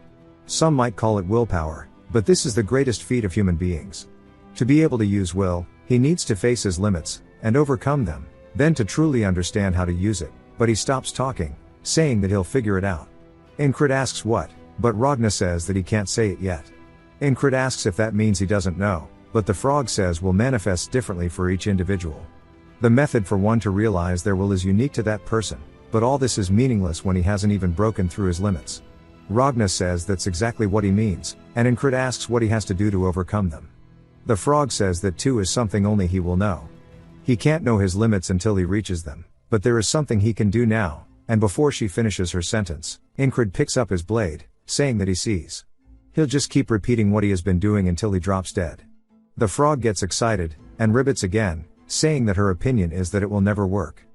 Some might call it willpower, but this is the greatest feat of human beings. To be able to use will, he needs to face his limits, and overcome them, then to truly understand how to use it, but he stops talking, saying that he'll figure it out. Incred asks what, but Ragna says that he can't say it yet. Incred asks if that means he doesn't know, but the frog says will manifests differently for each individual. The method for one to realize their will is unique to that person, but all this is meaningless when he hasn't even broken through his limits. Ragna says that's exactly what he means, and Incred asks what he has to do to overcome them. The frog says that too is something only he will know. He can't know his limits until he reaches them, but there is something he can do now, and before she finishes her sentence, Incred picks up his blade, saying that he sees. He'll just keep repeating what he has been doing until he drops dead. The frog gets excited, and ribbits again, saying that her opinion is that it will never work.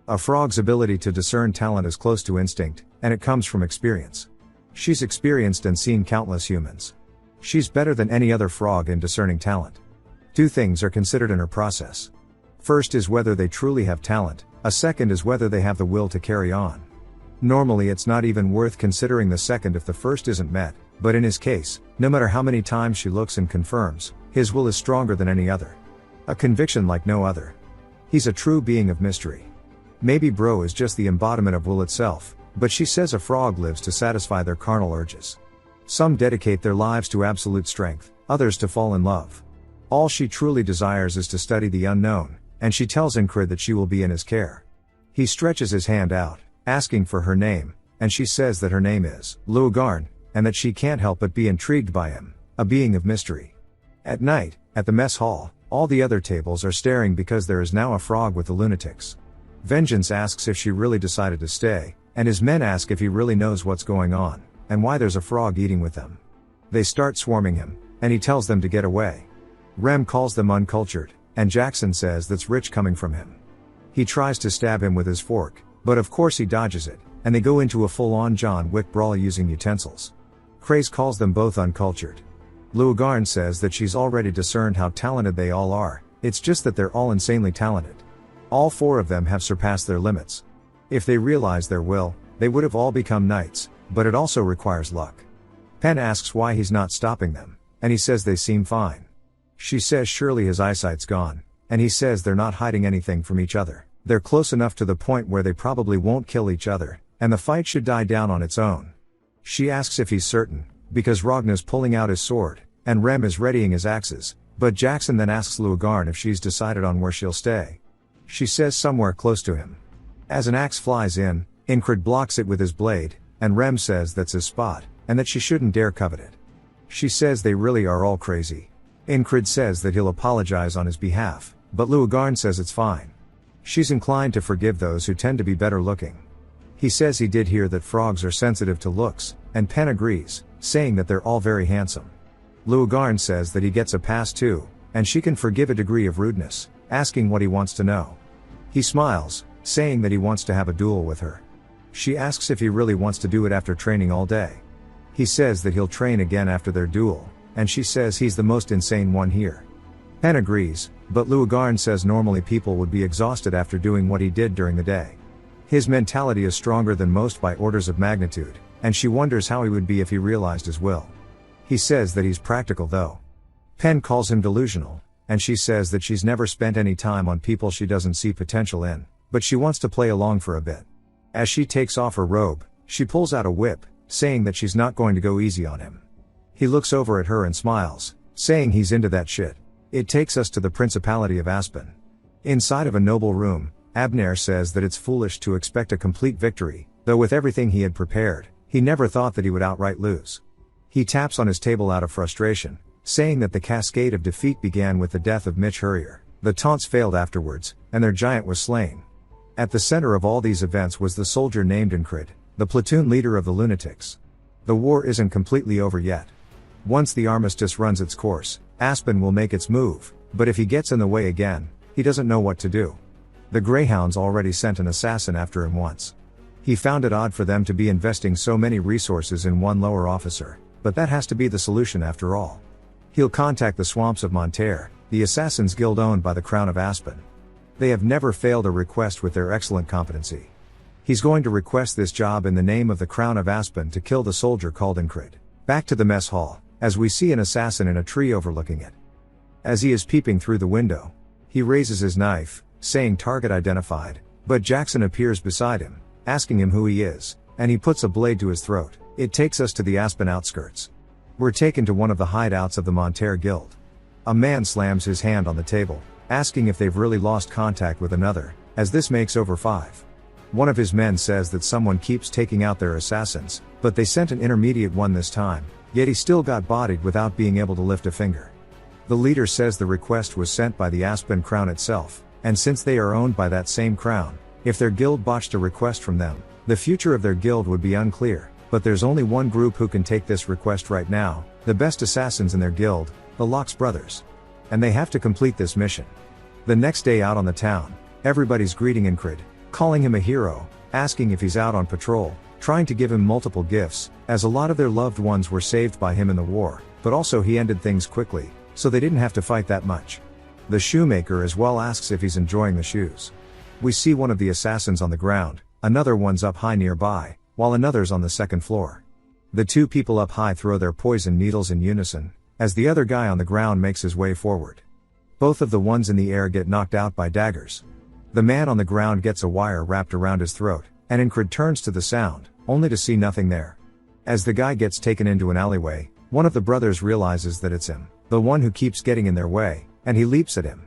A frog's ability to discern talent is close to instinct, and it comes from experience. She's experienced and seen countless humans. She's better than any other frog in discerning talent. 2 things are considered in her process. First is whether they truly have talent, a second is whether they have the will to carry on. Normally it's not even worth considering the second if the first isn't met, but in his case, no matter how many times she looks and confirms, his will is stronger than any other. A conviction like no other. He's a true being of mystery. Maybe Bro is just the embodiment of will itself, but she says a frog lives to satisfy their carnal urges. Some dedicate their lives to absolute strength, others to fall in love. All she truly desires is to study the unknown, and she tells Incred that she will be in his care. He stretches his hand out, asking for her name, and she says that her name is Lugarn, and that she can't help but be intrigued by him, a being of mystery. At night, at the mess hall, all the other tables are staring because there is now a frog with the lunatics. Vengeance asks if she really decided to stay, and his men ask if he really knows what's going on, and why there's a frog eating with them. They start swarming him, and he tells them to get away. Rem calls them uncultured, and Jackson says that's rich coming from him. He tries to stab him with his fork, but of course he dodges it, and they go into a full-on John Wick brawl using utensils. Craze calls them both uncultured. Lugarn says that she's already discerned how talented they all are, it's just that they're all insanely talented. All 4 of them have surpassed their limits. If they realized their will, they would have all become knights, but it also requires luck. Pen asks why he's not stopping them, and he says they seem fine. She says surely his eyesight's gone, and he says they're not hiding anything from each other. They're close enough to the point where they probably won't kill each other, and the fight should die down on its own. She asks if he's certain, because Ragna's pulling out his sword, and Rem is readying his axes, but Jackson then asks Lugarn if she's decided on where she'll stay. She says somewhere close to him. As an axe flies in, Incred blocks it with his blade, and Rem says that's his spot, and that she shouldn't dare covet it. She says they really are all crazy. Incred says that he'll apologize on his behalf, but Lugarn says it's fine. She's inclined to forgive those who tend to be better looking. He says he did hear that frogs are sensitive to looks, and Pen agrees, saying that they're all very handsome. Lugarn says that he gets a pass too, and she can forgive a degree of rudeness, asking what he wants to know. He smiles, saying that he wants to have a duel with her. She asks if he really wants to do it after training all day. He says that he'll train again after their duel, and she says he's the most insane one here. Pen agrees, but Lugarn says normally people would be exhausted after doing what he did during the day. His mentality is stronger than most by orders of magnitude, and she wonders how he would be if he realized his will. He says that he's practical though. Pen calls him delusional, and she says that she's never spent any time on people she doesn't see potential in, but she wants to play along for a bit. As she takes off her robe, she pulls out a whip, saying that she's not going to go easy on him. He looks over at her and smiles, saying he's into that shit. It takes us to the Principality of Aspen. Inside of a noble room, Abner says that it's foolish to expect a complete victory, Though with everything he had prepared, he never thought that he would outright lose. He taps on his table out of frustration, saying that the cascade of defeat began with the death of Mitch Hurrier. The taunts failed afterwards, and their giant was slain. At the center of all these events was the soldier named Incrid, the platoon leader of the lunatics. The war isn't completely over yet. Once the armistice runs its course, Aspen will make its move, but if he gets in the way again, he doesn't know what to do. The Greyhounds already sent an assassin after him once. He found it odd for them to be investing so many resources in one lower officer, but that has to be the solution after all. He'll contact the Swamps of Monterre, the Assassins Guild owned by the Crown of Aspen. They have never failed a request with their excellent competency. He's going to request this job in the name of the Crown of Aspen to kill the soldier called Incrid. Back to the mess hall, as we see an assassin in a tree overlooking it. As he is peeping through the window, he raises his knife, saying target identified, but Jackson appears beside him, asking him who he is, and he puts a blade to his throat. It takes us to the Aspen outskirts. We're taken to one of the hideouts of the Monterre Guild. A man slams his hand on the table, asking if they've really lost contact with another, as this makes over 5. One of his men says that someone keeps taking out their assassins, but they sent an intermediate one this time, yet he still got bodied without being able to lift a finger. The leader says the request was sent by the Aspen Crown itself, and since they are owned by that same crown, if their guild botched a request from them, the future of their guild would be unclear. But there's only one group who can take this request right now, the best assassins in their guild, the Locks brothers. And they have to complete this mission. The next day out on the town, everybody's greeting Incrid, calling him a hero, asking if he's out on patrol, trying to give him multiple gifts, as a lot of their loved ones were saved by him in the war, but also he ended things quickly, so they didn't have to fight that much. The shoemaker as well asks if he's enjoying the shoes. We see one of the assassins on the ground, another one's up high nearby, while another's on the second floor. The two people up high throw their poison needles in unison, as the other guy on the ground makes his way forward. Both of the ones in the air get knocked out by daggers. The man on the ground gets a wire wrapped around his throat, and Incrid turns to the sound, only to see nothing there. As the guy gets taken into an alleyway, one of the brothers realizes that it's him, the one who keeps getting in their way, and he leaps at him.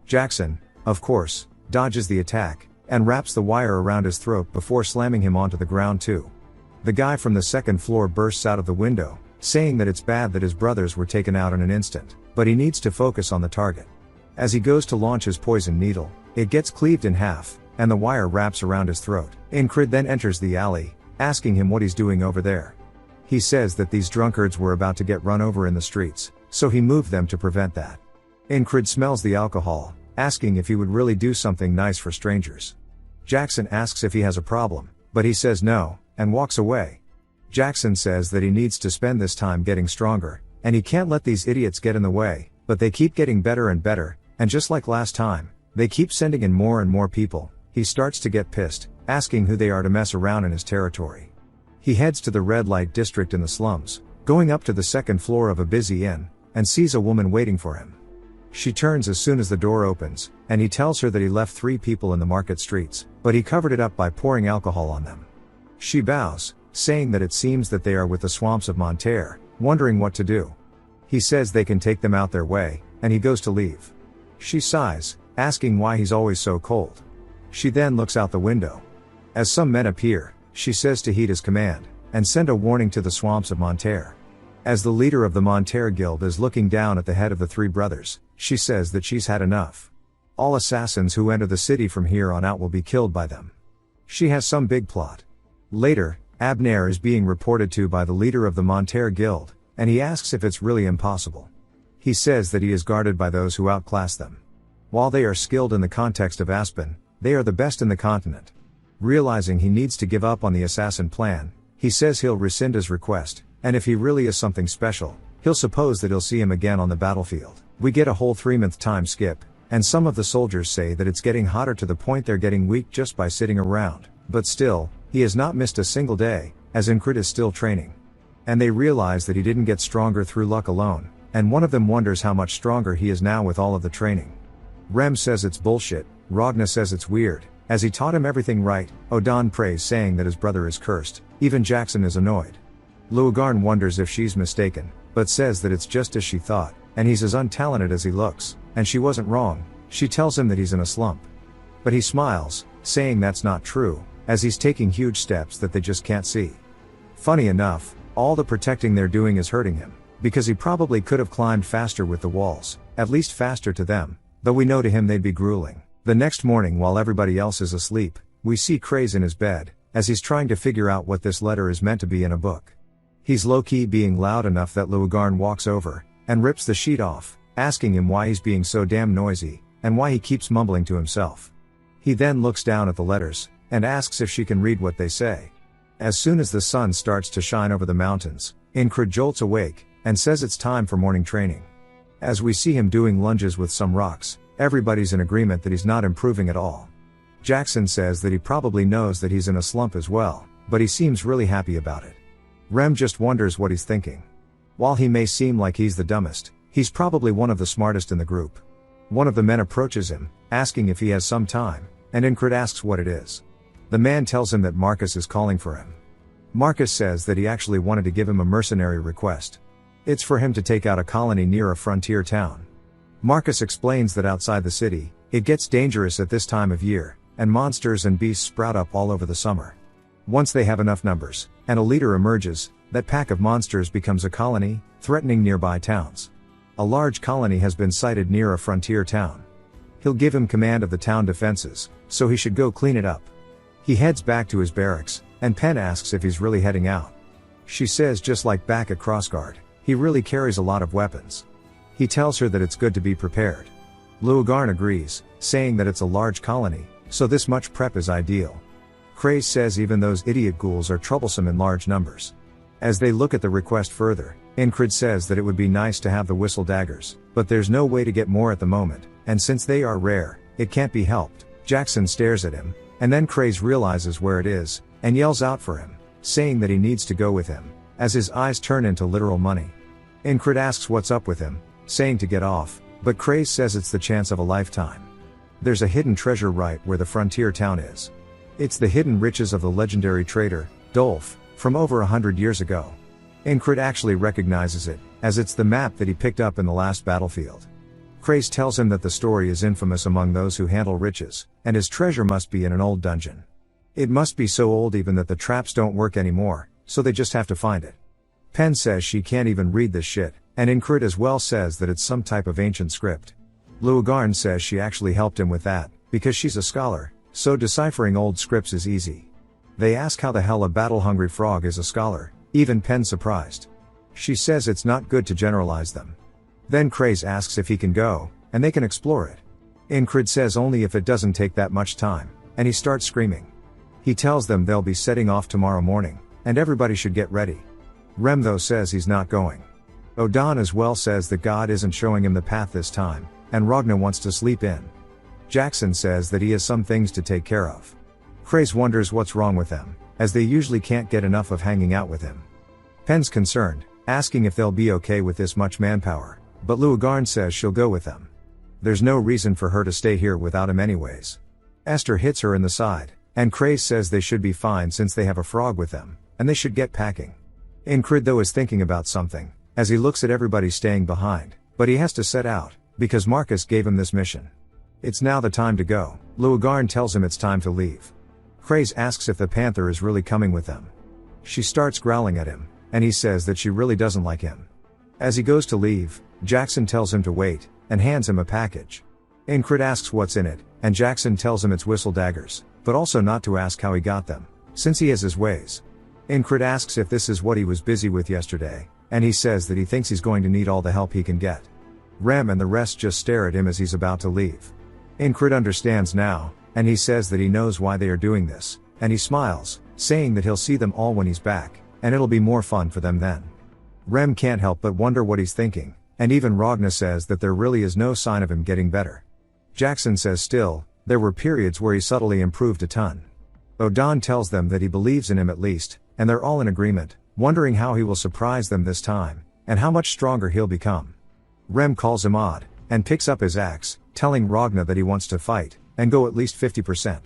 Jackson, of course, dodges the attack, and wraps the wire around his throat before slamming him onto the ground too. The guy from the second floor bursts out of the window, saying that it's bad that his brothers were taken out in an instant, but he needs to focus on the target. As he goes to launch his poison needle, it gets cleaved in half, and the wire wraps around his throat. Incrid then enters the alley, asking him what he's doing over there. He says that these drunkards were about to get run over in the streets, so he moved them to prevent that. Incrid smells the alcohol, asking if he would really do something nice for strangers. Jackson asks if he has a problem, but he says no, and walks away. Jackson says that he needs to spend this time getting stronger, and he can't let these idiots get in the way, but they keep getting better and better, and just like last time, they keep sending in more and more people. He starts to get pissed, asking who they are to mess around in his territory. He heads to the red light district in the slums, going up to the second floor of a busy inn, and sees a woman waiting for him. She turns as soon as the door opens, and he tells her that he left 3 people in the market streets, but he covered it up by pouring alcohol on them. She bows, saying that it seems that they are with the Swamps of Monterre, wondering what to do. He says they can take them out their way, and he goes to leave. She sighs, asking why he's always so cold. She then looks out the window. As some men appear, she says to heed his command, and send a warning to the Swamps of Monterre. As the leader of the Monterre Guild is looking down at the head of the 3 brothers, she says that she's had enough. All assassins who enter the city from here on out will be killed by them. She has some big plot. Later, Abner is being reported to by the leader of the Monterre Guild, and he asks if it's really impossible. He says that he is guarded by those who outclass them. While they are skilled in the context of Aspen, they are the best in the continent. Realizing he needs to give up on the assassin plan, he says he'll rescind his request, and if he really is something special, he'll suppose that he'll see him again on the battlefield. We get a whole 3-month time skip, and some of the soldiers say that it's getting hotter to the point they're getting weak just by sitting around, but still, he has not missed a single day, as Incrid is still training. And they realize that he didn't get stronger through luck alone, and one of them wonders how much stronger he is now with all of the training. Rem says it's bullshit, Ragna says it's weird, as he taught him everything right. Odan prays, saying that his brother is cursed. Even Jackson is annoyed. Luagarn wonders if she's mistaken, but says that it's just as she thought, and he's as untalented as he looks, and she wasn't wrong. She tells him that he's in a slump. But he smiles, saying that's not true, as he's taking huge steps that they just can't see. Funny enough, all the protecting they're doing is hurting him, because he probably could have climbed faster with the walls, at least faster to them, though we know to him they'd be grueling. The next morning while everybody else is asleep, we see Craze in his bed, as he's trying to figure out what this letter is meant to be in a book. He's low-key being loud enough that Lugarn walks over, and rips the sheet off, asking him why he's being so damn noisy, and why he keeps mumbling to himself. He then looks down at the letters, and asks if she can read what they say. As soon as the sun starts to shine over the mountains, Incred jolts awake, and says it's time for morning training. As we see him doing lunges with some rocks, everybody's in agreement that he's not improving at all. Jackson says that he probably knows that he's in a slump as well, but he seems really happy about it. Rem just wonders what he's thinking. While he may seem like he's the dumbest, he's probably one of the smartest in the group. One of the men approaches him, asking if he has some time, and Incred asks what it is. The man tells him that Marcus is calling for him. Marcus says that he actually wanted to give him a mercenary request. It's for him to take out a colony near a frontier town. Marcus explains that outside the city, it gets dangerous at this time of year, and monsters and beasts sprout up all over the summer. Once they have enough numbers, and a leader emerges, that pack of monsters becomes a colony, threatening nearby towns. A large colony has been sighted near a frontier town. He'll give him command of the town defenses, so he should go clean it up. He heads back to his barracks, and Pen asks if he's really heading out. She says just like back at Crossguard, he really carries a lot of weapons. He tells her that it's good to be prepared. Lugarn agrees, saying that it's a large colony, so this much prep is ideal. Craze says even those idiot ghouls are troublesome in large numbers. As they look at the request further, Incred says that it would be nice to have the whistle daggers, but there's no way to get more at the moment, and since they are rare, it can't be helped. Jackson stares at him, and then Craze realizes where it is, and yells out for him, saying that he needs to go with him, as his eyes turn into literal money. Incred asks what's up with him, saying to get off, but Craze says it's the chance of a lifetime. There's a hidden treasure right where the frontier town is. It's the hidden riches of the legendary trader, Dolph, from over 100 years ago. Incred actually recognizes it, as it's the map that he picked up in the last battlefield. Craze tells him that the story is infamous among those who handle riches, and his treasure must be in an old dungeon. It must be so old even that the traps don't work anymore, so they just have to find it. Pen says she can't even read this shit, and Incred as well says that it's some type of ancient script. Lugarn says she actually helped him with that, because she's a scholar, so deciphering old scripts is easy. They ask how the hell a battle-hungry frog is a scholar, even Pen's surprised. She says it's not good to generalize them. Then Craze asks if he can go, and they can explore it. Incred says only if it doesn't take that much time, and he starts screaming. He tells them they'll be setting off tomorrow morning, and everybody should get ready. Rem though says he's not going. Odan as well says that God isn't showing him the path this time, and Ragna wants to sleep in. Jackson says that he has some things to take care of. Craze wonders what's wrong with them, as they usually can't get enough of hanging out with him. Pen's concerned, asking if they'll be okay with this much manpower, but Lugarn says she'll go with them. There's no reason for her to stay here without him anyways. Esther hits her in the side, and Craze says they should be fine since they have a frog with them, and they should get packing. Incred though is thinking about something, as he looks at everybody staying behind, but he has to set out, because Marcus gave him this mission. It's now the time to go. Lugarn tells him it's time to leave. Craze asks if the panther is really coming with them. She starts growling at him, and he says that she really doesn't like him. As he goes to leave, Jackson tells him to wait, and hands him a package. Incred asks what's in it, and Jackson tells him it's whistle daggers, but also not to ask how he got them, since he has his ways. Incred asks if this is what he was busy with yesterday, and he says that he thinks he's going to need all the help he can get. Rem and the rest just stare at him as he's about to leave. Incred understands now, and he says that he knows why they are doing this, and he smiles, saying that he'll see them all when he's back, and it'll be more fun for them then. Rem can't help but wonder what he's thinking, and even Ragna says that there really is no sign of him getting better. Jackson says still, there were periods where he subtly improved a ton. Odan tells them that he believes in him at least, and they're all in agreement, wondering how he will surprise them this time, and how much stronger he'll become. Rem calls him odd, and picks up his axe, telling Ragna that he wants to fight, and go at least 50%.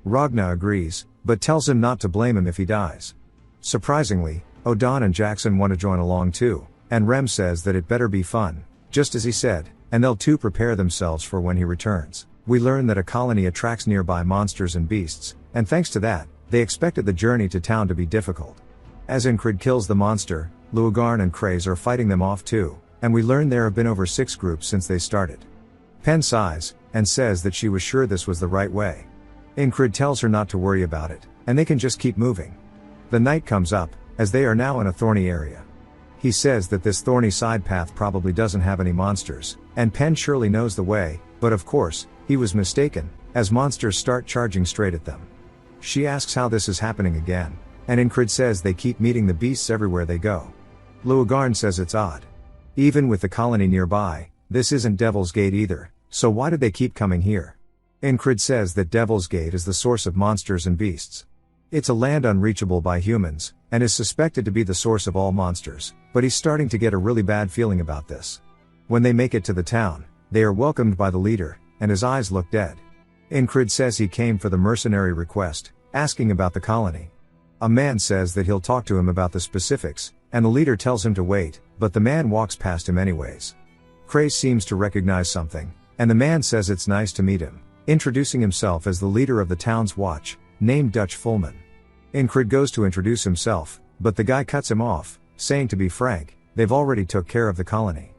Ragna agrees, but tells him not to blame him if he dies. Surprisingly, Odan and Jackson want to join along too, and Rem says that it better be fun, just as he said, and they'll too prepare themselves for when he returns. We learn that a colony attracts nearby monsters and beasts, and thanks to that, They expected the journey to town to be difficult. As Incrid kills the monster, Luogarn and Craze are fighting them off too, and we learn there have been over 6 groups since they started. Pen sighs, and says that she was sure this was the right way. Incrid tells her not to worry about it, and they can just keep moving. The night comes up, as they are now in a thorny area. He says that this thorny side path probably doesn't have any monsters, and Pen surely knows the way, but of course, he was mistaken, as monsters start charging straight at them. She asks how this is happening again, and Incrid says they keep meeting the beasts everywhere they go. Luogarn says it's odd. Even with the colony nearby, this isn't Devil's Gate either, so why did they keep coming here? Incrid says that Devil's Gate is the source of monsters and beasts. It's a land unreachable by humans, and is suspected to be the source of all monsters, but he's starting to get a really bad feeling about this. When they make it to the town, they are welcomed by the leader, and his eyes look dead. Incrid says he came for the mercenary request, asking about the colony. A man says that he'll talk to him about the specifics, and the leader tells him to wait, but the man walks past him anyways. Craze seems to recognize something, and the man says it's nice to meet him, introducing himself as the leader of the town's watch, named Dutch Fullman. Incrid goes to introduce himself, but the guy cuts him off, saying to be frank, they've already took care of the colony.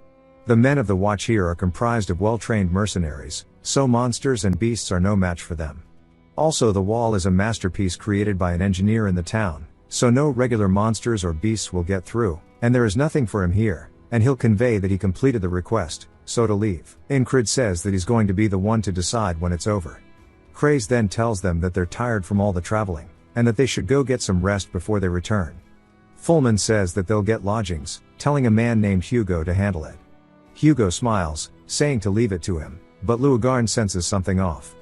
The men of the watch here are comprised of well-trained mercenaries, so monsters and beasts are no match for them. Also, the wall is a masterpiece created by an engineer in the town, so no regular monsters or beasts will get through, and there is nothing for him here, and he'll convey that he completed the request, so to leave. Incrid says that he's going to be the one to decide when it's over. Craze then tells them that they're tired from all the traveling, and that they should go get some rest before they return. Fullman says that they'll get lodgings, telling a man named Hugo to handle it. Hugo smiles, saying to leave it to him, but Luogarn senses something off.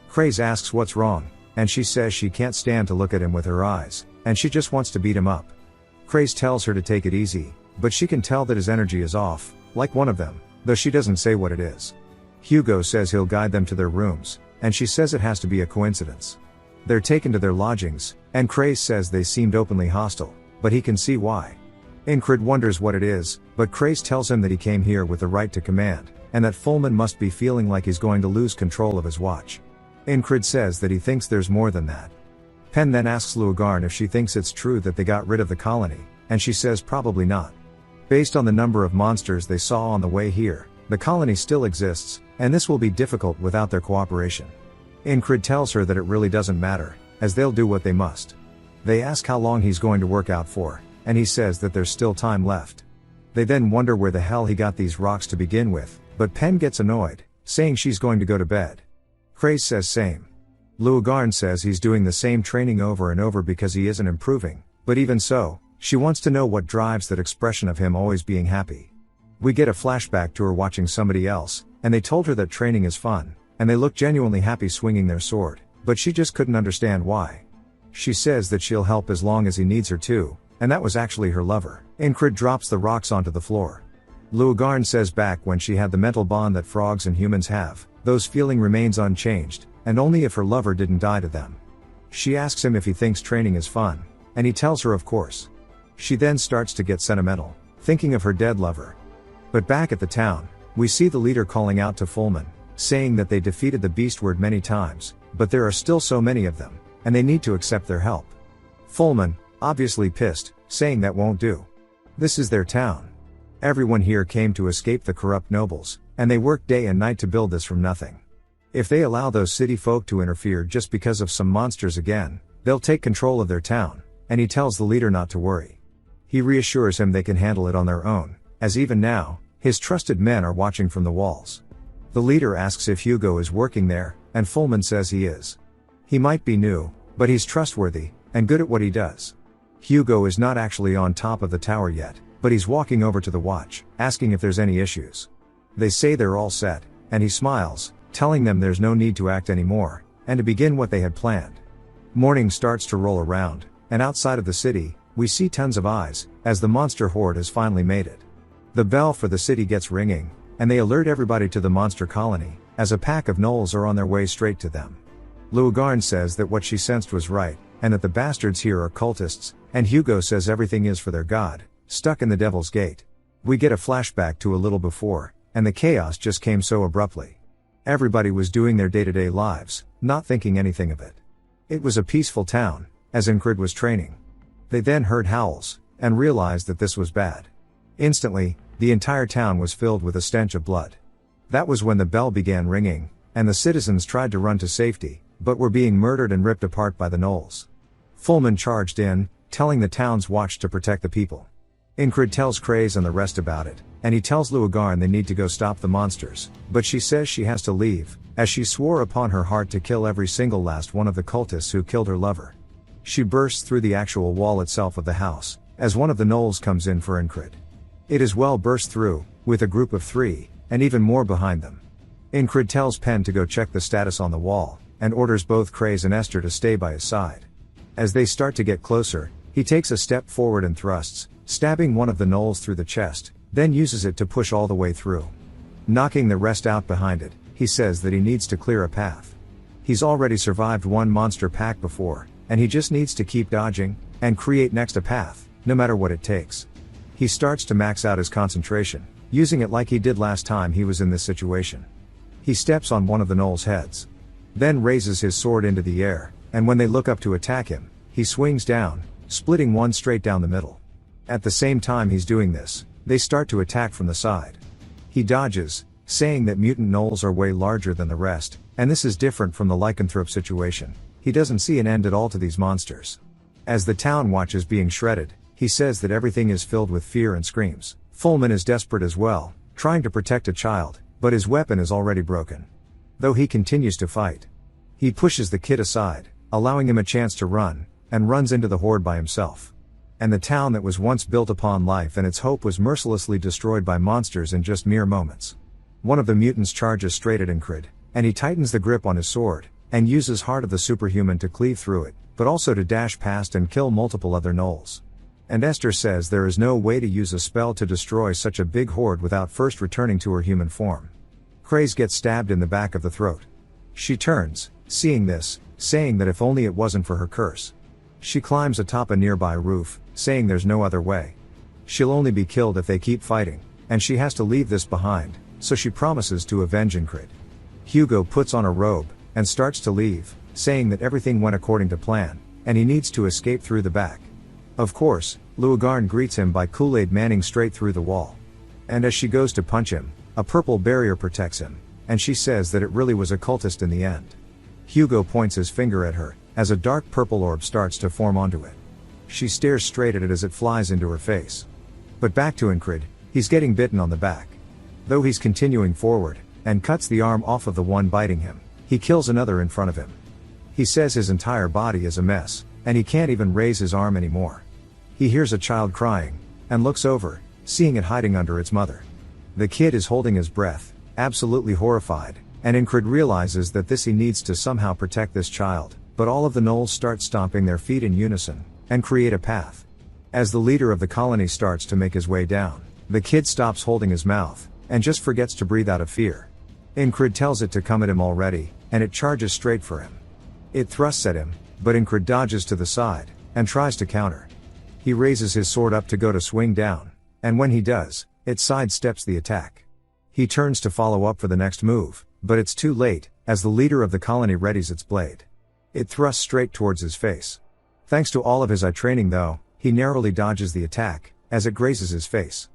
Craze asks what's wrong, and she says she can't stand to look at him with her eyes, and she just wants to beat him up. Craze tells her to take it easy, but she can tell that his energy is off, like one of them, though she doesn't say what it is. Hugo says he'll guide them to their rooms, and she says it has to be a coincidence. They're taken to their lodgings, and Craze says they seemed openly hostile, but he can see why. Incrid wonders what it is, but Craze tells him that he came here with the right to command, and that Fullman must be feeling like he's going to lose control of his watch. Incrid says that he thinks there's more than that. Pen then asks Luogarn if she thinks it's true that they got rid of the colony, and she says probably not. Based on the number of monsters they saw on the way here, the colony still exists, and this will be difficult without their cooperation. Incrid tells her that it really doesn't matter, as they'll do what they must. They ask how long he's going to work out for, and he says that there's still time left. They then wonder where the hell he got these rocks to begin with, but Pen gets annoyed, saying she's going to go to bed. Craze says same. Luogarn says he's doing the same training over and over because he isn't improving, but even so, she wants to know what drives that expression of him always being happy. We get a flashback to her watching somebody else, and they told her that training is fun, and they look genuinely happy swinging their sword, but she just couldn't understand why. She says that she'll help as long as he needs her to, and that was actually her lover. Incrid drops the rocks onto the floor. Luogarn says back when she had the mental bond that frogs and humans have, those feeling remains unchanged, and only if her lover didn't die to them. She asks him if he thinks training is fun, and he tells her of course. She then starts to get sentimental, thinking of her dead lover. But back at the town, we see the leader calling out to Fullman, saying that they defeated the beastward many times, but there are still so many of them, and they need to accept their help. Fullman, obviously pissed, saying that won't do. This is their town. Everyone here came to escape the corrupt nobles, and they worked day and night to build this from nothing. If they allow those city folk to interfere just because of some monsters again, they'll take control of their town, and he tells the leader not to worry. He reassures him they can handle it on their own, as even now, his trusted men are watching from the walls. The leader asks if Hugo is working there, and Fullman says he is. He might be new, but he's trustworthy, and good at what he does. Hugo is not actually on top of the tower yet, but he's walking over to the watch, asking if there's any issues. They say they're all set, and he smiles, telling them there's no need to act anymore, and to begin what they had planned. Morning starts to roll around, and outside of the city, we see tons of eyes, as the monster horde has finally made it. The bell for the city gets ringing, and they alert everybody to the monster colony, as a pack of gnolls are on their way straight to them. Luogarn says that what she sensed was right, and that the bastards here are cultists, and Hugo says everything is for their god, stuck in the Devil's Gate. We get a flashback to a little before, and the chaos just came so abruptly. Everybody was doing their day-to-day lives, not thinking anything of it. It was a peaceful town, as Incrid was training. They then heard howls, and realized that this was bad. Instantly, the entire town was filled with a stench of blood. That was when the bell began ringing, and the citizens tried to run to safety, but were being murdered and ripped apart by the gnolls. Fullman charged in, telling the town's watch to protect the people. Incrid tells Craze and the rest about it, and he tells Luagarn they need to go stop the monsters, but she says she has to leave, as she swore upon her heart to kill every single last one of the cultists who killed her lover. She bursts through the actual wall itself of the house, as one of the gnolls comes in for Incrid. It is well burst through, with a group of 3, and even more behind them. Incrid tells Pen to go check the status on the wall, and orders both Craze and Esther to stay by his side. As they start to get closer, he takes a step forward and thrusts, stabbing one of the gnolls through the chest, then uses it to push all the way through. Knocking the rest out behind it, he says that he needs to clear a path. He's already survived one monster pack before, and he just needs to keep dodging, and create next a path, no matter what it takes. He starts to max out his concentration, using it like he did last time he was in this situation. He steps on one of the gnolls' heads. Then raises his sword into the air, and when they look up to attack him, he swings down, splitting one straight down the middle. At the same time he's doing this, they start to attack from the side. He dodges, saying that mutant gnolls are way larger than the rest, and this is different from the lycanthrope situation. He doesn't see an end at all to these monsters. As the town watches being shredded, he says that everything is filled with fear and screams. Fullman is desperate as well, trying to protect a child, but his weapon is already broken. Though he continues to fight. He pushes the kid aside, allowing him a chance to run, and runs into the horde by himself. And the town that was once built upon life and its hope was mercilessly destroyed by monsters in just mere moments. One of the mutants charges straight at Incrid, and he tightens the grip on his sword, and uses Heart of the Superhuman to cleave through it, but also to dash past and kill multiple other gnolls. And Esther says there is no way to use a spell to destroy such a big horde without first returning to her human form. Craze gets stabbed in the back of the throat. She turns, seeing this, saying that if only it wasn't for her curse. She climbs atop a nearby roof, saying there's no other way. She'll only be killed if they keep fighting, and she has to leave this behind, so she promises to avenge Incrid. Hugo puts on a robe, and starts to leave, saying that everything went according to plan, and he needs to escape through the back. Of course, Luagarn greets him by Kool-Aid Manning straight through the wall. And as she goes to punch him, a purple barrier protects him, and she says that it really was a cultist in the end. Hugo points his finger at her, as a dark purple orb starts to form onto it. She stares straight at it as it flies into her face. But back to Incrid, he's getting bitten on the back. Though he's continuing forward, and cuts the arm off of the one biting him, he kills another in front of him. He says his entire body is a mess, and he can't even raise his arm anymore. He hears a child crying, and looks over, seeing it hiding under its mother. The kid is holding his breath, absolutely horrified, and Incrid realizes that he needs to somehow protect this child, but all of the gnolls start stomping their feet in unison, and create a path. As the leader of the colony starts to make his way down, the kid stops holding his mouth, and just forgets to breathe out of fear. Incrid tells it to come at him already, and it charges straight for him. It thrusts at him, but Incrid dodges to the side, and tries to counter. He raises his sword up to go to swing down, and when he does, it sidesteps the attack. He turns to follow up for the next move, but it's too late, as the leader of the colony readies its blade. It thrusts straight towards his face. Thanks to all of his eye training though, he narrowly dodges the attack, as it grazes his face.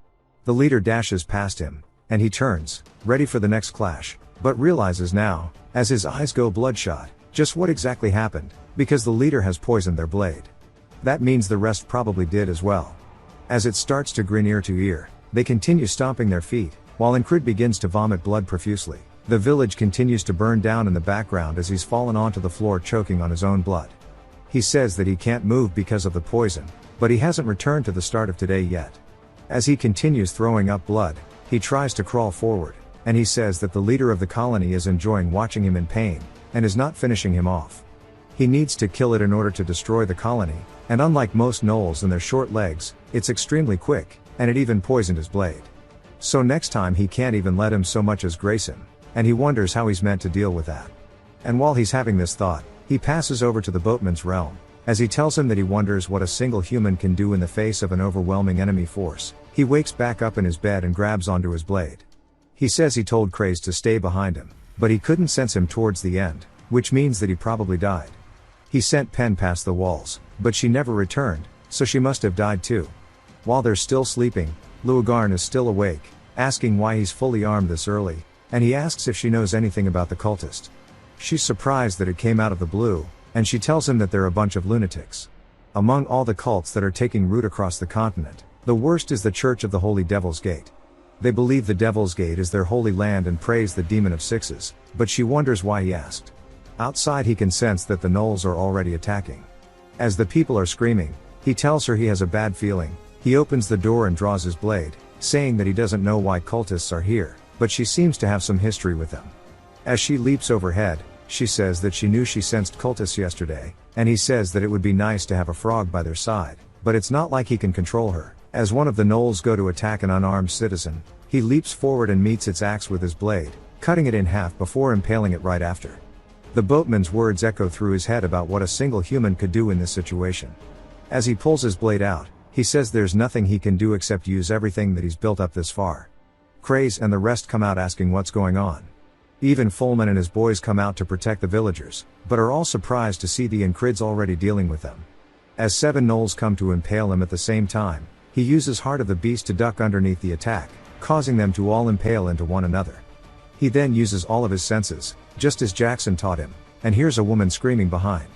The leader dashes past him, and he turns, ready for the next clash, but realizes now, as his eyes go bloodshot, just what exactly happened, because the leader has poisoned their blade. That means the rest probably did as well. As it starts to grin ear to ear, they continue stomping their feet, while Incrid begins to vomit blood profusely. The village continues to burn down in the background as he's fallen onto the floor choking on his own blood. He says that he can't move because of the poison, but he hasn't returned to the start of today yet. As he continues throwing up blood, he tries to crawl forward, and he says that the leader of the colony is enjoying watching him in pain, and is not finishing him off. He needs to kill it in order to destroy the colony, and unlike most gnolls and their short legs, it's extremely quick, and it even poisoned his blade. So next time he can't even let him so much as grace him, and he wonders how he's meant to deal with that. And while he's having this thought, he passes over to the boatman's realm, as he tells him that he wonders what a single human can do in the face of an overwhelming enemy force. He wakes back up in his bed and grabs onto his blade. He says he told Craze to stay behind him, but he couldn't sense him towards the end, which means that he probably died. He sent Pen past the walls, but she never returned, so she must have died too. While they're still sleeping, Luogarn is still awake, asking why he's fully armed this early, and he asks if she knows anything about the cultist. She's surprised that it came out of the blue, and she tells him that they're a bunch of lunatics. Among all the cults that are taking root across the continent, the worst is the Church of the Holy Devil's Gate. They believe the Devil's Gate is their holy land and praise the Demon of Sixes, but she wonders why he asked. Outside he can sense that the gnolls are already attacking. As the people are screaming, he tells her he has a bad feeling. He opens the door and draws his blade, saying that he doesn't know why cultists are here, but she seems to have some history with them. As she leaps overhead, she says that she knew she sensed cultists yesterday, and he says that it would be nice to have a frog by their side, but it's not like he can control her. As one of the gnolls go to attack an unarmed citizen, he leaps forward and meets its axe with his blade, cutting it in half before impaling it right after. The boatman's words echo through his head about what a single human could do in this situation. As he pulls his blade out, he says there's nothing he can do except use everything that he's built up this far. Craze and the rest come out asking what's going on. Even Fulman and his boys come out to protect the villagers, but are all surprised to see the Encrids already dealing with them. As 7 gnolls come to impale him at the same time, he uses Heart of the Beast to duck underneath the attack, causing them to all impale into one another. He then uses all of his senses, just as Jackson taught him, and hears a woman screaming behind.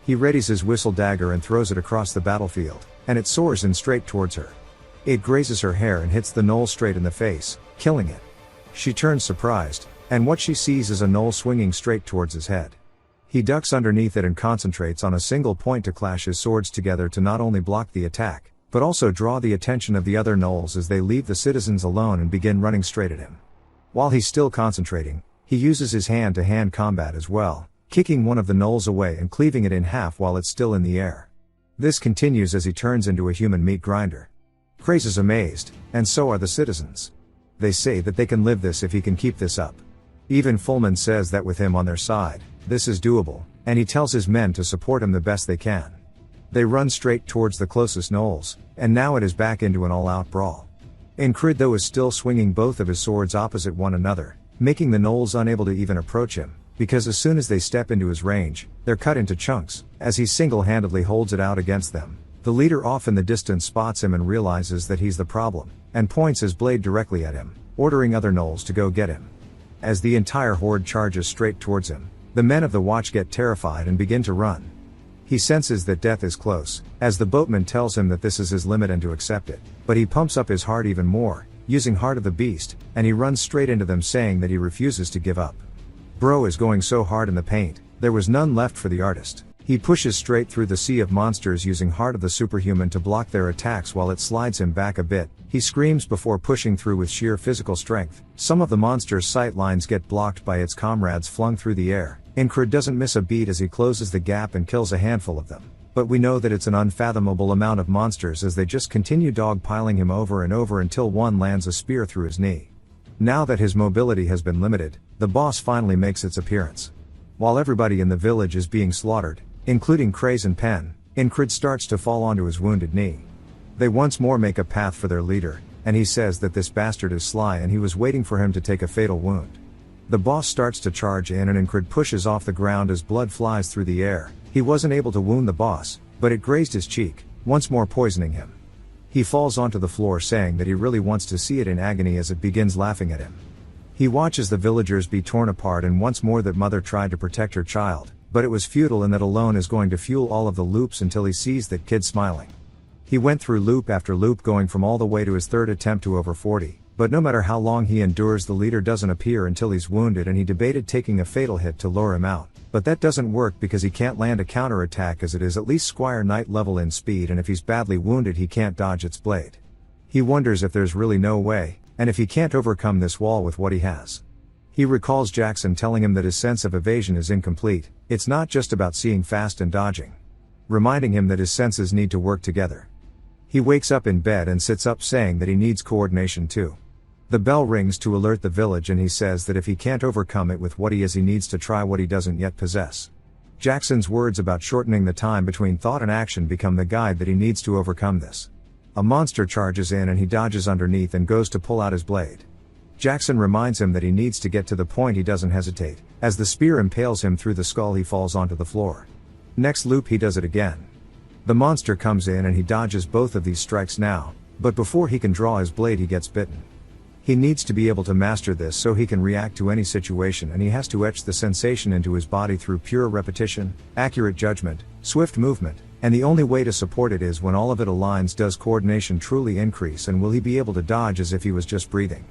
He readies his whistle dagger and throws it across the battlefield, and it soars in straight towards her. It grazes her hair and hits the gnoll straight in the face, killing it. She turns surprised, and what she sees is a gnoll swinging straight towards his head. He ducks underneath it and concentrates on a single point to clash his swords together to not only block the attack, but also draw the attention of the other gnolls as they leave the citizens alone and begin running straight at him. While he's still concentrating, he uses his hand-to-hand combat as well, kicking one of the gnolls away and cleaving it in half while it's still in the air. This continues as he turns into a human meat grinder. Craze is amazed, and so are the citizens. They say that they can live this if he can keep this up. Even Fulman says that with him on their side, this is doable, and he tells his men to support him the best they can. They run straight towards the closest gnolls, and now it is back into an all-out brawl. Encrid though is still swinging both of his swords opposite one another, making the gnolls unable to even approach him, because as soon as they step into his range, they're cut into chunks. As he single-handedly holds it out against them, the leader off in the distance spots him and realizes that he's the problem, and points his blade directly at him, ordering other gnolls to go get him. As the entire horde charges straight towards him, the men of the watch get terrified and begin to run. He senses that death is close, as the boatman tells him that this is his limit and to accept it, but he pumps up his heart even more, using Heart of the Beast, and he runs straight into them saying that he refuses to give up. Bro is going so hard in the paint, there was none left for the artist. He pushes straight through the sea of monsters using Heart of the Superhuman to block their attacks while it slides him back a bit. He screams before pushing through with sheer physical strength. Some of the monster's sight lines get blocked by its comrades flung through the air. Incred doesn't miss a beat as he closes the gap and kills a handful of them. But we know that it's an unfathomable amount of monsters as they just continue dogpiling him over and over until one lands a spear through his knee. Now that his mobility has been limited, the boss finally makes its appearance. While everybody in the village is being slaughtered, including Craze and Pen, Incred starts to fall onto his wounded knee. They once more make a path for their leader, and he says that this bastard is sly and he was waiting for him to take a fatal wound. The boss starts to charge in and Incred pushes off the ground as blood flies through the air. He wasn't able to wound the boss, but it grazed his cheek, once more poisoning him. He falls onto the floor saying that he really wants to see it in agony as it begins laughing at him. He watches the villagers be torn apart and once more that mother tried to protect her child, but it was futile and that alone is going to fuel all of the loops until he sees that kid smiling. He went through loop after loop going from all the way to his third attempt to over 40, but no matter how long he endures the leader doesn't appear until he's wounded and he debated taking a fatal hit to lure him out, but that doesn't work because he can't land a counterattack as it is at least Squire Knight level in speed and if he's badly wounded he can't dodge its blade. He wonders if there's really no way, and if he can't overcome this wall with what he has. He recalls Jackson telling him that his sense of evasion is incomplete, it's not just about seeing fast and dodging. Reminding him that his senses need to work together. He wakes up in bed and sits up saying that he needs coordination too. The bell rings to alert the village and he says that if he can't overcome it with what he is he needs to try what he doesn't yet possess. Jackson's words about shortening the time between thought and action become the guide that he needs to overcome this. A monster charges in and he dodges underneath and goes to pull out his blade. Jackson reminds him that he needs to get to the point. He doesn't hesitate. As the spear impales him through the skull he falls onto the floor. Next loop he does it again. The monster comes in and he dodges both of these strikes now, but before he can draw his blade he gets bitten. He needs to be able to master this so he can react to any situation, and he has to etch the sensation into his body through pure repetition, accurate judgment, swift movement, and the only way to support it is when all of it aligns. Does coordination truly increase, and will he be able to dodge as if he was just breathing?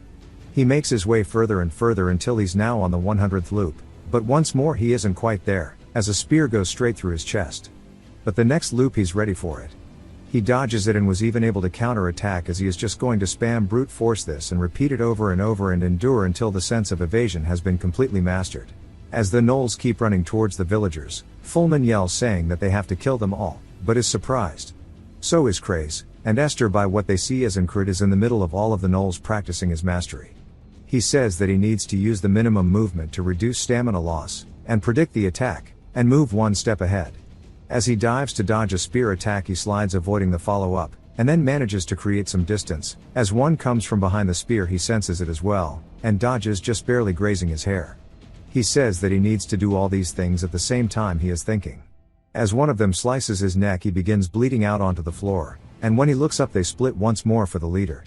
He makes his way further and further until he's now on the 100th loop, but once more he isn't quite there, as a spear goes straight through his chest. But the next loop he's ready for it. He dodges it and was even able to counter-attack, as he is just going to spam brute force this and repeat it over and over and endure until the sense of evasion has been completely mastered. As the gnolls keep running towards the villagers, Fullman yells saying that they have to kill them all, but is surprised. So is Craze, and Esther by what they see, as Incrid is in the middle of all of the gnolls practicing his mastery. He says that he needs to use the minimum movement to reduce stamina loss, and predict the attack, and move one step ahead. As he dives to dodge a spear attack he slides, avoiding the follow-up, and then manages to create some distance. As one comes from behind the spear he senses it as well, and dodges, just barely grazing his hair. He says that he needs to do all these things at the same time he is thinking. As one of them slices his neck he begins bleeding out onto the floor, and when he looks up they split once more for the leader.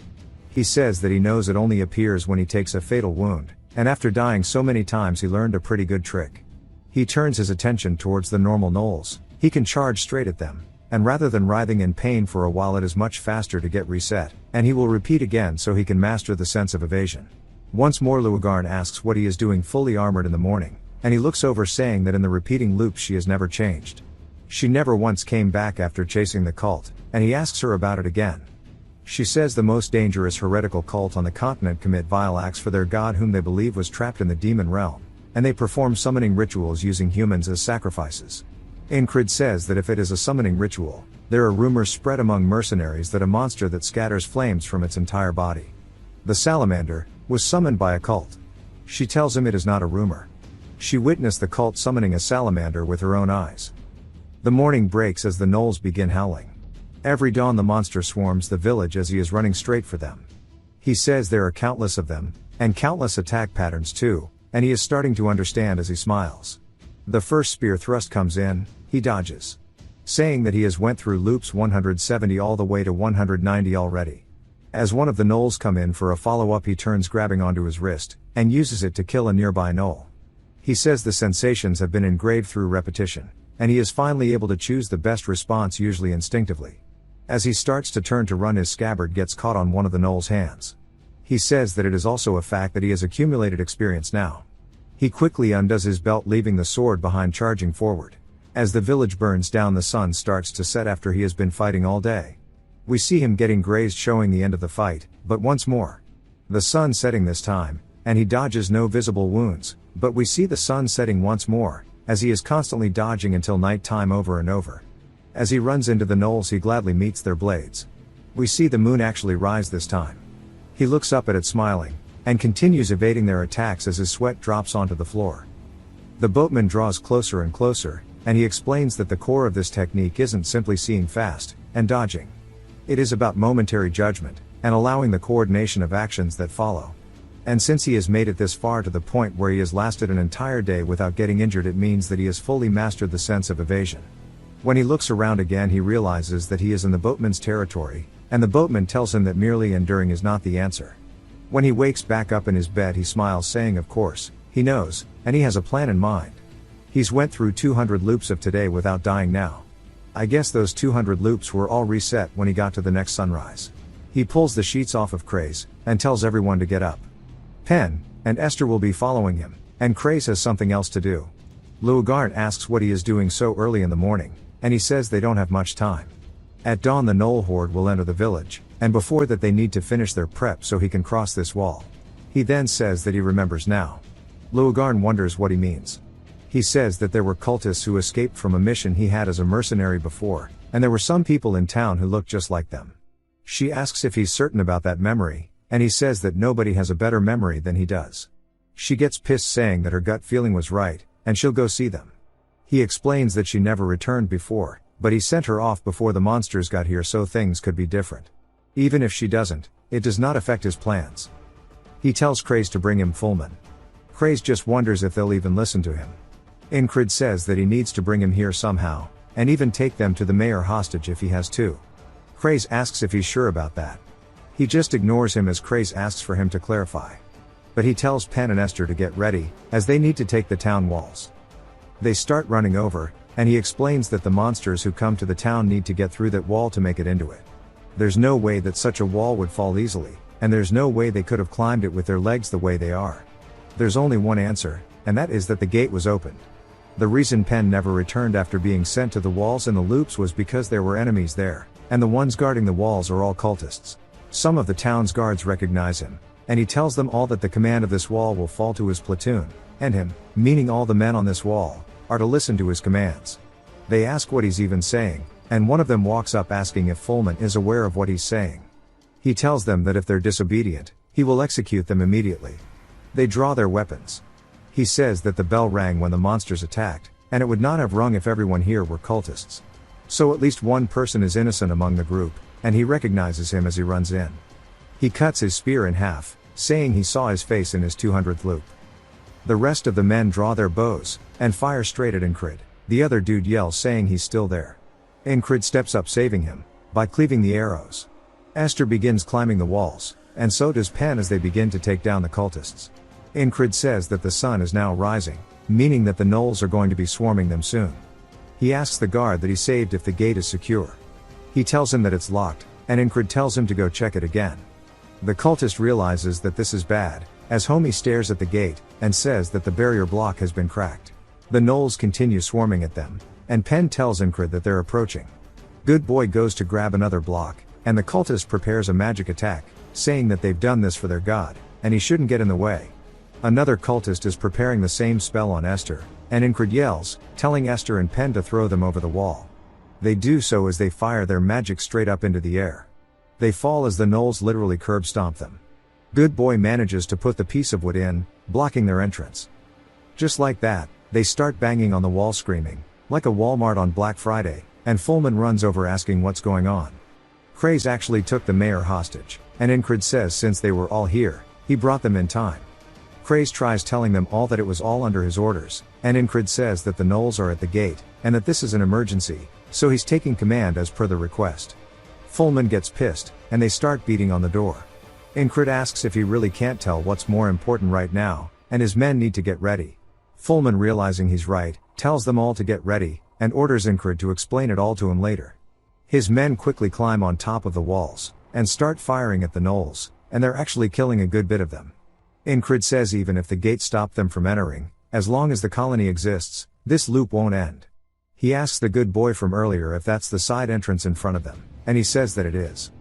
He says that he knows it only appears when he takes a fatal wound, and after dying so many times he learned a pretty good trick. He turns his attention towards the normal gnolls. He can charge straight at them, and rather than writhing in pain for a while it is much faster to get reset, and he will repeat again so he can master the sense of evasion. Once more Luagarn asks what he is doing fully armored in the morning, and he looks over, saying that in the repeating loops she has never changed. She never once came back after chasing the cult, and he asks her about it again. She says the most dangerous heretical cult on the continent commit vile acts for their god whom they believe was trapped in the demon realm, and they perform summoning rituals using humans as sacrifices. Incrid says that if it is a summoning ritual, there are rumors spread among mercenaries that a monster that scatters flames from its entire body, the salamander, was summoned by a cult. She tells him it is not a rumor. She witnessed the cult summoning a salamander with her own eyes. The morning breaks as the gnolls begin howling. Every dawn the monster swarms the village as he is running straight for them. He says there are countless of them, and countless attack patterns too, and he is starting to understand as he smiles. The first spear thrust comes in, he dodges, saying that he has went through loops 170 all the way to 190 already. As one of the gnolls come in for a follow-up he turns, grabbing onto his wrist, and uses it to kill a nearby gnoll. He says the sensations have been engraved through repetition, and he is finally able to choose the best response, usually instinctively. As he starts to turn to run his scabbard gets caught on one of the gnoll's hands. He says that it is also a fact that he has accumulated experience now. He quickly undoes his belt, leaving the sword behind, charging forward. As the village burns down the sun starts to set after he has been fighting all day. We see him getting grazed, showing the end of the fight, but once more. The sun setting this time, and he dodges, no visible wounds, but we see the sun setting once more, as he is constantly dodging until night time over and over. As he runs into the gnolls he gladly meets their blades. We see the moon actually rise this time. He looks up at it smiling, and continues evading their attacks as his sweat drops onto the floor. The boatman draws closer and closer, and he explains that the core of this technique isn't simply seeing fast and dodging. It is about momentary judgment, and allowing the coordination of actions that follow. And since he has made it this far, to the point where he has lasted an entire day without getting injured, it means that he has fully mastered the sense of evasion. When he looks around again he realizes that he is in the boatman's territory, and the boatman tells him that merely enduring is not the answer. When he wakes back up in his bed he smiles, saying of course, he knows, and he has a plan in mind. He's went through 200 loops of today without dying now. I guess those 200 loops were all reset when he got to the next sunrise. He pulls the sheets off of Craze, and tells everyone to get up. Pen and Esther will be following him, and Craze has something else to do. Luagarn asks what he is doing so early in the morning, and he says they don't have much time. At dawn the gnoll horde will enter the village, and before that they need to finish their prep so he can cross this wall. He then says that he remembers now. Luagarn wonders what he means. He says that there were cultists who escaped from a mission he had as a mercenary before, and there were some people in town who looked just like them. She asks if he's certain about that memory, and he says that nobody has a better memory than he does. She gets pissed, saying that her gut feeling was right, and she'll go see them. He explains that she never returned before, but he sent her off before the monsters got here so things could be different. Even if she doesn't, it does not affect his plans. He tells Craze to bring him Fullman. Craze just wonders if they'll even listen to him. Incrid says that he needs to bring him here somehow, and even take them to the mayor hostage if he has to. Craze asks if he's sure about that. He just ignores him as Craze asks for him to clarify. But he tells Pen and Esther to get ready, as they need to take the town walls. They start running over, and he explains that the monsters who come to the town need to get through that wall to make it into it. There's no way that such a wall would fall easily, and there's no way they could have climbed it with their legs the way they are. There's only one answer, and that is that the gate was opened. The reason Pen never returned after being sent to the walls and the loops was because there were enemies there, and the ones guarding the walls are all cultists. Some of the town's guards recognize him, and he tells them all that the command of this wall will fall to his platoon, and him, meaning all the men on this wall, are to listen to his commands. They ask what he's even saying, and one of them walks up asking if Fulman is aware of what he's saying. He tells them that if they're disobedient, he will execute them immediately. They draw their weapons. He says that the bell rang when the monsters attacked, and it would not have rung if everyone here were cultists. So at least one person is innocent among the group, and he recognizes him as he runs in. He cuts his spear in half, saying he saw his face in his 200th loop. The rest of the men draw their bows, and fire straight at Incrid. The other dude yells saying he's still there. Incrid steps up saving him, by cleaving the arrows. Esther begins climbing the walls, and so does Pen as they begin to take down the cultists. Incrid says that the sun is now rising, meaning that the gnolls are going to be swarming them soon. He asks the guard that he saved if the gate is secure. He tells him that it's locked, and Incrid tells him to go check it again. The cultist realizes that this is bad, as Homie stares at the gate, and says that the barrier block has been cracked. The gnolls continue swarming at them, and Pen tells Incrid that they're approaching. Good Boy goes to grab another block, and the cultist prepares a magic attack, saying that they've done this for their god, and he shouldn't get in the way. Another cultist is preparing the same spell on Esther, and Incrid yells, telling Esther and Pen to throw them over the wall. They do so as they fire their magic straight up into the air. They fall as the gnolls literally curb stomp them. Good Boy manages to put the piece of wood in, blocking their entrance. Just like that, they start banging on the wall screaming, like a Walmart on Black Friday, and Fulman runs over asking what's going on. Craze actually took the mayor hostage, and Incrid says since they were all here, he brought them in time. Craze tries telling them all that it was all under his orders, and Incrid says that the gnolls are at the gate, and that this is an emergency, so he's taking command as per the request. Fulman gets pissed, and they start beating on the door. Incrid asks if he really can't tell what's more important right now, and his men need to get ready. Fulman, realizing he's right, tells them all to get ready, and orders Incrid to explain it all to him later. His men quickly climb on top of the walls, and start firing at the gnolls, and they're actually killing a good bit of them. Incrid says even if the gate stopped them from entering, as long as the colony exists, this loop won't end. He asks the Good Boy from earlier if that's the side entrance in front of them, and he says that it is.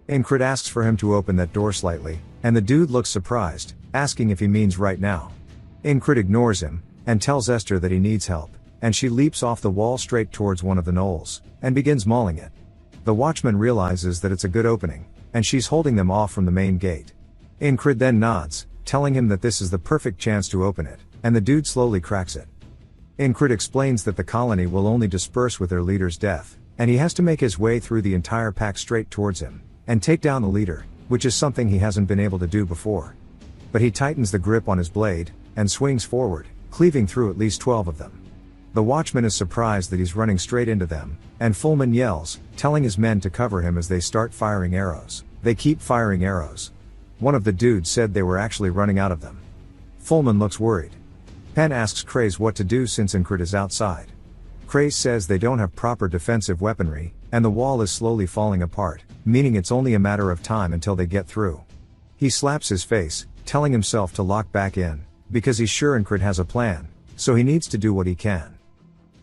Incrid asks for him to open that door slightly, and the dude looks surprised, asking if he means right now. Incrid ignores him, and tells Esther that he needs help, and she leaps off the wall straight towards one of the gnolls, and begins mauling it. The watchman realizes that it's a good opening, and she's holding them off from the main gate. Incrid then nods, telling him that this is the perfect chance to open it, and the dude slowly cracks it. Incrid explains that the colony will only disperse with their leader's death, and he has to make his way through the entire pack straight towards him, and take down the leader, which is something he hasn't been able to do before. But he tightens the grip on his blade, and swings forward, cleaving through at least 12 of them. The watchman is surprised that he's running straight into them, and Fulman yells, telling his men to cover him as they start firing arrows. They keep firing arrows. One of the dudes said they were actually running out of them. Fulman looks worried. Pen asks Craze what to do since Incrid is outside. Craze says they don't have proper defensive weaponry, and the wall is slowly falling apart, meaning it's only a matter of time until they get through. He slaps his face, telling himself to lock back in, because he's sure Incrid has a plan, so he needs to do what he can.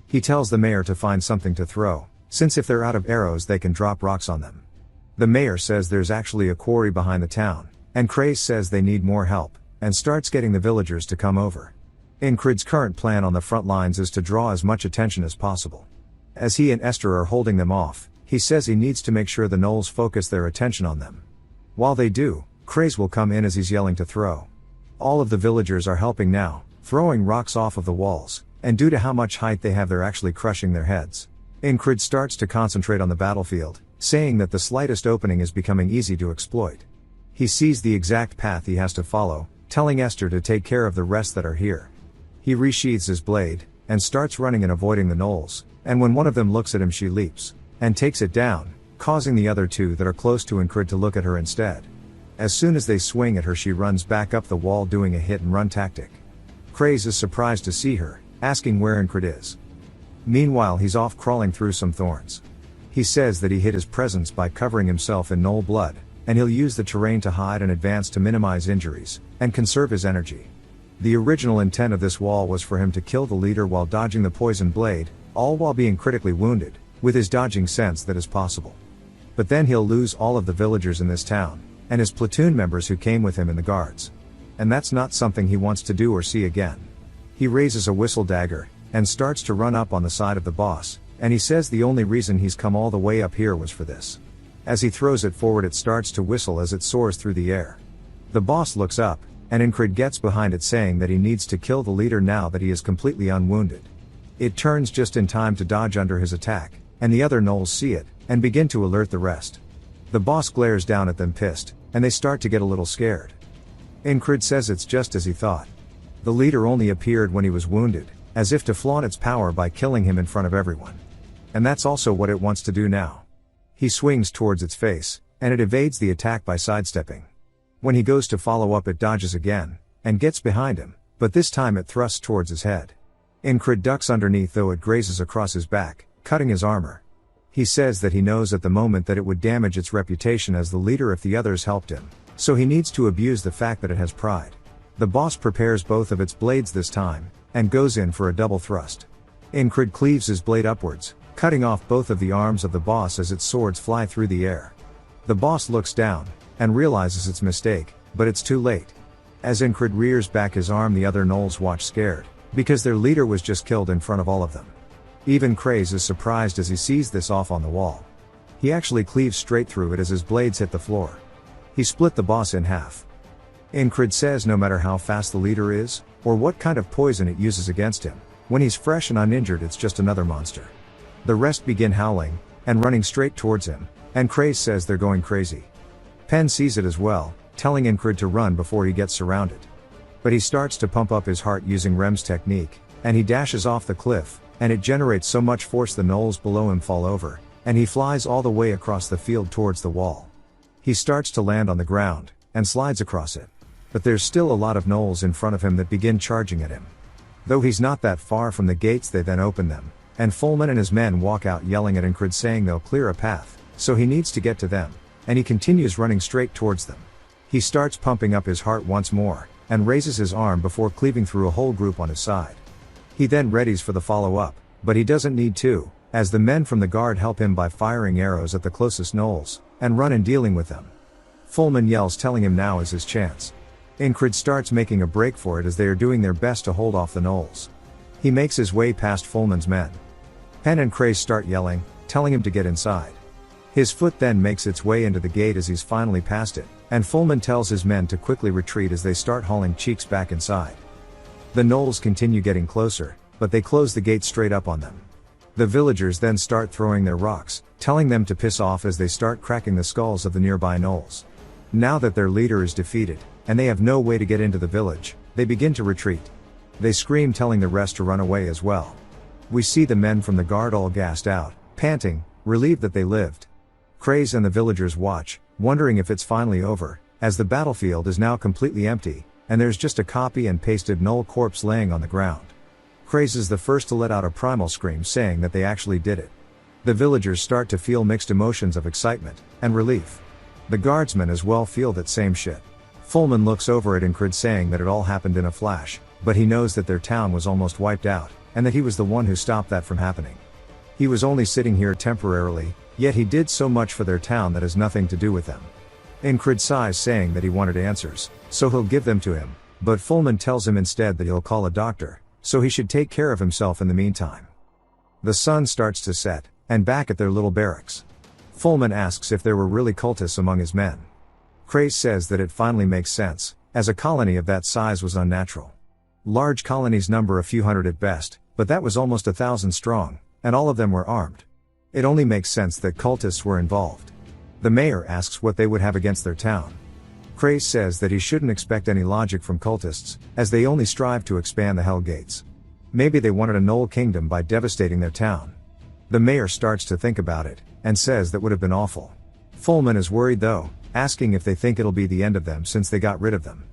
He tells the mayor to find something to throw, since if they're out of arrows they can drop rocks on them. The mayor says there's actually a quarry behind the town, and Craze says they need more help, and starts getting the villagers to come over. Incrid's current plan on the front lines is to draw as much attention as possible. As he and Esther are holding them off, he says he needs to make sure the gnolls focus their attention on them. While they do, Craze will come in as he's yelling to throw. All of the villagers are helping now, throwing rocks off of the walls, and due to how much height they have they're actually crushing their heads. Incrid starts to concentrate on the battlefield, saying that the slightest opening is becoming easy to exploit. He sees the exact path he has to follow, telling Esther to take care of the rest that are here. He resheathes his blade, and starts running and avoiding the gnolls, and when one of them looks at him she leaps, and takes it down, causing the other two that are close to Incrid to look at her instead. As soon as they swing at her she runs back up the wall doing a hit and run tactic. Craze is surprised to see her, asking where Incrid is. Meanwhile he's off crawling through some thorns. He says that he hid his presence by covering himself in gnoll blood, and he'll use the terrain to hide and advance to minimize injuries, and conserve his energy. The original intent of this wall was for him to kill the leader while dodging the poison blade, all while being critically wounded, with his dodging sense that is possible. But then he'll lose all of the villagers in this town, and his platoon members who came with him in the guards. And that's not something he wants to do or see again. He raises a whistle dagger, and starts to run up on the side of the boss, and he says the only reason he's come all the way up here was for this. As he throws it forward it starts to whistle as it soars through the air. The boss looks up, and Incrid gets behind it saying that he needs to kill the leader now that he is completely unwounded. It turns just in time to dodge under his attack, and the other gnolls see it, and begin to alert the rest. The boss glares down at them pissed, and they start to get a little scared. Incrid says it's just as he thought. The leader only appeared when he was wounded, as if to flaunt its power by killing him in front of everyone. And that's also what it wants to do now. He swings towards its face, and it evades the attack by sidestepping. When he goes to follow up it dodges again, and gets behind him, but this time it thrusts towards his head. Incrid ducks underneath though it grazes across his back, cutting his armor. He says that he knows at the moment that it would damage its reputation as the leader if the others helped him, so he needs to abuse the fact that it has pride. The boss prepares both of its blades this time, and goes in for a double thrust. Incrid cleaves his blade upwards, cutting off both of the arms of the boss as its swords fly through the air. The boss looks down, and realizes its mistake, but it's too late. As Incrid rears back his arm the other gnolls watch scared, because their leader was just killed in front of all of them. Even Craze is surprised as he sees this off on the wall. He actually cleaves straight through it as his blades hit the floor. He split the boss in half. Incrid says no matter how fast the leader is, or what kind of poison it uses against him, when he's fresh and uninjured it's just another monster. The rest begin howling, and running straight towards him, and Craze says they're going crazy. Pen sees it as well, telling Incrid to run before he gets surrounded. But he starts to pump up his heart using Rem's technique, and he dashes off the cliff, and it generates so much force the gnolls below him fall over, and he flies all the way across the field towards the wall. He starts to land on the ground, and slides across it. But there's still a lot of gnolls in front of him that begin charging at him. Though he's not that far from the gates they then open them, and Fulman and his men walk out yelling at Incrid saying they'll clear a path, so he needs to get to them, and he continues running straight towards them. He starts pumping up his heart once more, and raises his arm before cleaving through a whole group on his side. He then readies for the follow-up, but he doesn't need to, as the men from the guard help him by firing arrows at the closest gnolls, and run and dealing with them. Fulman yells telling him now is his chance. Incrid starts making a break for it as they are doing their best to hold off the gnolls. He makes his way past Fulman's men. Pen and Craze start yelling, telling him to get inside. His foot then makes its way into the gate as he's finally past it, and Fulman tells his men to quickly retreat as they start hauling Cheeks back inside. The gnolls continue getting closer, but they close the gate straight up on them. The villagers then start throwing their rocks, telling them to piss off as they start cracking the skulls of the nearby gnolls. Now that their leader is defeated, and they have no way to get into the village, they begin to retreat. They scream telling the rest to run away as well. We see the men from the guard all gassed out, panting, relieved that they lived. Craze and the villagers watch, wondering if it's finally over, as the battlefield is now completely empty, and there's just a copy and pasted gnoll corpse laying on the ground. Craze is the first to let out a primal scream saying that they actually did it. The villagers start to feel mixed emotions of excitement, and relief. The guardsmen as well feel that same shit. Fulman looks over at Incrid saying that it all happened in a flash, but he knows that their town was almost wiped out, and that he was the one who stopped that from happening. He was only sitting here temporarily, yet he did so much for their town that has nothing to do with them. Incrid sighs saying that he wanted answers, so he'll give them to him, but Fulman tells him instead that he'll call a doctor, so he should take care of himself in the meantime. The sun starts to set, and back at their little barracks. Fulman asks if there were really cultists among his men. Craze says that it finally makes sense, as a colony of that size was unnatural. Large colonies number a few hundred at best, but that was almost 1,000 strong, and all of them were armed. It only makes sense that cultists were involved. The mayor asks what they would have against their town. Craze says that he shouldn't expect any logic from cultists, as they only strive to expand the Hell Gates. Maybe they wanted a Knoll kingdom by devastating their town. The mayor starts to think about it, and says that would have been awful. Fullman is worried though, asking if they think it'll be the end of them since they got rid of them.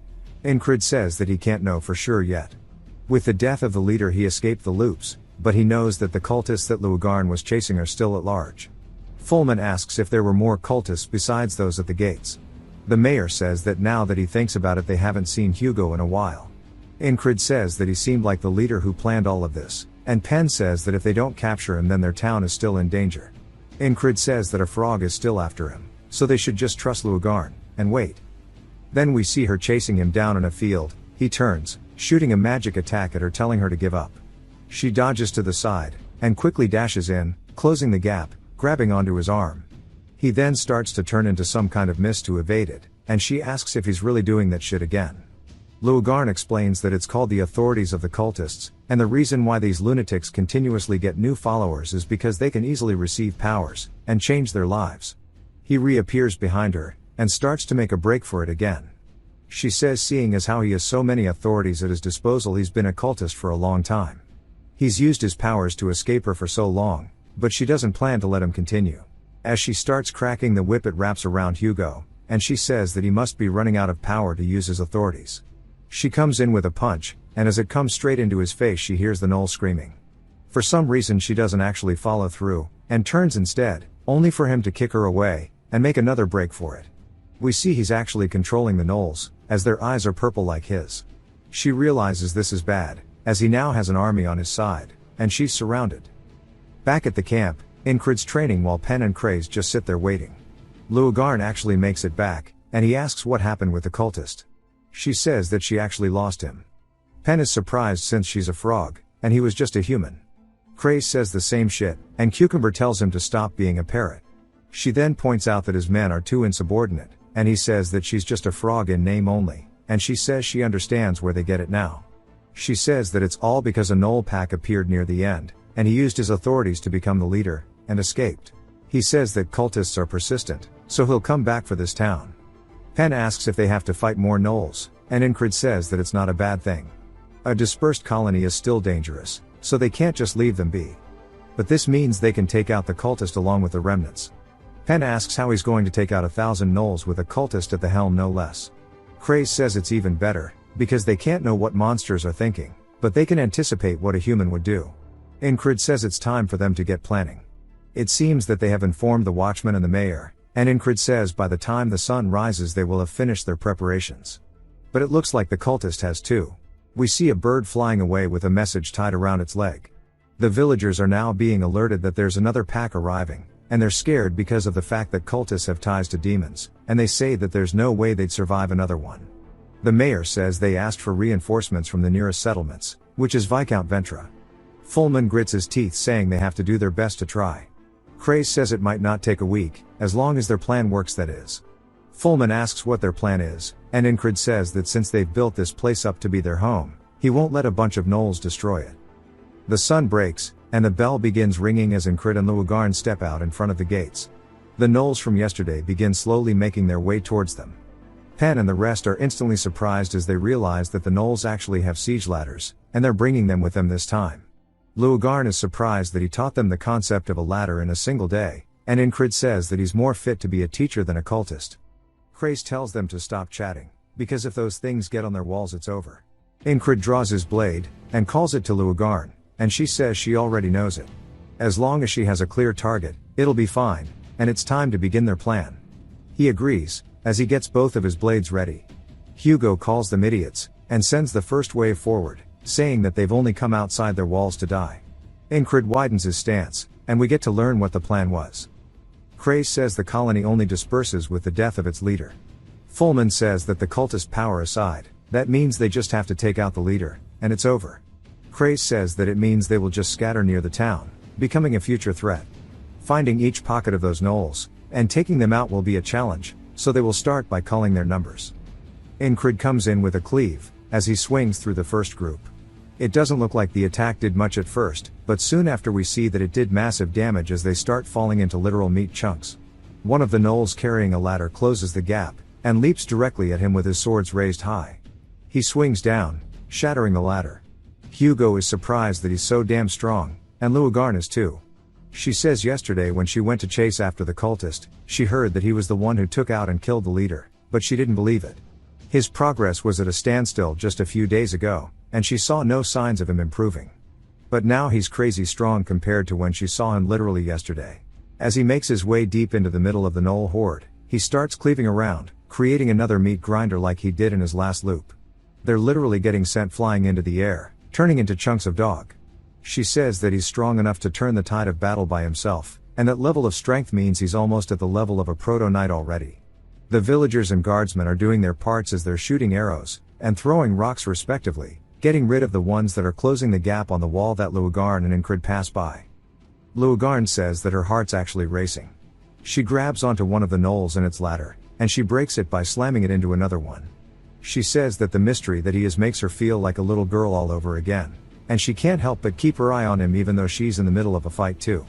Incrid says that he can't know for sure yet. With the death of the leader he escaped the loops, but he knows that the cultists that Lugarn was chasing are still at large. Fullman asks if there were more cultists besides those at the gates. The mayor says that now that he thinks about it they haven't seen Hugo in a while. Incrid says that he seemed like the leader who planned all of this, and Penn says that if they don't capture him then their town is still in danger. Incrid says that a frog is still after him, so they should just trust Lugarn, and wait. Then we see her chasing him down in a field. He turns, shooting a magic attack at her telling her to give up. She dodges to the side, and quickly dashes in, closing the gap, grabbing onto his arm. He then starts to turn into some kind of mist to evade it, and she asks if he's really doing that shit again. Lugarn explains that it's called the authorities of the cultists, and the reason why these lunatics continuously get new followers is because they can easily receive powers, and change their lives. He reappears behind her, and starts to make a break for it again. She says seeing as how he has so many authorities at his disposal he's been a cultist for a long time. He's used his powers to escape her for so long, but she doesn't plan to let him continue. As she starts cracking the whip it wraps around Hugo, and she says that he must be running out of power to use his authorities. She comes in with a punch, and as it comes straight into his face she hears the Knoll screaming. For some reason she doesn't actually follow through, and turns instead, only for him to kick her away, and make another break for it. We see he's actually controlling the Knolls, as their eyes are purple like his. She realizes this is bad, as he now has an army on his side, and she's surrounded. Back at the camp, Incrid's training while Penn and Craze just sit there waiting. Lugarn actually makes it back, and he asks what happened with the cultist. She says that she actually lost him. Penn is surprised since she's a frog, and he was just a human. Craze says the same shit, and Cucumber tells him to stop being a parrot. She then points out that his men are too insubordinate, and he says that she's just a frog in name only, and she says she understands where they get it now. She says that it's all because a Knoll pack appeared near the end, and he used his authorities to become the leader, and escaped. He says that cultists are persistent, so he'll come back for this town. Penn asks if they have to fight more Knolls, and Incrid says that it's not a bad thing. A dispersed colony is still dangerous, so they can't just leave them be. But this means they can take out the cultist along with the remnants. Penn asks how he's going to take out 1,000 Knolls with a cultist at the helm no less. Craze says it's even better, because they can't know what monsters are thinking, but they can anticipate what a human would do. Incrid says it's time for them to get planning. It seems that they have informed the watchman and the mayor, and Incrid says by the time the sun rises they will have finished their preparations. But it looks like the cultist has too. We see a bird flying away with a message tied around its leg. The villagers are now being alerted that there's another pack arriving, and they're scared because of the fact that cultists have ties to demons, and they say that there's no way they'd survive another one. The mayor says they asked for reinforcements from the nearest settlements, which is Viscount Ventra. Fullman grits his teeth saying they have to do their best to try. Craze says it might not take a week, as long as their plan works that is. Fullman asks what their plan is, and Incrid says that since they've built this place up to be their home, he won't let a bunch of Knolls destroy it. The sun breaks, and the bell begins ringing as Incrid and Lugarn step out in front of the gates. The Knolls from yesterday begin slowly making their way towards them. Penn and the rest are instantly surprised as they realize that the Knolls actually have siege ladders, and they're bringing them with them this time. Lugarn is surprised that he taught them the concept of a ladder in a single day, and Incrid says that he's more fit to be a teacher than a cultist. Craze tells them to stop chatting, because if those things get on their walls it's over. Incrid draws his blade, and calls it to Lugarn, and she says she already knows it. As long as she has a clear target, it'll be fine, and it's time to begin their plan. He agrees, as he gets both of his blades ready. Hugo calls them idiots, and sends the first wave forward, saying that they've only come outside their walls to die. Incrid widens his stance, and we get to learn what the plan was. Craze says the colony only disperses with the death of its leader. Fullman says that the cultist power aside, that means they just have to take out the leader, and it's over. Craze says that it means they will just scatter near the town, becoming a future threat. Finding each pocket of those Knolls, and taking them out will be a challenge, so they will start by calling their numbers. Incrid comes in with a cleave, as he swings through the first group. It doesn't look like the attack did much at first, but soon after we see that it did massive damage as they start falling into literal meat chunks. One of the Knolls carrying a ladder closes the gap, and leaps directly at him with his swords raised high. He swings down, shattering the ladder. Hugo is surprised that he's so damn strong, and Luogarn is too. She says yesterday when she went to chase after the cultist, she heard that he was the one who took out and killed the leader, but she didn't believe it. His progress was at a standstill just a few days ago, and she saw no signs of him improving. But now he's crazy strong compared to when she saw him literally yesterday. As he makes his way deep into the middle of the Knoll horde, he starts cleaving around, creating another meat grinder like he did in his last loop. They're literally getting sent flying into the air, turning into chunks of dog. She says that he's strong enough to turn the tide of battle by himself, and that level of strength means he's almost at the level of a proto-knight already. The villagers and guardsmen are doing their parts as they're shooting arrows, and throwing rocks respectively, getting rid of the ones that are closing the gap on the wall that Luogarn and Incrid pass by. Luogarn says that her heart's actually racing. She grabs onto one of the knolls and its ladder, and she breaks it by slamming it into another one. She says that the mystery that he is makes her feel like a little girl all over again, and she can't help but keep her eye on him even though she's in the middle of a fight too.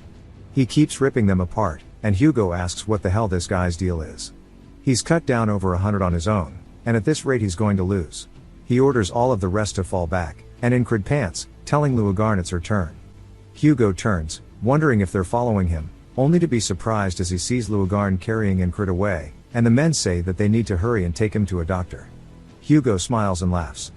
He keeps ripping them apart, and Hugo asks what the hell this guy's deal is. He's cut down over 100 on his own, and at this rate he's going to lose. He orders all of the rest to fall back, and Incrid pants, telling Luogarn it's her turn. Hugo turns, wondering if they're following him, only to be surprised as he sees Luogarn carrying Incrid away, and the men say that they need to hurry and take him to a doctor. Hugo smiles and laughs.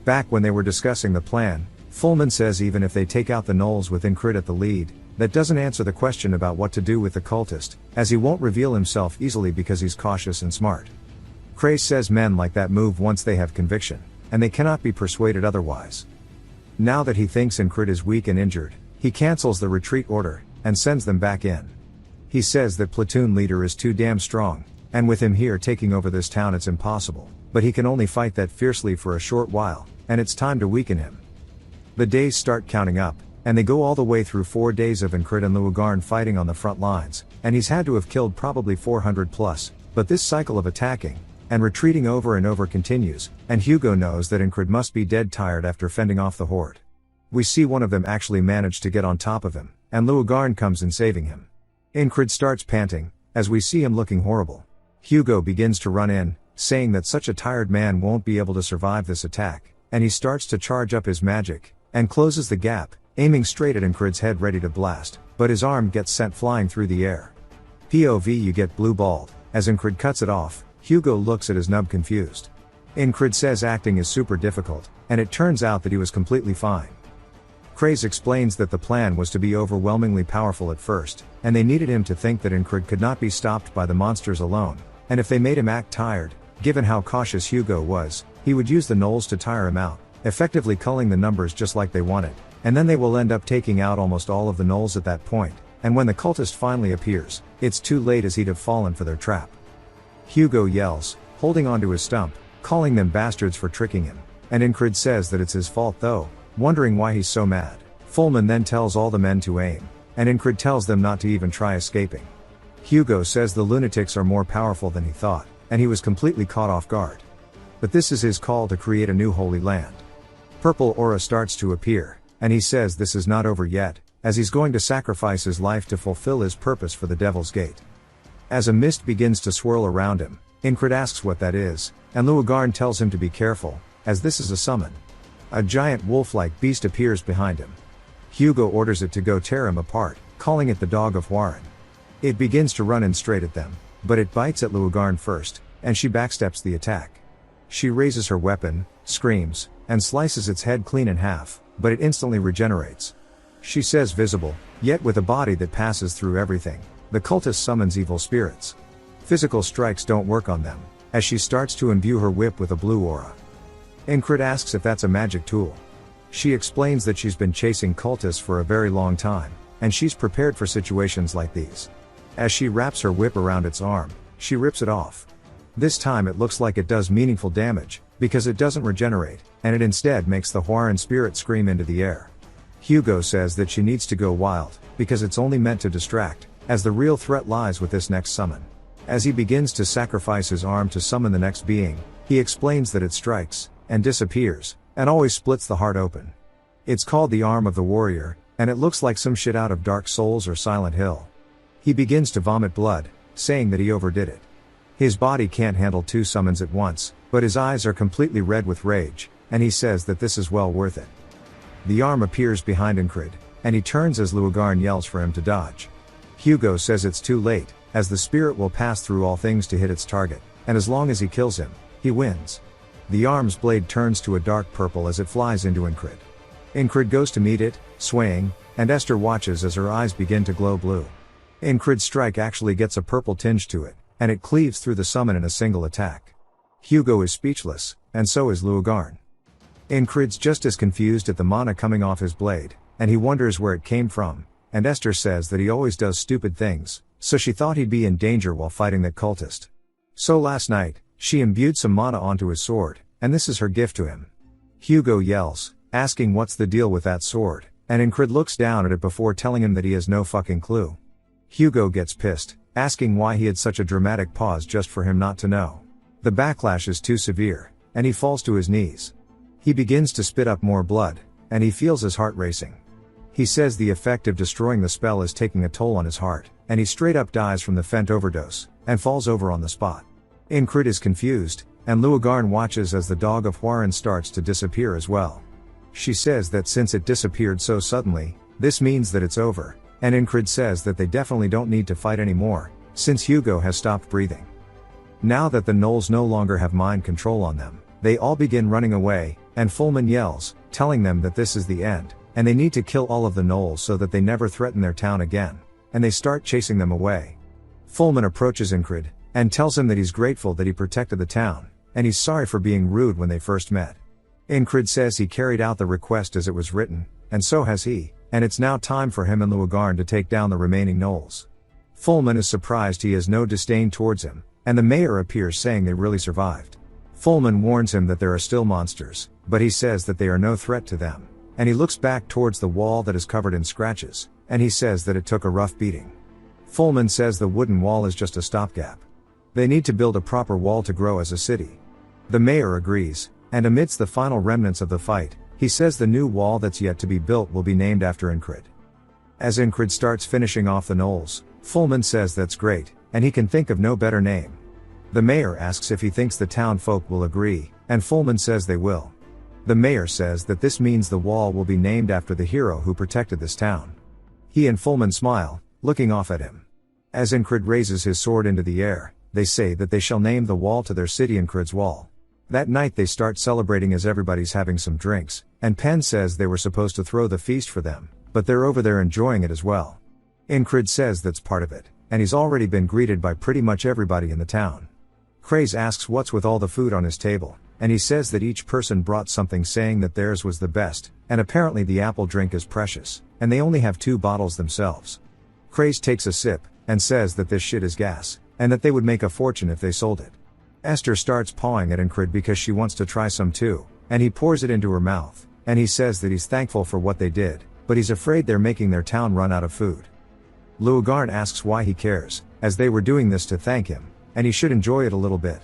Back when they were discussing the plan, Fullman says even if they take out the Knolls with Incrid at the lead, that doesn't answer the question about what to do with the cultist, as he won't reveal himself easily because he's cautious and smart. Craze says men like that move once they have conviction, and they cannot be persuaded otherwise. Now that he thinks Incrid is weak and injured, he cancels the retreat order, and sends them back in. He says that platoon leader is too damn strong, and with him here taking over this town it's impossible, but he can only fight that fiercely for a short while, and it's time to weaken him. The days start counting up, and they go all the way through 4 days of Incrid and Luogarn fighting on the front lines, and he's had to have killed probably 400 plus, but this cycle of attacking and retreating over and over continues, and Hugo knows that Incrid must be dead tired after fending off the horde. We see one of them actually manage to get on top of him, and Luogarn comes in saving him. Incrid starts panting, as we see him looking horrible. Hugo begins to run in, saying that such a tired man won't be able to survive this attack, and he starts to charge up his magic, and closes the gap, aiming straight at Incrid's head ready to blast, but his arm gets sent flying through the air. POV you get blue-balled, as Incrid cuts it off. Hugo looks at his nub confused. Incrid says acting is super difficult, and it turns out that he was completely fine. Craze explains that the plan was to be overwhelmingly powerful at first, and they needed him to think that Incrid could not be stopped by the monsters alone, and if they made him act tired, given how cautious Hugo was, he would use the Knolls to tire him out, effectively culling the numbers just like they wanted, and then they will end up taking out almost all of the Knolls at that point, and when the cultist finally appears, it's too late as he'd have fallen for their trap. Hugo yells, holding onto his stump, calling them bastards for tricking him, and Incrid says that it's his fault though, wondering why he's so mad. Fullman then tells all the men to aim, and Incrid tells them not to even try escaping. Hugo says the lunatics are more powerful than he thought, and he was completely caught off guard. But this is his call to create a new holy land. Purple aura starts to appear, and he says this is not over yet, as he's going to sacrifice his life to fulfill his purpose for the Devil's Gate. As a mist begins to swirl around him, Incrid asks what that is, and Luogarn tells him to be careful, as this is a summon. A giant wolf-like beast appears behind him. Hugo orders it to go tear him apart, calling it the Dog of Warren. It begins to run in straight at them, but it bites at Luogarn first, and she backsteps the attack. She raises her weapon, screams, and slices its head clean in half, but it instantly regenerates. She says visible, yet with a body that passes through everything, the cultist summons evil spirits. Physical strikes don't work on them, as she starts to imbue her whip with a blue aura. Incrid asks if that's a magic tool. She explains that she's been chasing cultists for a very long time, and she's prepared for situations like these. As she wraps her whip around its arm, she rips it off. This time it looks like it does meaningful damage, because it doesn't regenerate, and it instead makes the Huaran spirit scream into the air. Hugo says that she needs to go wild, because it's only meant to distract, as the real threat lies with this next summon. As he begins to sacrifice his arm to summon the next being, he explains that it strikes, and disappears, and always splits the heart open. It's called the Arm of the Warrior, and it looks like some shit out of Dark Souls or Silent Hill. He begins to vomit blood, saying that he overdid it. His body can't handle 2 summons at once, but his eyes are completely red with rage, and he says that this is well worth it. The arm appears behind Incrid, and he turns as Luagarn yells for him to dodge. Hugo says it's too late, as the spirit will pass through all things to hit its target, and as long as he kills him, he wins. The arm's blade turns to a dark purple as it flies into Incrid. Incrid goes to meet it, swaying, and Esther watches as her eyes begin to glow blue. Incrid's strike actually gets a purple tinge to it, and it cleaves through the summon in a single attack. Hugo is speechless, and so is Luagarn. Incrid's just as confused at the mana coming off his blade, and he wonders where it came from, and Esther says that he always does stupid things, so she thought he'd be in danger while fighting that cultist. So last night, she imbued some mana onto his sword, and this is her gift to him. Hugo yells, asking what's the deal with that sword, and Incrid looks down at it before telling him that he has no fucking clue. Hugo gets pissed, asking why he had such a dramatic pause just for him not to know. The backlash is too severe, and he falls to his knees. He begins to spit up more blood, and he feels his heart racing. He says the effect of destroying the spell is taking a toll on his heart, and he straight up dies from the Fent overdose, and falls over on the spot. Incrid is confused, and Luagarn watches as the dog of Huaran starts to disappear as well. She says that since it disappeared so suddenly, this means that it's over, and Incrid says that they definitely don't need to fight anymore, since Hugo has stopped breathing. Now that the gnolls no longer have mind control on them, they all begin running away, and Fulman yells, telling them that this is the end, and they need to kill all of the gnolls so that they never threaten their town again, and they start chasing them away. Fulman approaches Incrid, and tells him that he's grateful that he protected the town, and he's sorry for being rude when they first met. Incrid says he carried out the request as it was written, and so has he, and it's now time for him and Luagarn to take down the remaining gnolls. Fulman is surprised he has no disdain towards him, and the mayor appears saying they really survived. Fulman warns him that there are still monsters, but he says that they are no threat to them, and he looks back towards the wall that is covered in scratches, and he says that it took a rough beating. Fulman says the wooden wall is just a stopgap. They need to build a proper wall to grow as a city. The mayor agrees, and amidst the final remnants of the fight, he says the new wall that's yet to be built will be named after Incrid. As Incrid starts finishing off the gnolls, Fulman says that's great, and he can think of no better name. The mayor asks if he thinks the town folk will agree, and Fulman says they will. The mayor says that this means the wall will be named after the hero who protected this town. He and Fulman smile, looking off at him. As Incrid raises his sword into the air, they say that they shall name the wall to their city Incrid's Wall. That night they start celebrating as everybody's having some drinks, and Penn says they were supposed to throw the feast for them, but they're over there enjoying it as well. Incrid says that's part of it, and he's already been greeted by pretty much everybody in the town. Kraze asks what's with all the food on his table, and he says that each person brought something saying that theirs was the best, and apparently the apple drink is precious, and they only have 2 bottles themselves. Kraze takes a sip, and says that this shit is gas, and that they would make a fortune if they sold it. Esther starts pawing at Incrid because she wants to try some too, and he pours it into her mouth, and he says that he's thankful for what they did, but he's afraid they're making their town run out of food. Luagarn asks why he cares, as they were doing this to thank him, and he should enjoy it a little bit.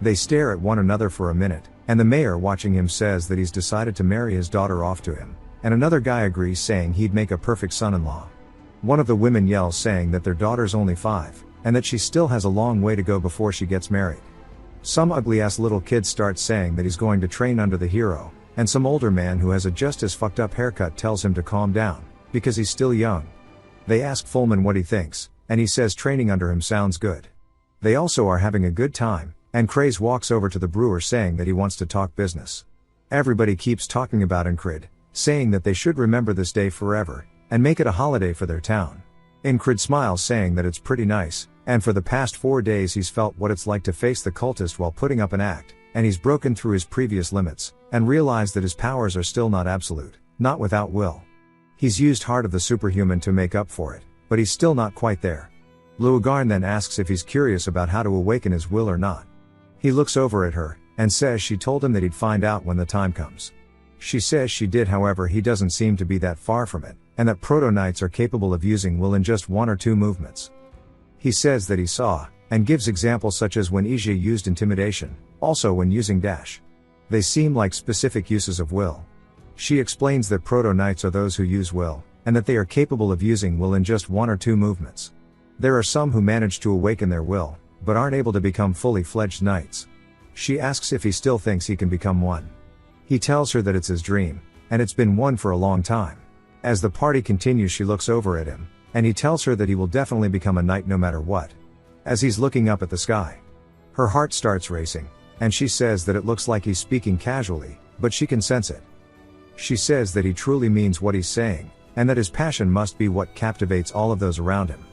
They stare at one another for a minute, and the mayor watching him says that he's decided to marry his daughter off to him, and another guy agrees saying he'd make a perfect son-in-law. One of the women yells saying that their daughter's only 5, and that she still has a long way to go before she gets married. Some ugly-ass little kid starts saying that he's going to train under the hero, and some older man who has a just as fucked up haircut tells him to calm down, because he's still young. They ask Fulman what he thinks, and he says training under him sounds good. They also are having a good time, and Kraze walks over to the brewer saying that he wants to talk business. Everybody keeps talking about Incrid, saying that they should remember this day forever, and make it a holiday for their town. Incrid smiles saying that it's pretty nice, and for the past 4 days he's felt what it's like to face the cultist while putting up an act, and he's broken through his previous limits, and realized that his powers are still not absolute, not without will. He's used Heart of the Superhuman to make up for it, but he's still not quite there. Luagarn then asks if he's curious about how to awaken his will or not. He looks over at her, and says she told him that he'd find out when the time comes. She says she did, however he doesn't seem to be that far from it, and that proto-knights are capable of using will in just 1 or 2 movements. He says that he saw, and gives examples such as when Ijie used intimidation, also when using dash. They seem like specific uses of will. She explains that proto-knights are those who use will, and that they are capable of using will in just 1 or 2 movements. There are some who manage to awaken their will, but aren't able to become fully fledged knights. She asks if he still thinks he can become one. He tells her that it's his dream, and it's been one for a long time. As the party continues, she looks over at him, and he tells her that he will definitely become a knight no matter what. As he's looking up at the sky, her heart starts racing, and she says that it looks like he's speaking casually, but she can sense it. She says that he truly means what he's saying, and that his passion must be what captivates all of those around him.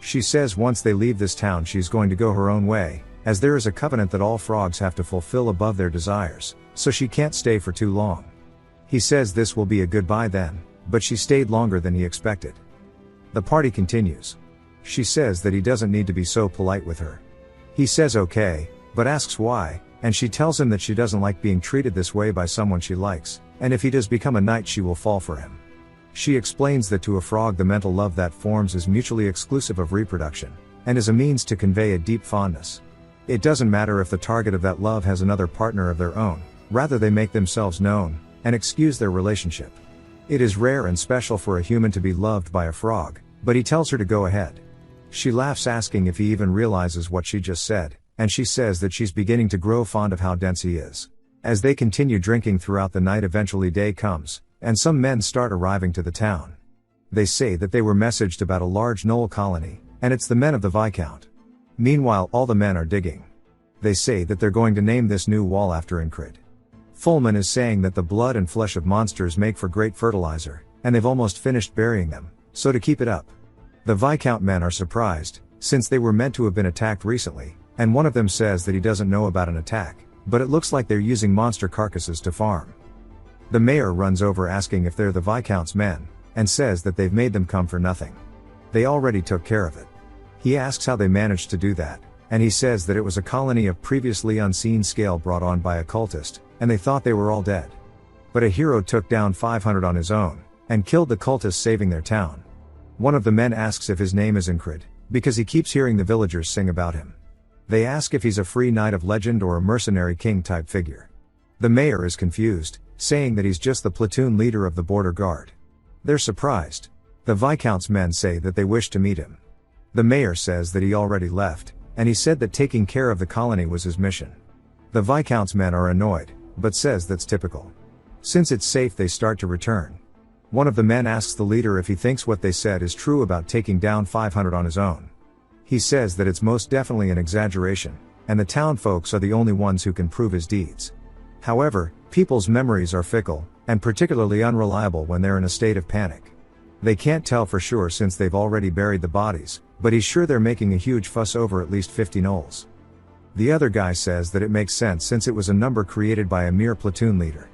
She says once they leave this town she's going to go her own way, as there is a covenant that all frogs have to fulfill above their desires, so she can't stay for too long. He says this will be a goodbye then, but she stayed longer than he expected. The party continues. She says that he doesn't need to be so polite with her. He says okay, but asks why, and she tells him that she doesn't like being treated this way by someone she likes, and if he does become a knight she will fall for him. She explains that to a frog the mental love that forms is mutually exclusive of reproduction, and is a means to convey a deep fondness. It doesn't matter if the target of that love has another partner of their own, rather they make themselves known, and excuse their relationship. It is rare and special for a human to be loved by a frog, but he tells her to go ahead. She laughs, asking if he even realizes what she just said, and she says that she's beginning to grow fond of how dense he is. As they continue drinking throughout the night, eventually day comes, and some men start arriving to the town. They say that they were messaged about a large gnoll colony, and it's the men of the Viscount. Meanwhile, all the men are digging. They say that they're going to name this new wall after Incrid. Fulman is saying that the blood and flesh of monsters make for great fertilizer, and they've almost finished burying them, so to keep it up. The Viscount men are surprised, since they were meant to have been attacked recently, and one of them says that he doesn't know about an attack, but it looks like they're using monster carcasses to farm. The mayor runs over asking if they're the Viscount's men, and says that they've made them come for nothing. They already took care of it. He asks how they managed to do that, and he says that it was a colony of previously unseen scale brought on by a cultist, and they thought they were all dead. But a hero took down 500 on his own, and killed the cultists, saving their town. One of the men asks if his name is Incrid, because he keeps hearing the villagers sing about him. They ask if he's a free knight of legend or a mercenary king type figure. The mayor is confused, saying that he's just the platoon leader of the border guard. They're surprised. The Viscount's men say that they wish to meet him. The mayor says that he already left, and he said that taking care of the colony was his mission. The Viscount's men are annoyed, but says that's typical. Since it's safe, they start to return. One of the men asks the leader if he thinks what they said is true about taking down 500 on his own. He says that it's most definitely an exaggeration, and the town folks are the only ones who can prove his deeds. However, people's memories are fickle, and particularly unreliable when they're in a state of panic. They can't tell for sure since they've already buried the bodies, but he's sure they're making a huge fuss over at least 50 gnolls. The other guy says that it makes sense since it was a number created by a mere platoon leader.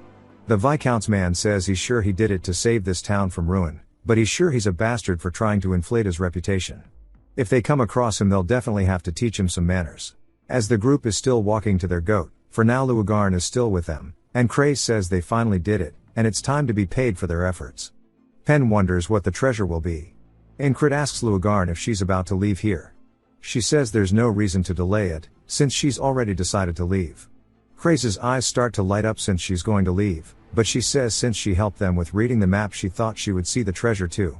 The Viscount's man says he's sure he did it to save this town from ruin, but he's sure he's a bastard for trying to inflate his reputation. If they come across him, they'll definitely have to teach him some manners. As the group is still walking to their goat, for now Luagarn is still with them, and Craze says they finally did it, and it's time to be paid for their efforts. Pen wonders what the treasure will be. Incrid asks Luagarn if she's about to leave here. She says there's no reason to delay it, since she's already decided to leave. Craze's eyes start to light up since she's going to leave, but she says since she helped them with reading the map she thought she would see the treasure too.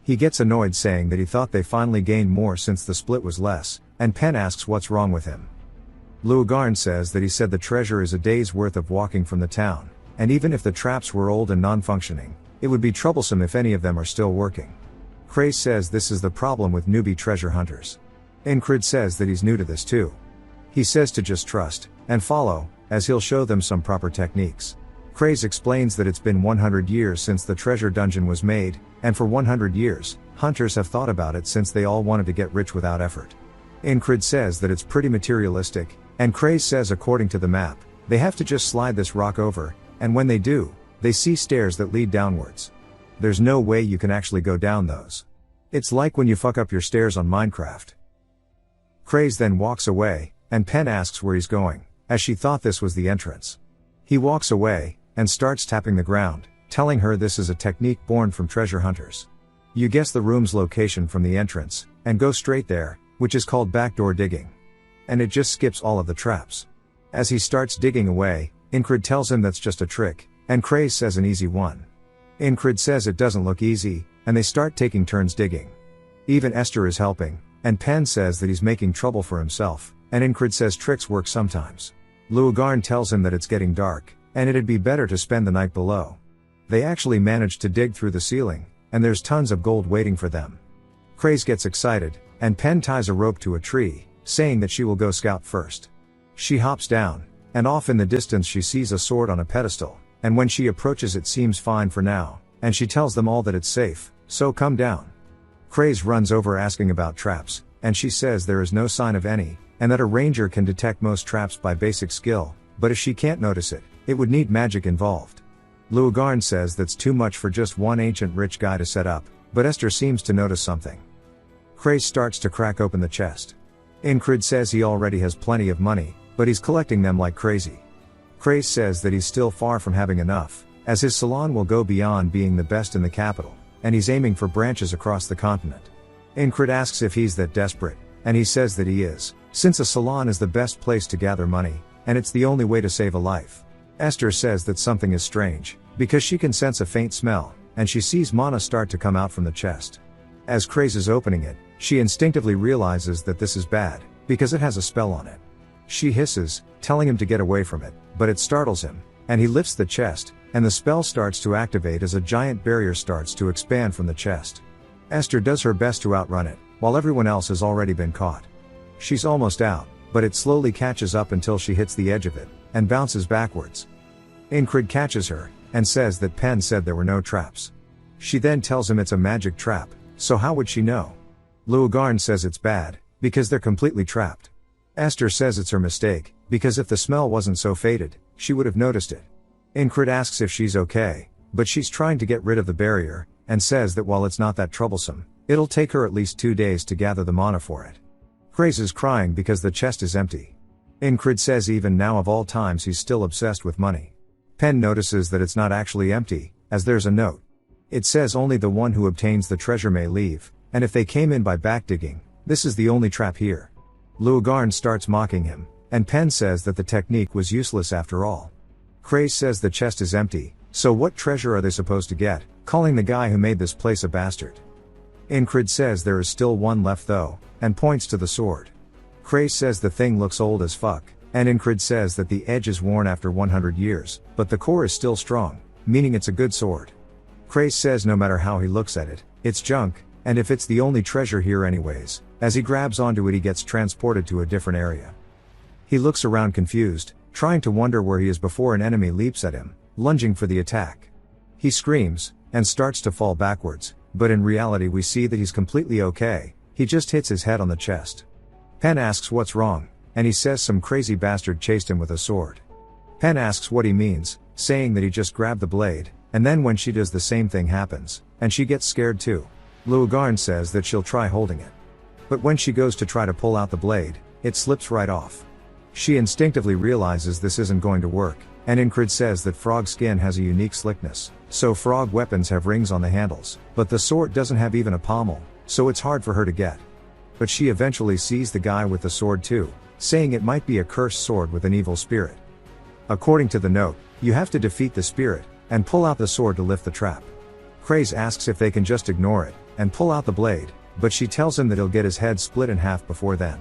He gets annoyed, saying that he thought they finally gained more since the split was less, and Pen asks what's wrong with him. Luagarn says that he said the treasure is a day's worth of walking from the town, and even if the traps were old and non-functioning, it would be troublesome if any of them are still working. Craze says this is the problem with newbie treasure hunters. Incrid says that he's new to this too. He says to just trust, and follow, as he'll show them some proper techniques. Craze explains that it's been 100 years since the treasure dungeon was made, and for 100 years, hunters have thought about it since they all wanted to get rich without effort. Incrid says that it's pretty materialistic, and Craze says according to the map, they have to just slide this rock over, and when they do, they see stairs that lead downwards. There's no way you can actually go down those. It's like when you fuck up your stairs on Minecraft. Craze then walks away, and Pen asks where he's going, as she thought this was the entrance. He walks away, and starts tapping the ground, telling her this is a technique born from treasure hunters. You guess the room's location from the entrance, and go straight there, which is called backdoor digging. And it just skips all of the traps. As he starts digging away, Incrid tells him that's just a trick, and Craze says an easy one. Incrid says it doesn't look easy, and they start taking turns digging. Even Esther is helping, and Pen says that he's making trouble for himself, and Incrid says tricks work sometimes. Luagarn tells him that it's getting dark, and it'd be better to spend the night below. They actually manage to dig through the ceiling, and there's tons of gold waiting for them. Craze gets excited, and Pen ties a rope to a tree, saying that she will go scout first. She hops down, and off in the distance she sees a sword on a pedestal, and when she approaches it seems fine for now, and she tells them all that it's safe, so come down. Craze runs over asking about traps, and she says there is no sign of any, and that a ranger can detect most traps by basic skill, but if she can't notice it, it would need magic involved. Luogarn says that's too much for just one ancient rich guy to set up, but Esther seems to notice something. Craze starts to crack open the chest. Incrid says he already has plenty of money, but he's collecting them like crazy. Craze says that he's still far from having enough, as his salon will go beyond being the best in the capital, and he's aiming for branches across the continent. Incrid asks if he's that desperate, and he says that he is, since a salon is the best place to gather money, and it's the only way to save a life. Esther says that something is strange, because she can sense a faint smell, and she sees mana start to come out from the chest. As Craze is opening it, she instinctively realizes that this is bad, because it has a spell on it. She hisses, telling him to get away from it, but it startles him, and he lifts the chest, and the spell starts to activate as a giant barrier starts to expand from the chest. Esther does her best to outrun it, while everyone else has already been caught. She's almost out, but it slowly catches up until she hits the edge of it, and bounces backwards. Incrid catches her, and says that Pen said there were no traps. She then tells him it's a magic trap, so how would she know? Luogarn says it's bad, because they're completely trapped. Esther says it's her mistake, because if the smell wasn't so faded, she would have noticed it. Incrid asks if she's okay, but she's trying to get rid of the barrier, and says that while it's not that troublesome, it'll take her at least 2 days to gather the mana for it. Craze is crying because the chest is empty. Incrid says even now of all times he's still obsessed with money. Pen notices that it's not actually empty, as there's a note. It says only the one who obtains the treasure may leave, and if they came in by backdigging, this is the only trap here. Luogarn starts mocking him, and Pen says that the technique was useless after all. Craze says the chest is empty, so what treasure are they supposed to get, calling the guy who made this place a bastard. Incrid says there is still one left though, and points to the sword. Craze says the thing looks old as fuck, and Incrid says that the edge is worn after 100 years, but the core is still strong, meaning it's a good sword. Craze says no matter how he looks at it, it's junk, and if it's the only treasure here anyways, as he grabs onto it he gets transported to a different area. He looks around confused, trying to wonder where he is before an enemy leaps at him, lunging for the attack. He screams, and starts to fall backwards, but in reality we see that he's completely okay, he just hits his head on the chest. Pen asks what's wrong, and he says some crazy bastard chased him with a sword. Pen asks what he means, saying that he just grabbed the blade, and then when she does the same thing happens, and she gets scared too. Luogarn says that she'll try holding it. But when she goes to try to pull out the blade, it slips right off. She instinctively realizes this isn't going to work, and Incrid says that frog skin has a unique slickness, so frog weapons have rings on the handles, but the sword doesn't have even a pommel, so it's hard for her to get. But she eventually sees the guy with the sword too, saying it might be a cursed sword with an evil spirit. According to the note, you have to defeat the spirit, and pull out the sword to lift the trap. Craze asks if they can just ignore it, and pull out the blade, but she tells him that he'll get his head split in half before then.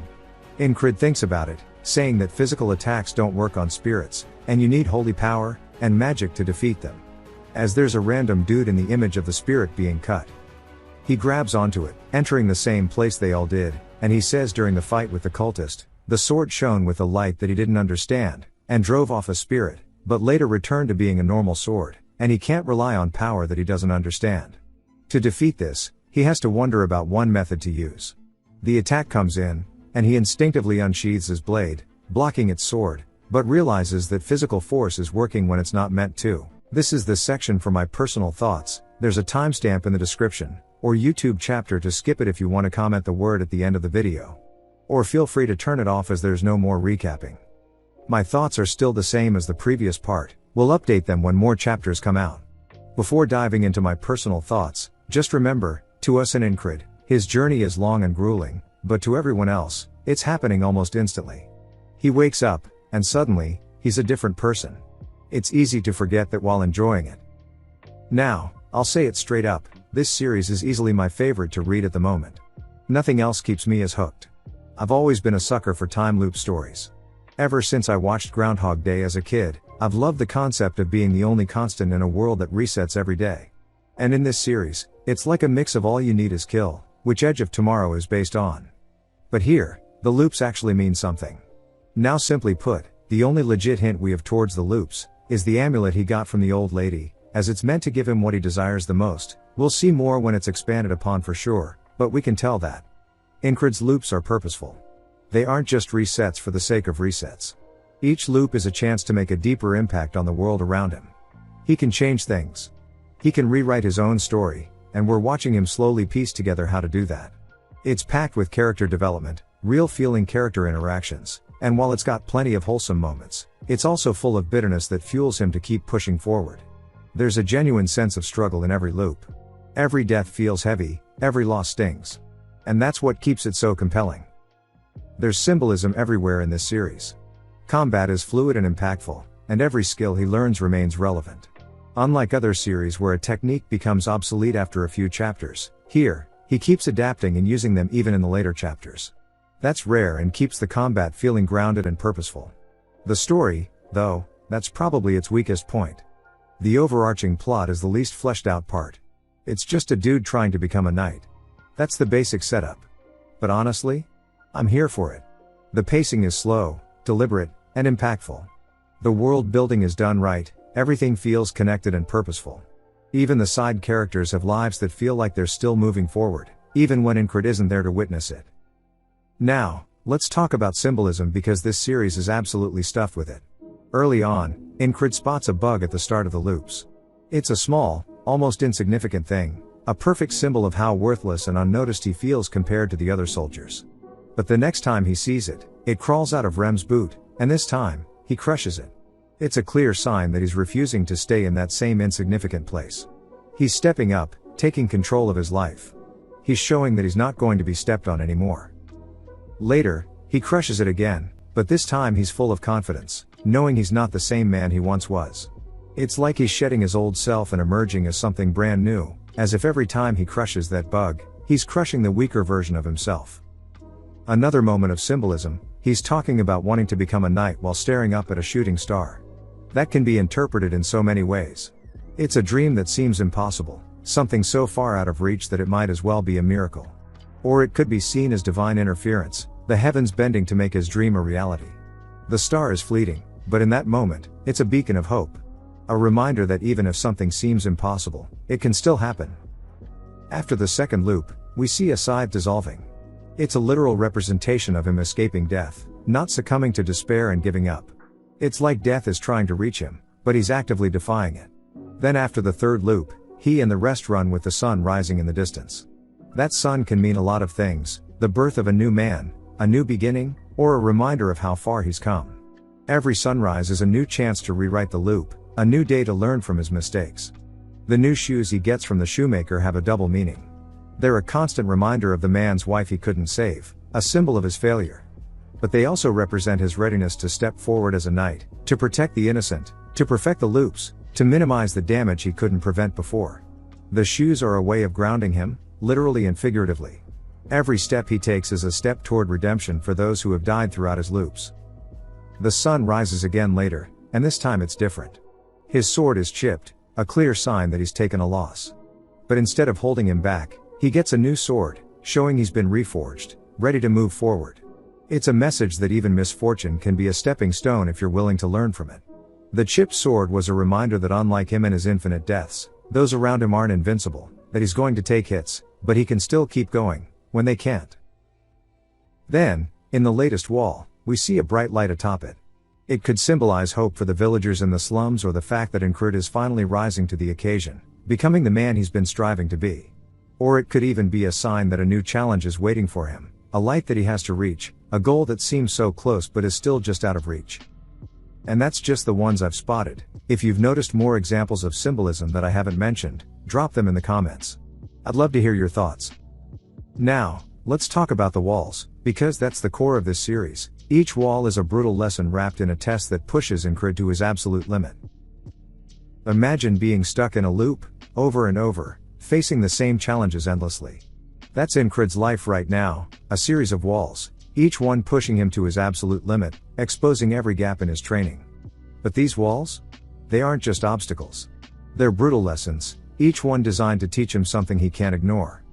Incrid thinks about it, saying that physical attacks don't work on spirits, and you need holy power, and magic to defeat them. As there's a random dude in the image of the spirit being cut. He grabs onto it, entering the same place they all did, and he says during the fight with the cultist, the sword shone with a light that he didn't understand, and drove off a spirit, but later returned to being a normal sword, and he can't rely on power that he doesn't understand. To defeat this, he has to wonder about one method to use. The attack comes in, and he instinctively unsheathes his blade, blocking its sword, but realizes that physical force is working when it's not meant to. This is the section for my personal thoughts. There's a timestamp in the description, or YouTube chapter to skip it if you want to comment the word at the end of the video. Or feel free to turn it off as there's no more recapping. My thoughts are still the same as the previous part, we'll update them when more chapters come out. Before diving into my personal thoughts, just remember, to us in Incrid, his journey is long and grueling, but to everyone else, it's happening almost instantly. He wakes up, and suddenly, he's a different person. It's easy to forget that while enjoying it. Now, I'll say it straight up, this series is easily my favorite to read at the moment. Nothing else keeps me as hooked. I've always been a sucker for time loop stories. Ever since I watched Groundhog Day as a kid, I've loved the concept of being the only constant in a world that resets every day. And in this series, it's like a mix of all you need is kill, which Edge of Tomorrow is based on. But here, the loops actually mean something. Now simply put, the only legit hint we have towards the loops, is the amulet he got from the old lady, as it's meant to give him what he desires the most. We'll see more when it's expanded upon for sure, but we can tell that Incred's loops are purposeful. They aren't just resets for the sake of resets. Each loop is a chance to make a deeper impact on the world around him. He can change things. He can rewrite his own story, and we're watching him slowly piece together how to do that. It's packed with character development, real feeling character interactions, and while it's got plenty of wholesome moments, it's also full of bitterness that fuels him to keep pushing forward. There's a genuine sense of struggle in every loop. Every death feels heavy, every loss stings. And that's what keeps it so compelling. There's symbolism everywhere in this series. Combat is fluid and impactful, and every skill he learns remains relevant. Unlike other series where a technique becomes obsolete after a few chapters, here, he keeps adapting and using them even in the later chapters. That's rare and keeps the combat feeling grounded and purposeful. The story, though, that's probably its weakest point. The overarching plot is the least fleshed out part. It's just a dude trying to become a knight. That's the basic setup. But honestly, I'm here for it. The pacing is slow, deliberate, and impactful. The world building is done right, everything feels connected and purposeful. Even the side characters have lives that feel like they're still moving forward, even when Incred isn't there to witness it. Now, let's talk about symbolism because this series is absolutely stuffed with it. Early on, Incred spots a bug at the start of the loops. It's a small, almost insignificant thing, a perfect symbol of how worthless and unnoticed he feels compared to the other soldiers. But the next time he sees it, it crawls out of Rem's boot, and this time, he crushes it. It's a clear sign that he's refusing to stay in that same insignificant place. He's stepping up, taking control of his life. He's showing that he's not going to be stepped on anymore. Later, he crushes it again, but this time he's full of confidence, knowing he's not the same man he once was. It's like he's shedding his old self and emerging as something brand new, as if every time he crushes that bug, he's crushing the weaker version of himself. Another moment of symbolism, he's talking about wanting to become a knight while staring up at a shooting star. That can be interpreted in so many ways. It's a dream that seems impossible, something so far out of reach that it might as well be a miracle. Or it could be seen as divine interference, the heavens bending to make his dream a reality. The star is fleeting, but in that moment, it's a beacon of hope. A reminder that even if something seems impossible, it can still happen. After the second loop, we see a scythe dissolving. It's a literal representation of him escaping death, not succumbing to despair and giving up. It's like death is trying to reach him, but he's actively defying it. Then after the third loop, he and the rest run with the sun rising in the distance. That sun can mean a lot of things, the birth of a new man, a new beginning, or a reminder of how far he's come. Every sunrise is a new chance to rewrite the loop, a new day to learn from his mistakes. The new shoes he gets from the shoemaker have a double meaning. They're a constant reminder of the man's wife he couldn't save, a symbol of his failure. But they also represent his readiness to step forward as a knight, to protect the innocent, to perfect the loops, to minimize the damage he couldn't prevent before. The shoes are a way of grounding him, literally and figuratively. Every step he takes is a step toward redemption for those who have died throughout his loops. The sun rises again later, and this time it's different. His sword is chipped, a clear sign that he's taken a loss. But instead of holding him back, he gets a new sword, showing he's been reforged, ready to move forward. It's a message that even misfortune can be a stepping stone if you're willing to learn from it. The chipped sword was a reminder that unlike him and his infinite deaths, those around him aren't invincible, that he's going to take hits, but he can still keep going, when they can't. Then, in the latest wall, we see a bright light atop it. It could symbolize hope for the villagers in the slums or the fact that Incred is finally rising to the occasion, becoming the man he's been striving to be. Or it could even be a sign that a new challenge is waiting for him, a light that he has to reach, a goal that seems so close but is still just out of reach. And that's just the ones I've spotted. If you've noticed more examples of symbolism that I haven't mentioned, drop them in the comments. I'd love to hear your thoughts. Now, let's talk about the walls, because that's the core of this series. Each wall is a brutal lesson wrapped in a test that pushes Incred to his absolute limit. Imagine being stuck in a loop, over and over, facing the same challenges endlessly. That's Incred's life right now, a series of walls, each one pushing him to his absolute limit, exposing every gap in his training. But these walls? They aren't just obstacles. They're brutal lessons, each one designed to teach him something he can't ignore.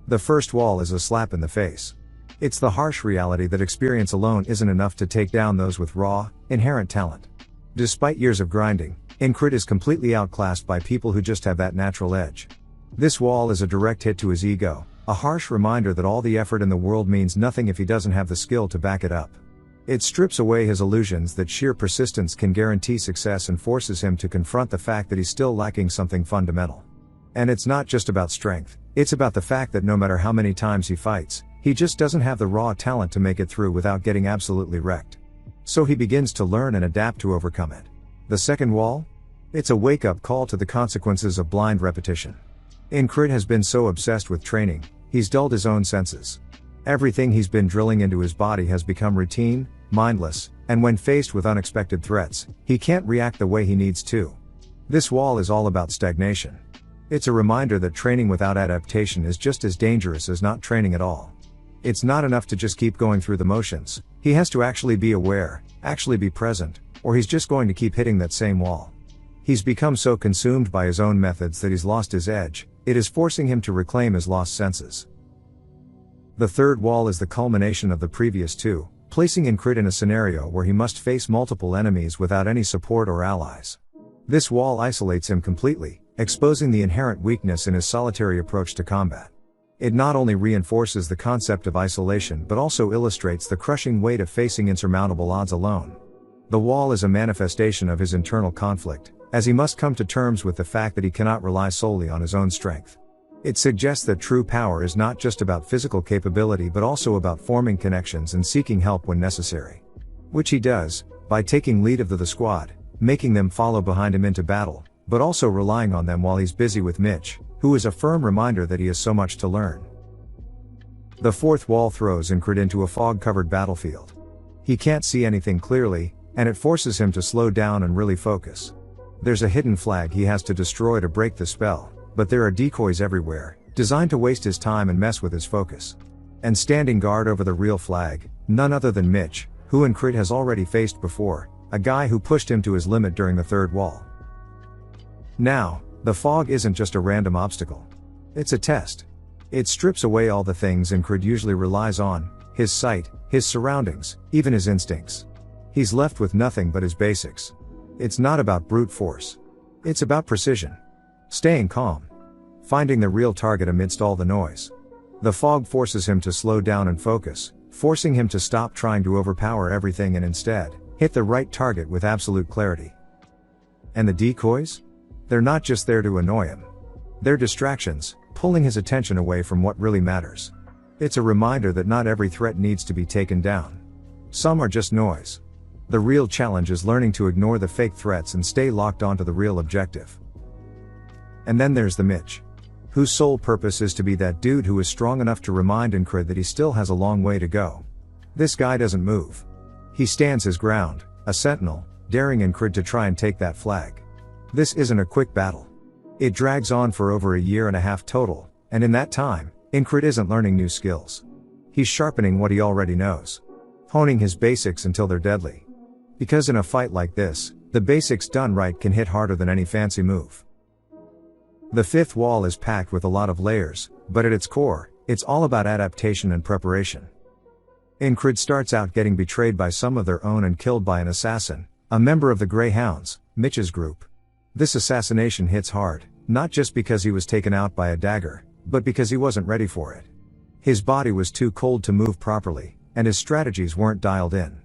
The first wall is a slap in the face. It's the harsh reality that experience alone isn't enough to take down those with raw, inherent talent. Despite years of grinding, Incrit is completely outclassed by people who just have that natural edge. This wall is a direct hit to his ego, a harsh reminder that all the effort in the world means nothing if he doesn't have the skill to back it up. It strips away his illusions that sheer persistence can guarantee success and forces him to confront the fact that he's still lacking something fundamental. And it's not just about strength, it's about the fact that no matter how many times he fights, he just doesn't have the raw talent to make it through without getting absolutely wrecked. So he begins to learn and adapt to overcome it. The second wall? It's a wake-up call to the consequences of blind repetition. Incrit has been so obsessed with training, he's dulled his own senses. Everything he's been drilling into his body has become routine, mindless, and when faced with unexpected threats, he can't react the way he needs to. This wall is all about stagnation. It's a reminder that training without adaptation is just as dangerous as not training at all. It's not enough to just keep going through the motions, he has to actually be aware, actually be present, or he's just going to keep hitting that same wall. He's become so consumed by his own methods that he's lost his edge, it is forcing him to reclaim his lost senses. The third wall is the culmination of the previous two, placing Incrit in a scenario where he must face multiple enemies without any support or allies. This wall isolates him completely, exposing the inherent weakness in his solitary approach to combat. It not only reinforces the concept of isolation but also illustrates the crushing weight of facing insurmountable odds alone. The wall is a manifestation of his internal conflict, as he must come to terms with the fact that he cannot rely solely on his own strength. It suggests that true power is not just about physical capability but also about forming connections and seeking help when necessary. Which he does, by taking lead of the squad, making them follow behind him into battle, but also relying on them while he's busy with Mitch, who is a firm reminder that he has so much to learn. The fourth wall throws Incrit into a fog-covered battlefield. He can't see anything clearly, and it forces him to slow down and really focus. There's a hidden flag he has to destroy to break the spell, but there are decoys everywhere, designed to waste his time and mess with his focus. And standing guard over the real flag, none other than Mitch, who Incrit has already faced before, a guy who pushed him to his limit during the third wall. Now, the fog isn't just a random obstacle. It's a test. It strips away all the things Incrit usually relies on, his sight, his surroundings, even his instincts. He's left with nothing but his basics. It's not about brute force. It's about precision. Staying calm. Finding the real target amidst all the noise. The fog forces him to slow down and focus, forcing him to stop trying to overpower everything and instead, hit the right target with absolute clarity. And the decoys? They're not just there to annoy him. They're distractions, pulling his attention away from what really matters. It's a reminder that not every threat needs to be taken down. Some are just noise. The real challenge is learning to ignore the fake threats and stay locked onto the real objective. And then there's the Mitch, whose sole purpose is to be that dude who is strong enough to remind Incrit that he still has a long way to go. This guy doesn't move. He stands his ground, a sentinel, daring Incrit to try and take that flag. This isn't a quick battle. It drags on for over a year and a half total, and in that time, Incrit isn't learning new skills. He's sharpening what he already knows. Honing his basics until they're deadly. Because in a fight like this, the basics done right can hit harder than any fancy move. The fifth wall is packed with a lot of layers, but at its core, it's all about adaptation and preparation. Incrit starts out getting betrayed by some of their own and killed by an assassin, a member of the Greyhounds, Mitch's group. This assassination hits hard, not just because he was taken out by a dagger, but because he wasn't ready for it. His body was too cold to move properly, and his strategies weren't dialed in.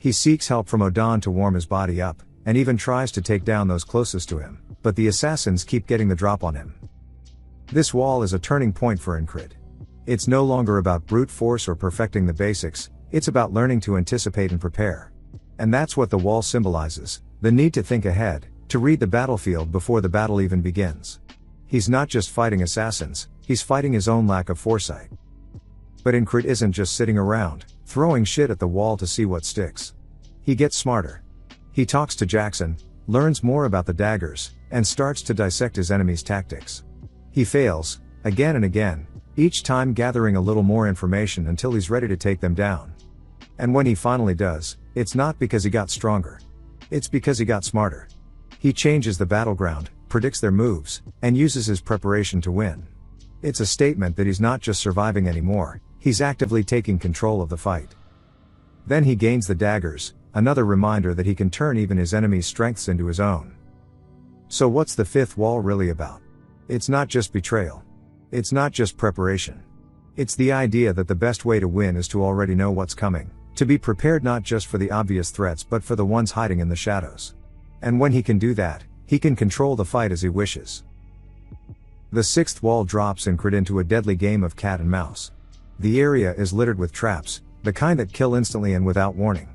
He seeks help from Odan to warm his body up, and even tries to take down those closest to him, but the assassins keep getting the drop on him. This wall is a turning point for Incrit. It's no longer about brute force or perfecting the basics, it's about learning to anticipate and prepare. And that's what the wall symbolizes, the need to think ahead, to read the battlefield before the battle even begins. He's not just fighting assassins, he's fighting his own lack of foresight. But Incrit isn't just sitting around, throwing shit at the wall to see what sticks. He gets smarter. He talks to Jackson, learns more about the daggers, and starts to dissect his enemy's tactics. He fails, again and again, each time gathering a little more information until he's ready to take them down. And when he finally does, it's not because he got stronger. It's because he got smarter. He changes the battleground, predicts their moves, and uses his preparation to win. It's a statement that he's not just surviving anymore, he's actively taking control of the fight. Then he gains the daggers, another reminder that he can turn even his enemy's strengths into his own. So what's the fifth wall really about? It's not just betrayal. It's not just preparation. It's the idea that the best way to win is to already know what's coming, to be prepared not just for the obvious threats but for the ones hiding in the shadows. And when he can do that, he can control the fight as he wishes. The sixth wall drops Incred into a deadly game of cat and mouse. The area is littered with traps, the kind that kill instantly and without warning.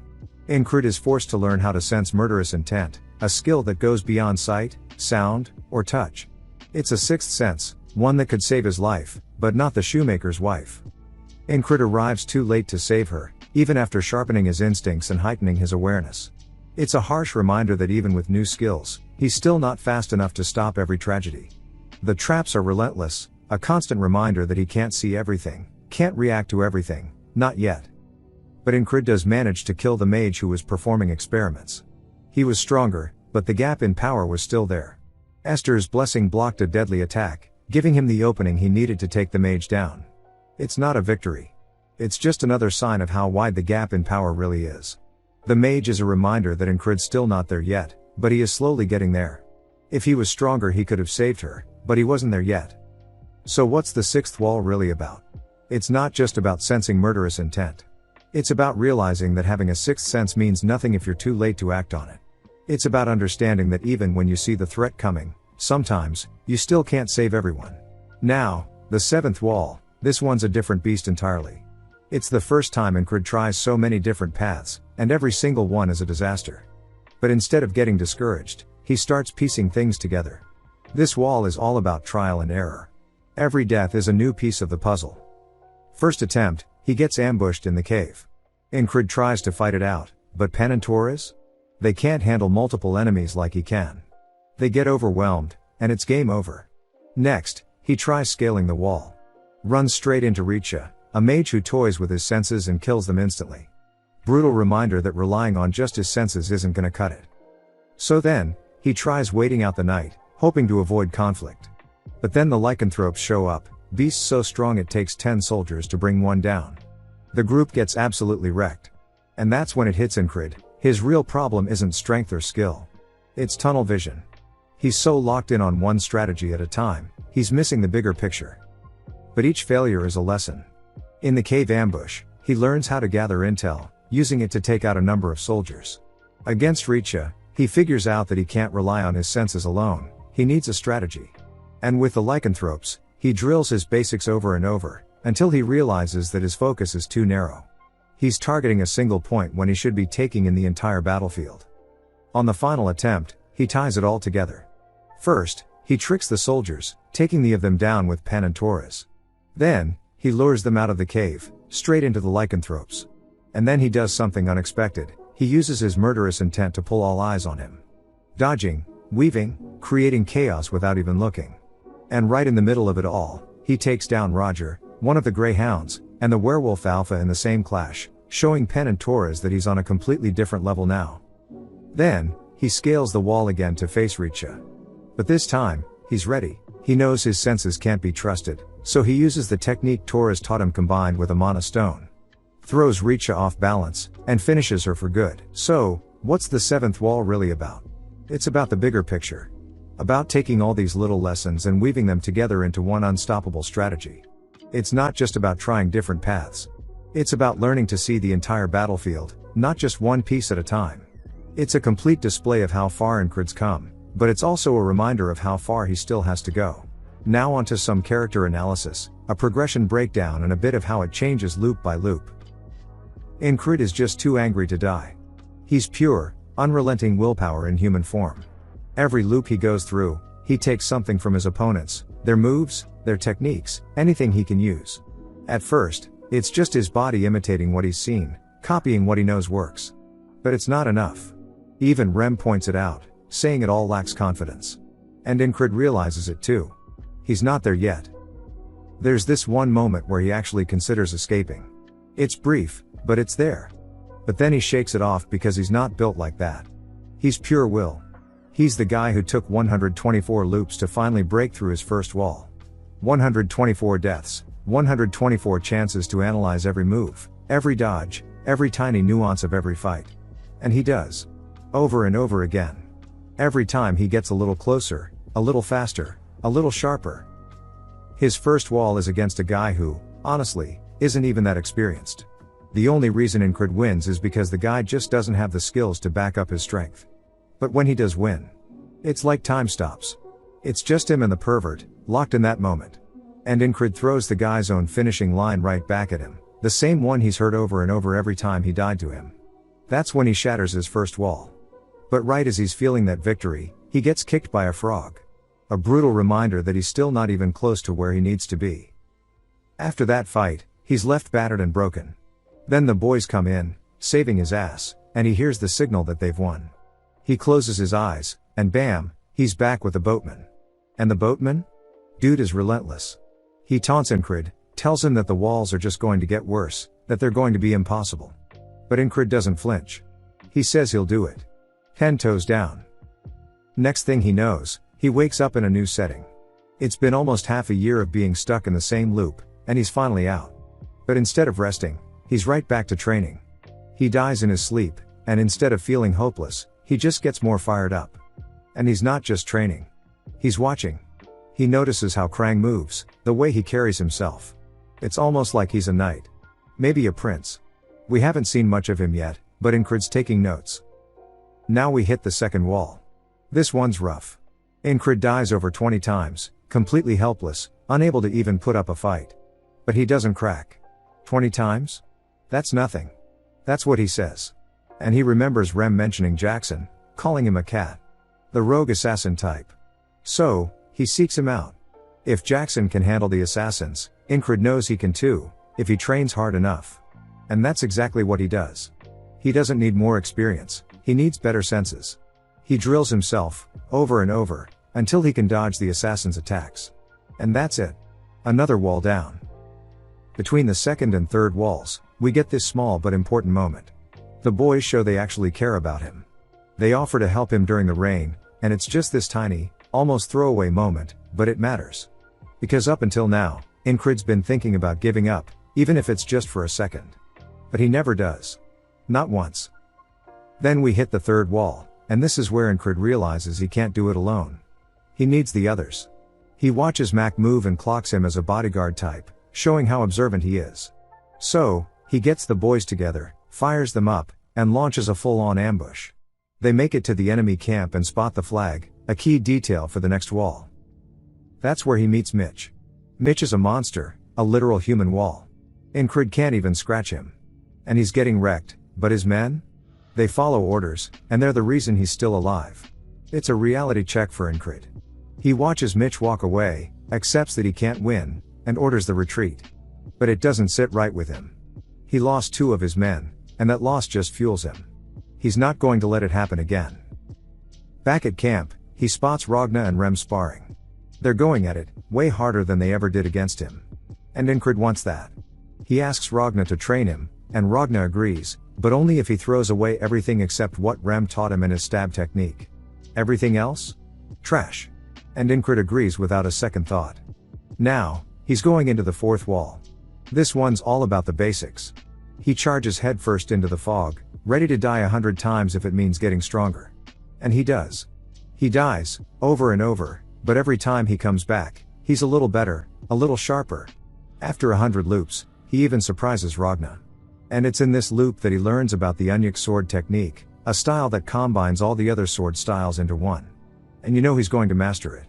Incred is forced to learn how to sense murderous intent, a skill that goes beyond sight, sound, or touch. It's a sixth sense, one that could save his life, but not the shoemaker's wife. Incred arrives too late to save her, even after sharpening his instincts and heightening his awareness. It's a harsh reminder that even with new skills, he's still not fast enough to stop every tragedy. The traps are relentless, a constant reminder that he can't see everything, can't react to everything, not yet. But Incred does manage to kill the mage who was performing experiments. He was stronger, but the gap in power was still there. Esther's blessing blocked a deadly attack, giving him the opening he needed to take the mage down. It's not a victory. It's just another sign of how wide the gap in power really is. The mage is a reminder that Incred's still not there yet, but he is slowly getting there. If he was stronger he could have saved her, but he wasn't there yet. So what's the sixth wall really about? It's not just about sensing murderous intent. It's about realizing that having a sixth sense means nothing if you're too late to act on it. It's about understanding that even when you see the threat coming, sometimes, you still can't save everyone. Now, the seventh wall, this one's a different beast entirely. It's the first time Incred tries so many different paths, and every single one is a disaster. But instead of getting discouraged, he starts piecing things together. This wall is all about trial and error. Every death is a new piece of the puzzle. First attempt, he gets ambushed in the cave. Incred tries to fight it out, but Pen and Torres? They can't handle multiple enemies like he can. They get overwhelmed, and it's game over. Next, he tries scaling the wall. Runs straight into Richa, a mage who toys with his senses and kills them instantly. Brutal reminder that relying on just his senses isn't gonna cut it. So then, he tries waiting out the night, hoping to avoid conflict. But then the lycanthropes show up, beasts so strong it takes 10 soldiers to bring one down. The group gets absolutely wrecked. And that's when it hits Incred, his real problem isn't strength or skill. It's tunnel vision. He's so locked in on one strategy at a time, he's missing the bigger picture. But each failure is a lesson. In the cave ambush, he learns how to gather intel, using it to take out a number of soldiers. Against Richa, he figures out that he can't rely on his senses alone, he needs a strategy. And with the lycanthropes, he drills his basics over and over, until he realizes that his focus is too narrow. He's targeting a single point when he should be taking in the entire battlefield. On the final attempt, he ties it all together. First, he tricks the soldiers, taking the of them down with Pen and Torres. Then, he lures them out of the cave, straight into the lycanthropes. And then he does something unexpected, he uses his murderous intent to pull all eyes on him. Dodging, weaving, creating chaos without even looking. And right in the middle of it all, he takes down Roger, one of the Greyhounds, and the werewolf Alpha in the same clash, showing Pen and Torres that he's on a completely different level now. Then, he scales the wall again to face Richa. But this time, he's ready. He knows his senses can't be trusted, so he uses the technique Torres taught him combined with a mana stone. Throws Richa off balance, and finishes her for good. So, what's the seventh wall really about? It's about the bigger picture. About taking all these little lessons and weaving them together into one unstoppable strategy. It's not just about trying different paths. It's about learning to see the entire battlefield, not just one piece at a time. It's a complete display of how far Incred's come, but it's also a reminder of how far he still has to go. Now onto some character analysis, a progression breakdown and a bit of how it changes loop by loop. Incred is just too angry to die. He's pure, unrelenting willpower in human form. Every loop he goes through, he takes something from his opponents, their moves, their techniques, anything he can use. At first, it's just his body imitating what he's seen, copying what he knows works. But it's not enough. Even Rem points it out, saying it all lacks confidence. And Incred realizes it too. He's not there yet. There's this one moment where he actually considers escaping. It's brief, but it's there. But then he shakes it off because he's not built like that. He's pure will. He's the guy who took 124 loops to finally break through his first wall. 124 deaths, 124 chances to analyze every move, every dodge, every tiny nuance of every fight. And he does. Over and over again. Every time he gets a little closer, a little faster, a little sharper. His first wall is against a guy who, honestly, isn't even that experienced. The only reason Incred wins is because the guy just doesn't have the skills to back up his strength. But when he does win, it's like time stops. It's just him and the pervert, locked in that moment. And Incred throws the guy's own finishing line right back at him, the same one he's heard over and over every time he died to him. That's when he shatters his first wall. But right as he's feeling that victory, he gets kicked by a frog. A brutal reminder that he's still not even close to where he needs to be. After that fight, he's left battered and broken. Then the boys come in, saving his ass, and he hears the signal that they've won. He closes his eyes, and bam, he's back with the boatman. And the boatman? Dude is relentless. He taunts Incred, tells him that the walls are just going to get worse, that they're going to be impossible. But Incred doesn't flinch. He says he'll do it. 10 toes down. Next thing he knows, he wakes up in a new setting. It's been almost half a year of being stuck in the same loop, and he's finally out. But instead of resting, he's right back to training. He dies in his sleep, and instead of feeling hopeless, he just gets more fired up. And he's not just training. He's watching. He notices how Krang moves, the way he carries himself. It's almost like he's a knight. Maybe a prince. We haven't seen much of him yet, but Incred's taking notes. Now we hit the second wall. This one's rough. Incred dies over 20 times, completely helpless, unable to even put up a fight. But he doesn't crack. 20 times? That's nothing. That's what he says. And he remembers Rem mentioning Jackson, calling him a cat. The rogue assassin type. So, he seeks him out. If Jackson can handle the assassins, Incred knows he can too, if he trains hard enough. And that's exactly what he does. He doesn't need more experience, he needs better senses. He drills himself, over and over, until he can dodge the assassin's attacks. And that's it. Another wall down. Between the second and third walls, we get this small but important moment. The boys show they actually care about him. They offer to help him during the rain, and it's just this tiny, almost throwaway moment, but it matters. Because up until now, Incred's been thinking about giving up, even if it's just for a second. But he never does. Not once. Then we hit the third wall, and this is where Incred realizes he can't do it alone. He needs the others. He watches Mac move and clocks him as a bodyguard type, showing how observant he is. So, he gets the boys together, fires them up, and launches a full-on ambush. They make it to the enemy camp and spot the flag, a key detail for the next wall. That's where he meets Mitch. Mitch is a monster, a literal human wall. Incred can't even scratch him. And he's getting wrecked, but his men? They follow orders, and they're the reason he's still alive. It's a reality check for Incred. He watches Mitch walk away, accepts that he can't win, and orders the retreat. But it doesn't sit right with him. He lost 2 of his men, and that loss just fuels him. He's not going to let it happen again. Back at camp, he spots Ragna and Rem sparring. They're going at it, way harder than they ever did against him. And Incred wants that. He asks Ragna to train him, and Ragna agrees, but only if he throws away everything except what Rem taught him in his stab technique. Everything else? Trash. And Incred agrees without a second thought. Now, he's going into the fourth wall. This one's all about the basics. He charges headfirst into the fog, ready to die 100 times if it means getting stronger. And he does. He dies, over and over, but every time he comes back, he's a little better, a little sharper. After 100 loops, he even surprises Ragna. And it's in this loop that he learns about the Unyuk sword technique, a style that combines all the other sword styles into one. And you know he's going to master it.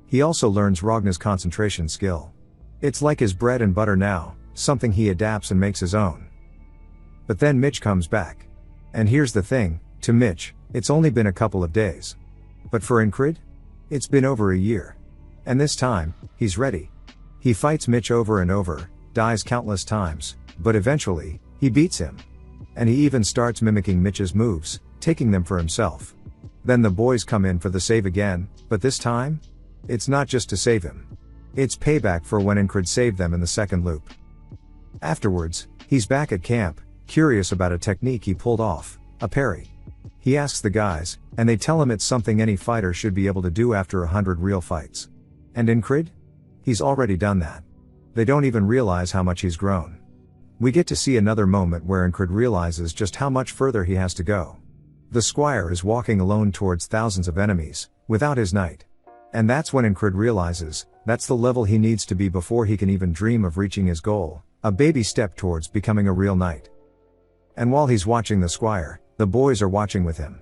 He also learns Ragna's concentration skill. It's like his bread and butter now, something he adapts and makes his own. But then Mitch comes back. And here's the thing, to Mitch, it's only been a couple of days. But for Incred? It's been over a year. And this time, he's ready. He fights Mitch over and over, dies countless times, but eventually, he beats him. And he even starts mimicking Mitch's moves, taking them for himself. Then the boys come in for the save again, but this time? It's not just to save him. It's payback for when Incred saved them in the second loop. Afterwards, he's back at camp, curious about a technique he pulled off, a parry. He asks the guys, and they tell him it's something any fighter should be able to do after 100 real fights. And Incrid? He's already done that. They don't even realize how much he's grown. We get to see another moment where Incrid realizes just how much further he has to go. The squire is walking alone towards thousands of enemies, without his knight. And that's when Incrid realizes, that's the level he needs to be before he can even dream of reaching his goal, a baby step towards becoming a real knight. And while he's watching the squire, the boys are watching with him.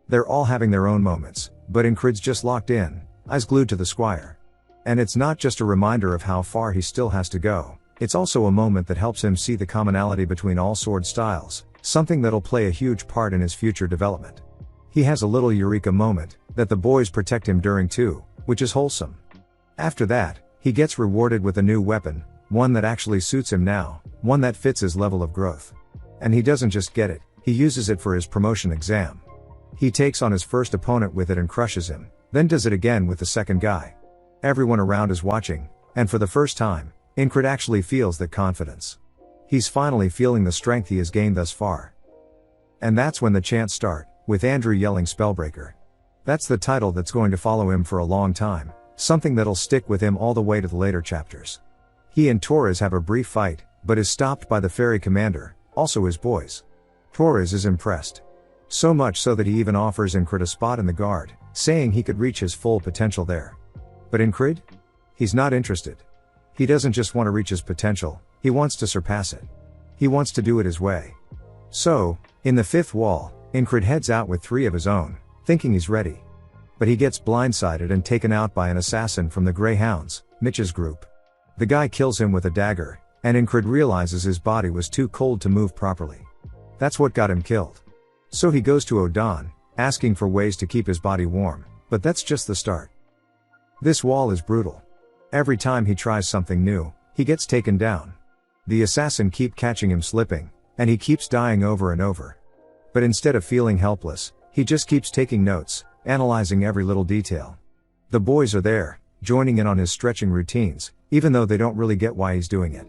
They're all having their own moments, but Incrid's just locked in, eyes glued to the squire. And it's not just a reminder of how far he still has to go, it's also a moment that helps him see the commonality between all sword styles, something that'll play a huge part in his future development. He has a little eureka moment, that the boys protect him during too, which is wholesome. After that, he gets rewarded with a new weapon, one that actually suits him now, one that fits his level of growth. And he doesn't just get it, he uses it for his promotion exam. He takes on his first opponent with it and crushes him, then does it again with the second guy. Everyone around is watching, and for the first time, Incrid actually feels that confidence. He's finally feeling the strength he has gained thus far. And that's when the chants start, with Andrew yelling Spellbreaker. That's the title that's going to follow him for a long time, something that'll stick with him all the way to the later chapters. He and Torres have a brief fight, but is stopped by the ferry commander, also his boys. Torres is impressed. So much so that he even offers Incrid a spot in the guard, saying he could reach his full potential there. But Incrid? He's not interested. He doesn't just want to reach his potential, he wants to surpass it. He wants to do it his way. So, in the fifth wall, Incrid heads out with 3 of his own, thinking he's ready. But he gets blindsided and taken out by an assassin from the Greyhounds, Mitch's group. The guy kills him with a dagger, and Incrid realizes his body was too cold to move properly. That's what got him killed. So he goes to Odon, asking for ways to keep his body warm, but that's just the start. This wall is brutal. Every time he tries something new, he gets taken down. The assassin keeps catching him slipping, and he keeps dying over and over. But instead of feeling helpless, he just keeps taking notes, analyzing every little detail. The boys are there, joining in on his stretching routines, even though they don't really get why he's doing it.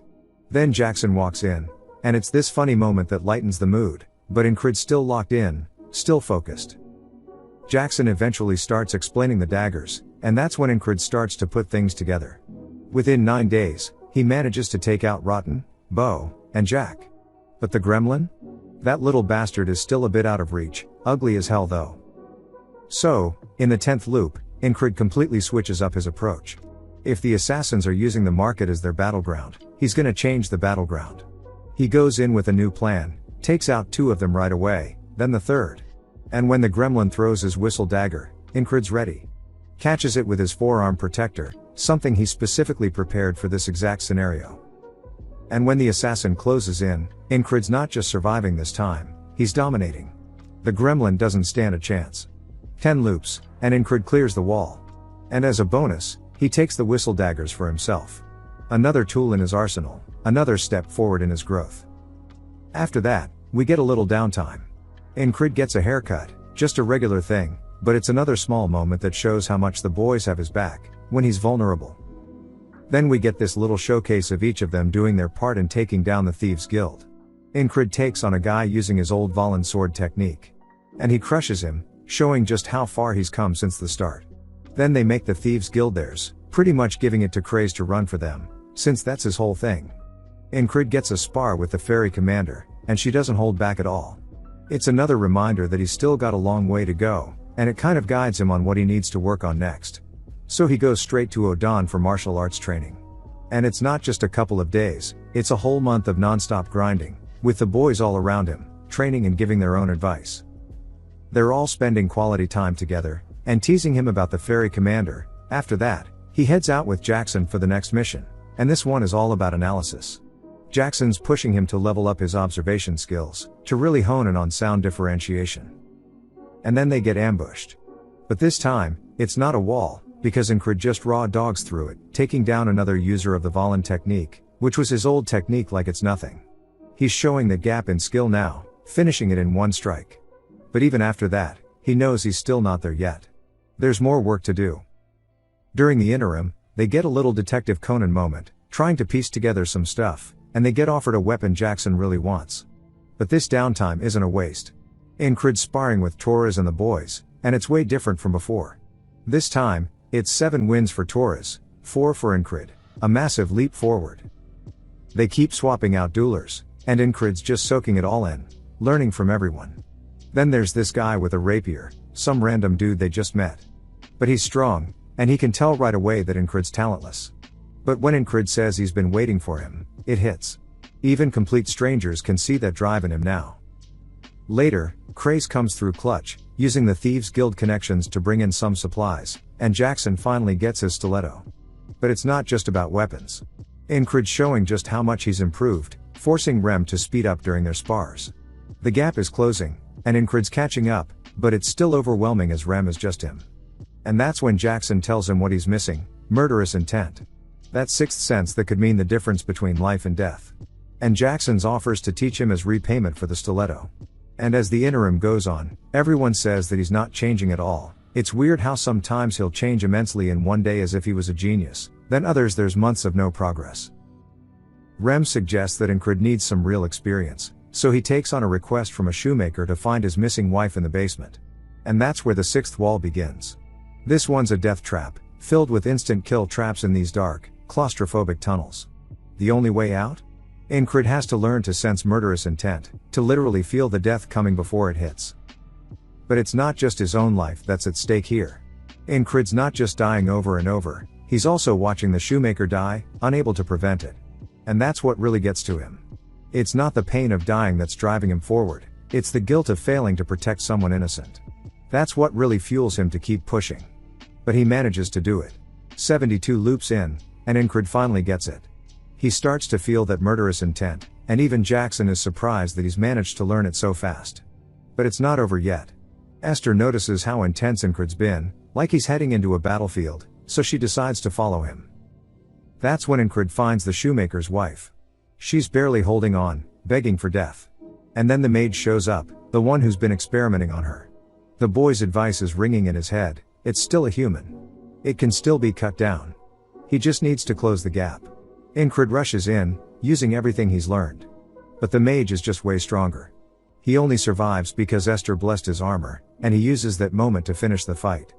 Then Jackson walks in, and it's this funny moment that lightens the mood, but Incrid's still locked in, still focused. Jackson eventually starts explaining the daggers, and that's when Incrid starts to put things together. Within 9 days, he manages to take out Rotten, Bo, and Jack. But the gremlin? That little bastard is still a bit out of reach, ugly as hell though. So, in the 10th loop, Incrid completely switches up his approach. If the assassins are using the market as their battleground, he's gonna change the battleground. He goes in with a new plan, takes out 2 of them right away, then the third. And when the gremlin throws his whistle dagger, Incrid's ready. Catches it with his forearm protector, something he specifically prepared for this exact scenario. And when the assassin closes in, Incrid's not just surviving this time, he's dominating. The gremlin doesn't stand a chance. 10 loops, and Incrid clears the wall. And as a bonus, he takes the whistle daggers for himself. Another tool in his arsenal, another step forward in his growth. After that, we get a little downtime. Incrid gets a haircut, just a regular thing, but it's another small moment that shows how much the boys have his back, when he's vulnerable. Then we get this little showcase of each of them doing their part in taking down the Thieves Guild. Incrid takes on a guy using his old Valen sword technique. And he crushes him, showing just how far he's come since the start. Then they make the Thieves Guild theirs, pretty much giving it to Craze to run for them, since that's his whole thing. Incrid gets a spar with the ferry commander, and she doesn't hold back at all. It's another reminder that he's still got a long way to go, and it kind of guides him on what he needs to work on next. So he goes straight to Odon for martial arts training. And it's not just a couple of days, it's a whole month of non-stop grinding, with the boys all around him, training and giving their own advice. They're all spending quality time together, and teasing him about the ferry commander. After that, he heads out with Jackson for the next mission, and this one is all about analysis. Jackson's pushing him to level up his observation skills, to really hone in on sound differentiation. And then they get ambushed. But this time, it's not a wall, because Incrid just raw dogs through it, taking down another user of the Valen technique, which was his old technique like it's nothing. He's showing the gap in skill now, finishing it in one strike. But even after that, he knows he's still not there yet. There's more work to do. During the interim, they get a little Detective Conan moment, trying to piece together some stuff, and they get offered a weapon Jackson really wants. But this downtime isn't a waste. Incrid's sparring with Torres and the boys, and it's way different from before. This time, it's 7 wins for Torres, 4 for Incrid, a massive leap forward. They keep swapping out duelers, and Incrid's just soaking it all in, learning from everyone. Then there's this guy with a rapier, some random dude they just met. But he's strong, and he can tell right away that Incrid's talentless. But when Incrid says he's been waiting for him, it hits. Even complete strangers can see that drive in him now. Later, Craze comes through clutch, using the Thieves Guild connections to bring in some supplies, and Jackson finally gets his stiletto. But it's not just about weapons. Incrid's showing just how much he's improved, forcing Rem to speed up during their spars. The gap is closing, and Incrid's catching up, but it's still overwhelming as Rem is just him. And that's when Jackson tells him what he's missing: murderous intent. That sixth sense that could mean the difference between life and death. And Jackson's offers to teach him as repayment for the stiletto. And as the interim goes on, everyone says that he's not changing at all. It's weird how sometimes he'll change immensely in one day as if he was a genius, then others there's months of no progress. Rem suggests that Incrid needs some real experience, so he takes on a request from a shoemaker to find his missing wife in the basement. And that's where the sixth wall begins. This one's a death trap, filled with instant kill traps in these dark, claustrophobic tunnels. The only way out? Incrid has to learn to sense murderous intent, to literally feel the death coming before it hits. But it's not just his own life that's at stake here. Incrid's not just dying over and over, he's also watching the shoemaker die, unable to prevent it. And that's what really gets to him. It's not the pain of dying that's driving him forward, it's the guilt of failing to protect someone innocent. That's what really fuels him to keep pushing. But he manages to do it. 72 loops in, and Incrid finally gets it. He starts to feel that murderous intent, and even Jackson is surprised that he's managed to learn it so fast. But it's not over yet. Esther notices how intense Incrid's been, like he's heading into a battlefield, so she decides to follow him. That's when Incrid finds the shoemaker's wife. She's barely holding on, begging for death. And then the maid shows up, the one who's been experimenting on her. The boy's advice is ringing in his head: it's still a human. It can still be cut down. He just needs to close the gap. Incrid rushes in, using everything he's learned. But the mage is just way stronger. He only survives because Esther blessed his armor, and he uses that moment to finish the fight.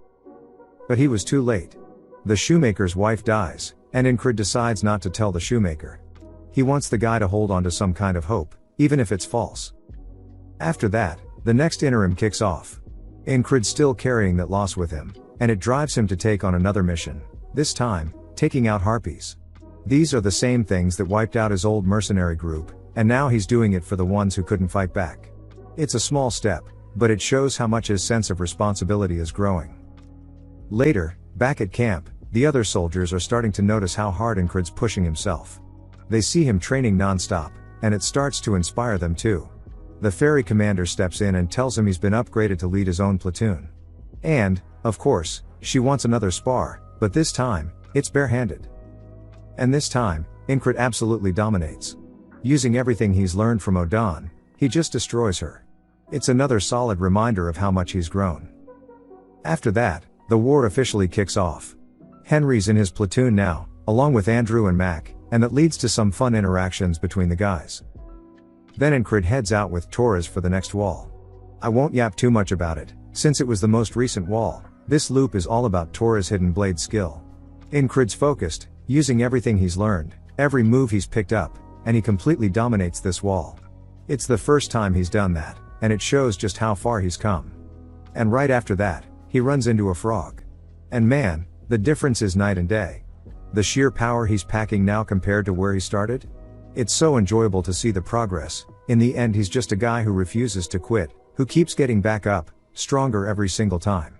But he was too late. The shoemaker's wife dies, and Incrid decides not to tell the shoemaker. He wants the guy to hold on to some kind of hope, even if it's false. After that, the next interim kicks off. Incrid's still carrying that loss with him, and it drives him to take on another mission, this time, taking out harpies. These are the same things that wiped out his old mercenary group, and now he's doing it for the ones who couldn't fight back. It's a small step, but it shows how much his sense of responsibility is growing. Later, back at camp, the other soldiers are starting to notice how hard Incrid's pushing himself. They see him training non-stop, and it starts to inspire them too. The ferry commander steps in and tells him he's been upgraded to lead his own platoon. And, of course, she wants another spar, but this time, it's barehanded. And this time, Incrid absolutely dominates. Using everything he's learned from Odan, he just destroys her. It's another solid reminder of how much he's grown. After that, the war officially kicks off. Henry's in his platoon now, along with Andrew and Mac, and that leads to some fun interactions between the guys. Then Incrid heads out with Torres for the next wall. I won't yap too much about it, since it was the most recent wall. This loop is all about Torres' hidden blade skill. Incrid's focused, using everything he's learned, every move he's picked up, and he completely dominates this wall. It's the first time he's done that, and it shows just how far he's come. And right after that, he runs into a frog. And man, the difference is night and day. The sheer power he's packing now compared to where he started? It's so enjoyable to see the progress. In the end, he's just a guy who refuses to quit, who keeps getting back up, stronger every single time.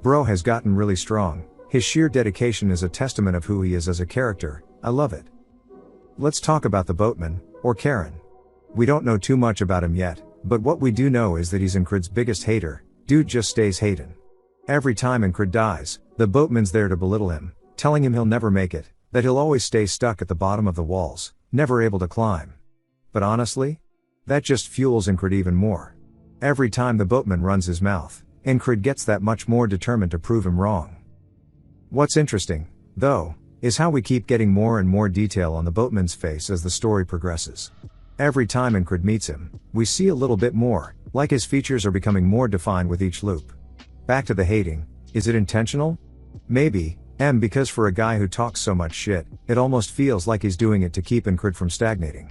Bro has gotten really strong. His sheer dedication is a testament of who he is as a character. I love it. Let's talk about the boatman, or Karen. We don't know too much about him yet, but what we do know is that he's Incrid's biggest hater. Dude just stays hating. Every time Incrid dies, the boatman's there to belittle him, telling him he'll never make it, that he'll always stay stuck at the bottom of the walls, never able to climb. But honestly, that just fuels Incrid even more. Every time the boatman runs his mouth, Incrid gets that much more determined to prove him wrong. What's interesting, though, is how we keep getting more and more detail on the boatman's face as the story progresses. Every time Incred meets him, we see a little bit more, like his features are becoming more defined with each loop. Back to the hating, is it intentional? Maybe, because for a guy who talks so much shit, it almost feels like he's doing it to keep Incred from stagnating.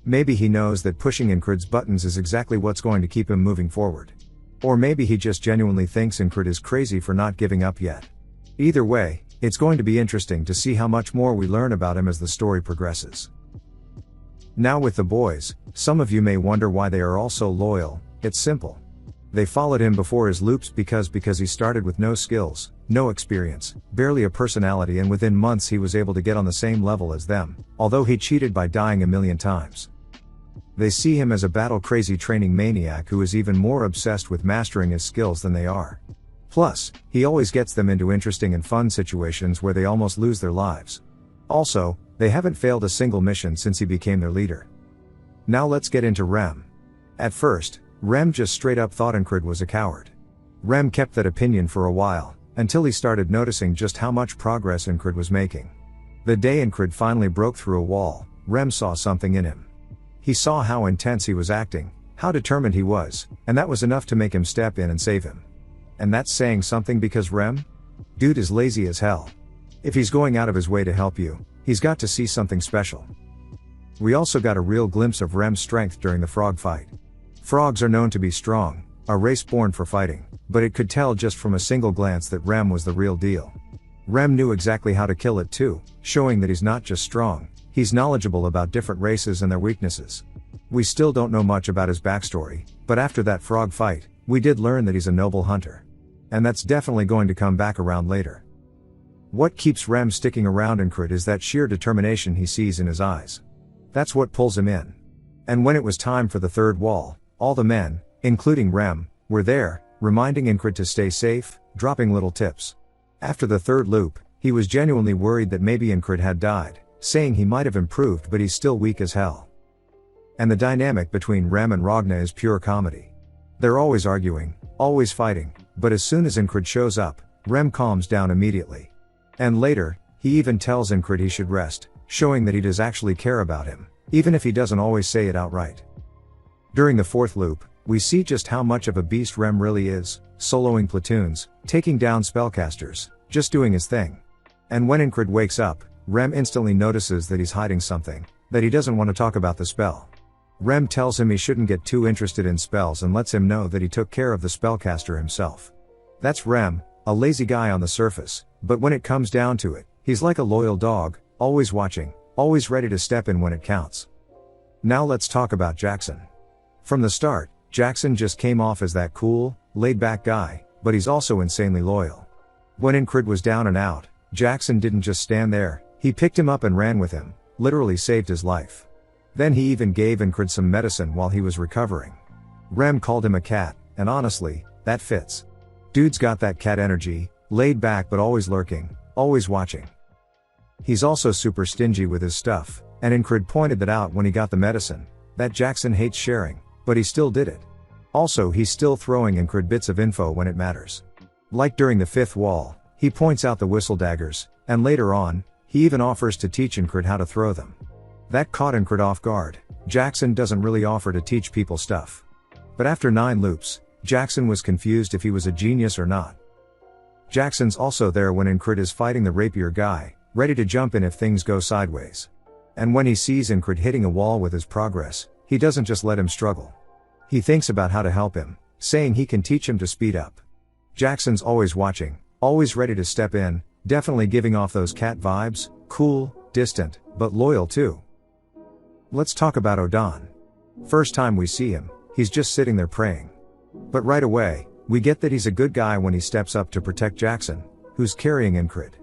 Maybe he knows that pushing Incred's buttons is exactly what's going to keep him moving forward. Or maybe he just genuinely thinks Incred is crazy for not giving up yet. Either way, it's going to be interesting to see how much more we learn about him as the story progresses. Now with the boys, some of you may wonder why they are all so loyal. It's simple. They followed him before his loops because he started with no skills, no experience, barely a personality, and within months he was able to get on the same level as them, although he cheated by dying a million times. They see him as a battle-crazy training maniac who is even more obsessed with mastering his skills than they are. Plus, he always gets them into interesting and fun situations where they almost lose their lives. Also, they haven't failed a single mission since he became their leader. Now let's get into Rem. At first, Rem just straight up thought Incred was a coward. Rem kept that opinion for a while, until he started noticing just how much progress Incred was making. The day Incred finally broke through a wall, Rem saw something in him. He saw how intense he was acting, how determined he was, and that was enough to make him step in and save him. And that's saying something because Rem? Dude is lazy as hell. If he's going out of his way to help you, he's got to see something special. We also got a real glimpse of Rem's strength during the frog fight. Frogs are known to be strong, a race born for fighting, but it could tell just from a single glance that Rem was the real deal. Rem knew exactly how to kill it too, showing that he's not just strong, he's knowledgeable about different races and their weaknesses. We still don't know much about his backstory, but after that frog fight, we did learn that he's a noble hunter. And that's definitely going to come back around later. What keeps Rem sticking around Incred is that sheer determination he sees in his eyes. That's what pulls him in. And when it was time for the third wall, all the men, including Rem, were there, reminding Incred to stay safe, dropping little tips. After the third loop, he was genuinely worried that maybe Incred had died, saying he might have improved but he's still weak as hell. And the dynamic between Rem and Ragna is pure comedy. They're always arguing, always fighting, but as soon as Incred shows up, Rem calms down immediately. And later, he even tells Incred he should rest, showing that he does actually care about him, even if he doesn't always say it outright. During the fourth loop, we see just how much of a beast Rem really is, soloing platoons, taking down spellcasters, just doing his thing. And when Incred wakes up, Rem instantly notices that he's hiding something, that he doesn't want to talk about the spell. Rem tells him he shouldn't get too interested in spells and lets him know that he took care of the spellcaster himself. That's Rem, a lazy guy on the surface, but when it comes down to it, he's like a loyal dog, always watching, always ready to step in when it counts. Now let's talk about Jackson. From the start, Jackson just came off as that cool, laid-back guy, but he's also insanely loyal. When Incred was down and out, Jackson didn't just stand there, he picked him up and ran with him, literally saved his life. Then he even gave Incred some medicine while he was recovering. Rem called him a cat, and honestly, that fits. Dude's got that cat energy, laid back but always lurking, always watching. He's also super stingy with his stuff, and Incred pointed that out when he got the medicine, that Jackson hates sharing, but he still did it. Also, he's still throwing Incred bits of info when it matters. Like during the fifth wall, he points out the whistle daggers, and later on, he even offers to teach Incred how to throw them. That caught Incred off guard. Jackson doesn't really offer to teach people stuff. But after 9 loops, Jackson was confused if he was a genius or not. Jackson's also there when Incred is fighting the rapier guy, ready to jump in if things go sideways. And when he sees Incred hitting a wall with his progress, he doesn't just let him struggle. He thinks about how to help him, saying he can teach him to speed up. Jackson's always watching, always ready to step in, definitely giving off those cat vibes, cool, distant, but loyal too. Let's talk about Odon. First time we see him, he's just sitting there praying. But right away, we get that he's a good guy when he steps up to protect Jackson, who's carrying Incred.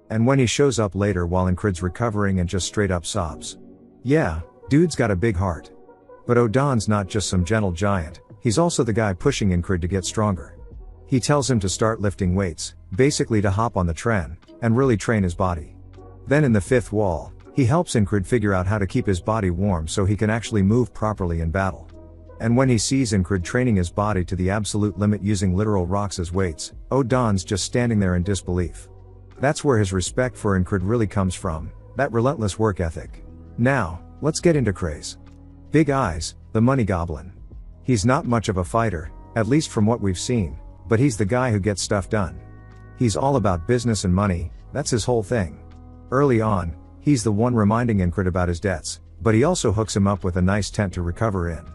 And when he shows up later while Incred's recovering and just straight up sobs. Yeah, dude's got a big heart. But Odon's not just some gentle giant, he's also the guy pushing Incred to get stronger. He tells him to start lifting weights, basically to hop on the tren, and really train his body. Then in the fifth wall, he helps Incred figure out how to keep his body warm so he can actually move properly in battle. And when he sees Incred training his body to the absolute limit using literal rocks as weights, Odon's just standing there in disbelief. That's where his respect for Incred really comes from, that relentless work ethic. Now, let's get into Craze. Big Eyes, the money goblin. He's not much of a fighter, at least from what we've seen, but he's the guy who gets stuff done. He's all about business and money, that's his whole thing. Early on, he's the one reminding Incred about his debts, but he also hooks him up with a nice tent to recover in.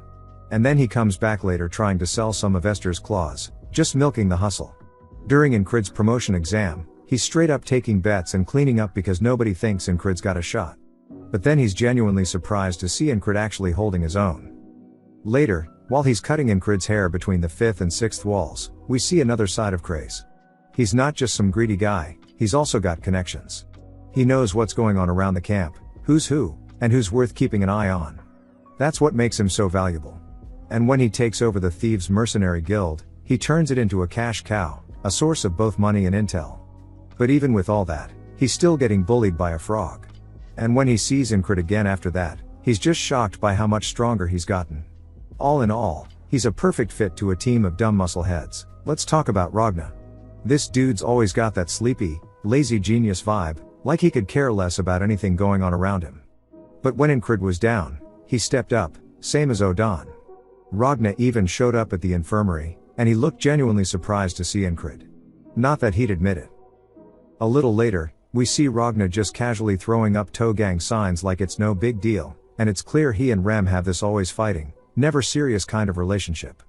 And then he comes back later trying to sell some of Esther's claws, just milking the hustle. During Incred's promotion exam, he's straight up taking bets and cleaning up because nobody thinks Incred's got a shot. But then he's genuinely surprised to see Incred actually holding his own. Later, while he's cutting Incred's hair between the 5th and 6th walls, we see another side of Craze. He's not just some greedy guy, he's also got connections. He knows what's going on around the camp, who's who, and who's worth keeping an eye on. That's what makes him so valuable. And when he takes over the Thieves' Mercenary Guild, he turns it into a cash cow, a source of both money and intel. But even with all that, he's still getting bullied by a frog. And when he sees Incred again after that, he's just shocked by how much stronger he's gotten. All in all, he's a perfect fit to a team of dumb muscleheads. Let's talk about Ragna. This dude's always got that sleepy, lazy genius vibe, like he could care less about anything going on around him. But when Incred was down, he stepped up, same as Odan. Ragna even showed up at the infirmary, and he looked genuinely surprised to see Incred. Not that he'd admit it. A little later, we see Ragna just casually throwing up toe gang signs like it's no big deal, and it's clear he and Rem have this always fighting, never serious kind of relationship.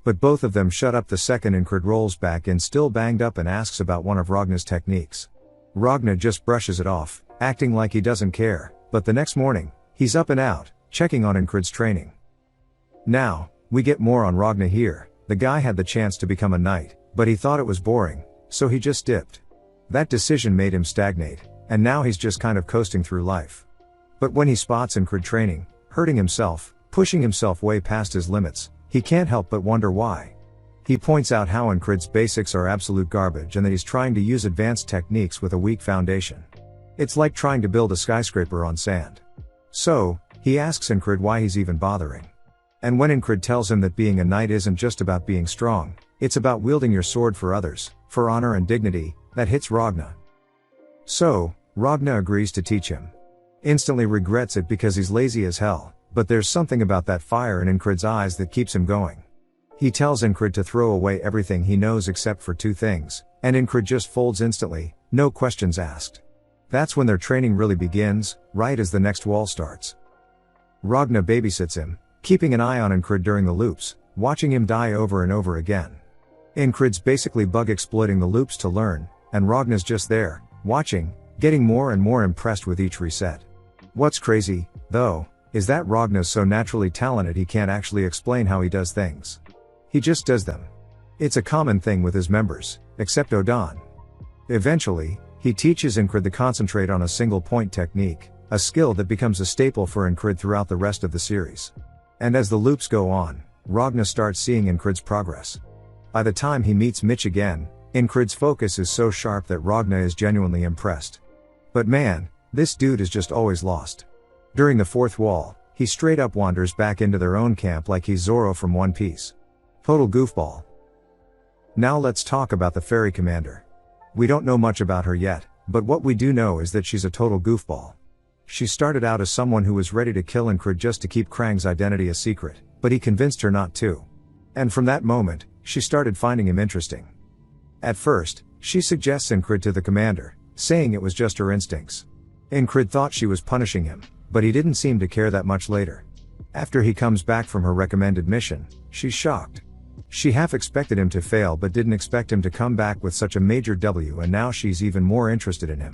But both of them shut up the second Incred rolls back in still banged up and asks about one of Ragna's techniques. Ragna just brushes it off, acting like he doesn't care, but the next morning, he's up and out, checking on Incred's training. Now, we get more on Ragna here. The guy had the chance to become a knight, but he thought it was boring, so he just dipped. That decision made him stagnate, and now he's just kind of coasting through life. But when he spots Incred training, hurting himself, pushing himself way past his limits, he can't help but wonder why. He points out how Incred's basics are absolute garbage and that he's trying to use advanced techniques with a weak foundation. It's like trying to build a skyscraper on sand. So, he asks Incred why he's even bothering. And when Incred tells him that being a knight isn't just about being strong, it's about wielding your sword for others, for honor and dignity, that hits Ragna. So, Ragna agrees to teach him. Instantly regrets it because he's lazy as hell, but there's something about that fire in Incred's eyes that keeps him going. He tells Incred to throw away everything he knows except for 2 things, and Incred just folds instantly, no questions asked. That's when their training really begins, right as the next wall starts. Ragna babysits him, keeping an eye on Incred during the loops, watching him die over and over again. Incred's basically bug exploiting the loops to learn, and Ragna's just there, watching, getting more and more impressed with each reset. What's crazy, though, is that Ragna's so naturally talented he can't actually explain how he does things. He just does them. It's a common thing with his members, except Odan. Eventually, he teaches Incred to concentrate on a single point technique, a skill that becomes a staple for Incred throughout the rest of the series. And as the loops go on, Ragna starts seeing Incred's progress. By the time he meets Mitch again, Incred's focus is so sharp that Ragna is genuinely impressed. But man, this dude is just always lost. During the 4th wall, he straight up wanders back into their own camp like he's Zoro from One Piece. Total goofball. Now let's talk about the fairy commander. We don't know much about her yet, but what we do know is that she's a total goofball. She started out as someone who was ready to kill Incred just to keep Krang's identity a secret, but he convinced her not to. And from that moment, she started finding him interesting. At first, she suggests Incred to the commander, saying it was just her instincts. Incred thought she was punishing him, but he didn't seem to care that much later. After he comes back from her recommended mission, she's shocked. She half expected him to fail but didn't expect him to come back with such a major W, and now she's even more interested in him.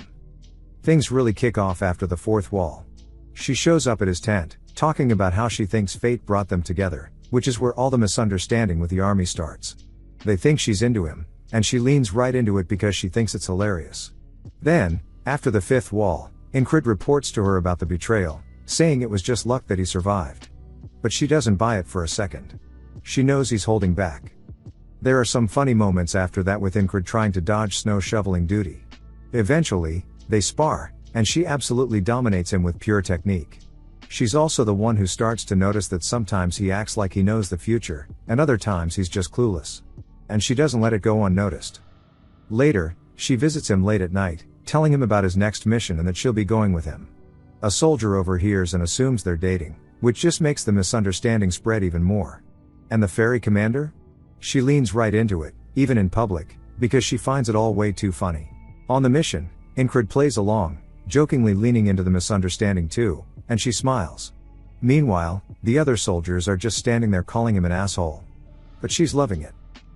Things really kick off after the 4th wall. She shows up at his tent, talking about how she thinks fate brought them together, which is where all the misunderstanding with the army starts. They think she's into him, and she leans right into it because she thinks it's hilarious. Then, after the 5th wall, Incred reports to her about the betrayal, saying it was just luck that he survived. But she doesn't buy it for a second. She knows he's holding back. There are some funny moments after that with Incred trying to dodge snow shoveling duty. Eventually, they spar, and she absolutely dominates him with pure technique. She's also the one who starts to notice that sometimes he acts like he knows the future, and other times he's just clueless. And she doesn't let it go unnoticed. Later, she visits him late at night, telling him about his next mission and that she'll be going with him. A soldier overhears and assumes they're dating, which just makes the misunderstanding spread even more. And the ferry commander? She leans right into it, even in public, because she finds it all way too funny. On the mission, Incred plays along, jokingly leaning into the misunderstanding too, and she smiles. Meanwhile, the other soldiers are just standing there calling him an asshole. But she's loving it.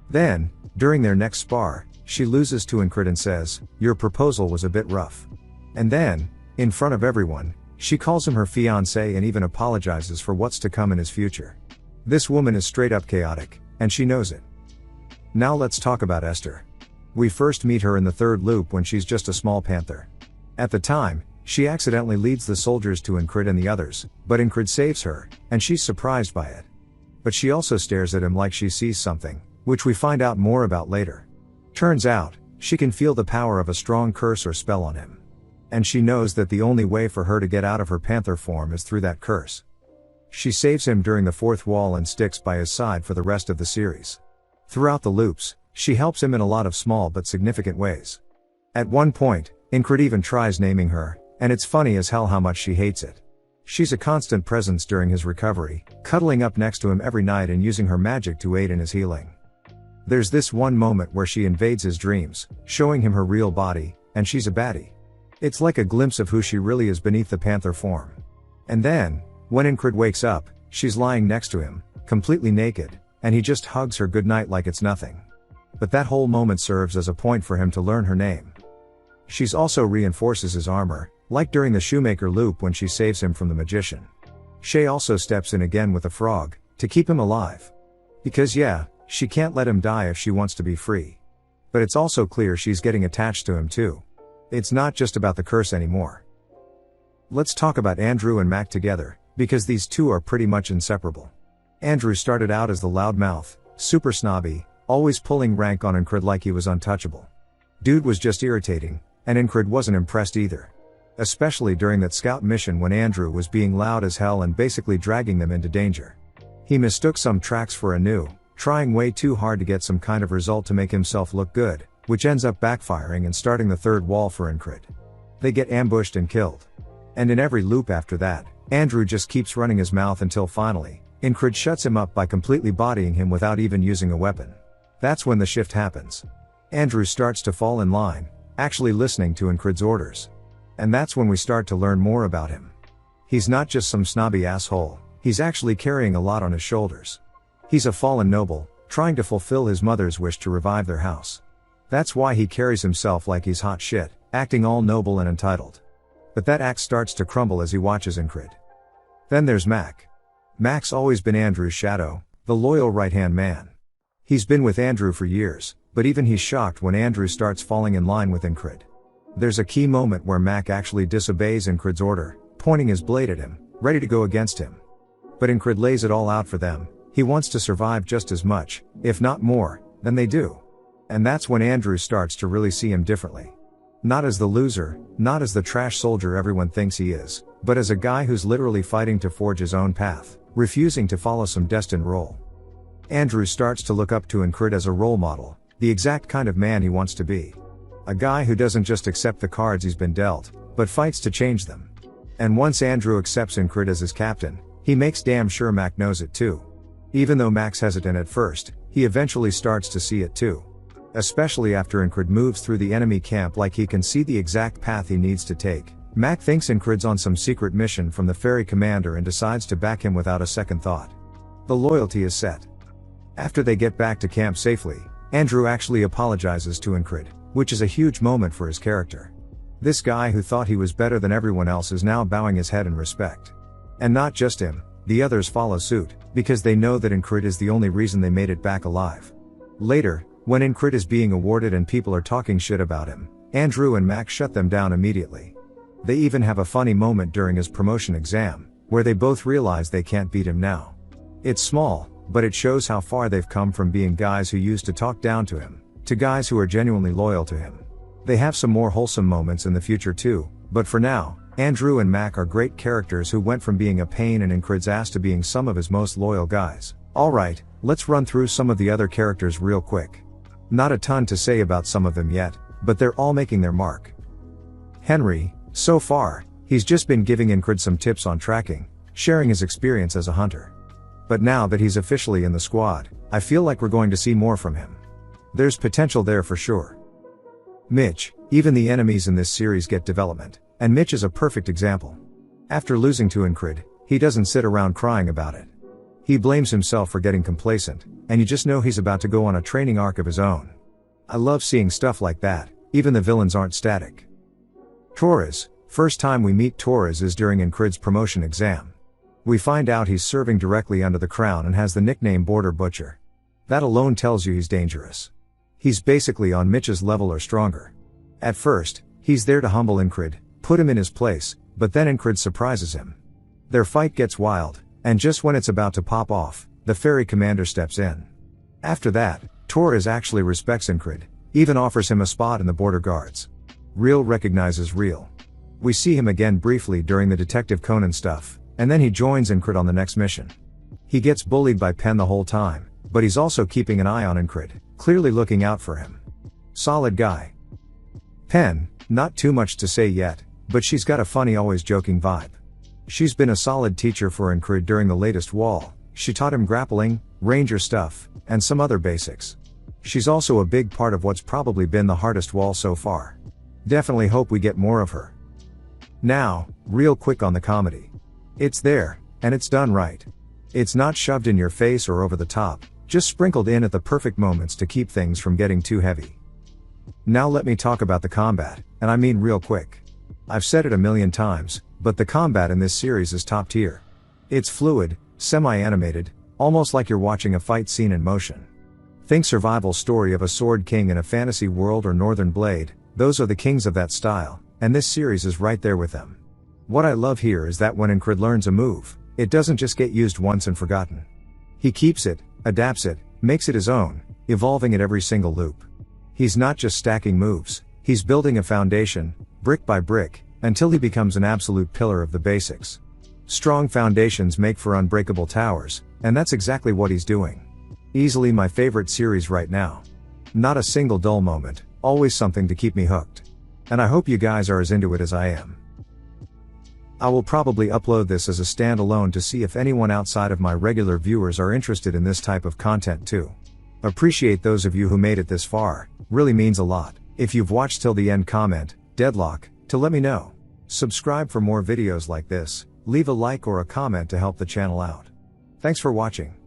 Then, during their next spar, she loses to Incred and says, "Your proposal was a bit rough." And then, in front of everyone, she calls him her fiancé and even apologizes for what's to come in his future. This woman is straight up chaotic, and she knows it. Now let's talk about Esther. We first meet her in the third loop when she's just a small panther. At the time, she accidentally leads the soldiers to Incred and the others, but Incred saves her, and she's surprised by it. But she also stares at him like she sees something, which we find out more about later. Turns out, she can feel the power of a strong curse or spell on him. And she knows that the only way for her to get out of her panther form is through that curse. She saves him during the fourth wall and sticks by his side for the rest of the series. Throughout the loops, she helps him in a lot of small but significant ways. At one point, Incred even tries naming her, and it's funny as hell how much she hates it. She's a constant presence during his recovery, cuddling up next to him every night and using her magic to aid in his healing. There's this one moment where she invades his dreams, showing him her real body, and she's a baddie. It's like a glimpse of who she really is beneath the panther form. And then, when Incred wakes up, she's lying next to him, completely naked, and he just hugs her goodnight like it's nothing. But that whole moment serves as a point for him to learn her name. She's also reinforces his armor, like during the shoemaker loop when she saves him from the magician. Shay also steps in again with a frog, to keep him alive. Because yeah, she can't let him die if she wants to be free. But it's also clear she's getting attached to him too. It's not just about the curse anymore. Let's talk about Andrew and Mac together, because these two are pretty much inseparable. Andrew started out as the loudmouth, super snobby, always pulling rank on Incred like he was untouchable. Dude was just irritating, and Incred wasn't impressed either. Especially during that scout mission when Andrew was being loud as hell and basically dragging them into danger. He mistook some tracks for a new, trying way too hard to get some kind of result to make himself look good, which ends up backfiring and starting the third wall for Incred. They get ambushed and killed. And in every loop after that, Andrew just keeps running his mouth until finally, Incred shuts him up by completely bodying him without even using a weapon. That's when the shift happens. Andrew starts to fall in line, actually listening to Incred's orders. And that's when we start to learn more about him. He's not just some snobby asshole, he's actually carrying a lot on his shoulders. He's a fallen noble, trying to fulfill his mother's wish to revive their house. That's why he carries himself like he's hot shit, acting all noble and entitled. But that act starts to crumble as he watches Incred. Then there's Mac. Mac's always been Andrew's shadow, the loyal right-hand man. He's been with Andrew for years, but even he's shocked when Andrew starts falling in line with Incred. There's a key moment where Mac actually disobeys Incred's order, pointing his blade at him, ready to go against him. But Incred lays it all out for them. He wants to survive just as much, if not more, than they do. And that's when Andrew starts to really see him differently. Not as the loser, not as the trash soldier everyone thinks he is, but as a guy who's literally fighting to forge his own path, refusing to follow some destined role. Andrew starts to look up to Incred as a role model, the exact kind of man he wants to be. A guy who doesn't just accept the cards he's been dealt, but fights to change them. And once Andrew accepts Incred as his captain, he makes damn sure Mac knows it too. Even though Mac's hesitant at first, he eventually starts to see it too. Especially after Incred moves through the enemy camp like he can see the exact path he needs to take. Mac thinks Incred's on some secret mission from the ferry commander and decides to back him without a second thought. The loyalty is set. After they get back to camp safely, Andrew actually apologizes to Incred, which is a huge moment for his character. This guy who thought he was better than everyone else is now bowing his head in respect. And not just him, the others follow suit, because they know that Incred is the only reason they made it back alive. Later, when Incred is being awarded and people are talking shit about him, Andrew and Mac shut them down immediately. They even have a funny moment during his promotion exam, where they both realize they can't beat him now. It's small, but it shows how far they've come from being guys who used to talk down to him, to guys who are genuinely loyal to him. They have some more wholesome moments in the future too, but for now, Andrew and Mac are great characters who went from being a pain in Incred's ass to being some of his most loyal guys. Alright, let's run through some of the other characters real quick. Not a ton to say about some of them yet, but they're all making their mark. Henry, so far, he's just been giving Incred some tips on tracking, sharing his experience as a hunter. But now that he's officially in the squad, I feel like we're going to see more from him. There's potential there for sure. Mitch, even the enemies in this series get development, and Mitch is a perfect example. After losing to Incrid, he doesn't sit around crying about it. He blames himself for getting complacent, and you just know he's about to go on a training arc of his own. I love seeing stuff like that, even the villains aren't static. Torres, first time we meet Torres is during Incrid's promotion exam. We find out he's serving directly under the crown and has the nickname Border Butcher. That alone tells you he's dangerous. He's basically on Mitch's level or stronger. At first, he's there to humble Incrid, put him in his place, but then Incrid surprises him. Their fight gets wild, and just when it's about to pop off, the ferry commander steps in. After that, Torres actually respects Incrid, even offers him a spot in the border guards. Real recognizes real. We see him again briefly during the Detective Conan stuff, and then he joins Incrid on the next mission. He gets bullied by Pen the whole time, but he's also keeping an eye on Incrid, clearly looking out for him. Solid guy. Pen, not too much to say yet, but she's got a funny always joking vibe. She's been a solid teacher for Incrid during the latest wall. She taught him grappling, ranger stuff, and some other basics. She's also a big part of what's probably been the hardest wall so far. Definitely hope we get more of her. Now, real quick on the comedy. It's there, and it's done right. It's not shoved in your face or over the top, just sprinkled in at the perfect moments to keep things from getting too heavy. Now let me talk about the combat, and I mean real quick. I've said it a million times, but the combat in this series is top tier. It's fluid, semi-animated, almost like you're watching a fight scene in motion. Think survival story of a sword king in a fantasy world or Northern Blade, those are the kings of that style, and this series is right there with them. What I love here is that when Incrid learns a move, it doesn't just get used once and forgotten. He keeps it, adapts it, makes it his own, evolving it every single loop. He's not just stacking moves, he's building a foundation, brick by brick, until he becomes an absolute pillar of the basics. Strong foundations make for unbreakable towers, and that's exactly what he's doing. Easily my favorite series right now. Not a single dull moment, always something to keep me hooked. And I hope you guys are as into it as I am. I will probably upload this as a standalone to see if anyone outside of my regular viewers are interested in this type of content too. Appreciate those of you who made it this far, really means a lot. If you've watched till the end, comment, deadlock, to let me know. Subscribe for more videos like this, leave a like or a comment to help the channel out. Thanks for watching.